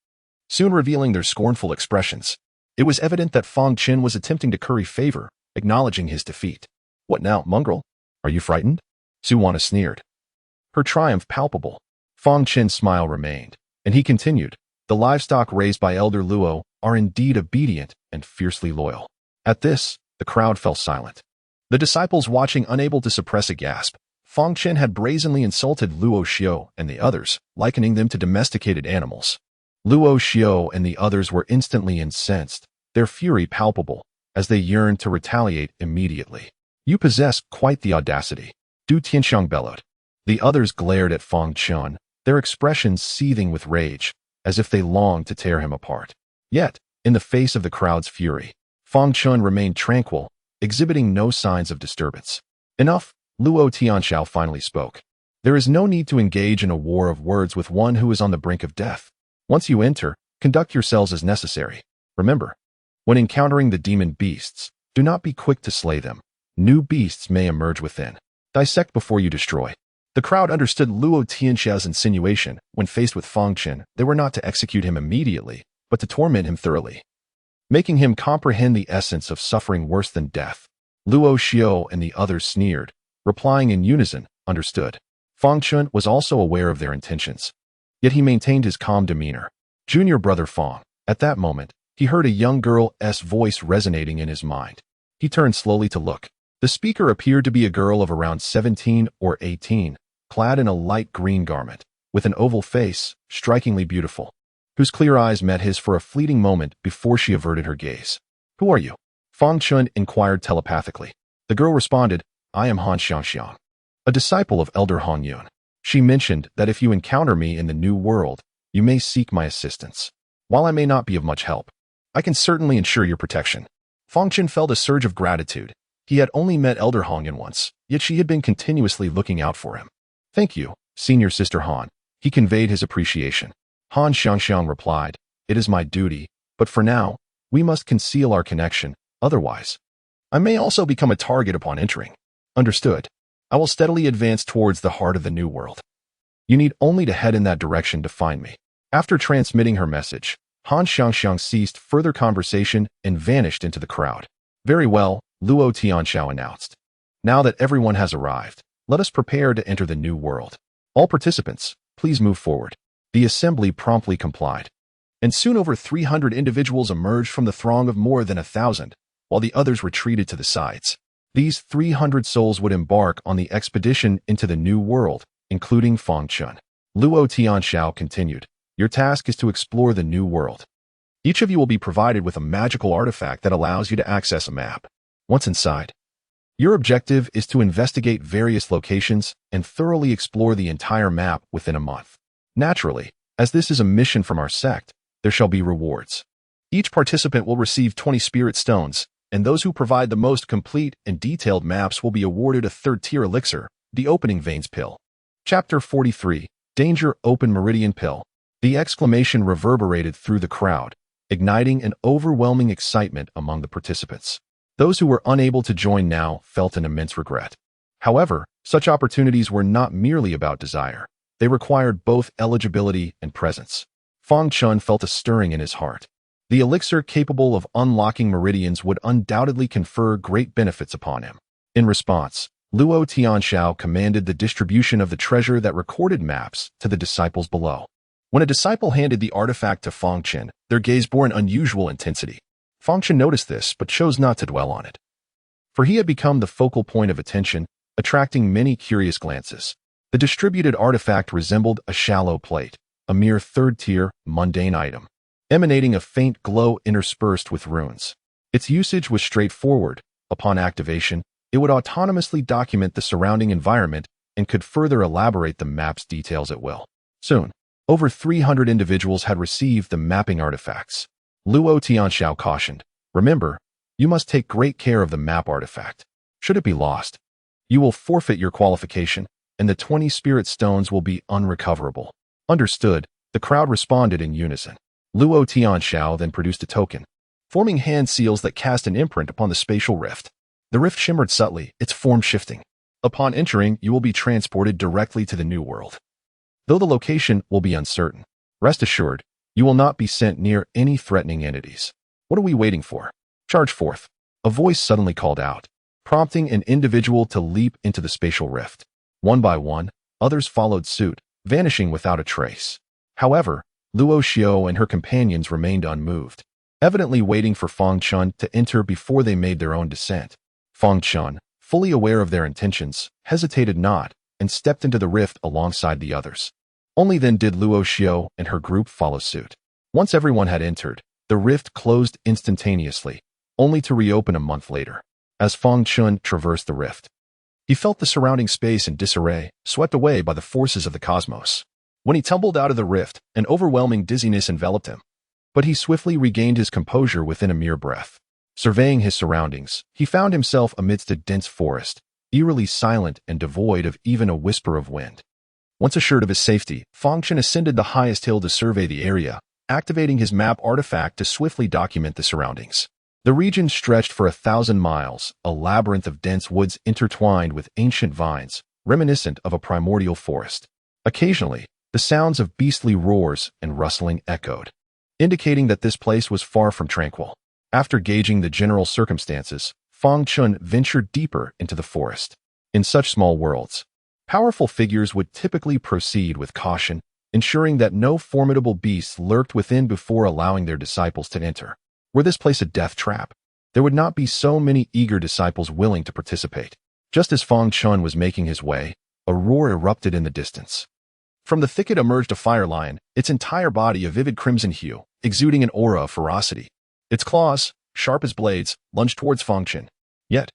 soon revealing their scornful expressions. It was evident that Fang Chen was attempting to curry favor, acknowledging his defeat. What now, mongrel? Are you frightened? Suwana sneered, her triumph palpable. Fang Chen's smile remained, and he continued, the livestock raised by Elder Luo are indeed obedient and fiercely loyal. At this, the crowd fell silent. The disciples watching unable to suppress a gasp. Fang Chen had brazenly insulted Luo Xiao and the others, likening them to domesticated animals. Luo Xiao and the others were instantly incensed, their fury palpable, as they yearned to retaliate immediately. You possess quite the audacity, Du Tianxiang bellowed. The others glared at Fang Chen, their expressions seething with rage, as if they longed to tear him apart. Yet, in the face of the crowd's fury, Fang Chen remained tranquil, exhibiting no signs of disturbance. Enough, Luo Tianxiao finally spoke. There is no need to engage in a war of words with one who is on the brink of death. Once you enter, conduct yourselves as necessary. Remember, when encountering the demon beasts, do not be quick to slay them. New beasts may emerge within. Dissect before you destroy. The crowd understood Luo Tianxiao's insinuation. When faced with Fang Chen, they were not to execute him immediately, but to torment him thoroughly, making him comprehend the essence of suffering worse than death. Luo Xiao and the others sneered, replying in unison, understood. Fang Chen was also aware of their intentions, yet he maintained his calm demeanor. Junior brother Fang. At that moment, he heard a young girl's voice resonating in his mind. He turned slowly to look. The speaker appeared to be a girl of around 17 or 18, clad in a light green garment, with an oval face, strikingly beautiful, whose clear eyes met his for a fleeting moment before she averted her gaze. Who are you? Fang Chen inquired telepathically. The girl responded, I am Han Xiangxiang, a disciple of Elder Han Yun. She mentioned that if you encounter me in the new world, you may seek my assistance. While I may not be of much help, I can certainly ensure your protection. Fang Chen felt a surge of gratitude. He had only met Elder Han Yun once, yet she had been continuously looking out for him. Thank you, Senior Sister Han. He conveyed his appreciation. Han Xiangxiang replied, It is my duty, but for now, we must conceal our connection, otherwise, I may also become a target upon entering. Understood. I will steadily advance towards the heart of the new world. You need only to head in that direction to find me. After transmitting her message, Han Xiangxiang ceased further conversation and vanished into the crowd. Very well, Luo Tianxiao announced. Now that everyone has arrived, let us prepare to enter the new world. All participants, please move forward. The assembly promptly complied. And soon over 300 individuals emerged from the throng of more than 1,000, while the others retreated to the sides. These 300 souls would embark on the expedition into the new world, including Fang Chen. Luo Tianxiao continued, Your task is to explore the new world. Each of you will be provided with a magical artifact that allows you to access a map. Once inside, your objective is to investigate various locations and thoroughly explore the entire map within a month. Naturally, as this is a mission from our sect, there shall be rewards. Each participant will receive 20 spirit stones, and those who provide the most complete and detailed maps will be awarded a third-tier elixir, the Opening Veins Pill. Chapter 43, Danger Open Meridian Pill. The exclamation reverberated through the crowd, igniting an overwhelming excitement among the participants. Those who were unable to join now felt an immense regret. However, such opportunities were not merely about desire. They required both eligibility and presence. Fang Chen felt a stirring in his heart. The elixir capable of unlocking meridians would undoubtedly confer great benefits upon him. In response, Luo Tianxiao commanded the distribution of the treasure that recorded maps to the disciples below. When a disciple handed the artifact to Fang Chen, their gaze bore an unusual intensity. Fang Chen noticed this but chose not to dwell on it, for he had become the focal point of attention, attracting many curious glances. The distributed artifact resembled a shallow plate, a mere third-tier, mundane item, emanating a faint glow interspersed with runes. Its usage was straightforward. Upon activation, it would autonomously document the surrounding environment, and could further elaborate the map's details at will. Soon, over 300 individuals had received the mapping artifacts. Luo Tianxiao cautioned, "Remember, you must take great care of the map artifact. Should it be lost, you will forfeit your qualification, and the 20 spirit stones will be unrecoverable." Understood, the crowd responded in unison. Luo Tianxiao then produced a token, forming hand seals that cast an imprint upon the spatial rift. The rift shimmered subtly, its form shifting. Upon entering, you will be transported directly to the new world. Though the location will be uncertain, rest assured, you will not be sent near any threatening entities. What are we waiting for? Charge forth. A voice suddenly called out, prompting an individual to leap into the spatial rift. One by one, others followed suit, vanishing without a trace. However, Luo Xiao and her companions remained unmoved, evidently waiting for Fang Chen to enter before they made their own descent. Fang Chen, fully aware of their intentions, hesitated not and stepped into the rift alongside the others. Only then did Luo Xiao and her group follow suit. Once everyone had entered, the rift closed instantaneously, only to reopen a month later. As Fang Chen traversed the rift, he felt the surrounding space in disarray, swept away by the forces of the cosmos. When he tumbled out of the rift, an overwhelming dizziness enveloped him. But he swiftly regained his composure within a mere breath. Surveying his surroundings, he found himself amidst a dense forest, eerily silent and devoid of even a whisper of wind. Once assured of his safety, Fang Chen ascended the highest hill to survey the area, activating his map artifact to swiftly document the surroundings. The region stretched for 1,000 miles, a labyrinth of dense woods intertwined with ancient vines, reminiscent of a primordial forest. Occasionally, the sounds of beastly roars and rustling echoed, indicating that this place was far from tranquil. After gauging the general circumstances, Fang Chen ventured deeper into the forest. In such small worlds, powerful figures would typically proceed with caution, ensuring that no formidable beasts lurked within before allowing their disciples to enter. Were this place a death trap, there would not be so many eager disciples willing to participate. Just as Fang Chen was making his way, a roar erupted in the distance. From the thicket emerged a fire lion, its entire body a vivid crimson hue, exuding an aura of ferocity. Its claws, sharp as blades, lunged towards Fang Chen. Yet,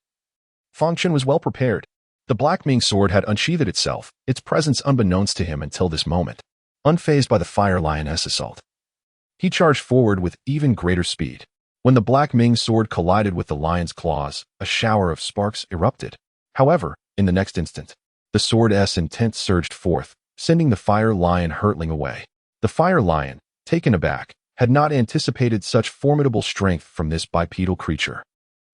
Fang Chen was well prepared. The Black Ming sword had unsheathed itself, its presence unbeknownst to him until this moment. Unfazed by the fire lioness assault, he charged forward with even greater speed. When the Black Ming sword collided with the lion's claws, a shower of sparks erupted. However, in the next instant, the sword's intent surged forth, sending the fire lion hurtling away. The fire lion, taken aback, had not anticipated such formidable strength from this bipedal creature.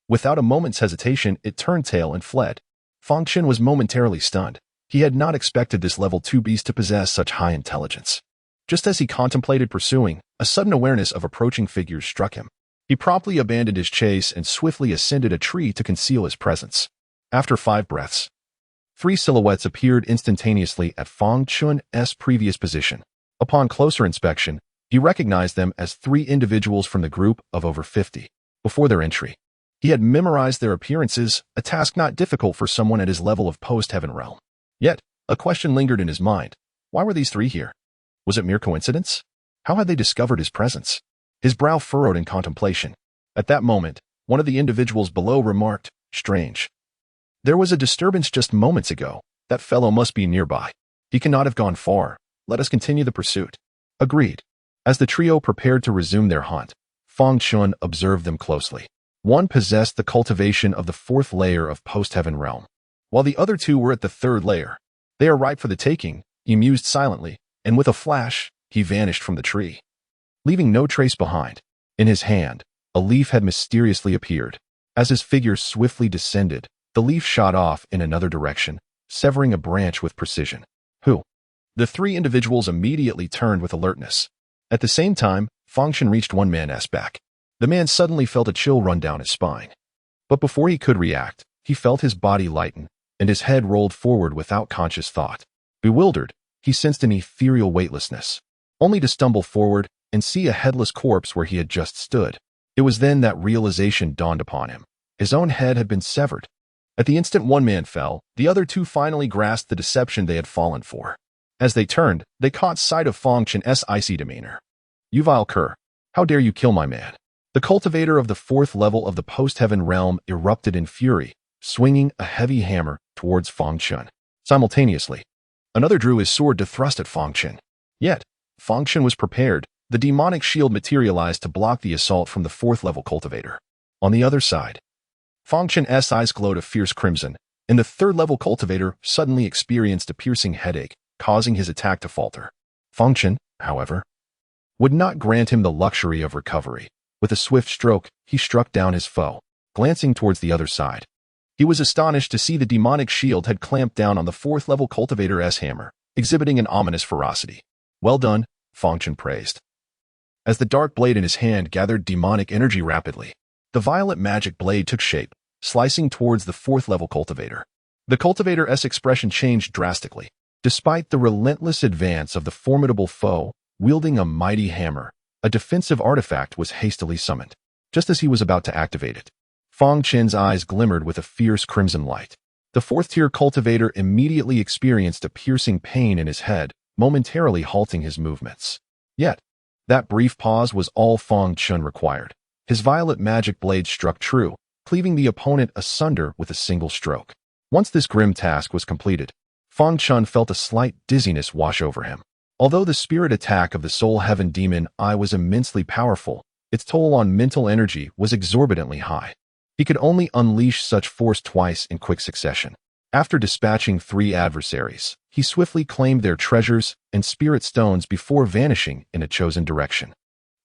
Without a moment's hesitation, it turned tail and fled. Fang Chen was momentarily stunned. He had not expected this level 2 beast to possess such high intelligence. Just as he contemplated pursuing, a sudden awareness of approaching figures struck him. He promptly abandoned his chase and swiftly ascended a tree to conceal his presence. After 5 breaths, 3 silhouettes appeared instantaneously at Fang Chen's previous position. Upon closer inspection, he recognized them as 3 individuals from the group of over 50. Before their entry, he had memorized their appearances, a task not difficult for someone at his level of post-heaven realm. Yet, a question lingered in his mind. Why were these 3 here? Was it mere coincidence? How had they discovered his presence? His brow furrowed in contemplation. At that moment, one of the individuals below remarked, "Strange. There was a disturbance just moments ago. That fellow must be nearby. He cannot have gone far. Let us continue the pursuit." Agreed. As the trio prepared to resume their hunt, Fang Chen observed them closely. One possessed the cultivation of the 4th layer of post-heaven realm, while the other 2 were at the 3rd layer. "They are ripe for the taking," he mused silently, and with a flash, he vanished from the tree, leaving no trace behind. In his hand, a leaf had mysteriously appeared. As his figure swiftly descended, the leaf shot off in another direction, severing a branch with precision. Who? The 3 individuals immediately turned with alertness. At the same time, Fang Chen reached one man's back. The man suddenly felt a chill run down his spine. But before he could react, he felt his body lighten, and his head rolled forward without conscious thought. Bewildered, he sensed an ethereal weightlessness, only to stumble forward and see a headless corpse where he had just stood. It was then that realization dawned upon him. His own head had been severed. At the instant one man fell, the other 2 finally grasped the deception they had fallen for. As they turned, they caught sight of Fang Chen's icy demeanor. "You vile cur! How dare you kill my man?" The cultivator of the 4th level of the post-heaven realm erupted in fury, swinging a heavy hammer towards Fang Chen. Simultaneously, another drew his sword to thrust at Fang Chen. Yet, Fang Chen was prepared. The demonic shield materialized to block the assault from the fourth-level cultivator. On the other side, Fang Chen's eyes glowed a fierce crimson, and the third-level cultivator suddenly experienced a piercing headache, causing his attack to falter. Fang Chen, however, would not grant him the luxury of recovery. With a swift stroke, he struck down his foe, glancing towards the other side. He was astonished to see the demonic shield had clamped down on the fourth-level cultivator's hammer, exhibiting an ominous ferocity. Well done, Fang Chen praised. As the dark blade in his hand gathered demonic energy rapidly, the violet magic blade took shape, slicing towards the fourth-level cultivator. The cultivator's expression changed drastically. Despite the relentless advance of the formidable foe, wielding a mighty hammer, a defensive artifact was hastily summoned. Just as he was about to activate it, Fang Chen's eyes glimmered with a fierce crimson light. The fourth-tier cultivator immediately experienced a piercing pain in his head, momentarily halting his movements. Yet, that brief pause was all Fang Chen required. His violet magic blade struck true, cleaving the opponent asunder with a single stroke. Once this grim task was completed, Fang Chen felt a slight dizziness wash over him. Although the spirit attack of the Soul Heaven Demon Eye was immensely powerful, its toll on mental energy was exorbitantly high. He could only unleash such force twice in quick succession. After dispatching 3 adversaries, he swiftly claimed their treasures and spirit stones before vanishing in a chosen direction.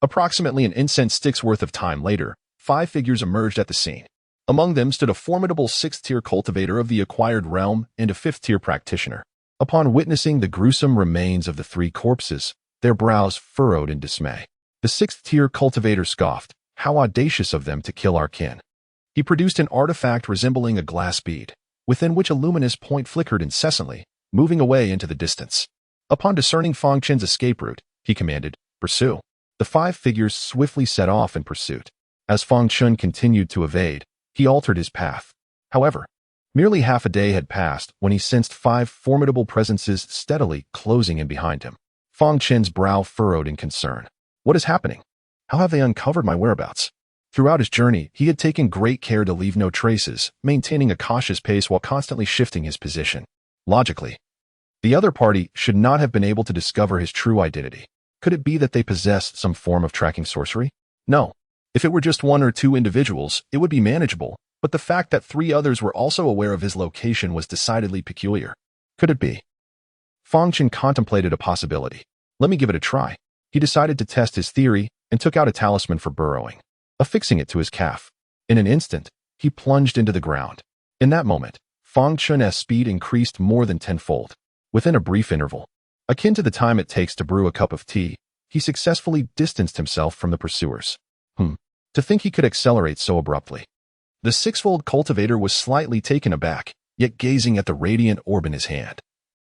Approximately an incense stick's worth of time later, 5 figures emerged at the scene. Among them stood a formidable 6th-tier cultivator of the acquired realm and a 5th-tier practitioner. Upon witnessing the gruesome remains of the 3 corpses, their brows furrowed in dismay. The 6th-tier cultivator scoffed, "How audacious of them to kill our kin." He produced an artifact resembling a glass bead, within which a luminous point flickered incessantly, moving away into the distance. Upon discerning Fang Chen's escape route, he commanded, "Pursue." The 5 figures swiftly set off in pursuit. As Fang Chen continued to evade, he altered his path. However, merely half a day had passed when he sensed 5 formidable presences steadily closing in behind him. Fang Chen's brow furrowed in concern. What is happening? How have they uncovered my whereabouts? Throughout his journey, he had taken great care to leave no traces, maintaining a cautious pace while constantly shifting his position. Logically, the other party should not have been able to discover his true identity. Could it be that they possessed some form of tracking sorcery? No. If it were just 1 or 2 individuals, it would be manageable, but the fact that 3 others were also aware of his location was decidedly peculiar. Could it be? Fang Chen contemplated a possibility. Let me give it a try. He decided to test his theory and took out a talisman for burrowing, affixing it to his calf. In an instant, he plunged into the ground. In that moment, Fang Chen's speed increased more than tenfold. Within a brief interval, akin to the time it takes to brew a cup of tea, he successfully distanced himself from the pursuers. To think he could accelerate so abruptly. The 6-fold cultivator was slightly taken aback, yet gazing at the radiant orb in his hand.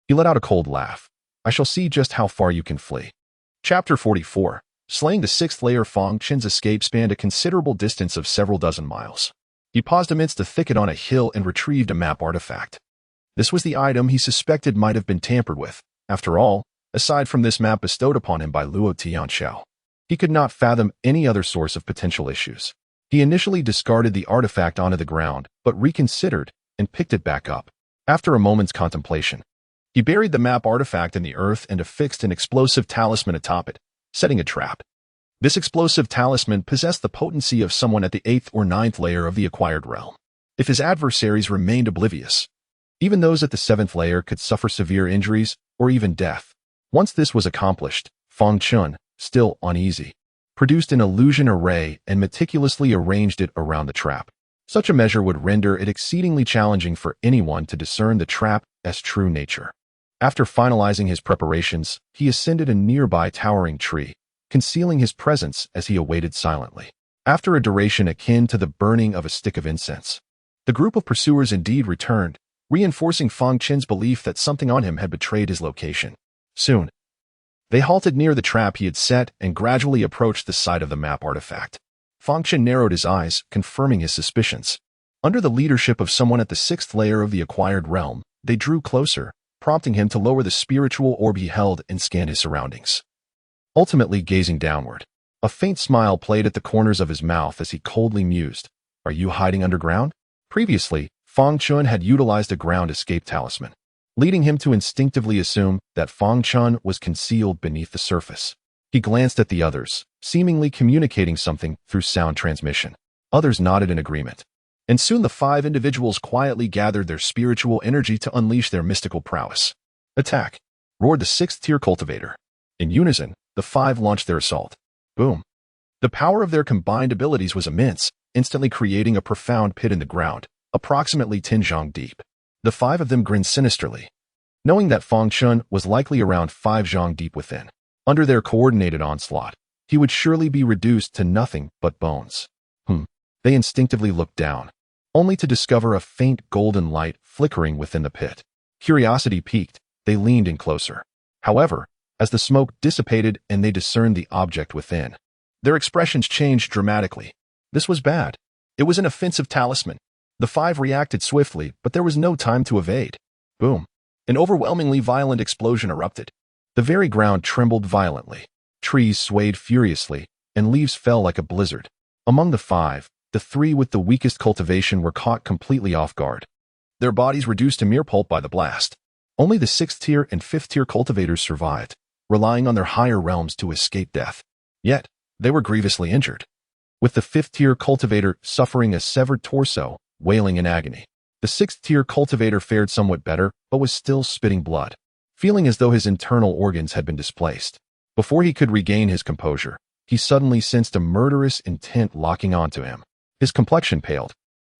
He let out a cold laugh. I shall see just how far you can flee. Chapter 44. Slaying the 6th layer. Fang Chen's escape spanned a considerable distance of several dozen miles. He paused amidst a thicket on a hill and retrieved a map artifact. This was the item he suspected might have been tampered with. After all, aside from this map bestowed upon him by Luo Tianxiao, he could not fathom any other source of potential issues. He initially discarded the artifact onto the ground, but reconsidered and picked it back up. After a moment's contemplation, he buried the map artifact in the earth and affixed an explosive talisman atop it, setting a trap. This explosive talisman possessed the potency of someone at the 8th or 9th layer of the acquired realm. If his adversaries remained oblivious, even those at the 7th layer could suffer severe injuries or even death. Once this was accomplished, Fang Chen, still uneasy, produced an illusion array and meticulously arranged it around the trap. Such a measure would render it exceedingly challenging for anyone to discern the trap's true nature. After finalizing his preparations, he ascended a nearby towering tree, concealing his presence as he awaited silently. After a duration akin to the burning of a stick of incense, the group of pursuers indeed returned, reinforcing Fang Chen's belief that something on him had betrayed his location. Soon, they halted near the trap he had set and gradually approached the site of the map artifact. Fang Chen narrowed his eyes, confirming his suspicions. Under the leadership of someone at the 6th layer of the acquired realm, they drew closer, prompting him to lower the spiritual orb he held and scan his surroundings. Ultimately gazing downward, a faint smile played at the corners of his mouth as he coldly mused, "Are you hiding underground?" Previously, Fang Chen had utilized a ground escape talisman. leading him to instinctively assume that Fang Chen was concealed beneath the surface. He glanced at the others, seemingly communicating something through sound transmission. Others nodded in agreement. And soon the 5 individuals quietly gathered their spiritual energy to unleash their mystical prowess. "Attack!" roared the 6th-tier cultivator. In unison, the 5 launched their assault. Boom! The power of their combined abilities was immense, instantly creating a profound pit in the ground, approximately 10 zhang deep. The 5 of them grinned sinisterly, knowing that Fang Chen was likely around 5 zhang deep within. Under their coordinated onslaught, he would surely be reduced to nothing but bones. They instinctively looked down, only to discover a faint golden light flickering within the pit. Curiosity piqued, they leaned in closer. However, as the smoke dissipated and they discerned the object within, their expressions changed dramatically. This was bad. It was an offensive talisman. The 5 reacted swiftly, but there was no time to evade. Boom! An overwhelmingly violent explosion erupted. The very ground trembled violently. Trees swayed furiously, and leaves fell like a blizzard. Among the 5, the 3 with the weakest cultivation were caught completely off guard. Their bodies reduced to mere pulp by the blast. Only the 6th-tier and 5th-tier cultivators survived, relying on their higher realms to escape death. Yet, they were grievously injured, with the 5th-tier cultivator suffering a severed torso, wailing in agony. The 6th-tier cultivator fared somewhat better, but was still spitting blood, feeling as though his internal organs had been displaced. Before he could regain his composure, he suddenly sensed a murderous intent locking onto him. His complexion paled,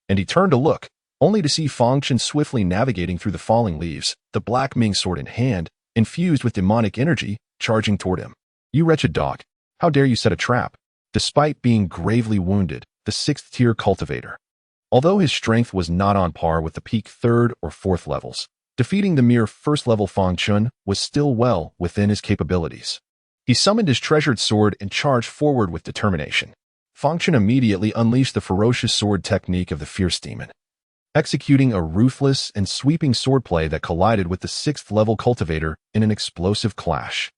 and he turned to look, only to see Fang Chen swiftly navigating through the falling leaves, the black Ming sword in hand, infused with demonic energy, charging toward him. "You wretched dog, how dare you set a trap?" Despite being gravely wounded, the 6th-tier cultivator, although his strength was not on par with the peak 3rd or 4th levels, defeating the mere 1st-level Fang Chen was still well within his capabilities. He summoned his treasured sword and charged forward with determination. Fang Chen immediately unleashed the ferocious sword technique of the fierce demon, executing a ruthless and sweeping swordplay that collided with the 6th-level cultivator in an explosive clash.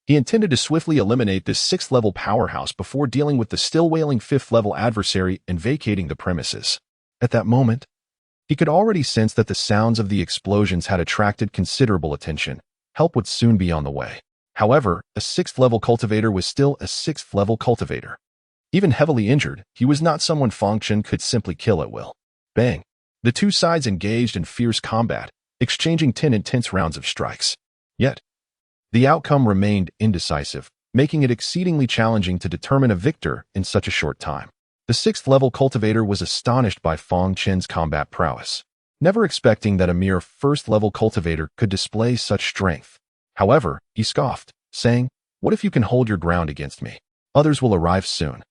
He intended to swiftly eliminate this 6th-level powerhouse before dealing with the still-wailing 5th-level adversary and vacating the premises. At that moment, he could already sense that the sounds of the explosions had attracted considerable attention. Help would soon be on the way. However, a 6th-level cultivator was still a 6th-level cultivator. Even heavily injured, he was not someone Fang Chen could simply kill at will. Bang! The 2 sides engaged in fierce combat, exchanging 10 intense rounds of strikes. Yet, the outcome remained indecisive, making it exceedingly challenging to determine a victor in such a short time. The 6th-level cultivator was astonished by Fang Chen's combat prowess, never expecting that a mere 1st-level cultivator could display such strength. However, he scoffed, saying, "What if you can hold your ground against me? Others will arrive soon.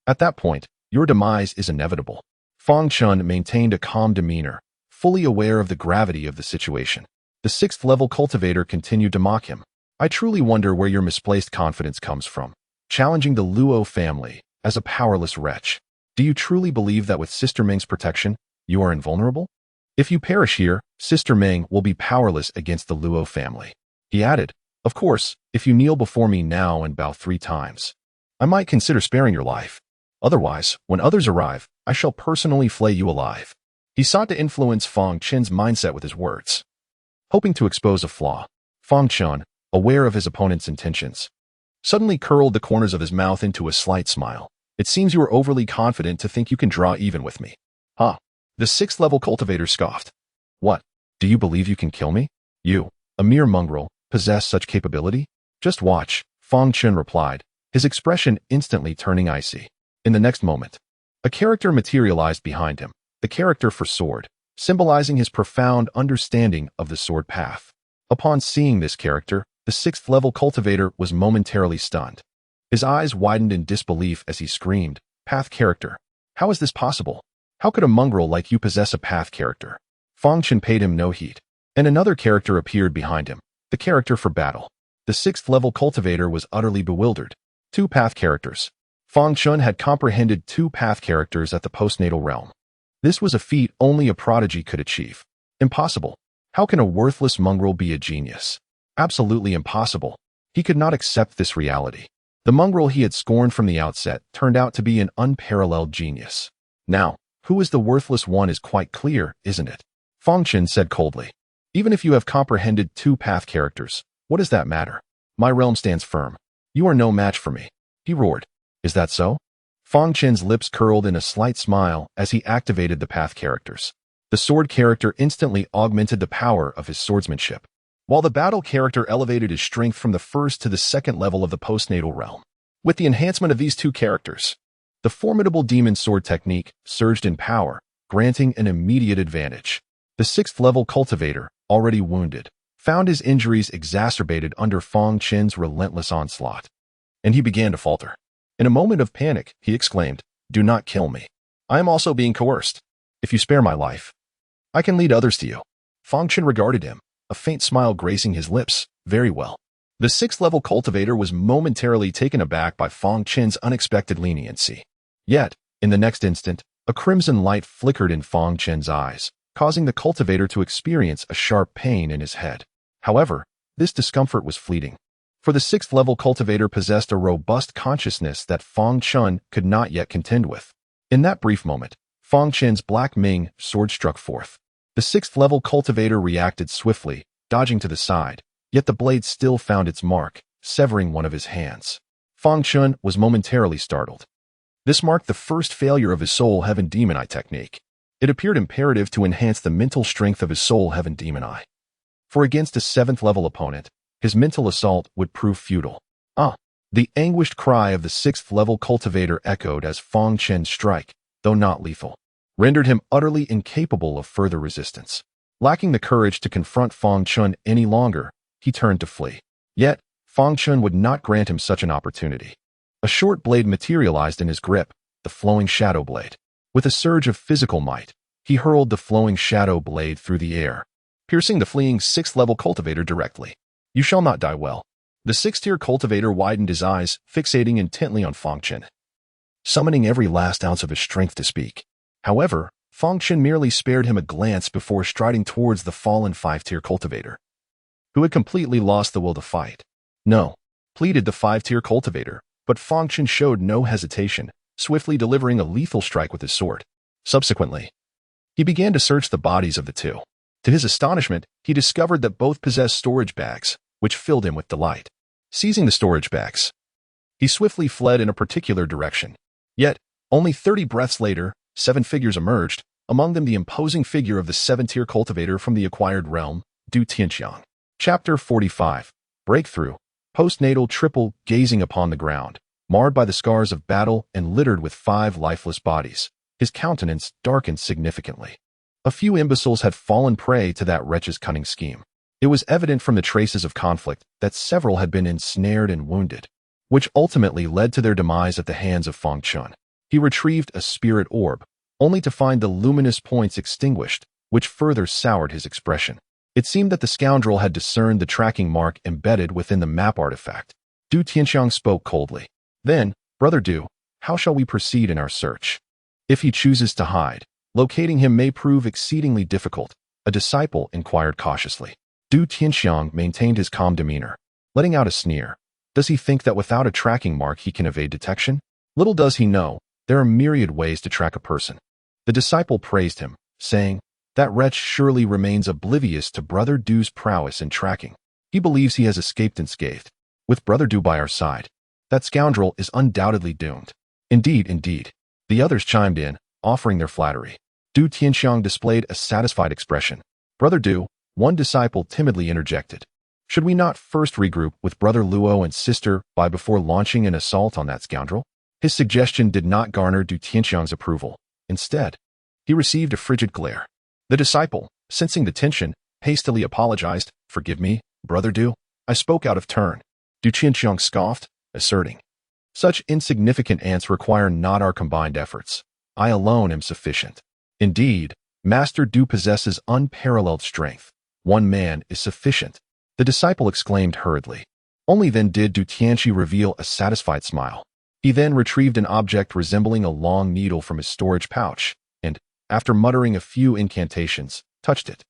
At that point, your demise is inevitable." Fang Chen maintained a calm demeanor, fully aware of the gravity of the situation. The 6th-level cultivator continued to mock him. "I truly wonder where your misplaced confidence comes from, challenging the Luo family as a powerless wretch. Do you truly believe that with Sister Meng's protection, you are invulnerable? If you perish here, Sister Meng will be powerless against the Luo family." He added, "Of course, if you kneel before me now and bow 3 times, I might consider sparing your life. Otherwise, when others arrive, I shall personally flay you alive." He sought to influence Fang Chen's mindset with his words, hoping to expose a flaw. Fang Chen, aware of his opponent's intentions, suddenly curled the corners of his mouth into a slight smile. "It seems you are overly confident to think you can draw even with me." "Huh?" The 6th-level cultivator scoffed. "What? Do you believe you can kill me? You, a mere mongrel, possess such capability? Just watch," Fang Chen replied, his expression instantly turning icy. In the next moment, a character materialized behind him, the character for sword, symbolizing his profound understanding of the sword path. Upon seeing this character, the 6th-level cultivator was momentarily stunned. His eyes widened in disbelief as he screamed, "Path character? How is this possible? How could a mongrel like you possess a path character?" Fang Chen paid him no heed, and another character appeared behind him, the character for battle. The 6th-level cultivator was utterly bewildered. 2 path characters. Fang Chen had comprehended 2 path characters at the postnatal realm. This was a feat only a prodigy could achieve. Impossible. How can a worthless mongrel be a genius? Absolutely impossible. He could not accept this reality. The mongrel he had scorned from the outset turned out to be an unparalleled genius. Now, who is the worthless one is quite clear, isn't it? Fang Chen said coldly. Even if you have comprehended 2 path characters, what does that matter? My realm stands firm. You are no match for me. He roared. Is that so? Fang Chen's lips curled in a slight smile as he activated the path characters. The sword character instantly augmented the power of his swordsmanship, while the battle character elevated his strength from the first to the second level of the postnatal realm. With the enhancement of these 2 characters, the formidable demon sword technique surged in power, granting an immediate advantage. The 6th level cultivator, already wounded, found his injuries exacerbated under Fang Chen's relentless onslaught, and he began to falter. In a moment of panic, he exclaimed, "Do not kill me. I am also being coerced. If you spare my life, I can lead others to you." Fang Chen regarded him, a faint smile gracing his lips. Very well. The 6th level cultivator was momentarily taken aback by Fang Chen's unexpected leniency. Yet, in the next instant, a crimson light flickered in Fang Chen's eyes, causing the cultivator to experience a sharp pain in his head. However, this discomfort was fleeting, for the 6th level cultivator possessed a robust consciousness that Fang Chen could not yet contend with. In that brief moment, Fang Chen's Black Ming sword struck forth. The 6th level cultivator reacted swiftly, dodging to the side, yet the blade still found its mark, severing one of his hands. Fang Chen was momentarily startled. This marked the first failure of his Soul Heaven Demon Eye technique. It appeared imperative to enhance the mental strength of his Soul Heaven Demon Eye. For against a 7th level opponent, his mental assault would prove futile. The anguished cry of the 6th level cultivator echoed as Fang Chen's strike, though not lethal, rendered him utterly incapable of further resistance. Lacking the courage to confront Fang Chen any longer, he turned to flee. Yet, Fang Chen would not grant him such an opportunity. A short blade materialized in his grip, the flowing shadow blade. With a surge of physical might, he hurled the flowing shadow blade through the air, piercing the fleeing 6th level cultivator directly. You shall not die well. The 6th-tier cultivator widened his eyes, fixating intently on Fang Chen, summoning every last ounce of his strength to speak. However, Fang Chen merely spared him a glance before striding towards the fallen 5-tier cultivator, who had completely lost the will to fight. No, pleaded the 5-tier cultivator, but Fang Chen showed no hesitation, swiftly delivering a lethal strike with his sword. Subsequently, he began to search the bodies of the 2. To his astonishment, he discovered that both possessed storage bags, which filled him with delight. Seizing the storage bags, he swiftly fled in a particular direction. Yet, only 30 breaths later, 7 figures emerged, among them the imposing figure of the 7-tier cultivator from the acquired realm, Du Tianxiang. Chapter 45. Breakthrough. Postnatal triple gazing upon the ground, marred by the scars of battle and littered with 5 lifeless bodies. His countenance darkened significantly. A few imbeciles had fallen prey to that wretch's cunning scheme. It was evident from the traces of conflict that several had been ensnared and wounded, which ultimately led to their demise at the hands of Fang Chen. He retrieved a spirit orb, only to find the luminous points extinguished, which further soured his expression. It seemed that the scoundrel had discerned the tracking mark embedded within the map artifact. Du Tianxiang spoke coldly. Then, Brother Du, how shall we proceed in our search? If he chooses to hide, locating him may prove exceedingly difficult, a disciple inquired cautiously. Du Tianxiang maintained his calm demeanor, letting out a sneer. Does he think that without a tracking mark he can evade detection? Little does he know, there are myriad ways to track a person. The disciple praised him, saying, that wretch surely remains oblivious to Brother Du's prowess in tracking. He believes he has escaped unscathed. With Brother Du by our side, that scoundrel is undoubtedly doomed. Indeed, indeed. The others chimed in, offering their flattery. Du Tianxiang displayed a satisfied expression. Brother Du, one disciple timidly interjected. Should we not first regroup with Brother Luo and Sister Bai before launching an assault on that scoundrel? His suggestion did not garner Du Tianxiang's approval. Instead, he received a frigid glare. The disciple, sensing the tension, hastily apologized. Forgive me, Brother Du. I spoke out of turn. Du Tianxiang scoffed, asserting, such insignificant ants require not our combined efforts. I alone am sufficient. Indeed, Master Du possesses unparalleled strength. One man is sufficient. The disciple exclaimed hurriedly. Only then did Du Tianxi reveal a satisfied smile. He then retrieved an object resembling a long needle from his storage pouch, and, after muttering a few incantations, touched it.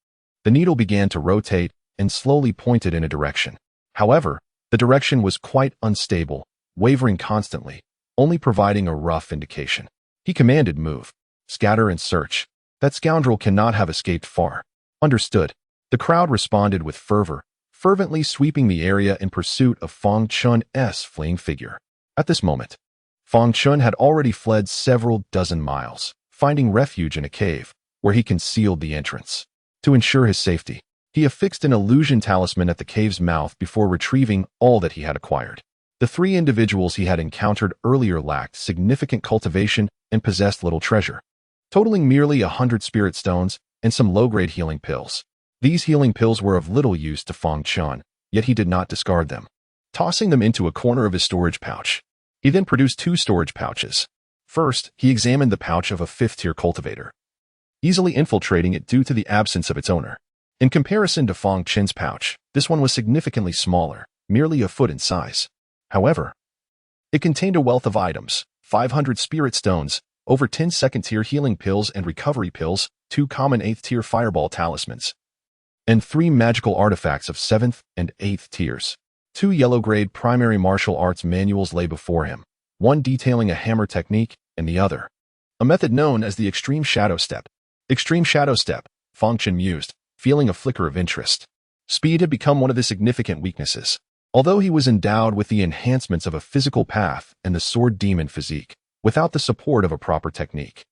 The needle began to rotate and slowly pointed in a direction. However, the direction was quite unstable, wavering constantly, only providing a rough indication. He commanded, move, scatter and search. That scoundrel cannot have escaped far. Understood. The crowd responded with fervor, fervently sweeping the area in pursuit of Fang Chen's fleeing figure. At this moment, Fang Chen had already fled several dozen miles, finding refuge in a cave, where he concealed the entrance. To ensure his safety, he affixed an illusion talisman at the cave's mouth before retrieving all that he had acquired. The three individuals he had encountered earlier lacked significant cultivation and possessed little treasure, totaling merely 100 spirit stones and some low-grade healing pills. These healing pills were of little use to Fang Chen, yet he did not discard them. Tossing them into a corner of his storage pouch, he then produced 2 storage pouches. First, he examined the pouch of a 5th-tier cultivator, easily infiltrating it due to the absence of its owner. In comparison to Fang Chen's pouch, this one was significantly smaller, merely a foot in size. However, it contained a wealth of items: 500 spirit stones, over 10 second-tier healing pills and recovery pills, 2 common 8th-tier fireball talismans, and 3 magical artifacts of 7th and 8th tiers. 2 yellow-grade primary martial arts manuals lay before him, one detailing a hammer technique and the other a method known as the Extreme Shadow Step. Extreme Shadow Step, Fang Chen mused, feeling a flicker of interest. Speed had become one of his significant weaknesses. Although he was endowed with the enhancements of a physical path and the sword demon physique, without the support of a proper technique,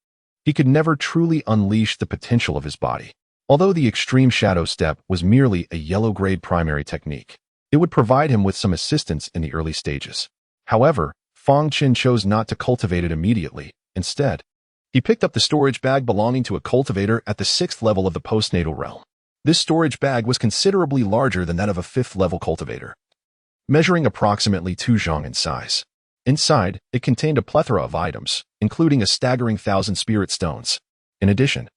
he could never truly unleash the potential of his body. Although the Extreme Shadow Step was merely a yellow-grade primary technique, it would provide him with some assistance in the early stages. However, Fang Chen chose not to cultivate it immediately. Instead, he picked up the storage bag belonging to a cultivator at the 6th level of the postnatal realm. This storage bag was considerably larger than that of a 5th-level cultivator, measuring approximately 2 zhang in size. Inside, it contained a plethora of items, including a staggering 1,000 spirit stones. In addition,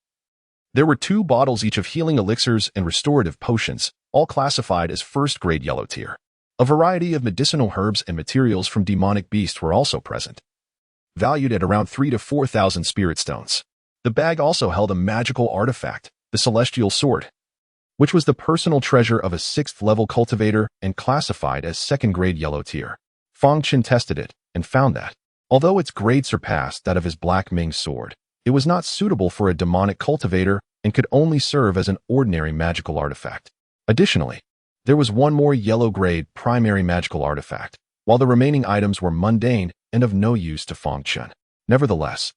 there were 2 bottles each of healing elixirs and restorative potions, all classified as first-grade yellow tier. A variety of medicinal herbs and materials from demonic beasts were also present, valued at around 3,000 to 4,000 spirit stones. The bag also held a magical artifact, the Celestial Sword, which was the personal treasure of a 6th-level cultivator and classified as 2nd-grade yellow tier. Fang Chen tested it and found that, although its grade surpassed that of his Black Ming sword, it was not suitable for a demonic cultivator and could only serve as an ordinary magical artifact. Additionally, there was one more yellow-grade primary magical artifact, while the remaining items were mundane and of no use to Fang Chen. Nevertheless,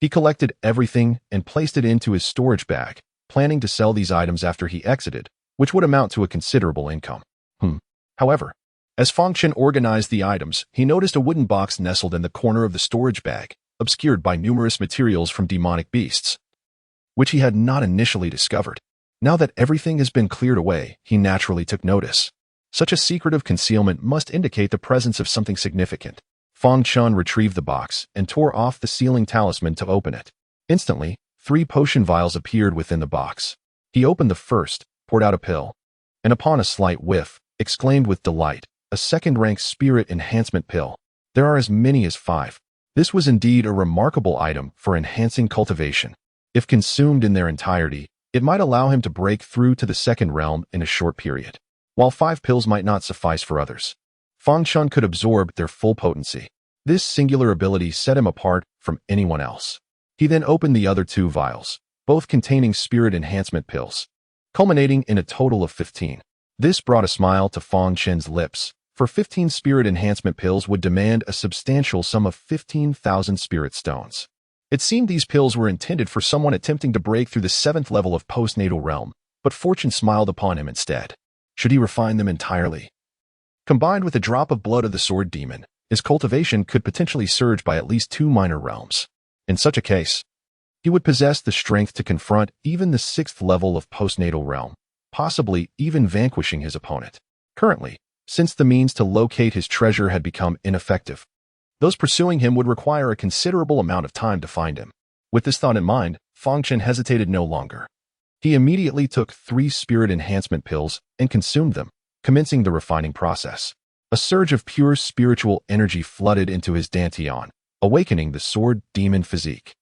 he collected everything and placed it into his storage bag, planning to sell these items after he exited, which would amount to a considerable income. However, as Fang Chen organized the items, he noticed a wooden box nestled in the corner of the storage bag, obscured by numerous materials from demonic beasts, which he had not initially discovered. Now that everything has been cleared away, he naturally took notice. Such a secretive concealment must indicate the presence of something significant. Fang Chen retrieved the box and tore off the sealing talisman to open it. Instantly, 3 potion vials appeared within the box. He opened the first, poured out a pill, and upon a slight whiff, exclaimed with delight, "A 2nd-rank spirit enhancement pill. There are as many as 5. This was indeed a remarkable item for enhancing cultivation. If consumed in their entirety, it might allow him to break through to the 2nd realm in a short period. While 5 pills might not suffice for others, Fang Chen could absorb their full potency. This singular ability set him apart from anyone else. He then opened the other 2 vials, both containing spirit enhancement pills, culminating in a total of 15. This brought a smile to Fang Chen's lips, for 15 spirit enhancement pills would demand a substantial sum of 15,000 spirit stones. It seemed these pills were intended for someone attempting to break through the 7th level of postnatal realm, but fortune smiled upon him instead. Should he refine them entirely? Combined with a drop of blood of the sword demon, his cultivation could potentially surge by at least 2 minor realms. In such a case, he would possess the strength to confront even the 6th level of postnatal realm, possibly even vanquishing his opponent. Currently, since the means to locate his treasure had become ineffective, those pursuing him would require a considerable amount of time to find him. With this thought in mind, Fang Chen hesitated no longer. He immediately took 3 spirit enhancement pills and consumed them, commencing the refining process. A surge of pure spiritual energy flooded into his dantian, awakening the sword demon physique.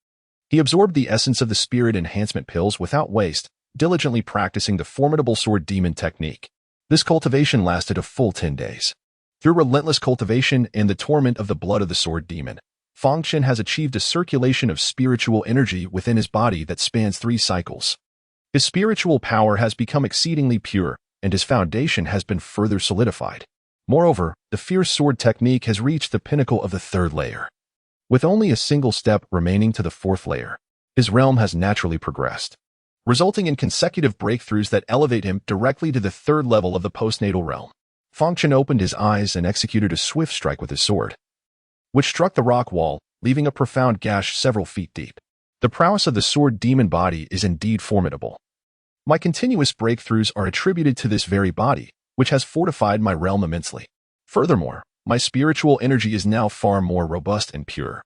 He absorbed the essence of the spirit enhancement pills without waste, diligently practicing the formidable sword demon technique. This cultivation lasted a full 10 days. Through relentless cultivation and the torment of the blood of the sword demon, Fang Chen has achieved a circulation of spiritual energy within his body that spans 3 cycles. His spiritual power has become exceedingly pure, and his foundation has been further solidified. Moreover, the fierce sword technique has reached the pinnacle of the third layer. With only a single step remaining to the fourth layer, his realm has naturally progressed, resulting in consecutive breakthroughs that elevate him directly to the third level of the postnatal realm. Fang Chen opened his eyes and executed a swift strike with his sword, which struck the rock wall, leaving a profound gash several feet deep. The prowess of the sword demon body is indeed formidable. My continuous breakthroughs are attributed to this very body, which has fortified my realm immensely. Furthermore, my spiritual energy is now far more robust and pure,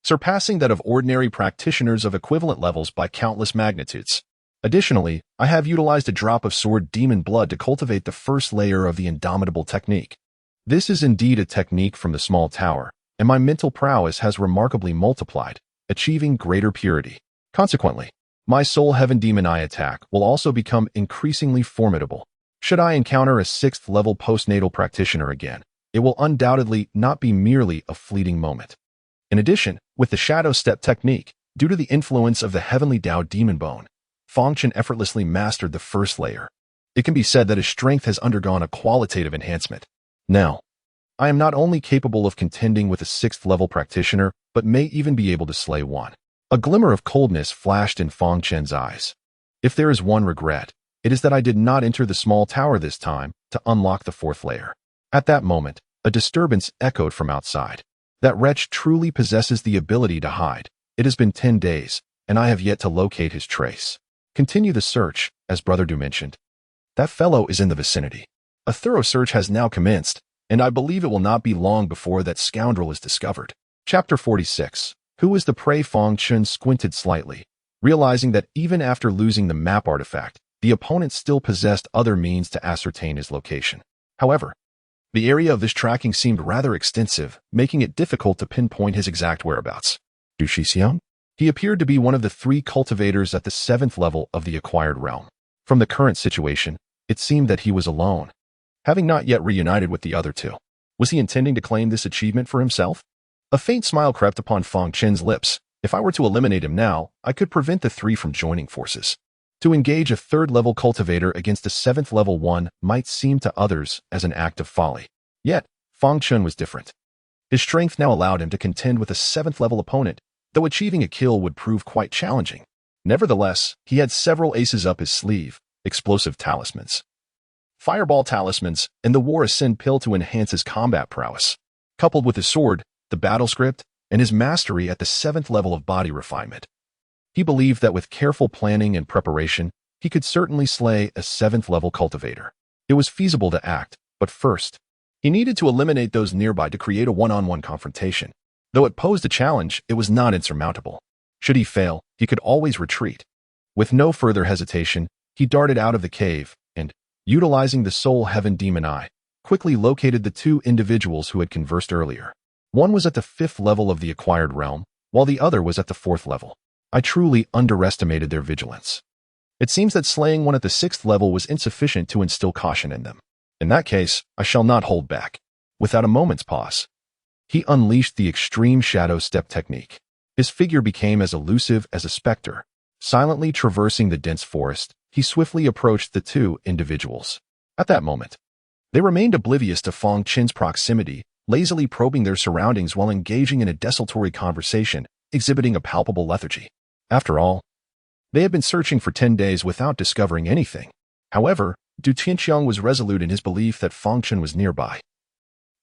surpassing that of ordinary practitioners of equivalent levels by countless magnitudes. Additionally, I have utilized a drop of sword demon blood to cultivate the first layer of the indomitable technique. This is indeed a technique from the small tower, and my mental prowess has remarkably multiplied, achieving greater purity. Consequently, my soul heaven demon eye attack will also become increasingly formidable. Should I encounter a 6th level postnatal practitioner again, it will undoubtedly not be merely a fleeting moment. In addition, with the shadow step technique, due to the influence of the heavenly Dao demon bone, Fang Chen effortlessly mastered the first layer. It can be said that his strength has undergone a qualitative enhancement. Now, I am not only capable of contending with a 6th level practitioner, but may even be able to slay one. A glimmer of coldness flashed in Fang Chen's eyes. If there is one regret, it is that I did not enter the small tower this time to unlock the 4th layer. At that moment, a disturbance echoed from outside. That wretch truly possesses the ability to hide. It has been 10 days, and I have yet to locate his trace. Continue the search, as Brother Du mentioned. That fellow is in the vicinity. A thorough search has now commenced, and I believe it will not be long before that scoundrel is discovered. Chapter 46. Who is the prey? Fang Chen squinted slightly, realizing that even after losing the map artifact, the opponent still possessed other means to ascertain his location. However, the area of this tracking seemed rather extensive, making it difficult to pinpoint his exact whereabouts. Du Shixiang? He appeared to be one of the 3 cultivators at the 7th level of the acquired realm. From the current situation, it seemed that he was alone, having not yet reunited with the other 2. Was he intending to claim this achievement for himself? A faint smile crept upon Fang Chen's lips. If I were to eliminate him now, I could prevent the 3 from joining forces. To engage a 3rd level cultivator against a 7th level one might seem to others as an act of folly. Yet, Fang Chen was different. His strength now allowed him to contend with a 7th level opponent, though achieving a kill would prove quite challenging. Nevertheless, he had several aces up his sleeve: explosive talismans, fireball talismans, and the War Ascend pill to enhance his combat prowess. Coupled with his sword, the battle script, and his mastery at the 7th level of body refinement, he believed that with careful planning and preparation, he could certainly slay a 7th level cultivator. It was feasible to act, but first, he needed to eliminate those nearby to create a one-on-one confrontation. Though it posed a challenge, it was not insurmountable. Should he fail, he could always retreat. With no further hesitation, he darted out of the cave and, utilizing the soul heaven demon eye, quickly located the 2 individuals who had conversed earlier. One was at the 5th level of the acquired realm, while the other was at the 4th level. I truly underestimated their vigilance. It seems that slaying one at the 6th level was insufficient to instill caution in them. In that case, I shall not hold back. Without a moment's pause, he unleashed the extreme shadow step technique. His figure became as elusive as a specter. Silently traversing the dense forest, he swiftly approached the 2 individuals. At that moment, they remained oblivious to Fang Chen's proximity, lazily probing their surroundings while engaging in a desultory conversation, exhibiting a palpable lethargy. After all, they had been searching for 10 days without discovering anything. However, Du Tianqiang was resolute in his belief that Fang Chen was nearby.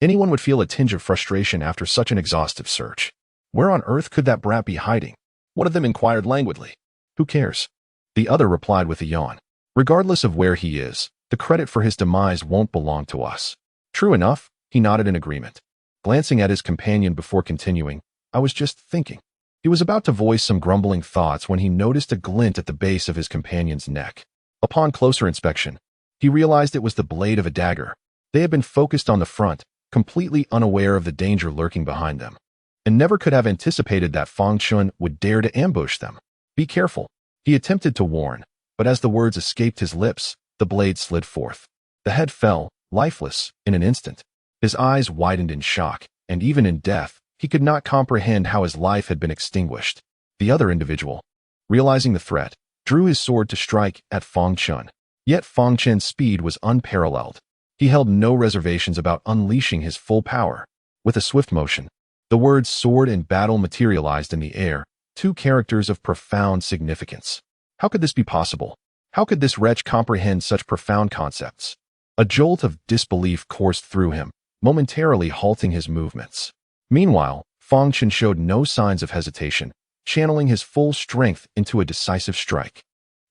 Anyone would feel a tinge of frustration after such an exhaustive search. Where on earth could that brat be hiding? One of them inquired languidly. Who cares? The other replied with a yawn. Regardless of where he is, the credit for his demise won't belong to us. True enough, he nodded in agreement. Glancing at his companion before continuing, I was just thinking. He was about to voice some grumbling thoughts when he noticed a glint at the base of his companion's neck. Upon closer inspection, he realized it was the blade of a dagger. They had been focused on the front, completely unaware of the danger lurking behind them, and never could have anticipated that Fang Chen would dare to ambush them. Be careful, he attempted to warn, but as the words escaped his lips, the blade slid forth. The head fell, lifeless, in an instant. His eyes widened in shock, and even in death, he could not comprehend how his life had been extinguished. The other individual, realizing the threat, drew his sword to strike at Fang Chen. Yet Fang Chen's speed was unparalleled. He held no reservations about unleashing his full power. With a swift motion, the words sword and battle materialized in the air, two characters of profound significance. How could this be possible? How could this wretch comprehend such profound concepts? A jolt of disbelief coursed through him, momentarily halting his movements. Meanwhile, Fang Chen showed no signs of hesitation, channeling his full strength into a decisive strike.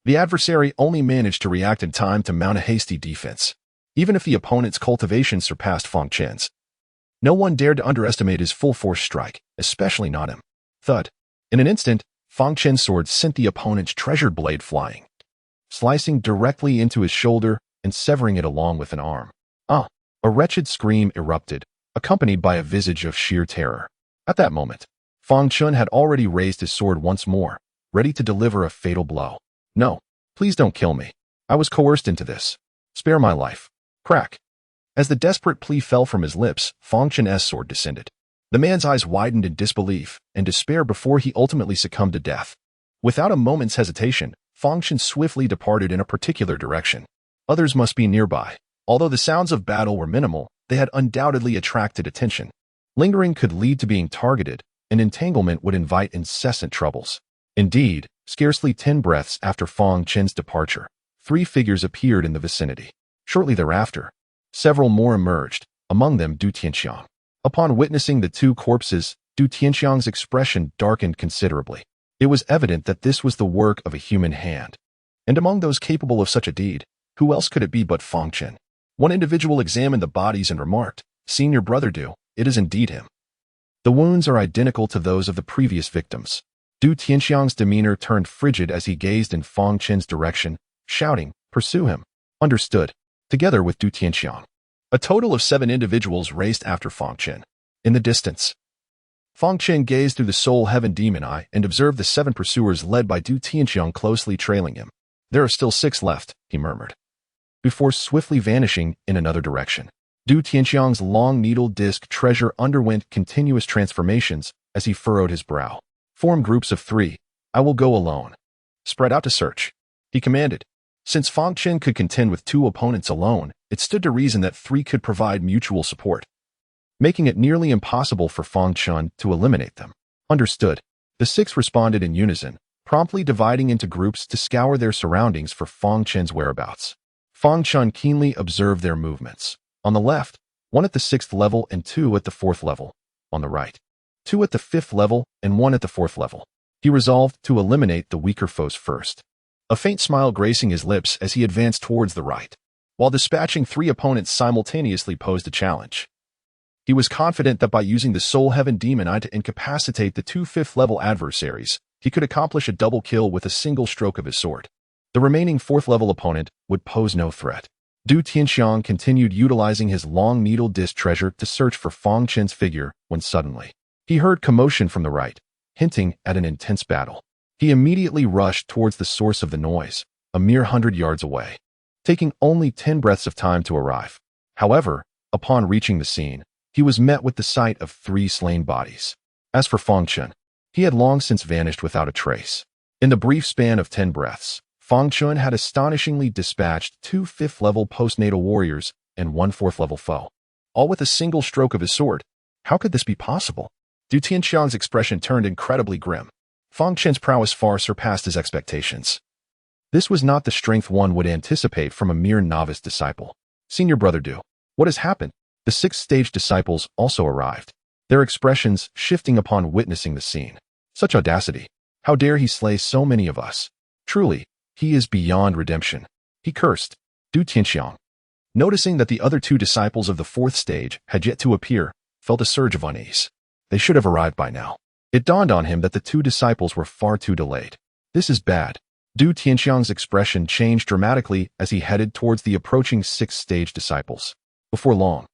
The adversary only managed to react in time to mount a hasty defense. Even if the opponent's cultivation surpassed Fang Chen's, no one dared to underestimate his full-force strike, especially not him. Thud. In an instant, Fang Chen's sword sent the opponent's treasured blade flying, slicing directly into his shoulder and severing it along with an arm. A wretched scream erupted, accompanied by a visage of sheer terror. At that moment, Fang Chen had already raised his sword once more, ready to deliver a fatal blow. No, please don't kill me. I was coerced into this. Spare my life. Crack. As the desperate plea fell from his lips, Fang Chen's sword descended. The man's eyes widened in disbelief and despair before he ultimately succumbed to death. Without a moment's hesitation, Fang Chen swiftly departed in a particular direction. Others must be nearby. Although the sounds of battle were minimal, they had undoubtedly attracted attention. Lingering could lead to being targeted, and entanglement would invite incessant troubles. Indeed, scarcely 10 breaths after Fang Chen's departure, 3 figures appeared in the vicinity. Shortly thereafter, several more emerged, among them Du Tianxiang. Upon witnessing the 2 corpses, Du Tianxiang's expression darkened considerably. It was evident that this was the work of a human hand. And among those capable of such a deed, who else could it be but Fang Chen? One individual examined the bodies and remarked, "Senior brother Du, it is indeed him." The wounds are identical to those of the previous victims. Du Tianxiang's demeanor turned frigid as he gazed in Fang Chen's direction, shouting, "Pursue him." Understood. Together with Du Tianxiang, a total of 7 individuals raced after Fang Chen. In the distance, Fang Chen gazed through the soul heaven demon eye and observed the 7 pursuers led by Du Tianxiang closely trailing him. "There are still 6 left," he murmured, before swiftly vanishing in another direction. Du Tianxiang's long needle disc treasure underwent continuous transformations as he furrowed his brow. "Form groups of 3. I will go alone. Spread out to search," he commanded. Since Fang Chen could contend with 2 opponents alone, it stood to reason that 3 could provide mutual support, making it nearly impossible for Fang Chen to eliminate them. Understood. The 6 responded in unison, promptly dividing into groups to scour their surroundings for Fang Chen's whereabouts. Fang Chen keenly observed their movements. On the left, 1 at the 6th level and 2 at the 4th level. On the right, 2 at the 5th level and 1 at the 4th level. He resolved to eliminate the weaker foes first. A faint smile gracing his lips as he advanced towards the right, while dispatching 3 opponents simultaneously posed a challenge. He was confident that by using the Soul Heaven Demon Eye to incapacitate the 2 5th-level adversaries, he could accomplish a double kill with a single stroke of his sword. The remaining 4th-level opponent would pose no threat. Du Tianxiang continued utilizing his long needle disc treasure to search for Fang Chen's figure when suddenly, he heard commotion from the right, hinting at an intense battle. He immediately rushed towards the source of the noise, a mere 100 yards away, taking only 10 breaths of time to arrive. However, upon reaching the scene, he was met with the sight of 3 slain bodies. As for Fang Chen, he had long since vanished without a trace. In the brief span of 10 breaths, Fang Chen had astonishingly dispatched 2 5th-level postnatal warriors and 1 4th-level foe, all with a single stroke of his sword. How could this be possible? Du Tianxiang's expression turned incredibly grim. Fang Chen's prowess far surpassed his expectations. This was not the strength one would anticipate from a mere novice disciple. "Senior brother Du, what has happened?" The 6th-stage disciples also arrived, their expressions shifting upon witnessing the scene. Such audacity! How dare he slay so many of us? Truly, he is beyond redemption. He cursed. Du Tianxiang, noticing that the other 2 disciples of the 4th stage had yet to appear, felt a surge of unease. They should have arrived by now. It dawned on him that the 2 disciples were far too delayed. This is bad. Du Tianxiang's expression changed dramatically as he headed towards the approaching 6th-stage disciples. Before long,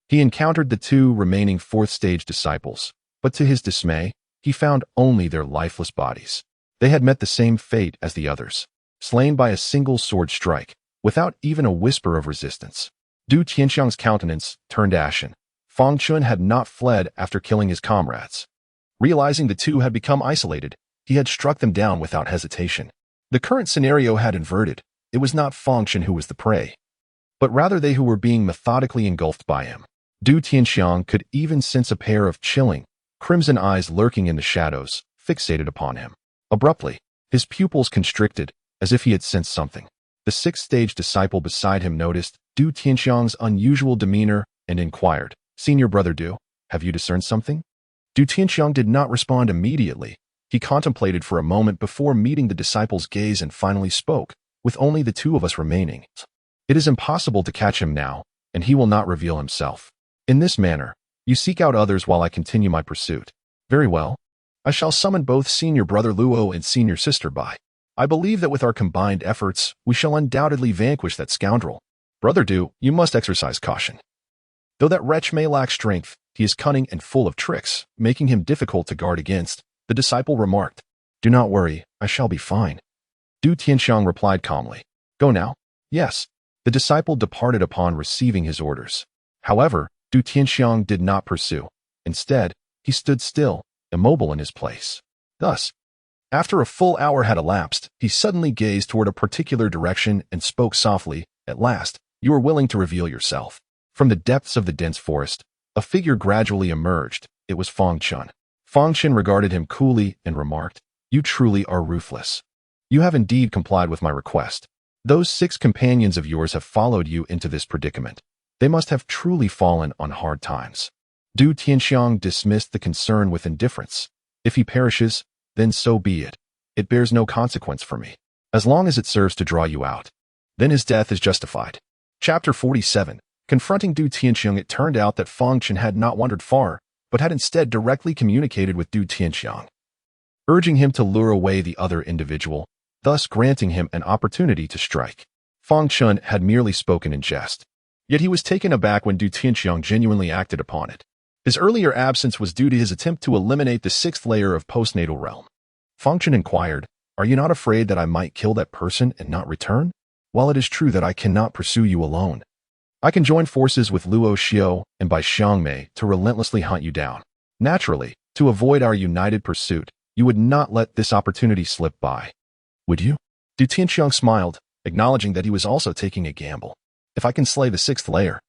he encountered the 2 remaining 4th-stage disciples, but to his dismay, he found only their lifeless bodies. They had met the same fate as the others, slain by a single sword strike, without even a whisper of resistance. Du Tianxiang's countenance turned ashen. Fang Chen had not fled after killing his comrades. Realizing the 2 had become isolated, he had struck them down without hesitation. The current scenario had inverted. It was not Fang Chen who was the prey, but rather they who were being methodically engulfed by him. Du Tianxiang could even sense a pair of chilling, crimson eyes lurking in the shadows, fixated upon him. Abruptly, his pupils constricted, as if he had sensed something. The sixth-stage disciple beside him noticed Du Tianxiang's unusual demeanor and inquired, "Senior brother Du, have you discerned something?" Du Tianxiang did not respond immediately. He contemplated for a moment before meeting the disciple's gaze and finally spoke, "With only the two of us remaining, it is impossible to catch him now, and he will not reveal himself. In this manner, you seek out others while I continue my pursuit. Very well. I shall summon both Senior Brother Luo and Senior Sister Bai. I believe that with our combined efforts, we shall undoubtedly vanquish that scoundrel. Brother Du, you must exercise caution. Though that wretch may lack strength, he is cunning and full of tricks, making him difficult to guard against," the disciple remarked. "Do not worry, I shall be fine." Du Tianxiang replied calmly. "Go now." "Yes." The disciple departed upon receiving his orders. However, Du Tianxiang did not pursue. Instead, he stood still, immobile in his place. Thus, after a full hour had elapsed, he suddenly gazed toward a particular direction and spoke softly, "At last, you are willing to reveal yourself." From the depths of the dense forest, a figure gradually emerged. It was Fang Chen. Fang Chen regarded him coolly and remarked, "You truly are ruthless. You have indeed complied with my request. Those 6 companions of yours have followed you into this predicament. They must have truly fallen on hard times." Du Tianxiang dismissed the concern with indifference. "If he perishes, then so be it. It bears no consequence for me. As long as it serves to draw you out, then his death is justified." Chapter 47. Confronting Du Tianxiang, it turned out that Fang Chen had not wandered far, but had instead directly communicated with Du Tianxiang, urging him to lure away the other individual, thus granting him an opportunity to strike. Fang Chen had merely spoken in jest, yet he was taken aback when Du Tianxiang genuinely acted upon it. His earlier absence was due to his attempt to eliminate the 6th layer of postnatal realm. Fang Chen inquired, "Are you not afraid that I might kill that person and not return? While it is true that I cannot pursue you alone, I can join forces with Luo Xiao and Bai Xiangmei to relentlessly hunt you down. Naturally, to avoid our united pursuit, you would not let this opportunity slip by, would you?" Du Tianxiang smiled, acknowledging that he was also taking a gamble. "If I can slay the 6th layer,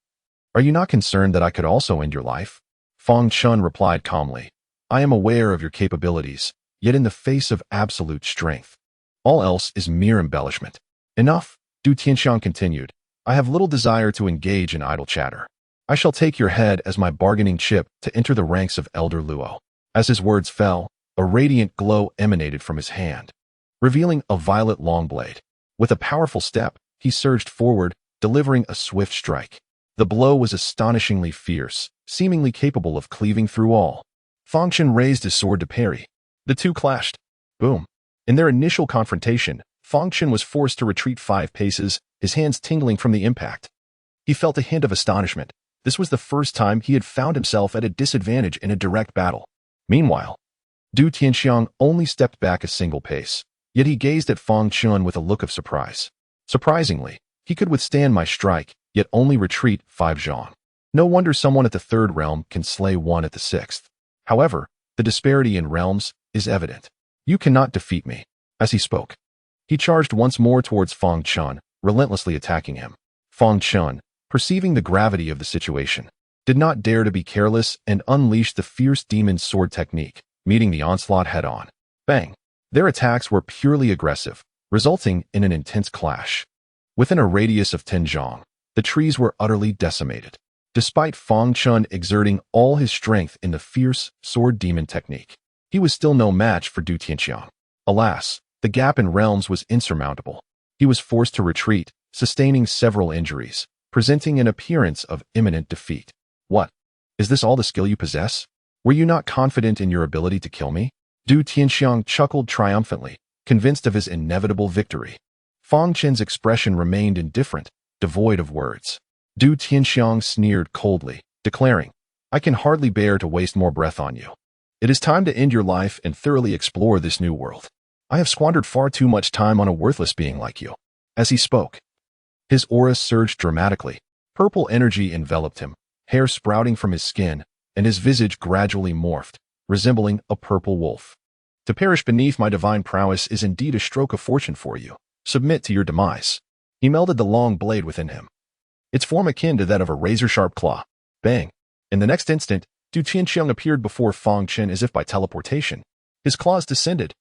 are you not concerned that I could also end your life?" Fang Chen replied calmly, "I am aware of your capabilities, yet in the face of absolute strength, all else is mere embellishment." "Enough," Du Tianxiang continued. "I have little desire to engage in idle chatter. I shall take your head as my bargaining chip to enter the ranks of Elder Luo." As his words fell, a radiant glow emanated from his hand, revealing a violet long blade. With a powerful step, he surged forward, delivering a swift strike. The blow was astonishingly fierce, seemingly capable of cleaving through all. Fang Chen raised his sword to parry. The two clashed. Boom. In their initial confrontation, Fang Chen was forced to retreat 5 paces, his hands tingling from the impact. He felt a hint of astonishment. This was the first time he had found himself at a disadvantage in a direct battle. Meanwhile, Du Tianxiang only stepped back a single pace, yet he gazed at Fang Chen with a look of surprise. Surprisingly, he could withstand my strike, yet only retreat 5 zhang. No wonder someone at the 3rd realm can slay one at the 6th. However, the disparity in realms is evident. You cannot defeat me. As he spoke, he charged once more towards Fang Chen, relentlessly attacking him. Fang Chen, perceiving the gravity of the situation, did not dare to be careless and unleashed the fierce demon sword technique, meeting the onslaught head-on. Bang! Their attacks were purely aggressive, resulting in an intense clash. Within a radius of 10 zhang, the trees were utterly decimated, despite Fang Chen exerting all his strength in the fierce sword demon technique. He was still no match for Du Tianxiang. Alas, the gap in realms was insurmountable. He was forced to retreat, sustaining several injuries, presenting an appearance of imminent defeat. "What? Is this all the skill you possess? Were you not confident in your ability to kill me?" Du Tianxiang chuckled triumphantly, convinced of his inevitable victory. Fang Chen's expression remained indifferent, devoid of words. Du Tianxiang sneered coldly, declaring, "I can hardly bear to waste more breath on you. It is time to end your life and thoroughly explore this new world. I have squandered far too much time on a worthless being like you." As he spoke, his aura surged dramatically. Purple energy enveloped him, hair sprouting from his skin, and his visage gradually morphed, resembling a purple wolf. To perish beneath my divine prowess is indeed a stroke of fortune for you. Submit to your demise. He melded the long blade within him, its form akin to that of a razor-sharp claw. Bang! In the next instant, Du Tianxiang appeared before Fang Chen as if by teleportation. His claws descended.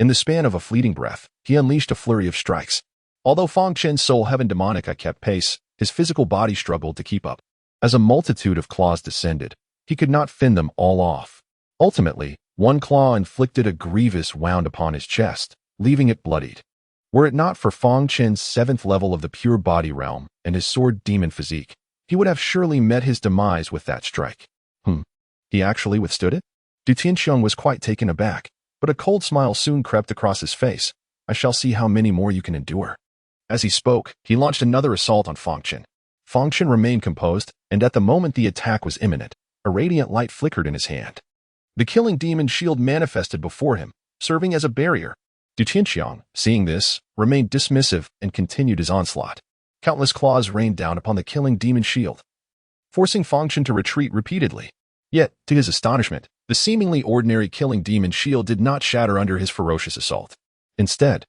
In the span of a fleeting breath, he unleashed a flurry of strikes. Although Fang Chen's soul heaven demonica kept pace, his physical body struggled to keep up. As a multitude of claws descended, he could not fend them all off. Ultimately, one claw inflicted a grievous wound upon his chest, leaving it bloodied. Were it not for Fang Chen's 7th level of the pure body realm and his sword demon physique, he would have surely met his demise with that strike. He actually withstood it? Du Tianxiang was quite taken aback, but a cold smile soon crept across his face. I shall see how many more you can endure. As he spoke, he launched another assault on Fang Chen. Fang Chen remained composed, and at the moment the attack was imminent, a radiant light flickered in his hand. The killing demon shield manifested before him, serving as a barrier. Du Tianxiang, seeing this, remained dismissive and continued his onslaught. Countless claws rained down upon the killing demon shield, forcing Fang Chen to retreat repeatedly. Yet, to his astonishment, the seemingly ordinary killing demon shield did not shatter under his ferocious assault. Instead,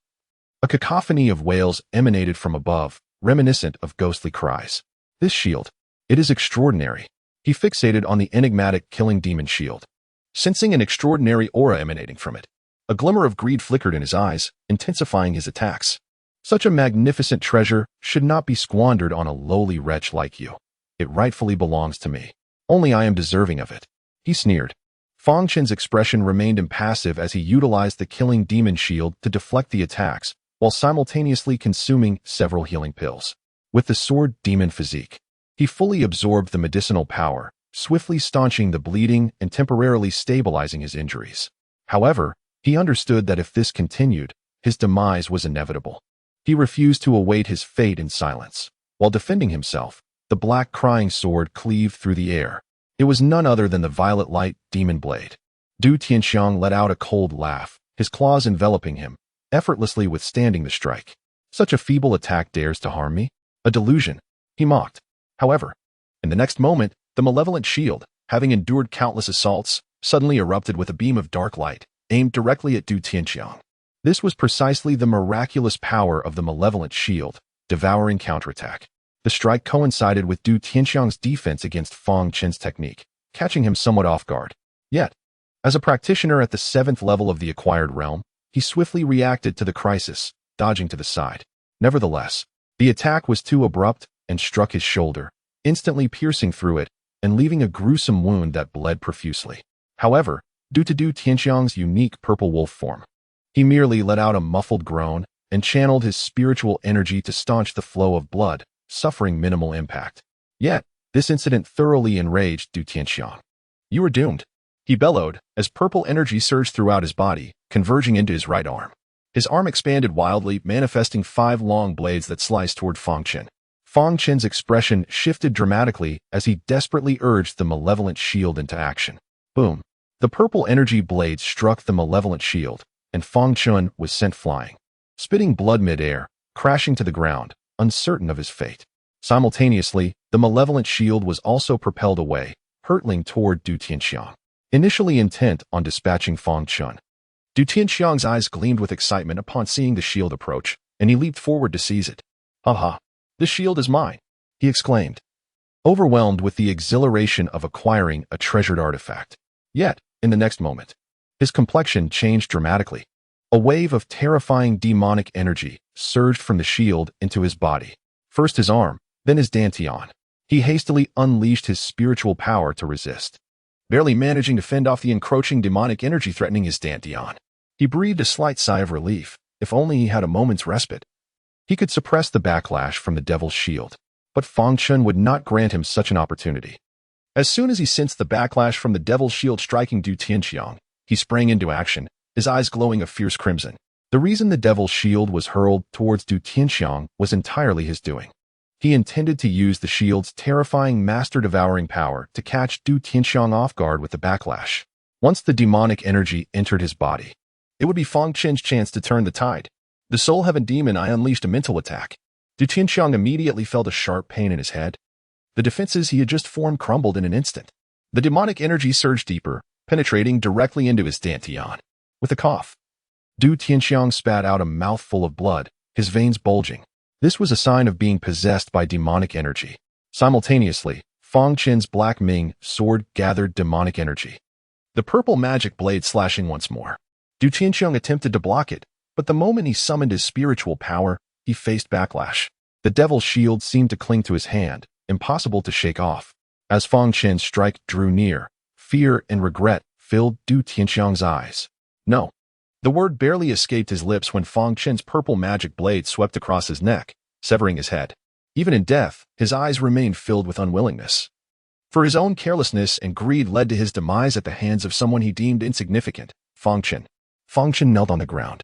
a cacophony of wails emanated from above, reminiscent of ghostly cries. This shield, it is extraordinary. He fixated on the enigmatic killing demon shield, sensing an extraordinary aura emanating from it. A glimmer of greed flickered in his eyes, intensifying his attacks. Such a magnificent treasure should not be squandered on a lowly wretch like you. It rightfully belongs to me. Only I am deserving of it. He sneered. Fang Chen's expression remained impassive as he utilized the killing demon shield to deflect the attacks, while simultaneously consuming several healing pills. With the sword demon physique, he fully absorbed the medicinal power, swiftly staunching the bleeding and temporarily stabilizing his injuries. However, he understood that if this continued, his demise was inevitable. He refused to await his fate in silence. While defending himself, the black crying sword cleaved through the air. It was none other than the violet light demon blade. Du Tianxiang let out a cold laugh, his claws enveloping him, effortlessly withstanding the strike. Such a feeble attack dares to harm me? A delusion, he mocked. However, in the next moment, the malevolent shield, having endured countless assaults, suddenly erupted with a beam of dark light, aimed directly at Du Tianxiang. This was precisely the miraculous power of the malevolent shield, devouring counterattack. The strike coincided with Du Tianxiang's defense against Fang Chen's technique, catching him somewhat off guard. Yet, as a practitioner at the 7th level of the acquired realm, he swiftly reacted to the crisis, dodging to the side. Nevertheless, the attack was too abrupt and struck his shoulder, instantly piercing through it and leaving a gruesome wound that bled profusely. However, due to Du Tianxiang's unique purple wolf form, he merely let out a muffled groan and channeled his spiritual energy to staunch the flow of blood, suffering minimal impact. Yet, this incident thoroughly enraged Du Tianxiang. You are doomed, he bellowed, as purple energy surged throughout his body, converging into his right arm. His arm expanded wildly, manifesting 5 long blades that sliced toward Fang Chen. Fang Chen's expression shifted dramatically as he desperately urged the malevolent shield into action. Boom! The purple energy blades struck the malevolent shield, and Fang Chen was sent flying, spitting blood mid-air, crashing to the ground, uncertain of his fate. Simultaneously, the malevolent shield was also propelled away, hurtling toward Du Tianxiang, initially intent on dispatching Fang Chen. Du Tianxiang's eyes gleamed with excitement upon seeing the shield approach, and he leaped forward to seize it. "Ha! This shield is mine," he exclaimed, overwhelmed with the exhilaration of acquiring a treasured artifact. Yet, in the next moment, his complexion changed dramatically. A wave of terrifying demonic energy surged from the shield into his body. First his arm, then his dantian. He hastily unleashed his spiritual power to resist, barely managing to fend off the encroaching demonic energy threatening his dantian. He breathed a slight sigh of relief. If only he had a moment's respite. He could suppress the backlash from the devil's shield, but Fang Chen would not grant him such an opportunity. As soon as he sensed the backlash from the devil's shield striking Du Tianxiang, he sprang into action, his eyes glowing a fierce crimson. The reason the devil's shield was hurled towards Du Tianxiang was entirely his doing. He intended to use the shield's terrifying master-devouring power to catch Du Tianxiang off guard with the backlash. Once the demonic energy entered his body, it would be Fang Chen's chance to turn the tide. The Soul Heaven Demon I unleashed a mental attack. Du Tianxiang immediately felt a sharp pain in his head. The defenses he had just formed crumbled in an instant. The demonic energy surged deeper, penetrating directly into his dantian. With a cough, Du Tianxiang spat out a mouthful of blood, his veins bulging. This was a sign of being possessed by demonic energy. Simultaneously, Fang Chen's Black Ming sword gathered demonic energy. The purple magic blade slashing once more. Du Tianxiang attempted to block it, but the moment he summoned his spiritual power, he faced backlash. The devil's shield seemed to cling to his hand, impossible to shake off. As Fang Chen's strike drew near, fear and regret filled Du Tianxiang's eyes. No. The word barely escaped his lips when Fang Chen's purple magic blade swept across his neck, severing his head. Even in death, his eyes remained filled with unwillingness. For his own carelessness and greed led to his demise at the hands of someone he deemed insignificant, Fang Chen. Fang Chen knelt on the ground,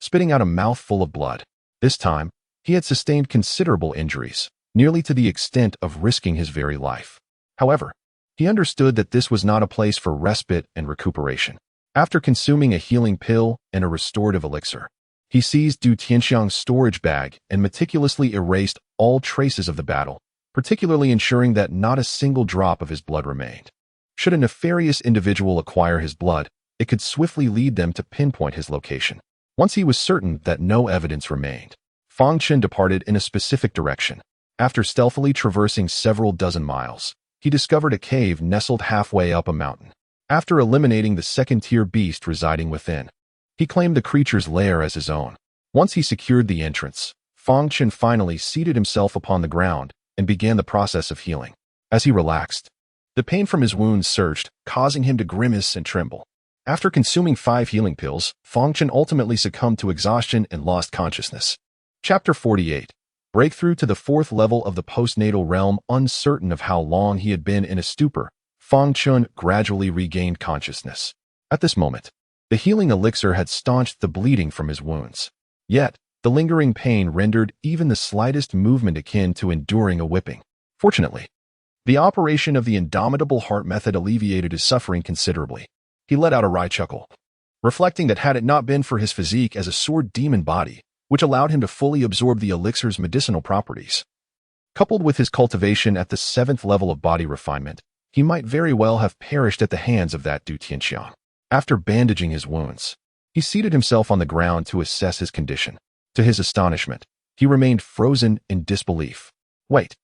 spitting out a mouthful of blood. This time, he had sustained considerable injuries, nearly to the extent of risking his very life. However, he understood that this was not a place for respite and recuperation. After consuming a healing pill and a restorative elixir, he seized Du Tianxiang's storage bag and meticulously erased all traces of the battle, particularly ensuring that not a single drop of his blood remained. Should a nefarious individual acquire his blood, it could swiftly lead them to pinpoint his location. Once he was certain that no evidence remained, Fang Chen departed in a specific direction. After stealthily traversing several dozen miles, he discovered a cave nestled halfway up a mountain. After eliminating the second-tier beast residing within, he claimed the creature's lair as his own. Once he secured the entrance, Fang Chen finally seated himself upon the ground and began the process of healing. As he relaxed, the pain from his wounds surged, causing him to grimace and tremble. After consuming 5 healing pills, Fang Chen ultimately succumbed to exhaustion and lost consciousness. Chapter 48. Breakthrough to the 4th level of the postnatal realm. Uncertain of how long he had been in a stupor, Fang Chen gradually regained consciousness. At this moment, the healing elixir had staunched the bleeding from his wounds. Yet, the lingering pain rendered even the slightest movement akin to enduring a whipping. Fortunately, the operation of the indomitable heart method alleviated his suffering considerably. He let out a wry chuckle, reflecting that had it not been for his physique as a sword demon body, which allowed him to fully absorb the elixir's medicinal properties, coupled with his cultivation at the 7th level of body refinement, he might very well have perished at the hands of that Du Tianxiang. After bandaging his wounds, he seated himself on the ground to assess his condition. To his astonishment, he remained frozen in disbelief. Wait,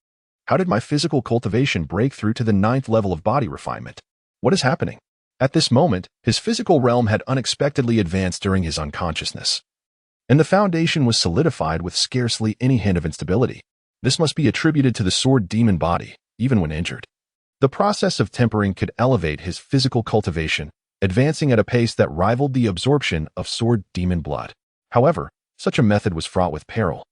how did my physical cultivation break through to the 9th level of body refinement? What is happening? At this moment, his physical realm had unexpectedly advanced during his unconsciousness, and the foundation was solidified with scarcely any hint of instability. This must be attributed to the sword demon body, even when injured. The process of tempering could elevate his physical cultivation, advancing at a pace that rivaled the absorption of sword demon blood. However, such a method was fraught with peril,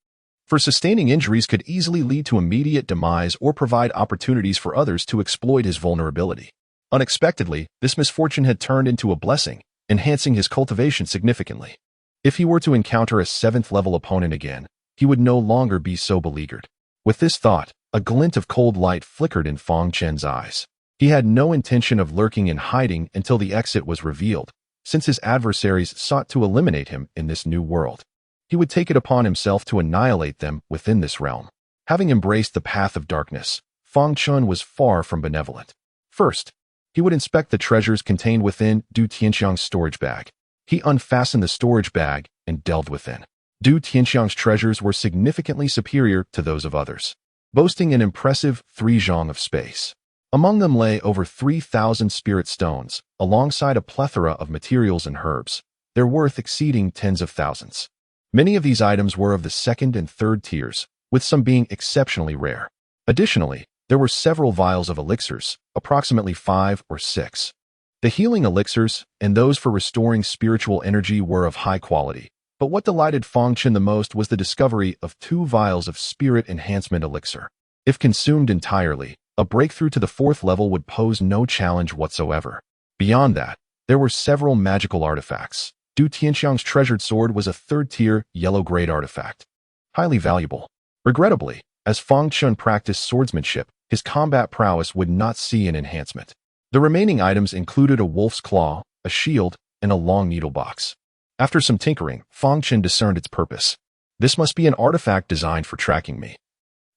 for sustaining injuries could easily lead to immediate demise or provide opportunities for others to exploit his vulnerability. Unexpectedly, this misfortune had turned into a blessing, enhancing his cultivation significantly. If he were to encounter a 7th level opponent again, he would no longer be so beleaguered. With this thought, a glint of cold light flickered in Fang Chen's eyes. He had no intention of lurking and hiding until the exit was revealed, since his adversaries sought to eliminate him in this new world. He would take it upon himself to annihilate them within this realm. Having embraced the path of darkness, Fang Chen was far from benevolent. First, he would inspect the treasures contained within Du Tianxiang's storage bag. He unfastened the storage bag and delved within. Du Tianxiang's treasures were significantly superior to those of others, boasting an impressive 3 zhang of space. Among them lay over 3,000 spirit stones, alongside a plethora of materials and herbs, their worth exceeding tens of thousands. Many of these items were of the 2nd and 3rd tiers, with some being exceptionally rare. Additionally, there were several vials of elixirs, approximately 5 or 6. The healing elixirs and those for restoring spiritual energy were of high quality, but what delighted Fang Chen the most was the discovery of 2 vials of spirit enhancement elixir. If consumed entirely, a breakthrough to the 4th level would pose no challenge whatsoever. Beyond that, there were several magical artifacts. Du Tianxiang's treasured sword was a 3rd-tier, yellow-grade artifact, highly valuable. Regrettably, as Fang Chen practiced swordsmanship, his combat prowess would not see an enhancement. The remaining items included a wolf's claw, a shield, and a long needle box. After some tinkering, Fang Chen discerned its purpose. This must be an artifact designed for tracking me,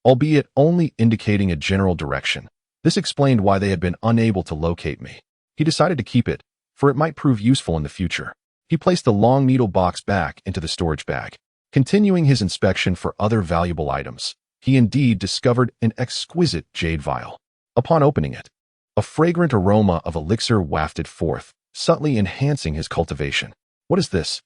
albeit only indicating a general direction. This explained why they had been unable to locate me. He decided to keep it, for it might prove useful in the future. He placed the long needle box back into the storage bag. Continuing his inspection for other valuable items, he indeed discovered an exquisite jade vial. Upon opening it, a fragrant aroma of elixir wafted forth, subtly enhancing his cultivation. What is this?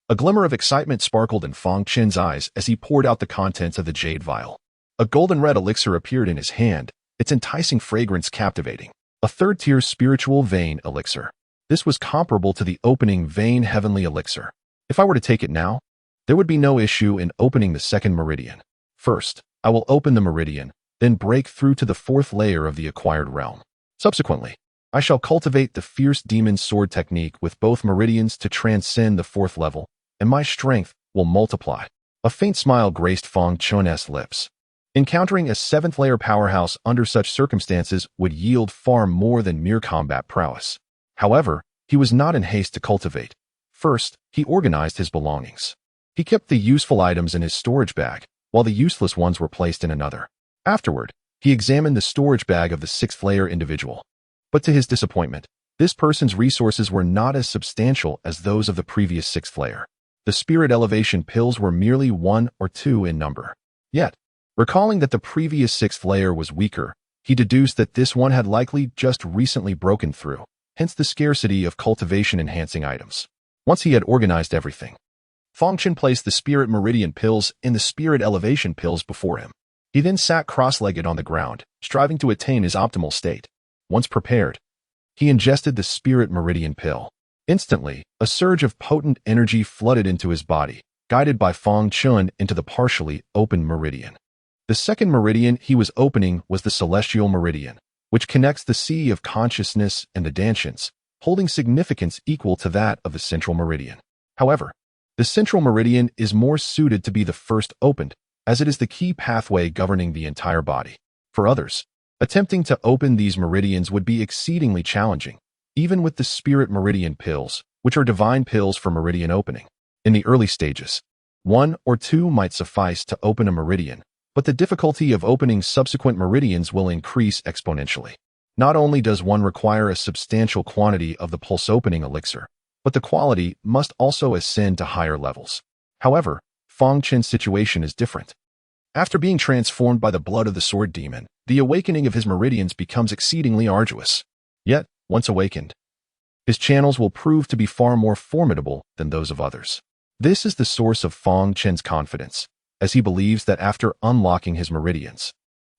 A glimmer of excitement sparkled in Fang Chen's eyes as he poured out the contents of the jade vial. A golden-red elixir appeared in his hand, its enticing fragrance captivating. A third-tier spiritual vein elixir. This was comparable to the opening vein heavenly elixir. If I were to take it now, there would be no issue in opening the second meridian. First, I will open the meridian, then break through to the fourth layer of the acquired realm. Subsequently, I shall cultivate the fierce demon sword technique with both meridians to transcend the fourth level, and my strength will multiply. A faint smile graced Fang Chen's lips. Encountering a seventh-layer powerhouse under such circumstances would yield far more than mere combat prowess. However, he was not in haste to cultivate. First, he organized his belongings. He kept the useful items in his storage bag, while the useless ones were placed in another. Afterward, he examined the storage bag of the sixth-layer individual. But to his disappointment, this person's resources were not as substantial as those of the previous sixth layer. The spirit elevation pills were merely 1 or 2 in number. Yet, recalling that the previous sixth layer was weaker, he deduced that this one had likely just recently broken through, hence the scarcity of cultivation-enhancing items. Once he had organized everything, Fang Chen placed the spirit meridian pills and the spirit elevation pills before him. He then sat cross-legged on the ground, striving to attain his optimal state. Once prepared, he ingested the spirit meridian pill. Instantly, a surge of potent energy flooded into his body, guided by Fang Chen into the partially open meridian. The second meridian he was opening was the celestial meridian, which connects the sea of consciousness and the Danshians, holding significance equal to that of the central meridian. However, the central meridian is more suited to be the first opened, as it is the key pathway governing the entire body. For others, attempting to open these meridians would be exceedingly challenging, even with the spirit meridian pills, which are divine pills for meridian opening. In the early stages, 1 or 2 might suffice to open a meridian, but the difficulty of opening subsequent meridians will increase exponentially. Not only does one require a substantial quantity of the pulse-opening elixir, but the quality must also ascend to higher levels. However, Fang Chen's situation is different. After being transformed by the blood of the sword demon, the awakening of his meridians becomes exceedingly arduous. Yet, once awakened, his channels will prove to be far more formidable than those of others. This is the source of Fang Chen's confidence, as he believes that after unlocking his meridians,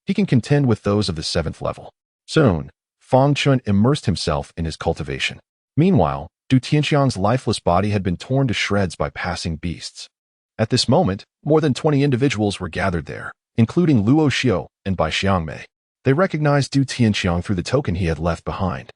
he can contend with those of the 7th level. Soon, Fang Chen immersed himself in his cultivation. Meanwhile, Du Tianxiang's lifeless body had been torn to shreds by passing beasts. At this moment, more than 20 individuals were gathered there, including Luo Xiu and Bai Xiangmei. They recognized Du Tianxiang through the token he had left behind.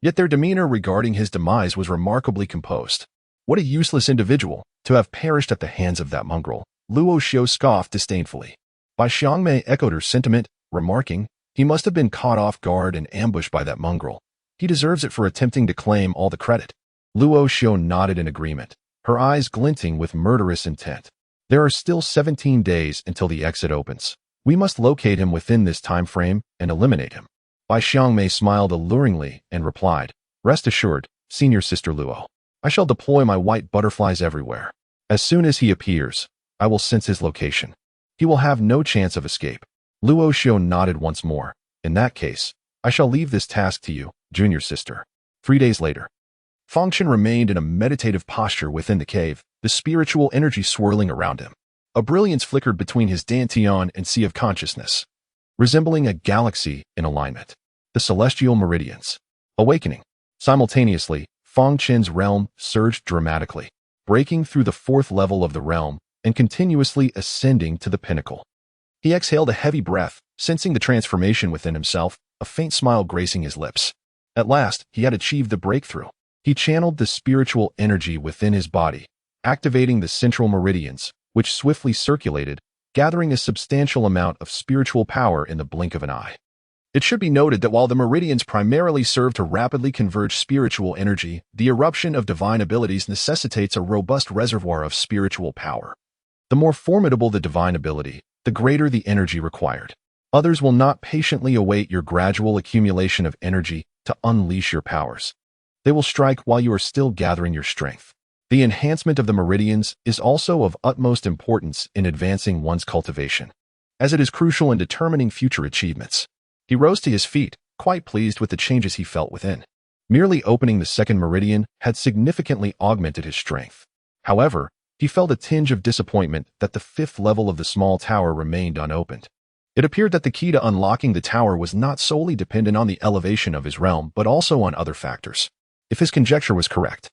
Yet their demeanor regarding his demise was remarkably composed. What a useless individual, to have perished at the hands of that mongrel, Luo Xiu scoffed disdainfully. Bai Xiangmei echoed her sentiment, remarking, he must have been caught off guard and ambushed by that mongrel. He deserves it for attempting to claim all the credit. Luo Xiu nodded in agreement, her eyes glinting with murderous intent. There are still 17 days until the exit opens. We must locate him within this time frame and eliminate him. Bai Xiangmei smiled alluringly and replied, rest assured, Senior Sister Luo. I shall deploy my white butterflies everywhere. As soon as he appears, I will sense his location. He will have no chance of escape. Luo Xiu nodded once more. In that case, I shall leave this task to you, Junior Sister. 3 days later, Fang Chen remained in a meditative posture within the cave, the spiritual energy swirling around him. A brilliance flickered between his Dantian and Sea of Consciousness, resembling a galaxy in alignment. The celestial meridians. Awakening. Simultaneously, Fang Chen's realm surged dramatically, breaking through the 4th level of the realm and continuously ascending to the pinnacle. He exhaled a heavy breath, sensing the transformation within himself, a faint smile gracing his lips. At last, he had achieved the breakthrough. He channeled the spiritual energy within his body, activating the central meridians, which swiftly circulated, gathering a substantial amount of spiritual power in the blink of an eye. It should be noted that while the meridians primarily serve to rapidly converge spiritual energy, the eruption of divine abilities necessitates a robust reservoir of spiritual power. The more formidable the divine ability, the greater the energy required. Others will not patiently await your gradual accumulation of energy to unleash your powers. They will strike while you are still gathering your strength. The enhancement of the meridians is also of utmost importance in advancing one's cultivation, as it is crucial in determining future achievements. He rose to his feet, quite pleased with the changes he felt within. Merely opening the second meridian had significantly augmented his strength. However, he felt a tinge of disappointment that the fifth level of the small tower remained unopened. It appeared that the key to unlocking the tower was not solely dependent on the elevation of his realm, but also on other factors. If his conjecture was correct,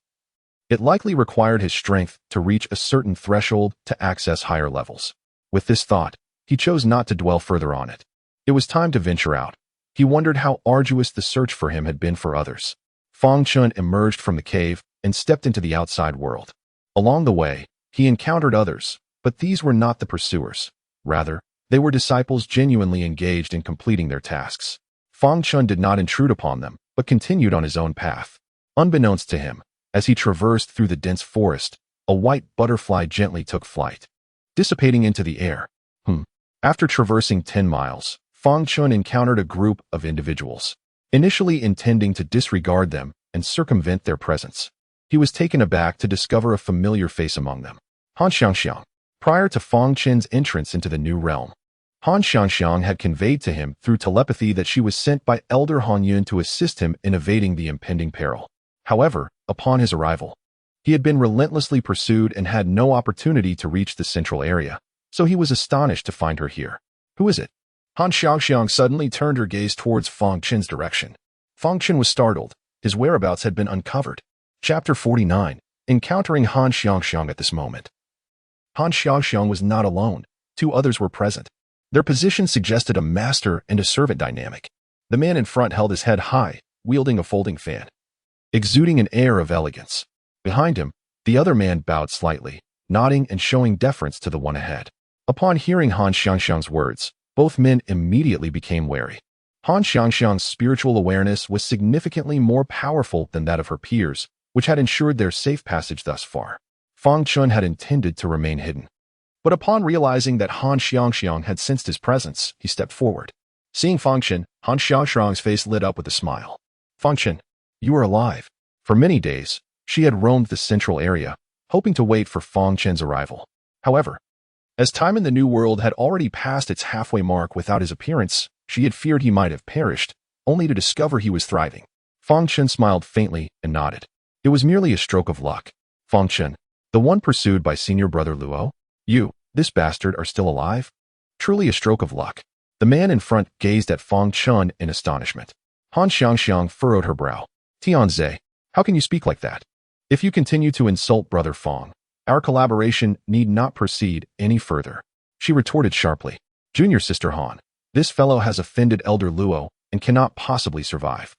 it likely required his strength to reach a certain threshold to access higher levels. With this thought, he chose not to dwell further on it. It was time to venture out. He wondered how arduous the search for him had been for others. Fang Chen emerged from the cave and stepped into the outside world. Along the way, he encountered others, but these were not the pursuers. Rather, they were disciples genuinely engaged in completing their tasks. Fang Chen did not intrude upon them, but continued on his own path. Unbeknownst to him, as he traversed through the dense forest, a white butterfly gently took flight, dissipating into the air. After traversing 10 miles, Fang Chen encountered a group of individuals, initially intending to disregard them and circumvent their presence. He was taken aback to discover a familiar face among them. Han Xiangxiang. Prior to Fang Chen's entrance into the new realm, Han Xiangxiang had conveyed to him through telepathy that she was sent by Elder Han Yun to assist him in evading the impending peril. However, upon his arrival, he had been relentlessly pursued and had no opportunity to reach the central area, so he was astonished to find her here. Who is it? Han Xiangxiang suddenly turned her gaze towards Fang Chen's direction. Fang Chen was startled. His whereabouts had been uncovered. Chapter 49. Encountering Han Xiangxiang at this moment. Han Xiangxiang was not alone. 2 others were present. Their position suggested a master and a servant dynamic. The man in front held his head high, wielding a folding fan, exuding an air of elegance. Behind him, the other man bowed slightly, nodding and showing deference to the one ahead. Upon hearing Han Xiangxiang's words, both men immediately became wary. Han Xiangxiang's spiritual awareness was significantly more powerful than that of her peers, which had ensured their safe passage thus far. Fang Chen had intended to remain hidden, but upon realizing that Han Xiangxiang had sensed his presence, he stepped forward. Seeing Fang Chen, Han Xiangxiang's face lit up with a smile. Fang Chen, you are alive. For many days, she had roamed the central area, hoping to wait for Fang Chen's arrival. However, as time in the new world had already passed its halfway mark without his appearance, she had feared he might have perished, only to discover he was thriving. Fang Chen smiled faintly and nodded. It was merely a stroke of luck. Fang Chen, the one pursued by senior brother Luo? You, this bastard, are still alive? Truly a stroke of luck. The man in front gazed at Fang Chen in astonishment. Han Xiangxiang furrowed her brow. Tianze, how can you speak like that? If you continue to insult brother Fang, our collaboration need not proceed any further. She retorted sharply. Junior sister Han, this fellow has offended Elder Luo and cannot possibly survive.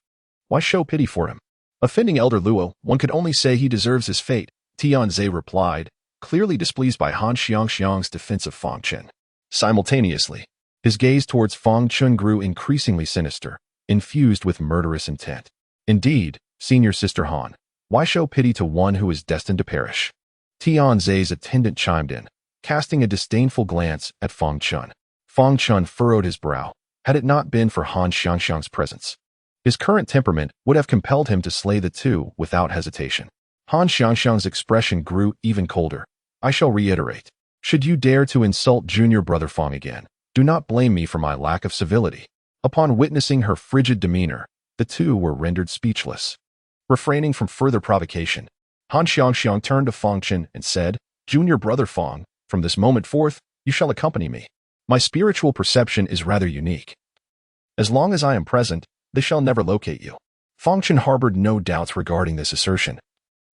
Why show pity for him? Offending Elder Luo, one could only say he deserves his fate, Tianze replied, clearly displeased by Han Xiangxiang's defense of Fang Chen. Simultaneously, his gaze towards Fang Chen grew increasingly sinister, infused with murderous intent. Indeed, senior sister Han, why show pity to one who is destined to perish? Tianze's attendant chimed in, casting a disdainful glance at Fang Chen. Fang Chen furrowed his brow. Had it not been for Han Xiangxiang's presence, his current temperament would have compelled him to slay the two without hesitation. Han Xiangxiang's expression grew even colder. I shall reiterate. Should you dare to insult junior brother Fang again, do not blame me for my lack of civility. Upon witnessing her frigid demeanor, the two were rendered speechless. Refraining from further provocation, Han Xiangxiang turned to Fang Chen and said, Junior brother Fang, from this moment forth, you shall accompany me. My spiritual perception is rather unique. As long as I am present, they shall never locate you. Fang Chen harbored no doubts regarding this assertion,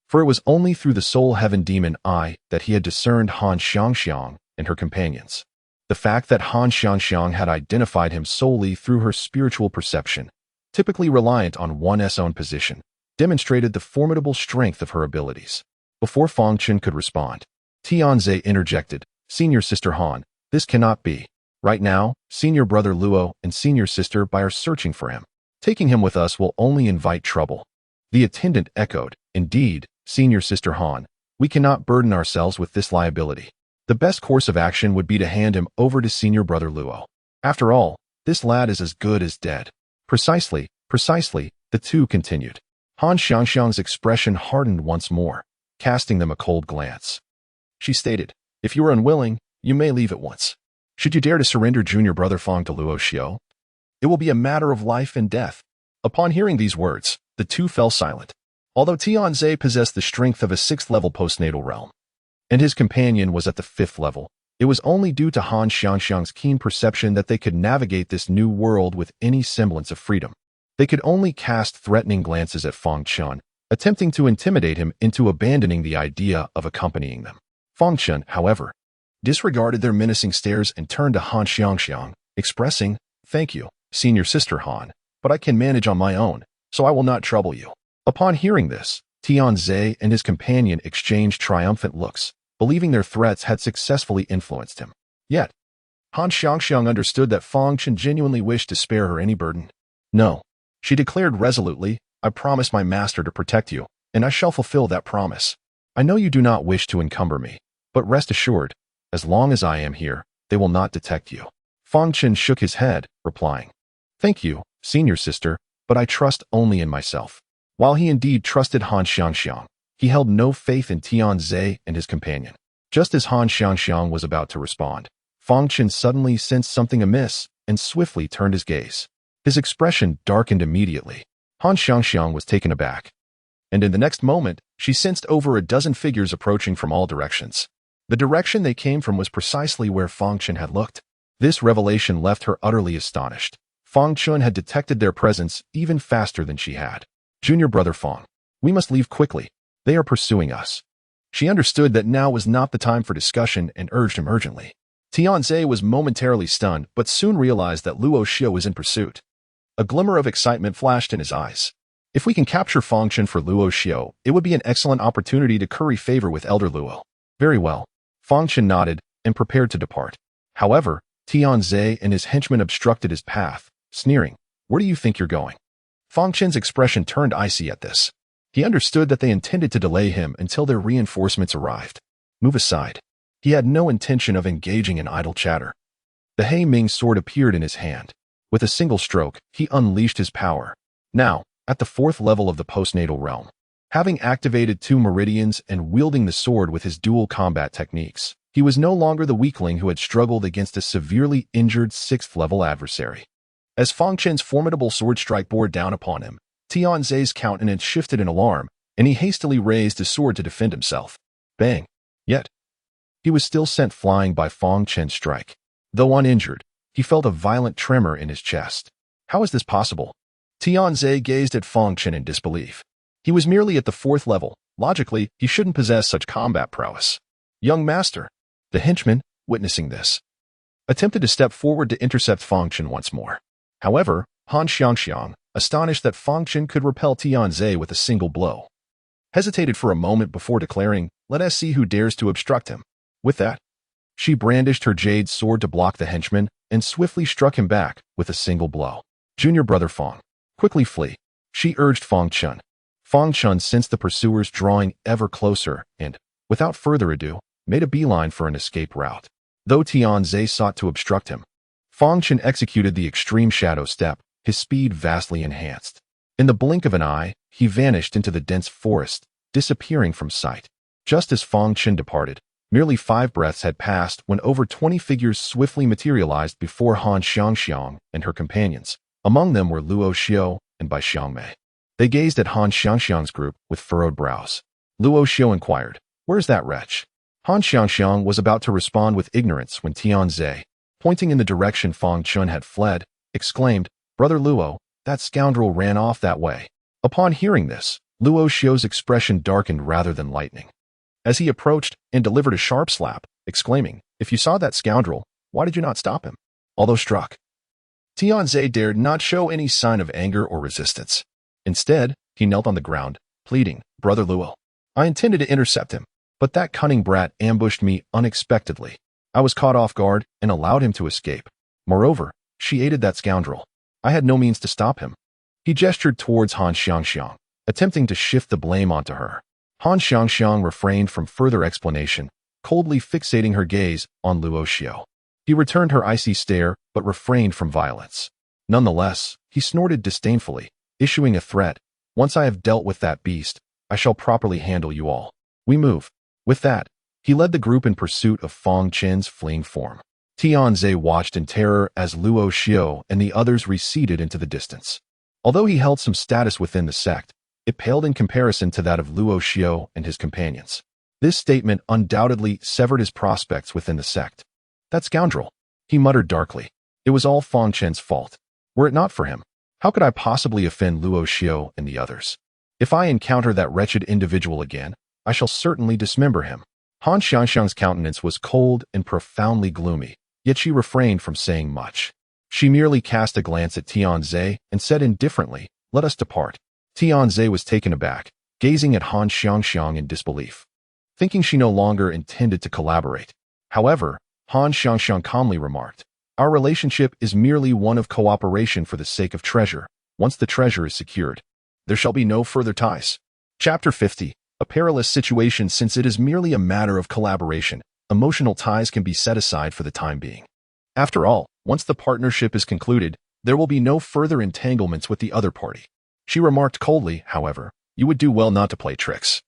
for it was only through the soul heaven demon eye that he had discerned Han Xiangxiang and her companions. The fact that Han Xiangxiang had identified him solely through her spiritual perception, typically reliant on one's own position, demonstrated the formidable strength of her abilities. Before Fang Chen could respond, Tianze interjected, Senior sister Han, this cannot be. Right now, senior brother Luo and senior sister Bai are searching for him. Taking him with us will only invite trouble. The attendant echoed, Indeed, senior sister Han, we cannot burden ourselves with this liability. The best course of action would be to hand him over to senior brother Luo. After all, this lad is as good as dead. Precisely, the two continued. Han Xiangxiang's expression hardened once more. casting them a cold glance. She stated, "If you are unwilling, you may leave at once. Should you dare to surrender junior brother Fang to Luo Xiao, it will be a matter of life and death." Upon hearing these words, the two fell silent. Although Tianze possessed the strength of a 6th-level postnatal realm, and his companion was at the 5th level, it was only due to Han Xiangxiang's keen perception that they could navigate this new world with any semblance of freedom. They could only cast threatening glances at Fang Chen, attempting to intimidate him into abandoning the idea of accompanying them. Fang Chen, however, disregarded their menacing stares and turned to Han Xiangxiang, expressing, "Thank you, senior sister Han, but I can manage on my own, so I will not trouble you." Upon hearing this, Tianze and his companion exchanged triumphant looks, believing their threats had successfully influenced him. Yet, Han Xiangxiang understood that Fang Chen genuinely wished to spare her any burden. "No," she declared resolutely, "I promise my master to protect you, and I shall fulfill that promise. I know you do not wish to encumber me, but rest assured, as long as I am here, they will not detect you." Fang Chen shook his head, replying, "Thank you, senior sister, but I trust only in myself." While he indeed trusted Han Xiangxiang, he held no faith in Tianze and his companion. Just as Han Xiangxiang was about to respond, Fang Chen suddenly sensed something amiss and swiftly turned his gaze. His expression darkened immediately. Han Xiangxiang was taken aback, and in the next moment, she sensed over a dozen figures approaching from all directions. The direction they came from was precisely where Fang Chen had looked. This revelation left her utterly astonished. Fang Chen had detected their presence even faster than she had. "Junior brother Fang, we must leave quickly. They are pursuing us." She understood that now was not the time for discussion and urged him urgently. Tianze was momentarily stunned, but soon realized that Luo Xiao was in pursuit. A glimmer of excitement flashed in his eyes. If we can capture Fang Chen for Luo Xiao, it would be an excellent opportunity to curry favor with Elder Luo. Very well. Fang Chen nodded and prepared to depart. However, Tianze and his henchmen obstructed his path, sneering, "Where do you think you're going?" Fang Chen's expression turned icy at this. He understood that they intended to delay him until their reinforcements arrived. "Move aside." He had no intention of engaging in idle chatter. The He Ming sword appeared in his hand. With a single stroke, he unleashed his power. Now, at the 4th level of the postnatal realm, having activated 2 meridians and wielding the sword with his dual combat techniques, he was no longer the weakling who had struggled against a severely injured 6th-level adversary. As Fang Chen's formidable sword strike bore down upon him, Tianze's countenance shifted in alarm, and he hastily raised his sword to defend himself. Bang! Yet, he was still sent flying by Fang Chen's strike. Though uninjured, he felt a violent tremor in his chest. How is this possible? Tianze gazed at Fang Chen in disbelief. He was merely at the 4th level. Logically, he shouldn't possess such combat prowess. "Young master," the henchman, witnessing this, attempted to step forward to intercept Fang Chen once more. However, Han Xiangxiang, astonished that Fang Chen could repel Tianze with a single blow, hesitated for a moment before declaring, "Let us see who dares to obstruct him." With that, she brandished her jade sword to block the henchman and swiftly struck him back with a single blow. "Junior brother Fang, quickly flee," she urged Fang Chen. Fang Chen sensed the pursuers drawing ever closer and, without further ado, made a beeline for an escape route. Though Tianze sought to obstruct him, Fang Chen executed the extreme shadow step, his speed vastly enhanced. In the blink of an eye, he vanished into the dense forest, disappearing from sight. Just as Fang Chen departed, merely 5 breaths had passed when over 20 figures swiftly materialized before Han Xiangxiang and her companions. Among them were Luo Xiao and Bai Xiangmei. They gazed at Han Xiangxiang's group with furrowed brows. Luo Xiao inquired, "Where's that wretch?" Han Xiangxiang was about to respond with ignorance when Tianze, pointing in the direction Fang Chen had fled, exclaimed, "Brother Luo, that scoundrel ran off that way." Upon hearing this, Luo Xiao's expression darkened rather than lightening, as he approached and delivered a sharp slap, exclaiming, "If you saw that scoundrel, why did you not stop him?" Although struck, Tianze dared not show any sign of anger or resistance. Instead, he knelt on the ground, pleading, "Brother Luo, I intended to intercept him, but that cunning brat ambushed me unexpectedly. I was caught off guard and allowed him to escape. Moreover, she aided that scoundrel. I had no means to stop him." He gestured towards Han Xiangxiang, attempting to shift the blame onto her. Han Xiangxiang refrained from further explanation, coldly fixating her gaze on Luo Xiao. He returned her icy stare, but refrained from violence. Nonetheless, he snorted disdainfully, issuing a threat, "Once I have dealt with that beast, I shall properly handle you all." We move. With that, he led the group in pursuit of Fang Chen's fleeing form. Tianze watched in terror as Luo Xiao and the others receded into the distance. Although he held some status within the sect, it paled in comparison to that of Luo Xiao and his companions. This statement undoubtedly severed his prospects within the sect. That scoundrel, he muttered darkly. It was all Fang Chen's fault. Were it not for him, how could I possibly offend Luo Xiao and the others? If I encounter that wretched individual again, I shall certainly dismember him. Han Xiangxiang's countenance was cold and profoundly gloomy, yet she refrained from saying much. She merely cast a glance at Tianze and said indifferently, "Let us depart." Tianze was taken aback, gazing at Han Xiangxiang in disbelief, thinking she no longer intended to collaborate. However, Han Xiangxiang calmly remarked, "Our relationship is merely one of cooperation for the sake of treasure. Once the treasure is secured, there shall be no further ties." Chapter 50. A perilous situation. Since it is merely a matter of collaboration, emotional ties can be set aside for the time being. After all, once the partnership is concluded, there will be no further entanglements with the other party. She remarked coldly, however, "You would do well not to play tricks."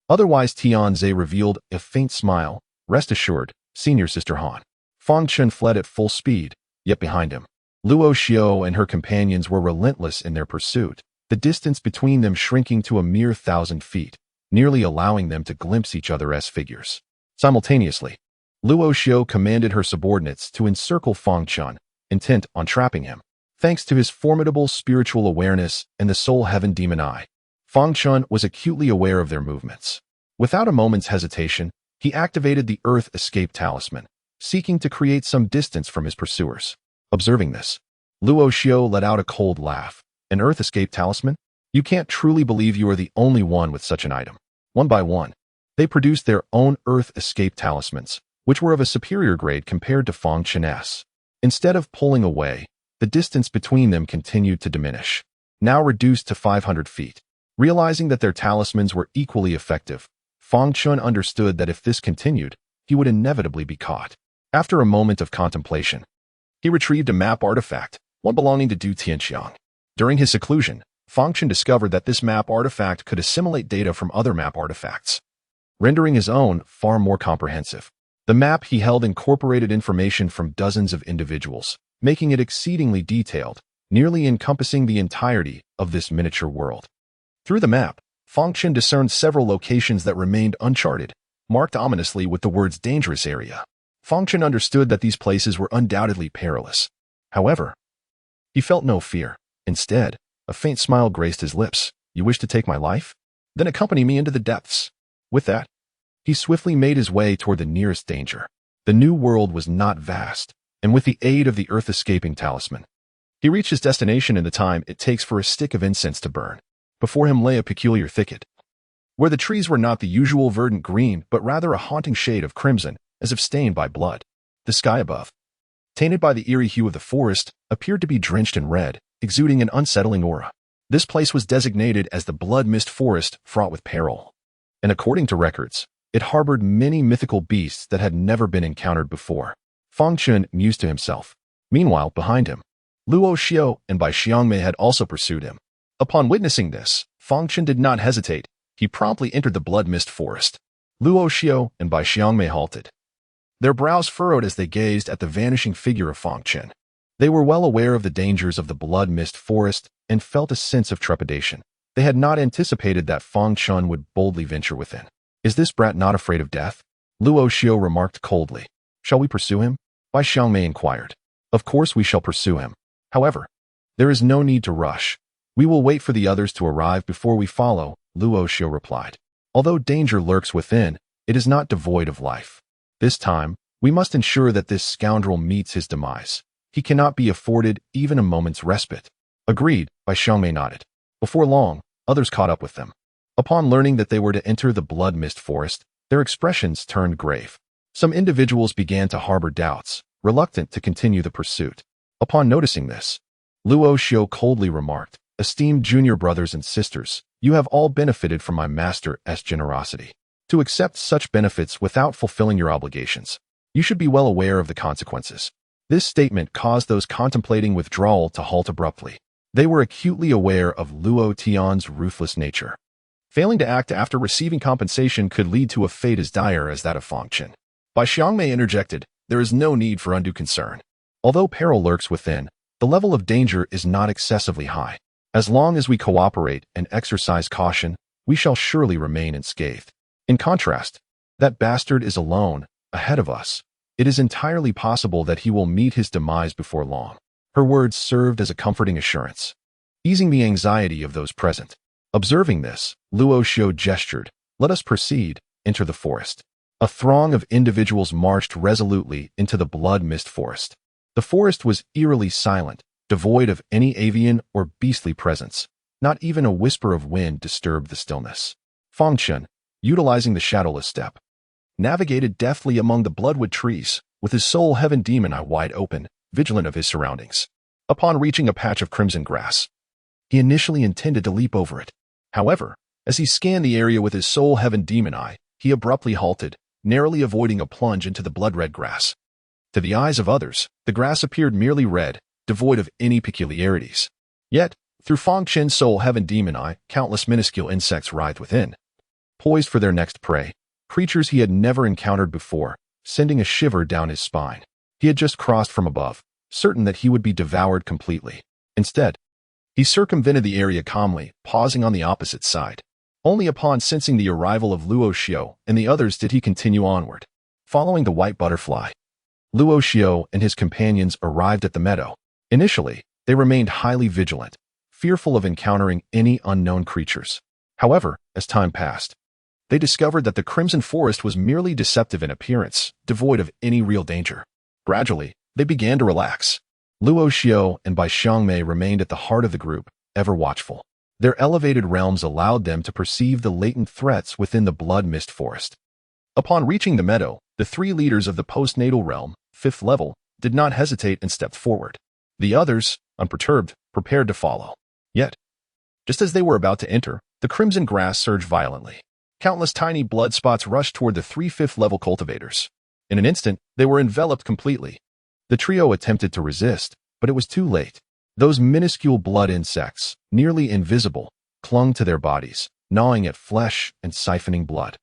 Otherwise, Tianze revealed a faint smile. "Rest assured, Senior Sister Han." Fang Chen fled at full speed, yet behind him, Luo Xiao and her companions were relentless in their pursuit, the distance between them shrinking to a mere 1,000 feet, nearly allowing them to glimpse each other as figures. Simultaneously, Luo Xiao commanded her subordinates to encircle Fang Chen, intent on trapping him. Thanks to his formidable spiritual awareness and the soul heaven demon eye, Fang Chen was acutely aware of their movements. Without a moment's hesitation, he activated the Earth Escape Talisman, seeking to create some distance from his pursuers. Observing this, Luo Xiao let out a cold laugh. "An Earth Escape Talisman? You can't truly believe you are the only one with such an item." One by one, they produced their own Earth Escape Talismans, which were of a superior grade compared to Fang Chen's. Instead of pulling away, the distance between them continued to diminish, now reduced to 500 feet. Realizing that their talismans were equally effective, Fang Chen understood that if this continued, he would inevitably be caught. After a moment of contemplation, he retrieved a map artifact, one belonging to Du Tianxiang. During his seclusion, Fang Chen discovered that this map artifact could assimilate data from other map artifacts, rendering his own far more comprehensive. The map he held incorporated information from dozens of individuals, making it exceedingly detailed, nearly encompassing the entirety of this miniature world. Through the map, Fang Chen discerned several locations that remained uncharted, marked ominously with the words "dangerous area." Fang Chen understood that these places were undoubtedly perilous. However, he felt no fear. Instead, a faint smile graced his lips. "You wish to take my life? Then accompany me into the depths." With that, he swiftly made his way toward the nearest danger. The new world was not vast, and with the aid of the Earth-escaping talisman, he reached his destination in the time it takes for a stick of incense to burn. Before him lay a peculiar thicket, where the trees were not the usual verdant green, but rather a haunting shade of crimson, as if stained by blood. The sky above, tainted by the eerie hue of the forest, appeared to be drenched in red, exuding an unsettling aura. This place was designated as the Blood Mist Forest, fraught with peril, and according to records, it harbored many mythical beasts that had never been encountered before. Fang Chen mused to himself. Meanwhile, behind him, Luo Xiao and Bai Xiangmei had also pursued him. Upon witnessing this, Fang Chen did not hesitate. He promptly entered the Blood Mist Forest. Luo Xiao and Bai Xiangmei halted, their brows furrowed as they gazed at the vanishing figure of Fang Chen. They were well aware of the dangers of the Blood Mist Forest and felt a sense of trepidation. They had not anticipated that Fang Chen would boldly venture within. "Is this brat not afraid of death?" Luo Xiao remarked coldly. "Shall we pursue him?" Bai Xiangmei inquired. "Of course we shall pursue him. However, there is no need to rush. We will wait for the others to arrive before we follow," Luo Xiao replied. "Although danger lurks within, it is not devoid of life. This time, we must ensure that this scoundrel meets his demise. He cannot be afforded even a moment's respite." "Agreed," Bai Xiangmei nodded. Before long, others caught up with them. Upon learning that they were to enter the Blood Mist Forest, their expressions turned grave. Some individuals began to harbor doubts, reluctant to continue the pursuit. Upon noticing this, Luo Xiao coldly remarked, "Esteemed junior brothers and sisters, you have all benefited from my master's generosity. To accept such benefits without fulfilling your obligations, you should be well aware of the consequences." This statement caused those contemplating withdrawal to halt abruptly. They were acutely aware of Luo Tian's ruthless nature. Failing to act after receiving compensation could lead to a fate as dire as that of Fang Chen. Bai Xiangmei interjected, there is no need for undue concern. Although peril lurks within, the level of danger is not excessively high. As long as we cooperate and exercise caution, we shall surely remain unscathed. In contrast, that bastard is alone, ahead of us. It is entirely possible that he will meet his demise before long. Her words served as a comforting assurance, easing the anxiety of those present. Observing this, Luo Xiao gestured, let us proceed, enter the forest. A throng of individuals marched resolutely into the blood-mist forest. The forest was eerily silent, devoid of any avian or beastly presence. Not even a whisper of wind disturbed the stillness. Fang Chen, utilizing the shadowless step, navigated deftly among the bloodwood trees, with his soul heaven demon eye wide open, vigilant of his surroundings. Upon reaching a patch of crimson grass, he initially intended to leap over it. However, as he scanned the area with his soul heaven demon eye, he abruptly halted, narrowly avoiding a plunge into the blood-red grass. To the eyes of others, the grass appeared merely red, devoid of any peculiarities. Yet, through Fang Chen's soul heaven demon eye, countless minuscule insects writhed within, poised for their next prey, creatures he had never encountered before, sending a shiver down his spine. He had just crossed from above, certain that he would be devoured completely. Instead, he circumvented the area calmly, pausing on the opposite side. Only upon sensing the arrival of Luo Xiao and the others did he continue onward. Following the white butterfly, Luo Xiao and his companions arrived at the meadow. Initially, they remained highly vigilant, fearful of encountering any unknown creatures. However, as time passed, they discovered that the Crimson Forest was merely deceptive in appearance, devoid of any real danger. Gradually, they began to relax. Luo Xiao and Bai Xiangmei remained at the heart of the group, ever watchful. Their elevated realms allowed them to perceive the latent threats within the blood mist forest. Upon reaching the meadow, the three leaders of the postnatal realm, 5th level, did not hesitate and stepped forward. The others, unperturbed, prepared to follow. Yet, just as they were about to enter, the crimson grass surged violently. Countless tiny blood spots rushed toward the 3 5th level cultivators. In an instant, they were enveloped completely. The trio attempted to resist, but it was too late. Those minuscule blood insects, nearly invisible, clung to their bodies, gnawing at flesh and siphoning blood.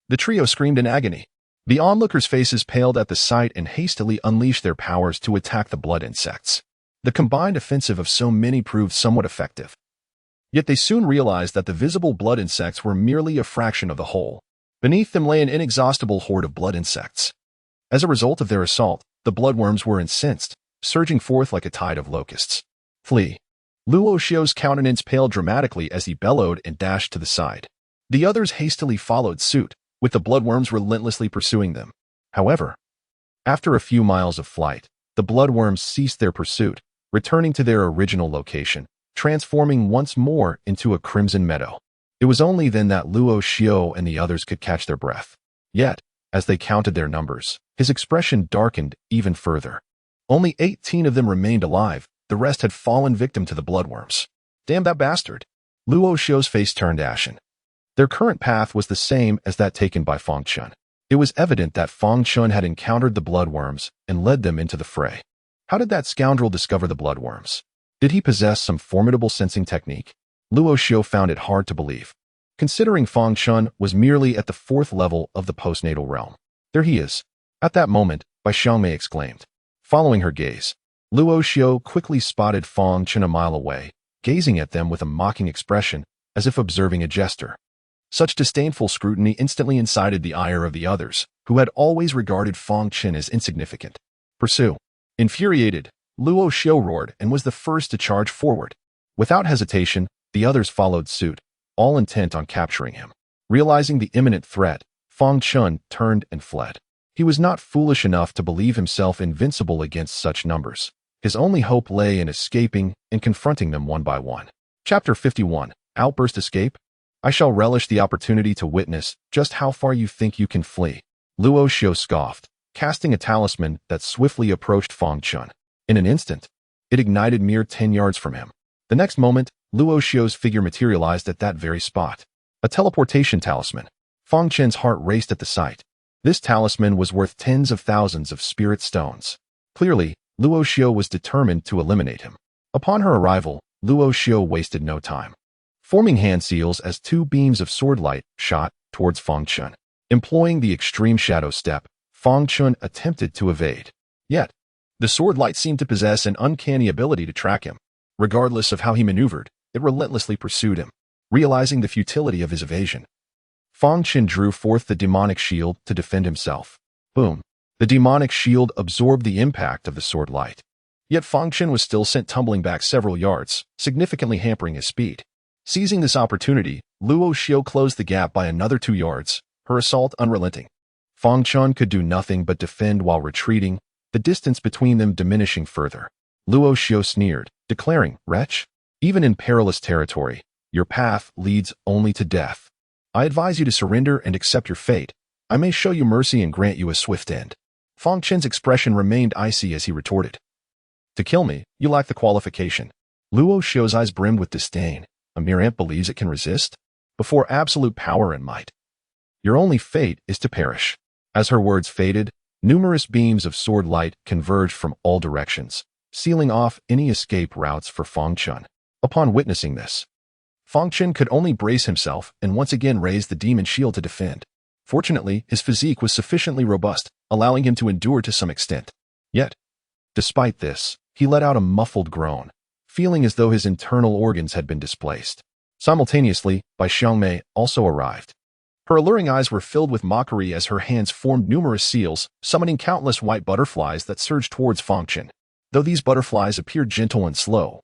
The trio screamed in agony. The onlookers' faces paled at the sight and hastily unleashed their powers to attack the blood insects. The combined offensive of so many proved somewhat effective. Yet they soon realized that the visible blood insects were merely a fraction of the whole. Beneath them lay an inexhaustible horde of blood insects. As a result of their assault, the bloodworms were incensed, surging forth like a tide of locusts. Flee. Luo Xiao's countenance paled dramatically as he bellowed and dashed to the side. The others hastily followed suit, with the bloodworms relentlessly pursuing them. However, after a few miles of flight, the bloodworms ceased their pursuit, returning to their original location, transforming once more into a crimson meadow. It was only then that Luo Xiao and the others could catch their breath. Yet, as they counted their numbers, his expression darkened even further. Only 18 of them remained alive, the rest had fallen victim to the bloodworms. Damn that bastard! Luo Xiao's face turned ashen. Their current path was the same as that taken by Fang Chen. It was evident that Fang Chen had encountered the bloodworms and led them into the fray. How did that scoundrel discover the bloodworms? Did he possess some formidable sensing technique? Luo Xiao found it hard to believe, considering Fang Chen was merely at the 4th level of the postnatal realm. There he is. At that moment, Bai Xiangmei exclaimed. Following her gaze, Luo Xiao quickly spotted Fang Chen a mile away, gazing at them with a mocking expression, as if observing a jester. Such disdainful scrutiny instantly incited the ire of the others, who had always regarded Fang Chen as insignificant. Pursue. Infuriated, Luo Xiao roared and was the first to charge forward. Without hesitation, the others followed suit, all intent on capturing him. Realizing the imminent threat, Fang Chen turned and fled. He was not foolish enough to believe himself invincible against such numbers. His only hope lay in escaping and confronting them one by one. Chapter 51, Outburst Escape? I shall relish the opportunity to witness just how far you think you can flee. Luo Xiao scoffed, casting a talisman that swiftly approached Fang Chen. In an instant, it ignited mere 10 yards from him. The next moment, Luo Xiao's figure materialized at that very spot. A teleportation talisman. Fang Chen's heart raced at the sight. This talisman was worth tens of thousands of spirit stones. Clearly, Luo Xiao was determined to eliminate him. Upon her arrival, Luo Xiao wasted no time. forming hand seals as two beams of sword light shot towards Fang Chen. Employing the extreme shadow step, Fang Chen attempted to evade. Yet, the sword light seemed to possess an uncanny ability to track him. Regardless of how he maneuvered, it relentlessly pursued him. Realizing the futility of his evasion, Fang Chen drew forth the demonic shield to defend himself. Boom. The demonic shield absorbed the impact of the sword light. Yet Fang Chen was still sent tumbling back several yards, significantly hampering his speed. Seizing this opportunity, Luo Xiao closed the gap by another 2 yards, her assault unrelenting. Fang Chen could do nothing but defend while retreating, the distance between them diminishing further. Luo Xiao sneered, declaring, "Wretch, even in perilous territory, your path leads only to death. I advise you to surrender and accept your fate. I may show you mercy and grant you a swift end." Fang Chen's expression remained icy as he retorted, "To kill me, you lack the qualification." Luo Xiao's eyes brimmed with disdain. A mere ant believes it can resist? Before absolute power and might. Your only fate is to perish. As her words faded, numerous beams of sword light converged from all directions, sealing off any escape routes for Fang Chen. Upon witnessing this, Fang Chen could only brace himself and once again raise the demon shield to defend. Fortunately, his physique was sufficiently robust, allowing him to endure to some extent. Yet, despite this, he let out a muffled groan, feeling as though his internal organs had been displaced. Simultaneously, Bai Xiangmei also arrived. Her alluring eyes were filled with mockery as her hands formed numerous seals, summoning countless white butterflies that surged towards Fang Chen. Though these butterflies appeared gentle and slow,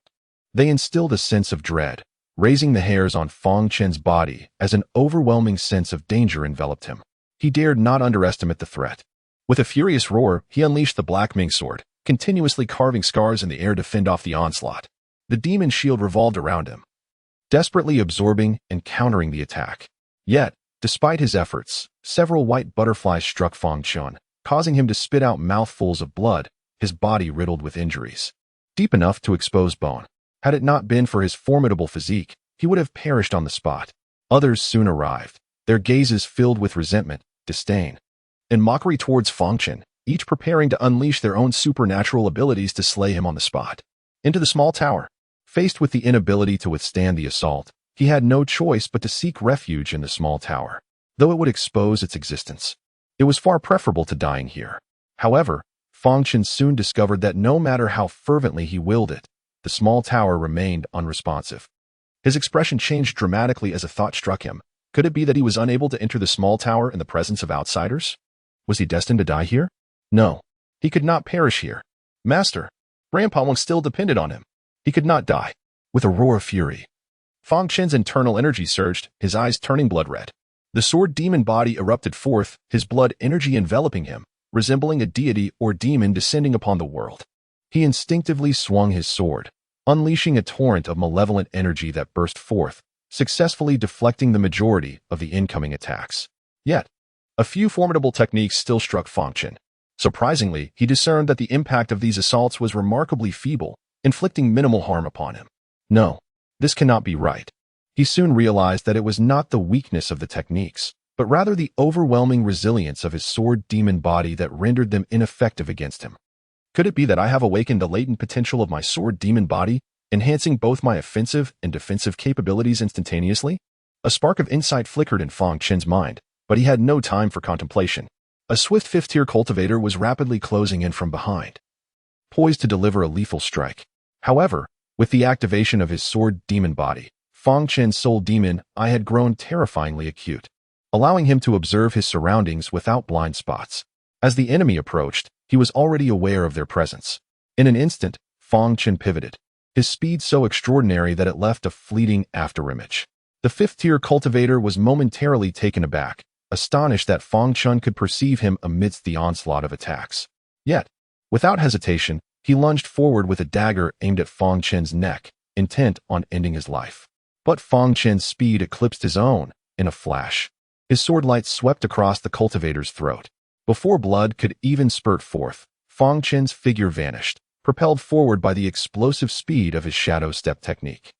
they instilled a sense of dread, raising the hairs on Fang Chen's body as an overwhelming sense of danger enveloped him. He dared not underestimate the threat. With a furious roar, he unleashed the Black Ming sword, continuously carving scars in the air to fend off the onslaught. The demon shield revolved around him, desperately absorbing and countering the attack. Yet, despite his efforts, several white butterflies struck Fang Chen, causing him to spit out mouthfuls of blood, his body riddled with injuries, deep enough to expose bone. Had it not been for his formidable physique, he would have perished on the spot. Others soon arrived, their gazes filled with resentment, disdain, and mockery towards Fang Chen, each preparing to unleash their own supernatural abilities to slay him on the spot. Into the small tower. Faced with the inability to withstand the assault, he had no choice but to seek refuge in the small tower, though it would expose its existence. It was far preferable to dying here. However, Fang Chen soon discovered that no matter how fervently he willed it, the small tower remained unresponsive. His expression changed dramatically as a thought struck him. Could it be that he was unable to enter the small tower in the presence of outsiders? Was he destined to die here? No. He could not perish here. Master, Grandpa Wang still depended on him. He could not die. With a roar of fury, Fang Chen's internal energy surged, his eyes turning blood red. The sword demon body erupted forth, his blood energy enveloping him, resembling a deity or demon descending upon the world. He instinctively swung his sword, unleashing a torrent of malevolent energy that burst forth, successfully deflecting the majority of the incoming attacks. Yet, a few formidable techniques still struck Fang Chen. Surprisingly, he discerned that the impact of these assaults was remarkably feeble, inflicting minimal harm upon him. No, this cannot be right. He soon realized that it was not the weakness of the techniques, but rather the overwhelming resilience of his sword demon body that rendered them ineffective against him. Could it be that I have awakened the latent potential of my sword demon body, enhancing both my offensive and defensive capabilities instantaneously? A spark of insight flickered in Fang Chen's mind, but he had no time for contemplation. A swift fifth-tier cultivator was rapidly closing in from behind, poised to deliver a lethal strike. However, with the activation of his sword demon body, Fang Chen's soul demon eye had grown terrifyingly acute, allowing him to observe his surroundings without blind spots. As the enemy approached, he was already aware of their presence. In an instant, Fang Chen pivoted, his speed so extraordinary that it left a fleeting afterimage. The fifth-tier cultivator was momentarily taken aback, astonished that Fang Chen could perceive him amidst the onslaught of attacks. Yet, without hesitation, he lunged forward with a dagger aimed at Fang Chen's neck, intent on ending his life. But Fang Chen's speed eclipsed his own. In a flash, his sword light swept across the cultivator's throat. Before blood could even spurt forth, Fang Chen's figure vanished, propelled forward by the explosive speed of his shadow step technique.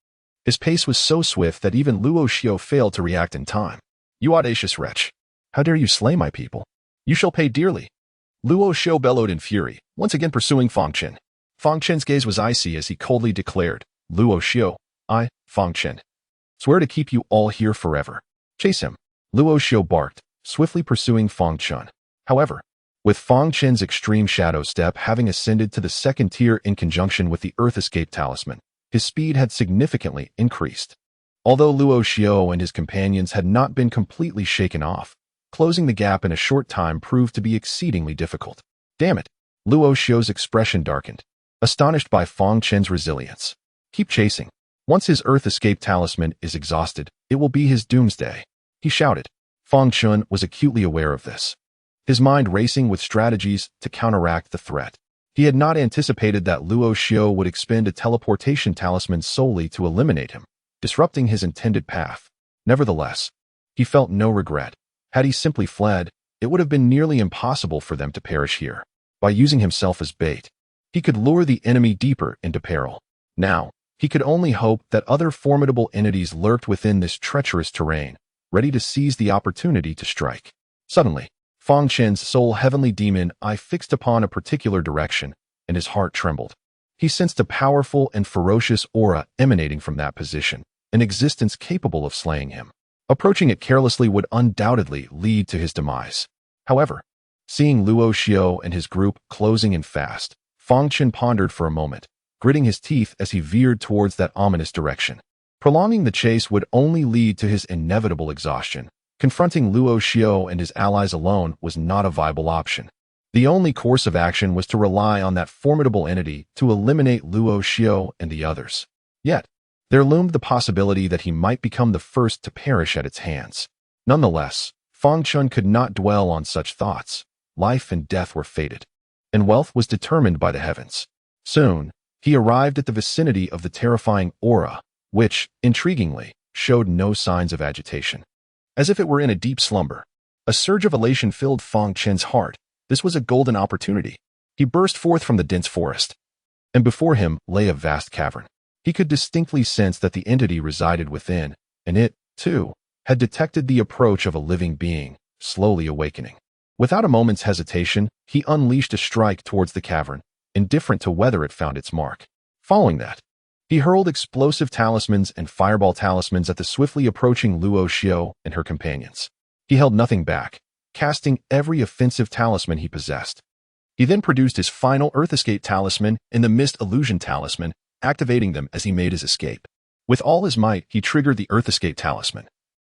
His pace was so swift that even Luo Xiao failed to react in time. "You audacious wretch! How dare you slay my people? You shall pay dearly!" Luo Xiao bellowed in fury, once again pursuing Fang Chen. Fang Chen's gaze was icy as he coldly declared, "Luo Xiao, I, Fang Chen, Swear to keep you all here forever. Chase him. Luo Xiao barked, swiftly pursuing Fang Chen. However, with Fang Chen's extreme shadow step having ascended to the second tier in conjunction with the Earth Escape Talisman, his speed had significantly increased. Although Luo Xiao and his companions had not been completely shaken off, closing the gap in a short time proved to be exceedingly difficult. Damn it! Luo Xiao's expression darkened, astonished by Fang Chen's resilience. Keep chasing. Once his Earth Escape Talisman is exhausted, it will be his doomsday, he shouted. Fang Chen was acutely aware of this, his mind racing with strategies to counteract the threat. He had not anticipated that Luo Xiao would expend a teleportation talisman solely to eliminate him, disrupting his intended path. Nevertheless, he felt no regret. Had he simply fled, it would have been nearly impossible for them to perish here. By using himself as bait, he could lure the enemy deeper into peril. Now, he could only hope that other formidable entities lurked within this treacherous terrain, ready to seize the opportunity to strike. Suddenly, Fang Chen's soul heavenly demon eye fixed upon a particular direction, and his heart trembled. He sensed a powerful and ferocious aura emanating from that position, an existence capable of slaying him. Approaching it carelessly would undoubtedly lead to his demise. However, seeing Luo Xiao and his group closing in fast, Fang Chen pondered for a moment, gritting his teeth as he veered towards that ominous direction. Prolonging the chase would only lead to his inevitable exhaustion. Confronting Luo Xiao and his allies alone was not a viable option. The only course of action was to rely on that formidable entity to eliminate Luo Xiao and the others. Yet, there loomed the possibility that he might become the first to perish at its hands. Nonetheless, Fang Chen could not dwell on such thoughts. Life and death were fated, and wealth was determined by the heavens. Soon, he arrived at the vicinity of the terrifying aura, which, intriguingly, showed no signs of agitation. As if it were in a deep slumber, a surge of elation filled Fang Chen's heart. This was a golden opportunity. He burst forth from the dense forest, and before him lay a vast cavern. He could distinctly sense that the entity resided within, and it, too, had detected the approach of a living being, slowly awakening. Without a moment's hesitation, he unleashed a strike towards the cavern, indifferent to whether it found its mark. Following that, he hurled explosive talismans and fireball talismans at the swiftly approaching Luo Xiao and her companions. He held nothing back, casting every offensive talisman he possessed. He then produced his final Earth Escape Talisman and the Mist Illusion Talisman, activating them as he made his escape. With all his might, he triggered the Earth Escape Talisman,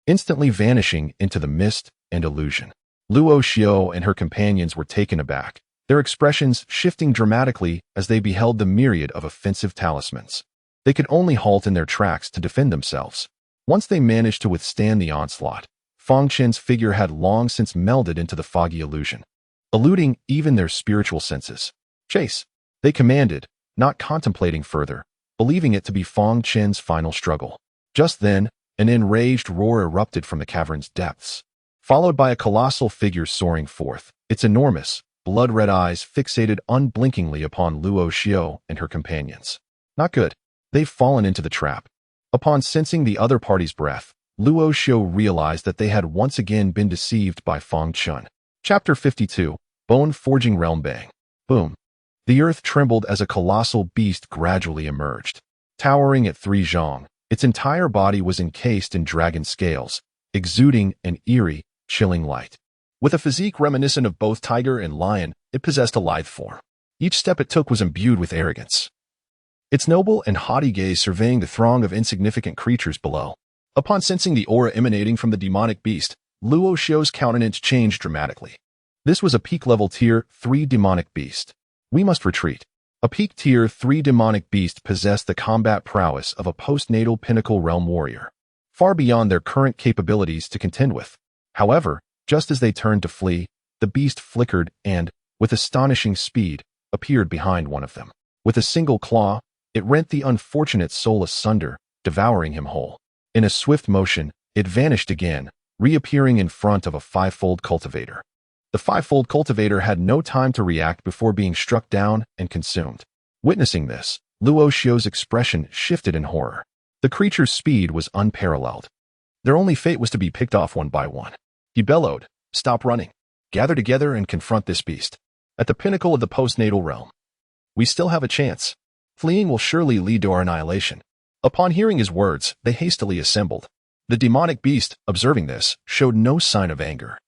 instantly vanishing into the mist and illusion. Luo Xiao and her companions were taken aback, their expressions shifting dramatically as they beheld the myriad of offensive talismans. They could only halt in their tracks to defend themselves. Once they managed to withstand the onslaught, Fang Chen's figure had long since melded into the foggy illusion, eluding even their spiritual senses. Chase, they commanded, not contemplating further, believing it to be Fang Chen's final struggle. Just then, an enraged roar erupted from the cavern's depths, followed by a colossal figure soaring forth, its enormous, blood-red eyes fixated unblinkingly upon Luo Xiao and her companions. Not good. They've fallen into the trap. Upon sensing the other party's breath, Luo Xiao realized that they had once again been deceived by Fang Chen. Chapter 52, Bone Forging Realm Bang. Boom. The earth trembled as a colossal beast gradually emerged. Towering at 3 zhang, its entire body was encased in dragon scales, exuding an eerie, chilling light. With a physique reminiscent of both tiger and lion, it possessed a lithe form. Each step it took was imbued with arrogance, its noble and haughty gaze surveying the throng of insignificant creatures below. Upon sensing the aura emanating from the demonic beast, Luo Xiao's countenance changed dramatically. This was a peak-level Tier 3 demonic beast. We must retreat. A peak Tier 3 demonic beast possessed the combat prowess of a postnatal pinnacle realm warrior, far beyond their current capabilities to contend with. However, just as they turned to flee, the beast flickered and, with astonishing speed, appeared behind one of them. With a single claw, it rent the unfortunate soul asunder, devouring him whole. In a swift motion, it vanished again, reappearing in front of a 5-fold cultivator. The 5-fold cultivator had no time to react before being struck down and consumed. Witnessing this, Luo Xiao's expression shifted in horror. The creature's speed was unparalleled. Their only fate was to be picked off one by one. He bellowed, "Stop running. Gather together and confront this beast. At the pinnacle of the postnatal realm, we still have a chance. Fleeing will surely lead to our annihilation." Upon hearing his words, they hastily assembled. The demonic beast, observing this, showed no sign of anger,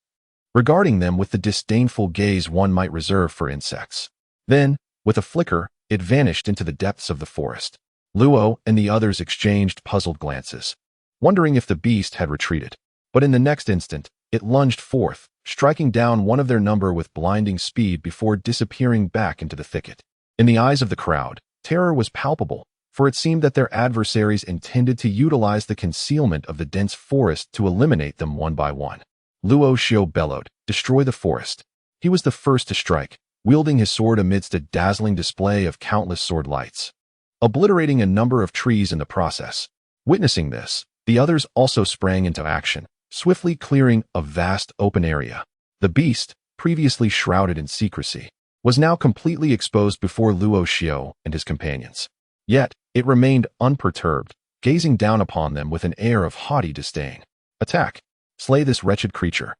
regarding them with the disdainful gaze one might reserve for insects. Then, with a flicker, it vanished into the depths of the forest. Luo and the others exchanged puzzled glances, wondering if the beast had retreated. But in the next instant, it lunged forth, striking down one of their number with blinding speed before disappearing back into the thicket. In the eyes of the crowd, terror was palpable, for it seemed that their adversaries intended to utilize the concealment of the dense forest to eliminate them one by one. Luo Xiao bellowed, "Destroy the forest." He was the first to strike, wielding his sword amidst a dazzling display of countless sword lights, obliterating a number of trees in the process. Witnessing this, the others also sprang into action, swiftly clearing a vast open area. The beast, previously shrouded in secrecy, was now completely exposed before Luo Xiao and his companions. Yet, it remained unperturbed, gazing down upon them with an air of haughty disdain. "Attack! Slay this wretched creature."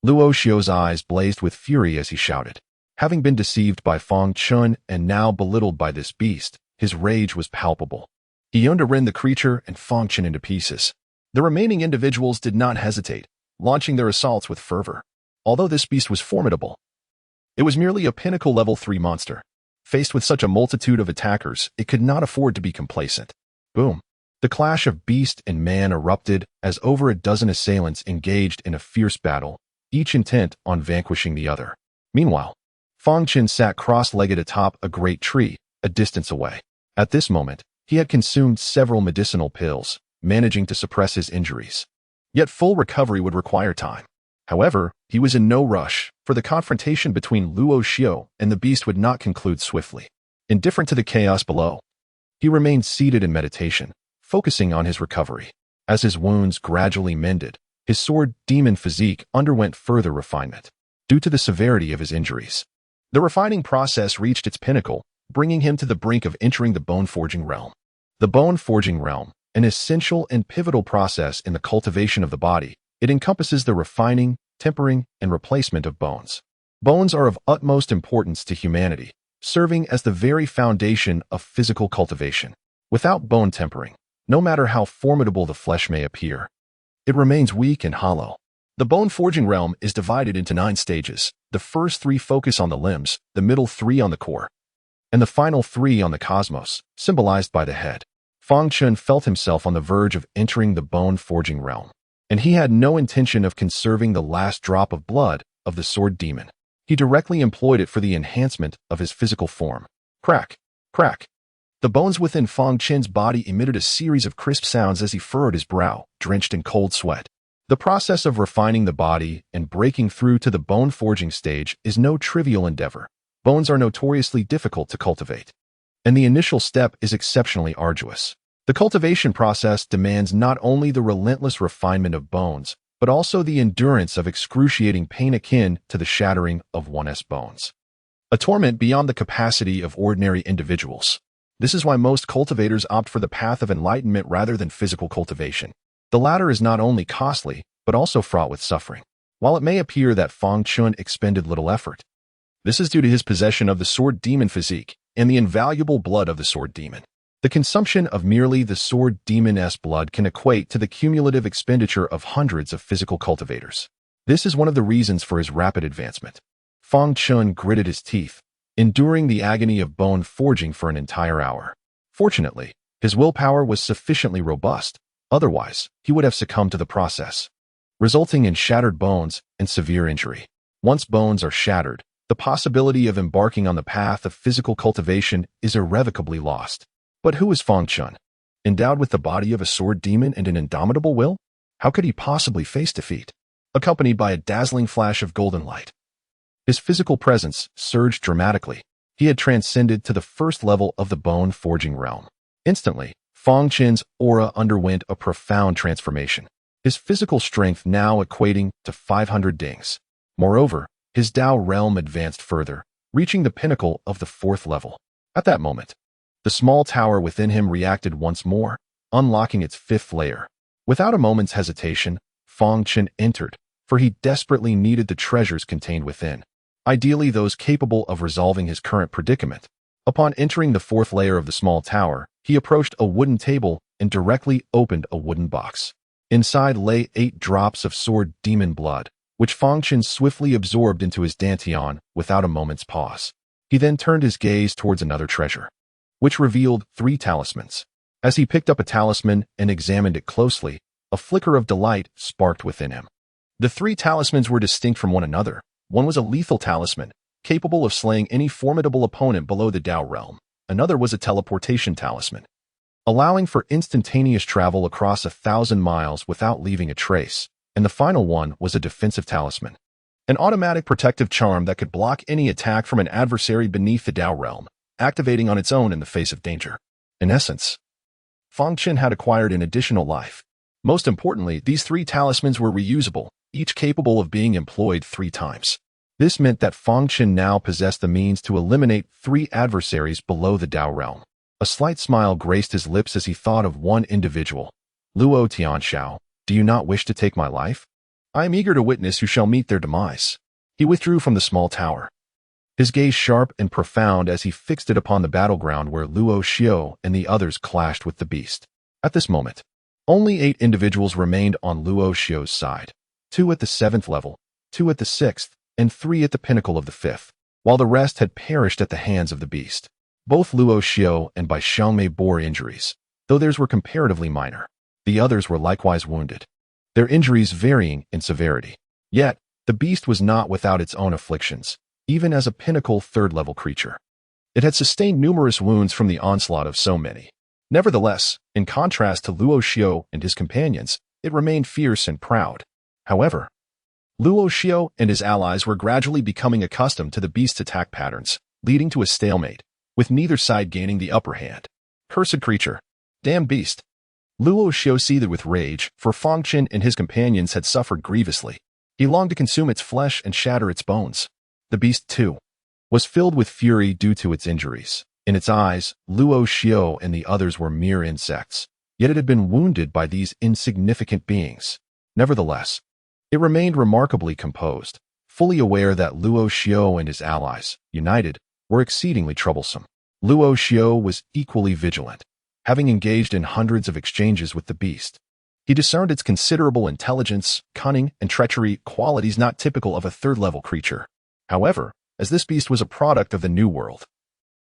Luo Xiao's eyes blazed with fury as he shouted. Having been deceived by Fang Chen and now belittled by this beast, his rage was palpable. He yearned to rend the creature and Fang Chen into pieces. The remaining individuals did not hesitate, launching their assaults with fervor. Although this beast was formidable, it was merely a pinnacle level 3 monster. Faced with such a multitude of attackers, it could not afford to be complacent. Boom! The clash of beast and man erupted as over a dozen assailants engaged in a fierce battle, each intent on vanquishing the other. Meanwhile, Fang Chen sat cross-legged atop a great tree, a distance away. At this moment, he had consumed several medicinal pills, managing to suppress his injuries. Yet full recovery would require time. However, he was in no rush, for the confrontation between Luo Xiao and the beast would not conclude swiftly. Indifferent to the chaos below, he remained seated in meditation, focusing on his recovery. As his wounds gradually mended, his sword demon physique underwent further refinement. Due to the severity of his injuries, the refining process reached its pinnacle, bringing him to the brink of entering the bone-forging realm. The bone-forging realm, an essential and pivotal process in the cultivation of the body, it encompasses the refining, tempering, and replacement of bones. Bones are of utmost importance to humanity, serving as the very foundation of physical cultivation. Without bone tempering, no matter how formidable the flesh may appear, it remains weak and hollow. The bone-forging realm is divided into 9 stages. The first 3 focus on the limbs, the middle 3 on the core, and the final 3 on the cosmos, symbolized by the head. Fang Chen felt himself on the verge of entering the bone-forging realm, and he had no intention of conserving the last drop of blood of the sword demon. He directly employed it for the enhancement of his physical form. Crack! Crack! The bones within Fang Chen's body emitted a series of crisp sounds as he furrowed his brow, drenched in cold sweat. The process of refining the body and breaking through to the bone-forging stage is no trivial endeavor. Bones are notoriously difficult to cultivate, and the initial step is exceptionally arduous. The cultivation process demands not only the relentless refinement of bones, but also the endurance of excruciating pain akin to the shattering of one's bones. A torment beyond the capacity of ordinary individuals. This is why most cultivators opt for the path of enlightenment rather than physical cultivation. The latter is not only costly, but also fraught with suffering. While it may appear that Fang Chen expended little effort, this is due to his possession of the sword demon physique and the invaluable blood of the sword demon. The consumption of merely the sword demon's blood can equate to the cumulative expenditure of hundreds of physical cultivators. This is one of the reasons for his rapid advancement. Fang Chen gritted his teeth, enduring the agony of bone forging for an entire hour. Fortunately, his willpower was sufficiently robust. Otherwise, he would have succumbed to the process, resulting in shattered bones and severe injury. Once bones are shattered, the possibility of embarking on the path of physical cultivation is irrevocably lost. But who is Fang Chen? Endowed with the body of a sword demon and an indomitable will? How could he possibly face defeat? Accompanied by a dazzling flash of golden light, his physical presence surged dramatically. He had transcended to the first level of the bone-forging realm. Instantly, Fang Chen's aura underwent a profound transformation, his physical strength now equating to 500 dings. Moreover, his Dao realm advanced further, reaching the pinnacle of the 4th level. At that moment, the small tower within him reacted once more, unlocking its 5th layer. Without a moment's hesitation, Fang Chen entered, for he desperately needed the treasures contained within, ideally those capable of resolving his current predicament. Upon entering the 4th layer of the small tower, he approached a wooden table and directly opened a wooden box. Inside lay 8 drops of sword demon blood, which Fang Chen swiftly absorbed into his dantian without a moment's pause. He then turned his gaze towards another treasure, which revealed 3 talismans. As he picked up a talisman and examined it closely, a flicker of delight sparked within him. The 3 talismans were distinct from one another. One was a lethal talisman, capable of slaying any formidable opponent below the Dao realm. Another was a teleportation talisman, allowing for instantaneous travel across 1,000 miles without leaving a trace. And the final one was a defensive talisman, an automatic protective charm that could block any attack from an adversary beneath the Dao realm, activating on its own in the face of danger. In essence, Fang Chen had acquired an additional life. Most importantly, these 3 talismans were reusable, each capable of being employed 3 times. This meant that Fang Chen now possessed the means to eliminate 3 adversaries below the Dao realm. A slight smile graced his lips as he thought of one individual. Luo Tianxiao, do you not wish to take my life? I am eager to witness who shall meet their demise. He withdrew from the small tower, his gaze sharp and profound as he fixed it upon the battleground where Luo Xiao and the others clashed with the beast. At this moment, only 8 individuals remained on Luo Xiao's side, 2 at the 7th level, 2 at the 6th, and 3 at the pinnacle of the 5th, while the rest had perished at the hands of the beast. Both Luo Xiao and Bai Xiangmei bore injuries, though theirs were comparatively minor. The others were likewise wounded, their injuries varying in severity. Yet, the beast was not without its own afflictions, even as a pinnacle 3rd-level creature. It had sustained numerous wounds from the onslaught of so many. Nevertheless, in contrast to Luo Xiao and his companions, it remained fierce and proud. However, Luo Xiao and his allies were gradually becoming accustomed to the beast's attack patterns, leading to a stalemate, with neither side gaining the upper hand. Cursed creature! Damn beast! Luo Xiao seethed with rage, for Fang Chen and his companions had suffered grievously. He longed to consume its flesh and shatter its bones. The beast, too, was filled with fury due to its injuries. In its eyes, Luo Xiao and the others were mere insects, yet it had been wounded by these insignificant beings. Nevertheless, it remained remarkably composed, fully aware that Luo Xiao and his allies, united, were exceedingly troublesome. Luo Xiao was equally vigilant, having engaged in hundreds of exchanges with the beast. He discerned its considerable intelligence, cunning, and treachery, qualities not typical of a 3rd-level creature. However, as this beast was a product of the New World,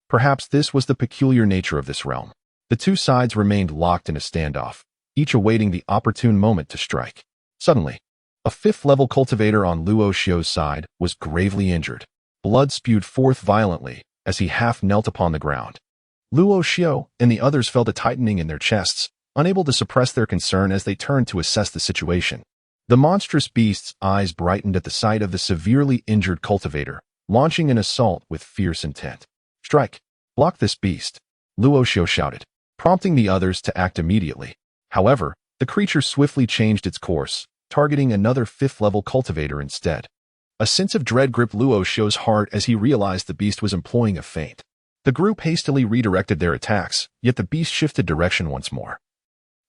perhaps this was the peculiar nature of this realm. The 2 sides remained locked in a standoff, each awaiting the opportune moment to strike. Suddenly, a 5th-level cultivator on Luo Xiao's side was gravely injured. Blood spewed forth violently as he half knelt upon the ground. Luo Xiao and the others felt a tightening in their chests, unable to suppress their concern as they turned to assess the situation. The monstrous beast's eyes brightened at the sight of the severely injured cultivator, launching an assault with fierce intent. Strike! Block this beast! Luo Xiao shouted, prompting the others to act immediately. However, the creature swiftly changed its course, targeting another 5th-level cultivator instead. A sense of dread gripped Luo Xiao's heart as he realized the beast was employing a feint. The group hastily redirected their attacks, yet the beast shifted direction once more,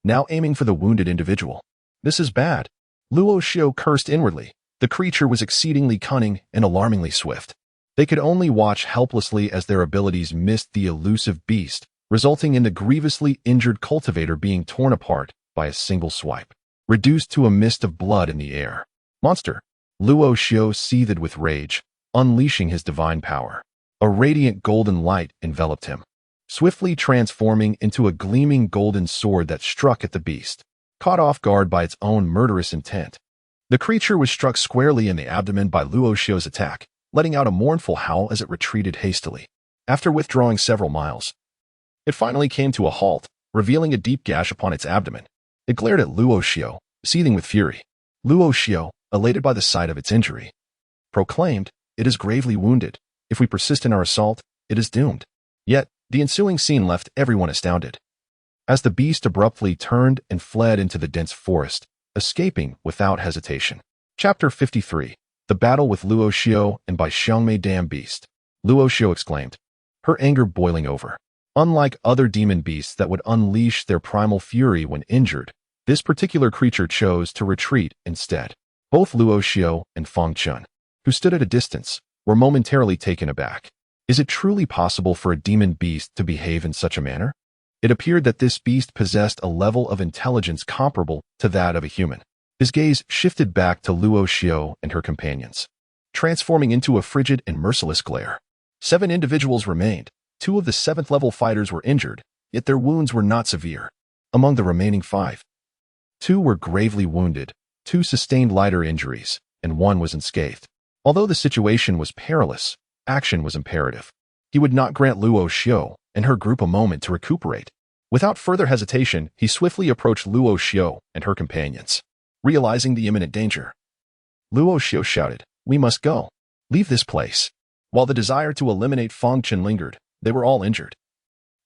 now aiming for the wounded individual. This is bad. Luo Xiao cursed inwardly. The creature was exceedingly cunning and alarmingly swift. They could only watch helplessly as their abilities missed the elusive beast, resulting in the grievously injured cultivator being torn apart by a single swipe, reduced to a mist of blood in the air. Monster! Luo Xiao seethed with rage, unleashing his divine power. A radiant golden light enveloped him, swiftly transforming into a gleaming golden sword that struck at the beast, caught off guard by its own murderous intent. The creature was struck squarely in the abdomen by Luo Xiao's attack, letting out a mournful howl as it retreated hastily. After withdrawing several miles, it finally came to a halt, revealing a deep gash upon its abdomen. It glared at Luo Xiao, seething with fury. Luo Xiao, elated by the sight of its injury, proclaimed, "It is gravely wounded. If we persist in our assault, it is doomed." Yet, the ensuing scene left everyone astounded, as the beast abruptly turned and fled into the dense forest, escaping without hesitation. Chapter 53. The Battle with Luo Xiao and Bai Xiangmei. Damn beast! Luo Xiao exclaimed, her anger boiling over. Unlike other demon beasts that would unleash their primal fury when injured, this particular creature chose to retreat instead. Both Luo Xiao and Fang Chen, who stood at a distance, were momentarily taken aback. Is it truly possible for a demon beast to behave in such a manner? It appeared that this beast possessed a level of intelligence comparable to that of a human. His gaze shifted back to Luo Xiao and her companions, transforming into a frigid and merciless glare. 7 individuals remained. 2 of the 7th-level fighters were injured, yet their wounds were not severe. Among the remaining 5, 2 were gravely wounded, 2 sustained lighter injuries, and 1 was unscathed. Although the situation was perilous, action was imperative. He would not grant Luo Xiao and her group a moment to recuperate. Without further hesitation, he swiftly approached Luo Xiao and her companions. Realizing the imminent danger, Luo Xiao shouted, "We must go. Leave this place." While the desire to eliminate Fang Chen lingered, they were all injured,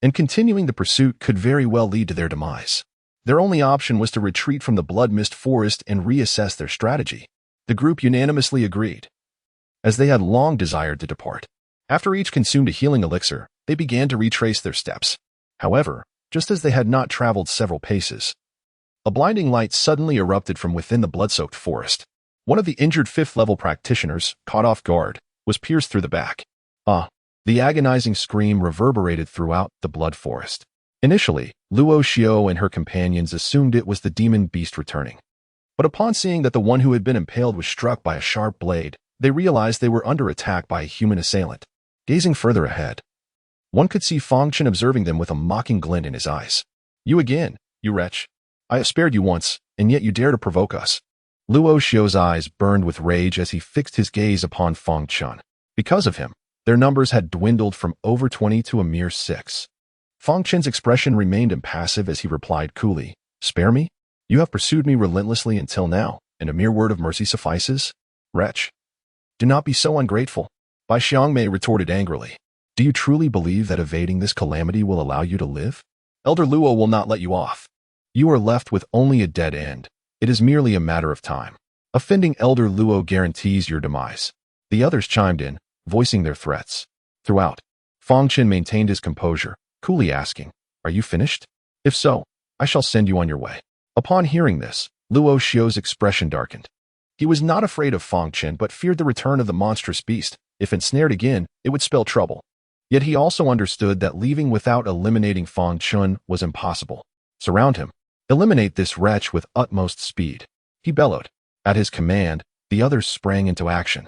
and continuing the pursuit could very well lead to their demise. Their only option was to retreat from the Blood Mist Forest and reassess their strategy. The group unanimously agreed, as they had long desired to depart. After each consumed a healing elixir, they began to retrace their steps. However, just as they had not traveled several paces, a blinding light suddenly erupted from within the blood-soaked forest. One of the injured 5th-level practitioners, caught off guard, was pierced through the back. The agonizing scream reverberated throughout the blood forest. Initially, Luo Xiao and her companions assumed it was the demon beast returning. But upon seeing that the one who had been impaled was struck by a sharp blade, they realized they were under attack by a human assailant. Gazing further ahead, one could see Fang Chen observing them with a mocking glint in his eyes. "You again, you wretch. I have spared you once, and yet you dare to provoke us." Luo Xiao's eyes burned with rage as he fixed his gaze upon Fang Chen. Because of him, their numbers had dwindled from over 20 to a mere 6. Fang Chen's expression remained impassive as he replied coolly, "Spare me? You have pursued me relentlessly until now, and a mere word of mercy suffices? Wretch, do not be so ungrateful." Bai Xiangmei retorted angrily, "Do you truly believe that evading this calamity will allow you to live? Elder Luo will not let you off. You are left with only a dead end. It is merely a matter of time. Offending Elder Luo guarantees your demise." The others chimed in, voicing their threats. Throughout, Fang Chen maintained his composure, coolly asking, "Are you finished? If so, I shall send you on your way." Upon hearing this, Luo Xiao's expression darkened. He was not afraid of Fang Chen but feared the return of the monstrous beast. If ensnared again, it would spell trouble. Yet he also understood that leaving without eliminating Fang Chen was impossible. Surround him. Eliminate this wretch with utmost speed, he bellowed. At his command, the others sprang into action.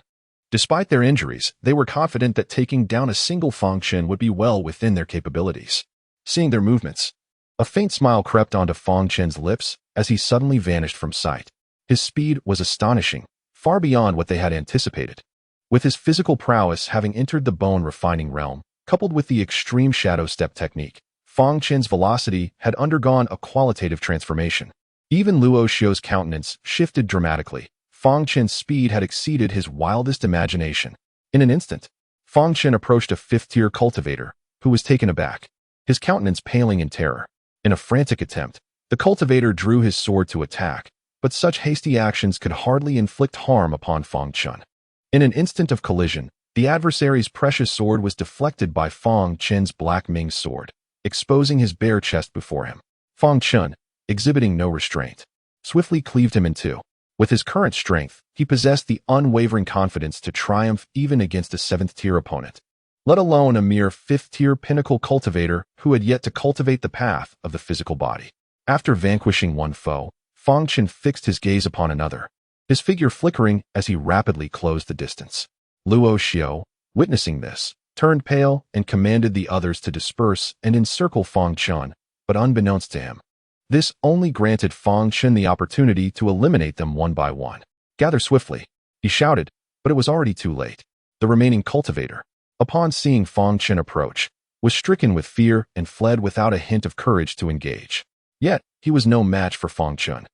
Despite their injuries, they were confident that taking down a single Fang Chen would be well within their capabilities. Seeing their movements, a faint smile crept onto Fang Chen's lips as he suddenly vanished from sight. His speed was astonishing, far beyond what they had anticipated. With his physical prowess having entered the bone refining realm, coupled with the extreme shadow step technique, Fang Chen's velocity had undergone a qualitative transformation. Even Luo Xiao's countenance shifted dramatically. Fang Chen's speed had exceeded his wildest imagination. In an instant, Fang Chen approached a 5th-tier cultivator, who was taken aback, his countenance paling in terror. In a frantic attempt, the cultivator drew his sword to attack, but such hasty actions could hardly inflict harm upon Fang Chen. In an instant of collision, the adversary's precious sword was deflected by Fang Chen's Black Ming sword, exposing his bare chest before him. Fang Chen, exhibiting no restraint, swiftly cleaved him in two. With his current strength, he possessed the unwavering confidence to triumph even against a 7th-tier opponent, let alone a mere 5th-tier pinnacle cultivator who had yet to cultivate the path of the physical body. After vanquishing one foe, Fang Chen fixed his gaze upon another, his figure flickering as he rapidly closed the distance. Luo Xiao, witnessing this, turned pale and commanded the others to disperse and encircle Fang Chen, but unbeknownst to him, this only granted Fang Chen the opportunity to eliminate them one by one. "Gather swiftly," he shouted, but it was already too late. The remaining cultivator, upon seeing Fang Chen approach, was stricken with fear and fled without a hint of courage to engage. Yet, he was no match for Fang Chen,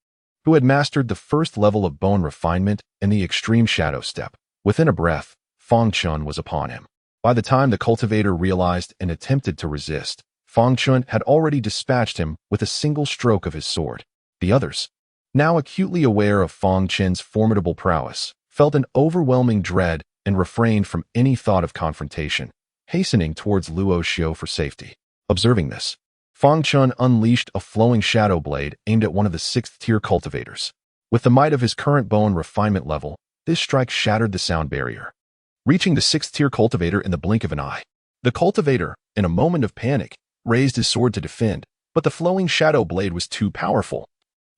who had mastered the 1st level of bone refinement and the extreme shadow step. Within a breath, Fang Chen was upon him. By the time the cultivator realized and attempted to resist, Fang Chen had already dispatched him with a single stroke of his sword. The others, now acutely aware of Fang Chen's formidable prowess, felt an overwhelming dread and refrained from any thought of confrontation, hastening towards Luo Xiao for safety. Observing this, Fang Chen unleashed a flowing shadow blade aimed at one of the 6th-tier cultivators. With the might of his current bone refinement level, this strike shattered the sound barrier, reaching the 6th-tier cultivator in the blink of an eye. The cultivator, in a moment of panic, raised his sword to defend, but the flowing shadow blade was too powerful,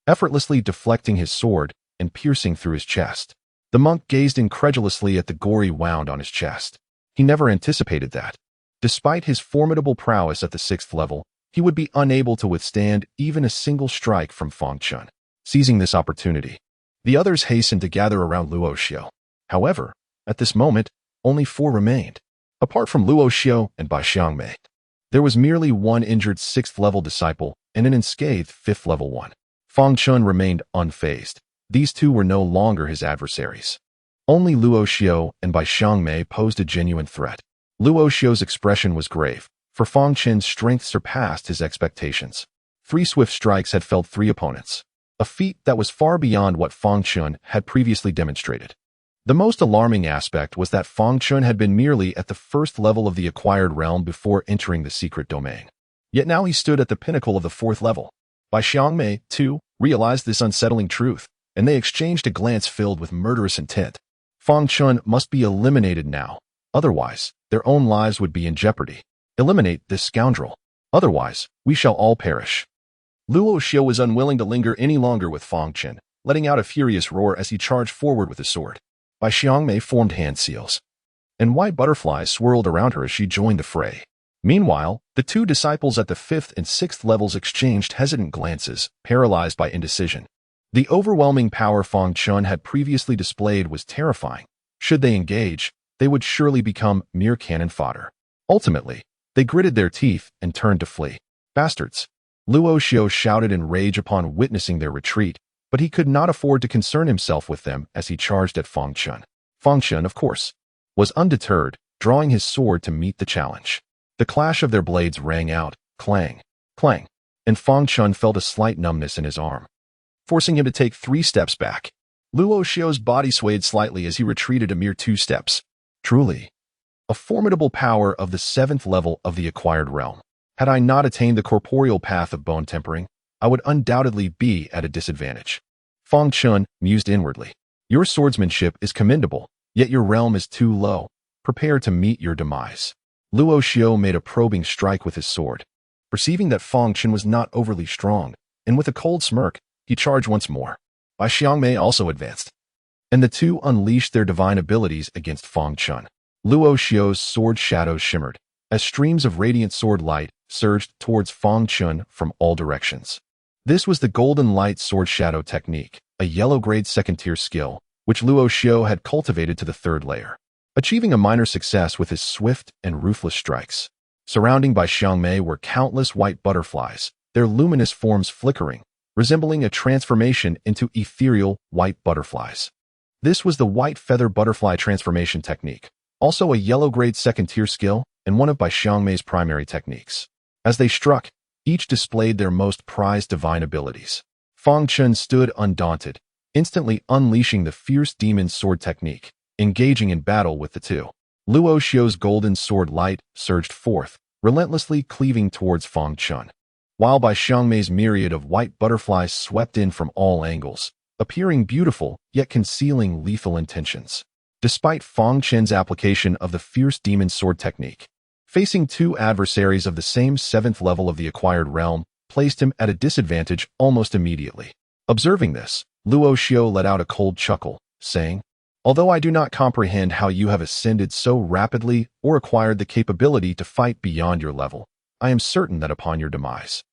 effortlessly deflecting his sword and piercing through his chest. The monk gazed incredulously at the gory wound on his chest. He never anticipated that, despite his formidable prowess at the 6th level, he would be unable to withstand even a single strike from Fang Chen. Seizing this opportunity, the others hastened to gather around Luo Xiao. However, at this moment, only 4 remained. Apart from Luo Xiao and Bai Xiangmei, there was merely one injured 6th level disciple and an unscathed 5th level one. Fang Chen remained unfazed. These two were no longer his adversaries. Only Luo Xiao and Bai Xiangmei posed a genuine threat. Luo Xiao's expression was grave, for Fang Chen's strength surpassed his expectations. 3 swift strikes had felled 3 opponents, a feat that was far beyond what Fang Chen had previously demonstrated. The most alarming aspect was that Fang Chen had been merely at the 1st level of the acquired realm before entering the secret domain. Yet now he stood at the pinnacle of the 4th level. Bai Xiangmei, too, realized this unsettling truth, and they exchanged a glance filled with murderous intent. Fang Chen must be eliminated now, otherwise, their own lives would be in jeopardy. Eliminate this scoundrel, otherwise, we shall all perish. Luo Xiao was unwilling to linger any longer with Fang Chen, letting out a furious roar as he charged forward with his sword. Bai Xiangmei formed hand seals, and white butterflies swirled around her as she joined the fray. Meanwhile, the 2 disciples at the 5th and 6th levels exchanged hesitant glances, paralyzed by indecision. The overwhelming power Fang Chen had previously displayed was terrifying. Should they engage, they would surely become mere cannon fodder. Ultimately, they gritted their teeth and turned to flee. Bastards! Luo Xiao shouted in rage upon witnessing their retreat, but he could not afford to concern himself with them as he charged at Fang Chen. Fang Chen, of course, was undeterred, drawing his sword to meet the challenge. The clash of their blades rang out, clang, clang, and Fang Chen felt a slight numbness in his arm, forcing him to take 3 steps back. Luo Xiao's body swayed slightly as he retreated a mere 2 steps. Truly, a formidable power of the 7th level of the acquired realm. Had I not attained the corporeal path of bone tempering, I would undoubtedly be at a disadvantage. Fang Chen mused inwardly. Your swordsmanship is commendable, yet your realm is too low. Prepare to meet your demise. Luo Xiao made a probing strike with his sword. Perceiving that Fang Chen was not overly strong, and with a cold smirk, he charged once more. Bai Xiangmei also advanced, and the 2 unleashed their divine abilities against Fang Chen. Luo Xiao's sword shadows shimmered, as streams of radiant sword light surged towards Fang Chen from all directions. This was the Golden Light Sword Shadow technique, a yellow-grade 2nd-tier skill, which Luo Xiao had cultivated to the 3rd layer, achieving a minor success with his swift and ruthless strikes. Surrounding Bai Xiangmei were countless white butterflies, their luminous forms flickering, resembling a transformation into ethereal white butterflies. This was the white feather butterfly transformation technique, also a yellow-grade 2nd-tier skill and one of Bai Xiangmei's primary techniques. As they struck, each displayed their most prized divine abilities. Fang Chen stood undaunted, instantly unleashing the fierce demon sword technique, engaging in battle with the 2. Luo Xiao's golden sword light surged forth, relentlessly cleaving towards Fang Chen, while Bai Xiangmei's myriad of white butterflies swept in from all angles, appearing beautiful yet concealing lethal intentions. Despite Fang Chen's application of the fierce demon sword technique, facing 2 adversaries of the same 7th level of the acquired realm placed him at a disadvantage almost immediately. Observing this, Luo Xiao let out a cold chuckle, saying, "Although I do not comprehend how you have ascended so rapidly or acquired the capability to fight beyond your level, I am certain that upon your demise,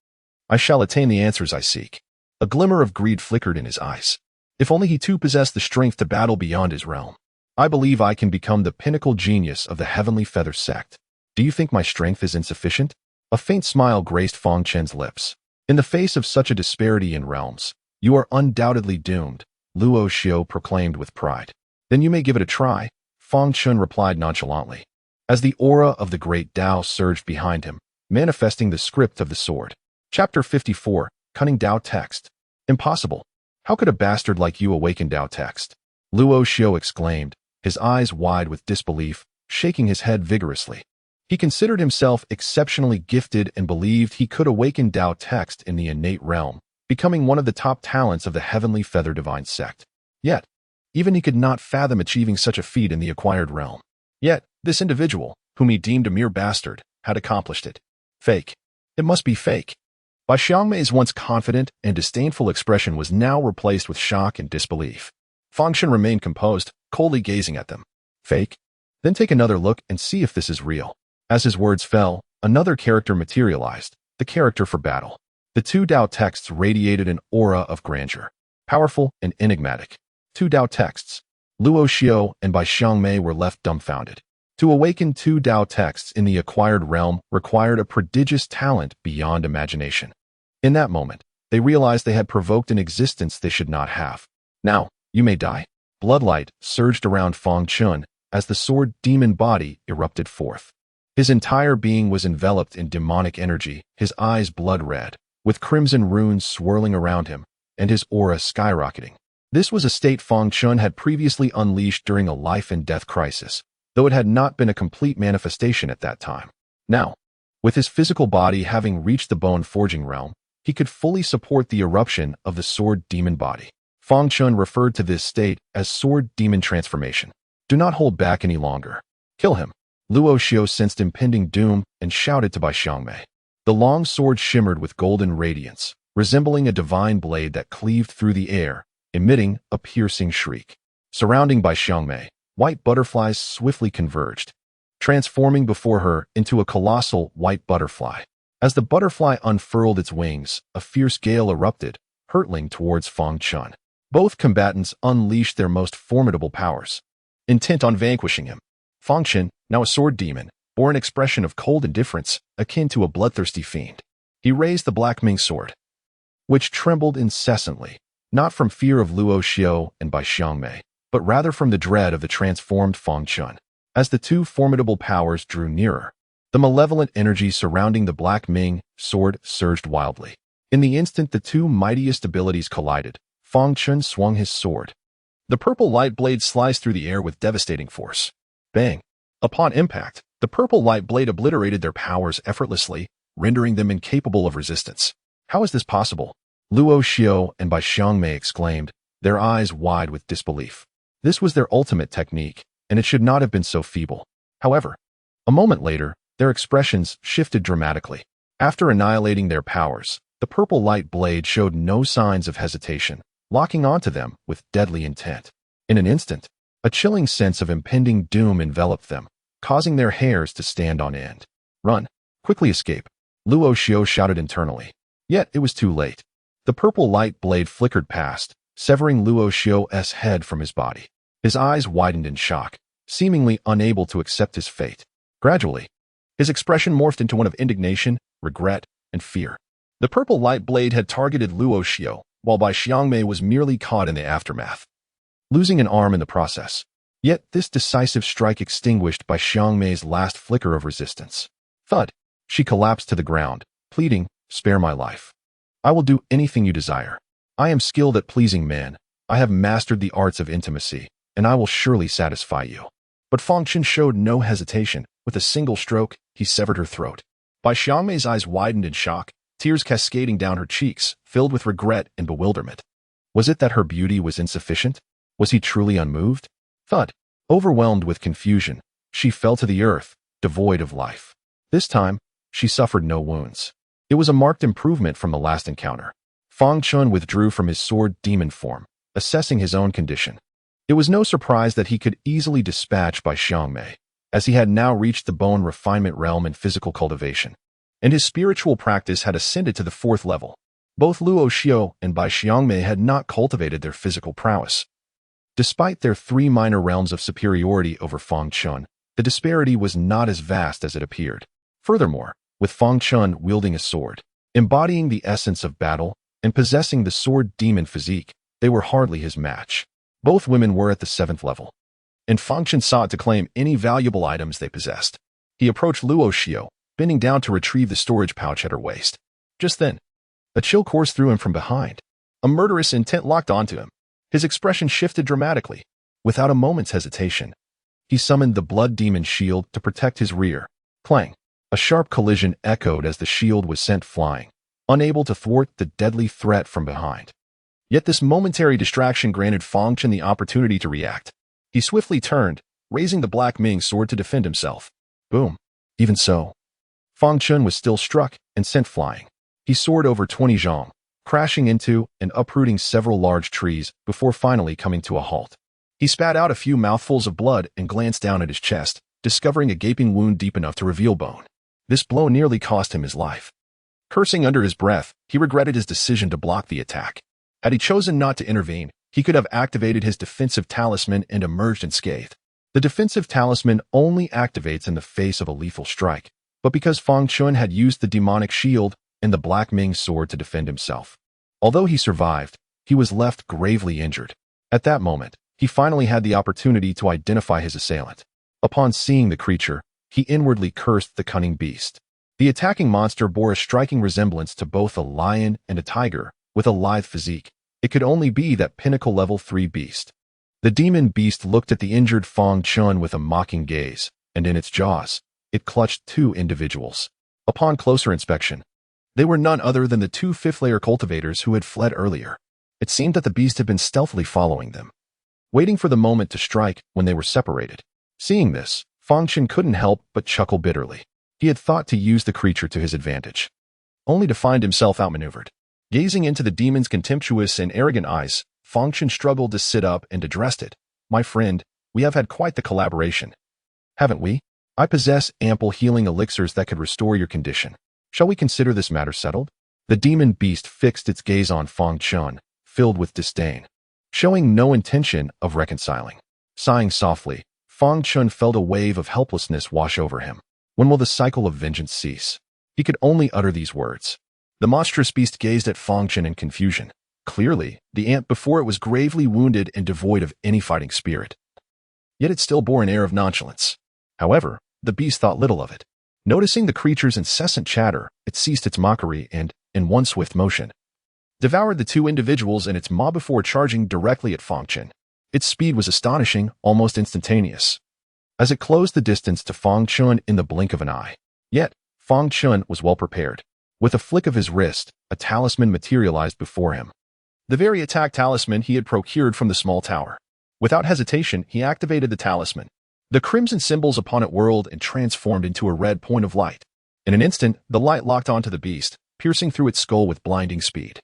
I shall attain the answers I seek." A glimmer of greed flickered in his eyes. If only he too possessed the strength to battle beyond his realm. I believe I can become the pinnacle genius of the Heavenly Feather sect. Do you think my strength is insufficient? A faint smile graced Fang Chen's lips. In the face of such a disparity in realms, you are undoubtedly doomed, Luo Xiao proclaimed with pride. Then you may give it a try, Fang Chen replied nonchalantly, as the aura of the great Dao surged behind him, manifesting the script of the sword. Chapter 54, Cunning Dao Text. Impossible. How could a bastard like you awaken Dao Text? Luo Xiao exclaimed, his eyes wide with disbelief, shaking his head vigorously. He considered himself exceptionally gifted and believed he could awaken Dao Text in the innate realm, becoming one of the top talents of the Heavenly Feather Divine sect. Yet, even he could not fathom achieving such a feat in the acquired realm. Yet, this individual, whom he deemed a mere bastard, had accomplished it. Fake. It must be fake. Bai Xiangmei's once confident and disdainful expression was now replaced with shock and disbelief. Fang Chen remained composed, coldly gazing at them. Fake? Then take another look and see if this is real. As his words fell, another character materialized, the character for battle. The two Dao texts radiated an aura of grandeur, powerful and enigmatic. Two Dao texts. Luo Xiao and Bai Xiangmei were left dumbfounded. To awaken two Dao texts in the acquired realm required a prodigious talent beyond imagination. In that moment, they realized they had provoked an existence they should not have. Now, you may die. Bloodlight surged around Fang Chen as the sword demon body erupted forth. His entire being was enveloped in demonic energy, his eyes blood red, with crimson runes swirling around him, and his aura skyrocketing. This was a state Fang Chen had previously unleashed during a life-and-death crisis, though it had not been a complete manifestation at that time. Now, with his physical body having reached the bone-forging realm, he could fully support the eruption of the sword demon body. Fang Chen referred to this state as sword demon transformation. Do not hold back any longer. Kill him. Luo Xiao sensed impending doom and shouted to Bai Xiangmei. The long sword shimmered with golden radiance, resembling a divine blade that cleaved through the air, emitting a piercing shriek. Surrounding Bai Xiangmei, white butterflies swiftly converged, transforming before her into a colossal white butterfly. As the butterfly unfurled its wings, a fierce gale erupted, hurtling towards Fang Chen. Both combatants unleashed their most formidable powers, intent on vanquishing him. Fang Chen, now a sword demon, bore an expression of cold indifference akin to a bloodthirsty fiend. He raised the Black Ming sword, which trembled incessantly, not from fear of Luo Xiao and Bai Xiangmei, but rather from the dread of the transformed Fang Chen. As the two formidable powers drew nearer, the malevolent energy surrounding the Black Ming sword surged wildly. In the instant the two mightiest abilities collided, Fang Chen swung his sword. The purple light blade sliced through the air with devastating force. Bang! Upon impact, the purple light blade obliterated their powers effortlessly, rendering them incapable of resistance. How is this possible? Luo Xiao and Bai Xiangmei exclaimed, their eyes wide with disbelief. This was their ultimate technique, and it should not have been so feeble. However, a moment later, their expressions shifted dramatically. After annihilating their powers, the purple light blade showed no signs of hesitation, locking onto them with deadly intent. In an instant, a chilling sense of impending doom enveloped them, causing their hairs to stand on end. Run! Quickly escape! Luo Xiao shouted internally. Yet it was too late. The purple light blade flickered past, severing Luo Xiao's head from his body. His eyes widened in shock, seemingly unable to accept his fate. Gradually, his expression morphed into one of indignation, regret, and fear. The purple light blade had targeted Luo Xiao, while Bai Xiangmei was merely caught in the aftermath, losing an arm in the process. Yet this decisive strike extinguished Bai Xiangmei's last flicker of resistance. Thud! She collapsed to the ground, pleading, "Spare my life. I will do anything you desire. I am skilled at pleasing men. I have mastered the arts of intimacy, and I will surely satisfy you." But Fang Chen showed no hesitation. With a single stroke, he severed her throat. Bai Xiangmei's eyes widened in shock, tears cascading down her cheeks, filled with regret and bewilderment. Was it that her beauty was insufficient? Was he truly unmoved? Thud! Overwhelmed with confusion, she fell to the earth, devoid of life. This time, she suffered no wounds. It was a marked improvement from the last encounter. Fang Chen withdrew from his sword demon form, assessing his own condition. It was no surprise that he could easily dispatch Bai Xiangmei, as he had now reached the bone refinement realm in physical cultivation, and his spiritual practice had ascended to the 4th level. Both Luo Xiao and Bai Xiangmei had not cultivated their physical prowess. Despite their 3 minor realms of superiority over Fang Chen, the disparity was not as vast as it appeared. Furthermore, with Fang Chen wielding a sword, embodying the essence of battle, and possessing the sword demon physique, they were hardly his match. Both women were at the 7th level, and Fang Chen sought to claim any valuable items they possessed. He approached Luo Xiao, bending down to retrieve the storage pouch at her waist. Just then, a chill coursed through him from behind. A murderous intent locked onto him. His expression shifted dramatically. Without a moment's hesitation, he summoned the blood demon shield to protect his rear. Clang! A sharp collision echoed as the shield was sent flying, unable to thwart the deadly threat from behind. Yet this momentary distraction granted Fang Chen the opportunity to react. He swiftly turned, raising the Black Ming sword to defend himself. Boom! Even so, Fang Chen was still struck, and and sent flying. He soared over 20 zhong, crashing into and uprooting several large trees before finally coming to a halt. He spat out a few mouthfuls of blood and glanced down at his chest, discovering a gaping wound deep enough to reveal bone. This blow nearly cost him his life. Cursing under his breath, he regretted his decision to block the attack. Had he chosen not to intervene, he could have activated his defensive talisman and emerged unscathed. The defensive talisman only activates in the face of a lethal strike, but because Fang Chen had used the demonic shield and the Black Ming sword to defend himself. Although he survived, he was left gravely injured. At that moment, he finally had the opportunity to identify his assailant. Upon seeing the creature, he inwardly cursed the cunning beast. The attacking monster bore a striking resemblance to both a lion and a tiger, with a lithe physique. It could only be that pinnacle level 3 beast. The demon beast looked at the injured Fang Chen with a mocking gaze, and in its jaws, it clutched 2 individuals. Upon closer inspection, they were none other than the 2 fifth-layer cultivators who had fled earlier. It seemed that the beast had been stealthily following them, waiting for the moment to strike when they were separated. Seeing this, Fang Chen couldn't help but chuckle bitterly. He had thought to use the creature to his advantage, only to find himself outmaneuvered. Gazing into the demon's contemptuous and arrogant eyes, Fang Chen struggled to sit up and addressed it. "My friend, we have had quite the collaboration, haven't we? I possess ample healing elixirs that could restore your condition. Shall we consider this matter settled?" The demon beast fixed its gaze on Fang Chen, filled with disdain, showing no intention of reconciling. Sighing softly, Fang Chen felt a wave of helplessness wash over him. When will the cycle of vengeance cease? He could only utter these words. The monstrous beast gazed at Fang Chen in confusion. Clearly, the ant before it was gravely wounded and devoid of any fighting spirit. Yet it still bore an air of nonchalance. However, the beast thought little of it. Noticing the creature's incessant chatter, it ceased its mockery and, in one swift motion, devoured the 2 individuals in its maw before charging directly at Fang Chen. Its speed was astonishing, almost instantaneous, as it closed the distance to Fang Chen in the blink of an eye. Yet, Fang Chen was well prepared. With a flick of his wrist, a talisman materialized before him. The very attack talisman he had procured from the small tower. Without hesitation, he activated the talisman. The crimson symbols upon it whirled and transformed into a red point of light. In an instant, the light locked onto the beast, piercing through its skull with blinding speed.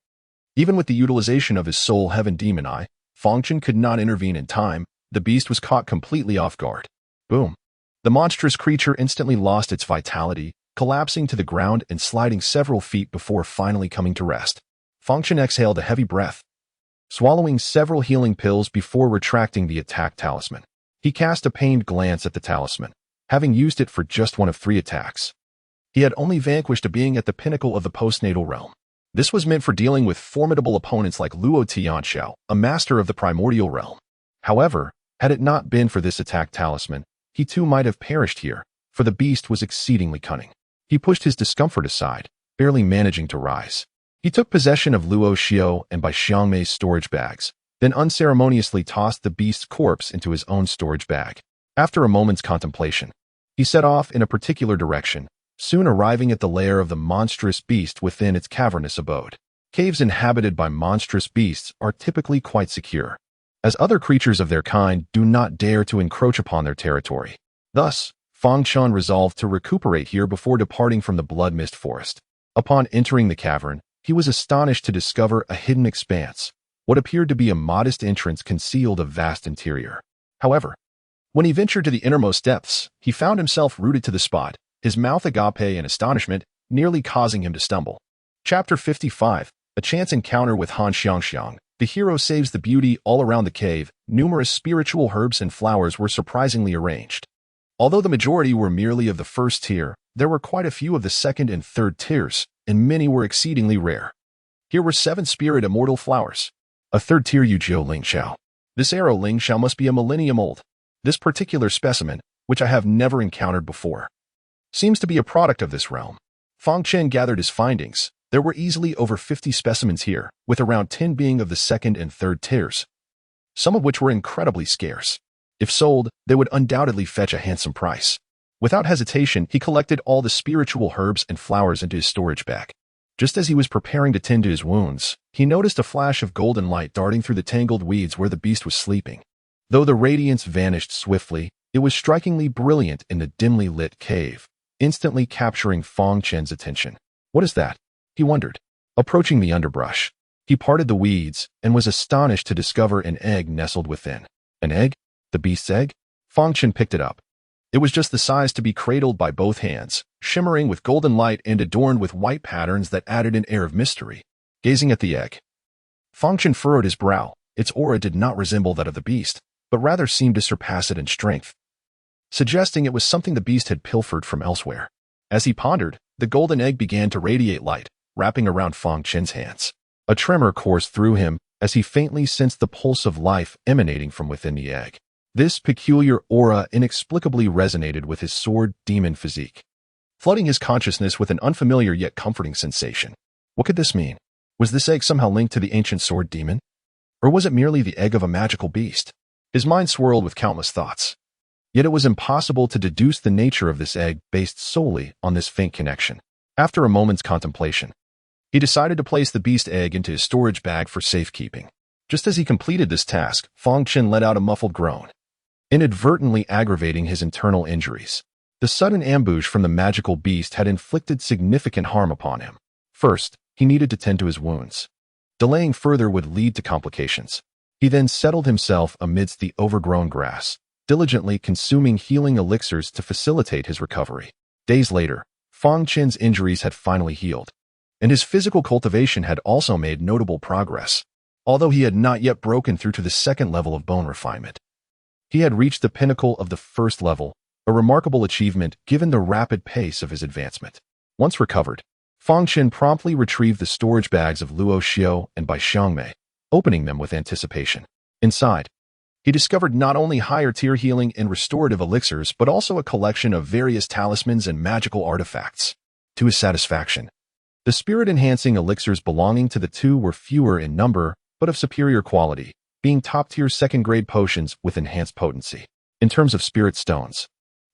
Even with the utilization of his soul heaven demon eye, Fang Chen could not intervene in time. The beast was caught completely off guard. Boom. The monstrous creature instantly lost its vitality, collapsing to the ground and sliding several feet before finally coming to rest. Fang Chen exhaled a heavy breath, swallowing several healing pills before retracting the attack talisman. He cast a pained glance at the talisman, having used it for just one of 3 attacks. He had only vanquished a being at the pinnacle of the postnatal realm. This was meant for dealing with formidable opponents like Luo Tianxiao, a master of the primordial realm. However, had it not been for this attack talisman, he too might have perished here, for the beast was exceedingly cunning. He pushed his discomfort aside, barely managing to rise. He took possession of Luo Xiao and Bai Xiangmei's storage bags, then unceremoniously tossed the beast's corpse into his own storage bag. After a moment's contemplation, he set off in a particular direction, soon arriving at the lair of the monstrous beast within its cavernous abode. Caves inhabited by monstrous beasts are typically quite secure, as other creatures of their kind do not dare to encroach upon their territory. Thus, Fang Chen resolved to recuperate here before departing from the Blood Mist Forest. Upon entering the cavern, he was astonished to discover a hidden expanse. What appeared to be a modest entrance concealed a vast interior. However, when he ventured to the innermost depths, he found himself rooted to the spot, his mouth agape in astonishment, nearly causing him to stumble. Chapter 55, A Chance Encounter with Han Xiangxiang. The hero saves the beauty all around the cave. Numerous spiritual herbs and flowers were surprisingly arranged. Although the majority were merely of the first tier, there were quite a few of the second and third tiers, and many were exceedingly rare. Here were 7 spirit immortal flowers. A third tier Yuzhou Lingxiao. This arrow Lingxiao must be a millennium old. This particular specimen, which I have never encountered before, seems to be a product of this realm. Fang Chen gathered his findings. There were easily over 50 specimens here, with around 10 being of the second and third tiers, some of which were incredibly scarce. If sold, they would undoubtedly fetch a handsome price. Without hesitation, he collected all the spiritual herbs and flowers into his storage bag. Just as he was preparing to tend to his wounds, he noticed a flash of golden light darting through the tangled weeds where the beast was sleeping. Though the radiance vanished swiftly, it was strikingly brilliant in the dimly lit cave, instantly capturing Fang Chen's attention. What is that? He wondered. Approaching the underbrush, he parted the weeds and was astonished to discover an egg nestled within. An egg? The beast's egg? Fang Chen picked it up. It was just the size to be cradled by both hands, shimmering with golden light and adorned with white patterns that added an air of mystery. Gazing at the egg, Fang Chen furrowed his brow. Its aura did not resemble that of the beast, but rather seemed to surpass it in strength, suggesting it was something the beast had pilfered from elsewhere. As he pondered, the golden egg began to radiate light, wrapping around Fang Chen's hands. A tremor coursed through him as he faintly sensed the pulse of life emanating from within the egg. This peculiar aura inexplicably resonated with his sword demon physique, flooding his consciousness with an unfamiliar yet comforting sensation. What could this mean? Was this egg somehow linked to the ancient sword demon? Or was it merely the egg of a magical beast? His mind swirled with countless thoughts. Yet it was impossible to deduce the nature of this egg based solely on this faint connection. After a moment's contemplation, he decided to place the beast egg into his storage bag for safekeeping. Just as he completed this task, Fang Chen let out a muffled groan, inadvertently aggravating his internal injuries. The sudden ambush from the magical beast had inflicted significant harm upon him. First, he needed to tend to his wounds. Delaying further would lead to complications. He then settled himself amidst the overgrown grass, diligently consuming healing elixirs to facilitate his recovery. Days later, Fang Chen's injuries had finally healed, and his physical cultivation had also made notable progress, although he had not yet broken through to the second level of bone refinement. He had reached the pinnacle of the first level, a remarkable achievement given the rapid pace of his advancement. Once recovered, Fang Chen promptly retrieved the storage bags of Luo Xiao and Bai Xiangmei, opening them with anticipation. Inside, he discovered not only higher-tier healing and restorative elixirs, but also a collection of various talismans and magical artifacts. To his satisfaction, the spirit-enhancing elixirs belonging to the two were fewer in number, but of superior quality, being top-tier second-grade potions with enhanced potency. In terms of spirit stones,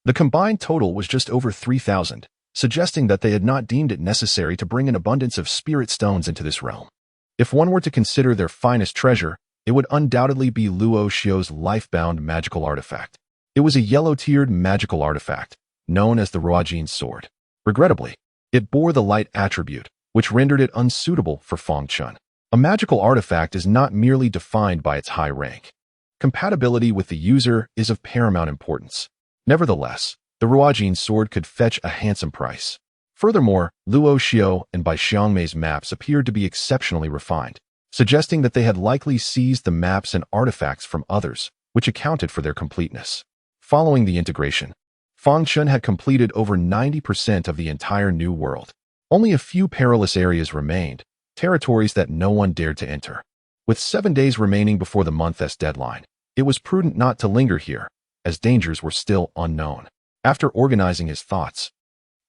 the combined total was just over 3,000, suggesting that they had not deemed it necessary to bring an abundance of spirit stones into this realm. If one were to consider their finest treasure, it would undoubtedly be Luo Xiao's life-bound magical artifact. It was a yellow-tiered magical artifact, known as the Ruojian Sword. Regrettably, it bore the light attribute, which rendered it unsuitable for Fang Chen. A magical artifact is not merely defined by its high rank. Compatibility with the user is of paramount importance. Nevertheless, the Ruojian Sword could fetch a handsome price. Furthermore, Luo Xiao and Bai Xiangmei's maps appeared to be exceptionally refined, suggesting that they had likely seized the maps and artifacts from others, which accounted for their completeness. Following the integration, Fang Chen had completed over 90% of the entire New World. Only a few perilous areas remained, territories that no one dared to enter. With 7 days remaining before the month's deadline, it was prudent not to linger here, as dangers were still unknown. After organizing his thoughts,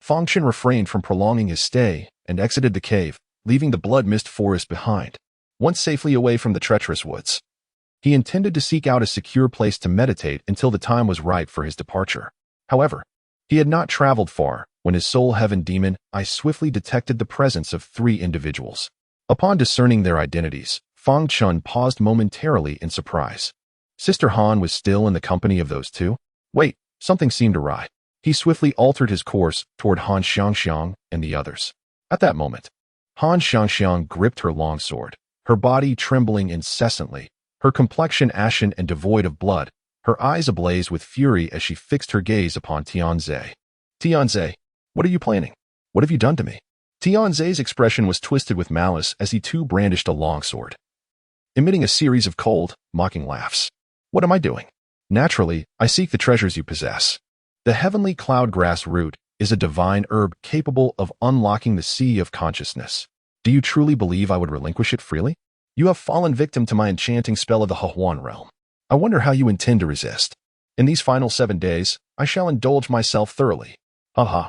Fang Chen refrained from prolonging his stay and exited the cave, leaving the blood-mist forest behind. Once safely away from the treacherous woods, he intended to seek out a secure place to meditate until the time was ripe for his departure. However, he had not traveled far when his soul heaven demon eye swiftly detected the presence of 3 individuals. Upon discerning their identities, Fang Chen paused momentarily in surprise. Sister Han was still in the company of those 2? Wait, something seemed awry. He swiftly altered his course toward Han Xiangxiang and the others. At that moment, Han Xiangxiang gripped her long sword, her body trembling incessantly, her complexion ashen and devoid of blood, her eyes ablaze with fury as she fixed her gaze upon Tianze. Tianze, what are you planning? What have you done to me? Tianze's expression was twisted with malice as he too brandished a long sword, emitting a series of cold, mocking laughs. What am I doing? Naturally, I seek the treasures you possess. The heavenly cloudgrass root is a divine herb capable of unlocking the sea of consciousness. Do you truly believe I would relinquish it freely? You have fallen victim to my enchanting spell of the Hehuan realm. I wonder how you intend to resist. In these final 7 days, I shall indulge myself thoroughly. Ha.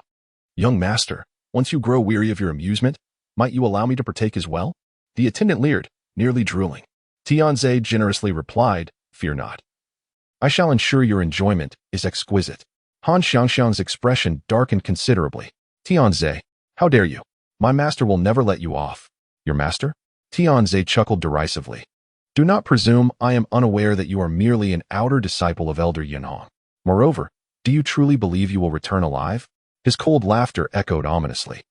Young master, once you grow weary of your amusement, might you allow me to partake as well? The attendant leered, nearly drooling. Tianze generously replied, Fear not. I shall ensure your enjoyment is exquisite. Han Xiangxiang's expression darkened considerably. Tianze, how dare you? My master will never let you off. Your master? Tianze chuckled derisively. Do not presume I am unaware that you are merely an outer disciple of Elder Yinhong. Moreover, do you truly believe you will return alive? His cold laughter echoed ominously.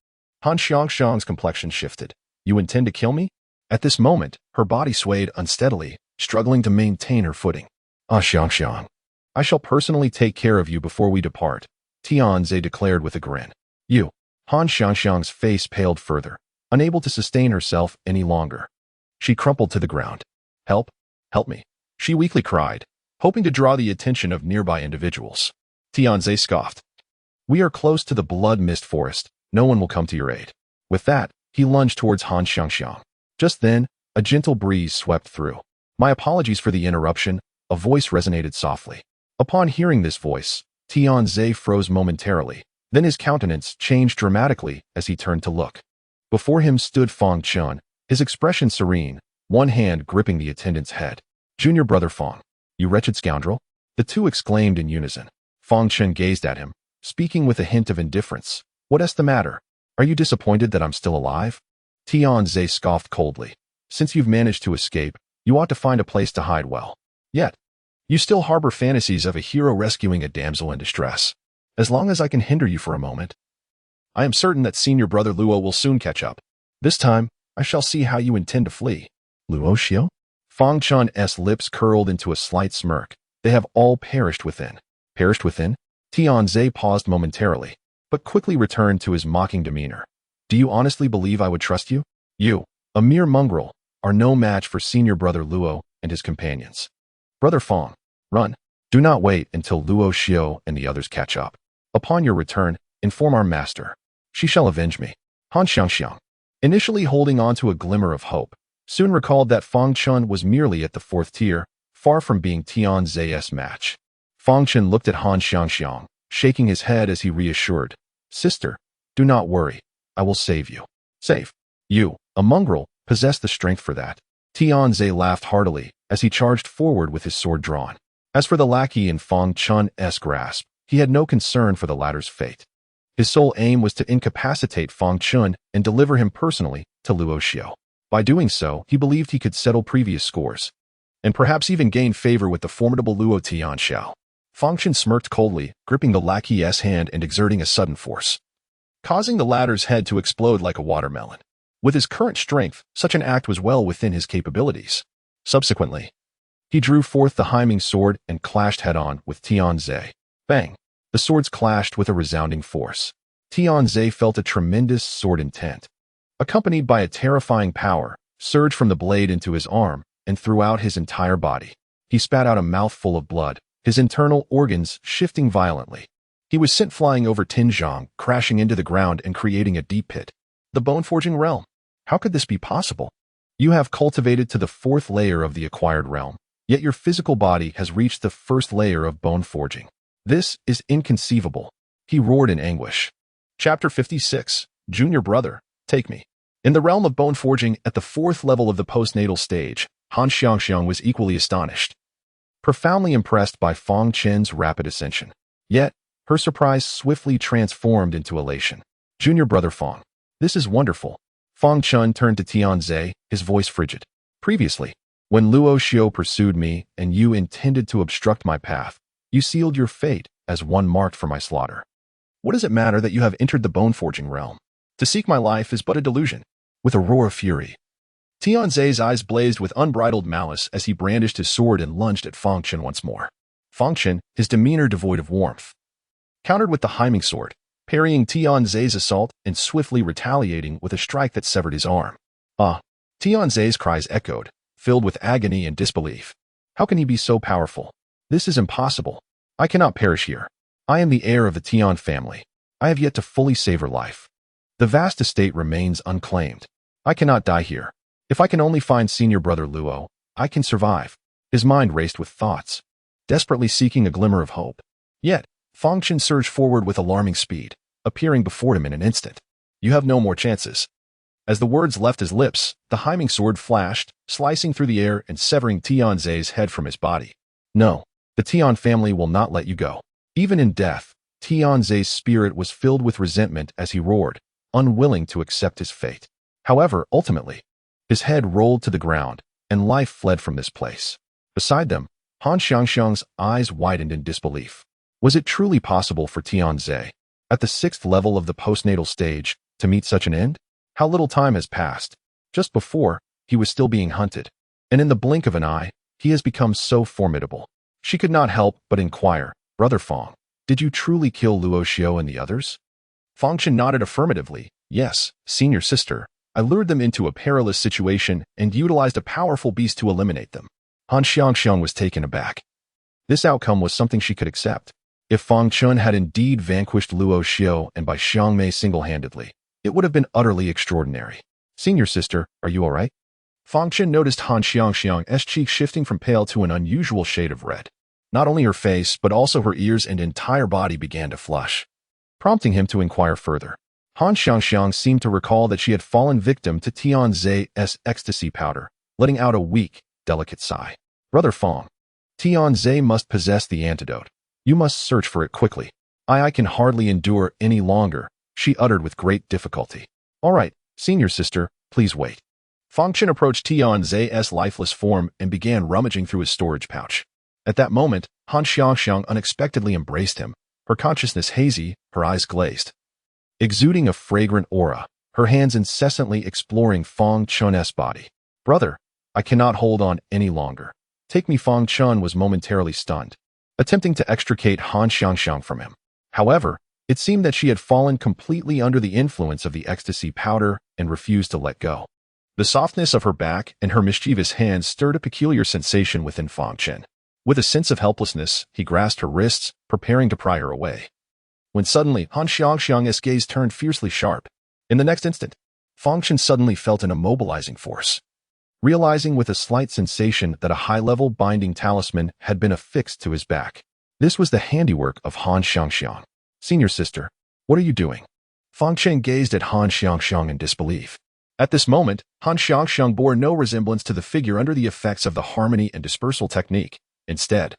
Han Xiangxiang's complexion shifted. You intend to kill me? At this moment, her body swayed unsteadily, struggling to maintain her footing. Ah, Xiangxiang. I shall personally take care of you before we depart, Tianze declared with a grin. You. Han Xiangxiang's face paled further, unable to sustain herself any longer. She crumpled to the ground. Help! Help me! She weakly cried, hoping to draw the attention of nearby individuals. Tianze scoffed. We are close to the blood mist forest. No one will come to your aid. With that, he lunged towards Han Xiangxiang. Just then, a gentle breeze swept through. My apologies for the interruption, a voice resonated softly. Upon hearing this voice, Tianze froze momentarily. Then his countenance changed dramatically as he turned to look. Before him stood Fang Chen, his expression serene, one hand gripping the attendant's head. Junior brother Fang, you wretched scoundrel? The two exclaimed in unison. Fang Chen gazed at him, speaking with a hint of indifference. What's the matter? Are you disappointed that I'm still alive? Tianze scoffed coldly. Since you've managed to escape, you ought to find a place to hide well. Yet, you still harbor fantasies of a hero rescuing a damsel in distress. As long as I can hinder you for a moment, I am certain that senior brother Luo will soon catch up. This time, I shall see how you intend to flee. Luo Xiao? Fang Chen's lips curled into a slight smirk. They have all perished within. Perished within? Tianze paused momentarily, but quickly returned to his mocking demeanor. Do you honestly believe I would trust you? You, a mere mongrel, are no match for senior brother Luo and his companions. Brother Fang, run. Do not wait until Luo Xiao and the others catch up. Upon your return, inform our master. She shall avenge me. Han Xiangxiang, initially holding on to a glimmer of hope, soon recalled that Fang Chen was merely at the fourth tier, far from being Tianze's match. Fang Chen looked at Han Xiangxiang, shaking his head as he reassured, Sister, do not worry. I will save you. Save. You, a mongrel, possess the strength for that. Tianze laughed heartily as he charged forward with his sword drawn. As for the lackey in Fang Chen's grasp, he had no concern for the latter's fate. His sole aim was to incapacitate Fang Chen and deliver him personally to Luo Xiao. By doing so, he believed he could settle previous scores, and perhaps even gain favor with the formidable Luo Tianxiao. Fang Chen smirked coldly, gripping the lackey's hand and exerting a sudden force, causing the latter's head to explode like a watermelon. With his current strength, such an act was well within his capabilities. Subsequently, he drew forth the Haiming sword and clashed head-on with Tianze. Bang! The swords clashed with a resounding force. Tianze felt a tremendous sword intent, accompanied by a terrifying power, surge from the blade into his arm and throughout his entire body. He spat out a mouthful of blood, his internal organs shifting violently. He was sent flying over Tinjiang, crashing into the ground and creating a deep pit. The bone-forging realm. How could this be possible? You have cultivated to the fourth layer of the acquired realm, yet your physical body has reached the first layer of bone forging. This is inconceivable. He roared in anguish. Chapter 56. Junior brother, take me. In the realm of bone forging at the fourth level of the postnatal stage, Han Xiangxiang was equally astonished, profoundly impressed by Fang Chen's rapid ascension. Yet, her surprise swiftly transformed into elation. Junior brother Fang, this is wonderful. Fang Chen turned to Tianze, his voice frigid. Previously, when Luo Xiao pursued me and you intended to obstruct my path, you sealed your fate as one marked for my slaughter. What does it matter that you have entered the bone-forging realm? To seek my life is but a delusion. With a roar of fury, Tianze's eyes blazed with unbridled malice as he brandished his sword and lunged at Fang Chen once more. Fang Chen, his demeanor devoid of warmth, countered with the Haiming sword, parrying Tianze's assault and swiftly retaliating with a strike that severed his arm. Ah! Tianze's cries echoed, filled with agony and disbelief. How can he be so powerful? This is impossible. I cannot perish here. I am the heir of the Tian family. I have yet to fully save her life. The vast estate remains unclaimed. I cannot die here. If I can only find senior brother Luo, I can survive. His mind raced with thoughts, desperately seeking a glimmer of hope. Yet, Fang Chen surged forward with alarming speed, appearing before him in an instant. You have no more chances. As the words left his lips, the Haiming sword flashed, slicing through the air and severing Tianze's head from his body. No, the Tian family will not let you go. Even in death, Tianze's spirit was filled with resentment as he roared, unwilling to accept his fate. However, ultimately, his head rolled to the ground, and life fled from this place. Beside them, Han Xiangxiang's eyes widened in disbelief. Was it truly possible for Tianze, at the sixth level of the postnatal stage, To meet such an end? How little time has passed. Just before, he was still being hunted. And in the blink of an eye, he has become so formidable. She could not help but inquire, Brother Fang, did you truly kill Luo Xiao and the others? Fang Chen nodded affirmatively. Yes, senior sister. I lured them into a perilous situation and utilized a powerful beast to eliminate them. Han Xiangxiang was taken aback. This outcome was something she could accept. If Fang Chen had indeed vanquished Luo Xiao and by Xiang Mei single-handedly, it would have been utterly extraordinary. Senior sister, are you all right? Fang Chen noticed Han Xiangxiang's cheek shifting from pale to an unusual shade of red. Not only her face, but also her ears and entire body began to flush, prompting him to inquire further. Han Xiangxiang seemed to recall that she had fallen victim to Tian Zhe's ecstasy powder, letting out a weak, delicate sigh. Brother Fang, Tian Zhe must possess the antidote. You must search for it quickly. I can hardly endure any longer, she uttered with great difficulty. All right, senior sister, please wait. Fang Chen approached Tian Zhe's lifeless form and began rummaging through his storage pouch. At that moment, Han Xiangxiang unexpectedly embraced him, her consciousness hazy, her eyes glazed. Exuding a fragrant aura, her hands incessantly exploring Fang Chen's body. Brother, I cannot hold on any longer. Take me. Fang Chen was momentarily stunned, attempting to extricate Han Xiangxiang from him. However, it seemed that she had fallen completely under the influence of the ecstasy powder and refused to let go. The softness of her back and her mischievous hands stirred a peculiar sensation within Fang Chen. With a sense of helplessness, he grasped her wrists, preparing to pry her away. When suddenly, Han Xiangxiang's gaze turned fiercely sharp. In the next instant, Fang Chen suddenly felt an immobilizing force. Realizing with a slight sensation that a high-level binding talisman had been affixed to his back. This was the handiwork of Han Xiangxiang. Senior sister, what are you doing? Fang Chen gazed at Han Xiangxiang in disbelief. At this moment, Han Xiangxiang bore no resemblance to the figure under the effects of the harmony and dispersal technique. Instead,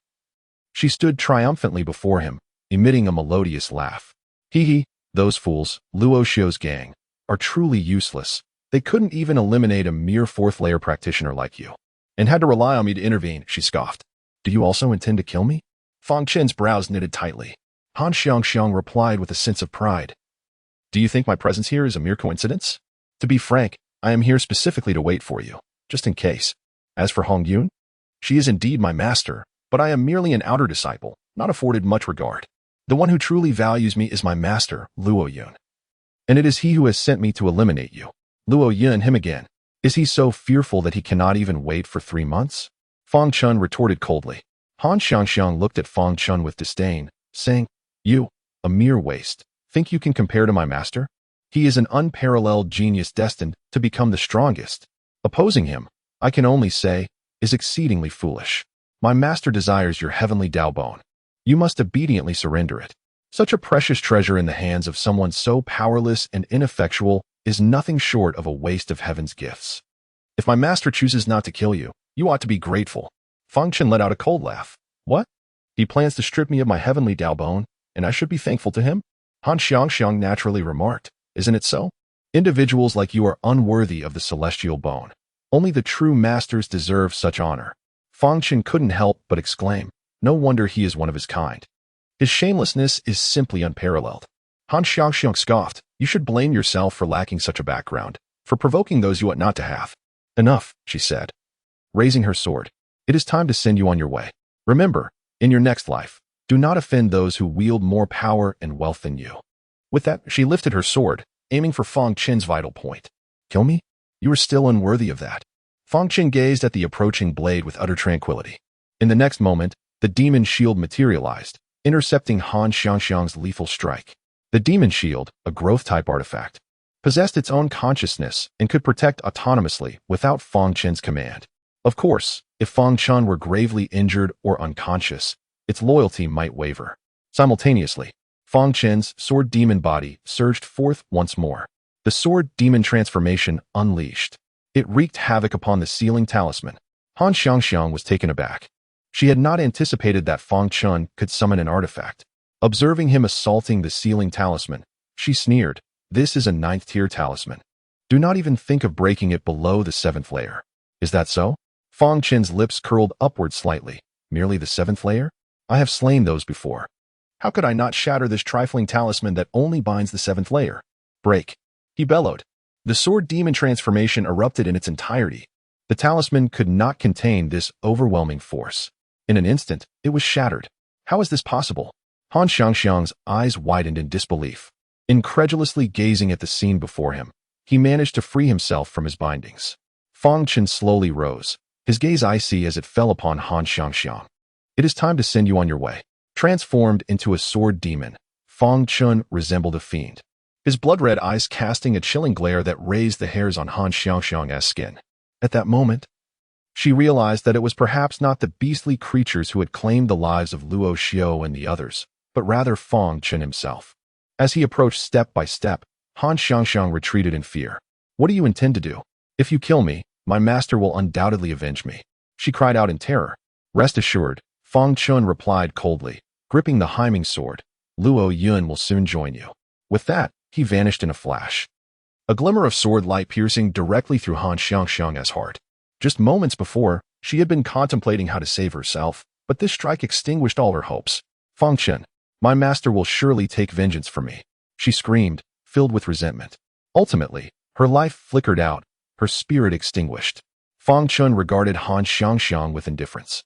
she stood triumphantly before him, emitting a melodious laugh. Hee, those fools, Luo Xiao's gang, are truly useless. They couldn't even eliminate a mere fourth-layer practitioner like you, and had to rely on me to intervene, she scoffed. Do you also intend to kill me? Fang Chen's brows knitted tightly. Han Xiangxiang replied with a sense of pride. Do you think my presence here is a mere coincidence? To be frank, I am here specifically to wait for you, just in case. As for Hong Yun, she is indeed my master, but I am merely an outer disciple, not afforded much regard. The one who truly values me is my master, Luo Yun. And it is he who has sent me to eliminate you. Luo Yun, him again. Is he so fearful that he cannot even wait for 3 months? Fang Chen retorted coldly. Han Xiangxiang looked at Fang Chen with disdain, saying, You, a mere waste, think you can compare to my master? He is an unparalleled genius destined to become the strongest. Opposing him, I can only say, is exceedingly foolish. My master desires your heavenly Dao Bone. You must obediently surrender it. Such a precious treasure in the hands of someone so powerless and ineffectual is nothing short of a waste of heaven's gifts. If my master chooses not to kill you, you ought to be grateful. Fang Chen let out a cold laugh. What? He plans to strip me of my heavenly Dao Bone, and I should be thankful to him? Han Xiangxiang naturally remarked. Isn't it so? Individuals like you are unworthy of the celestial bone. Only the true masters deserve such honor. Fang Chen couldn't help but exclaim. No wonder he is one of his kind. His shamelessness is simply unparalleled. Han Xiangxiang scoffed. You should blame yourself for lacking such a background, for provoking those you ought not to have. Enough, she said, raising her sword. It is time to send you on your way. Remember, in your next life, do not offend those who wield more power and wealth than you. With that, she lifted her sword, aiming for Fang Chen's vital point. Kill me? You are still unworthy of that. Fang Chen gazed at the approaching blade with utter tranquility. In the next moment, the demon shield materialized, intercepting Han Xiangxiang's lethal strike. The demon shield, a growth-type artifact, possessed its own consciousness and could protect autonomously without Fang Chen's command. Of course, if Fang Chen were gravely injured or unconscious, its loyalty might waver. Simultaneously, Fang Chen's sword demon body surged forth once more. The sword demon transformation unleashed. It wreaked havoc upon the sealing talisman. Han Xiangxiang was taken aback. She had not anticipated that Fang Chen could summon an artifact. Observing him assaulting the sealing talisman, she sneered, This is a 9th-tier talisman. Do not even think of breaking it below the 7th layer. Is that so? Fang Chen's lips curled upward slightly. Merely the 7th layer? I have slain those before. How could I not shatter this trifling talisman that only binds the 7th layer? Break. he bellowed. The sword demon transformation erupted in its entirety. The talisman could not contain this overwhelming force. In an instant, it was shattered. How is this possible? Han Xiangxiang's eyes widened in disbelief. Incredulously gazing at the scene before him, he managed to free himself from his bindings. Fang Chen slowly rose, his gaze icy as it fell upon Han Xiangxiang. It is time to send you on your way. Transformed into a sword demon, Fang Chen resembled a fiend, his blood-red eyes casting a chilling glare that raised the hairs on Han Xiangxiang's skin. At that moment, she realized that it was perhaps not the beastly creatures who had claimed the lives of Luo Xiao and the others, but rather Fang Chen himself. As he approached step by step, Han Xiangxiang retreated in fear. What do you intend to do? If you kill me, my master will undoubtedly avenge me, she cried out in terror. Rest assured, Fang Chen replied coldly, gripping the Haiming sword. Luo Yun will soon join you. With that, he vanished in a flash. A glimmer of sword light piercing directly through Han Xiangxiang's heart. Just moments before, she had been contemplating how to save herself, but this strike extinguished all her hopes. Fang Chen, my master will surely take vengeance for me, she screamed, filled with resentment. Ultimately, her life flickered out, her spirit extinguished. Fang Chen regarded Han Xiangxiang with indifference.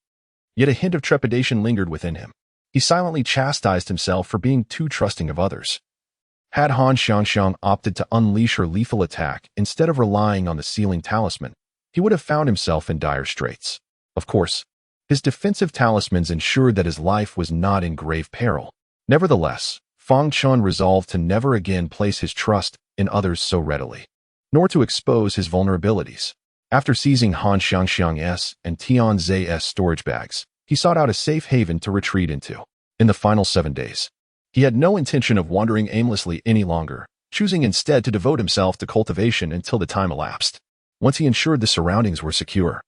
Yet a hint of trepidation lingered within him. He silently chastised himself for being too trusting of others. Had Han Xiangxiang opted to unleash her lethal attack instead of relying on the sealing talisman, he would have found himself in dire straits. Of course, his defensive talismans ensured that his life was not in grave peril. Nevertheless, Fang Chen resolved to never again place his trust in others so readily, nor to expose his vulnerabilities. After seizing Han Xiangxiang's and Tian Zai's storage bags, he sought out a safe haven to retreat into. In the final 7 days, he had no intention of wandering aimlessly any longer, choosing instead to devote himself to cultivation until the time elapsed. Once he ensured the surroundings were secure,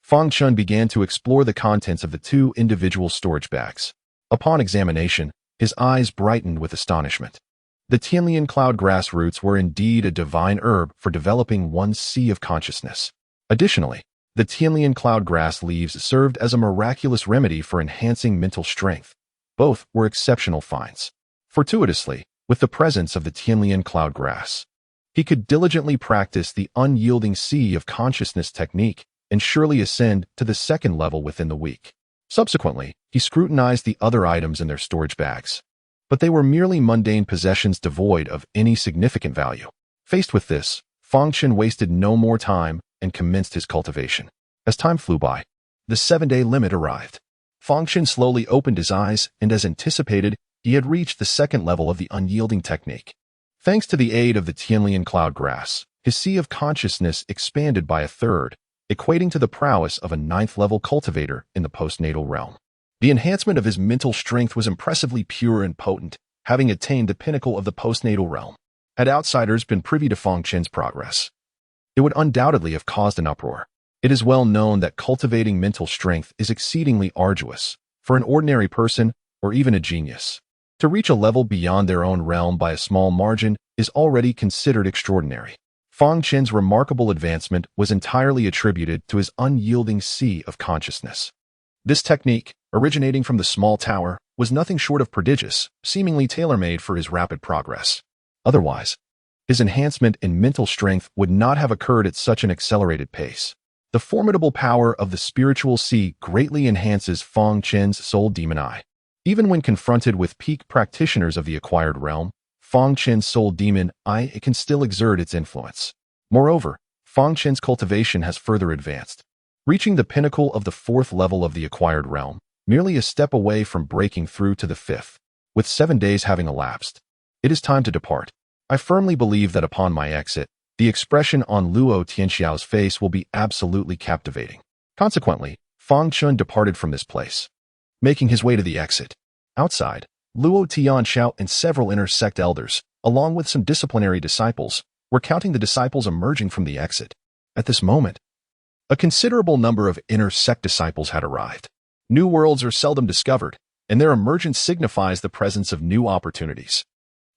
Fang Chen began to explore the contents of the 2 individual storage bags. Upon examination, his eyes brightened with astonishment. The Tianlian cloud grass roots were indeed a divine herb for developing one's sea of consciousness. Additionally, the Tianlian cloud grass leaves served as a miraculous remedy for enhancing mental strength. Both were exceptional finds. Fortuitously, with the presence of the Tianlian cloud grass, he could diligently practice the unyielding sea of consciousness technique and surely ascend to the 2nd level within the week. Subsequently, he scrutinized the other items in their storage bags, but they were merely mundane possessions devoid of any significant value. Faced with this, Fang Chen wasted no more time and commenced his cultivation. As time flew by, the 7-day limit arrived. Fang Chen slowly opened his eyes, and as anticipated, he had reached the 2nd level of the unyielding technique. Thanks to the aid of the Tianlian cloud grass, his sea of consciousness expanded by a 1/3, equating to the prowess of a 9th-level cultivator in the postnatal realm. The enhancement of his mental strength was impressively pure and potent, having attained the pinnacle of the postnatal realm. Had outsiders been privy to Fang Chen's progress, it would undoubtedly have caused an uproar. It is well known that cultivating mental strength is exceedingly arduous for an ordinary person or even a genius. To reach a level beyond their own realm by a small margin is already considered extraordinary. Fang Chen's remarkable advancement was entirely attributed to his unyielding sea of consciousness. This technique, originating from the small tower, was nothing short of prodigious, seemingly tailor-made for his rapid progress. Otherwise, his enhancement in mental strength would not have occurred at such an accelerated pace. The formidable power of the spiritual sea greatly enhances Fang Chen's soul demon eye. Even when confronted with peak practitioners of the acquired realm, Fang Chen's soul demon eye can still exert its influence. Moreover, Fang Chen's cultivation has further advanced, reaching the pinnacle of the 4th level of the acquired realm, merely a step away from breaking through to the 5th. With 7 days having elapsed, it is time to depart. I firmly believe that upon my exit, the expression on Luo Tianxiao's face will be absolutely captivating. Consequently, Fang Chen departed from this place, making his way to the exit. Outside, Luo Tianxiao and several inner sect elders, along with some disciplinary disciples, were counting the disciples emerging from the exit. At this moment, a considerable number of inner sect disciples had arrived. New worlds are seldom discovered, and their emergence signifies the presence of new opportunities.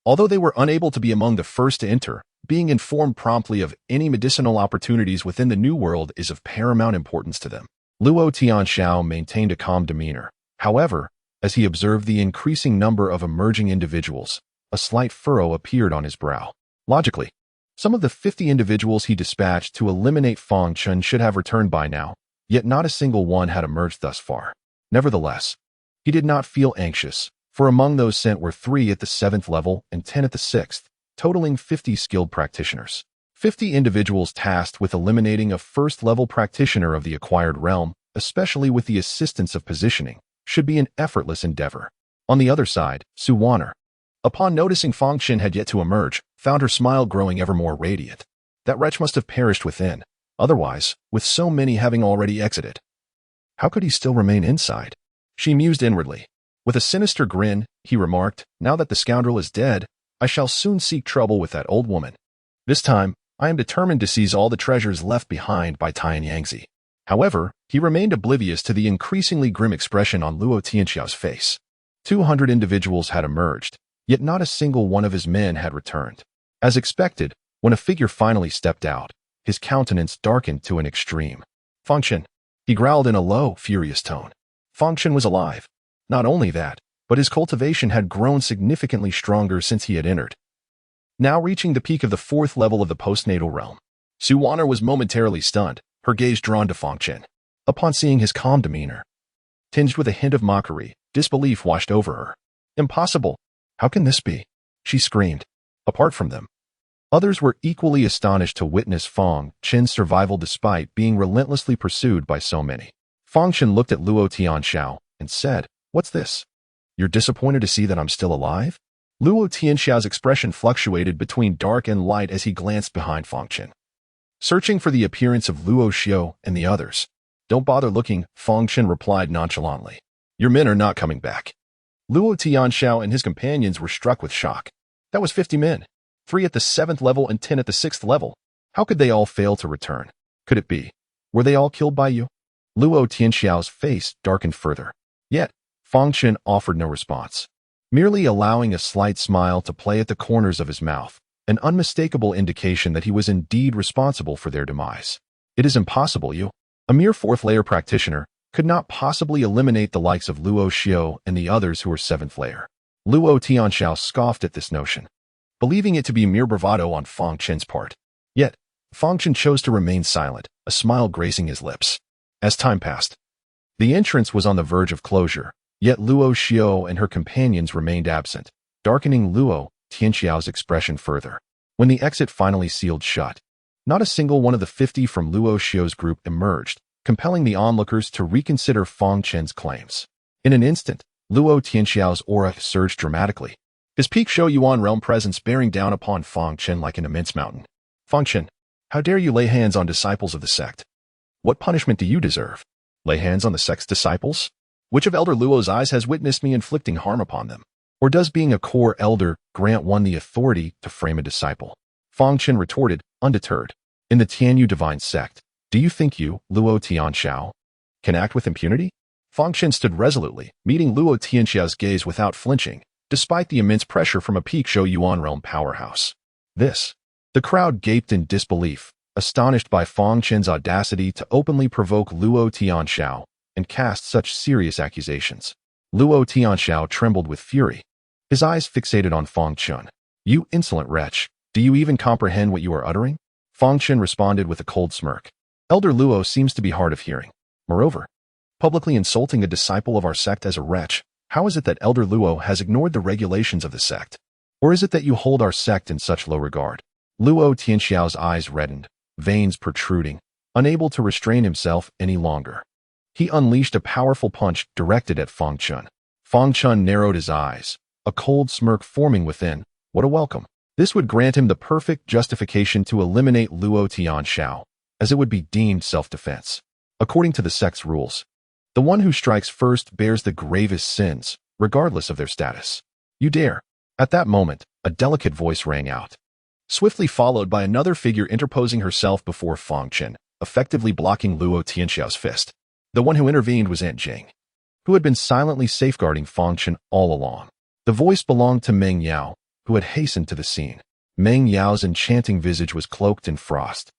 Although they were unable to be among the first to enter, being informed promptly of any medicinal opportunities within the new world is of paramount importance to them. Luo Tianxiao maintained a calm demeanor. However, as he observed the increasing number of emerging individuals, a slight furrow appeared on his brow. Logically, Some of the 50 individuals he dispatched to eliminate Fang Chen should have returned by now, yet not a single one had emerged thus far. Nevertheless, he did not feel anxious, for among those sent were 3 at the 7th level and 10 at the 6th, totaling 50 skilled practitioners. 50 individuals tasked with eliminating a first-level practitioner of the acquired realm, especially with the assistance of positioning, should be an effortless endeavor. On the other side, Suwaner, upon noticing Fang Chen had yet to emerge, found her smile growing ever more radiant. That wretch must have perished within. Otherwise, with so many having already exited, how could he still remain inside? She mused inwardly. With a sinister grin, he remarked, "Now that the scoundrel is dead, I shall soon seek trouble with that old woman. This time, I am determined to seize all the treasures left behind by Tian Yangzi." However, he remained oblivious to the increasingly grim expression on Luo Tianxiao's face. 200 individuals had emerged, yet not a single one of his men had returned. As expected, when a figure finally stepped out, his countenance darkened to an extreme. "Fang Chen," he growled in a low, furious tone. Fang Chen was alive. Not only that, but his cultivation had grown significantly stronger since he had entered. Now reaching the peak of the 4th level of the postnatal realm, Suwaner was momentarily stunned, her gaze drawn to Fang Chen. Upon seeing his calm demeanor, tinged with a hint of mockery, disbelief washed over her. "Impossible! How can this be?" she screamed. Apart from them, others were equally astonished to witness Fang Chen's survival despite being relentlessly pursued by so many. Fang Chen looked at Luo Tianxiao and said, "What's this? You're disappointed to see that I'm still alive?" Luo Tianxiao's expression fluctuated between dark and light as he glanced behind Fang Chen, searching for the appearance of Luo Xiao and the others. "Don't bother looking," Fang Chen replied nonchalantly. "Your men are not coming back." Luo Tianxiao and his companions were struck with shock. That was 50 men, 3 at the 7th level and 10 at the 6th level. How could they all fail to return? Could it be? Were they all killed by you? Luo Tianxiao's face darkened further. Yet, Fang Chen offered no response, merely allowing a slight smile to play at the corners of his mouth, an unmistakable indication that he was indeed responsible for their demise. "It is impossible, you, a mere 4th-layer practitioner, could not possibly eliminate the likes of Luo Xiao and the others who were 7th layer. Luo Tianxiao scoffed at this notion, believing it to be mere bravado on Fang Chen's part. Yet, Fang Chen chose to remain silent, a smile gracing his lips. As time passed, the entrance was on the verge of closure, yet Luo Xiao and her companions remained absent, darkening Luo Tianxiao's expression further. When the exit finally sealed shut, not a single one of the 50 from Luo Xiao's group emerged, compelling the onlookers to reconsider Fang Chen's claims. In an instant, Luo Tianxiao's aura surged dramatically, his peak Shou Yuan realm presence bearing down upon Fang Chen like an immense mountain. "Fang Chen, how dare you lay hands on disciples of the sect? What punishment do you deserve? Lay hands on the sect's disciples? Which of Elder Luo's eyes has witnessed me inflicting harm upon them? Or does being a core elder grant one the authority to frame a disciple?" Fang Chen retorted, undeterred. "In the Tianyu divine sect, do you think you, Luo Tianxiao, can act with impunity?" Fang Chen stood resolutely, meeting Luo Tianxiao's gaze without flinching, despite the immense pressure from a peak Shou Yuan realm powerhouse. This. The crowd gaped in disbelief, astonished by Fang Chen's audacity to openly provoke Luo Tianxiao and cast such serious accusations. Luo Tianxiao trembled with fury, his eyes fixated on Fang Chen. "You insolent wretch, do you even comprehend what you are uttering?" Fang Chen responded with a cold smirk. "Elder Luo seems to be hard of hearing. Moreover, publicly insulting a disciple of our sect as a wretch, how is it that Elder Luo has ignored the regulations of the sect? Or is it that you hold our sect in such low regard?" Luo Tianxiao's eyes reddened, veins protruding, unable to restrain himself any longer. He unleashed a powerful punch directed at Fang Chen. Fang Chen narrowed his eyes, a cold smirk forming within. What a welcome. This would grant him the perfect justification to eliminate Luo Tianxiao, as it would be deemed self-defense. According to the sect's rules, the one who strikes first bears the gravest sins, regardless of their status. "You dare." At that moment, a delicate voice rang out, swiftly followed by another figure interposing herself before Fang Chen, effectively blocking Luo Tianxiao's fist. The one who intervened was Aunt Jing, who had been silently safeguarding Fang Chen all along. The voice belonged to Meng Yao, who had hastened to the scene. Meng Yao's enchanting visage was cloaked in frost,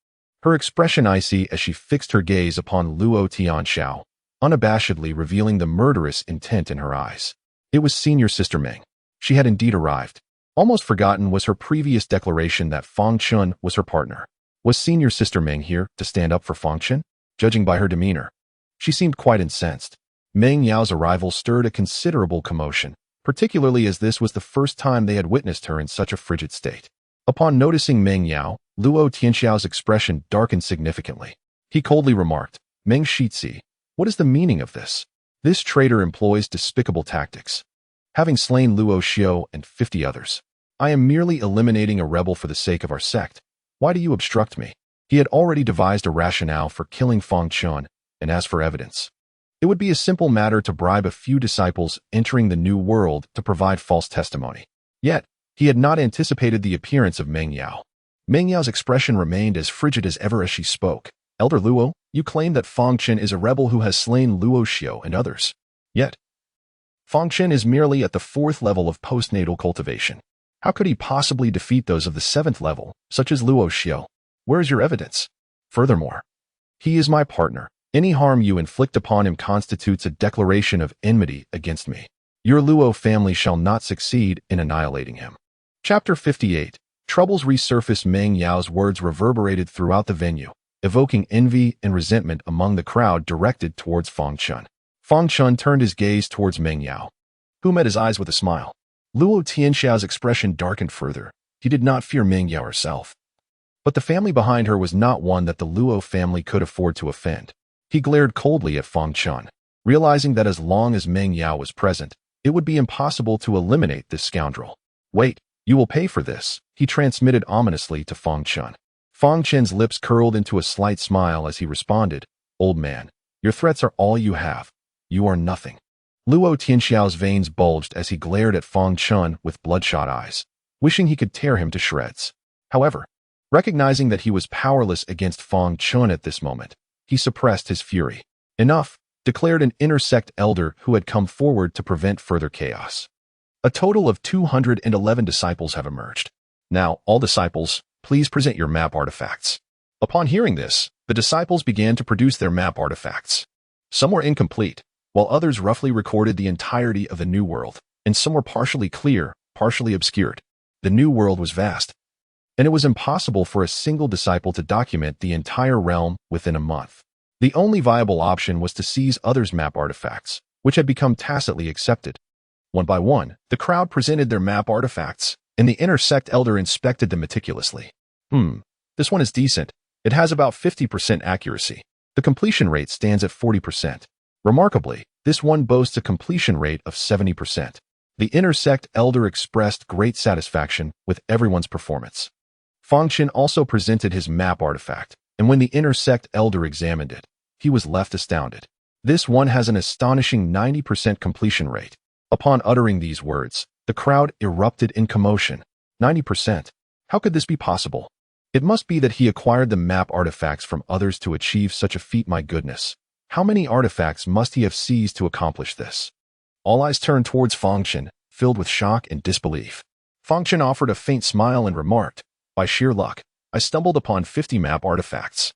her expression icy as she fixed her gaze upon Luo Tianxiao, unabashedly revealing the murderous intent in her eyes. It was senior sister Meng. She had indeed arrived. Almost forgotten was her previous declaration that Fang Chen was her partner. Was senior sister Meng here to stand up for Fang Chen? Judging by her demeanor, she seemed quite incensed. Meng Yao's arrival stirred a considerable commotion, particularly as this was the first time they had witnessed her in such a frigid state. Upon noticing Meng Yao, Luo Tianxiao's expression darkened significantly. He coldly remarked, "Meng Shizi, what is the meaning of this? This traitor employs despicable tactics. Having slain Luo Xiao and 50 others, I am merely eliminating a rebel for the sake of our sect. Why do you obstruct me?" He had already devised a rationale for killing Fang Chen, and as for evidence, it would be a simple matter to bribe a few disciples entering the new world to provide false testimony. Yet, he had not anticipated the appearance of Meng Yao. Meng Yao's expression remained as frigid as ever as she spoke. "Elder Luo, you claim that Fang Chen is a rebel who has slain Luo Xiao and others. Yet, Fang Chen is merely at the 4th level of postnatal cultivation. How could he possibly defeat those of the 7th level, such as Luo Xiao? Where is your evidence? Furthermore, he is my partner. Any harm you inflict upon him constitutes a declaration of enmity against me. Your Luo family shall not succeed in annihilating him." Chapter 58. Troubles resurfaced. Meng Yao's words reverberated throughout the venue, evoking envy and resentment among the crowd directed towards Fang Chen. Fang Chen turned his gaze towards Meng Yao, who met his eyes with a smile. Luo Tianxiao's expression darkened further. He did not fear Meng Yao herself, but the family behind her was not one that the Luo family could afford to offend. He glared coldly at Fang Chen, realizing that as long as Meng Yao was present, it would be impossible to eliminate this scoundrel. "Wait, you will pay for this," he transmitted ominously to Fang Chen. Fang Chen's lips curled into a slight smile as he responded, "Old man, your threats are all you have. You are nothing." Luo Tianxiao's veins bulged as he glared at Fang Chen with bloodshot eyes, wishing he could tear him to shreds. However, recognizing that he was powerless against Fang Chen at this moment, he suppressed his fury. "Enough," declared an intersect elder who had come forward to prevent further chaos. A total of 211 disciples have emerged. Now, all disciples, please present your map artifacts. Upon hearing this, the disciples began to produce their map artifacts. Some were incomplete, while others roughly recorded the entirety of the New World, and some were partially clear, partially obscured. The New World was vast, and it was impossible for a single disciple to document the entire realm within a month. The only viable option was to seize others' map artifacts, which had become tacitly accepted. One by one, the crowd presented their map artifacts, and the intersect elder inspected them meticulously. This one is decent. It has about 50% accuracy. The completion rate stands at 40%. Remarkably, this one boasts a completion rate of 70%. The intersect elder expressed great satisfaction with everyone's performance. Fang Chen also presented his map artifact, and when the intersect elder examined it, he was left astounded. This one has an astonishing 90% completion rate. Upon uttering these words, the crowd erupted in commotion. 90%? How could this be possible? It must be that he acquired the map artifacts from others to achieve such a feat. My goodness. How many artifacts must he have seized to accomplish this? All eyes turned towards Fang Chen, filled with shock and disbelief. Fang Chen offered a faint smile and remarked, "By sheer luck, I stumbled upon 50 map artifacts."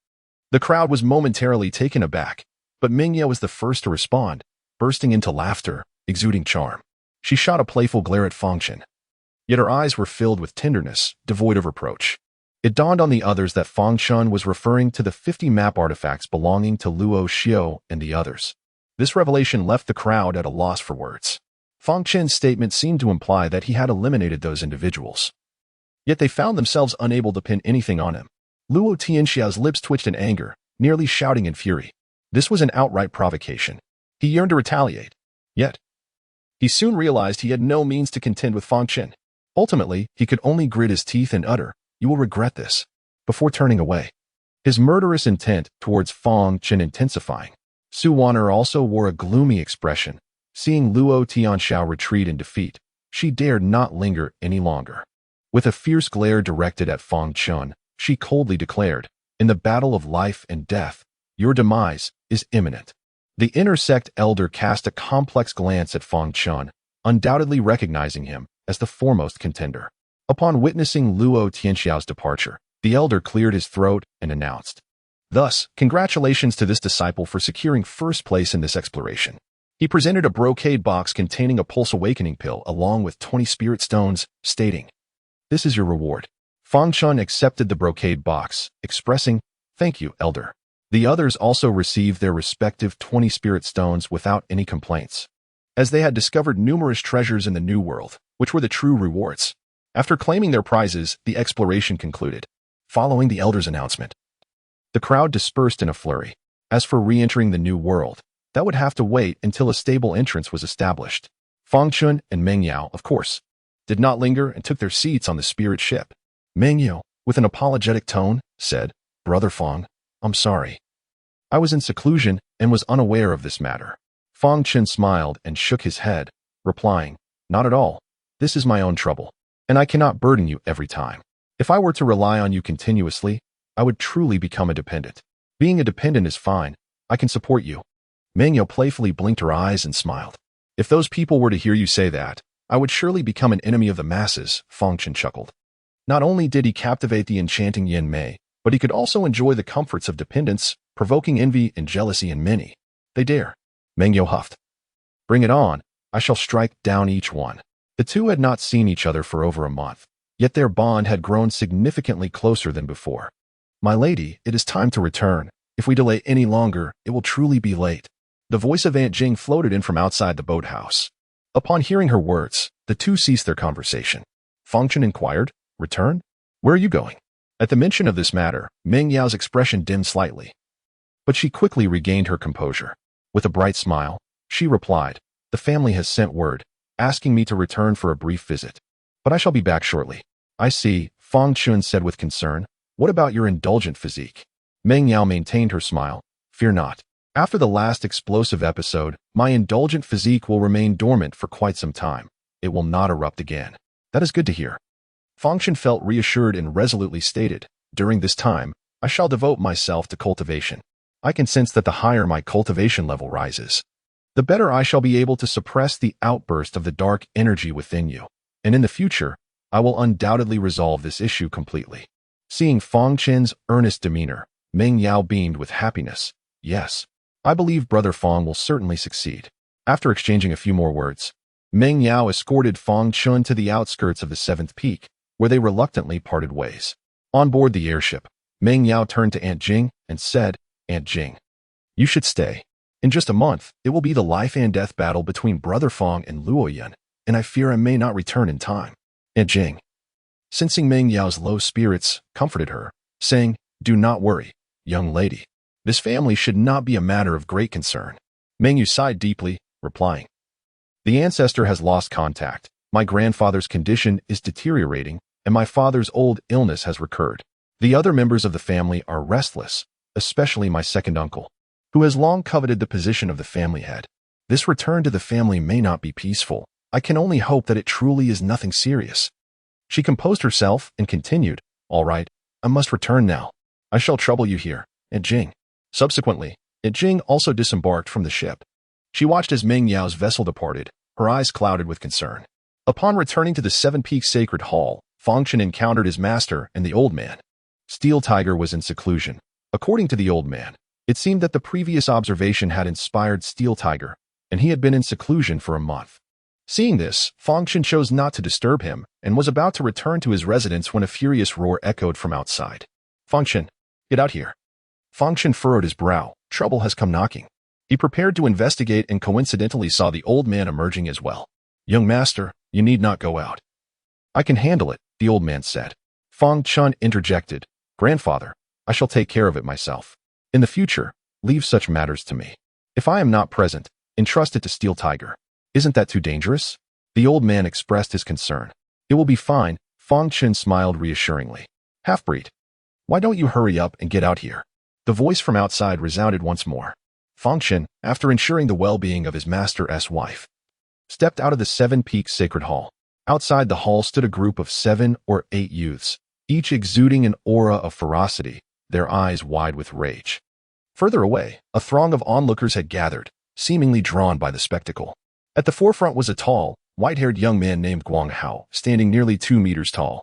The crowd was momentarily taken aback, but Meng Yao was the first to respond, bursting into laughter, exuding charm. She shot a playful glare at Fang Chen, yet her eyes were filled with tenderness, devoid of reproach. It dawned on the others that Fang Chen was referring to the 50 map artifacts belonging to Luo Xiao and the others. This revelation left the crowd at a loss for words. Fang Chen's statement seemed to imply that he had eliminated those individuals. Yet they found themselves unable to pin anything on him. Luo Tianxiao's lips twitched in anger, nearly shouting in fury. This was an outright provocation. He yearned to retaliate. Yet, he soon realized he had no means to contend with Fang Chen. Ultimately, he could only grit his teeth and utter, "You will regret this," before turning away. His murderous intent towards Fang Chen intensifying. Su Wan'er also wore a gloomy expression. Seeing Luo Tianxiao retreat in defeat, she dared not linger any longer. With a fierce glare directed at Fang Chen, she coldly declared, "In the battle of life and death, your demise is imminent." The intersect elder cast a complex glance at Fang Chen, undoubtedly recognizing him as the foremost contender. Upon witnessing Luo Tianxiao's departure, the elder cleared his throat and announced, "Thus, congratulations to this disciple for securing first place in this exploration. He presented a brocade box containing a pulse awakening pill along with 20 spirit stones, stating, "This is your reward." Fang Chen accepted the brocade box, expressing, "Thank you, elder." The others also received their respective 20 spirit stones without any complaints, as they had discovered numerous treasures in the new world, which were the true rewards. After claiming their prizes, the exploration concluded. Following the elder's announcement, the crowd dispersed in a flurry. As for re-entering the new world, that would have to wait until a stable entrance was established. Fang Chen and Meng Yao, of course, did not linger and took their seats on the spirit ship. Meng Yao, with an apologetic tone, said, "Brother Fang, I'm sorry. I was in seclusion and was unaware of this matter." Fang Chen smiled and shook his head, replying, "Not at all. This is my own trouble, and I cannot burden you every time. If I were to rely on you continuously, I would truly become a dependent. Being a dependent is fine. I can support you." Meng Yao playfully blinked her eyes and smiled. "If those people were to hear you say that, I would surely become an enemy of the masses," Fang Chen chuckled. Not only did he captivate the enchanting Yin Mei, but he could also enjoy the comforts of dependence, provoking envy and jealousy in many. "They dare." Meng Yao huffed. "Bring it on. I shall strike down each one." The two had not seen each other for over a month, yet their bond had grown significantly closer than before. "My lady, it is time to return. If we delay any longer, it will truly be late." The voice of Aunt Jing floated in from outside the boathouse. Upon hearing her words, the two ceased their conversation. Fang Chen inquired, "Return? Where are you going?" At the mention of this matter, Meng Yao's expression dimmed slightly, but she quickly regained her composure. With a bright smile, she replied, "The family has sent word, asking me to return for a brief visit, but I shall be back shortly." "I see," Fang Chen said with concern. "What about your indulgent physique?" Meng Yao maintained her smile. "Fear not. After the last explosive episode, my indulgent physique will remain dormant for quite some time. It will not erupt again." "That is good to hear." Fang Chen felt reassured and resolutely stated, "During this time, I shall devote myself to cultivation. I can sense that the higher my cultivation level rises, the better I shall be able to suppress the outburst of the dark energy within you. And in the future, I will undoubtedly resolve this issue completely." Seeing Fang Chen's earnest demeanor, Meng Yao beamed with happiness. "Yes, I believe Brother Fang will certainly succeed." After exchanging a few more words, Meng Yao escorted Fang Chen to the outskirts of the seventh peak, where they reluctantly parted ways. On board the airship, Meng Yao turned to Aunt Jing and said, "Aunt Jing, you should stay. In just a month, it will be the life and death battle between Brother Fang and Luoyan, and I fear I may not return in time." Aunt Jing, sensing Meng Yao's low spirits, comforted her, saying, "Do not worry, young lady. This family should not be a matter of great concern." Meng Yu sighed deeply, replying, "The ancestor has lost contact. My grandfather's condition is deteriorating, and my father's old illness has recurred. The other members of the family are restless, especially my second uncle, who has long coveted the position of the family head. This return to the family may not be peaceful. I can only hope that it truly is nothing serious." She composed herself and continued, "All right, I must return now. I shall trouble you here, Aunt Jing." Subsequently, Aunt Jing also disembarked from the ship. She watched as Meng Yao's vessel departed, her eyes clouded with concern. Upon returning to the Seven Peaks Sacred Hall, Fang Chen encountered his master and the old man. Steel Tiger was in seclusion. According to the old man, it seemed that the previous observation had inspired Steel Tiger, and he had been in seclusion for a month. Seeing this, Fang Chen chose not to disturb him and was about to return to his residence when a furious roar echoed from outside. "Fang Chen, get out here." Fang Chen furrowed his brow. Trouble has come knocking. He prepared to investigate and coincidentally saw the old man emerging as well. "Young master, you need not go out." "I can handle it," the old man said. Fang Chen interjected, "Grandfather, I shall take care of it myself. In the future, leave such matters to me. If I am not present, entrust it to Steel Tiger. Isn't that too dangerous?" The old man expressed his concern. "It will be fine." Fang Chen smiled reassuringly. "Half-breed, why don't you hurry up and get out here?" The voice from outside resounded once more. Fang Chen, after ensuring the well-being of his master's wife, stepped out of the Seven Peaks Sacred Hall. Outside the hall stood a group of 7 or 8 youths, each exuding an aura of ferocity, their eyes wide with rage. Further away, a throng of onlookers had gathered, seemingly drawn by the spectacle. At the forefront was a tall, white-haired young man named Guang Hao, standing nearly 2 meters tall,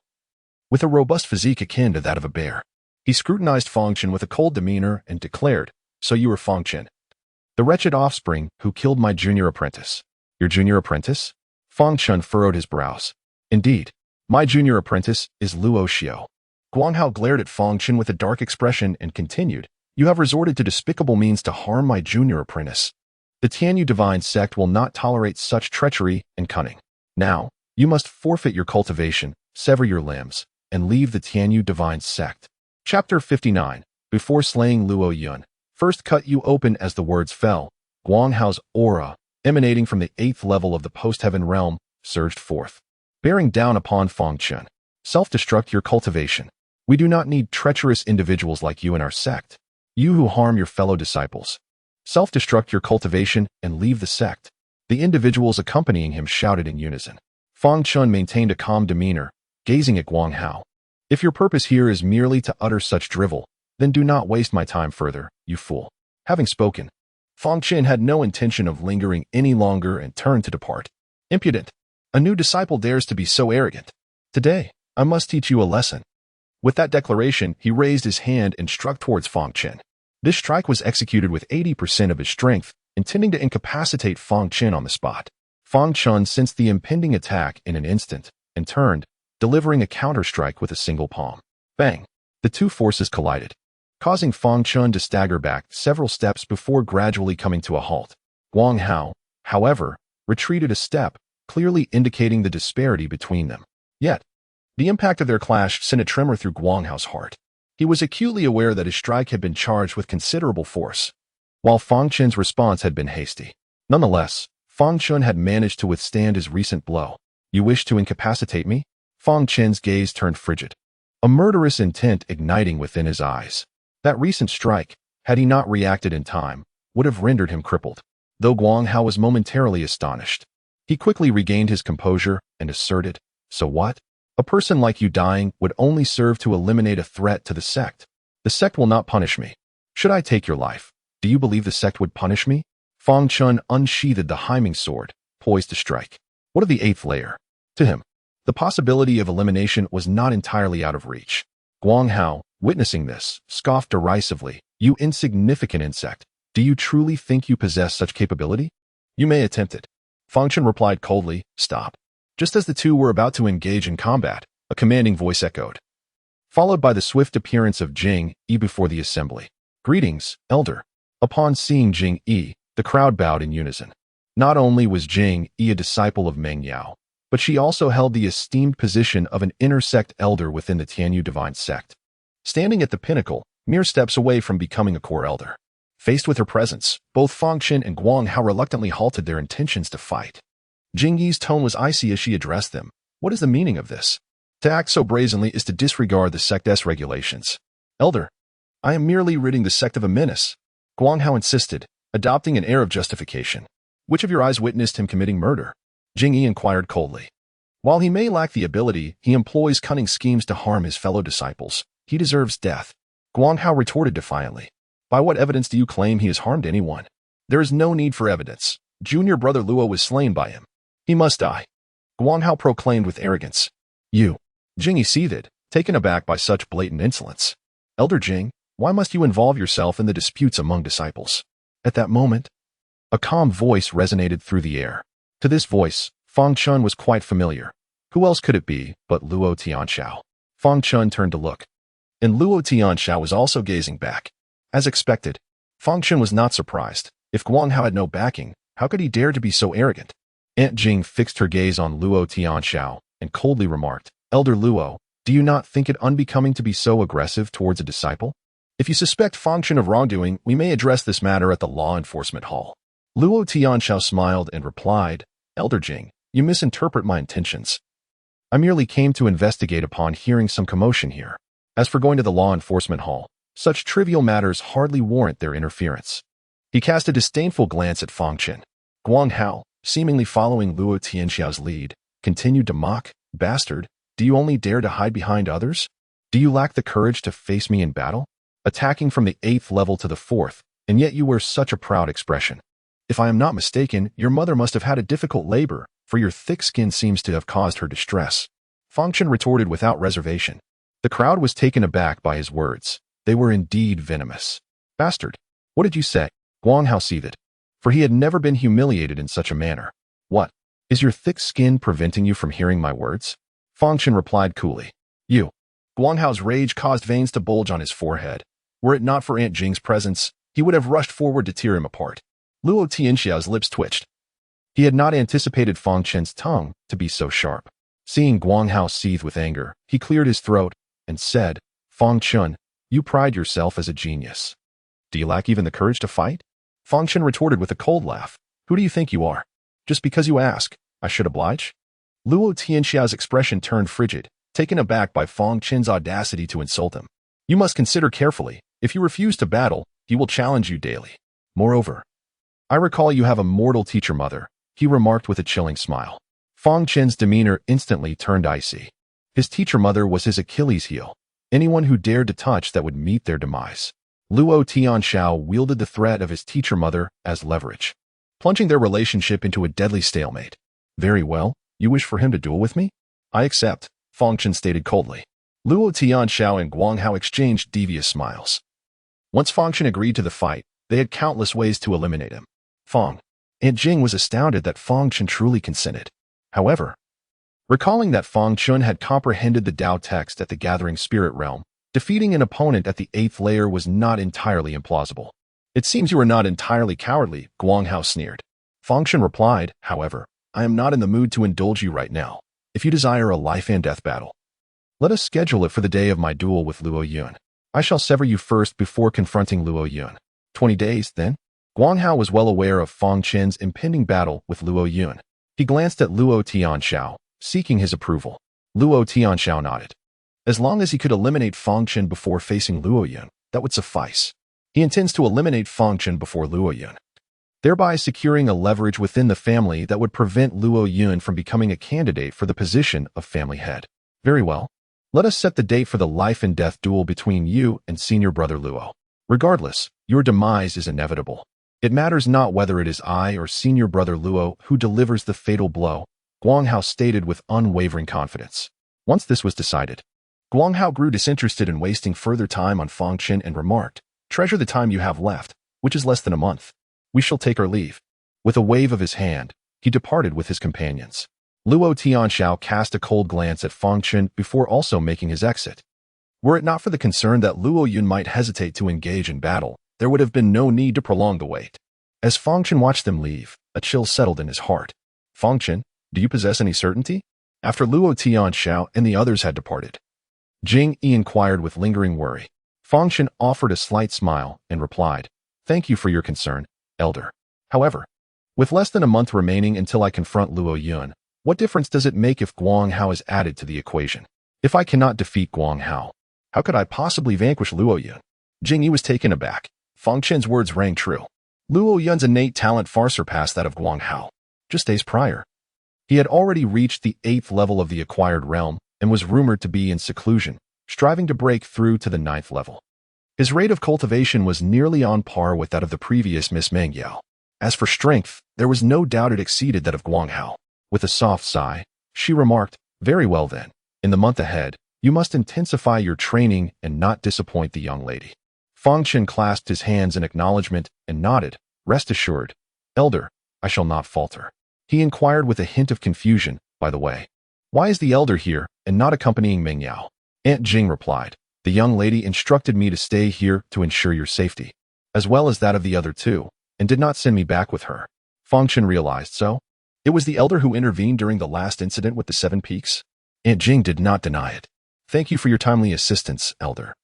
with a robust physique akin to that of a bear. He scrutinized Fang Chen with a cold demeanor and declared, "So you are Fang Chen. The wretched offspring who killed my junior apprentice. Your junior apprentice? Fang Chen furrowed his brows. Indeed, my junior apprentice is Luo Xiao. Guang Hao glared at Fang Chen with a dark expression and continued, you have resorted to despicable means to harm my junior apprentice. The Tianyu divine sect will not tolerate such treachery and cunning. Now, you must forfeit your cultivation, sever your limbs, and leave the Tianyu divine sect. Chapter 59. Before slaying Luo Yun, first cut you open. As the words fell, Guang Hao's aura, emanating from the 8th level of the post-heaven realm, surged forth, bearing down upon Fang Chen. Self-destruct your cultivation. We do not need treacherous individuals like you in our sect. You who harm your fellow disciples. Self-destruct your cultivation and leave the sect. The individuals accompanying him shouted in unison. Fang Chen maintained a calm demeanor, gazing at Guang Hao. If your purpose here is merely to utter such drivel, then do not waste my time further, you fool. Having spoken, Fang Chen had no intention of lingering any longer and turned to depart. Impudent! A new disciple dares to be so arrogant. Today, I must teach you a lesson. With that declaration, he raised his hand and struck towards Fang Chen. This strike was executed with 80% of his strength, intending to incapacitate Fang Chen on the spot. Fang Chen sensed the impending attack in an instant and turned, delivering a counter-strike with a single palm. Bang! The two forces collided, causing Fang Chen to stagger back several steps before gradually coming to a halt. Guang Hao, however, retreated a step, clearly indicating the disparity between them. Yet, the impact of their clash sent a tremor through Guang Hao's heart. He was acutely aware that his strike had been charged with considerable force, while Fang Chen's response had been hasty. Nonetheless, Fang Chen had managed to withstand his recent blow. You wish to incapacitate me? Fang Chen's gaze turned frigid, a murderous intent igniting within his eyes. That recent strike, had he not reacted in time, would have rendered him crippled. Though Guang Hao was momentarily astonished, he quickly regained his composure and asserted, so what? A person like you dying would only serve to eliminate a threat to the sect. The sect will not punish me. Should I take your life, do you believe the sect would punish me? Fang Chen unsheathed the Hyming sword, poised to strike. What of the 8th layer? To him, the possibility of elimination was not entirely out of reach. Guang Hao, witnessing this, scoffed derisively. You insignificant insect. Do you truly think you possess such capability? You may attempt it. Fang Chen replied coldly, stop. Just as the two were about to engage in combat, a commanding voice echoed, followed by the swift appearance of Jing Yi before the assembly. Greetings, elder. Upon seeing Jing Yi, the crowd bowed in unison. Not only was Jing Yi a disciple of Meng Yao, but she also held the esteemed position of an intersect elder within the Tianyu divine sect, standing at the pinnacle, mere steps away from becoming a core elder. Faced with her presence, both Fang Chen and Guang Hao reluctantly halted their intentions to fight. Jing Yi's tone was icy as she addressed them. What is the meaning of this? To act so brazenly is to disregard the sect's regulations. Elder, I am merely ridding the sect of a menace, Guang Hao insisted, adopting an air of justification. Which of your eyes witnessed him committing murder? Jing Yi inquired coldly. While he may lack the ability, he employs cunning schemes to harm his fellow disciples. He deserves death. Guang Hao retorted defiantly. By what evidence do you claim he has harmed anyone? There is no need for evidence. Junior brother Luo was slain by him. He must die. Guang Hao proclaimed with arrogance. You. Jing Yi seethed, taken aback by such blatant insolence. Elder Jing, why must you involve yourself in the disputes among disciples? At that moment, a calm voice resonated through the air. To this voice, Fang Chen was quite familiar. Who else could it be but Luo Tianxiao? Fang Chen turned to look, and Luo Tianxiao was also gazing back. As expected, Fang Chen was not surprised. If Guang Hao had no backing, how could he dare to be so arrogant? Aunt Jing fixed her gaze on Luo Tianxiao and coldly remarked, Elder Luo, do you not think it unbecoming to be so aggressive towards a disciple? If you suspect Fang Chen of wrongdoing, we may address this matter at the law enforcement hall. Luo Tianxiao smiled and replied, Elder Jing, you misinterpret my intentions. I merely came to investigate upon hearing some commotion here. As for going to the law enforcement hall, such trivial matters hardly warrant their interference. He cast a disdainful glance at Fang Chen. Guang Hao, seemingly following Luo Tianxiao's lead, continued to mock, Bastard, do you only dare to hide behind others? Do you lack the courage to face me in battle? Attacking from the 8th level to the 4th, and yet you wear such a proud expression. If I am not mistaken, your mother must have had a difficult labor, for your thick skin seems to have caused her distress. Fang Chen retorted without reservation. The crowd was taken aback by his words. They were indeed venomous. Bastard, what did you say? Guang Hao seethed. for he had never been humiliated in such a manner. What? Is your thick skin preventing you from hearing my words? Fang Chen replied coolly. You. Guanghao's rage caused veins to bulge on his forehead. Were it not for Aunt Jing's presence, he would have rushed forward to tear him apart. Luo Tianxiao's lips twitched. He had not anticipated Fang Chen's tongue to be so sharp. Seeing Guanghao seethe with anger, he cleared his throat and said, Fang Chen, you pride yourself as a genius. Do you lack even the courage to fight? Fang Chen retorted with a cold laugh. Who do you think you are? Just because you ask, I should oblige? Luo Tianxiao's expression turned frigid, taken aback by Fang Chen's audacity to insult him. You must consider carefully. If you refuse to battle, he will challenge you daily. Moreover, I recall you have a mortal teacher mother, he remarked with a chilling smile. Fang Chen's demeanor instantly turned icy. His teacher mother was his Achilles heel. Anyone who dared to touch that would meet their demise. Luo Tianxiao wielded the threat of his teacher mother as leverage, plunging their relationship into a deadly stalemate. Very well, you wish for him to duel with me? I accept, Fang Chen stated coldly. Luo Tianxiao and Guanghao exchanged devious smiles. Once Fang Chen agreed to the fight, they had countless ways to eliminate him. Aunt Jing was astounded that Fang Chen truly consented. However, recalling that Fang Chen had comprehended the Dao text at the Gathering Spirit Realm, defeating an opponent at the 8th layer was not entirely implausible. It seems you are not entirely cowardly, Guanghao sneered. Fang Chen replied, however, I am not in the mood to indulge you right now. If you desire a life and death battle, let us schedule it for the day of my duel with Luo Yun. I shall sever you first before confronting Luo Yun. 20 days, then? Guanghao was well aware of Fang Chen's impending battle with Luo Yun. He glanced at Luo Tianxiao, seeking his approval. Luo Tianxiao nodded. As long as he could eliminate Fang Chen before facing Luo Yun, that would suffice. He intends to eliminate Fang Chen before Luo Yun, thereby securing a leverage within the family that would prevent Luo Yun from becoming a candidate for the position of family head. Very well. Let us set the date for the life and death duel between you and senior brother Luo. Regardless, your demise is inevitable. It matters not whether it is I or senior brother Luo who delivers the fatal blow, Guanghao stated with unwavering confidence. Once this was decided, Guanghao grew disinterested in wasting further time on Fang Chen and remarked, treasure the time you have left, which is less than a month. We shall take our leave. With a wave of his hand, he departed with his companions. Luo Tianxiao cast a cold glance at Fang Chen before also making his exit. Were it not for the concern that Luo Yun might hesitate to engage in battle, there would have been no need to prolong the wait. As Fang Chen watched them leave, a chill settled in his heart. Fang Chen, do you possess any certainty? After Luo Tianxiao and the others had departed, Jing Yi inquired with lingering worry. Fang Chen offered a slight smile and replied, Thank you for your concern, elder. However, with less than a month remaining until I confront Luo Yun, what difference does it make if Guanghao is added to the equation? If I cannot defeat Guanghao, how could I possibly vanquish Luo Yun? Jing Yi was taken aback. Fang Chen's words rang true. Luo Yun's innate talent far surpassed that of Guanghao. Just days prior, he had already reached the 8th level of the acquired realm and was rumored to be in seclusion, striving to break through to the 9th level. His rate of cultivation was nearly on par with that of the previous Miss Mengyao. As for strength, there was no doubt it exceeded that of Guanghao. With a soft sigh, she remarked, Very well then. In the month ahead, you must intensify your training and not disappoint the young lady. Fang Chen clasped his hands in acknowledgement and nodded. Rest assured, elder, I shall not falter. He inquired with a hint of confusion, by the way. Why is the elder here and not accompanying Mengyao? Aunt Jing replied. The young lady instructed me to stay here to ensure your safety, as well as that of the other two, and did not send me back with her. Fang Chen realized so. It was the elder who intervened during the last incident with the 7 Peaks. Aunt Jing did not deny it. Thank you for your timely assistance, elder.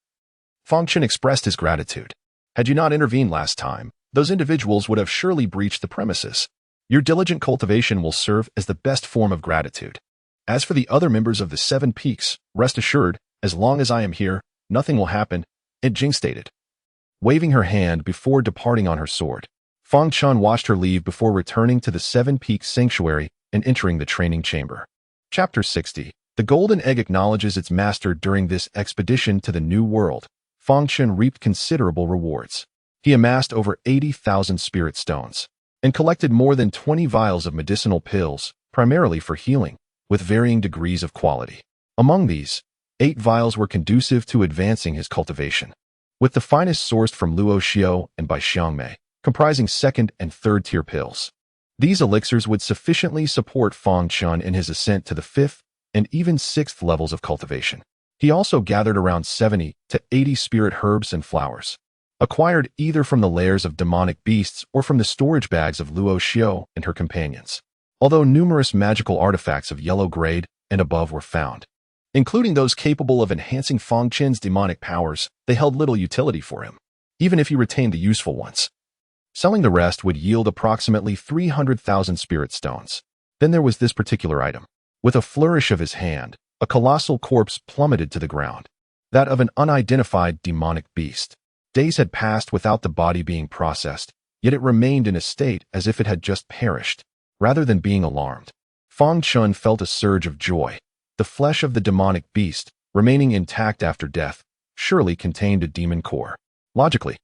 Fang Chen expressed his gratitude. Had you not intervened last time, those individuals would have surely breached the premises. Your diligent cultivation will serve as the best form of gratitude. As for the other members of the 7 Peaks, rest assured, as long as I am here, nothing will happen, Aunt Jing stated. Waving her hand before departing on her sword, Fang Chen watched her leave before returning to the 7 Peaks Sanctuary and entering the training chamber. Chapter 60. The Golden Egg acknowledges its master during this expedition to the New World. Fang Chen reaped considerable rewards. He amassed over 80,000 spirit stones and collected more than 20 vials of medicinal pills, primarily for healing, with varying degrees of quality. Among these, 8 vials were conducive to advancing his cultivation. With the finest sourced from Luo Xiao and by Xiangmei, comprising second and third tier pills. These elixirs would sufficiently support Fang Chen in his ascent to the 5th and even 6th levels of cultivation. He also gathered around 70 to 80 spirit herbs and flowers, acquired either from the lairs of demonic beasts or from the storage bags of Luo Xiao and her companions, although numerous magical artifacts of yellow grade and above were found. Including those capable of enhancing Fang Chen's demonic powers, they held little utility for him, even if he retained the useful ones. Selling the rest would yield approximately 300,000 spirit stones. Then there was this particular item. With a flourish of his hand, a colossal corpse plummeted to the ground, that of an unidentified demonic beast. Days had passed without the body being processed, yet it remained in a state as if it had just perished. Rather than being alarmed, Fang Chen felt a surge of joy. The flesh of the demonic beast, remaining intact after death, surely contained a demon core. Logically,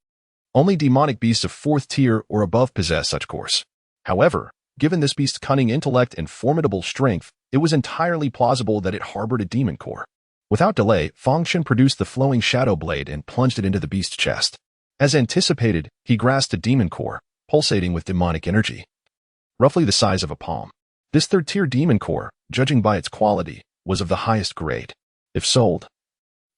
only demonic beasts of 4th tier or above possess such cores. However, given this beast's cunning intellect and formidable strength, it was entirely plausible that it harbored a demon core. Without delay, Fang Chen produced the flowing shadow blade and plunged it into the beast's chest. As anticipated, he grasped a demon core, pulsating with demonic energy, roughly the size of a palm. This 3rd tier demon core, judging by its quality, was of the highest grade. If sold,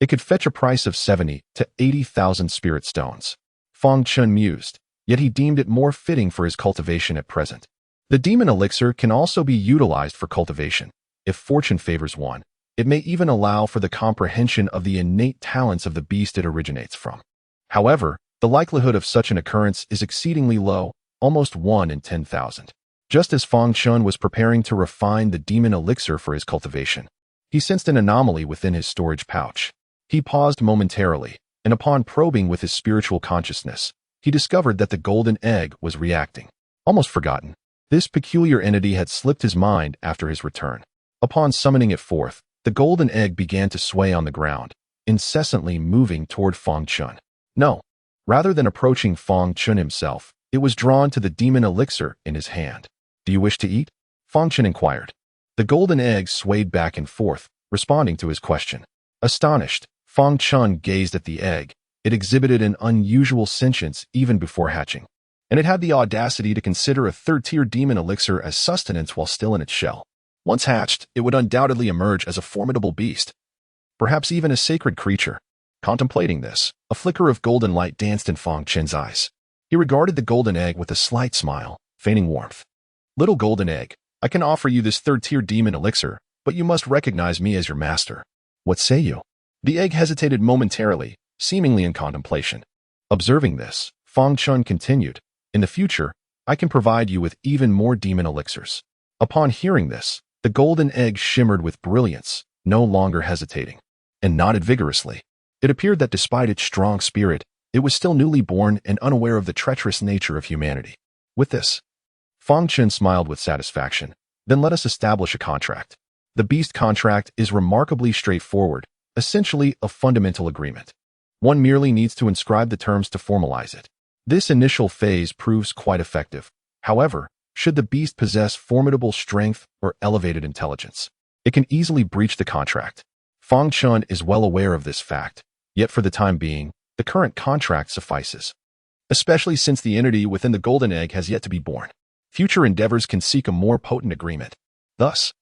it could fetch a price of 70 to 80,000 spirit stones. Fang Chen mused, yet he deemed it more fitting for his cultivation at present. The demon elixir can also be utilized for cultivation. If fortune favors one, it may even allow for the comprehension of the innate talents of the beast it originates from. However, the likelihood of such an occurrence is exceedingly low, almost 1 in 10,000. Just as Fang Chen was preparing to refine the demon elixir for his cultivation, he sensed an anomaly within his storage pouch. He paused momentarily, and upon probing with his spiritual consciousness, he discovered that the golden egg was reacting. Almost forgotten, this peculiar entity had slipped his mind after his return. Upon summoning it forth, the golden egg began to sway on the ground, incessantly moving toward Fang Chen. No, rather than approaching Fang Chen himself, it was drawn to the demon elixir in his hand. "Do you wish to eat?" Fang Chen inquired. The golden egg swayed back and forth, responding to his question. Astonished, Fang Chen gazed at the egg. It exhibited an unusual sentience even before hatching, and it had the audacity to consider a 3rd tier demon elixir as sustenance while still in its shell. Once hatched, it would undoubtedly emerge as a formidable beast, perhaps even a sacred creature. Contemplating this, a flicker of golden light danced in Fang Chen's eyes. He regarded the golden egg with a slight smile, feigning warmth. "Little golden egg, I can offer you this 3rd tier demon elixir, but you must recognize me as your master. What say you?" The egg hesitated momentarily, seemingly in contemplation. Observing this, Fang Chen continued, "In the future, I can provide you with even more demon elixirs." Upon hearing this, the golden egg shimmered with brilliance, no longer hesitating, and nodded vigorously. It appeared that despite its strong spirit, it was still newly born and unaware of the treacherous nature of humanity. With this, Fang Chen smiled with satisfaction. "Then let us establish a contract." The beast contract is remarkably straightforward, essentially a fundamental agreement. One merely needs to inscribe the terms to formalize it. This initial phase proves quite effective. However, should the beast possess formidable strength or elevated intelligence, it can easily breach the contract. Fang Chen is well aware of this fact, yet for the time being, the current contract suffices, especially since the entity within the golden egg has yet to be born. Future endeavors can seek a more potent agreement. Thus,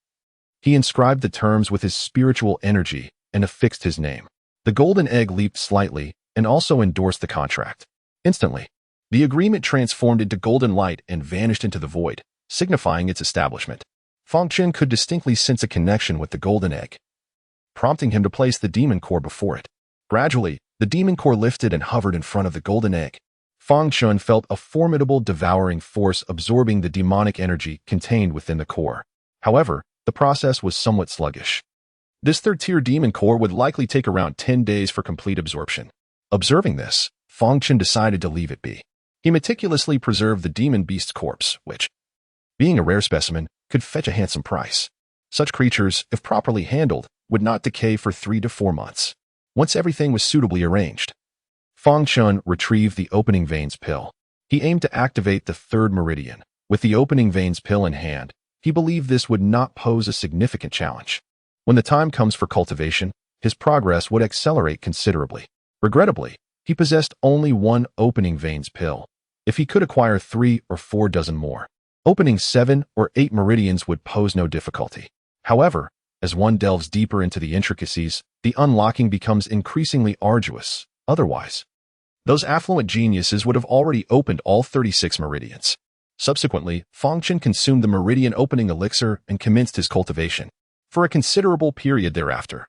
he inscribed the terms with his spiritual energy and affixed his name. The golden egg leaped slightly and also endorsed the contract. Instantly, the agreement transformed into golden light and vanished into the void, signifying its establishment. Fang Chen could distinctly sense a connection with the golden egg, prompting him to place the demon core before it. Gradually, the demon core lifted and hovered in front of the golden egg. Fang Chen felt a formidable devouring force absorbing the demonic energy contained within the core. However, the process was somewhat sluggish. This 3rd tier demon core would likely take around 10 days for complete absorption. Observing this, Fang Chen decided to leave it be. He meticulously preserved the demon beast's corpse, which, being a rare specimen, could fetch a handsome price. Such creatures, if properly handled, would not decay for 3 to 4 months. Once everything was suitably arranged, Fang Chen retrieved the opening veins pill. He aimed to activate the 3rd meridian. With the opening veins pill in hand, he believed this would not pose a significant challenge. When the time comes for cultivation, his progress would accelerate considerably. Regrettably, he possessed only one opening veins pill. If he could acquire 3 or 4 dozen more, opening 7 or 8 meridians would pose no difficulty. However, as one delves deeper into the intricacies, the unlocking becomes increasingly arduous. Otherwise, those affluent geniuses would have already opened all 36 meridians. Subsequently, Fang Chen consumed the meridian opening elixir and commenced his cultivation. For a considerable period thereafter,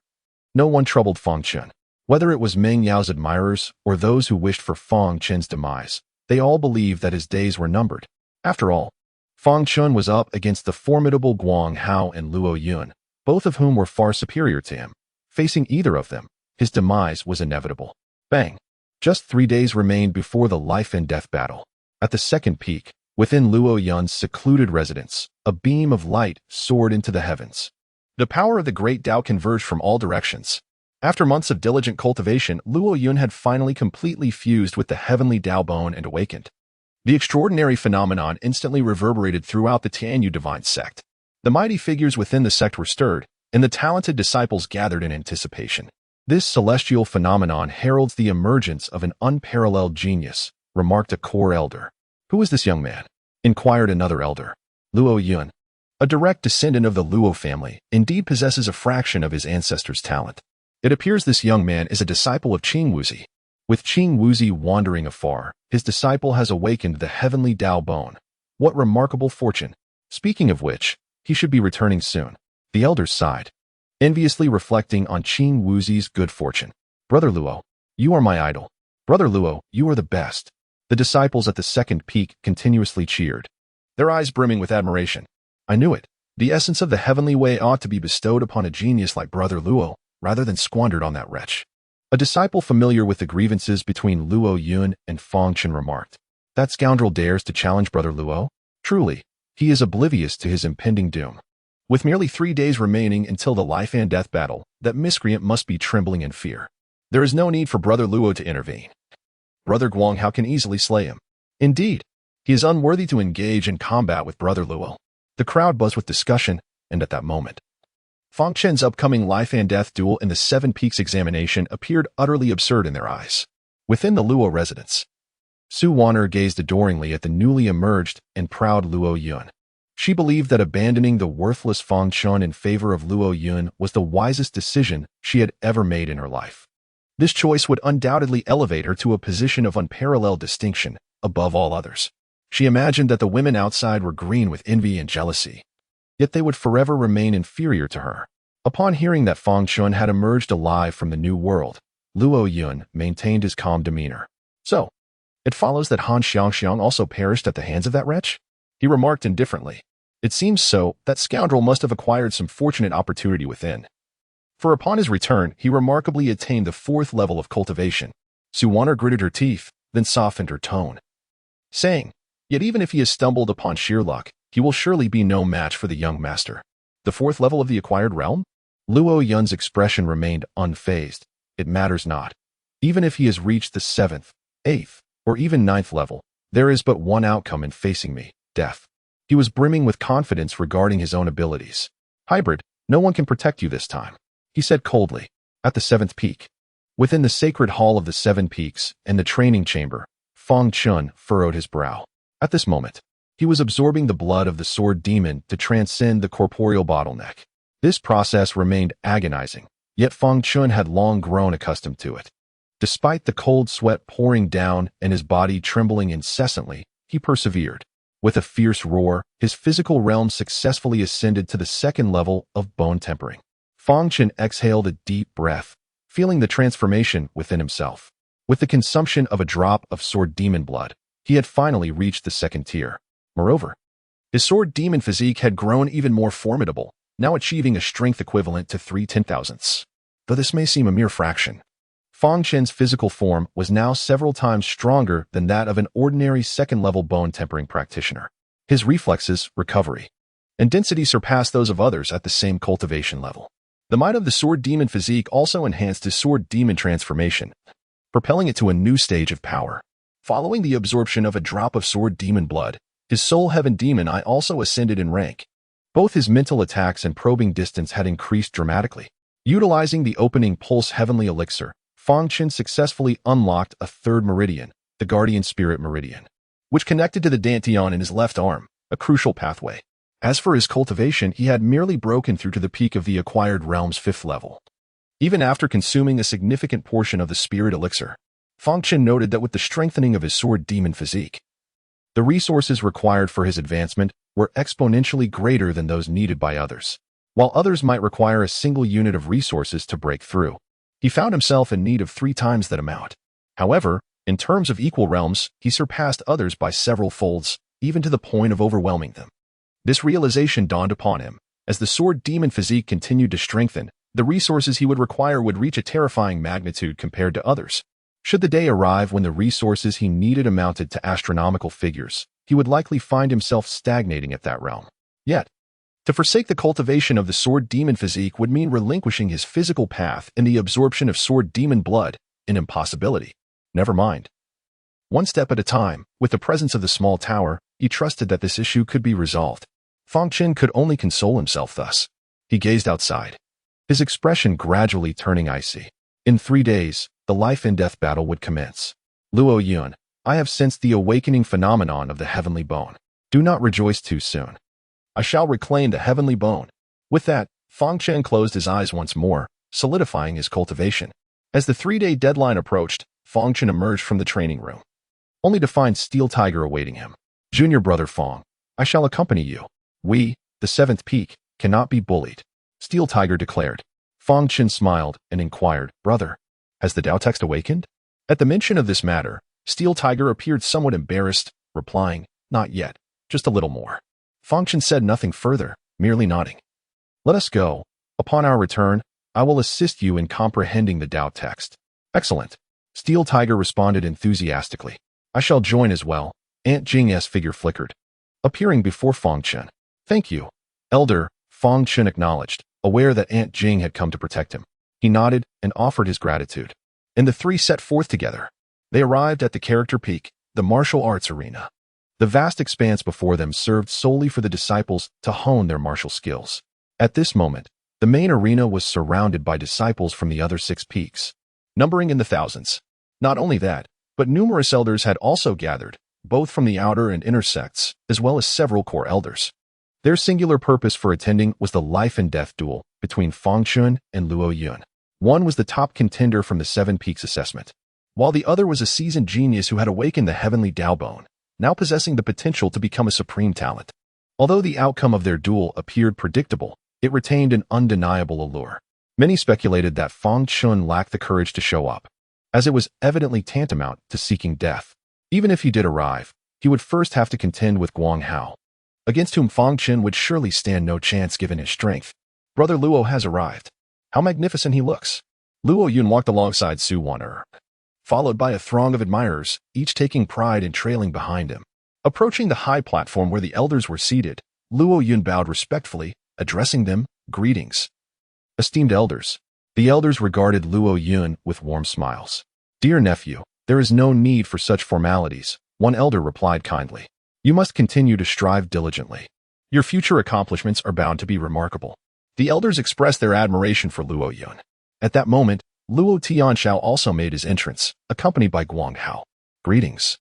no one troubled Fang Chen. Whether it was Meng Yao's admirers or those who wished for Fang Chen's demise, they all believed that his days were numbered. After all, Fang Chen was up against the formidable Guang Hao and Luo Yun, both of whom were far superior to him. Facing either of them, his demise was inevitable. Bang! Just 3 days remained before the life and death battle. At the second peak, within Luo Yun's secluded residence, a beam of light soared into the heavens. The power of the great Dao converged from all directions. After months of diligent cultivation, Luo Yun had finally completely fused with the heavenly Dao Bone and awakened. The extraordinary phenomenon instantly reverberated throughout the Tianyu divine sect. The mighty figures within the sect were stirred, and the talented disciples gathered in anticipation. This celestial phenomenon heralds the emergence of an unparalleled genius, remarked a core elder. Who is this young man? Inquired another elder. Luo Yun, a direct descendant of the Luo family, indeed possesses a fraction of his ancestors' talent. It appears this young man is a disciple of Qing Wuzi. With Qing Wuzi wandering afar, his disciple has awakened the heavenly Dao Bone. What remarkable fortune! Speaking of which, he should be returning soon. The elders sighed, enviously reflecting on Qing Wuzi's good fortune. Brother Luo, you are my idol. Brother Luo, you are the best. The disciples at the second peak continuously cheered, their eyes brimming with admiration. I knew it. The essence of the heavenly way ought to be bestowed upon a genius like Brother Luo, rather than squandered on that wretch. A disciple familiar with the grievances between Luo Yun and Fang Chen remarked, that scoundrel dares to challenge Brother Luo? Truly, he is oblivious to his impending doom. With merely 3 days remaining until the life and death battle, that miscreant must be trembling in fear. There is no need for Brother Luo to intervene. Brother Guang Hao can easily slay him. Indeed, he is unworthy to engage in combat with Brother Luo. The crowd buzzed with discussion, and at that moment, Fang Chen's upcoming life and death duel in the Seven Peaks examination appeared utterly absurd in their eyes. Within the Luo residence, Su Wan'er gazed adoringly at the newly emerged and proud Luo Yun. She believed that abandoning the worthless Fang Chen in favor of Luo Yun was the wisest decision she had ever made in her life. This choice would undoubtedly elevate her to a position of unparalleled distinction above all others. She imagined that the women outside were green with envy and jealousy, yet they would forever remain inferior to her. Upon hearing that Fang Chen had emerged alive from the new world, Luo Yun maintained his calm demeanor. So, it follows that Han Xiangxiang also perished at the hands of that wretch? He remarked indifferently. It seems so. That scoundrel must have acquired some fortunate opportunity within. For upon his return, he remarkably attained the 4th level of cultivation. Su Wan'er gritted her teeth, then softened her tone, saying, yet even if he has stumbled upon sheer luck, he will surely be no match for the young master. The 4th level of the acquired realm? Luo Yun's expression remained unfazed. It matters not. Even if he has reached the 7th, 8th, or even 9th level, there is but one outcome in facing me, death. He was brimming with confidence regarding his own abilities. Hybrid, no one can protect you this time, he said coldly. At the 7th peak, within the sacred hall of the 7 peaks and the training chamber, Fang Chen furrowed his brow. At this moment, he was absorbing the blood of the sword demon to transcend the corporeal bottleneck. This process remained agonizing, yet Fang Chen had long grown accustomed to it. Despite the cold sweat pouring down and his body trembling incessantly, he persevered. With a fierce roar, his physical realm successfully ascended to the 2nd level of bone tempering. Fang Chen exhaled a deep breath, feeling the transformation within himself. With the consumption of a drop of sword demon blood, he had finally reached the 2nd tier. Moreover, his sword demon physique had grown even more formidable, now achieving a strength equivalent to 3/10,000ths. Though this may seem a mere fraction, Fang Chen's physical form was now several times stronger than that of an ordinary 2nd-level bone tempering practitioner. His reflexes, recovery, and density surpassed those of others at the same cultivation level. The might of the sword demon physique also enhanced his sword demon transformation, propelling it to a new stage of power. Following the absorption of a drop of sword demon blood, his soul heaven demon eye also ascended in rank. Both his mental attacks and probing distance had increased dramatically. Utilizing the opening pulse heavenly elixir, Fang Chen successfully unlocked a 3rd meridian, the Guardian Spirit Meridian. which connected to the dantian in his left arm, a crucial pathway. As for his cultivation, he had merely broken through to the peak of the acquired realm's 5th level. Even after consuming a significant portion of the spirit elixir, Fang Chen noted that with the strengthening of his sword demon physique, the resources required for his advancement were exponentially greater than those needed by others. While others might require a single unit of resources to break through, he found himself in need of 3 times that amount. However, in terms of equal realms, he surpassed others by several folds, even to the point of overwhelming them. This realization dawned upon him. As the sword demon physique continued to strengthen, the resources he would require would reach a terrifying magnitude compared to others. Should the day arrive when the resources he needed amounted to astronomical figures, he would likely find himself stagnating at that realm. Yet, to forsake the cultivation of the sword demon physique would mean relinquishing his physical path in the absorption of sword demon blood, an impossibility. Never mind. One step at a time, with the presence of the small tower, he trusted that this issue could be resolved. Fang Chen could only console himself thus. He gazed outside, his expression gradually turning icy. In 3 days, the life-and-death battle would commence. Luo Yun, I have sensed the awakening phenomenon of the heavenly bone. Do not rejoice too soon. I shall reclaim the heavenly bone. With that, Fang Chen closed his eyes once more, solidifying his cultivation. As the 3-day deadline approached, Fang Chen emerged from the training room, only to find Steel Tiger awaiting him. Junior brother Fang, I shall accompany you. We, the 7th peak, cannot be bullied, Steel Tiger declared. Fang Chen smiled and inquired, Brother, has the Dao text awakened? At the mention of this matter, Steel Tiger appeared somewhat embarrassed, replying, Not yet, just a little more. Fang Chen said nothing further, merely nodding. Let us go. Upon our return, I will assist you in comprehending the Dao text. Excellent. Steel Tiger responded enthusiastically. I shall join as well. Aunt Jing's figure flickered, appearing before Fang Chen. Thank you, Elder, Fang Chen acknowledged, aware that Aunt Jing had come to protect him. He nodded and offered his gratitude. And the 3 set forth together. They arrived at the character peak, the martial arts arena. The vast expanse before them served solely for the disciples to hone their martial skills. At this moment, the main arena was surrounded by disciples from the other 6 peaks, numbering in the thousands. Not only that, but numerous elders had also gathered, both from the outer and inner sects, as well as several core elders. Their singular purpose for attending was the life-and-death duel between Fang Chen and Luo Yun. One was the top contender from the 7 Peaks assessment, while the other was a seasoned genius who had awakened the heavenly Dao Bone, now possessing the potential to become a supreme talent. Although the outcome of their duel appeared predictable, it retained an undeniable allure. Many speculated that Fang Chen lacked the courage to show up, as it was evidently tantamount to seeking death. Even if he did arrive, he would first have to contend with Guang Hao, against whom Fang Chen would surely stand no chance given his strength. Brother Luo has arrived. How magnificent he looks. Luo Yun walked alongside Su Wan'er, followed by a throng of admirers, each taking pride in trailing behind him. Approaching the high platform where the elders were seated, Luo Yun bowed respectfully, addressing them, Greetings, esteemed elders. The elders regarded Luo Yun with warm smiles. Dear nephew, there is no need for such formalities, one elder replied kindly. You must continue to strive diligently. Your future accomplishments are bound to be remarkable. The elders expressed their admiration for Luo Yun. At that moment, Luo Tianxiao also made his entrance, accompanied by Guang Hao. Greetings.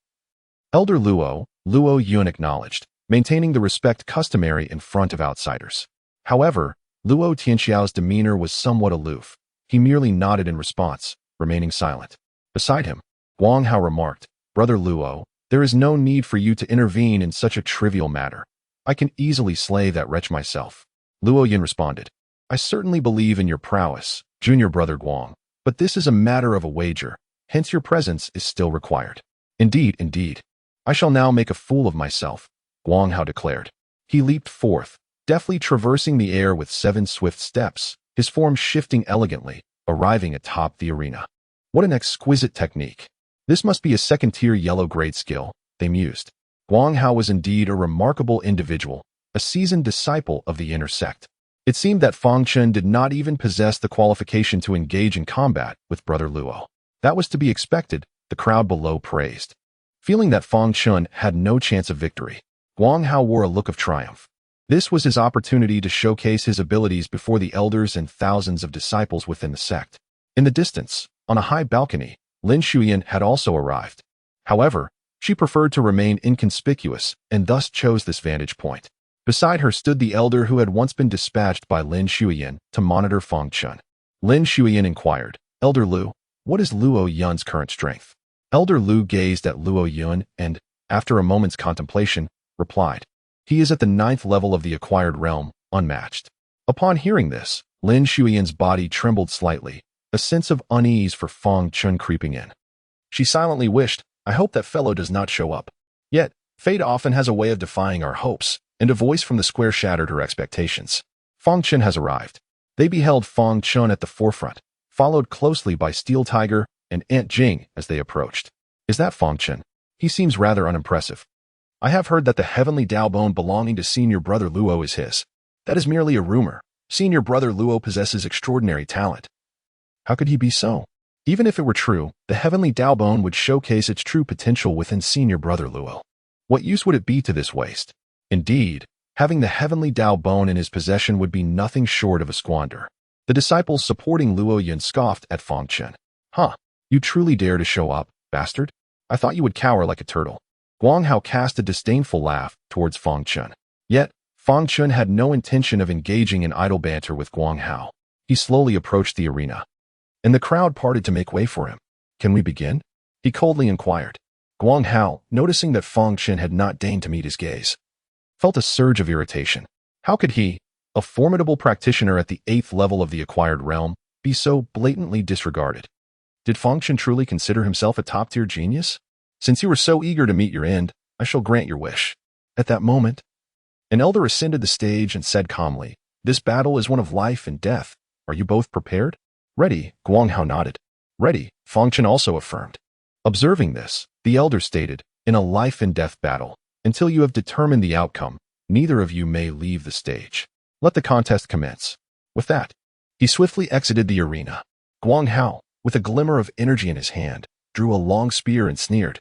Elder Luo, Luo Yun acknowledged, maintaining the respect customary in front of outsiders. However, Luo Tianxiao's demeanor was somewhat aloof. He merely nodded in response, remaining silent. Beside him, Guang Hao remarked, Brother Luo, there is no need for you to intervene in such a trivial matter. I can easily slay that wretch myself. Luo Yun responded, I certainly believe in your prowess, junior brother Guang, but this is a matter of a wager, hence your presence is still required. Indeed, indeed. I shall now make a fool of myself, Guang Hao declared. He leaped forth, deftly traversing the air with 7 swift steps, his form shifting elegantly, arriving atop the arena. What an exquisite technique. This must be a second-tier yellow-grade skill, they mused. Guang Hao was indeed a remarkable individual, a seasoned disciple of the inner sect. It seemed that Fang Chen did not even possess the qualification to engage in combat with Brother Luo. That was to be expected, the crowd below praised. Feeling that Fang Chen had no chance of victory, Guang Hao wore a look of triumph. This was his opportunity to showcase his abilities before the elders and thousands of disciples within the sect. In the distance, on a high balcony, Lin Shuyan had also arrived. However, She preferred to remain inconspicuous and thus chose this vantage point. Beside her stood the elder who had once been dispatched by Lin Shuyan to monitor Fang Chen. Lin Shuyan inquired, "Elder Lu, what is Luo Yun's current strength?" Elder Lu gazed at Luo Yun and, after a moment's contemplation, replied, "He is at the 9th level of the acquired realm, unmatched." Upon hearing this, Lin Shuyan's body trembled slightly, a sense of unease for Fang Chen creeping in. She silently wished, "I hope that fellow does not show up." Yet, fate often has a way of defying our hopes, and a voice from the square shattered her expectations. Fang Chen has arrived. They beheld Fang Chen at the forefront, followed closely by Steel Tiger and Aunt Jing as they approached. "Is that Fang Chen? He seems rather unimpressive. I have heard that the heavenly Dao Bone belonging to senior brother Luo is his. That is merely a rumor. Senior brother Luo possesses extraordinary talent." How could he be so? Even if it were true, the heavenly Dao Bone would showcase its true potential within senior brother Luo. What use would it be to this waste? Indeed, having the heavenly Dao Bone in his possession would be nothing short of a squander. The disciples supporting Luo Yun scoffed at Fang Chen. "Huh, you truly dare to show up, bastard? I thought you would cower like a turtle." Guang Hao cast a disdainful laugh towards Fang Chen. Yet, Fang Chen had no intention of engaging in idle banter with Guang Hao. He slowly approached the arena, and the crowd parted to make way for him. "Can we begin?" he coldly inquired. Guang Hao, noticing that Fang Chen had not deigned to meet his gaze, felt a surge of irritation. How could he, a formidable practitioner at the 8th level of the acquired realm, be so blatantly disregarded? Did Fang Chen truly consider himself a top-tier genius? "Since you were so eager to meet your end, I shall grant your wish." At that moment, an elder ascended the stage and said calmly, "This battle is one of life and death. Are you both prepared?" "Ready," Guang Hao nodded. "Ready," Fang Chen also affirmed. Observing this, the elder stated, "In a life and death battle, until you have determined the outcome, neither of you may leave the stage. Let the contest commence." With that, he swiftly exited the arena. Guang Hao, with a glimmer of energy in his hand, drew a long spear and sneered,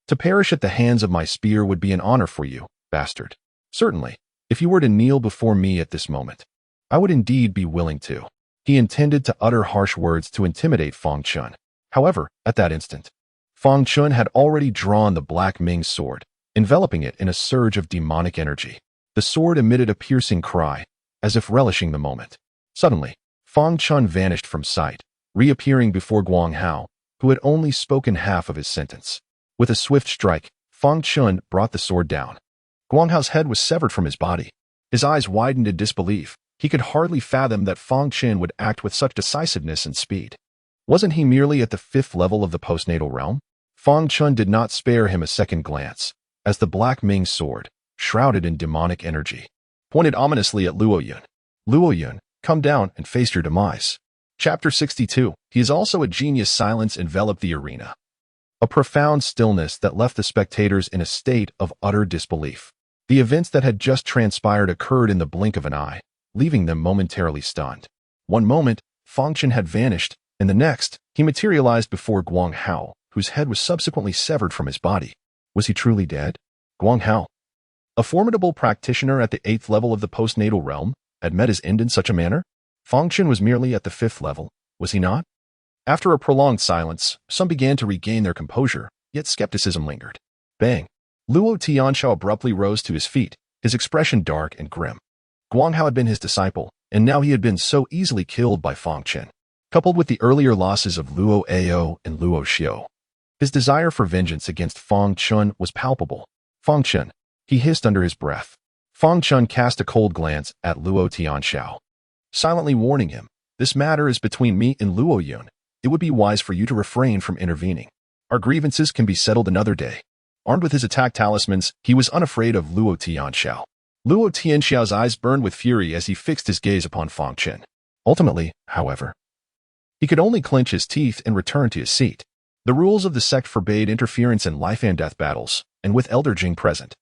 "To perish at the hands of my spear would be an honor for you, bastard. Certainly, if you were to kneel before me at this moment, I would indeed be willing to." He intended to utter harsh words to intimidate Fang Chen. However, at that instant, Fang Chen had already drawn the Black Ming sword, enveloping it in a surge of demonic energy. The sword emitted a piercing cry, as if relishing the moment. Suddenly, Fang Chen vanished from sight, reappearing before Guang Hao, who had only spoken half of his sentence. With a swift strike, Fang Chen brought the sword down. Guang Hao's head was severed from his body. His eyes widened in disbelief. He could hardly fathom that Fang Chen would act with such decisiveness and speed. Wasn't he merely at the 5th level of the postnatal realm? Fang Chen did not spare him a second glance, as the Black Ming sword, shrouded in demonic energy, pointed ominously at Luo Yun. "Luo Yun, come down and face your demise." Chapter 62. He is also a genius. Silence enveloped the arena. A profound stillness that left the spectators in a state of utter disbelief. The events that had just transpired occurred in the blink of an eye, leaving them momentarily stunned. One moment, Fang Chen had vanished, and the next, he materialized before Guang Hao, whose head was subsequently severed from his body. Was he truly dead? Guang Hao, a formidable practitioner at the 8th level of the postnatal realm, had met his end in such a manner? Fang Chen was merely at the 5th level, was he not? After a prolonged silence, some began to regain their composure, yet skepticism lingered. Bang! Luo Tianxiao abruptly rose to his feet, his expression dark and grim. Guang Hao had been his disciple, and now he had been so easily killed by Fang Chen. Coupled with the earlier losses of Luo Ao and Luo Xiao, his desire for vengeance against Fang Chen was palpable. "Fang Chen," he hissed under his breath. Fang Chen cast a cold glance at Luo Tianxiao, silently warning him, "This matter is between me and Luo Yun. It would be wise for you to refrain from intervening. Our grievances can be settled another day." Armed with his attack talismans, he was unafraid of Luo Tianxiao. Luo Tianxiao's eyes burned with fury as he fixed his gaze upon Fang Chen. Ultimately, however, he could only clench his teeth and return to his seat. The rules of the sect forbade interference in life and death battles, and with Elder Jing present,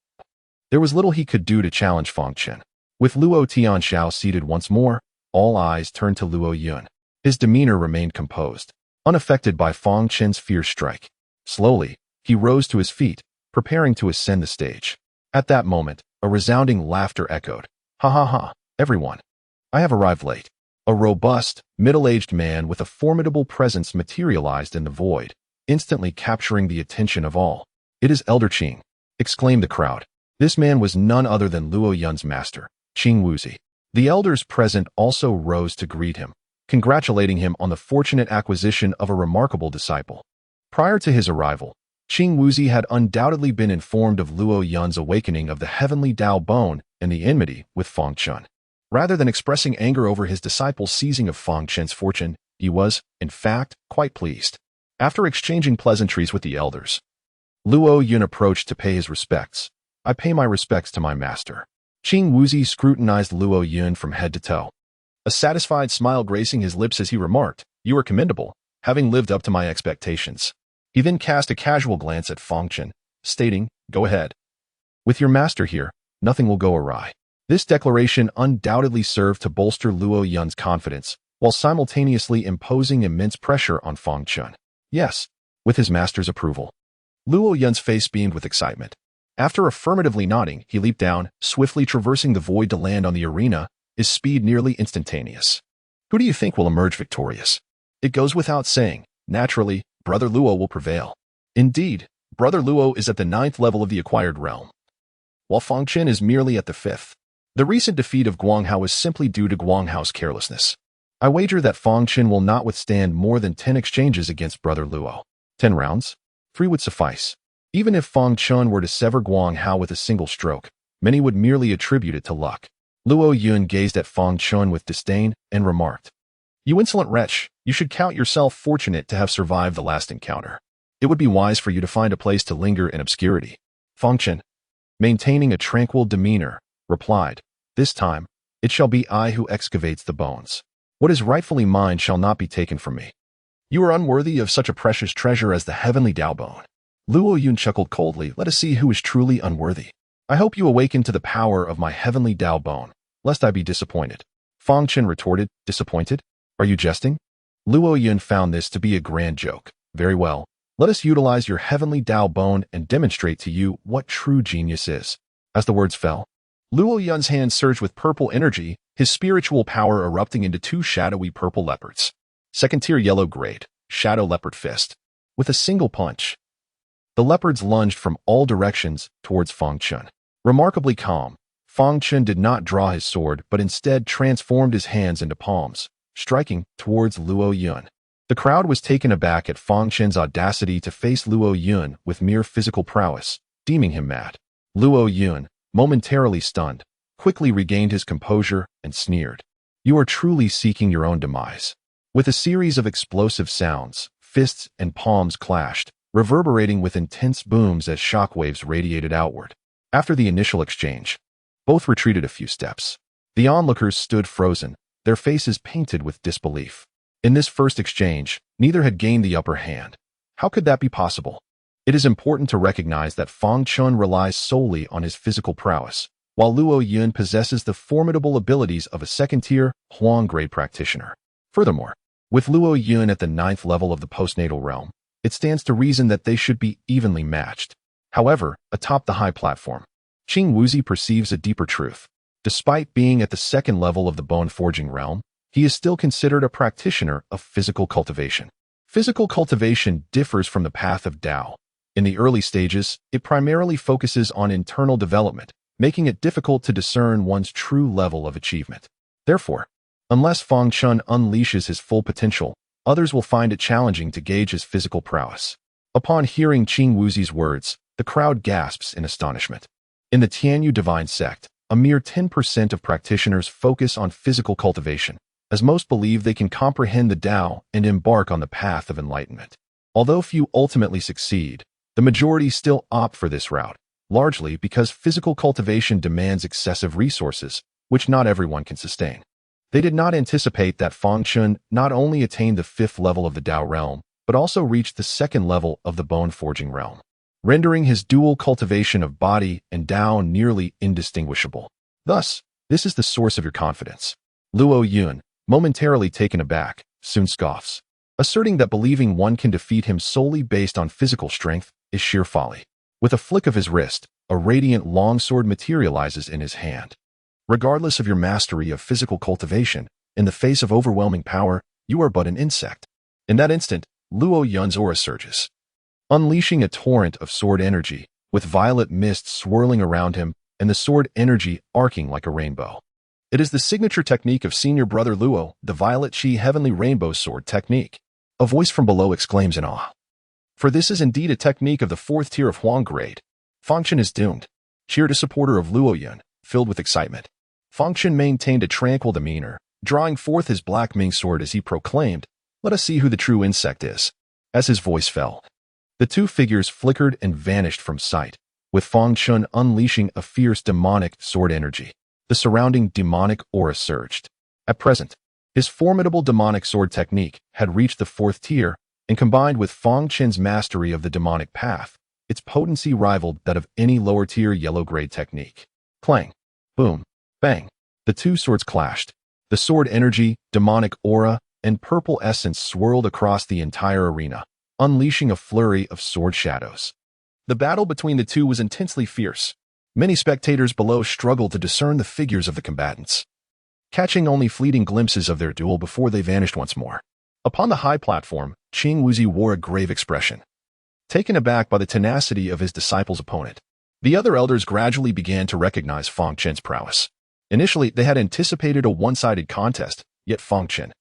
there was little he could do to challenge Fang Chen. With Luo Tianxiao seated once more, all eyes turned to Luo Yun. His demeanor remained composed, unaffected by Fang Chen's fierce strike. Slowly, he rose to his feet, preparing to ascend the stage. At that moment, a resounding laughter echoed. "Ha ha ha, everyone. I have arrived late." A robust, middle-aged man with a formidable presence materialized in the void, instantly capturing the attention of all. "It is Elder Qing," exclaimed the crowd. This man was none other than Luo Yun's master, Qing Wuzi. The elders present also rose to greet him, congratulating him on the fortunate acquisition of a remarkable disciple. Prior to his arrival, Qing Wuzi had undoubtedly been informed of Luo Yun's awakening of the heavenly Dao Bone and the enmity with Fang Chen. Rather than expressing anger over his disciple's seizing of Fang Chen's fortune, he was, in fact, quite pleased. After exchanging pleasantries with the elders, Luo Yun approached to pay his respects. "I pay my respects to my master." Qing Wuzi scrutinized Luo Yun from head to toe, a satisfied smile gracing his lips as he remarked, "You are commendable, having lived up to my expectations." He then cast a casual glance at Fang Chen, stating, "Go ahead. With your master here, nothing will go awry." This declaration undoubtedly served to bolster Luo Yun's confidence, while simultaneously imposing immense pressure on Fang Chen. Yes, with his master's approval. Luo Yun's face beamed with excitement. After affirmatively nodding, he leaped down, swiftly traversing the void to land on the arena, his speed nearly instantaneous. Who do you think will emerge victorious? It goes without saying, naturally, Brother Luo will prevail. Indeed, Brother Luo is at the 9th level of the acquired realm, while Fang Chen is merely at the 5th. The recent defeat of Guanghao is simply due to Guanghao's carelessness. I wager that Fang Chen will not withstand more than 10 exchanges against Brother Luo. 10 rounds? 3 would suffice. Even if Fang Chen were to sever Guanghao with a single stroke, many would merely attribute it to luck. Luo Yun gazed at Fang Chen with disdain and remarked, "You insolent wretch, you should count yourself fortunate to have survived the last encounter. It would be wise for you to find a place to linger in obscurity." Fang Chen, maintaining a tranquil demeanor, replied, "This time, it shall be I who excavates the bones. What is rightfully mine shall not be taken from me. You are unworthy of such a precious treasure as the heavenly Dao Bone." Luo Yun chuckled coldly. "Let us see who is truly unworthy. I hope you awaken to the power of my heavenly Dao Bone, lest I be disappointed." Fang Chen retorted, "Disappointed? Are you jesting?" Luo Yun found this to be a grand joke. "Very well. Let us utilize your heavenly Dao Bone and demonstrate to you what true genius is." As the words fell, Luo Yun's hand surged with purple energy, his spiritual power erupting into 2 shadowy purple leopards. Second-tier yellow grade, Shadow Leopard Fist. With a single punch, the leopards lunged from all directions towards Fang Chen. Remarkably calm, Fang Chen did not draw his sword but instead transformed his hands into palms, striking towards Luo Yun. The crowd was taken aback at Fang Chen's audacity to face Luo Yun with mere physical prowess, deeming him mad. Luo Yun, momentarily stunned, quickly regained his composure and sneered, "You are truly seeking your own demise." With a series of explosive sounds, fists and palms clashed, reverberating with intense booms as shockwaves radiated outward. After the initial exchange, both retreated a few steps. The onlookers stood frozen, their faces painted with disbelief. In this first exchange, neither had gained the upper hand. How could that be possible? It is important to recognize that Fang Chen relies solely on his physical prowess, while Luo Yun possesses the formidable abilities of a second-tier, Huang-grade practitioner. Furthermore, with Luo Yun at the 9th level of the postnatal realm, it stands to reason that they should be evenly matched. However, atop the high platform, Qing Wuzi perceives a deeper truth. Despite being at the 2nd level of the bone-forging realm, he is still considered a practitioner of physical cultivation. Physical cultivation differs from the path of Dao. In the early stages, it primarily focuses on internal development, making it difficult to discern one's true level of achievement. Therefore, unless Fang Chen unleashes his full potential, others will find it challenging to gauge his physical prowess. Upon hearing Qing Wuzi's words, the crowd gasps in astonishment. In the Tianyu Divine Sect, a mere 10% of practitioners focus on physical cultivation, as most believe they can comprehend the Tao and embark on the path of enlightenment. Although few ultimately succeed, the majority still opt for this route, largely because physical cultivation demands excessive resources, which not everyone can sustain. They did not anticipate that Fang Chen not only attained the 5th level of the Dao realm, but also reached the 2nd level of the bone-forging realm, rendering his dual cultivation of body and Dao nearly indistinguishable. Thus, this is the source of your confidence. Luo Yun, momentarily taken aback, soon scoffs, asserting that believing one can defeat him solely based on physical strength is sheer folly. With a flick of his wrist, a radiant longsword materializes in his hand. Regardless of your mastery of physical cultivation, in the face of overwhelming power, you are but an insect. In that instant, Luo Yun's aura surges. unleashing a torrent of sword energy, with violet mist swirling around him and the sword energy arcing like a rainbow. It is the signature technique of senior brother Luo, the Violet Qi Heavenly Rainbow Sword technique. A voice from below exclaims in awe. For this is indeed a technique of the 4th tier of Huang grade. Fang Chen is doomed, cheered a supporter of Luo Yun, filled with excitement. Fang Chen maintained a tranquil demeanor, drawing forth his black Ming sword as he proclaimed, "Let us see who the true insect is." As his voice fell, the two figures flickered and vanished from sight, with Fang Chen unleashing a fierce demonic sword energy. The surrounding demonic aura surged. At present, his formidable demonic sword technique had reached the 4th tier, and combined with Fang Chen's mastery of the demonic path, its potency rivaled that of any lower-tier yellow-grade technique. Clang, boom, bang. The two swords clashed. The sword energy, demonic aura, and purple essence swirled across the entire arena, unleashing a flurry of sword shadows. The battle between the two was intensely fierce. Many spectators below struggled to discern the figures of the combatants, catching only fleeting glimpses of their duel before they vanished once more. Upon the high platform, Qing Wuzi wore a grave expression. Taken aback by the tenacity of his disciple's opponent, the other elders gradually began to recognize Fang Chen's prowess. Initially, they had anticipated a one-sided contest, yet Fang Chen,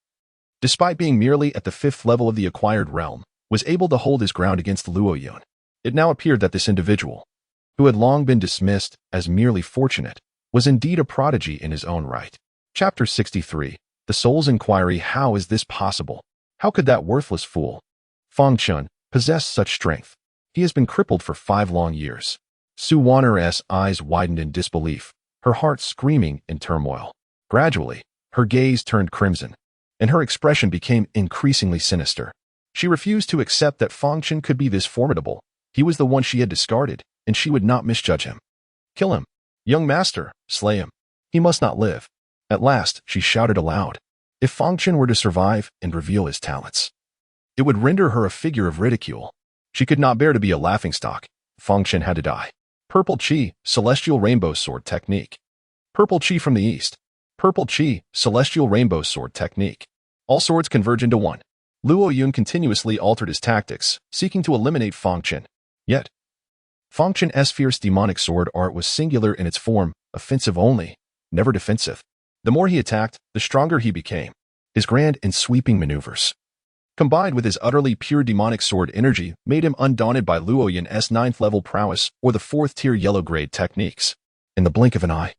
despite being merely at the 5th level of the acquired realm, was able to hold his ground against Luo Yun. It now appeared that this individual, who had long been dismissed as merely fortunate, was indeed a prodigy in his own right. Chapter 63. The Soul's Inquiry. How is this possible? How could that worthless fool, Fang Chen, possess such strength? He has been crippled for 5 long years. Su Wanner's eyes widened in disbelief, her heart screaming in turmoil. Gradually, her gaze turned crimson, and her expression became increasingly sinister. She refused to accept that Fang Chen could be this formidable. He was the one she had discarded, and she would not misjudge him. Kill him. Young master, slay him. He must not live. At last, she shouted aloud. If Fang Chen were to survive and reveal his talents, it would render her a figure of ridicule. She could not bear to be a laughingstock. Fang Chen had to die. Purple Qi, Celestial Rainbow Sword Technique. Purple Qi from the east. Purple Qi, Celestial Rainbow Sword Technique. All swords converge into one. Luo Yun continuously altered his tactics, seeking to eliminate Fang Chen. Yet, Fang Chen's fierce demonic sword art was singular in its form, offensive only, never defensive. The more he attacked, the stronger he became. His grand and sweeping maneuvers, combined with his utterly pure demonic sword energy, made him undaunted by Luo Yun's 9th level prowess or the 4th tier yellow grade techniques. In the blink of an eye,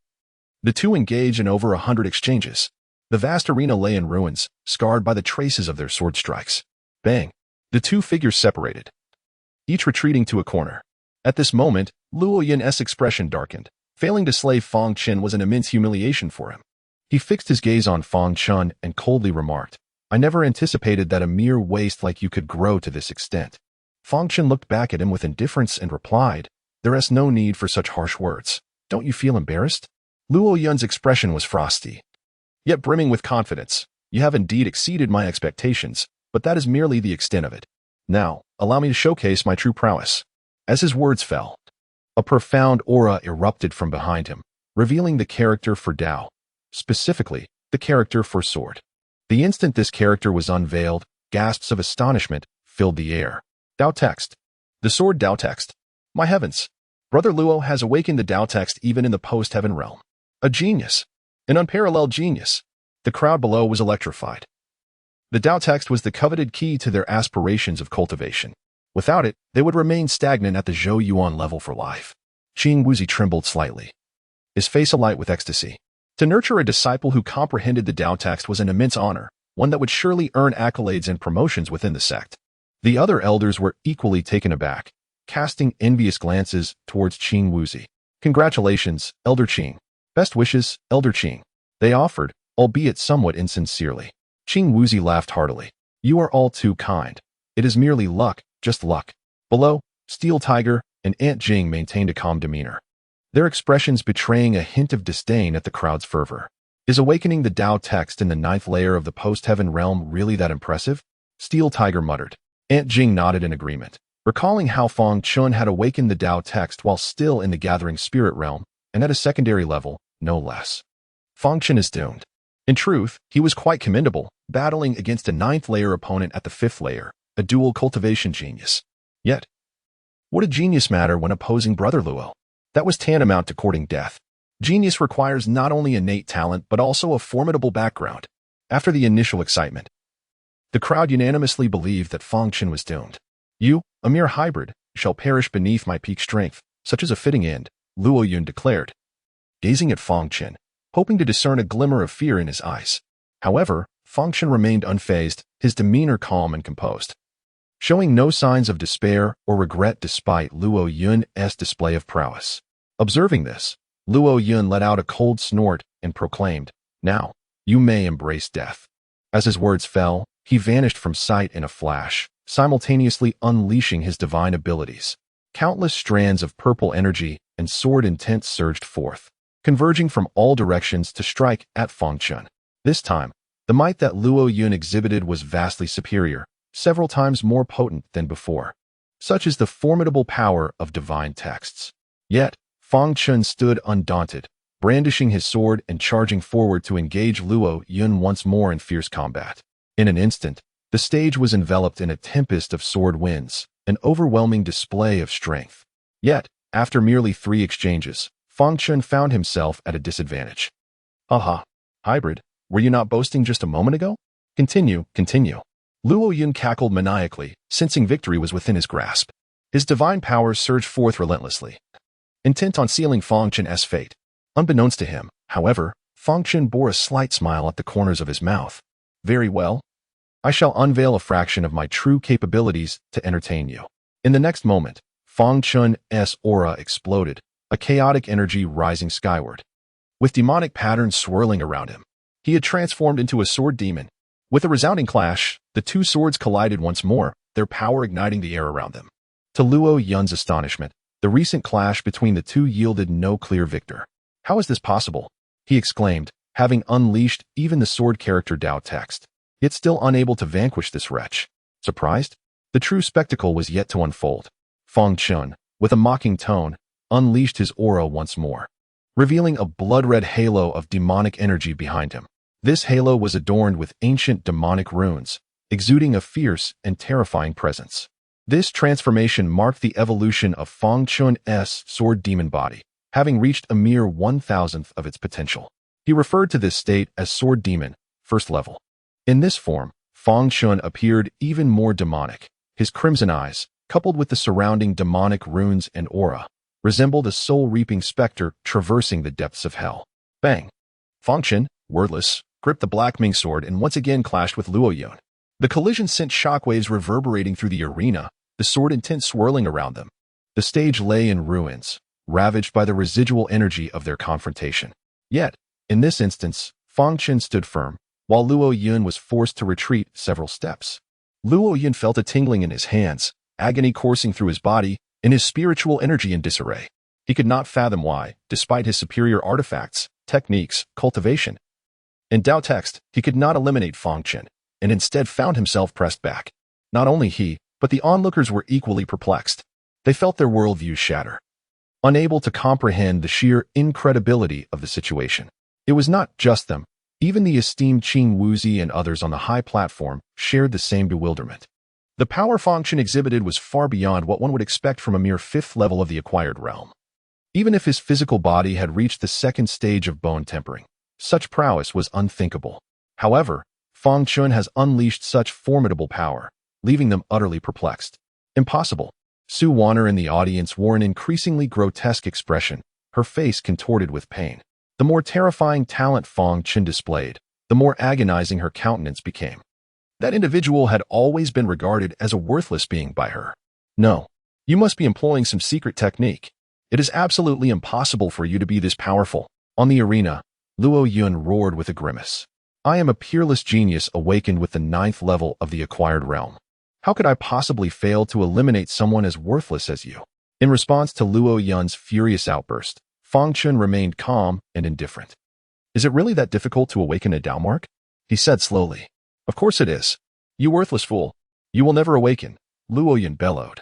the two engaged in over 100 exchanges. The vast arena lay in ruins, scarred by the traces of their sword strikes. Bang! The two figures separated, each retreating to a corner. At this moment, Luo Yun's expression darkened. Failing to slay Fang Chen was an immense humiliation for him. He fixed his gaze on Fang Chen and coldly remarked, I never anticipated that a mere waste like you could grow to this extent. Fang Chen looked back at him with indifference and replied, There is no need for such harsh words. Don't you feel embarrassed? Luo Yun's expression was frosty, yet brimming with confidence. You have indeed exceeded my expectations, but that is merely the extent of it. Now, allow me to showcase my true prowess. As his words fell, a profound aura erupted from behind him, revealing the character for Dao, specifically, the character for sword. The instant this character was unveiled, gasps of astonishment filled the air. Dao text. The sword Dao text. My heavens! Brother Luo has awakened the Dao text even in the post-heaven realm. A genius. An unparalleled genius. The crowd below was electrified. The Dao text was the coveted key to their aspirations of cultivation. Without it, they would remain stagnant at the Zhou Yuan level for life. Qing Wuzi trembled slightly, his face alight with ecstasy. To nurture a disciple who comprehended the Dao text was an immense honor, one that would surely earn accolades and promotions within the sect. The other elders were equally taken aback, casting envious glances towards Qing Wuzi. Congratulations, Elder Qing. Best wishes, Elder Qing. They offered, albeit somewhat insincerely. Qing Wuzi laughed heartily. You are all too kind. It is merely luck, just luck. Below, Steel Tiger and Aunt Jing maintained a calm demeanor, their expressions betraying a hint of disdain at the crowd's fervor. Is awakening the Dao text in the 9th layer of the post-heaven realm really that impressive? Steel Tiger muttered. Aunt Jing nodded in agreement, recalling how Fang Chen had awakened the Dao text while still in the gathering spirit realm, and at a secondary level, no less. Fang Chen is doomed. In truth, he was quite commendable, battling against a 9th layer opponent at the 5th layer, a dual cultivation genius. Yet, What did genius matter when opposing Brother Luo? That was tantamount to courting death. Genius requires not only innate talent but also a formidable background. After the initial excitement, the crowd unanimously believed that Fang Chen was doomed. You, a mere hybrid, shall perish beneath my peak strength, such as a fitting end, Luo Yun declared, gazing at Fang Chen, hoping to discern a glimmer of fear in his eyes. However, Fang Chen remained unfazed, his demeanor calm and composed, showing no signs of despair or regret despite Luo Yun's display of prowess. Observing this, Luo Yun let out a cold snort and proclaimed, "Now, you may embrace death." As his words fell, he vanished from sight in a flash, simultaneously unleashing his divine abilities. Countless strands of purple energy and sword intent surged forth, converging from all directions to strike at Fang Chen. This time, the might that Luo Yun exhibited was vastly superior, several times more potent than before. Such is the formidable power of divine texts. Yet, Fang Chen stood undaunted, brandishing his sword and charging forward to engage Luo Yun once more in fierce combat. In an instant, the stage was enveloped in a tempest of sword winds, an overwhelming display of strength. Yet, after merely 3 exchanges, Fang Chen found himself at a disadvantage. Aha, hybrid, were you not boasting just a moment ago? Continue. Luo Yun cackled maniacally, sensing victory was within his grasp. His divine powers surged forth relentlessly, intent on sealing Fang Chen's fate. Unbeknownst to him, however, Fang Chen bore a slight smile at the corners of his mouth. Very well. I shall unveil a fraction of my true capabilities to entertain you. In the next moment, Fang Chen's aura exploded, a chaotic energy rising skyward. With demonic patterns swirling around him, he had transformed into a sword demon. With a resounding clash, the 2 swords collided once more, their power igniting the air around them. To Luo Yun's astonishment, the recent clash between the 2 yielded no clear victor. How is this possible? He exclaimed, having unleashed even the sword character Dao text, yet still unable to vanquish this wretch. Surprised? The true spectacle was yet to unfold. Fang Chen, with a mocking tone, unleashed his aura once more, revealing a blood-red halo of demonic energy behind him. This halo was adorned with ancient demonic runes, exuding a fierce and terrifying presence. This transformation marked the evolution of Fang Chen's sword demon body, having reached a mere 1,000th of its potential. He referred to this state as sword demon, first level. In this form, Fang Chen appeared even more demonic. His crimson eyes, coupled with the surrounding demonic runes and aura, resembled a soul-reaping specter traversing the depths of hell. Bang! Fang Chen, wordless, gripped the Black Ming sword and once again clashed with Luo Yun. The collision sent shockwaves reverberating through the arena, the sword intent swirling around them. The stage lay in ruins, ravaged by the residual energy of their confrontation. Yet, in this instance, Fang Chen stood firm, while Luo Yun was forced to retreat several steps. Luo Yun felt a tingling in his hands, agony coursing through his body, and his spiritual energy in disarray. He could not fathom why, despite his superior artifacts, techniques, cultivation, and Dao text, he could not eliminate Fang Chen, and instead found himself pressed back. Not only he, but the onlookers were equally perplexed. They felt their worldviews shatter, unable to comprehend the sheer incredibility of the situation. It was not just them. Even the esteemed Qing Wuzi and others on the high platform shared the same bewilderment. The power Fang Chen exhibited was far beyond what one would expect from a mere 5th level of the acquired realm. Even if his physical body had reached the 2nd stage of bone tempering, such prowess was unthinkable. However, Fang Chen has unleashed such formidable power, leaving them utterly perplexed. Impossible. Su Wanner in the audience wore an increasingly grotesque expression, her face contorted with pain. The more terrifying talent Fang Chen displayed, the more agonizing her countenance became. That individual had always been regarded as a worthless being by her. No, you must be employing some secret technique. It is absolutely impossible for you to be this powerful. On the arena, Luo Yun roared with a grimace. I am a peerless genius awakened with the 9th level of the acquired realm. How could I possibly fail to eliminate someone as worthless as you? In response to Luo Yun's furious outburst, Fang Chen remained calm and indifferent. Is it really that difficult to awaken a Dao mark? He said slowly. Of course it is. You worthless fool. You will never awaken, Luo Yun bellowed,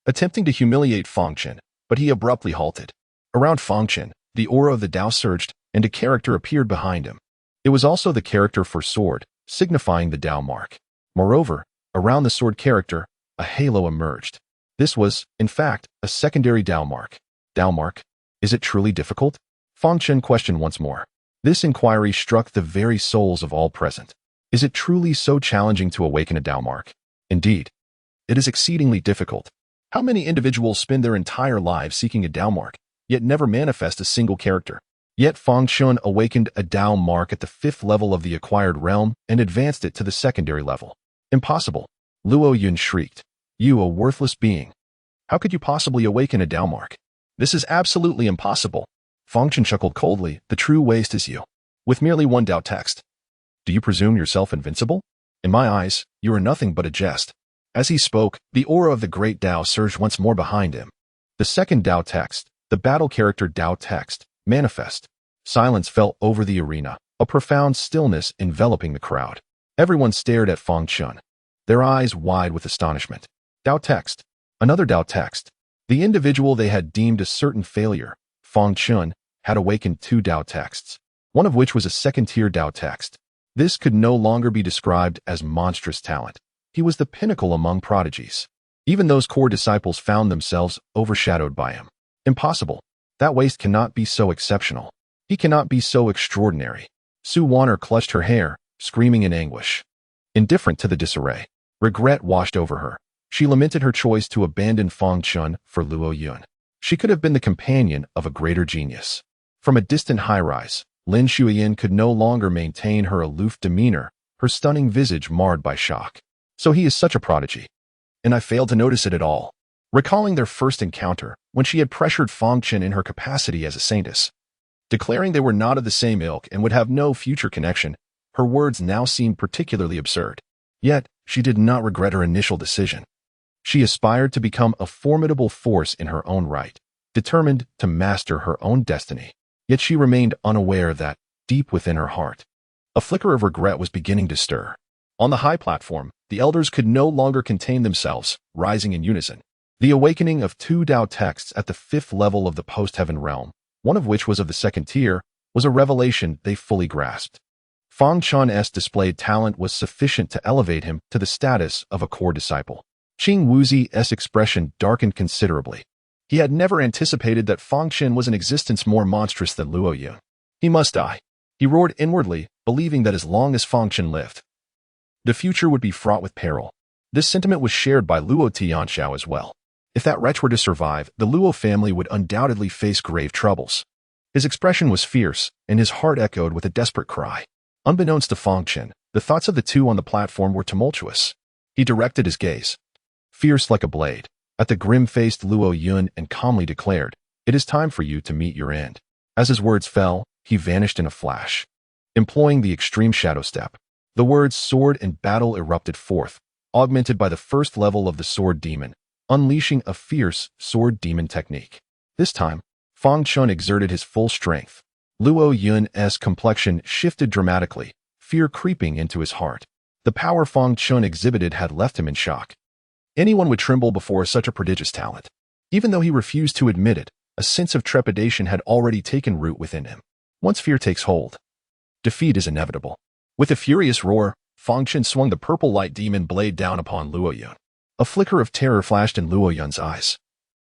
attempting to humiliate Fang Chen, but he abruptly halted. Around Fang Chen, the aura of the Dao surged, and a character appeared behind him. It was also the character for sword, signifying the Dao mark. Moreover, around the sword character, a halo emerged. This was, in fact, a secondary Dao mark. Dao mark? Is it truly difficult? Fang Chen questioned once more. This inquiry struck the very souls of all present. Is it truly so challenging to awaken a Dao mark? Indeed, it is exceedingly difficult. How many individuals spend their entire lives seeking a Dao mark, yet never manifest a single character? Yet Fang Chen awakened a Dao mark at the 5th level of the acquired realm and advanced it to the secondary level. Impossible. Luo Yun shrieked. You, a worthless being. How could you possibly awaken a Dao mark? This is absolutely impossible. Fang Chen chuckled coldly. The true waste is you. With merely one Dao text. Do you presume yourself invincible? In my eyes, you are nothing but a jest. As he spoke, the aura of the great Dao surged once more behind him. The second Dao text, the battle character Dao text, manifest. Silence fell over the arena, a profound stillness enveloping the crowd. Everyone stared at Fang Chen, their eyes wide with astonishment. Dao text. Another Dao text. The individual they had deemed a certain failure, Fang Chen, had awakened 2 Dao texts, one of which was a second-tier Dao text. This could no longer be described as monstrous talent. He was the pinnacle among prodigies. Even those core disciples found themselves overshadowed by him. Impossible. That waste cannot be so exceptional. He cannot be so extraordinary. Su Wanner clutched her hair, screaming in anguish. Indifferent to the disarray, regret washed over her. She lamented her choice to abandon Fang Chen for Luo Yun. She could have been the companion of a greater genius. From a distant high-rise, Lin Shuiyin could no longer maintain her aloof demeanor, her stunning visage marred by shock. So he is such a prodigy. And I failed to notice it at all. Recalling their first encounter, when she had pressured Fang Chen in her capacity as a saintess, declaring they were not of the same ilk and would have no future connection, her words now seemed particularly absurd. Yet, she did not regret her initial decision. She aspired to become a formidable force in her own right, determined to master her own destiny. Yet she remained unaware that, deep within her heart, a flicker of regret was beginning to stir. On the high platform, the elders could no longer contain themselves, rising in unison. The awakening of 2 Dao texts at the 5th level of the post-heaven realm, one of which was of the second tier, was a revelation they fully grasped. Fang Chen's displayed talent was sufficient to elevate him to the status of a core disciple. Qing Wuzi's expression darkened considerably. He had never anticipated that Fang Chen was an existence more monstrous than Luo Yun. He must die. He roared inwardly, believing that as long as Fang Chen lived, the future would be fraught with peril. This sentiment was shared by Luo Tianxiao as well. If that wretch were to survive, the Luo family would undoubtedly face grave troubles. His expression was fierce, and his heart echoed with a desperate cry. Unbeknownst to Fang Chen, the thoughts of the two on the platform were tumultuous. He directed his gaze, fierce like a blade, at the grim-faced Luo Yun and calmly declared, "It is time for you to meet your end." As his words fell, he vanished in a flash. Employing the extreme shadow step, the words sword and battle erupted forth, augmented by the first level of the sword demon, unleashing a fierce sword demon technique. This time, Fang Chen exerted his full strength. Luo Yun's complexion shifted dramatically, fear creeping into his heart. The power Fang Chen exhibited had left him in shock. Anyone would tremble before such a prodigious talent. Even though he refused to admit it, a sense of trepidation had already taken root within him. Once fear takes hold, defeat is inevitable. With a furious roar, Fang Chen swung the purple light demon blade down upon Luo Yun. A flicker of terror flashed in Luo Yun's eyes.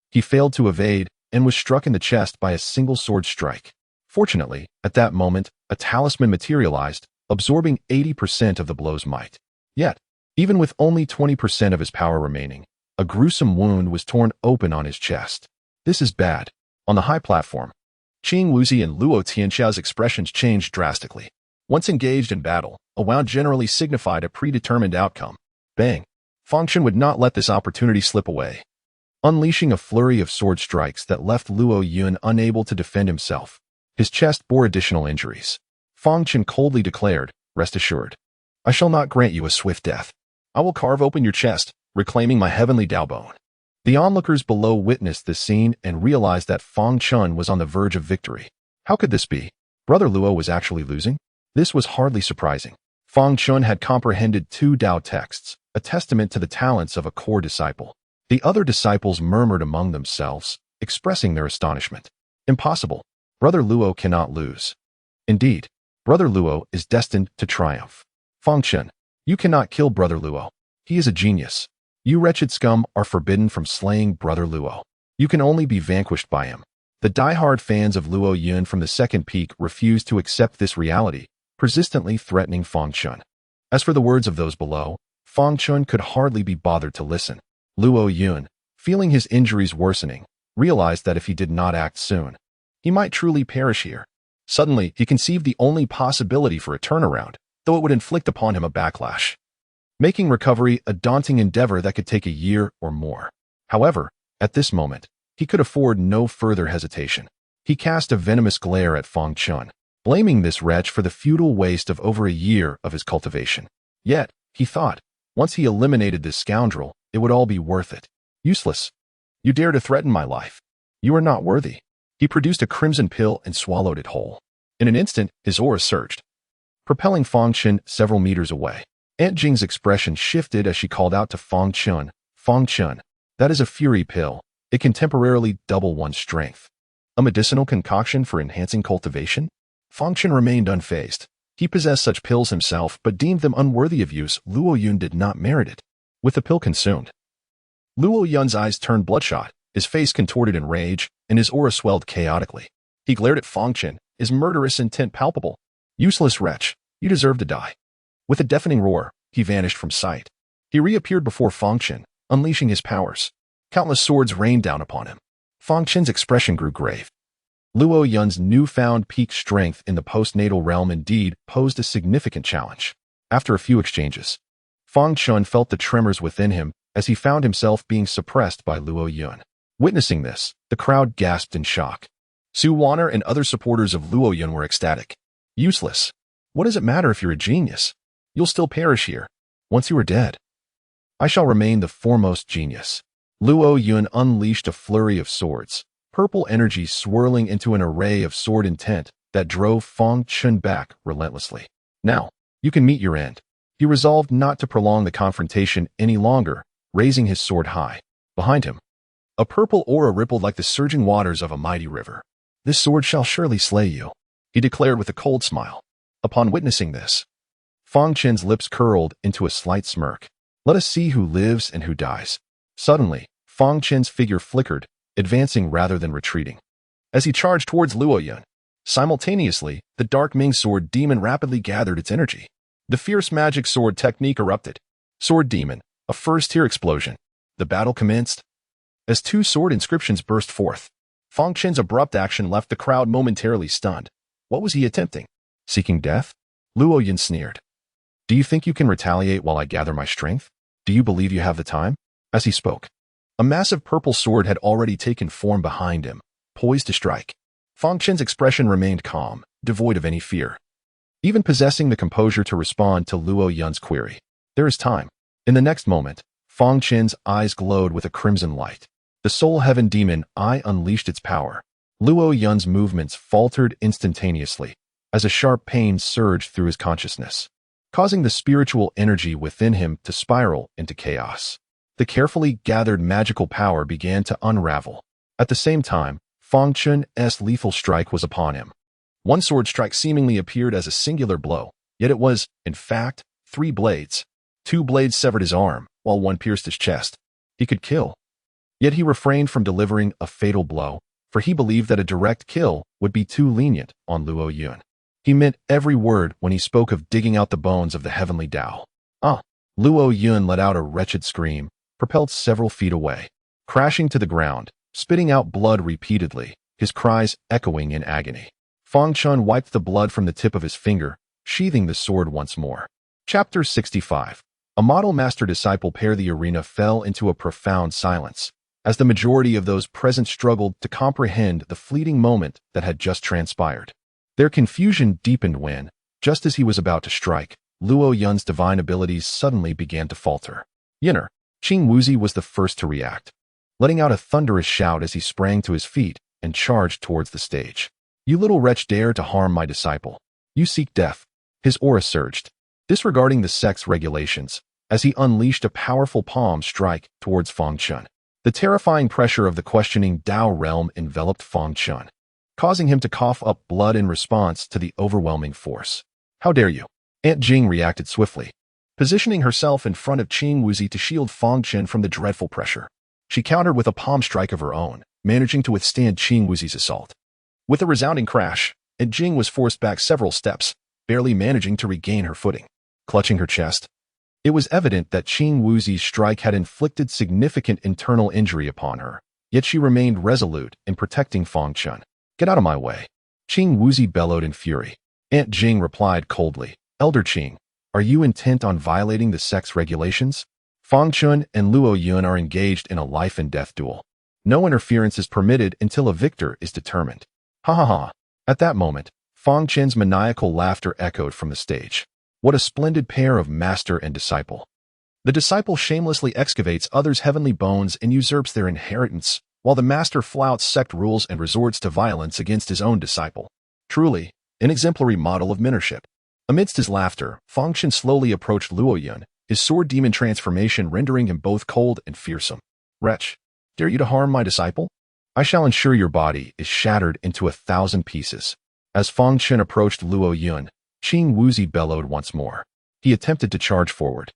He failed to evade and was struck in the chest by a single sword strike. Fortunately, at that moment, a talisman materialized, absorbing 80% of the blow's might. Yet, even with only 20% of his power remaining, a gruesome wound was torn open on his chest. This is bad. On the high platform, Qing Wuzi and Luo Tianxiao's expressions changed drastically. Once engaged in battle, a wound generally signified a predetermined outcome. Bang! Fang Chen would not let this opportunity slip away. Unleashing a flurry of sword strikes that left Luo Yun unable to defend himself. His chest bore additional injuries. Fang Chen coldly declared, "Rest assured, I shall not grant you a swift death. I will carve open your chest, reclaiming my heavenly Dao Bone." The onlookers below witnessed this scene and realized that Fang Chen was on the verge of victory. How could this be? Brother Luo was actually losing? This was hardly surprising. Fang Chen had comprehended 2 Dao texts, a testament to the talents of a core disciple. The other disciples murmured among themselves, expressing their astonishment. Impossible. Brother Luo cannot lose. Indeed, Brother Luo is destined to triumph. Fang Chen, you cannot kill Brother Luo. He is a genius. You wretched scum are forbidden from slaying Brother Luo. You can only be vanquished by him. The die-hard fans of Luo Yun from the second peak refused to accept this reality, persistently threatening Fang Chen. As for the words of those below, Fang Chen could hardly be bothered to listen. Luo Yun, feeling his injuries worsening, realized that if he did not act soon, he might truly perish here. Suddenly, he conceived the only possibility for a turnaround, though it would inflict upon him a backlash, making recovery a daunting endeavor that could take a year or more. However, at this moment, he could afford no further hesitation. He cast a venomous glare at Fang Chen, blaming this wretch for the futile waste of over a year of his cultivation. Yet, he thought, once he eliminated this scoundrel, it would all be worth it. Useless. You dare to threaten my life. You are not worthy. He produced a crimson pill and swallowed it whole. In an instant, his aura surged, propelling Fang Chen several meters away. Aunt Jing's expression shifted as she called out to Fang Chen, "Fang Chen, that is a fury pill. It can temporarily double one's strength. A medicinal concoction for enhancing cultivation?" Fang Chen remained unfazed. He possessed such pills himself, but deemed them unworthy of use. Luo Yun did not merit it. With the pill consumed, Luo Yun's eyes turned bloodshot, his face contorted in rage, and his aura swelled chaotically. He glared at Fang Chen, his murderous intent palpable. "Useless wretch, you deserve to die." With a deafening roar, he vanished from sight. He reappeared before Fang Chen, unleashing his powers. Countless swords rained down upon him. Fang Chen's expression grew grave. Luo Yun's newfound peak strength in the postnatal realm indeed posed a significant challenge. After a few exchanges, Fang Chen felt the tremors within him as he found himself being suppressed by Luo Yun. Witnessing this, the crowd gasped in shock. Su Wanner and other supporters of Luo Yun were ecstatic. "Useless. What does it matter if you're a genius? You'll still perish here. Once you are dead, I shall remain the foremost genius." Luo Yun unleashed a flurry of swords, purple energy swirling into an array of sword intent that drove Fang Chen back relentlessly. "Now, you can meet your end." He resolved not to prolong the confrontation any longer, raising his sword high. Behind him, a purple aura rippled like the surging waters of a mighty river. "This sword shall surely slay you," he declared with a cold smile. Upon witnessing this, Fang Chen's lips curled into a slight smirk. "Let us see who lives and who dies." Suddenly, Fang Chen's figure flickered, advancing rather than retreating. As he charged towards Luo Yun, simultaneously, the Dark Ming Sword Demon rapidly gathered its energy. The fierce magic sword technique erupted. Sword Demon, a first-tier explosion. The battle commenced. As two sword inscriptions burst forth, Fang Chen's abrupt action left the crowd momentarily stunned. What was he attempting? Seeking death? Luo Yun sneered. "Do you think you can retaliate while I gather my strength? Do you believe you have the time?" As he spoke, a massive purple sword had already taken form behind him, poised to strike. Fang Chen's expression remained calm, devoid of any fear, even possessing the composure to respond to Luo Yun's query. "There is time." In the next moment, Fang Chen's eyes glowed with a crimson light. The Soul Heaven Demon Eye unleashed its power. Luo Yun's movements faltered instantaneously as a sharp pain surged through his consciousness, causing the spiritual energy within him to spiral into chaos. The carefully gathered magical power began to unravel. At the same time, Fang Chen's lethal strike was upon him. One sword strike seemingly appeared as a singular blow, yet it was, in fact, 3 blades. 2 blades severed his arm, while one pierced his chest. He could kill. Yet he refrained from delivering a fatal blow, for he believed that a direct kill would be too lenient on Luo Yun. He meant every word when he spoke of digging out the bones of the heavenly Dao. "Ah!" Luo Yun let out a wretched scream, propelled several feet away, crashing to the ground, spitting out blood repeatedly, his cries echoing in agony. Fang Chen wiped the blood from the tip of his finger, sheathing the sword once more. Chapter 65. A model master-disciple pair. The arena fell into a profound silence, as the majority of those present struggled to comprehend the fleeting moment that had just transpired. Their confusion deepened when, just as he was about to strike, Luo Yun's divine abilities suddenly began to falter. Yinner, Qing Wuzi was the first to react, letting out a thunderous shout as he sprang to his feet and charged towards the stage. "You little wretch dare to harm my disciple. You seek death." His aura surged, disregarding the sect's regulations, as he unleashed a powerful palm strike towards Fang Chen. The terrifying pressure of the questioning Dao realm enveloped Fang Chen, causing him to cough up blood in response to the overwhelming force. "How dare you?" Aunt Jing reacted swiftly, positioning herself in front of Qing Wuzi to shield Fang Chen from the dreadful pressure. She countered with a palm strike of her own, managing to withstand Qing Wuzi's assault. With a resounding crash, Jing was forced back several steps, barely managing to regain her footing. Clutching her chest, it was evident that Qing Wuzi's strike had inflicted significant internal injury upon her, yet she remained resolute in protecting Fang Chen. "Get out of my way," Qing Wuzi bellowed in fury. Aunt Jing replied coldly, "Elder Qing, are you intent on violating the sex regulations? Fang Chen and Luo Yun are engaged in a life-and-death duel. No interference is permitted until a victor is determined." Ha ha ha. At that moment, Fang Chen's maniacal laughter echoed from the stage. What a splendid pair of master and disciple. The disciple shamelessly excavates others' heavenly bones and usurps their inheritance, while the master flouts sect rules and resorts to violence against his own disciple. Truly, an exemplary model of mentorship. Amidst his laughter, Fang Chen slowly approached Luo Yun, his sword demon transformation rendering him both cold and fearsome. "Wretch, dare you to harm my disciple? I shall ensure your body is shattered into 1,000 pieces." As Fang Chen approached Luo Yun, Qing Wuzi bellowed once more. He attempted to charge forward,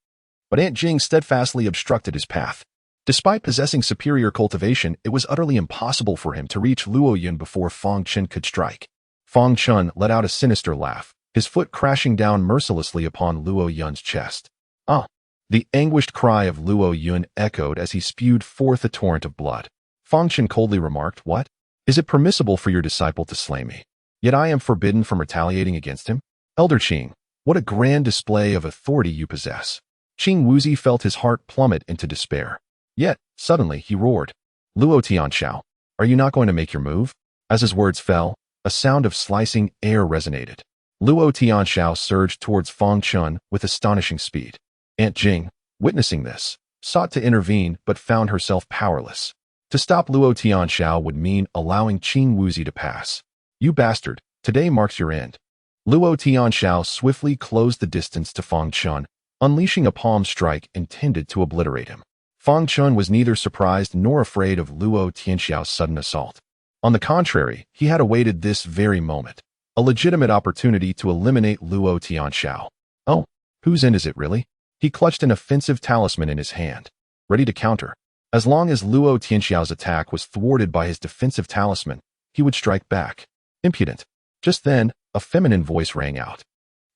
but Aunt Jing steadfastly obstructed his path. Despite possessing superior cultivation, it was utterly impossible for him to reach Luo Yun before Fang Chen could strike. Fang Chen let out a sinister laugh, his foot crashing down mercilessly upon Luo Yun's chest. "Ah!" The anguished cry of Luo Yun echoed as he spewed forth a torrent of blood. Fang Chen coldly remarked, "What? Is it permissible for your disciple to slay me? Yet I am forbidden from retaliating against him? Elder Qing, what a grand display of authority you possess." Qing Wuzi felt his heart plummet into despair. Yet, suddenly, he roared, "Luo Tianxiao, are you not going to make your move?" As his words fell, a sound of slicing air resonated. Luo Tianxiao surged towards Fang Chen with astonishing speed. Aunt Jing, witnessing this, sought to intervene but found herself powerless. To stop Luo Tianxiao would mean allowing Qing Wuzi to pass. "You bastard, today marks your end." Luo Tianxiao swiftly closed the distance to Fang Chen, unleashing a palm strike intended to obliterate him. Fang Chen was neither surprised nor afraid of Luo Tianxiao's sudden assault. On the contrary, he had awaited this very moment, a legitimate opportunity to eliminate Luo Tianxiao. "Oh, whose end is it really?" He clutched an offensive talisman in his hand, ready to counter. As long as Luo Tianxiao's attack was thwarted by his defensive talisman, he would strike back. Impudent. Just then, a feminine voice rang out.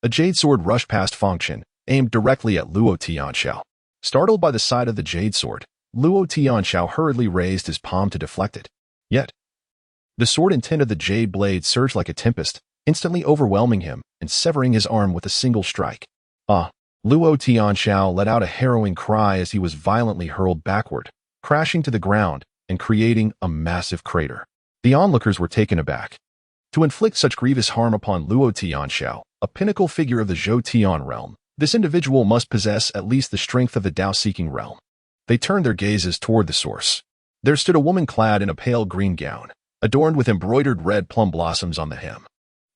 A jade sword rushed past Fang Chen, aimed directly at Luo Tianxiao. Startled by the sight of the jade sword, Luo Tianxiao hurriedly raised his palm to deflect it. Yet, the sword intent of the jade blade surged like a tempest, instantly overwhelming him and severing his arm with a single strike. "Ah!" Luo Tianxiao let out a harrowing cry as he was violently hurled backward, crashing to the ground and creating a massive crater. The onlookers were taken aback. To inflict such grievous harm upon Luo Tianxiao, a pinnacle figure of the Zhou Tian realm, this individual must possess at least the strength of the Dao-seeking realm. They turned their gazes toward the source. There stood a woman clad in a pale green gown, adorned with embroidered red plum blossoms on the hem.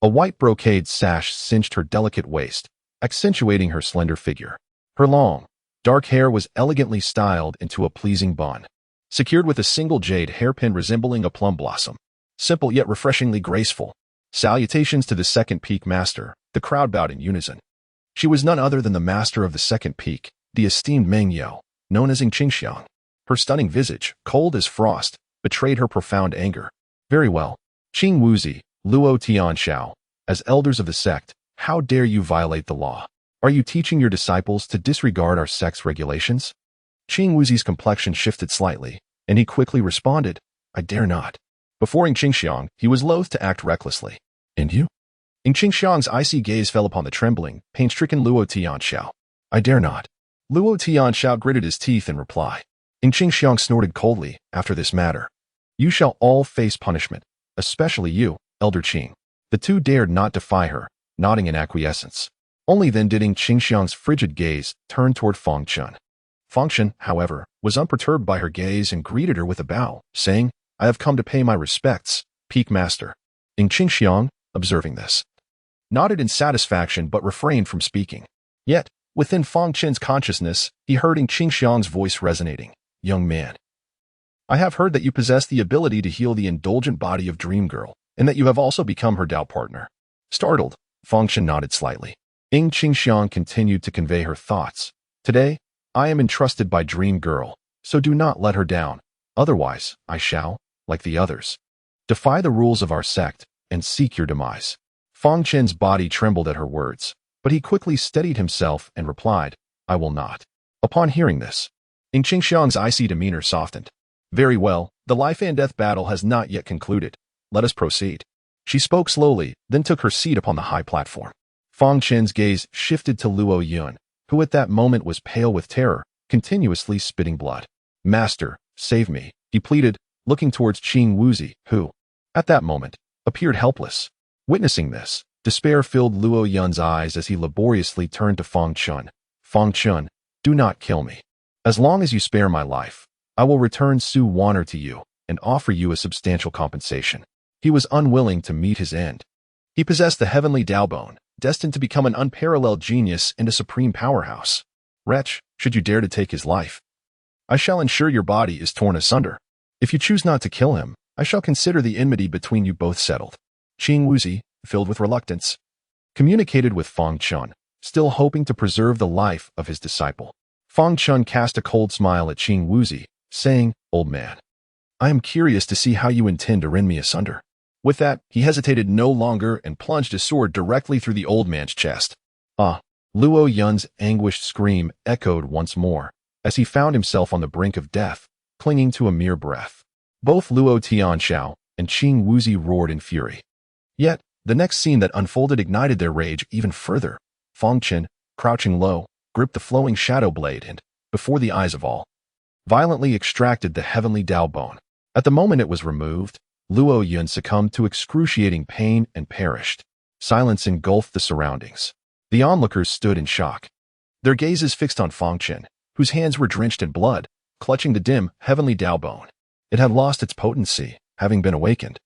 A white brocade sash cinched her delicate waist, accentuating her slender figure. Her long, dark hair was elegantly styled into a pleasing bun, secured with a single jade hairpin resembling a plum blossom. Simple yet refreshingly graceful. Salutations to the second peak master, the crowd bowed in unison. She was none other than the master of the second peak, the esteemed Meng Yao, known as Qingxiang. Her stunning visage, cold as frost, betrayed her profound anger. "Very well. Qing Wuzi, Luo Tianxiao, as elders of the sect, how dare you violate the law? Are you teaching your disciples to disregard our sect's regulations?" Qing Wuzi's complexion shifted slightly, and he quickly responded, "I dare not." Before Qingxiang, he was loath to act recklessly. "And you?" Qingxiang's icy gaze fell upon the trembling, pain-stricken Luo Tianxiao. "I dare not." Luo Tianxiao gritted his teeth in reply. Qingxiang snorted coldly, "After this matter, you shall all face punishment, especially you, Elder Qing." The two dared not defy her, nodding in acquiescence. Only then did Qingxiang's frigid gaze turn toward Fang Chen. Fang Chen, however, was unperturbed by her gaze and greeted her with a bow, saying, "I have come to pay my respects, Peak Master." Qingxiang, observing this, nodded in satisfaction but refrained from speaking. Yet, within Fang Chen's consciousness, he heard Qingxiang's voice resonating. "Young man, I have heard that you possess the ability to heal the indulgent body of Dream Girl, and that you have also become her Dao partner." Startled, Fang Chen nodded slightly. Ying Qingxiang continued to convey her thoughts. Today, I am entrusted by Dream Girl, so do not let her down. Otherwise, I shall, like the others, defy the rules of our sect and seek your demise. Fang Chen's body trembled at her words, but he quickly steadied himself and replied, I will not. Upon hearing this, Ying Qingxiang's icy demeanor softened. Very well, the life and death battle has not yet concluded. Let us proceed. She spoke slowly, then took her seat upon the high platform. Fang Chen's gaze shifted to Luo Yun, who at that moment was pale with terror, continuously spitting blood. Master, save me, he pleaded, looking towards Qing Wuzi, who, at that moment, appeared helpless. Witnessing this, despair filled Luo Yun's eyes as he laboriously turned to Fang Chen. Fang Chen, do not kill me. As long as you spare my life, I will return Su Wan'er to you and offer you a substantial compensation. He was unwilling to meet his end. He possessed the heavenly Dao Bone, destined to become an unparalleled genius and a supreme powerhouse. Wretch, should you dare to take his life, I shall ensure your body is torn asunder. If you choose not to kill him, I shall consider the enmity between you both settled. Qing Wuzi, filled with reluctance, communicated with Fang Chen, still hoping to preserve the life of his disciple. Fang Chen cast a cold smile at Qing Wuzi, saying, Old man, I am curious to see how you intend to rend me asunder. With that, he hesitated no longer and plunged his sword directly through the old man's chest. Ah! Luo Yun's anguished scream echoed once more, as he found himself on the brink of death, clinging to a mere breath. Both Luo Tianxiao and Qing Wuzi roared in fury. Yet, the next scene that unfolded ignited their rage even further. Fang Chen, crouching low, gripped the flowing shadow blade and, before the eyes of all, violently extracted the heavenly Dao Bone. At the moment it was removed, Luo Yun succumbed to excruciating pain and perished. Silence engulfed the surroundings. The onlookers stood in shock, their gazes fixed on Fang Chen, whose hands were drenched in blood, clutching the dim, heavenly Dao Bone. It had lost its potency, having been awakened.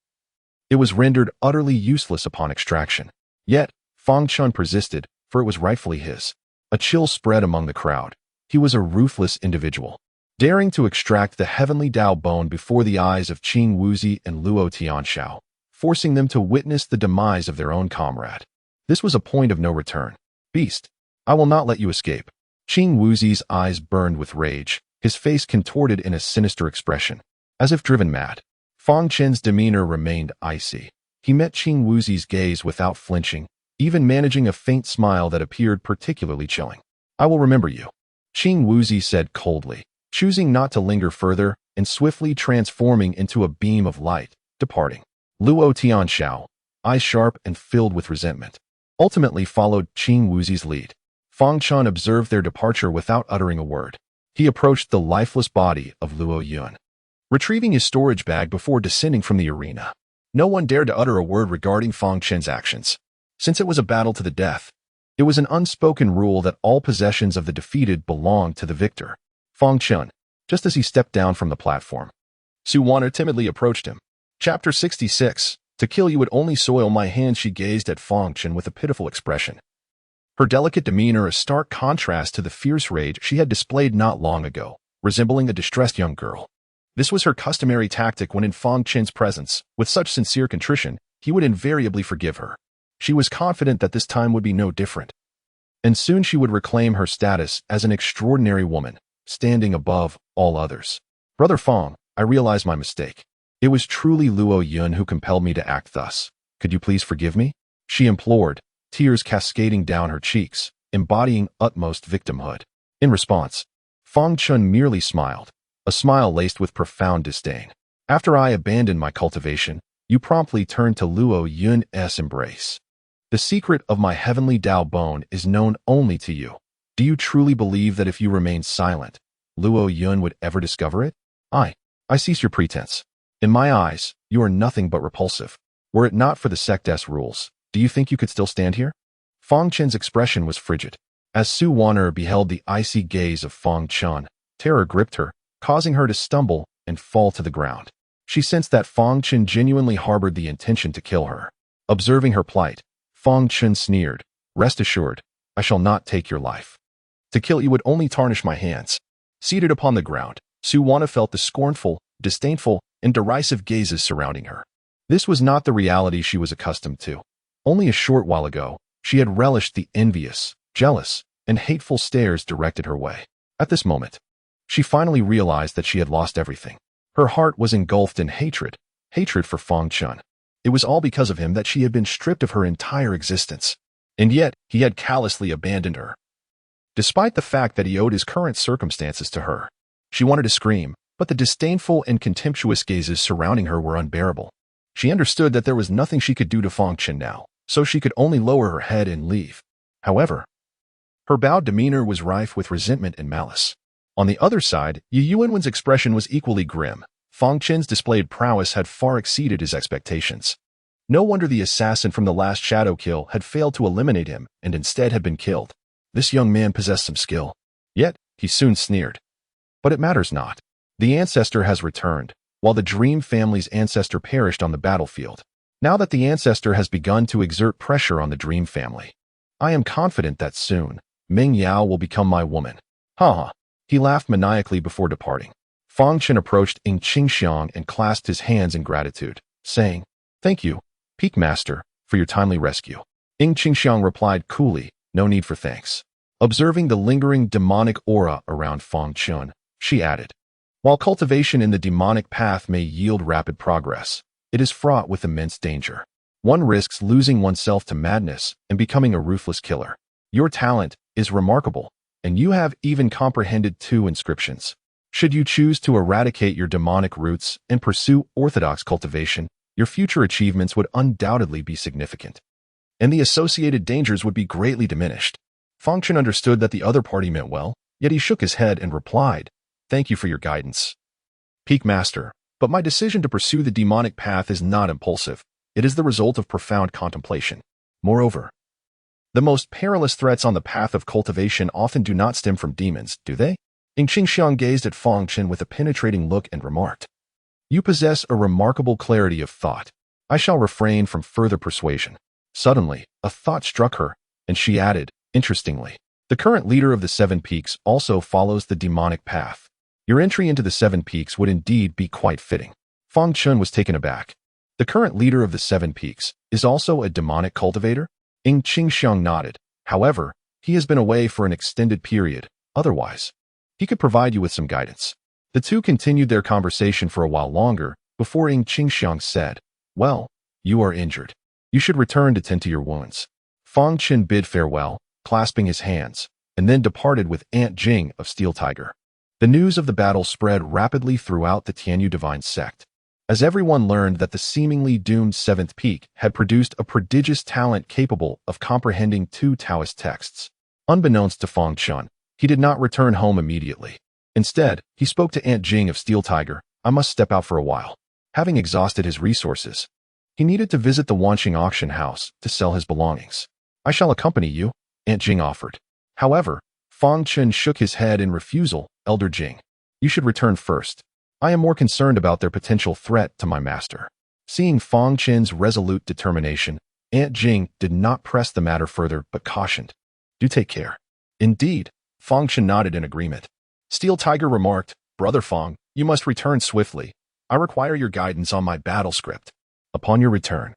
It was rendered utterly useless upon extraction. Yet, Fang Chen persisted, for it was rightfully his. A chill spread among the crowd. He was a ruthless individual, daring to extract the heavenly Dao Bone before the eyes of Qing Wuzi and Luo Tianxiao, forcing them to witness the demise of their own comrade. This was a point of no return. Beast, I will not let you escape. Qing Wuzi's eyes burned with rage, his face contorted in a sinister expression, as if driven mad. Fang Chen's demeanor remained icy. He met Qing Wuzi's gaze without flinching, even managing a faint smile that appeared particularly chilling. I will remember you, Qing Wuzi said coldly, choosing not to linger further and swiftly transforming into a beam of light, departing. Luo Tianxiao, eyes sharp and filled with resentment, ultimately followed Qing Wuzi's lead. Fang Chen observed their departure without uttering a word. He approached the lifeless body of Luo Yun, retrieving his storage bag before descending from the arena. No one dared to utter a word regarding Fang Chen's actions. Since it was a battle to the death, it was an unspoken rule that all possessions of the defeated belonged to the victor. Fang Chen, just as he stepped down from the platform, Su Wan'er timidly approached him. Chapter 66. To kill you would only soil my hands. She gazed at Fang Chen with a pitiful expression, her delicate demeanor a stark contrast to the fierce rage she had displayed not long ago, resembling a distressed young girl. This was her customary tactic when in Fang Chen's presence. With such sincere contrition, he would invariably forgive her. She was confident that this time would be no different, and soon she would reclaim her status as an extraordinary woman, standing above all others. Brother Fang, I realize my mistake. It was truly Luo Yun who compelled me to act thus. Could you please forgive me? She implored, tears cascading down her cheeks, embodying utmost victimhood. In response, Fang Chen merely smiled, a smile laced with profound disdain. After I abandoned my cultivation, you promptly turned to Luo Yun's embrace. The secret of my heavenly Dao Bone is known only to you. Do you truly believe that if you remain silent, Luo Yun would ever discover it? I cease your pretense. In my eyes, you are nothing but repulsive. Were it not for the sect's rules, do you think you could still stand here? Fang Chen's expression was frigid. As Su Wan'er beheld the icy gaze of Fang Chen, terror gripped her, causing her to stumble and fall to the ground. She sensed that Fang Chen genuinely harbored the intention to kill her. Observing her plight, Fang Chen sneered, Rest assured, I shall not take your life. To kill you would only tarnish my hands. Seated upon the ground, Su Wan'er felt the scornful, disdainful, and derisive gazes surrounding her. This was not the reality she was accustomed to. Only a short while ago, She had relished the envious, jealous, and hateful stares directed her way. At this moment, she finally realized that she had lost everything. Her heart was engulfed in hatred for Fang Chen. It was all because of him that she had been stripped of her entire existence. And yet, he had callously abandoned her. Despite the fact that he owed his current circumstances to her, she wanted to scream, but the disdainful and contemptuous gazes surrounding her were unbearable. She understood that there was nothing she could do to Fang Chen now, so she could only lower her head and leave. However, her bowed demeanor was rife with resentment and malice. On the other side, Yu Yuanwen's expression was equally grim. Fang Chen's displayed prowess had far exceeded his expectations. No wonder the assassin from the last shadow kill had failed to eliminate him and instead had been killed. This young man possessed some skill. Yet, he soon sneered. But it matters not. The ancestor has returned, while the Dream family's ancestor perished on the battlefield. Now that the ancestor has begun to exert pressure on the Dream family, I am confident that soon, Ming Yao will become my woman. Ha! He laughed maniacally before departing. Fang Chen approached Ying Qingxiang and clasped his hands in gratitude, saying, "Thank you, Peak Master, for your timely rescue." Ying Qingxiang replied coolly, "No need for thanks." Observing the lingering demonic aura around Fang Chen, she added, "While cultivation in the demonic path may yield rapid progress, it is fraught with immense danger. One risks losing oneself to madness and becoming a ruthless killer. Your talent is remarkable, and you have even comprehended 2 inscriptions. Should you choose to eradicate your demonic roots and pursue orthodox cultivation, your future achievements would undoubtedly be significant, and the associated dangers would be greatly diminished." Fang Chen understood that the other party meant well, yet he shook his head and replied, "Thank you for your guidance, Peak Master, but my decision to pursue the demonic path is not impulsive. It is the result of profound contemplation. Moreover, the most perilous threats on the path of cultivation often do not stem from demons, do they?" Ying Qingxiang gazed at Fang Chen with a penetrating look and remarked, "You possess a remarkable clarity of thought. I shall refrain from further persuasion." Suddenly, a thought struck her, and she added, "Interestingly, the current leader of the 7 Peaks also follows the demonic path. Your entry into the 7 Peaks would indeed be quite fitting." Fang Chen was taken aback. "The current leader of the 7 Peaks is also a demonic cultivator?" Ying Qingxiang nodded. "However, he has been away for an extended period. Otherwise, he could provide you with some guidance." The two continued their conversation for a while longer before Ying Qingxiang said, "Well, you are injured. You should return to tend to your wounds." Fang Chen bid farewell, clasping his hands, and then departed with Aunt Jing of Steel Tiger. The news of the battle spread rapidly throughout the Tianyu Divine Sect. As everyone learned that the seemingly doomed 7th Peak had produced a prodigious talent capable of comprehending 2 Taoist texts. Unbeknownst to Fang Chen, he did not return home immediately. Instead, he spoke to Aunt Jing of Steel Tiger, "I must step out for a while." Having exhausted his resources, he needed to visit the Wanqing auction house to sell his belongings. "I shall accompany you," Aunt Jing offered. However, Fang Chen shook his head in refusal. "Elder Jing, you should return first. I am more concerned about their potential threat to my master." Seeing Fang Chen's resolute determination, Aunt Jing did not press the matter further but cautioned, "Do take care." Indeed, Fang Chen nodded in agreement. Steel Tiger remarked, "Brother Fang, you must return swiftly. I require your guidance on my battle script. Upon your return,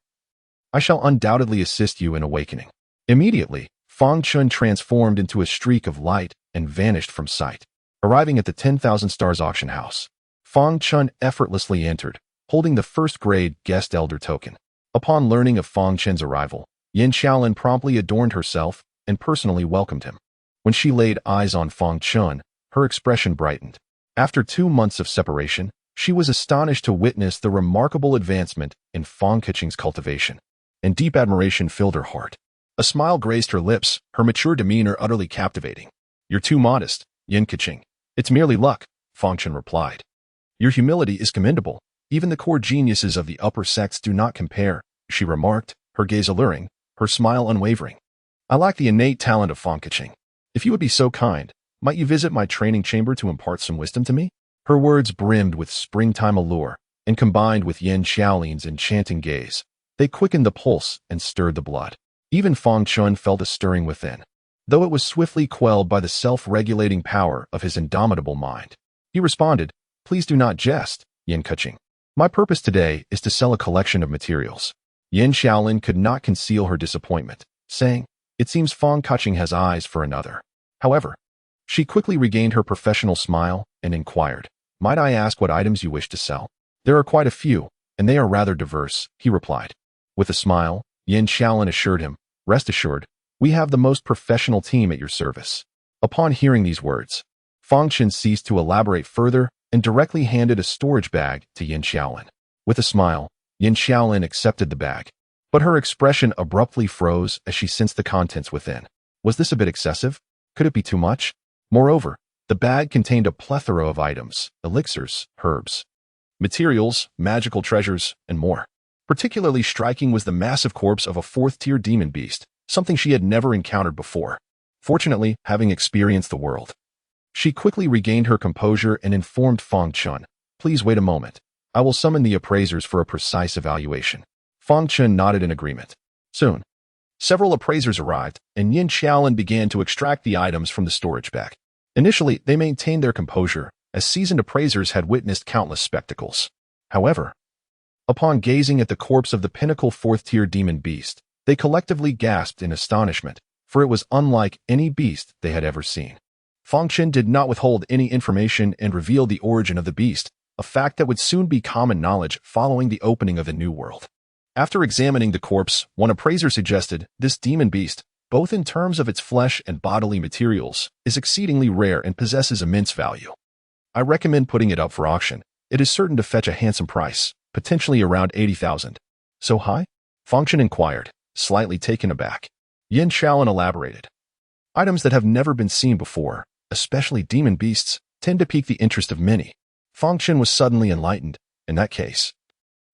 I shall undoubtedly assist you in awakening." Immediately, Fang Chen transformed into a streak of light and vanished from sight. Arriving at the 10,000 Stars auction house, Fang Chen effortlessly entered, holding the first-grade guest elder token. Upon learning of Fang Chen's arrival, Yin Xiaolin promptly adorned herself and personally welcomed him. When she laid eyes on Fang Chen, her expression brightened. After 2 months of separation, she was astonished to witness the remarkable advancement in Fang Qiqing's cultivation, and deep admiration filled her heart. A smile graced her lips, her mature demeanor utterly captivating. "You're too modest, Yin Qiqing. It's merely luck," Fang Chen replied. "Your humility is commendable. Even the core geniuses of the upper sects do not compare," she remarked, her gaze alluring, her smile unwavering. "I lack the innate talent of Fang Qiqing. If you would be so kind, might you visit my training chamber to impart some wisdom to me?" Her words brimmed with springtime allure, and combined with Yin Xiaolin's enchanting gaze, they quickened the pulse and stirred the blood. Even Fang Chen felt a stirring within, though it was swiftly quelled by the self-regulating power of his indomitable mind. He responded, "Please do not jest, Yin Qiqing. My purpose today is to sell a collection of materials." Yin Xiaolin could not conceal her disappointment, saying, It seems Fang Chen has eyes for another. However, she quickly regained her professional smile and inquired, "Might I ask what items you wish to sell?" "There are quite a few, and they are rather diverse," he replied. With a smile, Yin Xiaolin assured him, "Rest assured, we have the most professional team at your service." Upon hearing these words, Fang Chen ceased to elaborate further and directly handed a storage bag to Yin Xiaolin. With a smile, Yin Xiaolin accepted the bag, but her expression abruptly froze as she sensed the contents within. Was this a bit excessive? Could it be too much? Moreover, the bag contained a plethora of items, elixirs, herbs, materials, magical treasures, and more. Particularly striking was the massive corpse of a fourth-tier demon beast, something she had never encountered before. Fortunately, having experienced the world, she quickly regained her composure and informed Fang Chen, "Please wait a moment. I will summon the appraisers for a precise evaluation." Fang Chen nodded in agreement. Soon, several appraisers arrived, and Yin Xiaolin began to extract the items from the storage bag. Initially, they maintained their composure, as seasoned appraisers had witnessed countless spectacles. However, upon gazing at the corpse of the pinnacle fourth-tier demon beast, they collectively gasped in astonishment, for it was unlike any beast they had ever seen. Fang Chen did not withhold any information and revealed the origin of the beast, a fact that would soon be common knowledge following the opening of the new world. After examining the corpse, one appraiser suggested, "This demon beast, both in terms of its flesh and bodily materials, is exceedingly rare and possesses immense value. I recommend putting it up for auction. It is certain to fetch a handsome price, potentially around 80,000. "So high?" Fang Chen inquired, slightly taken aback. Yin Xiaolin elaborated, "Items that have never been seen before, especially demon beasts, tend to pique the interest of many." Fang Chen was suddenly enlightened. "In that case,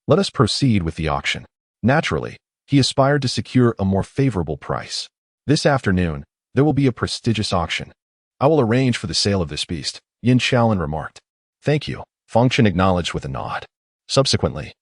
let us proceed with the auction." Naturally, he aspired to secure a more favorable price. "This afternoon, there will be a prestigious auction. I will arrange for the sale of this beast," Yin Xiaolin remarked. "Thank you," Fang Chen acknowledged with a nod. Subsequently,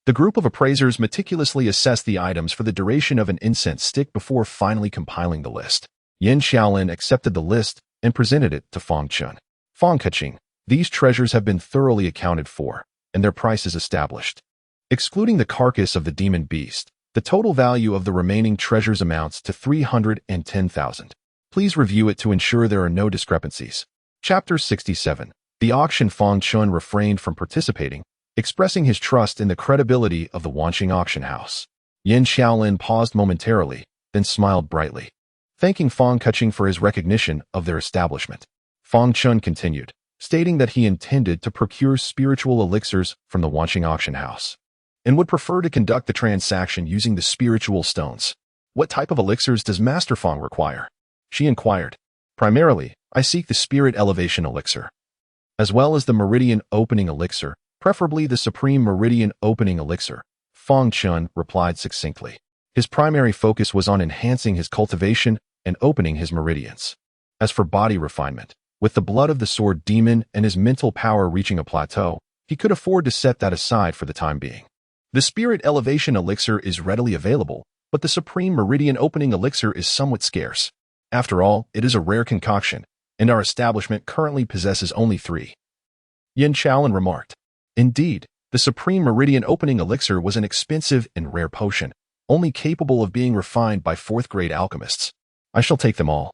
the group of appraisers meticulously assessed the items for the duration of an incense stick before finally compiling the list. Yin Xiaolin accepted the list and presented it to Fang Chen. "Fang Chen, these treasures have been thoroughly accounted for, and their price is established. Excluding the carcass of the demon beast, the total value of the remaining treasures amounts to 310,000. Please review it to ensure there are no discrepancies." Chapter 67. The auction. Fang Chen refrained from participating, expressing his trust in the credibility of the Wanqing auction house. Yin Xiaolin paused momentarily, then smiled brightly, thanking Fang Chen for his recognition of their establishment. Fang Chen continued, stating that he intended to procure spiritual elixirs from the Wanqing auction house, and would prefer to conduct the transaction using the spiritual stones. "What type of elixirs does Master Fang require?" she inquired. "Primarily, I seek the Spirit Elevation Elixir, as well as the Meridian Opening Elixir, preferably the Supreme Meridian Opening Elixir," Fang Chen replied succinctly. His primary focus was on enhancing his cultivation and opening his meridians. As for body refinement, with the blood of the sword demon and his mental power reaching a plateau, he could afford to set that aside for the time being. The Spirit Elevation Elixir is readily available, but the Supreme Meridian Opening Elixir is somewhat scarce. After all, it is a rare concoction, and our establishment currently possesses only 3. Yin Xiaolin remarked. Indeed, the Supreme Meridian Opening Elixir was an expensive and rare potion, only capable of being refined by 4th-grade alchemists. "I shall take them all,"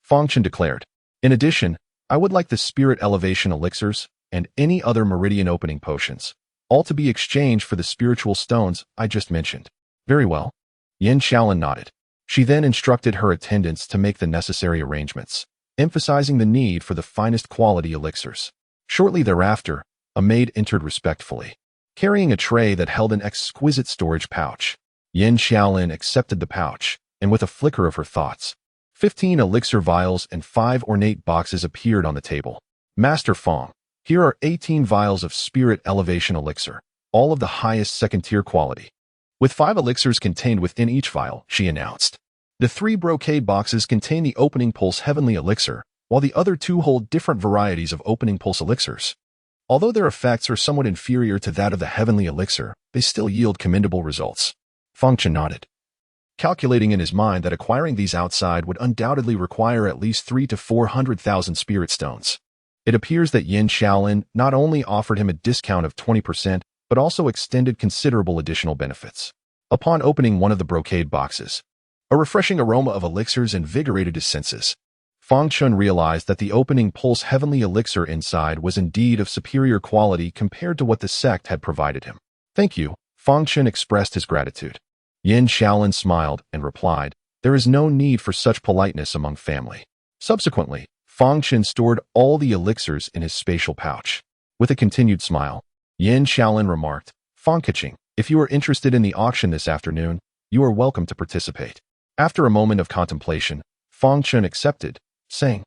Fang Chen declared. "In addition, I would like the Spirit Elevation Elixirs and any other Meridian Opening potions, all to be exchanged for the spiritual stones I just mentioned." "Very well." Yin Xiaolin nodded. She then instructed her attendants to make the necessary arrangements, emphasizing the need for the finest quality elixirs. Shortly thereafter, a maid entered respectfully, carrying a tray that held an exquisite storage pouch. Yin Xiaolin accepted the pouch, and with a flicker of her thoughts, 15 elixir vials and 5 ornate boxes appeared on the table. "Master Fang, here are 18 vials of Spirit Elevation Elixir, all of the highest second-tier quality, with 5 elixirs contained within each vial," she announced. The 3 brocade boxes contain the Opening Pulse Heavenly Elixir, while the other 2 hold different varieties of Opening Pulse Elixirs. Although their effects are somewhat inferior to that of the Heavenly Elixir, they still yield commendable results. Fang Chen nodded, calculating in his mind that acquiring these outside would undoubtedly require at least 300,000 to 400,000 spirit stones. It appears that Yin Xiaolin not only offered him a discount of 20%, but also extended considerable additional benefits. Upon opening one of the brocade boxes, A refreshing aroma of elixirs invigorated his senses. Fang Chen realized that the opening pulse heavenly elixir inside was indeed of superior quality compared to what the sect had provided him. Thank you, Fang Chen expressed his gratitude. Yin Shaolin smiled and replied, there is no need for such politeness among family. Subsequently, Fang Chen stored all the elixirs in his spatial pouch. With a continued smile, Yin Shaolin remarked, Fang Qiqing, if you are interested in the auction this afternoon, you are welcome to participate. After a moment of contemplation, Fang Chen accepted, saying,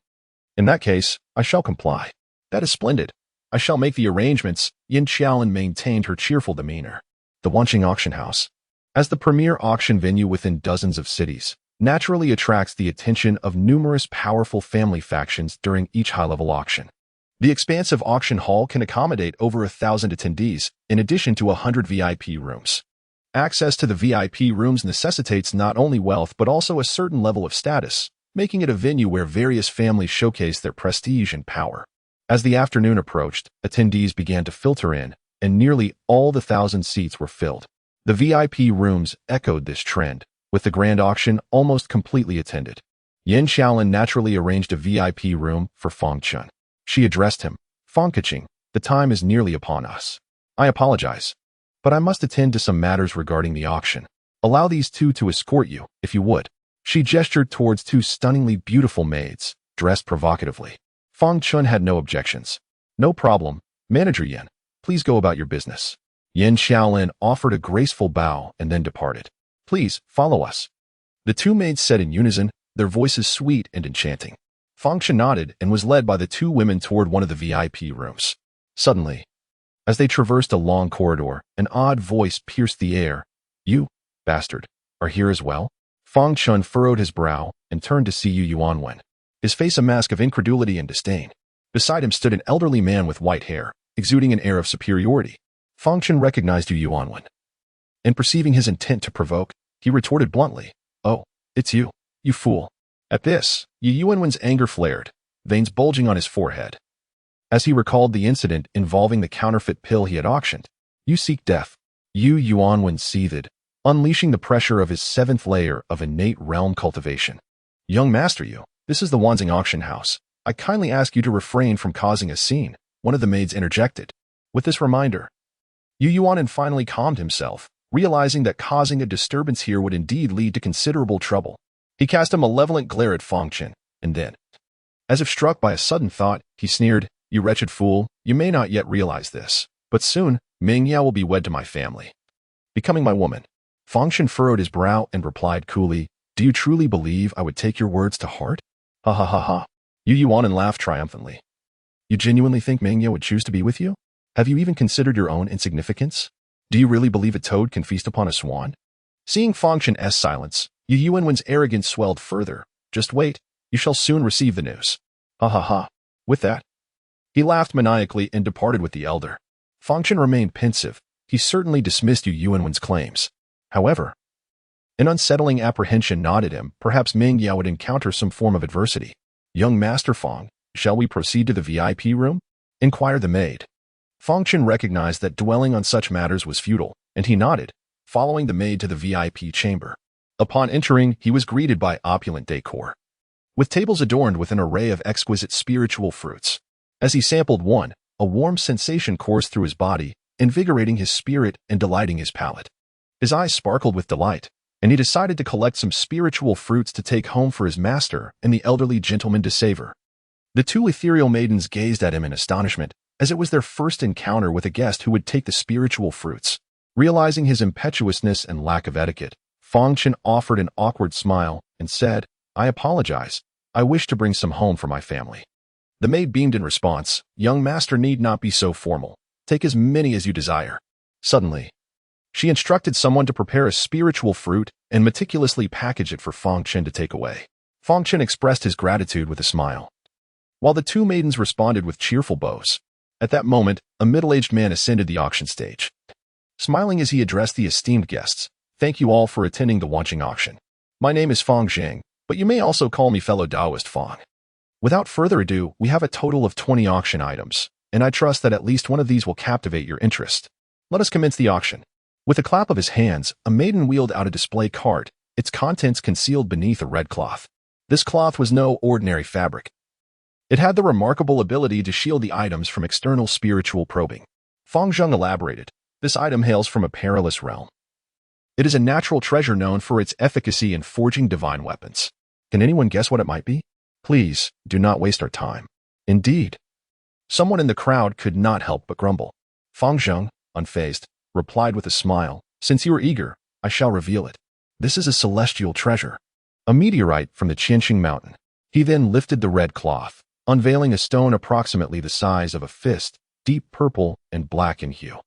in that case, I shall comply. That is splendid. I shall make the arrangements. Yin Shaolin maintained her cheerful demeanor. The Wanqing Auction House, as the premier auction venue within dozens of cities, naturally attracts the attention of numerous powerful family factions during each high-level auction. The expansive auction hall can accommodate over 1,000 attendees, in addition to 100 VIP rooms. Access to the VIP rooms necessitates not only wealth but also a certain level of status, making it a venue where various families showcase their prestige and power. As the afternoon approached, attendees began to filter in, and nearly all the 1,000 seats were filled. The VIP rooms echoed this trend, with the grand auction almost completely attended. Yin Shaolin naturally arranged a VIP room for Fang Chen. She addressed him, Fang Qiqing, the time is nearly upon us. I apologize, but I must attend to some matters regarding the auction. Allow these two to escort you, if you would. She gestured towards two stunningly beautiful maids, dressed provocatively. Fang Chen had no objections. No problem, Manager Yin. Please go about your business. Yin Shaolin offered a graceful bow and then departed. Please, follow us. The two maids said in unison, their voices sweet and enchanting. Fang Chen nodded and was led by the two women toward one of the VIP rooms. Suddenly, as they traversed a long corridor, an odd voice pierced the air. You, bastard, are here as well? Fang Chen furrowed his brow and turned to see Yu Yuanwen, his face a mask of incredulity and disdain. Beside him stood an elderly man with white hair, exuding an air of superiority. Fang Chen recognized Yu Yuanwen, and perceiving his intent to provoke, he retorted bluntly, oh, it's you, you fool. At this, Yu Yuanwen's anger flared, veins bulging on his forehead. As he recalled the incident involving the counterfeit pill he had auctioned, you seek death. Yu Yuanwen seethed, unleashing the pressure of his 7th layer of innate realm cultivation. Young Master Yu, this is the Wanqing Auction House. I kindly ask you to refrain from causing a scene, one of the maids interjected. With this reminder, Yu Yuanwen finally calmed himself, realizing that causing a disturbance here would indeed lead to considerable trouble. He cast a malevolent glare at Fang Chen, and then, as if struck by a sudden thought, he sneered, you wretched fool, you may not yet realize this, but soon, Ming Yao will be wed to my family, becoming my woman. Fang Chen furrowed his brow and replied coolly, do you truly believe I would take your words to heart? Ha ha ha ha. Yu Yuanwen laughed triumphantly. You genuinely think Ming Yao would choose to be with you? Have you even considered your own insignificance? Do you really believe a toad can feast upon a swan? Seeing Fang Chen's silence, Yu Yuanwen's arrogance swelled further. Just wait, you shall soon receive the news. Ha ha ha. With that, he laughed maniacally and departed with the elder. Fang Chen remained pensive. He certainly dismissed Yu Yuanwen's claims. However, an unsettling apprehension gnawed him. Perhaps Ming Yao would encounter some form of adversity. Young Master Fang, shall we proceed to the VIP room? Inquired the maid. Fang Chen recognized that dwelling on such matters was futile, and he nodded, following the maid to the VIP chamber. Upon entering, he was greeted by opulent decor, with tables adorned with an array of exquisite spiritual fruits. As he sampled one, a warm sensation coursed through his body, invigorating his spirit and delighting his palate. His eyes sparkled with delight, and he decided to collect some spiritual fruits to take home for his master and the elderly gentleman to savor. The two ethereal maidens gazed at him in astonishment, as it was their first encounter with a guest who would take the spiritual fruits. Realizing his impetuousness and lack of etiquette, Fang Chen offered an awkward smile and said, I apologize. I wish to bring some home for my family. The maid beamed in response, young master need not be so formal. Take as many as you desire. Suddenly, she instructed someone to prepare a spiritual fruit and meticulously package it for Fang Chen to take away. Fang Chen expressed his gratitude with a smile, while the two maidens responded with cheerful bows. At that moment, a middle-aged man ascended the auction stage. Smiling as he addressed the esteemed guests, thank you all for attending the Wanqing auction. My name is Fang Zhang, but you may also call me fellow Taoist Fang. Without further ado, we have a total of 20 auction items, and I trust that at least one of these will captivate your interest. Let us commence the auction. With a clap of his hands, a maiden wheeled out a display cart, its contents concealed beneath a red cloth. This cloth was no ordinary fabric. It had the remarkable ability to shield the items from external spiritual probing. Fang Chen elaborated, this item hails from a perilous realm. It is a natural treasure known for its efficacy in forging divine weapons. Can anyone guess what it might be? Please, do not waste our time. Indeed. Someone in the crowd could not help but grumble. Fang Chen, unfazed, replied with a smile, since you are eager, I shall reveal it. This is a celestial treasure, a meteorite from the Qianxing mountain. He then lifted the red cloth, unveiling a stone approximately the size of a fist, deep purple and black in hue.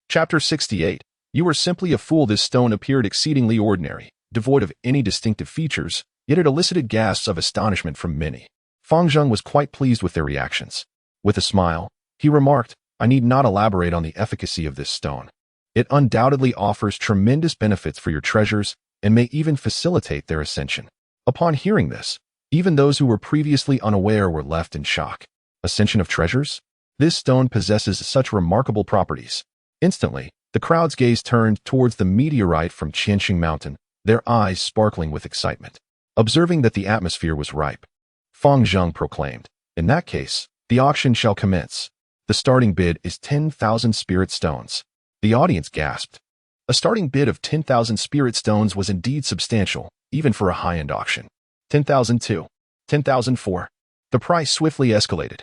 Chapter 68. You were simply a fool. This stone appeared exceedingly ordinary, devoid of any distinctive features, yet it elicited gasps of astonishment from many. Fang Chen was quite pleased with their reactions. With a smile, he remarked, I need not elaborate on the efficacy of this stone. It undoubtedly offers tremendous benefits for your treasures and may even facilitate their ascension. Upon hearing this, even those who were previously unaware were left in shock. Ascension of treasures? This stone possesses such remarkable properties. Instantly, the crowd's gaze turned towards the meteorite from Qianxing Mountain, their eyes sparkling with excitement. Observing that the atmosphere was ripe, Fang Chen proclaimed, in that case, the auction shall commence. The starting bid is 10,000 spirit stones. The audience gasped. A starting bid of 10,000 spirit stones was indeed substantial, even for a high-end auction. 10,002, 10,004. The price swiftly escalated,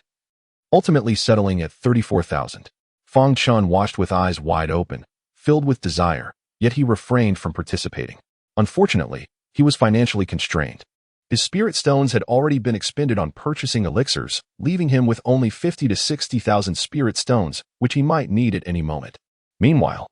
ultimately settling at 34,000. Fang Chen watched with eyes wide open, filled with desire, yet he refrained from participating. Unfortunately, he was financially constrained. His spirit stones had already been expended on purchasing elixirs, leaving him with only 50 to 60,000 spirit stones, which he might need at any moment. Meanwhile,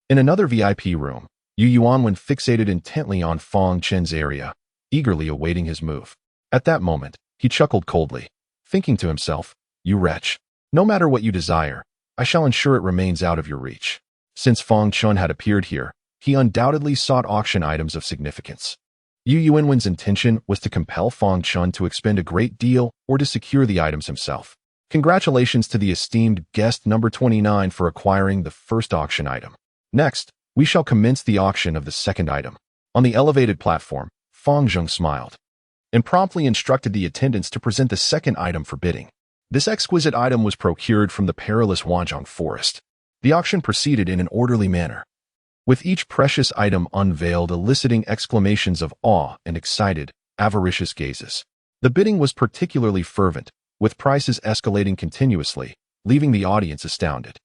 in another VIP room, Yu Yuanwen fixated intently on Fang Chen's area, eagerly awaiting his move. At that moment, he chuckled coldly, thinking to himself, you wretch, no matter what you desire, I shall ensure it remains out of your reach. Since Fang Chen had appeared here, he undoubtedly sought auction items of significance. Yu Yuanwen's intention was to compel Fang Chen to expend a great deal or to secure the items himself. Congratulations to the esteemed guest number 29 for acquiring the first auction item. Next, we shall commence the auction of the second item. On the elevated platform, Fang Chen smiled and promptly instructed the attendants to present the second item for bidding. This exquisite item was procured from the perilous Wanzhong forest. The auction proceeded in an orderly manner, with each precious item unveiled eliciting exclamations of awe and excited, avaricious gazes. The bidding was particularly fervent, with prices escalating continuously, leaving the audience astounded.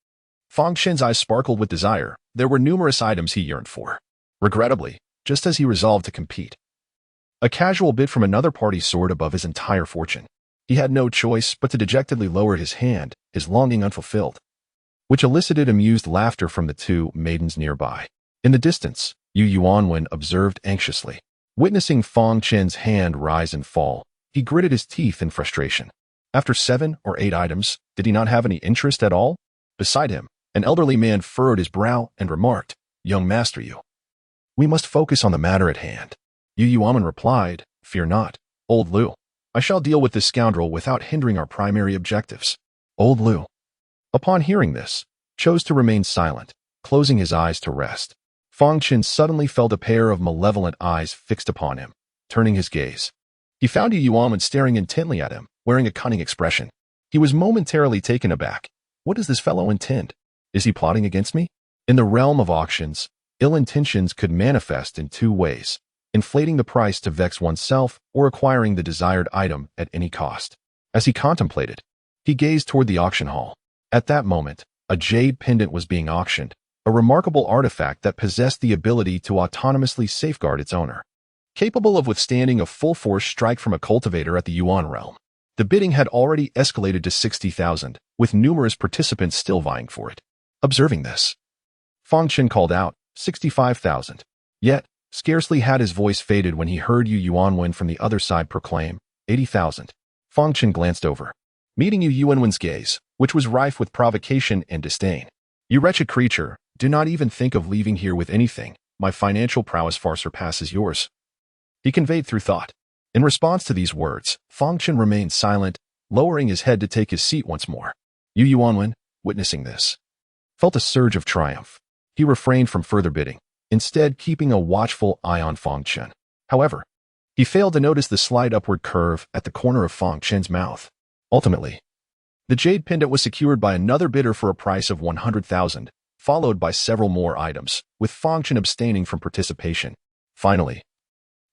Fang Chen's eyes sparkled with desire. There were numerous items he yearned for. Regrettably, just as he resolved to compete, a casual bid from another party soared above his entire fortune. He had no choice but to dejectedly lower his hand, his longing unfulfilled, which elicited amused laughter from the two maidens nearby. In the distance, Yu Yuanwen observed anxiously. Witnessing Fang Chen's hand rise and fall, he gritted his teeth in frustration. After 7 or 8 items, did he not have any interest at all? Beside him, an elderly man furrowed his brow and remarked, Young master Yu, we must focus on the matter at hand. Yu Yuanwen replied, Fear not, old Liu. I shall deal with this scoundrel without hindering our primary objectives. Old Liu, upon hearing this, chose to remain silent, closing his eyes to rest. Fang Chen suddenly felt a pair of malevolent eyes fixed upon him. Turning his gaze, he found Yu Yuanwen staring intently at him, wearing a cunning expression. He was momentarily taken aback. What does this fellow intend? Is he plotting against me? In the realm of auctions, ill intentions could manifest in 2 ways: inflating the price to vex oneself or acquiring the desired item at any cost. As he contemplated, he gazed toward the auction hall. At that moment, a jade pendant was being auctioned, a remarkable artifact that possessed the ability to autonomously safeguard its owner. Capable of withstanding a full-force strike from a cultivator at the Yuan realm, the bidding had already escalated to 60,000, with numerous participants still vying for it. Observing this, Fang Chen called out, 65,000. Yet, scarcely had his voice faded when he heard Yu Yuanwen from the other side proclaim, 80,000. Fang Chen glanced over, meeting Yu Yuanwen's gaze, which was rife with provocation and disdain. You wretched creature, do not even think of leaving here with anything. My financial prowess far surpasses yours. He conveyed through thought. In response to these words, Fang Chen remained silent, lowering his head to take his seat once more. Yu Yuanwen, witnessing this, felt a surge of triumph. He refrained from further bidding, instead keeping a watchful eye on Fang Chen. However, he failed to notice the slight upward curve at the corner of Fang Chen's mouth. Ultimately, the jade pendant was secured by another bidder for a price of 100,000, followed by several more items, with Fang Chen abstaining from participation. Finally,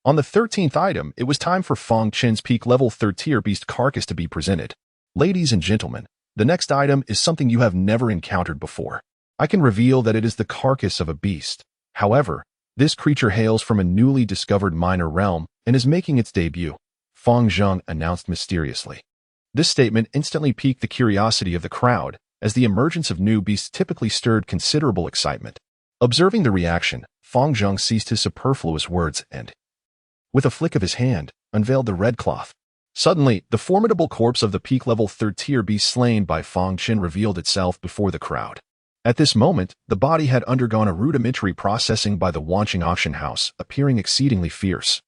on the 13th item, it was time for Fang Chen's peak level 3rd tier beast carcass to be presented. Ladies and gentlemen, the next item is something you have never encountered before. I can reveal that it is the carcass of a beast. However, this creature hails from a newly discovered minor realm and is making its debut, Fang Zheng announced mysteriously. This statement instantly piqued the curiosity of the crowd, as the emergence of new beasts typically stirred considerable excitement. Observing the reaction, Fang Zheng ceased his superfluous words and, with a flick of his hand, unveiled the red cloth. Suddenly, the formidable corpse of the peak-level 3rd tier beast slain by Fang Chen revealed itself before the crowd. At this moment, the body had undergone a rudimentary processing by the Wanqing auction house, appearing exceedingly fierce,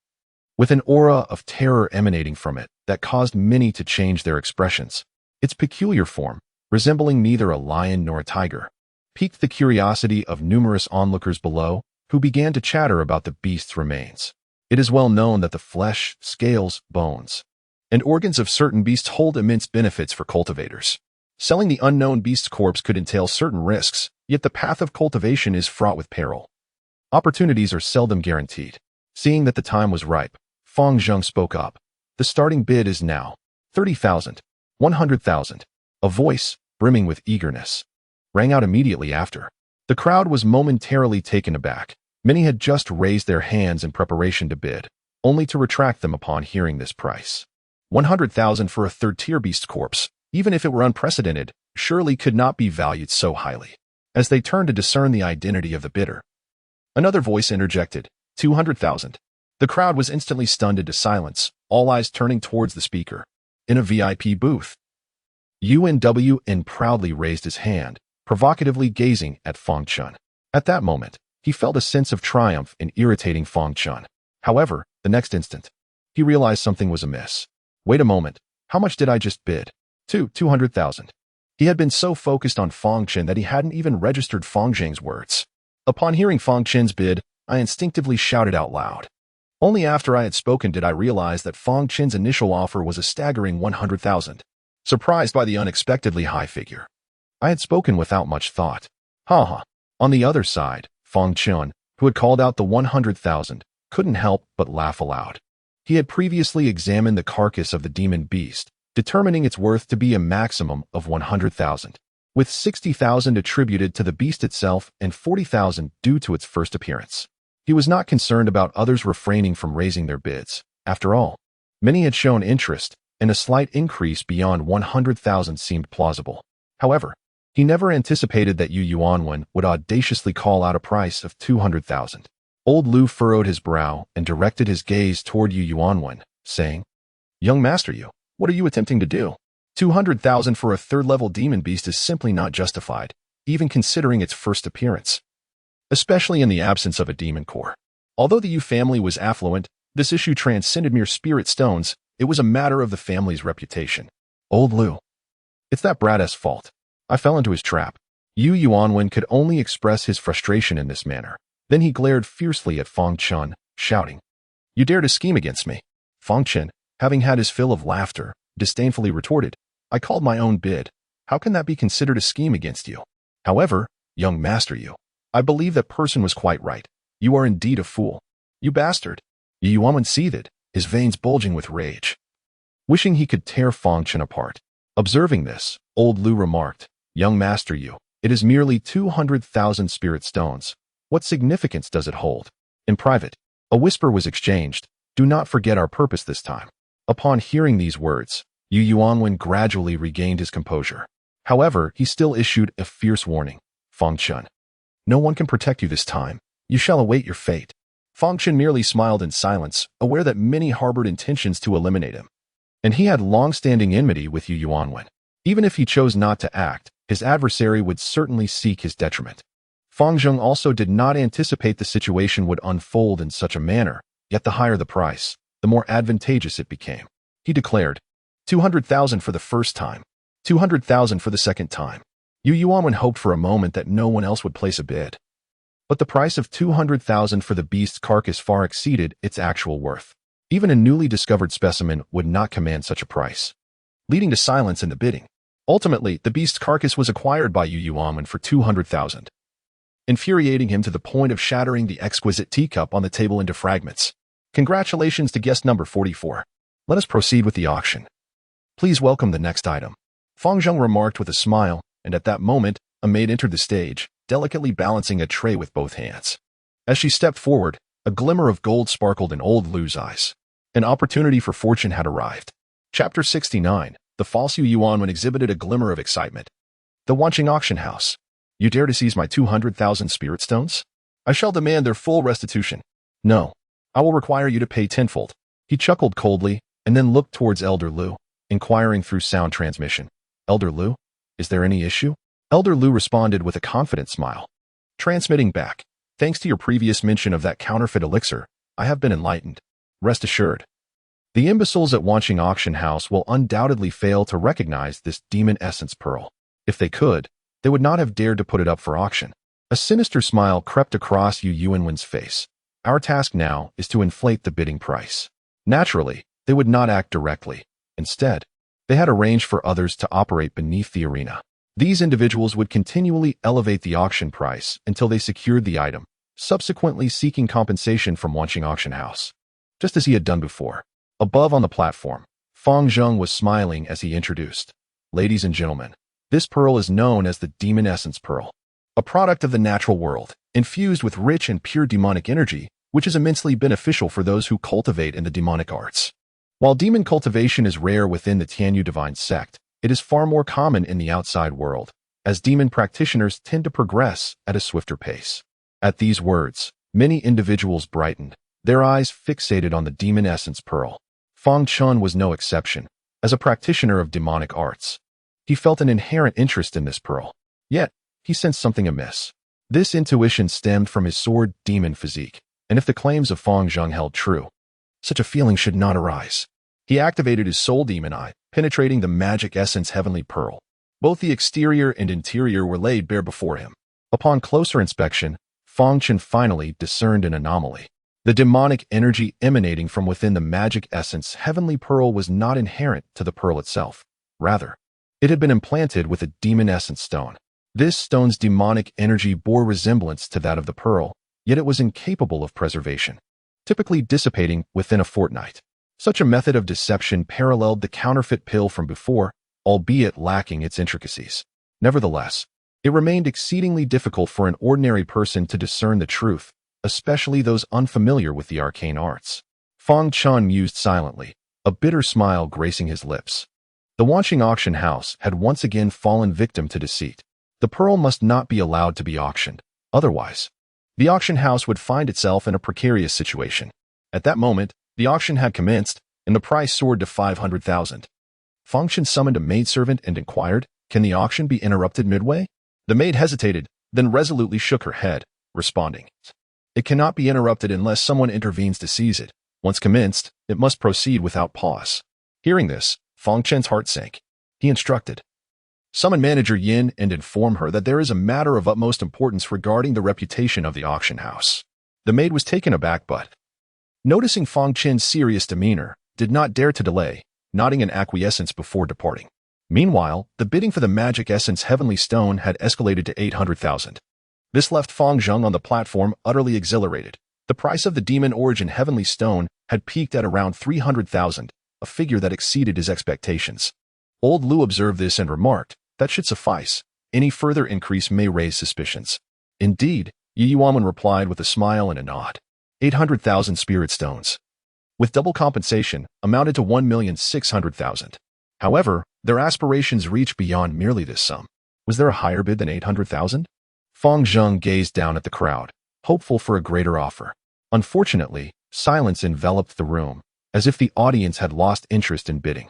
with an aura of terror emanating from it that caused many to change their expressions. Its peculiar form, resembling neither a lion nor a tiger, piqued the curiosity of numerous onlookers below, who began to chatter about the beast's remains. It is well known that the flesh, scales, bones, and organs of certain beasts hold immense benefits for cultivators. Selling the unknown beast's corpse could entail certain risks, yet the path of cultivation is fraught with peril. Opportunities are seldom guaranteed. Seeing that the time was ripe, Fang Zheng spoke up. The starting bid is now 30,000, 100,000. A voice, brimming with eagerness, rang out immediately after. The crowd was momentarily taken aback. Many had just raised their hands in preparation to bid, only to retract them upon hearing this price. 100,000 for a 3rd tier beast corpse, even if it were unprecedented, surely could not be valued so highly. As they turned to discern the identity of the bidder, another voice interjected, 200,000. The crowd was instantly stunned into silence, all eyes turning towards the speaker. In a VIP booth, UNWN proudly raised his hand, provocatively gazing at Fang Chen. At that moment, he felt a sense of triumph in irritating Fang Chen. However, the next instant, he realized something was amiss. Wait a moment, how much did I just bid? 200,000. He had been so focused on Fang Chen that he hadn't even registered Fang Zheng's words. Upon hearing Fang Chen's bid, I instinctively shouted out loud. Only after I had spoken did I realize that Fang Chen's initial offer was a staggering 100,000. Surprised by the unexpectedly high figure, I had spoken without much thought. On the other side, Fang Chen, who had called out the 100,000, couldn't help but laugh aloud. He had previously examined the carcass of the demon beast, determining its worth to be a maximum of 100,000, with 60,000 attributed to the beast itself and 40,000 due to its first appearance. He was not concerned about others refraining from raising their bids. After all, many had shown interest, and a slight increase beyond 100,000 seemed plausible. However, he never anticipated that Yu Yuanwen would audaciously call out a price of 200,000. Old Lu furrowed his brow and directed his gaze toward Yu Yuanwen, saying, "Young Master Yu, what are you attempting to do? 200,000 for a 3rd-level demon beast is simply not justified, even considering its first appearance, especially in the absence of a demon core." Although the Yu family was affluent, this issue transcended mere spirit stones. It was a matter of the family's reputation. Old Lu, it's that brat-ass fault. I fell into his trap. Yu Yuanwen could only express his frustration in this manner. Then he glared fiercely at Fang Chen, shouting, "You dare to scheme against me?" Fang Chen, having had his fill of laughter, disdainfully retorted, "I called my own bid. How can that be considered a scheme against you? However, young Master Yu, I believe that person was quite right. You are indeed a fool. You bastard." Yu Yuanwen seethed, his veins bulging with rage, wishing he could tear Fang Chen apart. Observing this, Old Lu remarked, "Young Master Yu, it is merely 200,000 spirit stones. What significance does it hold?" In private, a whisper was exchanged, "Do not forget our purpose this time." Upon hearing these words, Yu Yuanwen gradually regained his composure. However, he still issued a fierce warning. "Fang Chen, no one can protect you this time. You shall await your fate." Fang Chen merely smiled in silence, aware that many harbored intentions to eliminate him, and he had long-standing enmity with Yu Yuanwen. Even if he chose not to act, his adversary would certainly seek his detriment. Fang Zheng also did not anticipate the situation would unfold in such a manner, yet the higher the price, the more advantageous it became. He declared, 200,000 for the first time, 200,000 for the second time. Yu Yuanwen hoped for a moment that no one else would place a bid. But the price of 200,000 for the beast's carcass far exceeded its actual worth. Even a newly discovered specimen would not command such a price, leading to silence in the bidding. Ultimately, the beast's carcass was acquired by Yu Yuanwen for 200,000, infuriating him to the point of shattering the exquisite teacup on the table into fragments. Congratulations to guest number 44. Let us proceed with the auction. Please welcome the next item. Fang Chen remarked with a smile, and at that moment, a maid entered the stage, delicately balancing a tray with both hands. As she stepped forward, a glimmer of gold sparkled in old Lu's eyes. An opportunity for fortune had arrived. Chapter 69. The false Yu Yuanwen exhibited a glimmer of excitement. The Wanqing auction house. You dare to seize my 200,000 spirit stones? I shall demand their full restitution. No. I will require you to pay tenfold. He chuckled coldly, and then looked towards Elder Lu, inquiring through sound transmission. Elder Lu, is there any issue? Elder Lu responded with a confident smile. Transmitting back. Thanks to your previous mention of that counterfeit elixir, I have been enlightened. Rest assured. The imbeciles at Wanqing Auction House will undoubtedly fail to recognize this demon essence pearl. If they could, they would not have dared to put it up for auction. A sinister smile crept across Yu Yuanwen's face. Our task now is to inflate the bidding price. Naturally, they would not act directly. Instead, they had arranged for others to operate beneath the arena. These individuals would continually elevate the auction price until they secured the item, subsequently seeking compensation from Wanqing Auction House, just as he had done before. Above on the platform, Fang Chen was smiling as he introduced. Ladies and gentlemen, this pearl is known as the Demon Essence Pearl, a product of the natural world, infused with rich and pure demonic energy, which is immensely beneficial for those who cultivate in the demonic arts. While demon cultivation is rare within the Tianyu Divine Sect, it is far more common in the outside world, as demon practitioners tend to progress at a swifter pace. At these words, many individuals brightened, their eyes fixated on the Demon Essence Pearl. Fang Chen was no exception. As a practitioner of demonic arts, he felt an inherent interest in this pearl. Yet, he sensed something amiss. This intuition stemmed from his sword demon physique, and if the claims of Fang Chen held true, such a feeling should not arise. He activated his soul demon eye, penetrating the magic essence heavenly pearl. Both the exterior and interior were laid bare before him. Upon closer inspection, Fang Chen finally discerned an anomaly. The demonic energy emanating from within the magic essence heavenly pearl was not inherent to the pearl itself. Rather, it had been implanted with a demon essence stone. This stone's demonic energy bore resemblance to that of the pearl, yet it was incapable of preservation, typically dissipating within a fortnight. Such a method of deception paralleled the counterfeit pill from before, albeit lacking its intricacies. Nevertheless, it remained exceedingly difficult for an ordinary person to discern the truth, especially those unfamiliar with the arcane arts. Fang Chen mused silently, a bitter smile gracing his lips. The Wanqing Auction House had once again fallen victim to deceit. The pearl must not be allowed to be auctioned. Otherwise, the auction house would find itself in a precarious situation. At that moment, the auction had commenced, and the price soared to 500,000. Fang Chen summoned a maidservant and inquired, "Can the auction be interrupted midway?" The maid hesitated, then resolutely shook her head, responding, "It cannot be interrupted unless someone intervenes to seize it. Once commenced, it must proceed without pause." Hearing this, Fang Chen's heart sank. He instructed, "Summon Manager Yin and inform her that there is a matter of utmost importance regarding the reputation of the auction house." The maid was taken aback but, noticing Fang Chen's serious demeanor, did not dare to delay, nodding in acquiescence before departing. Meanwhile, the bidding for the magic essence heavenly stone had escalated to 800,000. This left Fang Chen on the platform utterly exhilarated. The price of the demon origin heavenly stone had peaked at around 300,000, a figure that exceeded his expectations. Old Lu observed this and remarked, "That should suffice. Any further increase may raise suspicions." "Indeed," Yu Yuanwen replied with a smile and a nod. 800,000 spirit stones, with double compensation, amounted to 1,600,000. However, their aspirations reached beyond merely this sum. Was there a higher bid than 800,000? Fang Chen gazed down at the crowd, hopeful for a greater offer. Unfortunately, silence enveloped the room, as if the audience had lost interest in bidding.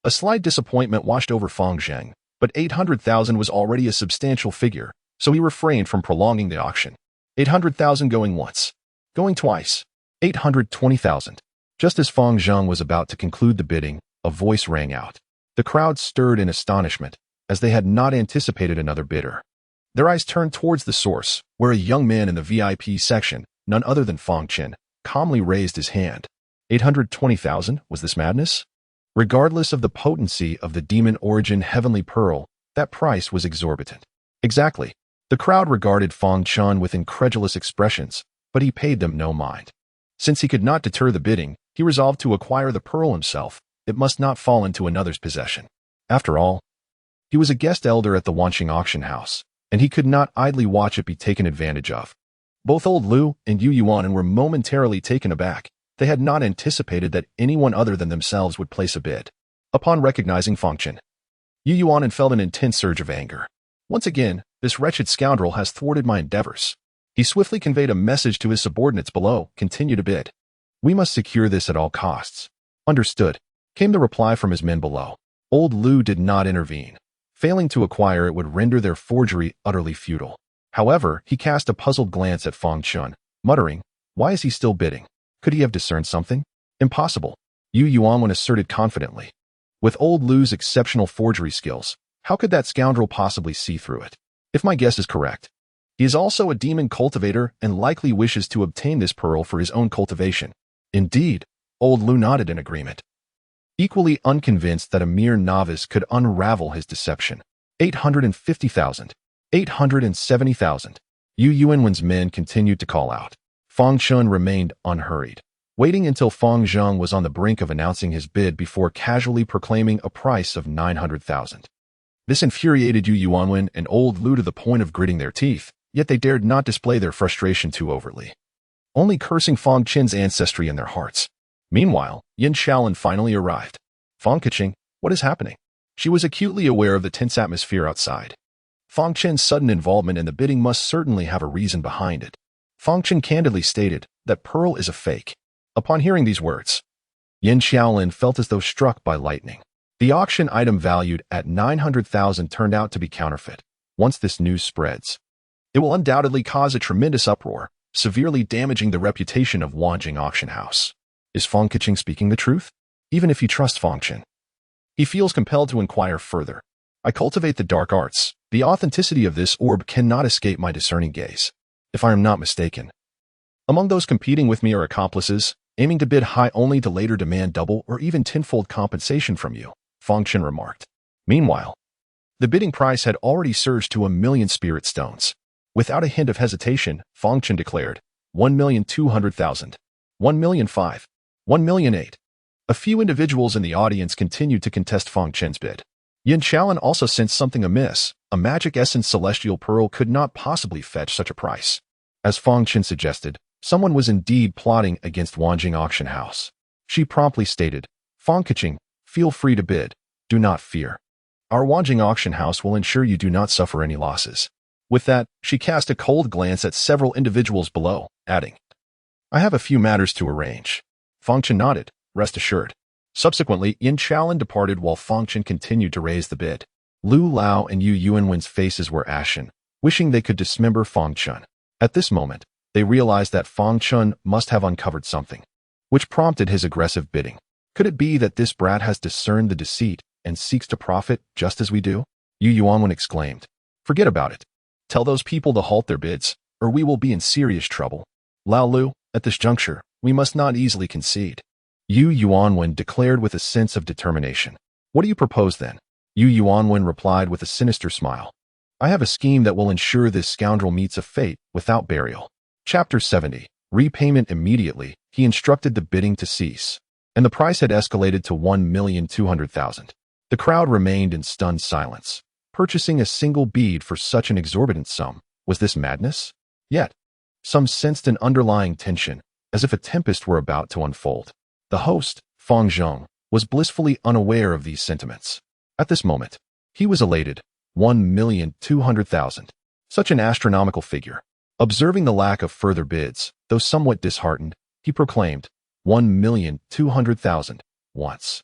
A slight disappointment washed over Fang Chen, but 800,000 was already a substantial figure, so he refrained from prolonging the auction. 800,000 going once, going twice, 820,000. Just as Fang Chen was about to conclude the bidding, a voice rang out. The crowd stirred in astonishment, as they had not anticipated another bidder. Their eyes turned towards the source, where a young man in the VIP section, none other than Fang Chen, calmly raised his hand. 820,000? Was this madness? Regardless of the potency of the demon origin heavenly pearl, that price was exorbitant. Exactly. The crowd regarded Fang Chen with incredulous expressions, but he paid them no mind. Since he could not deter the bidding, he resolved to acquire the pearl himself. It must not fall into another's possession. After all, he was a guest elder at the Wanqing auction house, and he could not idly watch it be taken advantage of. Both old Lu and Yu Yuan were momentarily taken aback. They had not anticipated that anyone other than themselves would place a bid. Upon recognizing Fang Chen, Yu Yuan felt an intense surge of anger. Once again, this wretched scoundrel has thwarted my endeavors. He swiftly conveyed a message to his subordinates below. Continue to bid. We must secure this at all costs. Understood, came the reply from his men below. Old Lu did not intervene. Failing to acquire it would render their forgery utterly futile. However, he cast a puzzled glance at Fang Chen, muttering, "Why is he still bidding? Could he have discerned something?" "Impossible," Yu Yuan asserted confidently. With old Lu's exceptional forgery skills, how could that scoundrel possibly see through it? If my guess is correct, he is also a demon cultivator and likely wishes to obtain this pearl for his own cultivation. Indeed, old Lu nodded in agreement, equally unconvinced that a mere novice could unravel his deception. 850,000. 870,000. Yu Yuan's men continued to call out. Fang Chen remained unhurried, waiting until Fang Zheng was on the brink of announcing his bid before casually proclaiming a price of 900,000. This infuriated Yu Yuan and old Lu to the point of gritting their teeth, yet they dared not display their frustration too overtly, only cursing Fang Chen's ancestry in their hearts. Meanwhile, Yin Shaolin finally arrived. Fang Qiqing, what is happening? She was acutely aware of the tense atmosphere outside. Fang Chen's sudden involvement in the bidding must certainly have a reason behind it. Fang Chen candidly stated that pearl is a fake. Upon hearing these words, Yin Shaolin felt as though struck by lightning. The auction item valued at 900,000 turned out to be counterfeit. Once this news spreads, it will undoubtedly cause a tremendous uproar, severely damaging the reputation of Wanqing auction house. Is Fang Qiqing speaking the truth? Even if he trusts Fang Chen, he feels compelled to inquire further. I cultivate the dark arts. The authenticity of this orb cannot escape my discerning gaze. If I am not mistaken, among those competing with me are accomplices, aiming to bid high only to later demand double or even tenfold compensation from you, Fang Chen remarked. Meanwhile, the bidding price had already surged to 1,000,000 spirit stones. Without a hint of hesitation, Fang Chen declared, 1,200,000, 1,005,000, 1,008,000. A few individuals in the audience continued to contest Fang Chen's bid. Yin Shaolin also sensed something amiss. A magic essence celestial pearl could not possibly fetch such a price. As Fang Chen suggested, someone was indeed plotting against Wanqing auction house. She promptly stated, Fang Qiqing, feel free to bid. Do not fear. Our Wanqing auction house will ensure you do not suffer any losses. With that, she cast a cold glance at several individuals below, adding, I have a few matters to arrange. Fang Chen nodded, rest assured. Subsequently, Yin Shaolin departed while Fang Chen continued to raise the bid. Lu Lao and Yu Yuan's faces were ashen, wishing they could dismember Fang Chen. At this moment, they realized that Fang Chen must have uncovered something, which prompted his aggressive bidding. Could it be that this brat has discerned the deceit and seeks to profit just as we do? Yu Yuan exclaimed. Forget about it. Tell those people to halt their bids, or we will be in serious trouble. Lao Lu, at this juncture, we must not easily concede. Yu Yuan declared with a sense of determination. What do you propose then? Yu Yuan replied with a sinister smile. I have a scheme that will ensure this scoundrel meets a fate without burial. Chapter 70. Repayment immediately. He instructed the bidding to cease, and the price had escalated to 1,200,000. The crowd remained in stunned silence. Purchasing a single bead for such an exorbitant sum, was this madness? Yet, some sensed an underlying tension, as if a tempest were about to unfold. The host, Fang Zheng, was blissfully unaware of these sentiments. At this moment, he was elated. 1,200,000. Such an astronomical figure. Observing the lack of further bids, though somewhat disheartened, he proclaimed, 1,200,000 once.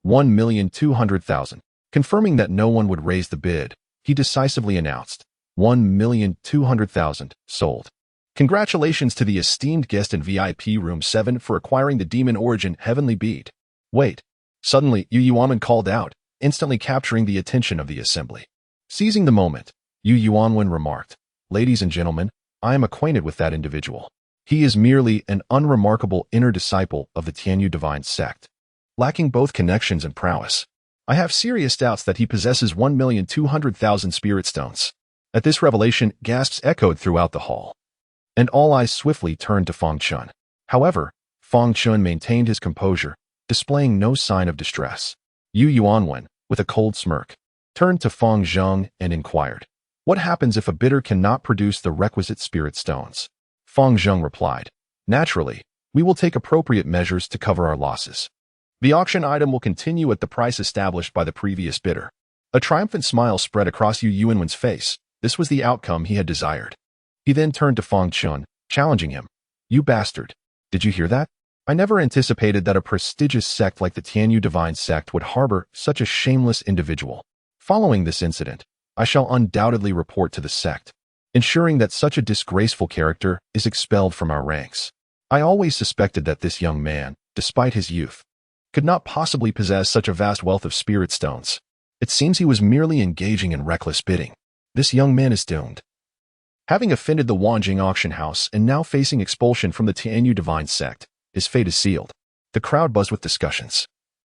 1,200,000. Confirming that no one would raise the bid, he decisively announced, 1,200,000 sold. Congratulations to the esteemed guest in VIP Room 7 for acquiring the demon origin heavenly bead. Wait. Suddenly, Yu Yuan called out, instantly capturing the attention of the assembly. Seizing the moment, Yu Yuanwen remarked. Ladies and gentlemen, I am acquainted with that individual. He is merely an unremarkable inner disciple of the Tianyu divine sect, lacking both connections and prowess. I have serious doubts that he possesses 1,200,000 spirit stones. At this revelation, gasps echoed throughout the hall, and all eyes swiftly turned to Fang Chen. However, Fang Chen maintained his composure, displaying no sign of distress. Yu Yuanwen, with a cold smirk, turned to Fang Zheng and inquired, "What happens if a bidder cannot produce the requisite spirit stones?" Fang Zheng replied, "Naturally, we will take appropriate measures to cover our losses. The auction item will continue at the price established by the previous bidder." A triumphant smile spread across Yu Yuanwen's face. This was the outcome he had desired. He then turned to Fang Chen, challenging him. "You bastard. Did you hear that? I never anticipated that a prestigious sect like the Tianyu divine sect would harbor such a shameless individual. Following this incident, I shall undoubtedly report to the sect, ensuring that such a disgraceful character is expelled from our ranks. I always suspected that this young man, despite his youth, could not possibly possess such a vast wealth of spirit stones. It seems he was merely engaging in reckless bidding. This young man is doomed." Having offended the Wanjing auction house and now facing expulsion from the Tianyu divine sect, his fate is sealed. The crowd buzzed with discussions,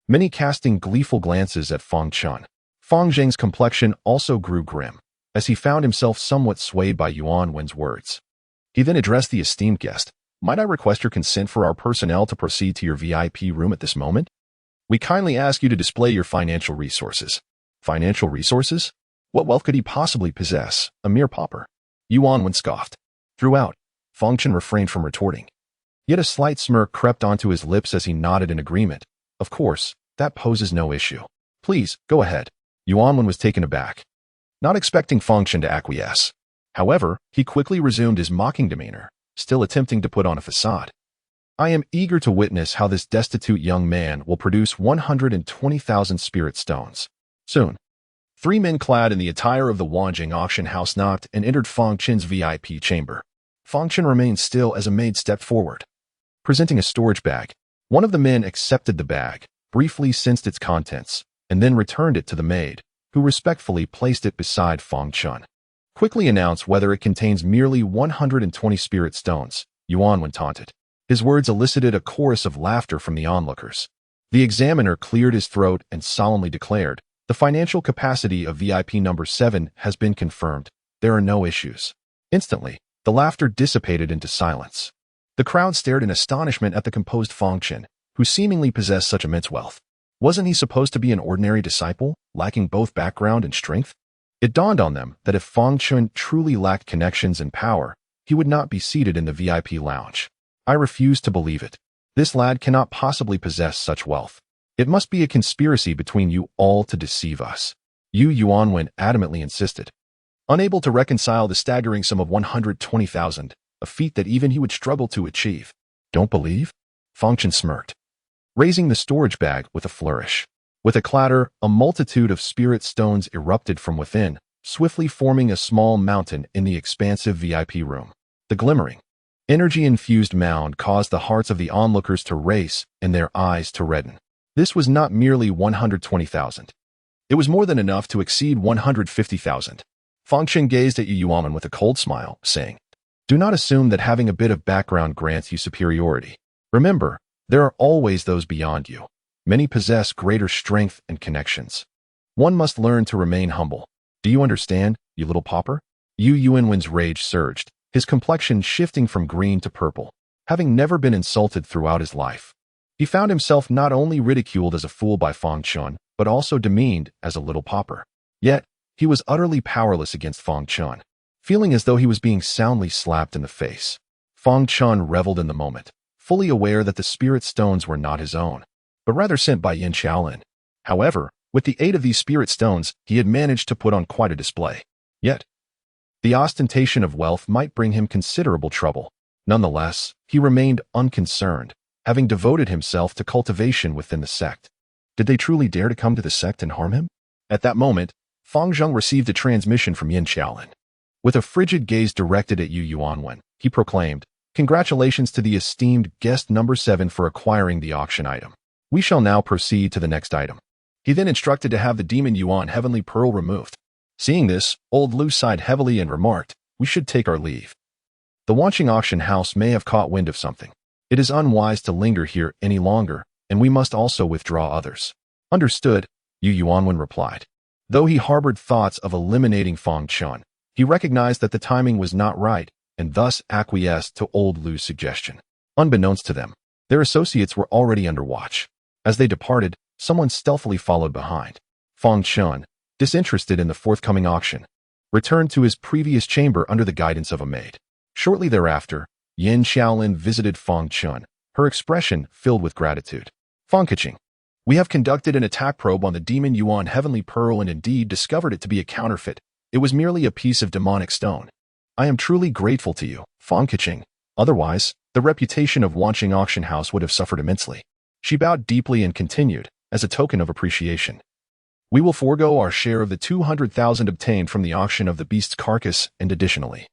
many casting gleeful glances at Fang Chen. Fang Zheng's complexion also grew grim, as he found himself somewhat swayed by Yuanwen's words. He then addressed the esteemed guest. "Might I request your consent for our personnel to proceed to your VIP room at this moment? We kindly ask you to display your financial resources." Financial resources? What wealth could he possibly possess? A mere pauper. Yuanwen scoffed. Throughout, Fang Chen refrained from retorting. Yet a slight smirk crept onto his lips as he nodded in agreement. "Of course, that poses no issue. Please, go ahead." Yuanwen was taken aback, not expecting Fang Chen to acquiesce. However, he quickly resumed his mocking demeanor, still attempting to put on a facade. "I am eager to witness how this destitute young man will produce 120,000 spirit stones. Soon." 3 men clad in the attire of the Wanjing auction house knocked and entered Fang Chen's VIP chamber. Fang Chen remained still as a maid stepped forward, presenting a storage bag. One of the men accepted the bag, briefly sensed its contents, and then returned it to the maid, who respectfully placed it beside Fang Chen. "Quickly announce whether it contains merely 120 spirit stones," Yuanwen taunted. His words elicited a chorus of laughter from the onlookers. The examiner cleared his throat and solemnly declared, "The financial capacity of VIP number 7 has been confirmed. There are no issues." Instantly, the laughter dissipated into silence. The crowd stared in astonishment at the composed Fang Chen, who seemingly possessed such immense wealth. Wasn't he supposed to be an ordinary disciple, lacking both background and strength? It dawned on them that if Fang Chen truly lacked connections and power, he would not be seated in the VIP lounge. "I refuse to believe it. This lad cannot possibly possess such wealth. It must be a conspiracy between you all to deceive us," Yu Yuanwen adamantly insisted. Unable to reconcile the staggering sum of 120,000, a feat that even he would struggle to achieve. "Don't believe?" Fang Chen smirked, raising the storage bag with a flourish. With a clatter, a multitude of spirit stones erupted from within, swiftly forming a small mountain in the expansive VIP room. The glimmering, energy-infused mound caused the hearts of the onlookers to race and their eyes to redden. This was not merely 120,000. It was more than enough to exceed 150,000. Fang Chen gazed at Yu Yuanwen with a cold smile, saying, "Do not assume that having a bit of background grants you superiority. Remember, there are always those beyond you. Many possess greater strength and connections. One must learn to remain humble. Do you understand, you little pauper?" Yu Yuanwen's rage surged, his complexion shifting from green to purple. Having never been insulted throughout his life, he found himself not only ridiculed as a fool by Fang Chen, but also demeaned as a little pauper. Yet, he was utterly powerless against Fang Chen, feeling as though he was being soundly slapped in the face. Fang Chen reveled in the moment, fully aware that the spirit stones were not his own, but rather sent by Yin Xiaolin. However, with the aid of these spirit stones, he had managed to put on quite a display. Yet, the ostentation of wealth might bring him considerable trouble. Nonetheless, he remained unconcerned, having devoted himself to cultivation within the sect. Did they truly dare to come to the sect and harm him? At that moment, Fang Zheng received a transmission from Yin Xiaolin. With a frigid gaze directed at Yu Yuanwen, he proclaimed, "Congratulations to the esteemed guest number 7 for acquiring the auction item. We shall now proceed to the next item." He then instructed to have the Demon Yuan Heavenly Pearl removed. Seeing this, old Lu sighed heavily and remarked, "We should take our leave. The watching auction house may have caught wind of something. It is unwise to linger here any longer, and we must also withdraw others." "Understood," Yu Yuanwen replied. Though he harbored thoughts of eliminating Fang Chen, he recognized that the timing was not right, and thus acquiesced to old Lu's suggestion. Unbeknownst to them, their associates were already under watch. As they departed, someone stealthily followed behind. Fang Chen, disinterested in the forthcoming auction, returned to his previous chamber under the guidance of a maid. Shortly thereafter, Yin Xiaolin visited Fang Chen, her expression filled with gratitude. "Fang Chen, we have conducted an attack probe on the Demon Yuan Heavenly Pearl and indeed discovered it to be a counterfeit. It was merely a piece of demonic stone. I am truly grateful to you, Fang Chen. Otherwise, the reputation of Wanqing Auction House would have suffered immensely." She bowed deeply and continued, as a token of appreciation. "We will forego our share of the 200,000 obtained from the auction of the beast's carcass, and additionally,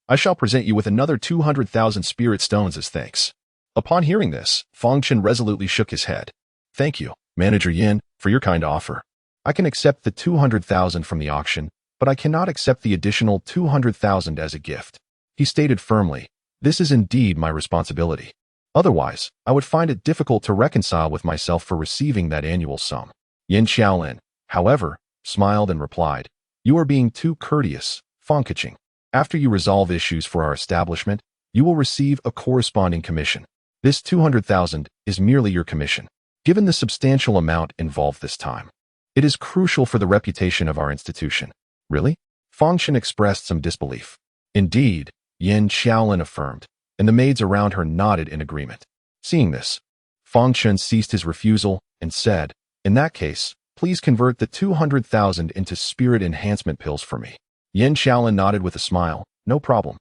I shall present you with another 200,000 spirit stones as thanks." Upon hearing this, Fang Chen resolutely shook his head. "Thank you, Manager Yin, for your kind offer. I can accept the 200,000 from the auction, but I cannot accept the additional 200,000 as a gift." He stated firmly, "This is indeed my responsibility. Otherwise, I would find it difficult to reconcile with myself for receiving that annual sum." Yin Xiaolin, however, smiled and replied, "You are being too courteous, Fang Chen. After you resolve issues for our establishment, you will receive a corresponding commission. This 200,000 is merely your commission. Given the substantial amount involved this time, it is crucial for the reputation of our institution." "Really?" Fang Chen expressed some disbelief. "Indeed," Yin Xiaolin affirmed, and the maids around her nodded in agreement. Seeing this, Fang Chen ceased his refusal and said, "In that case, please convert the 200,000 into spirit enhancement pills for me." Yin Xiaolin nodded with a smile. "No problem."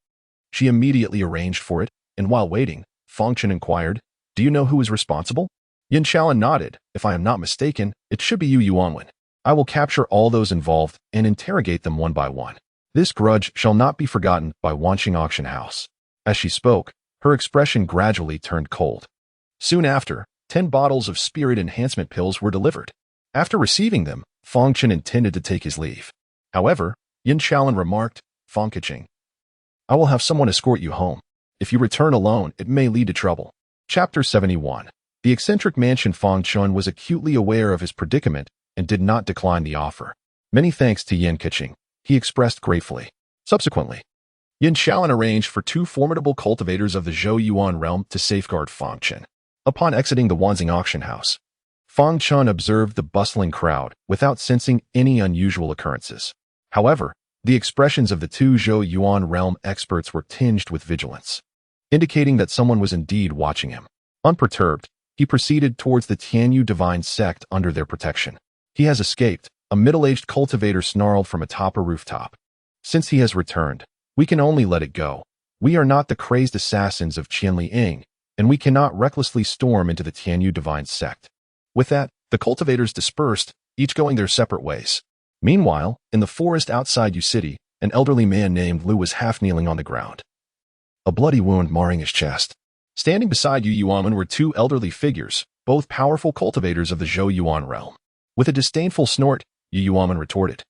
She immediately arranged for it, and while waiting, Fang Chen inquired, "Do you know who is responsible?" Yin Xiaolin nodded. "If I am not mistaken, it should be Yu Yuanwen. I will capture all those involved and interrogate them one by one. This grudge shall not be forgotten by Wanqing Auction House." As she spoke, her expression gradually turned cold. Soon after, 10 bottles of spirit enhancement pills were delivered. After receiving them, Fang Chen intended to take his leave. However, Yin Xiaolin remarked, "Fang Chen, I will have someone escort you home. If you return alone, it may lead to trouble." Chapter 71. The eccentric mansion Fang Chen was acutely aware of his predicament and did not decline the offer. "Many thanks to Yin Qiqing," he expressed gratefully. Subsequently, Yin Xiaolin arranged for 2 formidable cultivators of the Zhou Yuan realm to safeguard Fang Chen. Upon exiting the Wanqing auction house, Fang Chen observed the bustling crowd without sensing any unusual occurrences. However, the expressions of the 2 Zhou Yuan realm experts were tinged with vigilance, indicating that someone was indeed watching him. Unperturbed, he proceeded towards the Tianyu divine sect under their protection. "He has escaped," a middle-aged cultivator snarled from atop a rooftop. "Since he has returned, we can only let it go. We are not the crazed assassins of Qianli, and we cannot recklessly storm into the Tianyu divine sect." With that, the cultivators dispersed, each going their separate ways. Meanwhile, in the forest outside Yu City, an elderly man named Lu was half-kneeling on the ground, a bloody wound marring his chest. Standing beside Yu Yuanwen were 2 elderly figures, both powerful cultivators of the Zhou Yuan realm. With a disdainful snort, Yu Yuanwen retorted,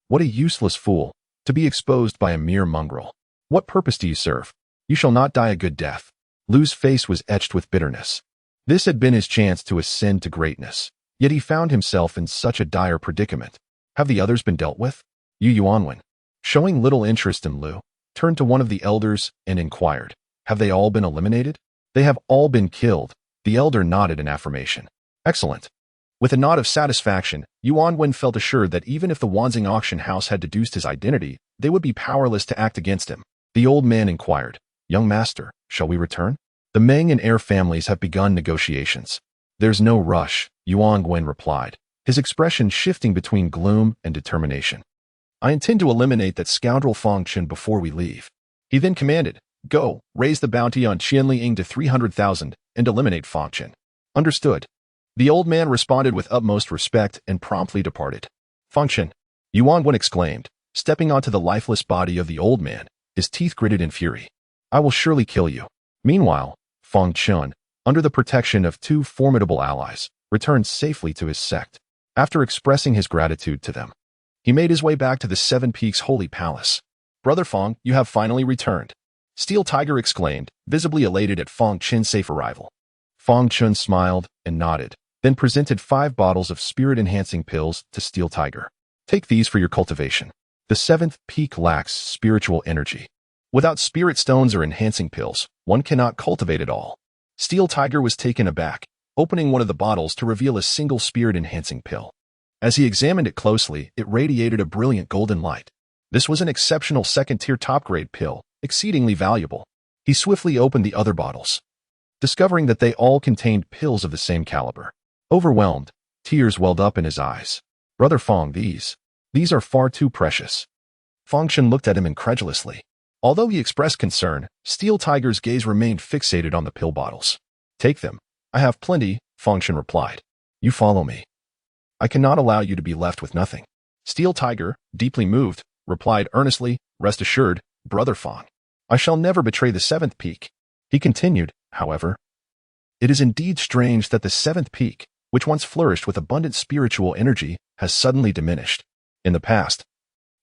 "What a useless fool, to be exposed by a mere mongrel. What purpose do you serve? You shall not die a good death." Lu's face was etched with bitterness. This had been his chance to ascend to greatness, yet he found himself in such a dire predicament. Have the others been dealt with? Yu Yuanwen, showing little interest in Lu, turned to one of the elders and inquired, "Have they all been eliminated?" "They have all been killed," the elder nodded in affirmation. "Excellent." With a nod of satisfaction, Yuanwen felt assured that even if the Wanqing auction house had deduced his identity, they would be powerless to act against him. The old man inquired, "Young master, shall we return? The Meng and heir families have begun negotiations." "There's no rush," Yuanwen replied, his expression shifting between gloom and determination. "I intend to eliminate that scoundrel Fang Chen before we leave." He then commanded, "Go, raise the bounty on Qianli to 300,000 and eliminate Fang Chen." "Understood." The old man responded with utmost respect and promptly departed. "Fang Chen," Yuanwen exclaimed, stepping onto the lifeless body of the old man, his teeth gritted in fury. "I will surely kill you." Meanwhile, Fang Chen, under the protection of 2 formidable allies, returned safely to his sect. After expressing his gratitude to them, He made his way back to the Seven Peaks Holy Palace. "Brother Fang, you have finally returned," Steel Tiger exclaimed, visibly elated at Fang Chen's safe arrival. Fang Chen smiled and nodded, then presented 5 bottles of spirit-enhancing pills to Steel Tiger. "Take these for your cultivation. The 7th peak lacks spiritual energy. Without spirit stones or enhancing pills, one cannot cultivate it all." Steel Tiger was taken aback, opening one of the bottles to reveal a single spirit-enhancing pill. As he examined it closely, it radiated a brilliant golden light. This was an exceptional second-tier top-grade pill, exceedingly valuable. He swiftly opened the other bottles, discovering that they all contained pills of the same caliber. Overwhelmed, tears welled up in his eyes. "Brother Fang, these are far too precious." Fang Chen looked at him incredulously. Although he expressed concern, Steel Tiger's gaze remained fixated on the pill bottles. "Take them. I have plenty," Fang Chen replied. "You follow me. I cannot allow you to be left with nothing." Steel Tiger, deeply moved, replied earnestly, "Rest assured, Brother Fang, I shall never betray the 7th peak." He continued, however, "It is indeed strange that the 7th peak, which once flourished with abundant spiritual energy, has suddenly diminished. In the past,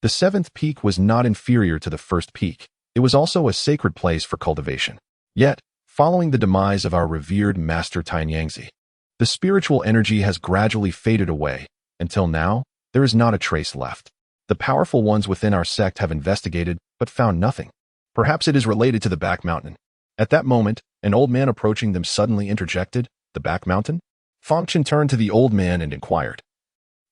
the 7th peak was not inferior to the 1st peak. It was also a sacred place for cultivation. Yet, following the demise of our revered Master Tianyangzi, the spiritual energy has gradually faded away, until now, there is not a trace left. The powerful ones within our sect have investigated, but found nothing. Perhaps it is related to the back mountain." At that moment, an old man approaching them suddenly interjected, "The back mountain?" Fang Chen turned to the old man and inquired,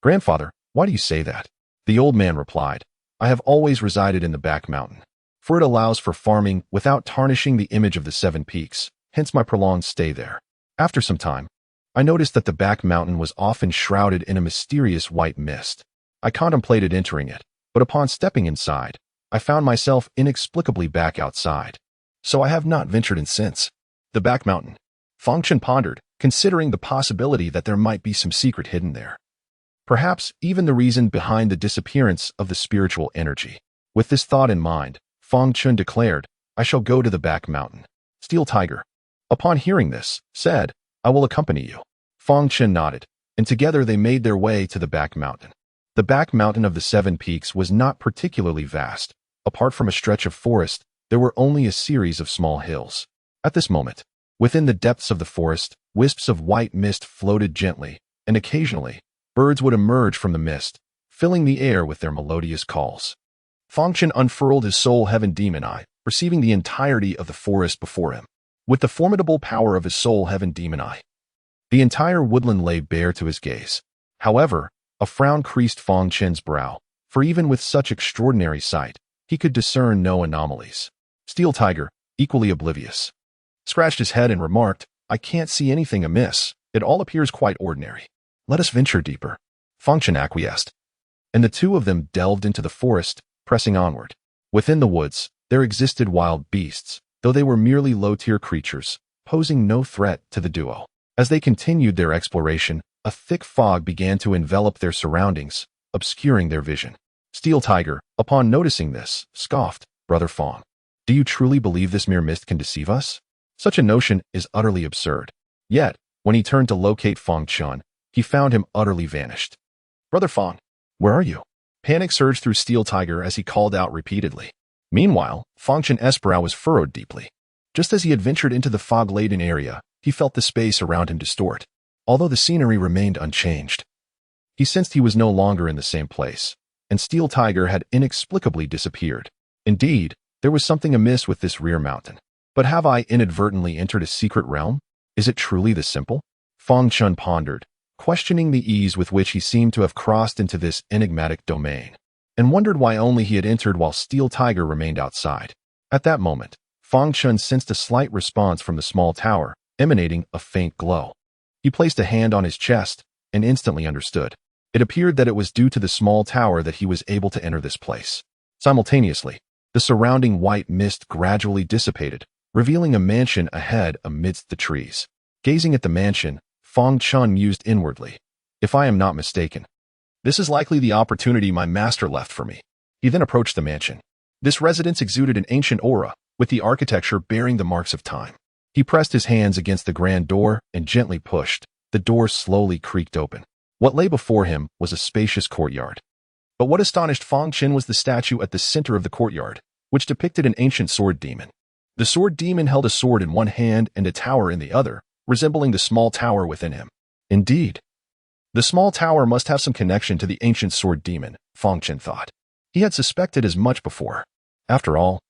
"Grandfather, why do you say that?" The old man replied, "I have always resided in the back mountain, for it allows for farming without tarnishing the image of the 7 peaks, hence my prolonged stay there. After some time, I noticed that the back mountain was often shrouded in a mysterious white mist. I contemplated entering it, but upon stepping inside, I found myself inexplicably back outside. So I have not ventured in since." The back mountain. Fang Chen pondered, considering the possibility that there might be some secret hidden there. Perhaps even the reason behind the disappearance of the spiritual energy. With this thought in mind, Fang Chen declared, "I shall go to the back mountain." Steel Tiger, upon hearing this, said, "I will accompany you." Fang Chen nodded, and together they made their way to the back mountain. The back mountain of the 7 peaks was not particularly vast. Apart from a stretch of forest, there were only a series of small hills. At this moment, within the depths of the forest, wisps of white mist floated gently, and occasionally, birds would emerge from the mist, filling the air with their melodious calls. Fang Chen unfurled his soul heaven demon eye, perceiving the entirety of the forest before him. With the formidable power of his soul heaven demon eye, the entire woodland lay bare to his gaze. However, a frown creased Fang Chen's brow, for even with such extraordinary sight, he could discern no anomalies. Steel Tiger, equally oblivious, scratched his head and remarked, "I can't see anything amiss. It all appears quite ordinary. Let us venture deeper." Fang Chen acquiesced, and the two of them delved into the forest, pressing onward. Within the woods, there existed wild beasts, though they were merely low-tier creatures, posing no threat to the duo. As they continued their exploration, a thick fog began to envelop their surroundings, obscuring their vision. Steel Tiger, upon noticing this, scoffed, "Brother Fang, do you truly believe this mere mist can deceive us? Such a notion is utterly absurd." Yet, when he turned to locate Fang Chen, he found him utterly vanished. "Brother Fang, where are you?" Panic surged through Steel Tiger as he called out repeatedly. Meanwhile, Fang Chen's brow was furrowed deeply. Just as he had ventured into the fog-laden area, he felt the space around him distort. Although the scenery remained unchanged, he sensed he was no longer in the same place, and Steel Tiger had inexplicably disappeared. Indeed, there was something amiss with this rear mountain. But have I inadvertently entered a secret realm? Is it truly this simple? Fang Chen pondered, questioning the ease with which he seemed to have crossed into this enigmatic domain, and wondered why only he had entered while Steel Tiger remained outside. At that moment, Fang Chen sensed a slight response from the small tower, emanating a faint glow. He placed a hand on his chest and instantly understood. It appeared that it was due to the small tower that he was able to enter this place. Simultaneously, the surrounding white mist gradually dissipated, revealing a mansion ahead amidst the trees. Gazing at the mansion, Fang Chen mused inwardly, "If I am not mistaken, this is likely the opportunity my master left for me." He then approached the mansion. This residence exuded an ancient aura, with the architecture bearing the marks of time. He pressed his hands against the grand door and gently pushed. The door slowly creaked open. What lay before him was a spacious courtyard. But what astonished Fang Chen was the statue at the center of the courtyard, which depicted an ancient sword demon. The sword demon held a sword in one hand and a tower in the other, resembling the small tower within him. Indeed, the small tower must have some connection to the ancient sword demon, Fang Chen thought. He had suspected as much before. After all,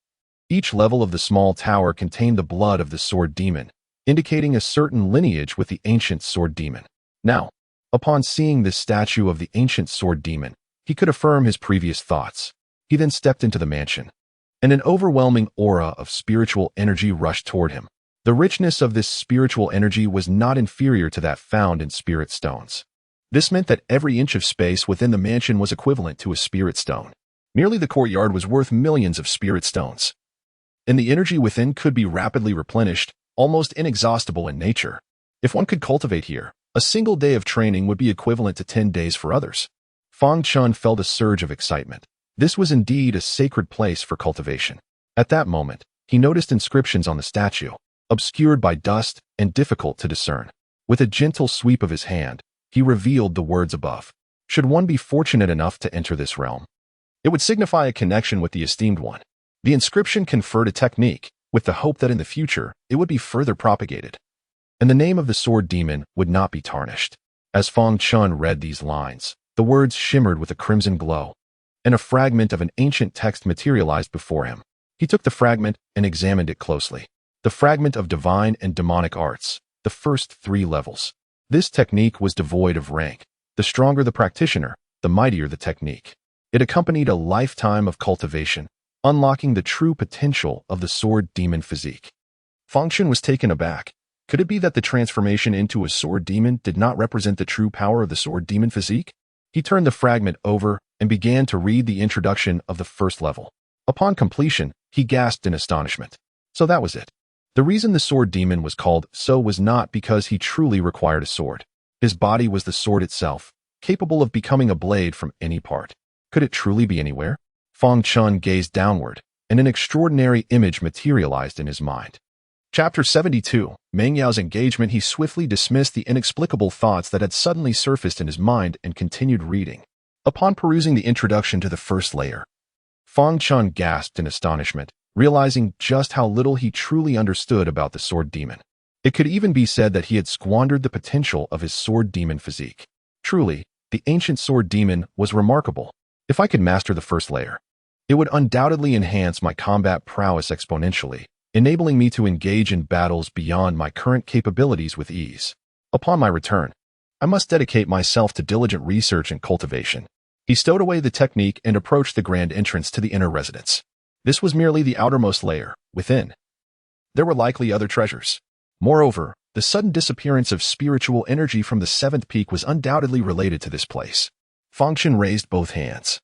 each level of the small tower contained the blood of the sword demon, indicating a certain lineage with the ancient sword demon. Now, upon seeing this statue of the ancient sword demon, he could affirm his previous thoughts. He then stepped into the mansion, and an overwhelming aura of spiritual energy rushed toward him. The richness of this spiritual energy was not inferior to that found in spirit stones. This meant that every inch of space within the mansion was equivalent to a spirit stone. Merely the courtyard was worth millions of spirit stones, and the energy within could be rapidly replenished, almost inexhaustible in nature. If one could cultivate here, a single day of training would be equivalent to 10 days for others. Fang Chen felt a surge of excitement. This was indeed a sacred place for cultivation. At that moment, he noticed inscriptions on the statue, obscured by dust and difficult to discern. With a gentle sweep of his hand, he revealed the words above. Should one be fortunate enough to enter this realm, it would signify a connection with the esteemed one. The inscription conferred a technique, with the hope that in the future, it would be further propagated, and the name of the sword demon would not be tarnished. As Fang Chen read these lines, the words shimmered with a crimson glow, and a fragment of an ancient text materialized before him. He took the fragment and examined it closely. The fragment of divine and demonic arts, the first 3 levels. This technique was devoid of rank. The stronger the practitioner, the mightier the technique. It accompanied a lifetime of cultivation, unlocking the true potential of the sword demon physique. Fang Chen was taken aback. Could it be that the transformation into a sword demon did not represent the true power of the sword demon physique? He turned the fragment over and began to read the introduction of the first level. Upon completion, he gasped in astonishment. So that was it. The reason the sword demon was called so was not because he truly required a sword. His body was the sword itself, capable of becoming a blade from any part. Could it truly be anywhere? Fang Chen gazed downward, and an extraordinary image materialized in his mind. Chapter 72, Meng Yao's engagement. He swiftly dismissed the inexplicable thoughts that had suddenly surfaced in his mind and continued reading. Upon perusing the introduction to the first layer, Fang Chen gasped in astonishment, realizing just how little he truly understood about the sword demon. It could even be said that he had squandered the potential of his sword demon physique. Truly, the ancient sword demon was remarkable. If I could master the first layer, it would undoubtedly enhance my combat prowess exponentially, enabling me to engage in battles beyond my current capabilities with ease. Upon my return, I must dedicate myself to diligent research and cultivation. He stowed away the technique and approached the grand entrance to the inner residence. This was merely the outermost layer. Within, there were likely other treasures. Moreover, the sudden disappearance of spiritual energy from the 7th peak was undoubtedly related to this place. Fang Chen raised both hands,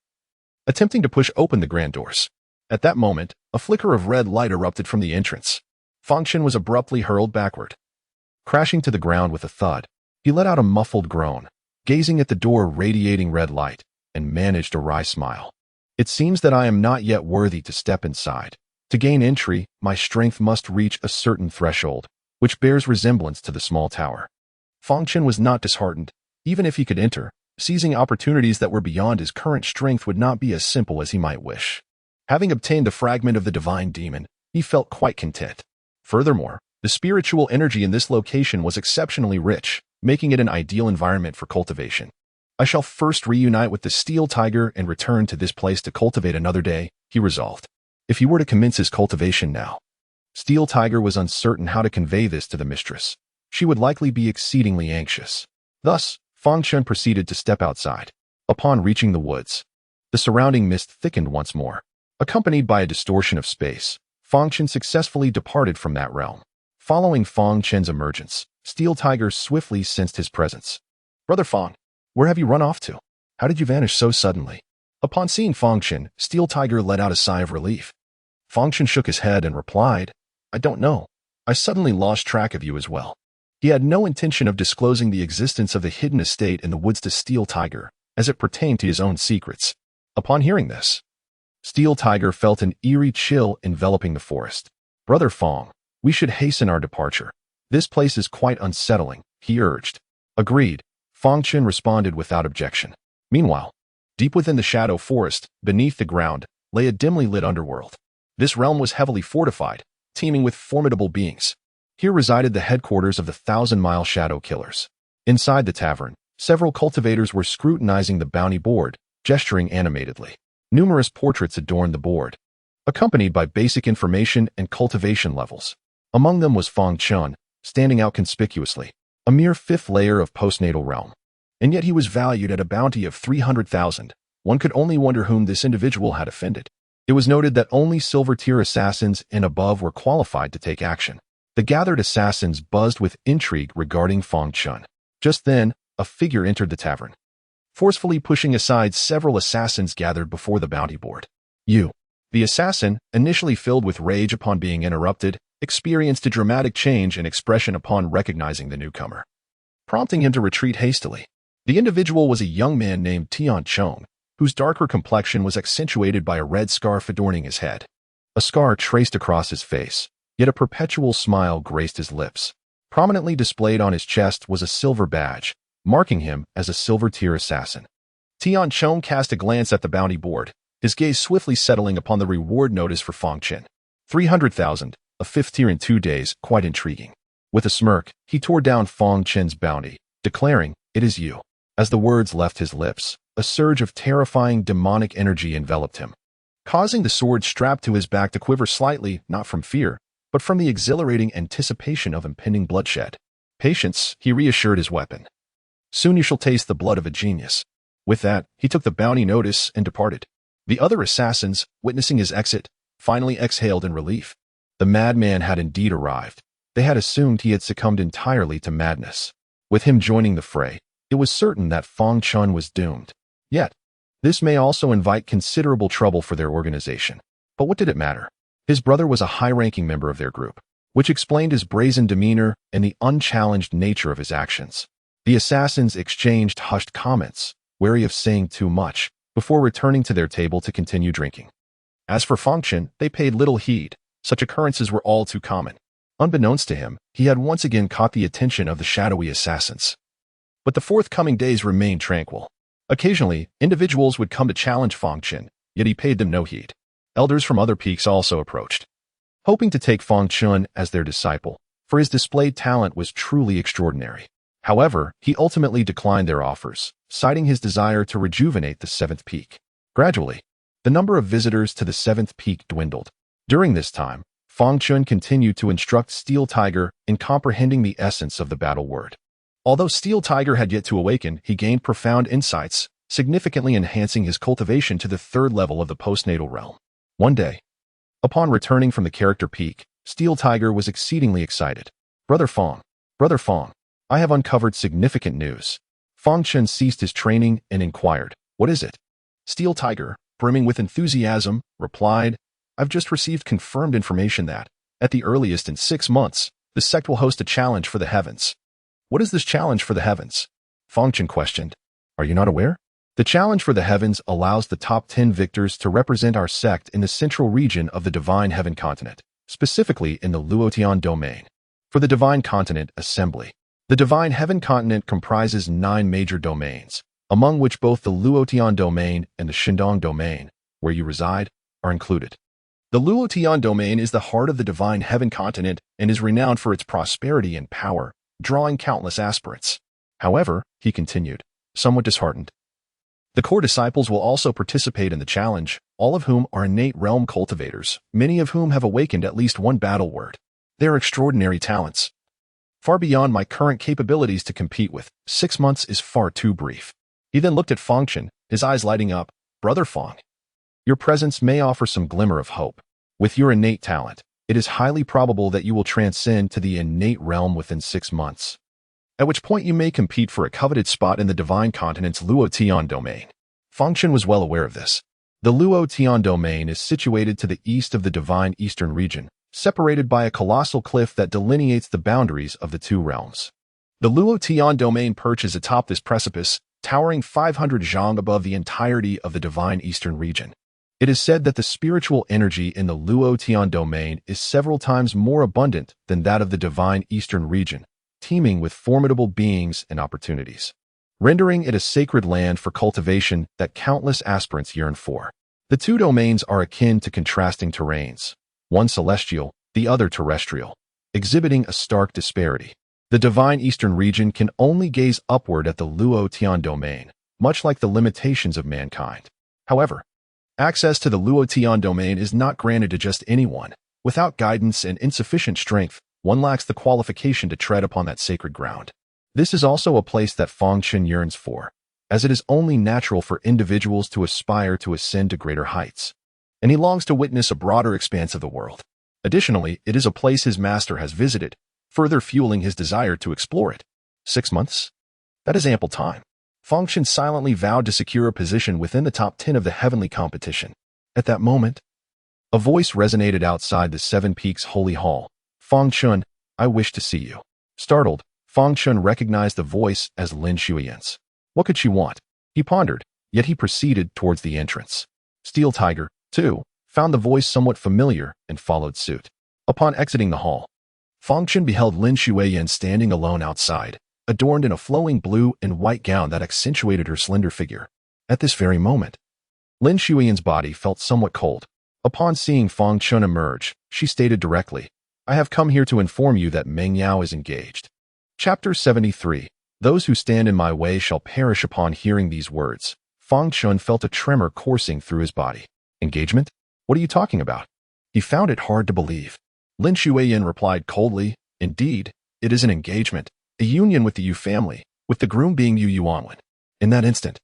attempting to push open the grand doors. At that moment, a flicker of red light erupted from the entrance. Fang Chen was abruptly hurled backward. Crashing to the ground with a thud, he let out a muffled groan, gazing at the door radiating red light, and managed a wry smile. It seems that I am not yet worthy to step inside. To gain entry, my strength must reach a certain threshold, which bears resemblance to the small tower. Fang Chen was not disheartened. Even if he could enter, seizing opportunities that were beyond his current strength would not be as simple as he might wish. Having obtained the fragment of the divine demon, he felt quite content. Furthermore, the spiritual energy in this location was exceptionally rich, making it an ideal environment for cultivation. I shall first reunite with the steel tiger and return to this place to cultivate another day, he resolved. If he were to commence his cultivation now, Steel Tiger was uncertain how to convey this to the mistress. She would likely be exceedingly anxious. Thus, Fang Chen proceeded to step outside. Upon reaching the woods, the surrounding mist thickened once more. Accompanied by a distortion of space, Fang Chen successfully departed from that realm. Following Fang Chen's emergence, Steel Tiger swiftly sensed his presence. Brother Fang, where have you run off to? How did you vanish so suddenly? Upon seeing Fang Chen, Steel Tiger let out a sigh of relief. Fang Chen shook his head and replied, I don't know. I suddenly lost track of you as well. He had no intention of disclosing the existence of the hidden estate in the woods to Steel Tiger, as it pertained to his own secrets. Upon hearing this, Steel Tiger felt an eerie chill enveloping the forest. Brother Fang, we should hasten our departure. This place is quite unsettling, he urged. Agreed, Fang Chen responded without objection. Meanwhile, Deep within the shadow forest, beneath the ground, lay a dimly lit underworld. This realm was heavily fortified, teeming with formidable beings. Here resided the headquarters of the 1,000-mile Shadow Killers. Inside the tavern, several cultivators were scrutinizing the bounty board, gesturing animatedly. Numerous portraits adorned the board, accompanied by basic information and cultivation levels. Among them was Fang Chen, standing out conspicuously, a mere fifth layer of postnatal realm. And yet he was valued at a bounty of 300,000. One could only wonder whom this individual had offended. It was noted that only silver-tier assassins and above were qualified to take action. The gathered assassins buzzed with intrigue regarding Fang Chen. Just then, a figure entered the tavern, forcefully pushing aside several assassins gathered before the bounty board. You. The assassin, initially filled with rage upon being interrupted, experienced a dramatic change in expression upon recognizing the newcomer, prompting him to retreat hastily. The individual was a young man named Tian Chong, whose darker complexion was accentuated by a red scarf adorning his head. A scar traced across his face, yet a perpetual smile graced his lips. Prominently displayed on his chest was a silver badge, marking him as a silver-tier assassin. Tian Chong cast a glance at the bounty board, his gaze swiftly settling upon the reward notice for Fang Chen. 300,000, a fifth tier in 2 days, quite intriguing. With a smirk, he tore down Fang Chen's bounty, declaring, "It is you." As the words left his lips, a surge of terrifying demonic energy enveloped him, causing the sword strapped to his back to quiver slightly, not from fear, but from the exhilarating anticipation of impending bloodshed. "Patience," he reassured his weapon. "Soon you shall taste the blood of a genius." With that, he took the bounty notice and departed. The other assassins, witnessing his exit, finally exhaled in relief. The madman had indeed arrived. They had assumed he had succumbed entirely to madness. With him joining the fray, it was certain that Fang Chen was doomed. Yet, this may also invite considerable trouble for their organization. But what did it matter? His brother was a high-ranking member of their group, which explained his brazen demeanor and the unchallenged nature of his actions. The assassins exchanged hushed comments, wary of saying too much, before returning to their table to continue drinking. As for Fang Chen, they paid little heed. Such occurrences were all too common. Unbeknownst to him, he had once again caught the attention of the shadowy assassins. But the forthcoming days remained tranquil. Occasionally, individuals would come to challenge Fang Chen, yet he paid them no heed. Elders from other peaks also approached, hoping to take Fang Chen as their disciple, for his displayed talent was truly extraordinary. However, he ultimately declined their offers, citing his desire to rejuvenate the 7th peak. Gradually, the number of visitors to the 7th peak dwindled. During this time, Fang Chen continued to instruct Steel Tiger in comprehending the essence of the battle word. Although Steel Tiger had yet to awaken, he gained profound insights, significantly enhancing his cultivation to the 3rd level of the postnatal realm. One day, upon returning from the character peak, Steel Tiger was exceedingly excited. Brother Fang, I have uncovered significant news." Fang Chen ceased his training and inquired, "What is it?" Steel Tiger, brimming with enthusiasm, replied, "I've just received confirmed information that, at the earliest in 6 months, the sect will host a challenge for the heavens." "What is this challenge for the heavens?" Fang Chen questioned. "Are you not aware? The challenge for the heavens allows the top 10 victors to represent our sect in the central region of the Divine Heaven Continent, specifically in the Luotian domain. For the Divine Continent Assembly, the Divine Heaven Continent comprises 9 major domains, among which both the Luotian domain and the Shindong domain, where you reside, are included. The Luotian domain is the heart of the Divine Heaven Continent and is renowned for its prosperity and power, drawing countless aspirants. However, he continued, somewhat disheartened, the core disciples will also participate in the challenge, all of whom are innate realm cultivators, many of whom have awakened at least one battle word. They are extraordinary talents, far beyond my current capabilities to compete with. 6 months is far too brief." He then looked at Fang Chen, his eyes lighting up. "Brother Fang, your presence may offer some glimmer of hope. With your innate talent, it is highly probable that you will transcend to the innate realm within 6 months, at which point you may compete for a coveted spot in the Divine Continent's Luotian domain." Fang Chen was well aware of this. The Luotian domain is situated to the east of the Divine Eastern region, separated by a colossal cliff that delineates the boundaries of the 2 realms. The Luotian domain perches atop this precipice, towering 500 zhang above the entirety of the Divine Eastern region. It is said that the spiritual energy in the Luotian domain is several times more abundant than that of the Divine Eastern region, teeming with formidable beings and opportunities. rendering it a sacred land for cultivation that countless aspirants yearn for. The two domains are akin to contrasting terrains, one celestial, the other terrestrial, exhibiting a stark disparity. The divine eastern region can only gaze upward at the Luo Tian domain, much like the limitations of mankind. However, access to the Luo Tian domain is not granted to just anyone. Without guidance and insufficient strength, one lacks the qualification to tread upon that sacred ground. This is also a place that Fang Chen yearns for, as it is only natural for individuals to aspire to ascend to greater heights, and he longs to witness a broader expanse of the world. Additionally, it is a place his master has visited, further fueling his desire to explore it. 6 months? That is ample time. Fang Chen silently vowed to secure a position within the top 10 of the heavenly competition. At that moment, a voice resonated outside the Seven Peaks Holy Hall. Fang Chen, I wish to see you. Startled, Fang Chen recognized the voice as Lin Shuiyan's. What could she want? He pondered, yet he proceeded towards the entrance. Steel Tiger, too, found the voice somewhat familiar and followed suit. Upon exiting the hall, Fang Chen beheld Lin Shuiyan standing alone outside, adorned in a flowing blue and white gown that accentuated her slender figure. At this very moment, Lin Shuiyan's body felt somewhat cold. Upon seeing Fang Chen emerge, she stated directly, I have come here to inform you that Meng Yao is engaged. Chapter 73. Those who stand in my way shall perish. Upon hearing these words, Fang Chen felt a tremor coursing through his body. Engagement? What are you talking about? He found it hard to believe. Lin Shuiyan replied coldly, Indeed, it is an engagement, a union with the Yu family, with the groom being Yu Yuanwen. In that instant,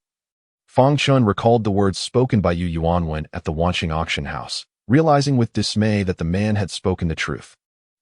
Fang Chen recalled the words spoken by Yu Yuanwen at the Wanqing auction house, realizing with dismay that the man had spoken the truth.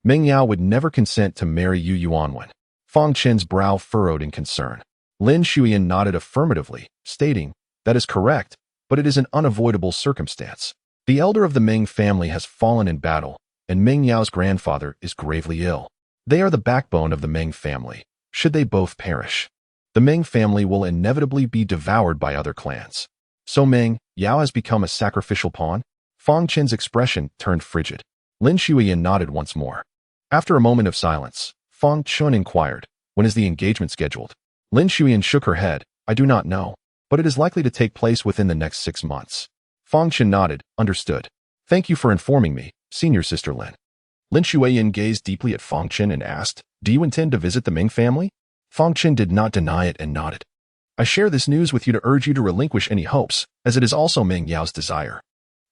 Meng Yao would never consent to marry Yu Yuanwen. Fang Chen's brow furrowed in concern. Lin Shuiyan nodded affirmatively, stating, That is correct, but it is an unavoidable circumstance. The elder of the Meng family has fallen in battle, and Meng Yao's grandfather is gravely ill. They are the backbone of the Meng family. Should they both perish, the Meng family will inevitably be devoured by other clans. So Meng Yao has become a sacrificial pawn? Fang Chen's expression turned frigid. Lin Shuiyan nodded once more. After a moment of silence, Fang Chen inquired, When is the engagement scheduled? Lin Shuiyan shook her head, I do not know, but it is likely to take place within the next 6 months. Fang Chen nodded, Understood. Thank you for informing me, senior sister Lin. Lin Shuiyan gazed deeply at Fang Chen and asked, Do you intend to visit the Ming family? Fang Chen did not deny it and nodded. I share this news with you to urge you to relinquish any hopes, as it is also Meng Yao's desire.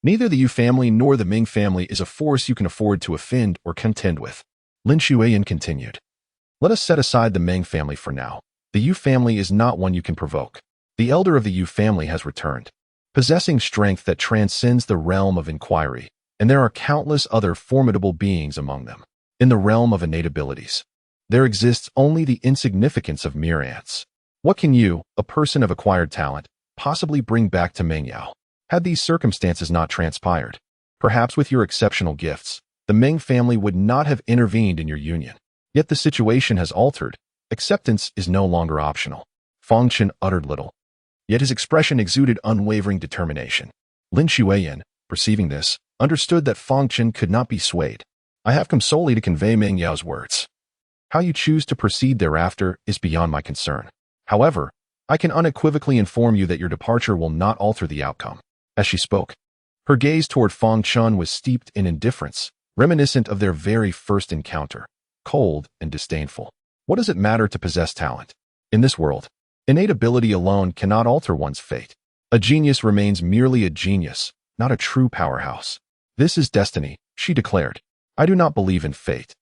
Neither the Yu family nor the Ming family is a force you can afford to offend or contend with. Lin Shuiyan continued. Let us set aside the Meng family for now. The Yu family is not one you can provoke. The elder of the Yu family has returned, possessing strength that transcends the realm of inquiry, and there are countless other formidable beings among them. In the realm of innate abilities, there exists only the insignificance of mere ants. What can you, a person of acquired talent, possibly bring back to Meng Yao? Had these circumstances not transpired, perhaps with your exceptional gifts, the Meng family would not have intervened in your union. Yet the situation has altered. Acceptance is no longer optional. Fang Chen uttered little, yet his expression exuded unwavering determination. Lin Shuiyan, perceiving this, understood that Fang Chen could not be swayed. I have come solely to convey Meng Yao's words. How you choose to proceed thereafter is beyond my concern. However, I can unequivocally inform you that your departure will not alter the outcome. As she spoke, her gaze toward Fang Chen was steeped in indifference, reminiscent of their very first encounter, cold and disdainful. What does it matter to possess talent? In this world, innate ability alone cannot alter one's fate. A genius remains merely a genius, not a true powerhouse. This is destiny, she declared. I do not believe in fate.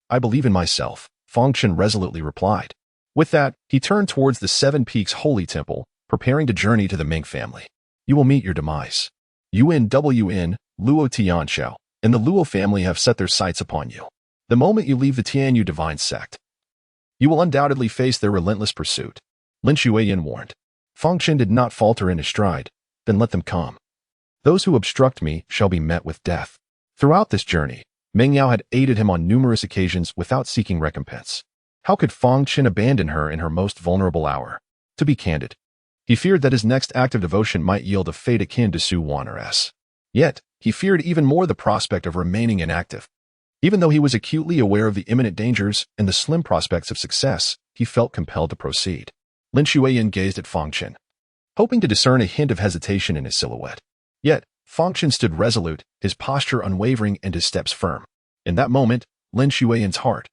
I believe in myself, Fang Chen resolutely replied. With that, he turned towards the Seven Peaks Holy Temple, preparing to journey to the Ming family. You will meet your demise. UNWN, Luo Tianxiao, and the Luo family have set their sights upon you. The moment you leave the Tianyu divine sect, you will undoubtedly face their relentless pursuit. Lin Shuiyan warned. Fang Chen did not falter in his stride. Then let them come. Those who obstruct me shall be met with death. Throughout this journey, Meng Yao had aided him on numerous occasions without seeking recompense. How could Fang Chen abandon her in her most vulnerable hour? To be candid, he feared that his next act of devotion might yield a fate akin to Su Wan'er's. Yet, he feared even more the prospect of remaining inactive. Even though he was acutely aware of the imminent dangers and the slim prospects of success, he felt compelled to proceed. Lin Shuiyan gazed at Fang Chen, hoping to discern a hint of hesitation in his silhouette. Yet, Fang Chen stood resolute, his posture unwavering and his steps firm. In that moment, Lin Shuiyan's heart,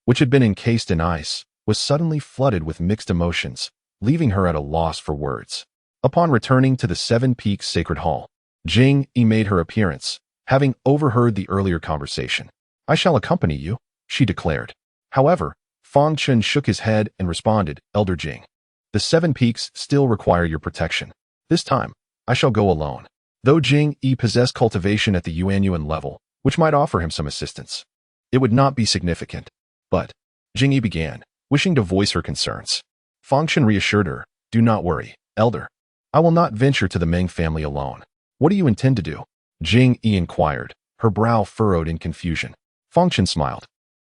which had been encased in ice, was suddenly flooded with mixed emotions, leaving her at a loss for words. Upon returning to the Seven Peaks Sacred Hall, Jing Yi made her appearance, having overheard the earlier conversation. "I shall accompany you," she declared. However, Fang Chen shook his head and responded, "Elder Jing, the Seven Peaks still require your protection. This time, I shall go alone." Though Jing Yi possessed cultivation at the Yuanyuan level, which might offer him some assistance, it would not be significant. But Jing Yi began, wishing to voice her concerns. Fang Chen reassured her, "Do not worry, Elder. I will not venture to the Meng family alone." "What do you intend to do?" Jing Yi inquired, her brow furrowed in confusion. Fang Chen smiled.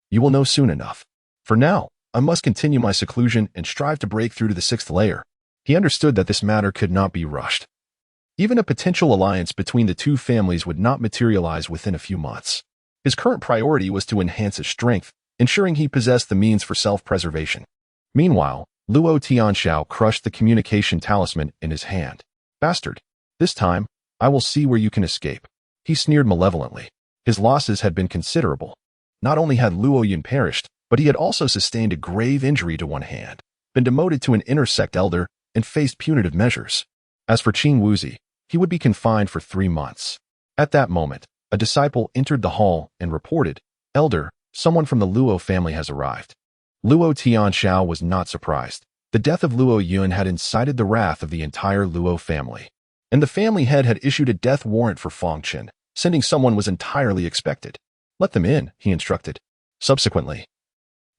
"You will know soon enough. For now, I must continue my seclusion and strive to break through to the 6th layer." He understood that this matter could not be rushed. Even a potential alliance between the two families would not materialize within a few months. His current priority was to enhance his strength, ensuring he possessed the means for self-preservation. Meanwhile, Luo Tianxiao crushed the communication talisman in his hand. "Bastard! This time, I will see where you can escape." He sneered malevolently. His losses had been considerable. Not only had Luo Yun perished, but he had also sustained a grave injury to one hand, been demoted to an intersect elder, and faced punitive measures. As for Qing Wuzi, he would be confined for 3 months. At that moment, a disciple entered the hall and reported, "Elder, someone from the Luo family has arrived." Luo Tianxiao was not surprised. The death of Luo Yun had incited the wrath of the entire Luo family, and the family head had issued a death warrant for Fang Chen. Sending someone was entirely expected. "Let them in," he instructed. Subsequently,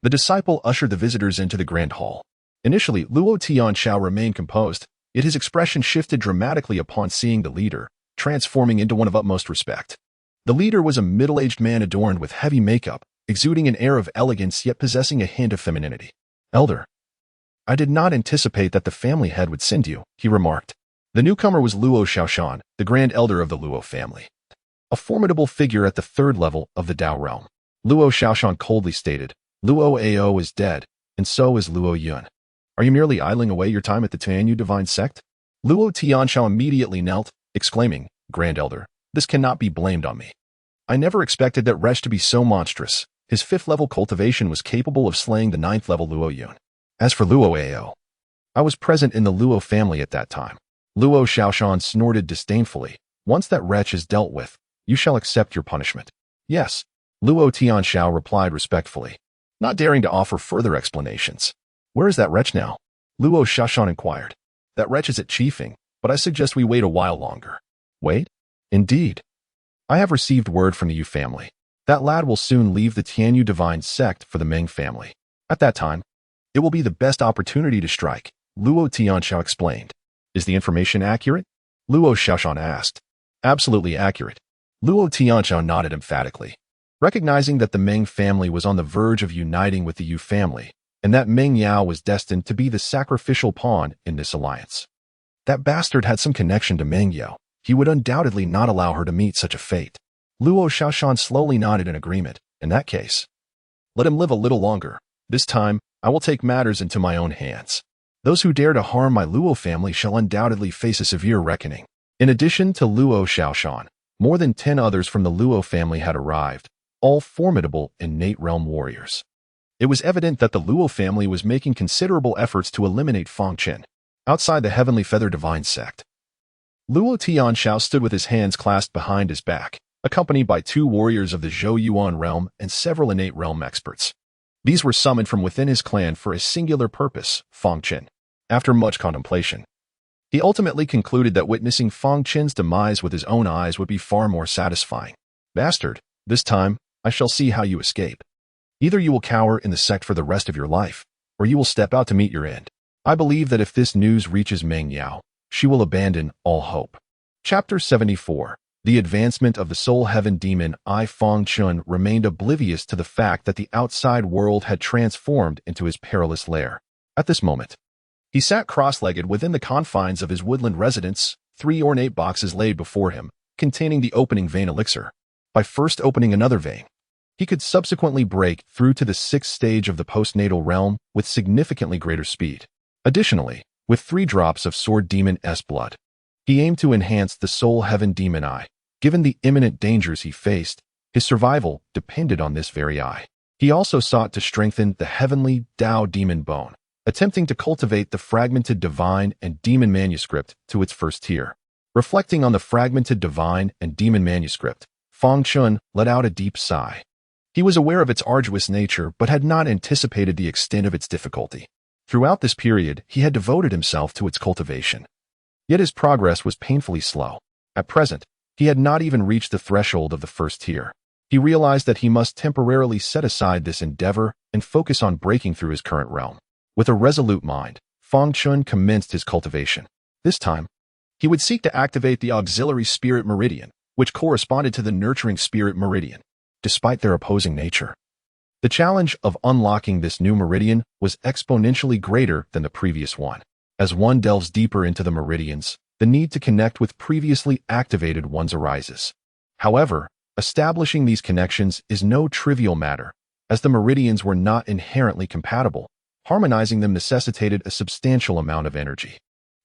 the disciple ushered the visitors into the grand hall. Initially, Luo Tianxiao remained composed, yet his expression shifted dramatically upon seeing the leader, transforming into one of utmost respect. The leader was a middle-aged man adorned with heavy makeup, exuding an air of elegance yet possessing a hint of femininity. "Elder, I did not anticipate that the family head would send you," he remarked. The newcomer was Luo Xiaoshan, the grand elder of the Luo family, a formidable figure at the 3rd level of the Dao realm. Luo Xiaoshan coldly stated, "Luo Ao is dead, and so is Luo Yun. Are you merely idling away your time at the Tianyu divine sect?" Luo Tianxiao immediately knelt, exclaiming, "Grand Elder, this cannot be blamed on me. I never expected that wretch to be so monstrous. His 5th level cultivation was capable of slaying the 9th level Luo Yun. As for Luo Ao, I was present in the Luo family at that time." Luo Xiaoshan snorted disdainfully. "Once that wretch is dealt with, you shall accept your punishment." "Yes," Luo Tianxiao replied respectfully, not daring to offer further explanations. "Where is that wretch now?" Luo Xiaoshan inquired. "That wretch is at Qifeng, but I suggest we wait a while longer." "Wait?" "Indeed. I have received word from the Yu family. That lad will soon leave the Tianyu divine sect for the Meng family. At that time, it will be the best opportunity to strike," Luo Tianxiao explained. "Is the information accurate?" Luo Xiaoshan asked. "Absolutely accurate." Luo Tianxiao nodded emphatically, recognizing that the Meng family was on the verge of uniting with the Yu family, and that Meng Yao was destined to be the sacrificial pawn in this alliance. That bastard had some connection to Meng Yao. He would undoubtedly not allow her to meet such a fate. Luo Xiaoshan slowly nodded in agreement. "In that case, let him live a little longer. This time, I will take matters into my own hands. Those who dare to harm my Luo family shall undoubtedly face a severe reckoning." In addition to Luo Xiaoshan, more than 10 others from the Luo family had arrived, all formidable innate realm warriors. It was evident that the Luo family was making considerable efforts to eliminate Fang Chen. Outside the Heavenly Feather Divine sect, Luo Tianxiao stood with his hands clasped behind his back, accompanied by 2 warriors of the Zhou Yuan realm and several innate realm experts. These were summoned from within his clan for a singular purpose, Fang Chen. After much contemplation, he ultimately concluded that witnessing Fang Chen's demise with his own eyes would be far more satisfying. "Bastard, this time, I shall see how you escape. Either you will cower in the sect for the rest of your life, or you will step out to meet your end. I believe that if this news reaches Meng Yao, she will abandon all hope." Chapter 74. The advancement of the Soul Heaven demon Fang Chen remained oblivious to the fact that the outside world had transformed into his perilous lair. At this moment, he sat cross-legged within the confines of his woodland residence, 3 ornate boxes laid before him, containing the opening vein elixir. By first opening another vein, he could subsequently break through to the 6th stage of the postnatal realm with significantly greater speed. Additionally, with 3 drops of Sword Demon S blood, he aimed to enhance the Soul Heaven Demon Eye. Given the imminent dangers he faced, his survival depended on this very eye. He also sought to strengthen the heavenly Dao Demon Bone, attempting to cultivate the fragmented Divine and Demon Manuscript to its first tier. Reflecting on the fragmented Divine and Demon Manuscript, Fang Chen let out a deep sigh. He was aware of its arduous nature but had not anticipated the extent of its difficulty. Throughout this period, he had devoted himself to its cultivation. Yet his progress was painfully slow. At present, he had not even reached the threshold of the first tier. He realized that he must temporarily set aside this endeavor and focus on breaking through his current realm. With a resolute mind, Fang Chen commenced his cultivation. This time, he would seek to activate the auxiliary spirit meridian, which corresponded to the nurturing spirit meridian, despite their opposing nature. The challenge of unlocking this new meridian was exponentially greater than the previous one. As one delves deeper into the meridians, the need to connect with previously activated ones arises. However, establishing these connections is no trivial matter, as the meridians were not inherently compatible. Harmonizing them necessitated a substantial amount of energy.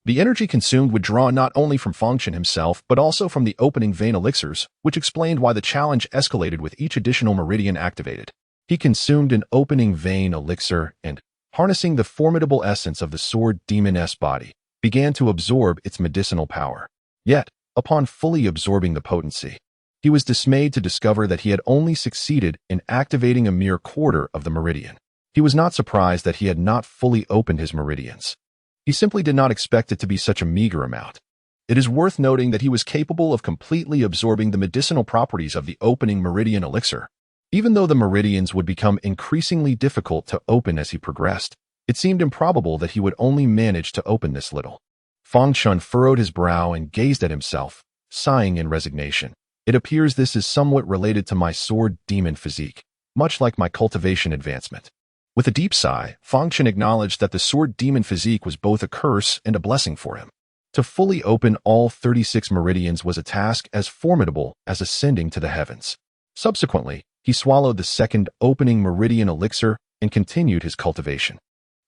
The energy consumed would draw not only from Fang Chen himself, but also from the opening vein elixirs, which explained why the challenge escalated with each additional meridian activated. He consumed an opening vein elixir and, harnessing the formidable essence of the Sword Demon S body, began to absorb its medicinal power. Yet, upon fully absorbing the potency, he was dismayed to discover that he had only succeeded in activating a mere quarter of the meridian. He was not surprised that he had not fully opened his meridians. He simply did not expect it to be such a meager amount. It is worth noting that he was capable of completely absorbing the medicinal properties of the opening meridian elixir. Even though the meridians would become increasingly difficult to open as he progressed, it seemed improbable that he would only manage to open this little. Fang Chen furrowed his brow and gazed at himself, sighing in resignation. It appears this is somewhat related to my sword demon physique, much like my cultivation advancement. With a deep sigh, Fang Chen acknowledged that the sword demon physique was both a curse and a blessing for him. To fully open all 36 meridians was a task as formidable as ascending to the heavens. Subsequently, he swallowed the second opening meridian elixir and continued his cultivation.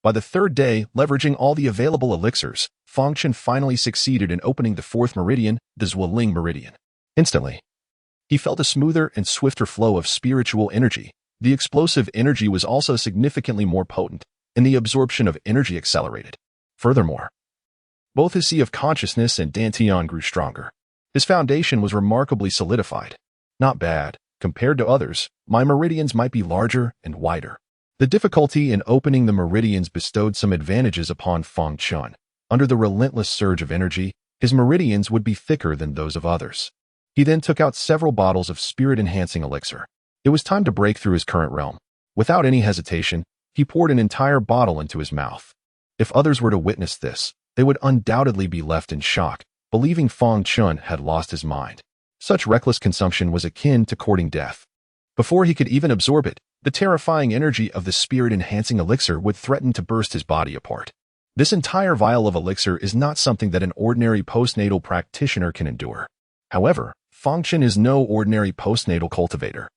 By the third day, leveraging all the available elixirs, Fang Chen finally succeeded in opening the fourth meridian, the Zhuoling meridian. Instantly, he felt a smoother and swifter flow of spiritual energy. The explosive energy was also significantly more potent, and the absorption of energy accelerated. Furthermore, both his sea of consciousness and dantian grew stronger. His foundation was remarkably solidified. Not bad. Compared to others, my meridians might be larger and wider. The difficulty in opening the meridians bestowed some advantages upon Fang Chen. Under the relentless surge of energy, his meridians would be thicker than those of others. He then took out several bottles of spirit-enhancing elixir. It was time to break through his current realm. Without any hesitation, he poured an entire bottle into his mouth. If others were to witness this, they would undoubtedly be left in shock, believing Fang Chen had lost his mind. Such reckless consumption was akin to courting death. Before he could even absorb it, the terrifying energy of the spirit-enhancing elixir would threaten to burst his body apart. This entire vial of elixir is not something that an ordinary postnatal practitioner can endure. However, Fang Chen is no ordinary postnatal cultivator.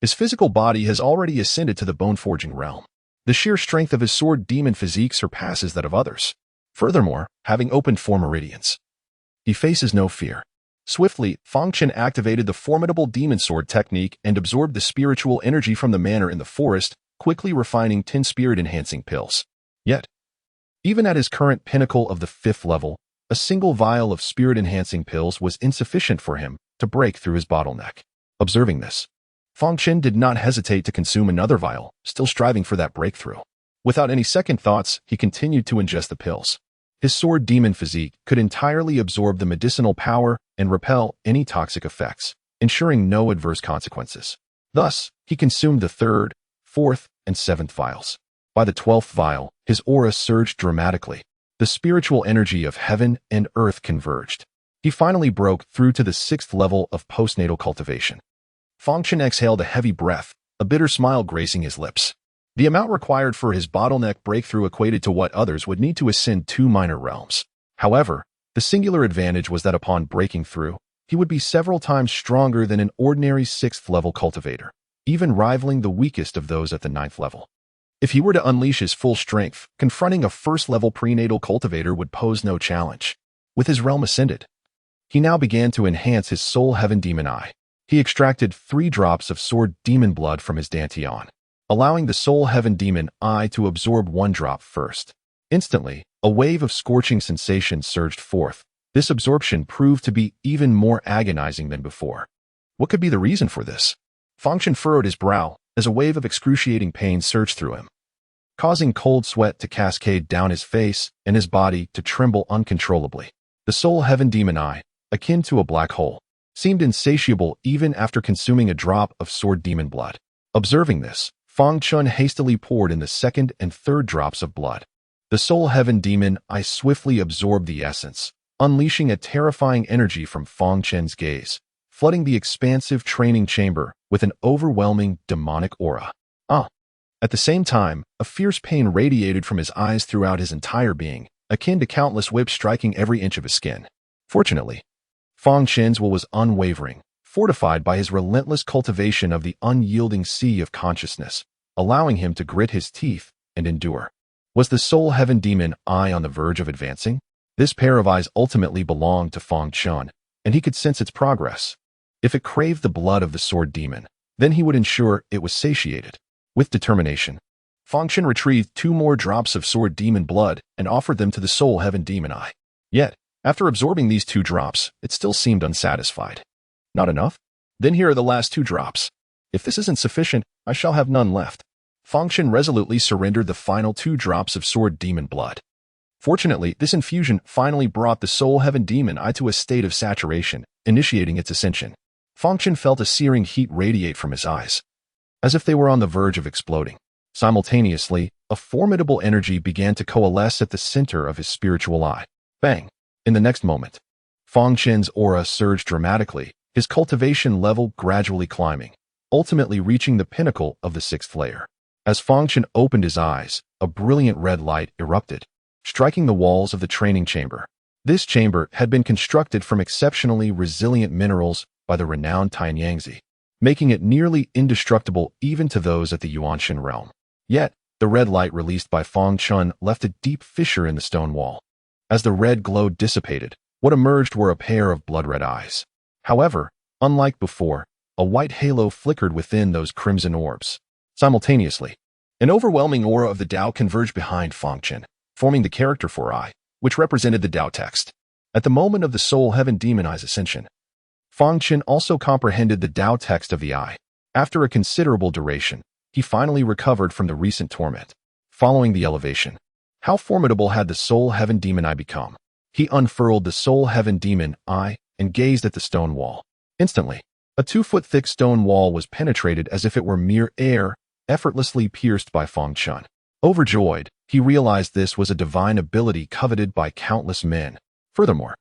His physical body has already ascended to the bone-forging realm. The sheer strength of his sword demon physique surpasses that of others. Furthermore, having opened 4 meridians, he faces no fear. Swiftly, Fang Chen activated the formidable demon sword technique and absorbed the spiritual energy from the manor in the forest, quickly refining 10 spirit-enhancing pills. Yet, even at his current pinnacle of the 5th level, a single vial of spirit-enhancing pills was insufficient for him to break through his bottleneck. Observing this, Fang Chen did not hesitate to consume another vial, still striving for that breakthrough. Without any second thoughts, he continued to ingest the pills. His sword demon physique could entirely absorb the medicinal power and repel any toxic effects, ensuring no adverse consequences. Thus, he consumed the 3rd, 4th, and 7th vials. By the 12th vial, his aura surged dramatically. The spiritual energy of heaven and earth converged. He finally broke through to the 6th level of postnatal cultivation. Fang Chen exhaled a heavy breath, a bitter smile gracing his lips. The amount required for his bottleneck breakthrough equated to what others would need to ascend 2 minor realms. However, the singular advantage was that upon breaking through, he would be several times stronger than an ordinary 6th level cultivator, even rivaling the weakest of those at the 9th level. If he were to unleash his full strength, confronting a first-level prenatal cultivator would pose no challenge. With his realm ascended, he now began to enhance his Soul Heaven Demon Eye. He extracted 3 drops of Sword Demon blood from his Dantian, allowing the Soul Heaven Demon Eye to absorb 1 drop first. Instantly, a wave of scorching sensation surged forth. This absorption proved to be even more agonizing than before. What could be the reason for this? Fang Chen furrowed his brow as a wave of excruciating pain surged through him, causing cold sweat to cascade down his face and his body to tremble uncontrollably. The Soul Heaven Demon Eye, akin to a black hole, seemed insatiable even after consuming a drop of Sword Demon blood. Observing this, Fang Chen hastily poured in the 2nd and 3rd drops of blood. The Soul Heaven Demon Eye swiftly absorbed the essence, unleashing a terrifying energy from Fang Chen's gaze, flooding the expansive training chamber with an overwhelming demonic aura. At the same time, a fierce pain radiated from his eyes throughout his entire being, akin to countless whips striking every inch of his skin. Fortunately, Fang Chen's will was unwavering, fortified by his relentless cultivation of the unyielding sea of consciousness, allowing him to grit his teeth and endure. Was the Soul Heaven Demon Eye on the verge of advancing? This pair of eyes ultimately belonged to Fang Chen, and he could sense its progress. If it craved the blood of the Sword Demon, then he would ensure it was satiated. With determination, Fang Chen retrieved 2 more drops of Sword Demon blood and offered them to the Soul Heaven Demon Eye. Yet, after absorbing these 2 drops, it still seemed unsatisfied. Not enough? Then here are the last 2 drops. If this isn't sufficient, I shall have none left. Fang Chen resolutely surrendered the final 2 drops of Sword Demon blood. Fortunately, this infusion finally brought the Soul Heaven Demon Eye to a state of saturation, initiating its ascension. Fang Chen felt a searing heat radiate from his eyes, as if they were on the verge of exploding. Simultaneously, a formidable energy began to coalesce at the center of his spiritual eye. Bang! In the next moment, Fang Chen's aura surged dramatically, his cultivation level gradually climbing, ultimately reaching the pinnacle of the 6th layer. As Fang Chen opened his eyes, a brilliant red light erupted, striking the walls of the training chamber. This chamber had been constructed from exceptionally resilient minerals by the renowned Tianyangzi, making it nearly indestructible even to those at the Yuanshan realm. Yet, the red light released by Fang Chen left a deep fissure in the stone wall. As the red glow dissipated, what emerged were a pair of blood-red eyes. However, unlike before, a white halo flickered within those crimson orbs. Simultaneously, an overwhelming aura of the Dao converged behind Fang Chen, forming the character for Eye, which represented the Dao text. At the moment of the Soul Heaven Demon Eye's ascension, Fang Chen also comprehended the Dao text of the Eye. After a considerable duration, he finally recovered from the recent torment. Following the elevation, how formidable had the Soul Heaven Demon Eye become? He unfurled the Soul Heaven Demon Eye and gazed at the stone wall. Instantly, a 2-foot-thick stone wall was penetrated as if it were mere air, effortlessly pierced by Fang Chen. Overjoyed, he realized this was a divine ability coveted by countless men. Furthermore,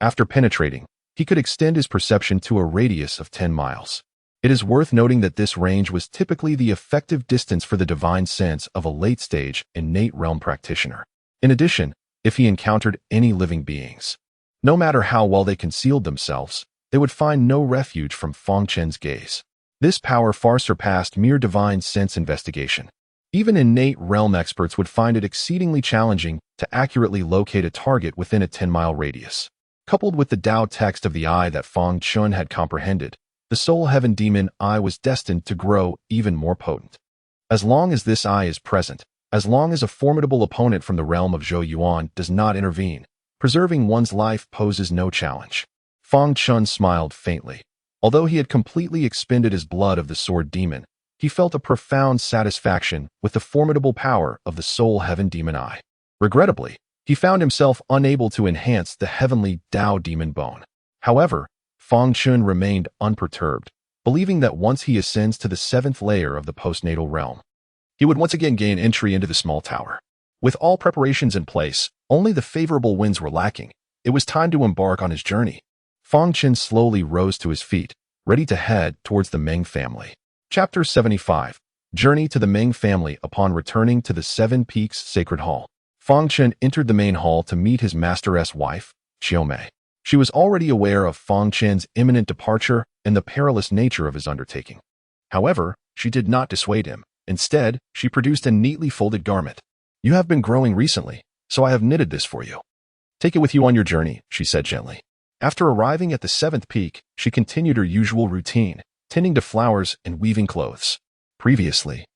after penetrating, he could extend his perception to a radius of 10 miles. It is worth noting that this range was typically the effective distance for the divine sense of a late-stage, innate realm practitioner. In addition, if he encountered any living beings, no matter how well they concealed themselves, they would find no refuge from Fang Chen's gaze. This power far surpassed mere divine sense investigation. Even innate realm experts would find it exceedingly challenging to accurately locate a target within a 10-mile radius. Coupled with the Dao text of the Eye that Fang Chen had comprehended, the Soul Heaven Demon Eye was destined to grow even more potent. As long as this eye is present, as long as a formidable opponent from the realm of Zhou Yuan does not intervene, preserving one's life poses no challenge. Fang Chen smiled faintly. Although he had completely expended his blood of the Sword Demon, he felt a profound satisfaction with the formidable power of the Soul Heaven Demon Eye. Regrettably, he found himself unable to enhance the heavenly Dao Demon Bone. However, Fang Chen remained unperturbed, believing that once he ascends to the 7th layer of the postnatal realm, he would once again gain entry into the small tower. With all preparations in place, only the favorable winds were lacking. It was time to embark on his journey. Fang Chen slowly rose to his feet, ready to head towards the Meng family. Chapter 75. Journey to the Meng family. Upon returning to the 7 Peaks Sacred Hall, Fang Chen entered the main hall to meet his master's wife, Xiaomei. She was already aware of Fang Chen's imminent departure and the perilous nature of his undertaking. However, she did not dissuade him. Instead, she produced a neatly folded garment. "You have been growing recently, so I have knitted this for you. Take it with you on your journey," she said gently. After arriving at the 7th peak, she continued her usual routine, tending to flowers and weaving clothes. Previously,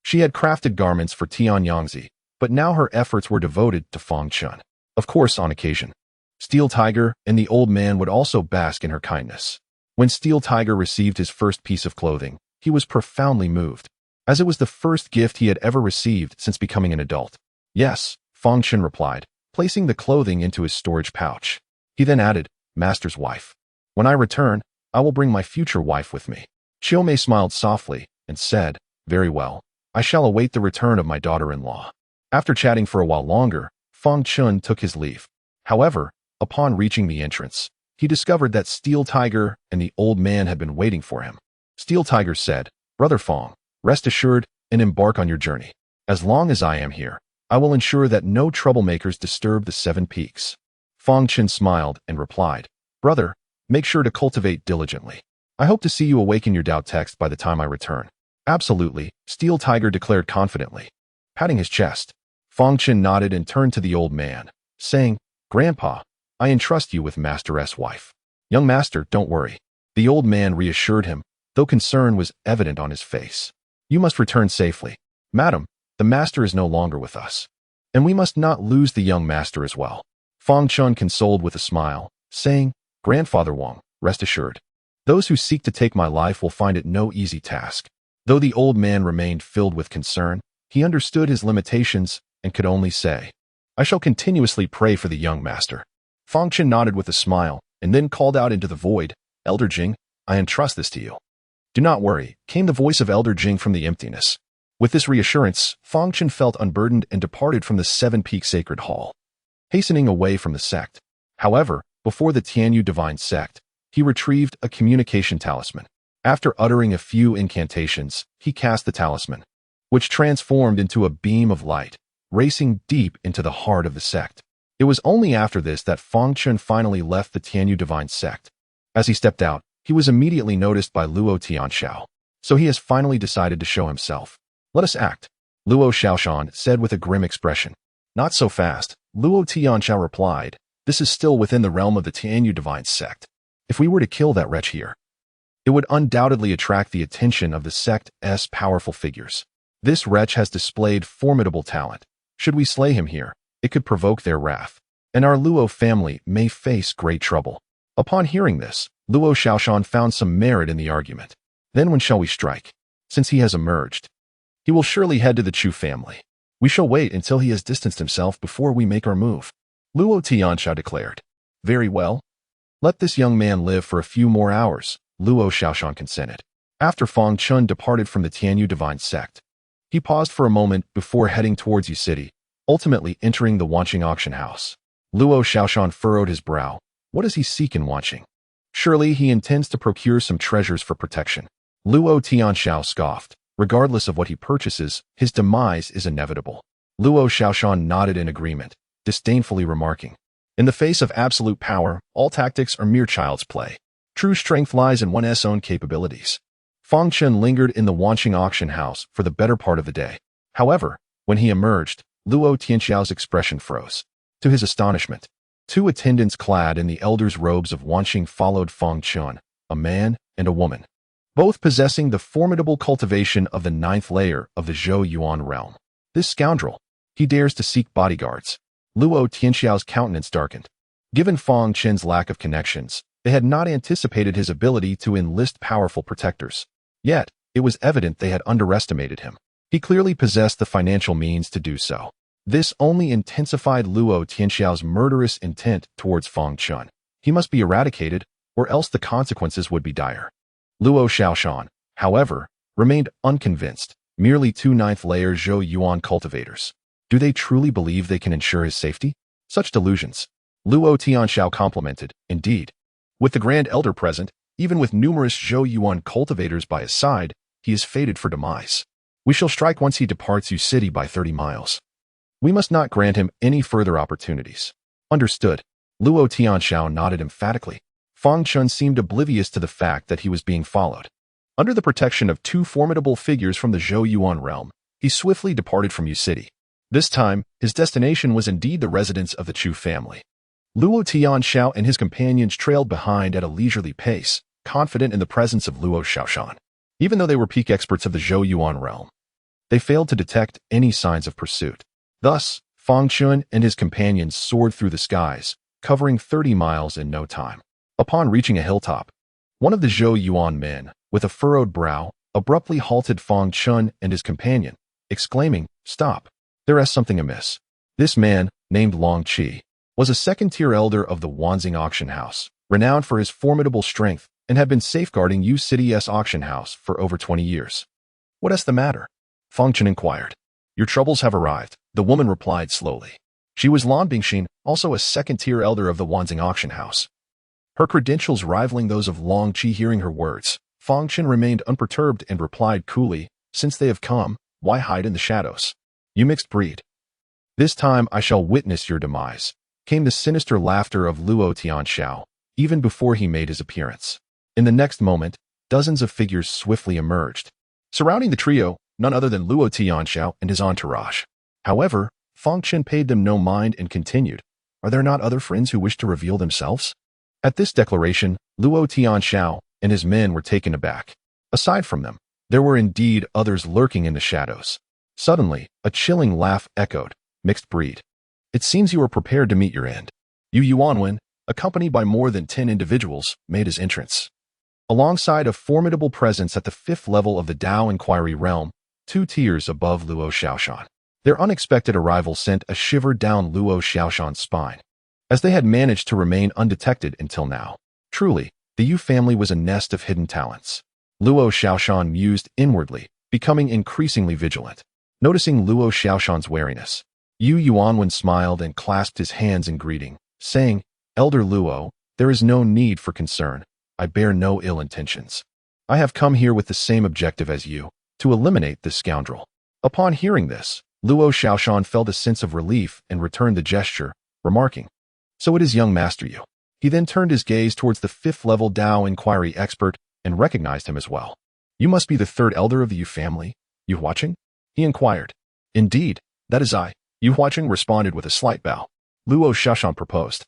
she had crafted garments for Tianyangzi, but now her efforts were devoted to Fang Chen. Of course, on occasion, Steel Tiger and the old man would also bask in her kindness. When Steel Tiger received his first piece of clothing, he was profoundly moved, as it was the first gift he had ever received since becoming an adult. "Yes," Fang Chen replied, placing the clothing into his storage pouch. He then added, "Master's wife. When I return, I will bring my future wife with me." Chiomei smiled softly and said, "Very well. I shall await the return of my daughter-in-law." After chatting for a while longer, Fang Chen took his leave. However, upon reaching the entrance, he discovered that Steel Tiger and the old man had been waiting for him. Steel Tiger said, "Brother Fang, rest assured and embark on your journey. As long as I am here, I will ensure that no troublemakers disturb the 7 peaks." Fang Chen smiled and replied, "Brother, make sure to cultivate diligently. I hope to see you awaken your Dao text by the time I return." "Absolutely," Steel Tiger declared confidently. Patting his chest, Fang Chen nodded and turned to the old man, saying, "Grandpa, I entrust you with Master S' wife." "Young master, don't worry." The old man reassured him, though concern was evident on his face. "You must return safely. Madam, the master is no longer with us, and we must not lose the young master as well." Fang Chen consoled with a smile, saying, "Grandfather Wang, rest assured. Those who seek to take my life will find it no easy task." Though the old man remained filled with concern, he understood his limitations and could only say, "I shall continuously pray for the young master." Fang Chen nodded with a smile and then called out into the void, "Elder Jing, I entrust this to you." "Do not worry," came the voice of Elder Jing from the emptiness. With this reassurance, Fang Chen felt unburdened and departed from the 7-peak sacred hall, hastening away from the sect. However, before the Tianyu divine sect, he retrieved a communication talisman. After uttering a few incantations, he cast the talisman, which transformed into a beam of light, racing deep into the heart of the sect. It was only after this that Fang Chen finally left the Tianyu divine sect. As he stepped out, he was immediately noticed by Luo Tianxiao. "So he has finally decided to show himself. Let us act," Luo Xiaoshan said with a grim expression. "Not so fast," Luo Tianxiao replied. "This is still within the realm of the Tianyu divine sect. If we were to kill that wretch here, it would undoubtedly attract the attention of the sect's powerful figures. This wretch has displayed formidable talent. Should we slay him here, it could provoke their wrath, and our Luo family may face great trouble." Upon hearing this, Luo Xiaoshan found some merit in the argument. "Then when shall we strike? Since he has emerged, he will surely head to the Chu family. We shall wait until he has distanced himself before we make our move," Luo Tianxiao declared. "Very well. Let this young man live for a few more hours," Luo Xiaoshan consented. After Fang Chen departed from the Tianyu divine sect, he paused for a moment before heading towards Yu City, ultimately entering the Wanqing auction house. Luo Xiaoshan furrowed his brow. What does he seek in Wanqing? Surely he intends to procure some treasures for protection. Luo Tianxiao scoffed. Regardless of what he purchases, his demise is inevitable. Luo Xiaoshan nodded in agreement, disdainfully remarking, "In the face of absolute power, all tactics are mere child's play. True strength lies in one's own capabilities." Fang Chen lingered in the Wanqing auction house for the better part of the day. However, when he emerged, Luo Tianxiao's expression froze. To his astonishment, 2 attendants clad in the elders' robes of Wanqing followed Fang Chen, a man and a woman, both possessing the formidable cultivation of the 9th layer of the Zhou Yuan realm. "This scoundrel, he dares to seek bodyguards." Luo Tianxiao's countenance darkened. Given Fang Chen's lack of connections, they had not anticipated his ability to enlist powerful protectors. Yet, it was evident they had underestimated him. He clearly possessed the financial means to do so. This only intensified Luo Tianxiao's murderous intent towards Fang Chen. He must be eradicated, or else the consequences would be dire. Luo Xiaoshan, however, remained unconvinced. Merely 2 9th-layer Zhou Yuan cultivators. Do they truly believe they can ensure his safety? Such delusions. Luo Tianxiao complimented. Indeed, with the Grand Elder present, even with numerous Zhou Yuan cultivators by his side, he is fated for demise. We shall strike once he departs Yu City by 30 miles. We must not grant him any further opportunities. Understood. Luo Tianxiao nodded emphatically. Fang Chen seemed oblivious to the fact that he was being followed. Under the protection of two formidable figures from the Zhou Yuan realm, he swiftly departed from Yu City. This time, his destination was indeed the residence of the Chu family. Luo Tianxiao and his companions trailed behind at a leisurely pace, confident in the presence of Luo Xiaoshan. Even though they were peak experts of the Zhou Yuan realm, they failed to detect any signs of pursuit. Thus, Fang Chen and his companions soared through the skies, covering 30 miles in no time. Upon reaching a hilltop, one of the Zhou Yuan men, with a furrowed brow, abruptly halted Fang Chen and his companion, exclaiming, "Stop! There is something amiss." This man, named Long Qi, was a second-tier elder of the Wanxing auction house, renowned for his formidable strength, and had been safeguarding Yu City's auction house for over 20 years. "What is the matter?" Fang Chen inquired. "Your troubles have arrived," the woman replied slowly. She was Lan Bingxin, also a second-tier elder of the Wanxing auction house. Her credentials rivaling those of Long Qi. Hearing her words, Fang Chen remained unperturbed and replied coolly, "Since they have come, why hide in the shadows? You mixed breed. This time I shall witness your demise," came the sinister laughter of Luo Tianxiao, even before he made his appearance. In the next moment, dozens of figures swiftly emerged, surrounding the trio, none other than Luo Tianxiao and his entourage. However, Fang Chen paid them no mind and continued, "Are there not other friends who wish to reveal themselves?" At this declaration, Luo Tianxiao and his men were taken aback. Aside from them, there were indeed others lurking in the shadows. Suddenly, a chilling laugh echoed, "Mixed breed. It seems you are prepared to meet your end." Yu Yuanwen, accompanied by more than 10 individuals, made his entrance. Alongside a formidable presence at the 5th level of the Dao Inquiry realm, 2 tiers above Luo Xiaoshan. Their unexpected arrival sent a shiver down Luo Xiaoshan's spine, as they had managed to remain undetected until now. Truly, the Yu family was a nest of hidden talents. Luo Xiaoshan mused inwardly, becoming increasingly vigilant. Noticing Luo Xiaoshan's wariness, Yu Yuanwen smiled and clasped his hands in greeting, saying, "Elder Luo, there is no need for concern. I bear no ill intentions. I have come here with the same objective as you, to eliminate this scoundrel." Upon hearing this, Luo Xiaoshan felt a sense of relief and returned the gesture, remarking, "So it is young master Yu." He then turned his gaze towards the 5th level Dao Inquiry expert and recognized him as well. "You must be the 3rd elder of the Yu family, Yu Huaqing?" he inquired. "Indeed, that is I," Yu Huaqing responded with a slight bow. Luo Xiaoshan proposed,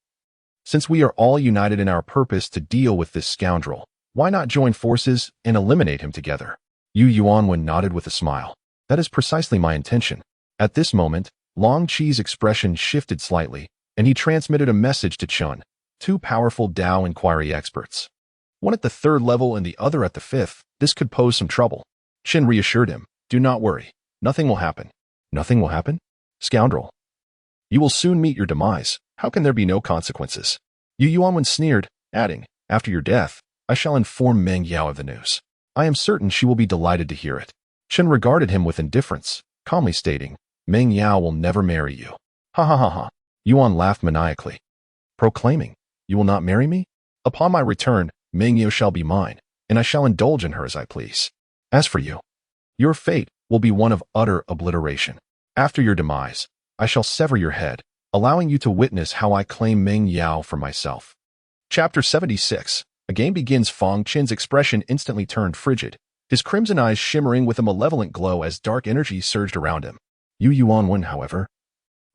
"Since we are all united in our purpose to deal with this scoundrel, why not join forces and eliminate him together?" Yu Yuanwen nodded with a smile. "That is precisely my intention." At this moment, Long Qi's expression shifted slightly, and he transmitted a message to Chen, 2 powerful Dao Inquiry experts. One at the 3rd level and the other at the 5th. This could pose some trouble. Chen reassured him, "Do not worry. Nothing will happen." "Nothing will happen? Scoundrel. You will soon meet your demise. How can there be no consequences?" Yu Yuanwen sneered, adding, "After your death, I shall inform Meng Yao of the news. I am certain she will be delighted to hear it." Chen regarded him with indifference, calmly stating, "Meng Yao will never marry you." "Ha ha ha ha." Yuan laughed maniacally, proclaiming, "You will not marry me? Upon my return, Meng Yao shall be mine, and I shall indulge in her as I please. As for you, your fate will be one of utter obliteration. After your demise, I shall sever your head, allowing you to witness how I claim Meng Yao for myself." Chapter 76. A game begins. Fang Chen's expression instantly turned frigid, his crimson eyes shimmering with a malevolent glow as dark energy surged around him. Yu Yuanwen, however,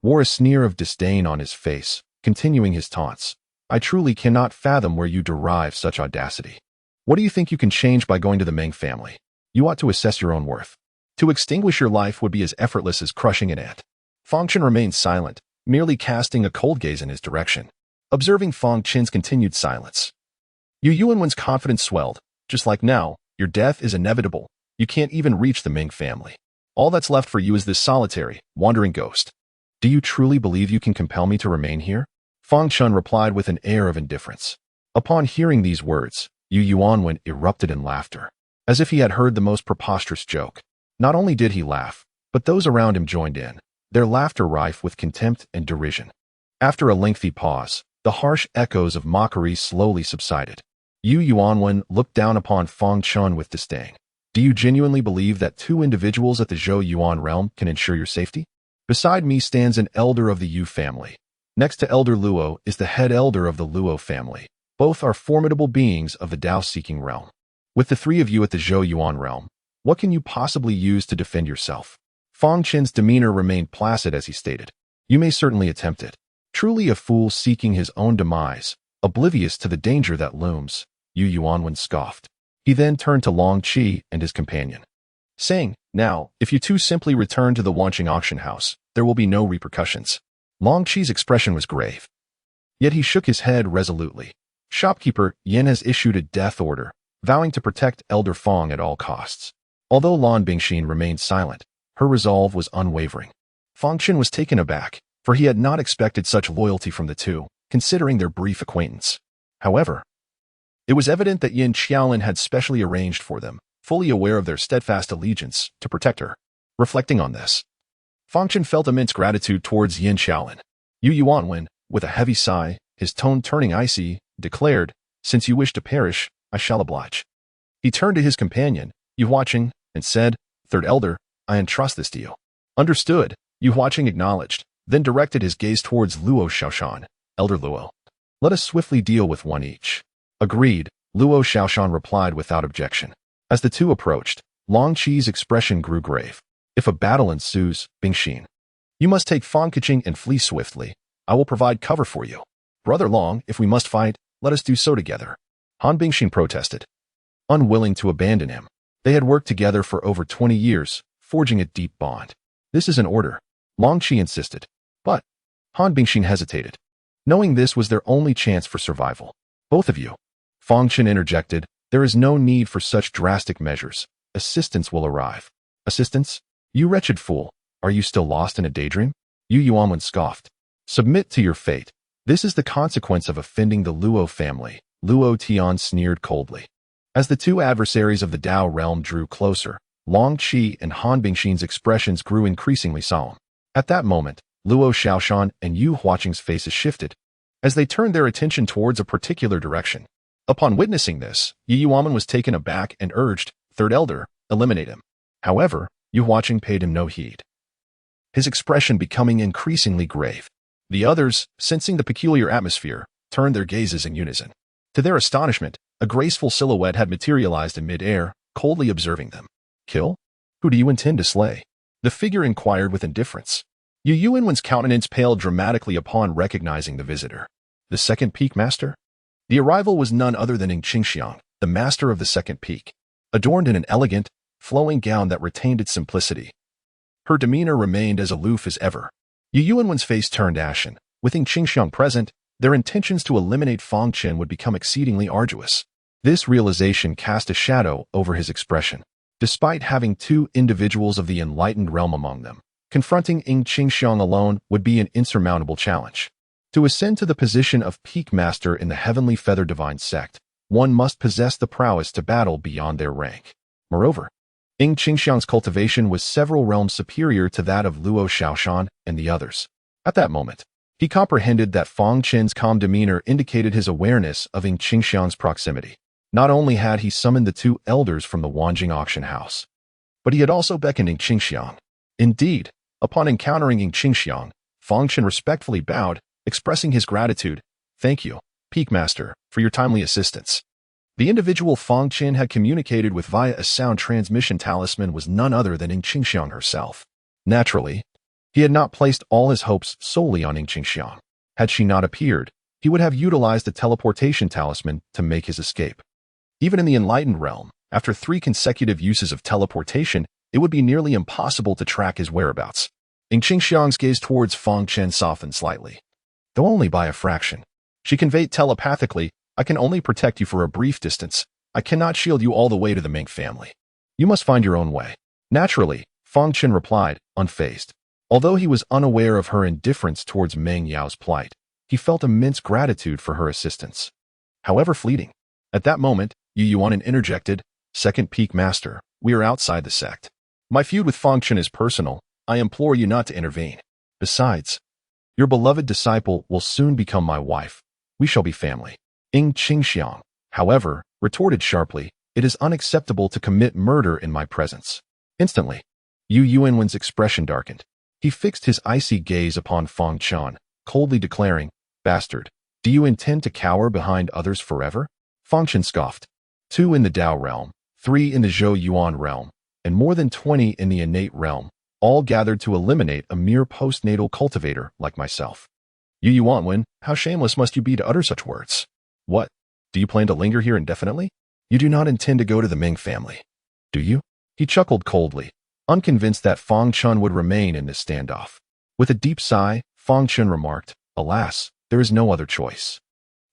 wore a sneer of disdain on his face, continuing his taunts. "I truly cannot fathom where you derive such audacity. What do you think you can change by going to the Meng family? You ought to assess your own worth. To extinguish your life would be as effortless as crushing an ant." Fang Chen remained silent, merely casting a cold gaze in his direction. Observing Fang Chen's continued silence, Yu Yuanwen's confidence swelled. "Just like now, your death is inevitable. You can't even reach the Ming family. All that's left for you is this solitary, wandering ghost. Do you truly believe you can compel me to remain here?" Fang Chen replied with an air of indifference. Upon hearing these words, Yu Yuanwen erupted in laughter, as if he had heard the most preposterous joke. Not only did he laugh, but those around him joined in, their laughter rife with contempt and derision. After a lengthy pause, the harsh echoes of mockery slowly subsided. Yu Yuanwen looked down upon Fang Chen with disdain. "Do you genuinely believe that 2 individuals at the Zhou Yuan realm can ensure your safety? Beside me stands an elder of the Yu family. Next to Elder Luo is the head elder of the Luo family. Both are formidable beings of the Dao-seeking realm. With the three of you at the Zhou Yuan realm, what can you possibly use to defend yourself? Fang Chen's demeanor remained placid as he stated. You may certainly attempt it. Truly a fool seeking his own demise, oblivious to the danger that looms, Yu Yuanwen scoffed. He then turned to Long Qi and his companion, saying, Now, if you two simply return to the Wanqing auction house, there will be no repercussions. Long Qi's expression was grave. Yet he shook his head resolutely. Shopkeeper Yin has issued a death order, vowing to protect Elder Fang at all costs. Although Lan Bingxin remained silent, her resolve was unwavering. Fang Chen was taken aback, for he had not expected such loyalty from the two, considering their brief acquaintance. However, it was evident that Yin Qiaolin had specially arranged for them, fully aware of their steadfast allegiance, to protect her. Reflecting on this, Fang Chen felt immense gratitude towards Yin Qiaolin. Yu Yuanwen, with a heavy sigh, his tone turning icy, declared, Since you wish to perish, I shall oblige. He turned to his companion, Yu Huaqing, and said, Third Elder, I entrust this to you. Understood, Yu Huaqing acknowledged, then directed his gaze towards Luo Xiaoshan, Elder Luo. Let us swiftly deal with one each. Agreed, Luo Xiaoshan replied without objection. As the two approached, Long Qi's expression grew grave. If a battle ensues, Bingxin, you must take Fang Qiqing and flee swiftly. I will provide cover for you. Brother Long, if we must fight, let us do so together. Han Bingxin protested, unwilling to abandon him. They had worked together for over 20 years, forging a deep bond. This is an order, Long Qi insisted. But Han Bingxin hesitated, knowing this was their only chance for survival. Both of you, Fang Chen interjected, there is no need for such drastic measures. Assistance will arrive. Assistance? You wretched fool, are you still lost in a daydream? Yu Yuanwen scoffed. Submit to your fate. This is the consequence of offending the Luo family, Luo Tian sneered coldly. As the two adversaries of the Dao realm drew closer, Long Qi and Han Bingxin's expressions grew increasingly solemn. At that moment, Luo Xiaoshan and Yu Huaqing's faces shifted, as they turned their attention towards a particular direction. Upon witnessing this, Yu Yuanwen was taken aback and urged, Third Elder, eliminate him. However, Yu Huaqing paid him no heed, his expression becoming increasingly grave. The others, sensing the peculiar atmosphere, turned their gazes in unison. To their astonishment, a graceful silhouette had materialized in mid-air, coldly observing them. Kill? Who do you intend to slay? The figure inquired with indifference. Yu Yuanwen's countenance paled dramatically upon recognizing the visitor. The second peak master? The arrival was none other than Ing Qingxiang, the master of the second peak, adorned in an elegant, flowing gown that retained its simplicity. Her demeanor remained as aloof as ever. Yu Yuanwen's face turned ashen. With Ing Qingxiang present, their intentions to eliminate Fang Chen would become exceedingly arduous. This realization cast a shadow over his expression. Despite having two individuals of the enlightened realm among them, confronting Ing Qingxiang alone would be an insurmountable challenge. To ascend to the position of peak master in the heavenly feather divine sect, one must possess the prowess to battle beyond their rank. Moreover, Ing Qingxiang's cultivation was several realms superior to that of Luo Xiaoshan and the others. At that moment, he comprehended that Fang Chen's calm demeanor indicated his awareness of Ing Qingxiang's proximity. Not only had he summoned the two elders from the Wanqing auction house, but he had also beckoned Ing Qingxiang. Indeed, upon encountering Ing Qingxiang, Fang Chen respectfully bowed, expressing his gratitude. Thank you, Peak Master, for your timely assistance. The individual Fang Chen had communicated with via a sound transmission talisman was none other than Ing Qingxiang herself. Naturally, he had not placed all his hopes solely on Ing Qingxiang. Had she not appeared, he would have utilized the teleportation talisman to make his escape. Even in the enlightened realm, after 3 consecutive uses of teleportation, it would be nearly impossible to track his whereabouts. Ing Qingxiang's gaze towards Fang Chen softened slightly, though only by a fraction. She conveyed telepathically, I can only protect you for a brief distance. I cannot shield you all the way to the Ming family. You must find your own way. Naturally, Fang Chen replied, unfazed. Although he was unaware of her indifference towards Meng Yao's plight, he felt immense gratitude for her assistance, however fleeting. At that moment, Yu Yuanwen interjected, Second Peak Master, we are outside the sect. My feud with Fang Chen is personal. I implore you not to intervene. Besides, your beloved disciple will soon become my wife. We shall be family. Ing Qingxiang, however, retorted sharply, it is unacceptable to commit murder in my presence. Instantly, Yu Yuanwen's expression darkened. He fixed his icy gaze upon Fang Chen, coldly declaring, Bastard, do you intend to cower behind others forever? Fang Chen scoffed. 2 in the Dao realm, 3 in the Zhou Yuan realm, and more than 20 in the innate realm, all gathered to eliminate a mere postnatal cultivator like myself. Yu Yuanwen, how shameless must you be to utter such words? What? Do you plan to linger here indefinitely? You do not intend to go to the Ming family, do you? He chuckled coldly, unconvinced that Fang Chen would remain in this standoff. With a deep sigh, Fang Chen remarked, alas, there is no other choice.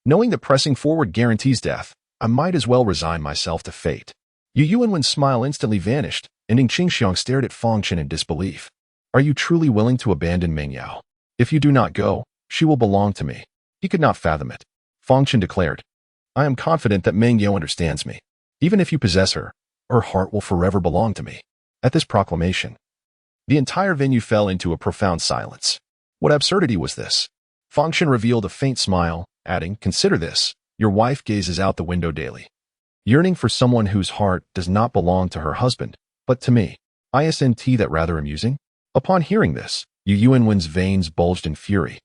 Knowing that pressing forward guarantees death, I might as well resign myself to fate. Yu Yuanwen's smile instantly vanished, and Ing Qingxiang stared at Fang Chen in disbelief. Are you truly willing to abandon Ming Yao? If you do not go, she will belong to me. He could not fathom it. Fang Chen declared, I am confident that Ming Yao understands me. Even if you possess her, her heart will forever belong to me. At this proclamation, the entire venue fell into a profound silence. What absurdity was this? Fang Chen revealed a faint smile, adding, consider this, your wife gazes out the window daily, yearning for someone whose heart does not belong to her husband, but to me. Isn't that rather amusing? Upon hearing this, Yu Yuanwen's veins bulged in fury.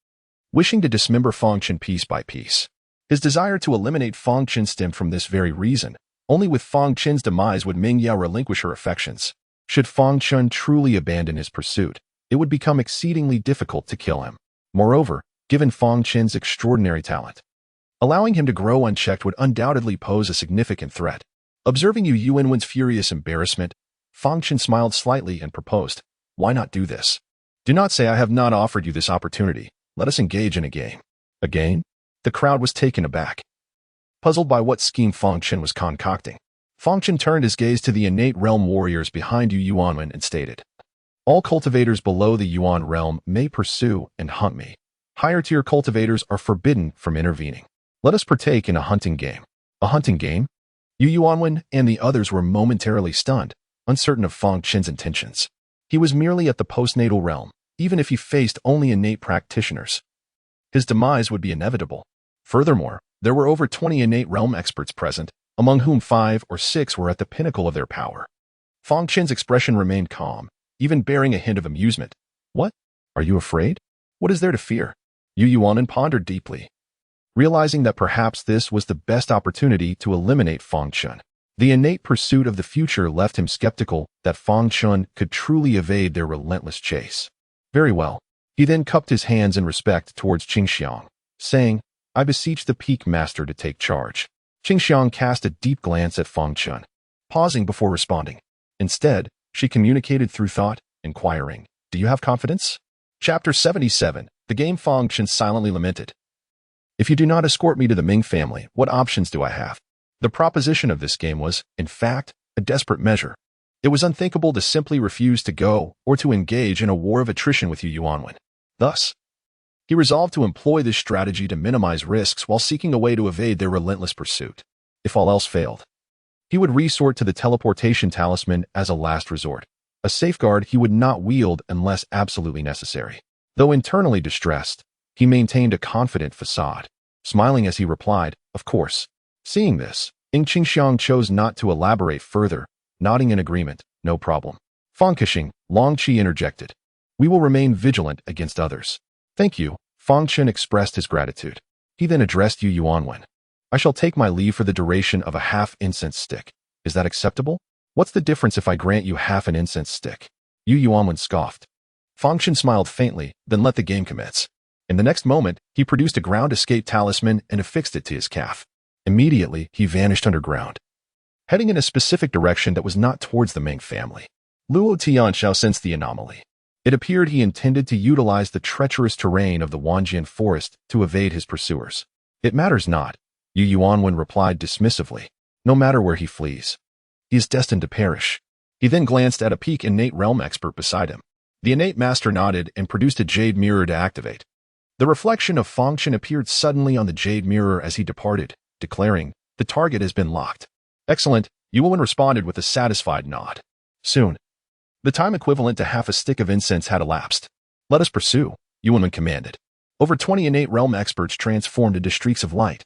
Wishing to dismember Fang Chen piece by piece, his desire to eliminate Fang Chen stemmed from this very reason. Only with Fang Chen's demise would Ming Yao relinquish her affections. Should Fang Chen truly abandon his pursuit, it would become exceedingly difficult to kill him. Moreover, given Fang Chen's extraordinary talent, allowing him to grow unchecked would undoubtedly pose a significant threat. Observing Yu Yuanwen's furious embarrassment, Fang Chen smiled slightly and proposed, why not do this? Do not say I have not offered you this opportunity. Let us engage in a game. A game? The crowd was taken aback, puzzled by what scheme Fang Chen was concocting. Fang Chen turned his gaze to the innate realm warriors behind Yu Yuanwen and stated, all cultivators below the Yuan realm may pursue and hunt me. Higher-tier cultivators are forbidden from intervening. Let us partake in a hunting game. A hunting game? Yu Yuanwen and the others were momentarily stunned, uncertain of Fang Chen's intentions. He was merely at the postnatal realm. Even if he faced only innate practitioners, his demise would be inevitable. Furthermore, there were over 20 innate realm experts present, among whom 5 or 6 were at the pinnacle of their power. Fang Chen's expression remained calm, even bearing a hint of amusement. What? Are you afraid? What is there to fear? Yu Yuanwen pondered deeply, realizing that perhaps this was the best opportunity to eliminate Fang Chen. The innate pursuit of the future left him skeptical that Fang Chen could truly evade their relentless chase. Very well. He then cupped his hands in respect towards Qingxiang, saying, I beseech the Peak Master to take charge. Qingxiang cast a deep glance at Fang Chen, pausing before responding. Instead, she communicated through thought, inquiring, do you have confidence? Chapter 77, The Game. Fang Chen silently lamented. If you do not escort me to the Ming family, what options do I have? The proposition of this game was, in fact, a desperate measure. It was unthinkable to simply refuse to go or to engage in a war of attrition with Yu Yuanwen. Thus, he resolved to employ this strategy to minimize risks while seeking a way to evade their relentless pursuit. If all else failed, he would resort to the teleportation talisman as a last resort, a safeguard he would not wield unless absolutely necessary. Though internally distressed, he maintained a confident facade, smiling as he replied, of course. Seeing this, Ing Qingxiang chose not to elaborate further, nodding in agreement, no problem. Fang Kexing, Long Qi interjected. We will remain vigilant against others. Thank you. Fang Chen expressed his gratitude. He then addressed Yu Yuanwen. I shall take my leave for the duration of a half incense stick. Is that acceptable? What's the difference if I grant you half an incense stick? Yu Yuanwen scoffed. Fang Chen smiled faintly, then let the game commence. In the next moment, he produced a ground escape talisman and affixed it to his calf. Immediately, he vanished underground, heading in a specific direction that was not towards the Ming family. Luo Tianxiao sensed the anomaly. It appeared he intended to utilize the treacherous terrain of the Wanjian forest to evade his pursuers. It matters not, Yu Yuanwen replied dismissively. No matter where he flees, he is destined to perish. He then glanced at a Peak innate realm expert beside him. The innate master nodded and produced a jade mirror to activate. The reflection of Fang Chen appeared suddenly on the jade mirror as he departed, declaring, the target has been locked. Excellent, Yu Yuanwen responded with a satisfied nod. Soon, the time equivalent to half a stick of incense had elapsed. Let us pursue, Yu Yuanwen commanded. Over 20 innate realm experts transformed into streaks of light,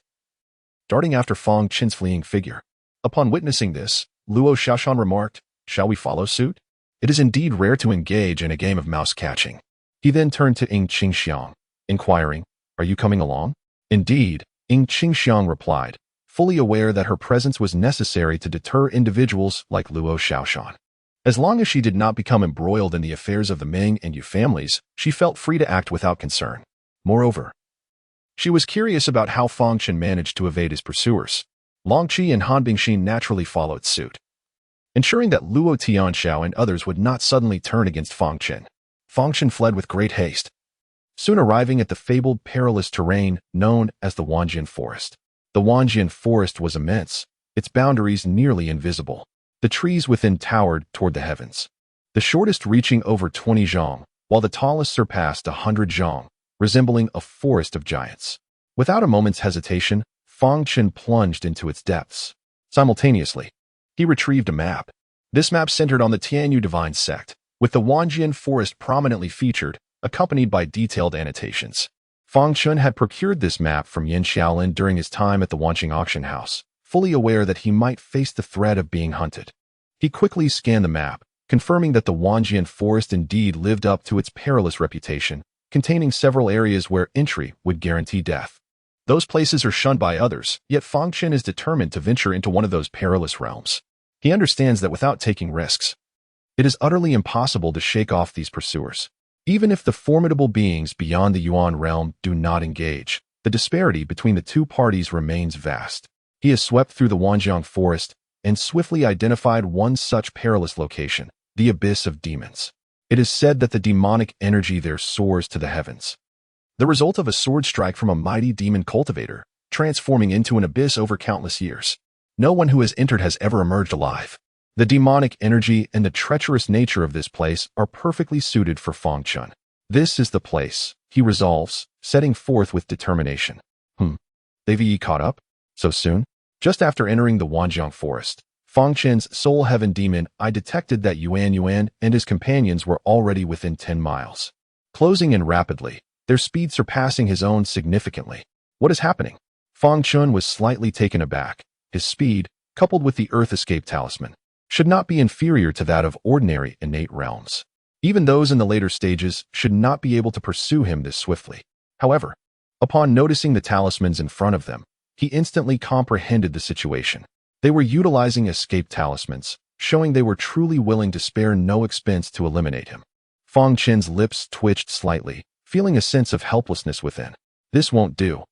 darting after Fang Chen's fleeing figure. Upon witnessing this, Luo Xiaoshan remarked, shall we follow suit? It is indeed rare to engage in a game of mouse catching. He then turned to Ing Qingxiang, inquiring, are you coming along? Indeed, Ing Qingxiang replied, fully aware that her presence was necessary to deter individuals like Luo Xiaoshan. As long as she did not become embroiled in the affairs of the Ming and Yu families, she felt free to act without concern. Moreover, she was curious about how Fang Chen managed to evade his pursuers. Long Qi and Han Bingxin naturally followed suit, ensuring that Luo Tianxiao and others would not suddenly turn against Fang Chen. Fang Chen fled with great haste, soon arriving at the fabled perilous terrain known as the Wanjian Forest. The Wanjian Forest was immense, its boundaries nearly invisible. The trees within towered toward the heavens, the shortest reaching over 20 zhang, while the tallest surpassed 100 zhang, resembling a forest of giants. Without a moment's hesitation, Fang Chen plunged into its depths. Simultaneously, he retrieved a map. This map centered on the Tianyu divine sect, with the Wanjian Forest prominently featured, accompanied by detailed annotations. Fang Chen had procured this map from Yin Xiaolin during his time at the Wanqing auction house, fully aware that he might face the threat of being hunted. He quickly scanned the map, confirming that the Wanjian Forest indeed lived up to its perilous reputation, containing several areas where entry would guarantee death. Those places are shunned by others, yet Fang Chen is determined to venture into one of those perilous realms. He understands that without taking risks, it is utterly impossible to shake off these pursuers. Even if the formidable beings beyond the Yuan realm do not engage, the disparity between the two parties remains vast. He has swept through the Wanjiang Forest and swiftly identified one such perilous location, the Abyss of Demons. It is said that the demonic energy there soars to the heavens, the result of a sword strike from a mighty demon cultivator, transforming into an abyss over countless years. No one who has entered has ever emerged alive. The demonic energy and the treacherous nature of this place are perfectly suited for Fang Chen. This is the place, he resolves, setting forth with determination. They've ye caught up? So soon? Just after entering the Wanjiang Forest, Fang Chen's soul heaven demon, I detected that Yuan and his companions were already within 10 miles. Closing in rapidly, their speed surpassing his own significantly. What is happening? Fang Chen was slightly taken aback. His speed, coupled with the Earth Escape Talisman, should not be inferior to that of ordinary innate realms. Even those in the later stages should not be able to pursue him this swiftly. However, upon noticing the talismans in front of them, he instantly comprehended the situation. They were utilizing escape talismans, showing they were truly willing to spare no expense to eliminate him. Fang Chen's lips twitched slightly, feeling a sense of helplessness within. This won't do.